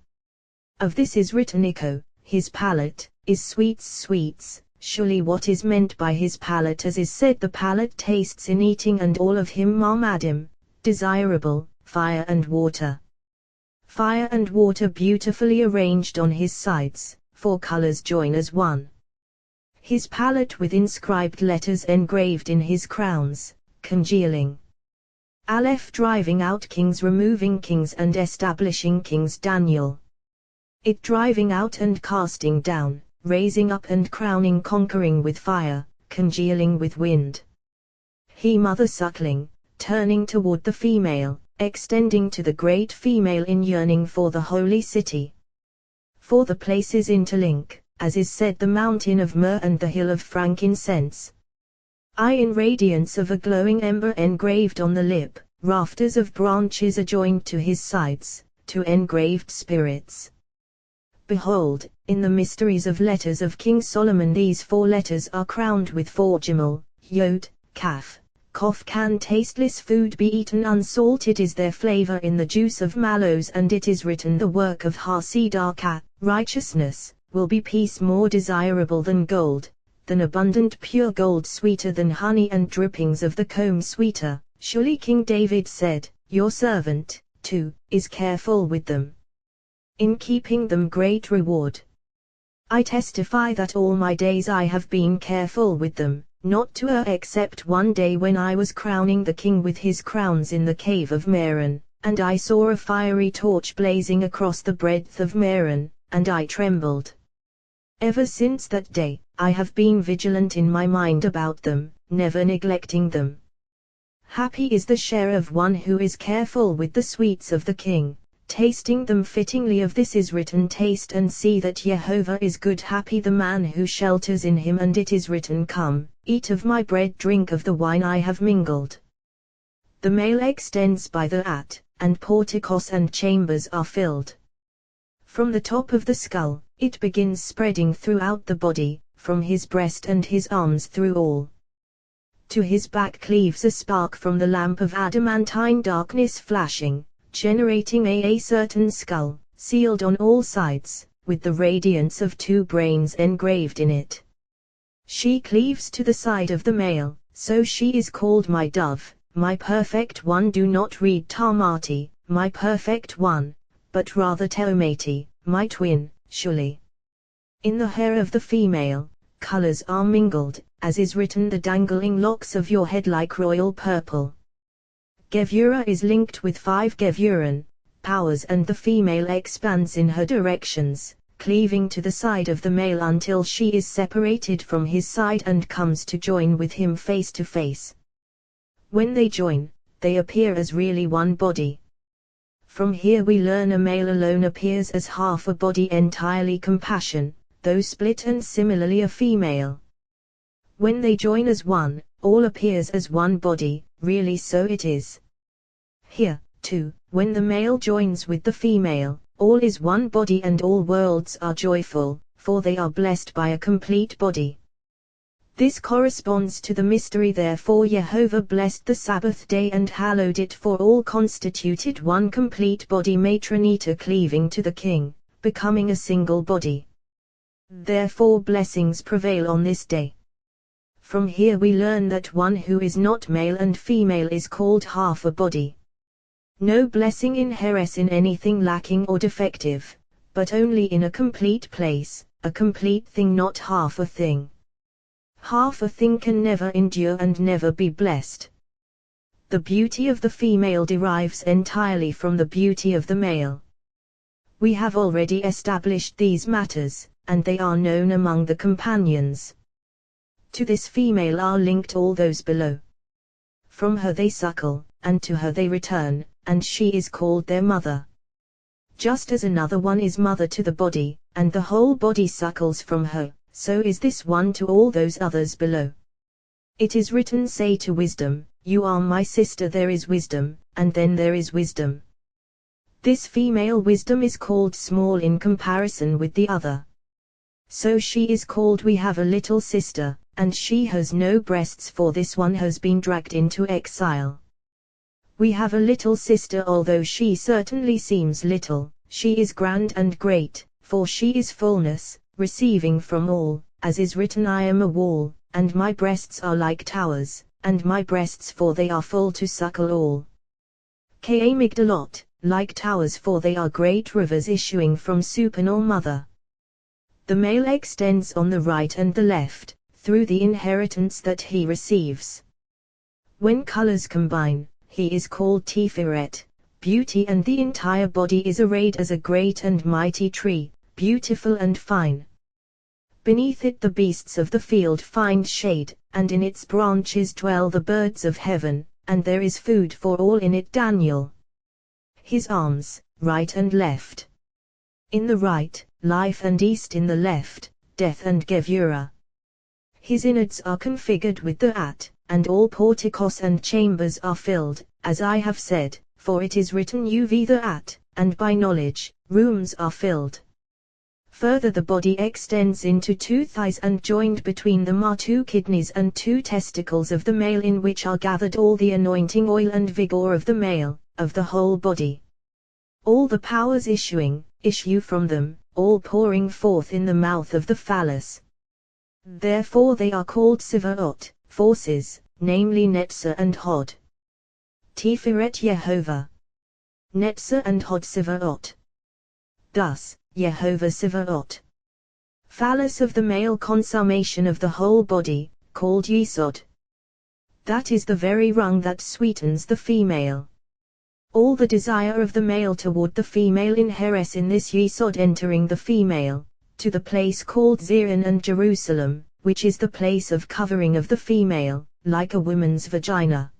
Of this is written, Iko, his palate, is sweets, sweets. Surely what is meant by his palate, as is said, the palate tastes in eating, and all of him Marmadim, desirable, fire and water. Fire and water beautifully arranged on his sides, 4 colors join as one. His palate with inscribed letters engraved in his crowns, congealing. Aleph, driving out kings, removing kings and establishing kings. Daniel. It driving out and casting down, raising up and crowning, conquering with fire, congealing with wind. He mother suckling, turning toward the female, extending to the great female in yearning for the holy city. For the places interlink, as is said, the mountain of myrrh and the hill of frankincense. I in radiance of a glowing ember engraved on the lip, rafters of branches are joined to his sides, to engraved spirits. Behold, in the mysteries of letters of King Solomon, these 4 letters are crowned with 4 Gimel, Yod, Kaf, Kof. Can tasteless food be eaten? Unsalted is their flavor in the juice of mallows, and it is written, the work of Hasidaka, righteousness, will be peace, more desirable than gold, than abundant pure gold, sweeter than honey, and drippings of the comb sweeter. Surely King David said, your servant, too, is careful with them. In keeping them great reward. I testify that all my days I have been careful with them, not to err, except one day when I was crowning the king with his crowns in the cave of Meron, and I saw a fiery torch blazing across the breadth of Meron, and I trembled. Ever since that day, I have been vigilant in my mind about them, never neglecting them. Happy is the share of one who is careful with the sweets of the king, tasting them fittingly. Of this is written, taste and see that Jehovah is good. Happy the man who shelters in him. And it is written, come, eat of my bread, drink of the wine I have mingled. The male extends by the at, and porticos and chambers are filled. From the top of the skull, it begins spreading throughout the body, from his breast and his arms through all. To his back cleaves a spark from the lamp of adamantine darkness flashing, generating a certain skull, sealed on all sides, with the radiance of 2 brains engraved in it. She cleaves to the side of the male, so she is called my dove, my perfect one. Do not read Tamati, my perfect one, but rather Taomati, my twin, Shuli. In the hair of the female, colors are mingled, as is written, the dangling locks of your head like royal purple. Gevura is linked with 5 Gevuran powers, and the female expands in her directions, cleaving to the side of the male until she is separated from his side and comes to join with him face to face. When they join, they appear as really one body. From here we learn a male alone appears as half a body, entirely compassion, though split, and similarly a female. When they join as one, all appears as one body, really so it is. Here, too, when the male joins with the female, all is one body, and all worlds are joyful, for they are blessed by a complete body. This corresponds to the mystery. Therefore Jehovah blessed the Sabbath day and hallowed it, for all constituted one complete body, matronita cleaving to the king, becoming a single body. Therefore blessings prevail on this day. From here we learn that one who is not male and female is called half a body. No blessing inheres in anything lacking or defective, but only in a complete place, a complete thing, not half a thing. Half a thing can never endure and never be blessed. The beauty of the female derives entirely from the beauty of the male. We have already established these matters, and they are known among the companions. To this female are linked all those below. From her they suckle, and to her they return, and she is called their mother. Just as another one is mother to the body, and the whole body suckles from her, so is this one to all those others below. It is written, say to wisdom, you are my sister. There is wisdom, and then there is wisdom. This female wisdom is called small in comparison with the other. So she is called we have a little sister, and she has no breasts, for this one has been dragged into exile. We have a little sister, although she certainly seems little, she is grand and great, for she is fullness, receiving from all, as is written, I am a wall, and my breasts are like towers, and my breasts, for they are full to suckle all. Ka Migdalot, like towers, for they are great rivers issuing from supernal mother. The male extends on the right and the left, through the inheritance that he receives. When colors combine, he is called Tiferet, beauty, and the entire body is arrayed as a great and mighty tree, beautiful and fine. Beneath it the beasts of the field find shade, and in its branches dwell the birds of heaven, and there is food for all in it. Daniel. His arms, right and left. In the right, life, and east; in the left, death and Gevura. His innards are configured with the At, and all porticos and chambers are filled, as I have said, for it is written, Uv the At, and by knowledge, rooms are filled. Further the body extends into 2 thighs, and joined between them are 2 kidneys and 2 testicles of the male, in which are gathered all the anointing oil and vigor of the male, of the whole body. All the powers issue from them, all pouring forth in the mouth of the phallus. Therefore they are called Sivaot, forces, namely Netzah and Hod. Tiferet Yehovah. Netzah and Hod Sivaot. Thus, Yehovah Sivaot. Phallus of the male, consummation of the whole body, called Yesod. That is the very rung that sweetens the female. All the desire of the male toward the female inheres in this Yesod, entering the female, to the place called Zion and Jerusalem, which is the place of covering of the female, like a woman's vagina.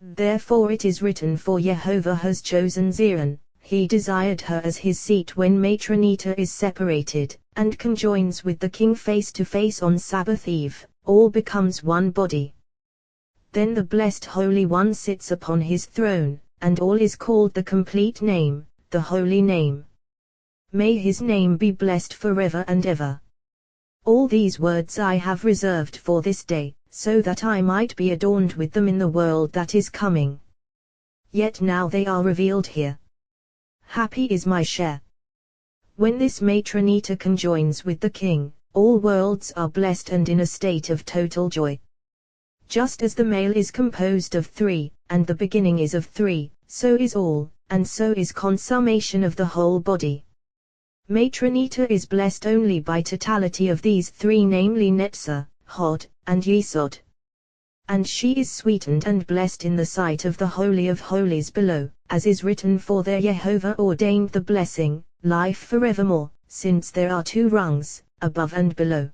Therefore it is written, for Jehovah has chosen Zion, he desired her as his seat. When matronita is separated, and conjoins with the king face to face on Sabbath eve, all becomes one body. Then the blessed Holy One sits upon his throne, and all is called the complete name, the holy name. May his name be blessed forever and ever. All these words I have reserved for this day, so that I might be adorned with them in the world that is coming. Yet now they are revealed here. Happy is my share. When this matronita conjoins with the king, all worlds are blessed and in a state of total joy. Just as the male is composed of three, and the beginning is of three, so is all, and so is consummation of the whole body. Matronita is blessed only by totality of these three, namely Netzah, Hod, and Yesod. And she is sweetened and blessed in the sight of the Holy of Holies below, as is written, for there Jehovah ordained the blessing, life forevermore, since there are two rungs, above and below.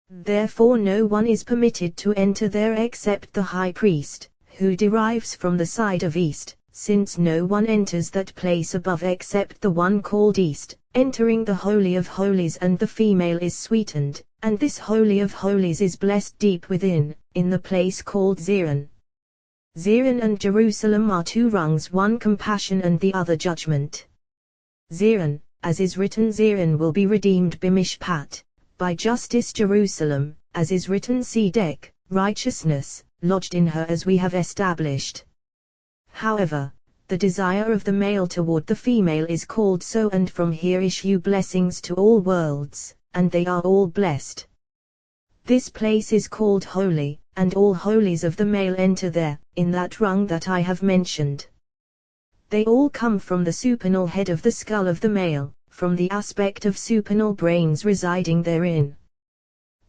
Therefore no one is permitted to enter there except the high priest, who derives from the side of east, since no one enters that place above except the one called east, entering the Holy of Holies, and the female is sweetened, and this Holy of Holies is blessed deep within, in the place called Zion. Zion and Jerusalem are two rungs, one compassion and the other judgment. Zion, as is written, Zion will be redeemed b'mishpat, by justice. Jerusalem, as is written, Tzedek, righteousness, lodged in her, as we have established. However, the desire of the male toward the female is called so, and from here issue blessings to all worlds, and they are all blessed. This place is called holy, and all holies of the male enter there, in that rung that I have mentioned. They all come from the supernal head of the skull of the male, from the aspect of supernal brains residing therein.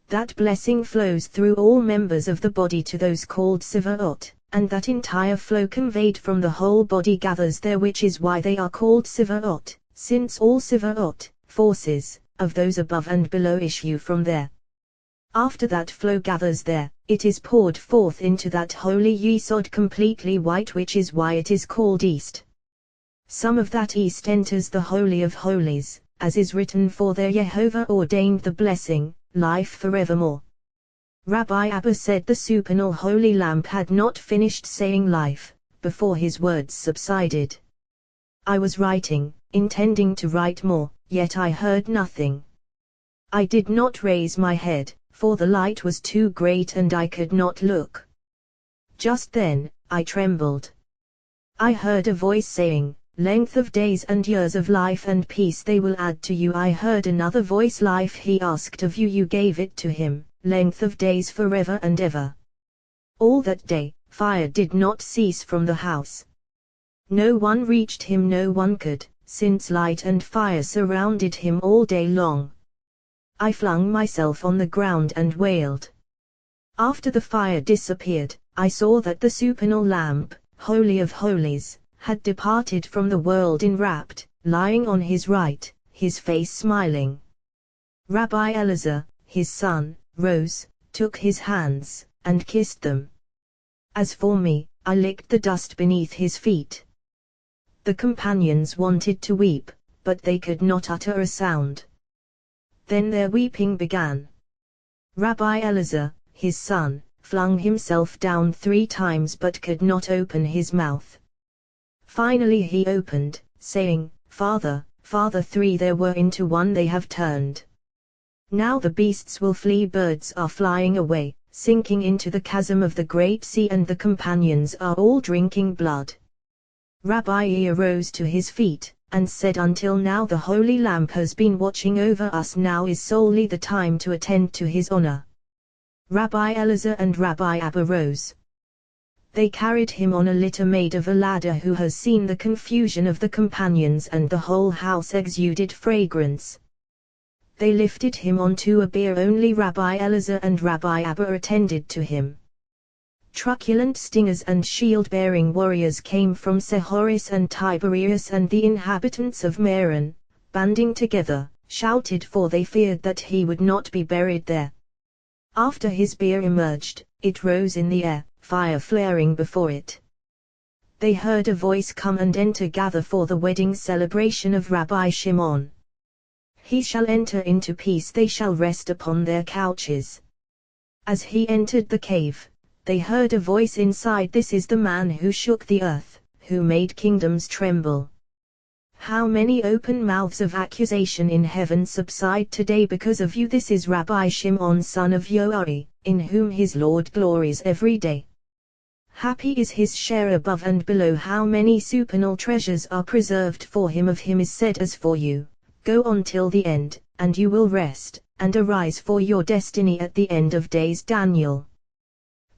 That blessing flows through all members of the body to those called Sivaot, and that entire flow conveyed from the whole body gathers there, which is why they are called Sivaot, since all Sivaot, forces, of those above and below issue from there. After that flow gathers there, it is poured forth into that holy Yesod completely white, which is why it is called East. Some of that East enters the Holy of Holies, as is written, for there Jehovah ordained the blessing, life forevermore. Rabbi Abba said the supernal holy lamp had not finished saying life, before his words subsided. I was writing, intending to write more, yet I heard nothing. I did not raise my head, for the light was too great and I could not look. Just then, I trembled. I heard a voice saying, length of days and years of life and peace they will add to you. I heard another voice, life he asked of you, you gave it to him, length of days forever and ever. All that day, fire did not cease from the house. No one reached him, no one could, since light and fire surrounded him all day long. I flung myself on the ground and wailed. After the fire disappeared, I saw that the supernal lamp, Holy of Holies, had departed from the world enwrapped, lying on his right, his face smiling. Rabbi Elazar, his son, rose, took his hands, and kissed them. As for me, I licked the dust beneath his feet. The companions wanted to weep, but they could not utter a sound. Then their weeping began. Rabbi Elazar, his son, flung himself down 3 times but could not open his mouth. Finally he opened, saying, Father, Father, 3 there were into 1 they have turned. Now the beasts will flee, birds are flying away, sinking into the chasm of the great sea, and the companions are all drinking blood. Rabbi arose to his feet, and said, until now the holy lamp has been watching over us, now is solely the time to attend to his honor. Rabbi Elazar and Rabbi Abba rose. They carried him on a litter made of a ladder, who has seen the confusion of the companions, and the whole house exuded fragrance. They lifted him onto a bier, only Rabbi Elazar and Rabbi Abba attended to him. Truculent stingers and shield-bearing warriors came from Sehoris and Tiberias, and the inhabitants of Meron, banding together, shouted, for they feared that he would not be buried there. After his bier emerged, it rose in the air, fire flaring before it. They heard a voice, come and enter, gather for the wedding celebration of Rabbi Shimon. He shall enter into peace, they shall rest upon their couches. As he entered the cave, they heard a voice inside, this is the man who shook the earth, who made kingdoms tremble. How many open mouths of accusation in heaven subside today because of you? This is Rabbi Shimon son of Yoari, in whom his Lord glories every day. Happy is his share above and below. How many supernal treasures are preserved for him. Of him is said as for you, go on till the end, and you will rest, and arise for your destiny at the end of days. Daniel.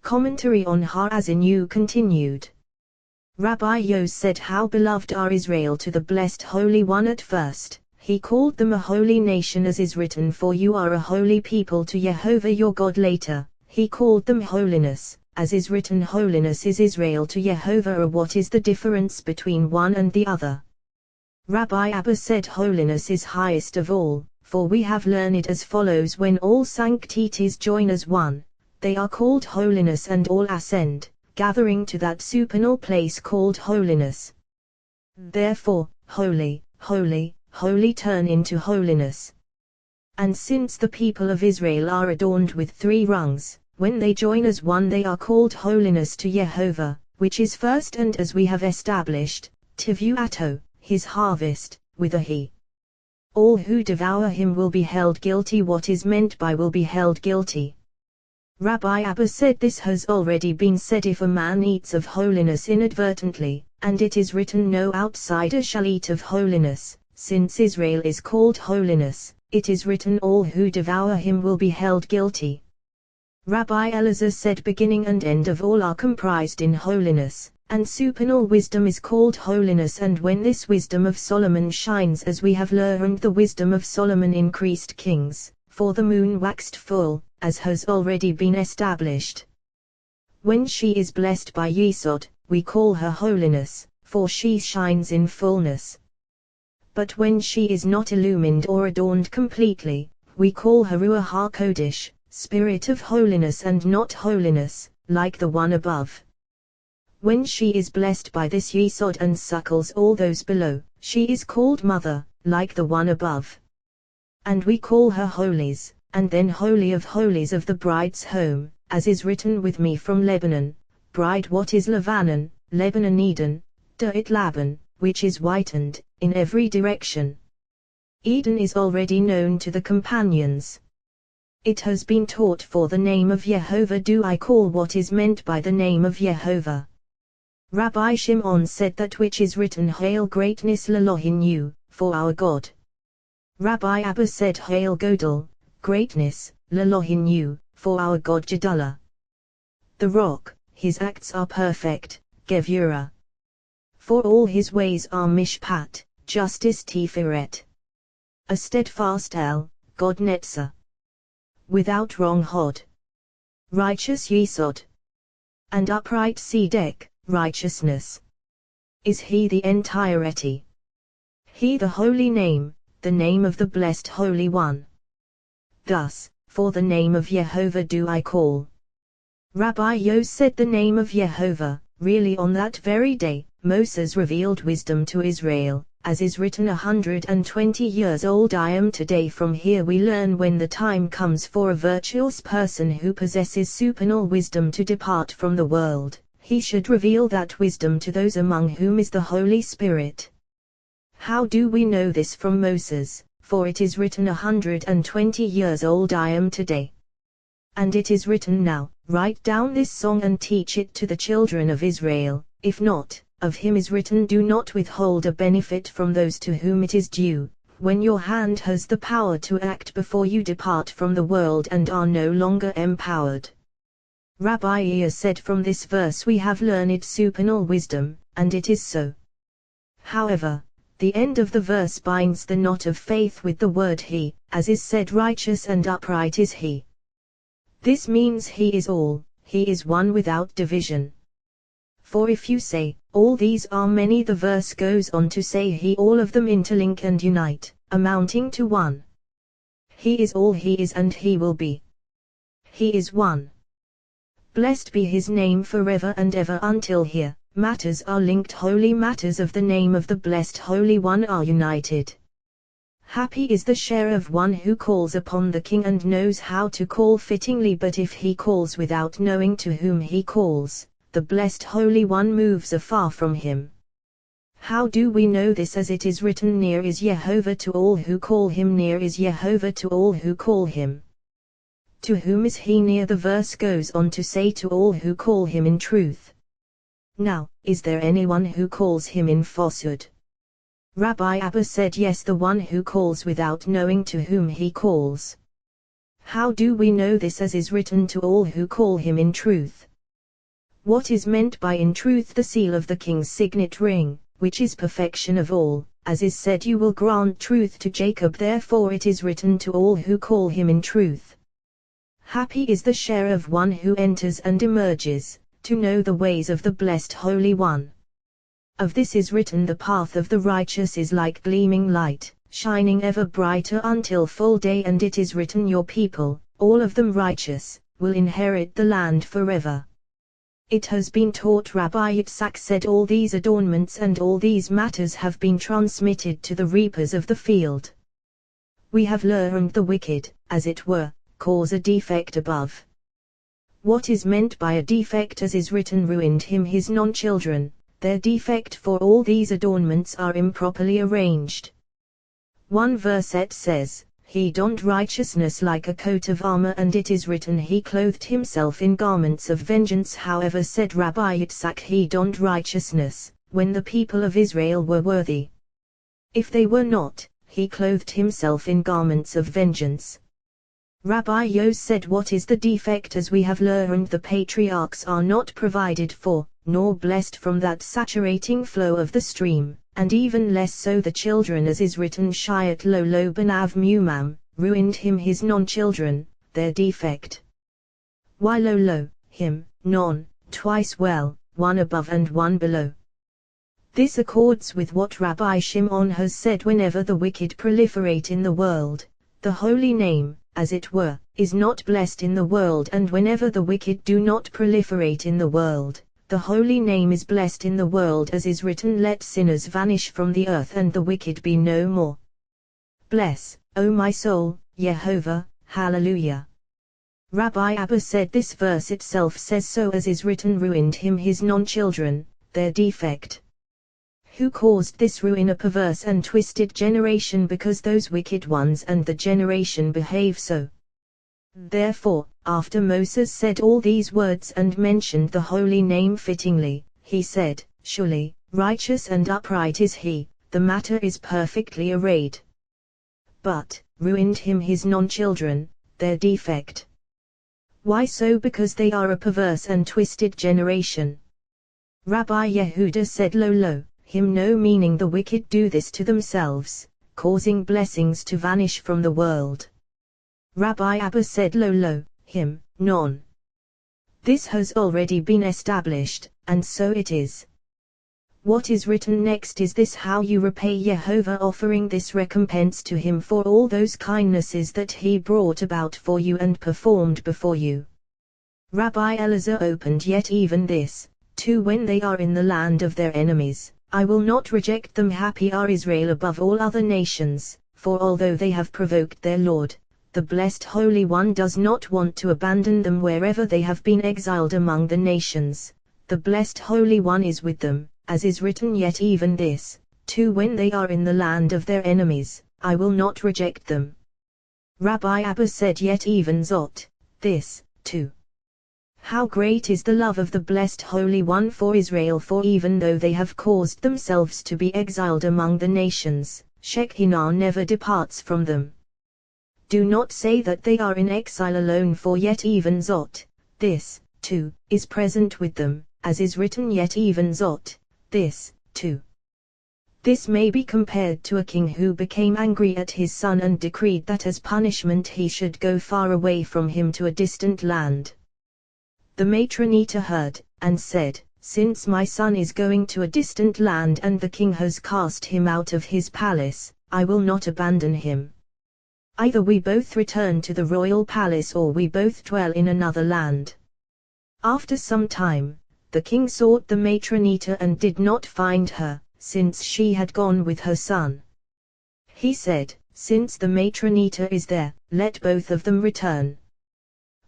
Commentary on Har-Azinu continued. Rabbi Yos said, how beloved are Israel to the blessed Holy One. At first, he called them a holy nation, as is written, for you are a holy people to Jehovah your God. Later, he called them holiness, as is written, holiness is Israel to Jehovah. Or what is the difference between one and the other? Rabbi Abba said, holiness is highest of all, for we have learned as follows: when all sanctities join as one, they are called holiness, and all ascend, gathering to that supernal place called holiness. Therefore, holy, holy, holy turn into holiness. And since the people of Israel are adorned with 3 rungs, when they join as one they are called holiness to Jehovah, which is first, and as we have established, Tivuato, his harvest, with a he. All who devour him will be held guilty. What is meant by will be held guilty? Rabbi Abba said, this has already been said. If a man eats of holiness inadvertently, and it is written, no outsider shall eat of holiness, since Israel is called holiness, it is written, all who devour him will be held guilty. Rabbi Elazar said, beginning and end of all are comprised in holiness, and supernal wisdom is called holiness. And when this wisdom of Solomon shines, as we have learned, the wisdom of Solomon increased kings, for the moon waxed full, as has already been established. When she is blessed by Yesod, we call her holiness, for she shines in fullness. But when she is not illumined or adorned completely, we call her Ruach HaKodesh, Spirit of holiness, and not holiness, like the one above. When she is blessed by this Yesod and suckles all those below, she is called Mother, like the one above. And we call her holies, and then Holy of Holies of the bride's home, as is written, with me from Lebanon, bride. What is Lebanon? Lebanon Eden, Da'it Laban, which is whitened, in every direction. Eden is already known to the companions. It has been taught, for the name of Jehovah do I call. What is meant by the name of Jehovah? Rabbi Shimon said, that which is written, Hail greatness L'Elohinu, for our God. Rabbi Abba said, Hail Godel, greatness, L'Elohinu, for our God. Jedullah. The rock, his acts are perfect, Gevurah. For all his ways are mishpat, justice. Tiferet. A steadfast El, God Netzah. Without wrong Hod. Righteous Yesod. And upright Tzedek, righteousness. Is he the entirety? He the holy name, the name of the blessed Holy One. Thus, for the name of Jehovah do I call. Rabbi Yos said, the name of Jehovah, really on that very day, Moses revealed wisdom to Israel, as is written, 120 years old I am today. From here we learn, when the time comes for a virtuous person who possesses supernal wisdom to depart from the world, he should reveal that wisdom to those among whom is the Holy Spirit. How do we know this? From Moses, for it is written, 120 years old I am today. And it is written, now, write down this song and teach it to the children of Israel. If not, of him is written, do not withhold a benefit from those to whom it is due, when your hand has the power to act before you depart from the world and are no longer empowered. Rabbi Ea said, from this verse we have learned supernal wisdom, and it is so. However, the end of the verse binds the knot of faith with the word he, as is said, righteous and upright is he. This means he is all, he is one without division. For if you say, all these are many, the verse goes on to say he, all of them interlink and unite, amounting to one. He is all he is, and he will be. He is one. Blessed be his name forever and ever. Until here, matters are linked, holy matters of the name of the blessed Holy One are united. Happy is the share of one who calls upon the King and knows how to call fittingly, but if he calls without knowing to whom he calls, the blessed Holy One moves afar from him. How do we know this? As it is written, near is Jehovah to all who call him, near is Jehovah to all who call him. To whom is he near? The verse goes on to say, to all who call him in truth. Now, is there anyone who calls him in falsehood? Rabbi Abba said, yes, the one who calls without knowing to whom he calls. How do we know this? As is written, to all who call him in truth. What is meant by in truth? The seal of the king's signet ring, which is perfection of all, as is said, you will grant truth to Jacob. Therefore it is written, to all who call him in truth. Happy is the share of one who enters and emerges, to know the ways of the blessed Holy One. Of this is written, the path of the righteous is like gleaming light, shining ever brighter until full day. And it is written, your people, all of them righteous, will inherit the land forever. It has been taught. Rabbi Yitzhak said, all these adornments and all these matters have been transmitted to the reapers of the field. We have learned the wicked, as it were, cause a defect above. What is meant by a defect? As is written, ruined him his non-children. Their defect, for all these adornments are improperly arranged. One verset says, he donned righteousness like a coat of armor, and it is written, he clothed himself in garments of vengeance. However, said Rabbi Yitzhak, he donned righteousness, when the people of Israel were worthy. If they were not, he clothed himself in garments of vengeance. Rabbi Yos said, what is the defect? As we have learned, the patriarchs are not provided for, nor blessed from that saturating flow of the stream, and even less so the children, as is written, Shiat lo lo banav mumam, ruined him his non-children, their defect. Why lo lo, him, non, twice well, one above and one below. This accords with what Rabbi Shimon has said, whenever the wicked proliferate in the world, the holy name, as it were, is not blessed in the world, and whenever the wicked do not proliferate in the world, the holy name is blessed in the world, as is written, let sinners vanish from the earth and the wicked be no more. Bless, O my soul, Yehovah, hallelujah. Rabbi Abba said, this verse itself says so, as is written, ruined him his non-children, their defect. Who caused this ruin? A perverse and twisted generation, because those wicked ones and the generation behave so. Therefore, after Moses said all these words and mentioned the holy name fittingly, he said, surely, righteous and upright is he, the matter is perfectly arrayed. But, ruined him his non-children, their defect. Why so? Because they are a perverse and twisted generation. Rabbi Yehuda said, lo lo, him no, meaning the wicked do this to themselves, causing blessings to vanish from the world. Rabbi Abba said, lo lo, him, non. This has already been established, and so it is. What is written next is this: how you repay Yehovah, offering this recompense to him for all those kindnesses that he brought about for you and performed before you. Rabbi Elazar opened, yet even this, too, when they are in the land of their enemies, I will not reject them. Happy are Israel above all other nations, for although they have provoked their Lord, the blessed Holy One does not want to abandon them wherever they have been exiled among the nations. The blessed Holy One is with them, as is written, yet even this, too, when they are in the land of their enemies, I will not reject them. Rabbi Abba said, yet even Zot, this, too. How great is the love of the blessed Holy One for Israel, for even though they have caused themselves to be exiled among the nations, Shekinah never departs from them. Do not say that they are in exile alone, for yet even Zot, this, too, is present with them, as is written, yet even Zot, this, too. This may be compared to a king who became angry at his son and decreed that as punishment he should go far away from him to a distant land. The matron-eater heard, and said, since my son is going to a distant land and the king has cast him out of his palace, I will not abandon him. Either we both return to the royal palace or we both dwell in another land. After some time, the king sought the matron-eater and did not find her, since she had gone with her son. He said, since the matron-eater is there, let both of them return.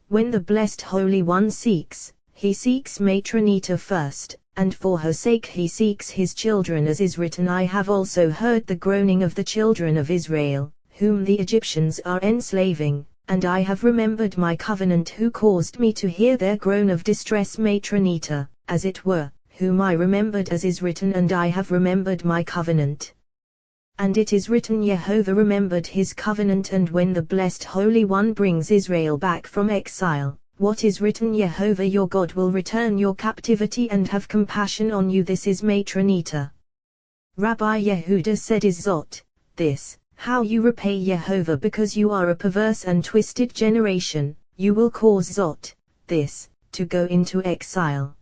When the blessed Holy One seeks, he seeks matron-eater first, and for her sake he seeks his children, as is written, I have also heard the groaning of the children of Israel, whom the Egyptians are enslaving, and I have remembered my covenant, who caused me to hear their groan of distress, matronita, as it were, whom I remembered, as is written, and I have remembered my covenant. And it is written, Jehovah remembered his covenant. And when the blessed Holy One brings Israel back from exile, what is written, Jehovah your God will return your captivity and have compassion on you. This is matronita. Rabbi Yehuda said, Is Zot this how you repay Jehovah? Because you are a perverse and twisted generation, you will cause Zot this to go into exile.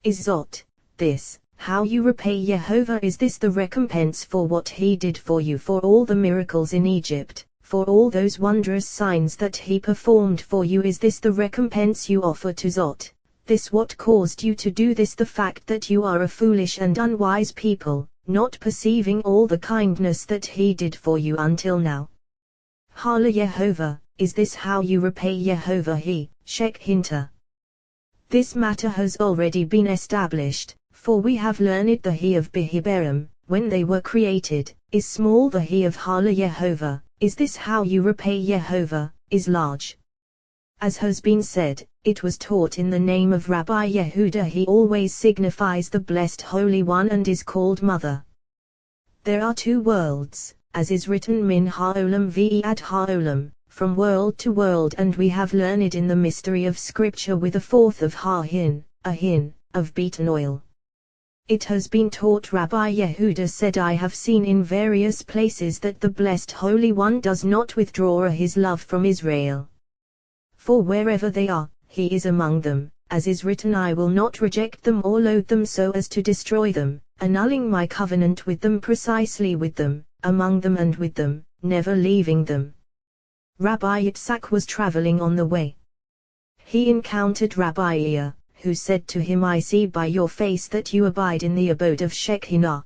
Is Zot this how you repay Jehovah? Is this the recompense for what he did for you, for all the miracles in Egypt, for all those wondrous signs that he performed for you? Is this the recompense you offer to Zot this? What caused you to do this? The fact that you are a foolish and unwise people, not perceiving all the kindness that he did for you until now. Hala Yehovah, is this how you repay Yehovah? He, Shekhinta. This matter has already been established, for we have learned the he of Behiberim, when they were created, is small. The he of Hala Yehovah, is this how you repay Yehovah, is large. As has been said, it was taught in the name of Rabbi Yehuda. He always signifies the blessed Holy One and is called Mother. There are two worlds, as is written, Min ha'olam ve ad ha'olam, from world to world, and we have learned in the mystery of Scripture with a fourth of ha-hin, a hin, of beaten oil. It has been taught, Rabbi Yehuda said, I have seen in various places that the blessed Holy One does not withdraw his love from Israel. For wherever they are, he is among them, as is written, I will not reject them or loathe them so as to destroy them, annulling my covenant with them, precisely with them, among them and with them, never leaving them. Rabbi Yitzhak was traveling on the way. He encountered Rabbi Ea, who said to him, I see by your face that you abide in the abode of Shekinah.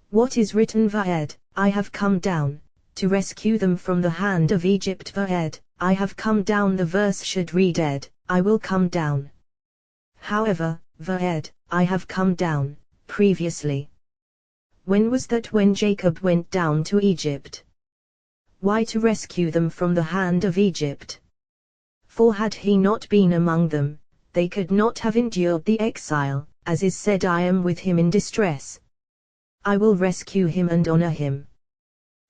What is written, Va'ed, I have come down, to rescue them from the hand of Egypt. Va'ed, I have come down. The verse should read Ed, I will come down. However, Va'ed, I have come down, previously. When was that? When Jacob went down to Egypt. Why? To rescue them from the hand of Egypt. For had he not been among them, they could not have endured the exile, as is said, I am with him in distress. I will rescue him and honor him.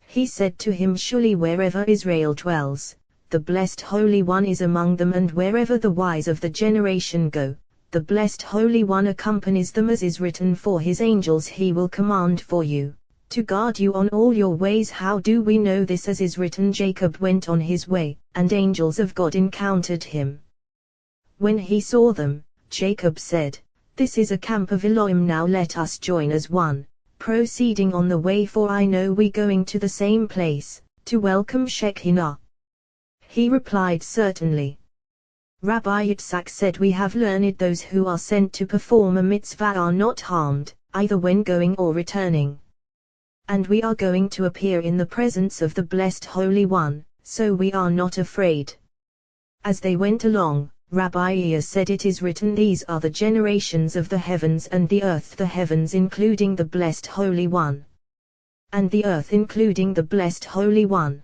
He said to him, surely wherever Israel dwells, the blessed Holy One is among them, and wherever the wise of the generation go, the blessed Holy One accompanies them, as is written, for his angels he will command for you, to guard you on all your ways. How do we know this? As is written, Jacob went on his way, and angels of God encountered him. When he saw them, Jacob said, this is a camp of Elohim, now let us join as one, proceeding on the way, for I know we going to the same place, to welcome Shekinah. He replied, certainly. Rabbi Yitzhak said, we have learned those who are sent to perform a mitzvah are not harmed, either when going or returning. And we are going to appear in the presence of the blessed Holy One, so we are not afraid. As they went along, Rabbi Ea said, it is written, these are the generations of the heavens and the earth, the heavens including the blessed Holy One, and the earth including the blessed Holy One.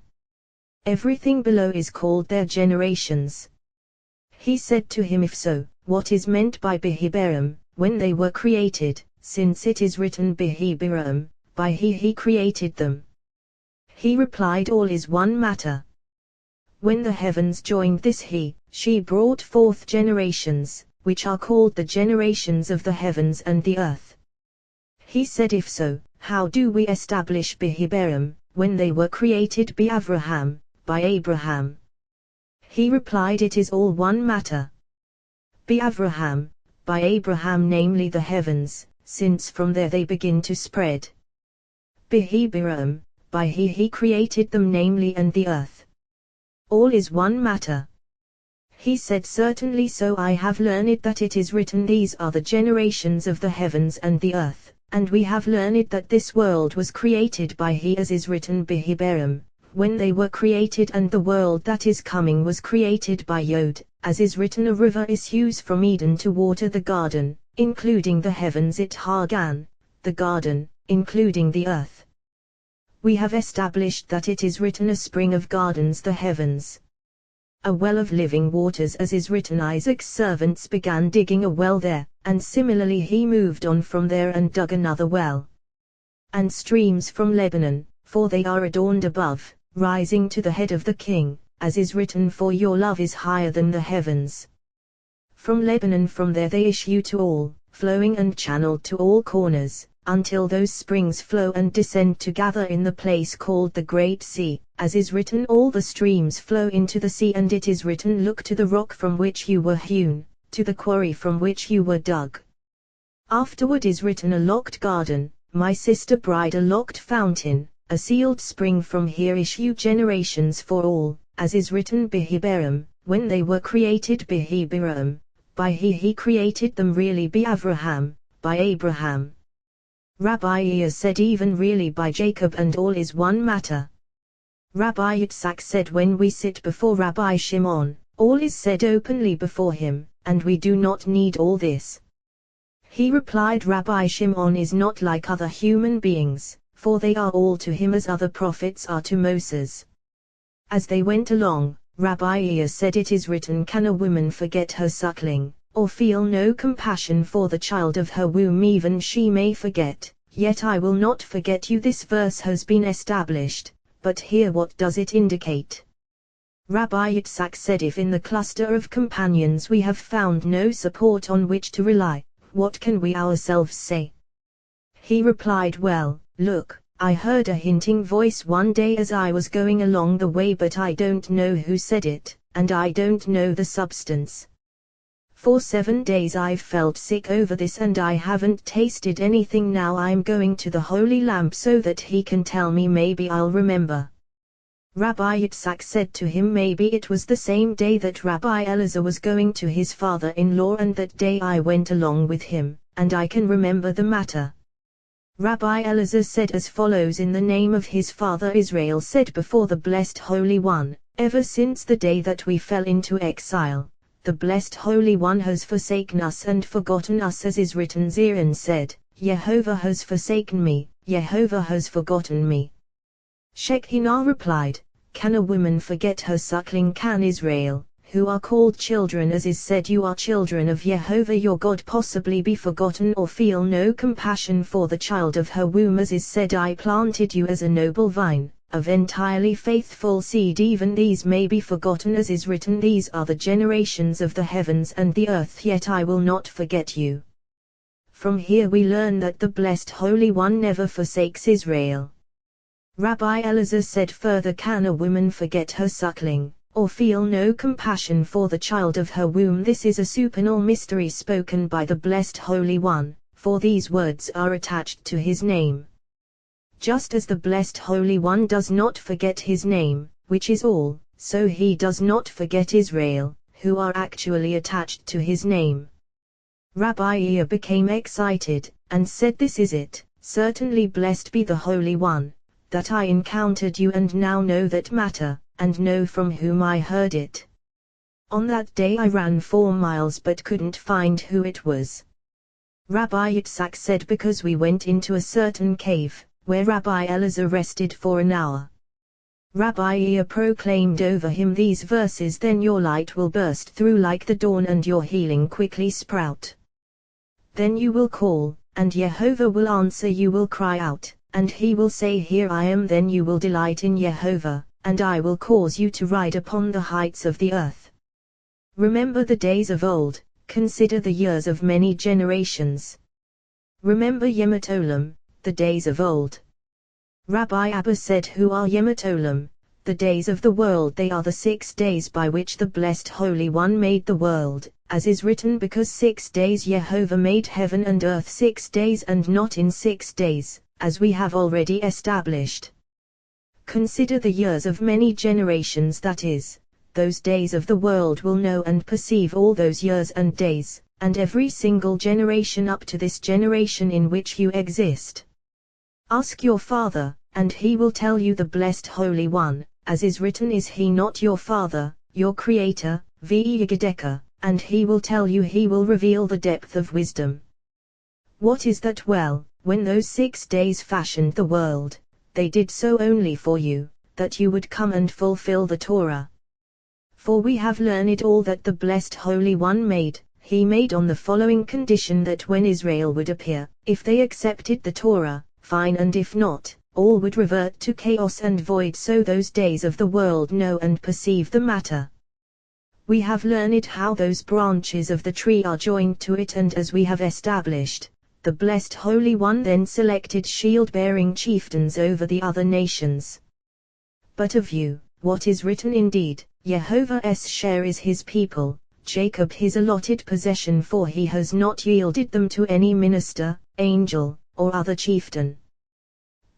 Everything below is called their generations. He said to him, if so, what is meant by Behiberim, when they were created, since it is written Behiberim, by he created them? He replied, all is one matter. When the heavens joined this she brought forth generations, which are called the generations of the heavens and the earth. He said, if so, how do we establish Behiberim, when they were created Avraham, by Abraham? He replied, it is all one matter. Avraham, by Abraham, namely the heavens, since from there they begin to spread. Behiberim, by he created them, namely, and the earth. All is one matter. He said, certainly, so I have learned that it is written, these are the generations of the heavens and the earth, and we have learned that this world was created by he, as is written Behiberim, when they were created, and the world that is coming was created by Yod, as is written, a river issues from Eden to water the garden, including the heavens, it Hagan, the garden, including the earth. We have established that it is written, a spring of gardens, the heavens. a well of living waters, as is written. Isaac's servants began digging a well there, and similarly he moved on from there and dug another well. And streams from Lebanon, for they are adorned above, rising to the head of the king, as is written, for your love is higher than the heavens. From Lebanon, from there they issue to all, flowing and channeled to all corners, until those springs flow and descend to gather in the place called the Great Sea, as is written, all the streams flow into the sea. And it is written, look to the rock from which you were hewn, to the quarry from which you were dug. Afterward is written, a locked garden, my sister bride, a locked fountain, a sealed spring, from here issue generations for all, as is written, Behiberim, when they were created, Behibiram, by he created them, really Avraham, by Abraham. Rabbi Yitzhak said, even really by Jacob, and all is one matter. Rabbi Yitzhak said, when we sit before Rabbi Shimon, all is said openly before him, and we do not need all this. He replied, Rabbi Shimon is not like other human beings, for they are all to him as other prophets are to Moses. As they went along, Rabbi Yitzhak said, it is written, can a woman forget her suckling, or feel no compassion for the child of her womb? Even she may forget, yet I will not forget you. This verse has been established, but here what does it indicate? Rabbi Yitzhak said, if in the cluster of companions we have found no support on which to rely, what can we ourselves say? He replied, well, look, I heard a hinting voice one day as I was going along the way, but I don't know who said it, and I don't know the substance. For 7 days I've felt sick over this, and I haven't tasted anything. Now I'm going to the Holy Lamp so that he can tell me, maybe I'll remember. Rabbi Yitzhak said to him, maybe it was the same day that Rabbi Elazar was going to his father-in-law, and that day I went along with him, and I can remember the matter. Rabbi Elazar said as follows, in the name of his father Israel said before the Blessed Holy One, ever since the day that we fell into exile, the Blessed Holy One has forsaken us and forgotten us, as is written. Zion said, Yehovah has forsaken me, Yehovah has forgotten me. Shekinah replied, can a woman forget her suckling? Can Israel, who are called children, as is said, you are children of Yehovah your God, possibly be forgotten or feel no compassion for the child of her womb? As is said, I planted you as a noble vine, of entirely faithful seed. Even these may be forgotten, as is written, these are the generations of the heavens and the earth, yet I will not forget you. From here we learn that the Blessed Holy One never forsakes Israel. Rabbi Elazar said further, can a woman forget her suckling, or feel no compassion for the child of her womb? This is a supernal mystery spoken by the Blessed Holy One, for these words are attached to his name. Just as the Blessed Holy One does not forget his name, which is all, so he does not forget Israel, who are actually attached to his name. Rabbi Yitzhak became excited, and said, this is it, certainly blessed be the Holy One, that I encountered you and now know that matter, and know from whom I heard it. On that day I ran 4 miles but couldn't find who it was. Rabbi Yitzhak said, because we went into a certain cave, where Rabbi Elazar rested for an hour. Rabbi Yitzhak proclaimed over him these verses, then your light will burst through like the dawn and your healing quickly sprout. Then you will call, and Yehovah will answer, you will cry out, and he will say, here I am. Then you will delight in Yehovah, and I will cause you to ride upon the heights of the earth. Remember the days of old, consider the years of many generations. Remember Yemet Olam, the days of old. Rabbi Abba said, who are Yemet Olam? The days of the world. They are the 6 days by which the Blessed Holy One made the world, as is written, because 6 days Yehovah made heaven and earth, 6 days and not in 6 days, as we have already established. Consider the years of many generations, that is, those days of the world will know and perceive all those years and days, and every single generation up to this generation in which you exist. Ask your father, and he will tell you, the Blessed Holy One, as is written, is he not your father, your creator, V'yigedeka, and he will tell you, he will reveal the depth of wisdom. What is that? Well, when those 6 days fashioned the world, they did so only for you, that you would come and fulfill the Torah. For we have learned all that the blessed Holy One made. He made on the following condition, that when Israel would appear, if they accepted the Torah, fine, and if not, all would revert to chaos and void. So those days of the world know and perceive the matter. We have learned how those branches of the tree are joined to it, and as we have established, the blessed Holy One then selected shield-bearing chieftains over the other nations. But of you, what is written indeed, Jehovah's share is his people, Jacob his allotted possession, for he has not yielded them to any minister, angel, or other chieftain.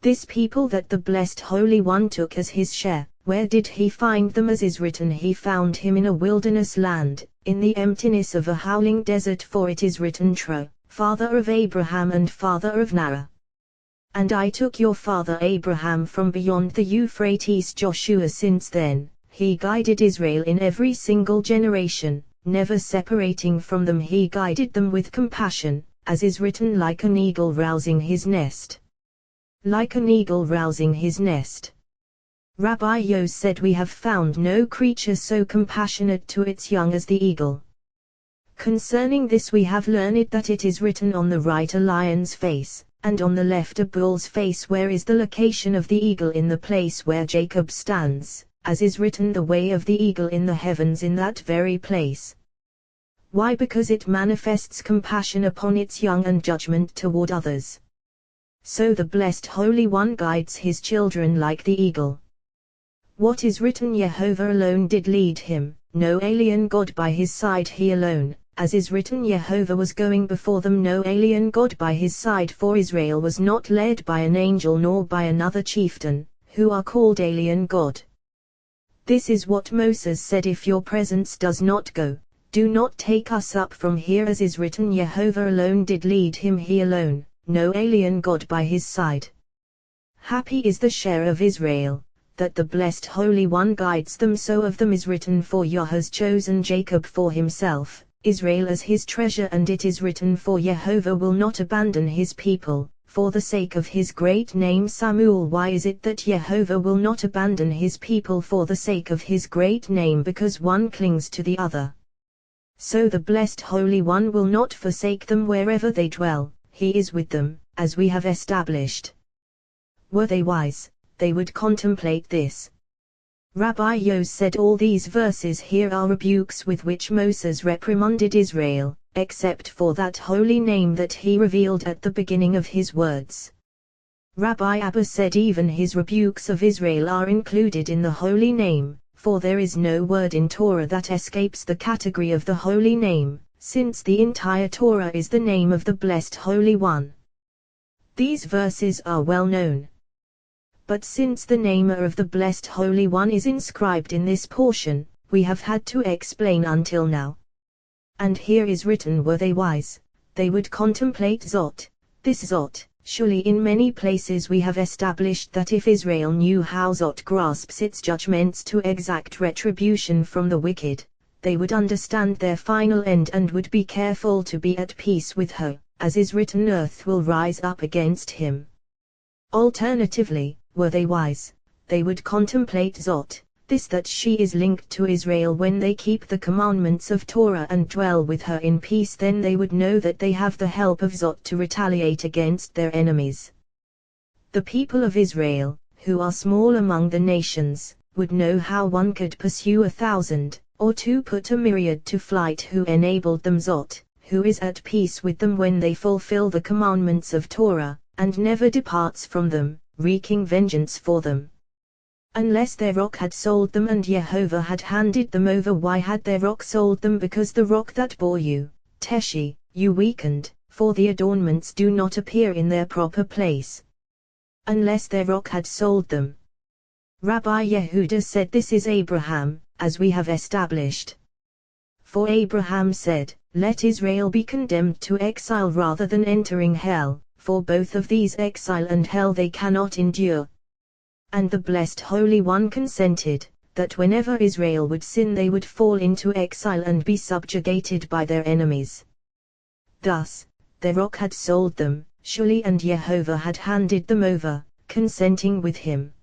This people that the blessed Holy One took as his share, where did he find them? As is written, he found him in a wilderness land, in the emptiness of a howling desert. For it is written, Tro, father of Abraham and father of Nahor. And I took your father Abraham from beyond the Euphrates. Joshua. Since then, he guided Israel in every single generation, never separating from them. He guided them with compassion, as is written, like an eagle rousing his nest. Like an eagle rousing his nest. Rabbi Yos said, we have found no creature so compassionate to its young as the eagle. Concerning this we have learned that it is written, on the right a lion's face, and on the left a bull's face. Where is the location of the eagle? In the place where Jacob stands, as is written, the way of the eagle in the heavens, in that very place. Why? Because it manifests compassion upon its young and judgment toward others. So the blessed Holy One guides his children like the eagle. What is written? Jehovah alone did lead him, no alien God by his side, he alone. As is written, Jehovah was going before them, no alien God by his side. For Israel was not led by an angel nor by another chieftain, who are called alien God. This is what Moses said, if your presence does not go, do not take us up from here. As is written, Jehovah alone did lead him, he alone, no alien God by his side. Happy is the share of Israel, that the blessed Holy One guides them. So of them is written, for Yah has chosen Jacob for himself, Israel as his treasure. And it is written, for Jehovah will not abandon his people, for the sake of his great name. Samuel. Why is it that Jehovah will not abandon his people for the sake of his great name? Because one clings to the other. So the blessed Holy One will not forsake them wherever they dwell, he is with them, as we have established. Were they wise, they would contemplate this. Rabbi Yos said, all these verses here are rebukes with which Moses reprimanded Israel, except for that holy name that he revealed at the beginning of his words. Rabbi Abba said, even his rebukes of Israel are included in the holy name, for there is no word in Torah that escapes the category of the holy name, since the entire Torah is the name of the blessed Holy One. These verses are well known. But since the name of the blessed Holy One is inscribed in this portion, we have had to explain until now. And here is written, were they wise, they would contemplate Zot. This Zot, surely in many places we have established that if Israel knew how Zot grasps its judgments to exact retribution from the wicked, they would understand their final end and would be careful to be at peace with her, as is written, earth will rise up against him. Alternatively, were they wise, they would contemplate Zot, this that she is linked to Israel when they keep the commandments of Torah and dwell with her in peace. Then they would know that they have the help of Zot to retaliate against their enemies. The people of Israel, who are small among the nations, would know how one could pursue 1,000, or to put a myriad to flight, who enabled them Zot, who is at peace with them when they fulfill the commandments of Torah, and never departs from them, wreaking vengeance for them. Unless their rock had sold them and Jehovah had handed them over. Why had their rock sold them? Because the rock that bore you, Teshi, you weakened, for the adornments do not appear in their proper place. Unless their rock had sold them. Rabbi Yehuda said, this is Abraham, as we have established. For Abraham said, let Israel be condemned to exile rather than entering hell, for both of these, exile and hell, they cannot endure. And the blessed Holy One consented, that whenever Israel would sin they would fall into exile and be subjugated by their enemies. Thus, their rock had sold them, surely, and Jehovah had handed them over, consenting with him.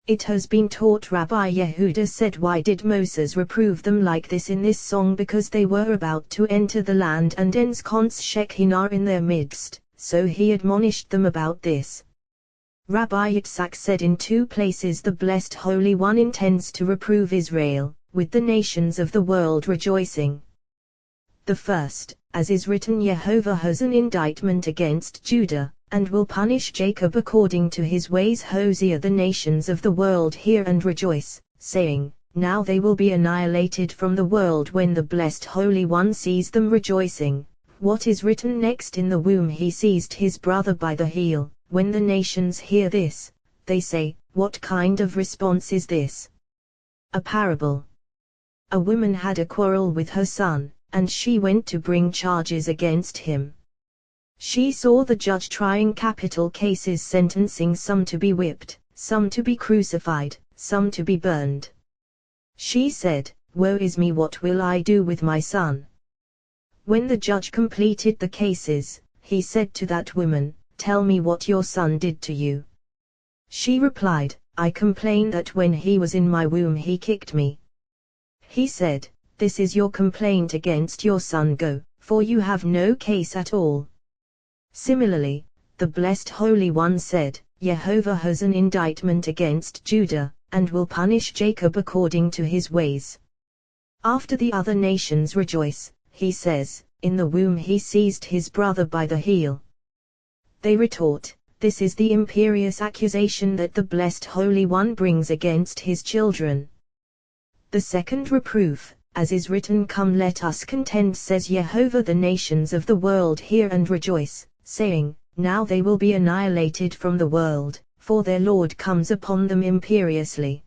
It has been taught. Rabbi Yehuda said, why did Moses reprove them like this in this song? Because they were about to enter the land and ensconce Shekinah in their midst, so he admonished them about this. Rabbi Yitzhak said, in two places the Blessed Holy One intends to reprove Israel, with the nations of the world rejoicing. The first, as is written, Jehovah has an indictment against Judah, and will punish Jacob according to his ways. Hosea, the nations of the world hear and rejoice, saying, now they will be annihilated from the world. When the Blessed Holy One sees them rejoicing, what is written next? In the womb he seized his brother by the heel. When the nations hear this, they say, what kind of response is this? A parable. A woman had a quarrel with her son, and she went to bring charges against him. She saw the judge trying capital cases, sentencing some to be whipped, some to be crucified, some to be burned. She said, woe is me, what will I do with my son? When the judge completed the cases, he said to that woman, tell me what your son did to you. She replied, I complain that when he was in my womb he kicked me. He said, this is your complaint against your son, go, for you have no case at all. Similarly, the Blessed Holy One said, Jehovah has an indictment against Judah, and will punish Jacob according to his ways. After the other nations rejoice, he says, in the womb he seized his brother by the heel. They retort, this is the imperious accusation that the Blessed Holy One brings against his children. The second reproof, as is written, come let us contend, says Jehovah, the nations of the world hear and rejoice, saying, now they will be annihilated from the world, for their Lord comes upon them imperiously.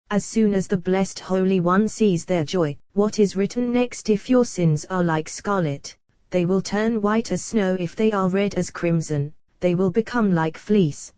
As soon as the Blessed Holy One sees their joy, what is written next? If your sins are like scarlet, they will turn white as snow. If they are red as crimson, they will become like fleece.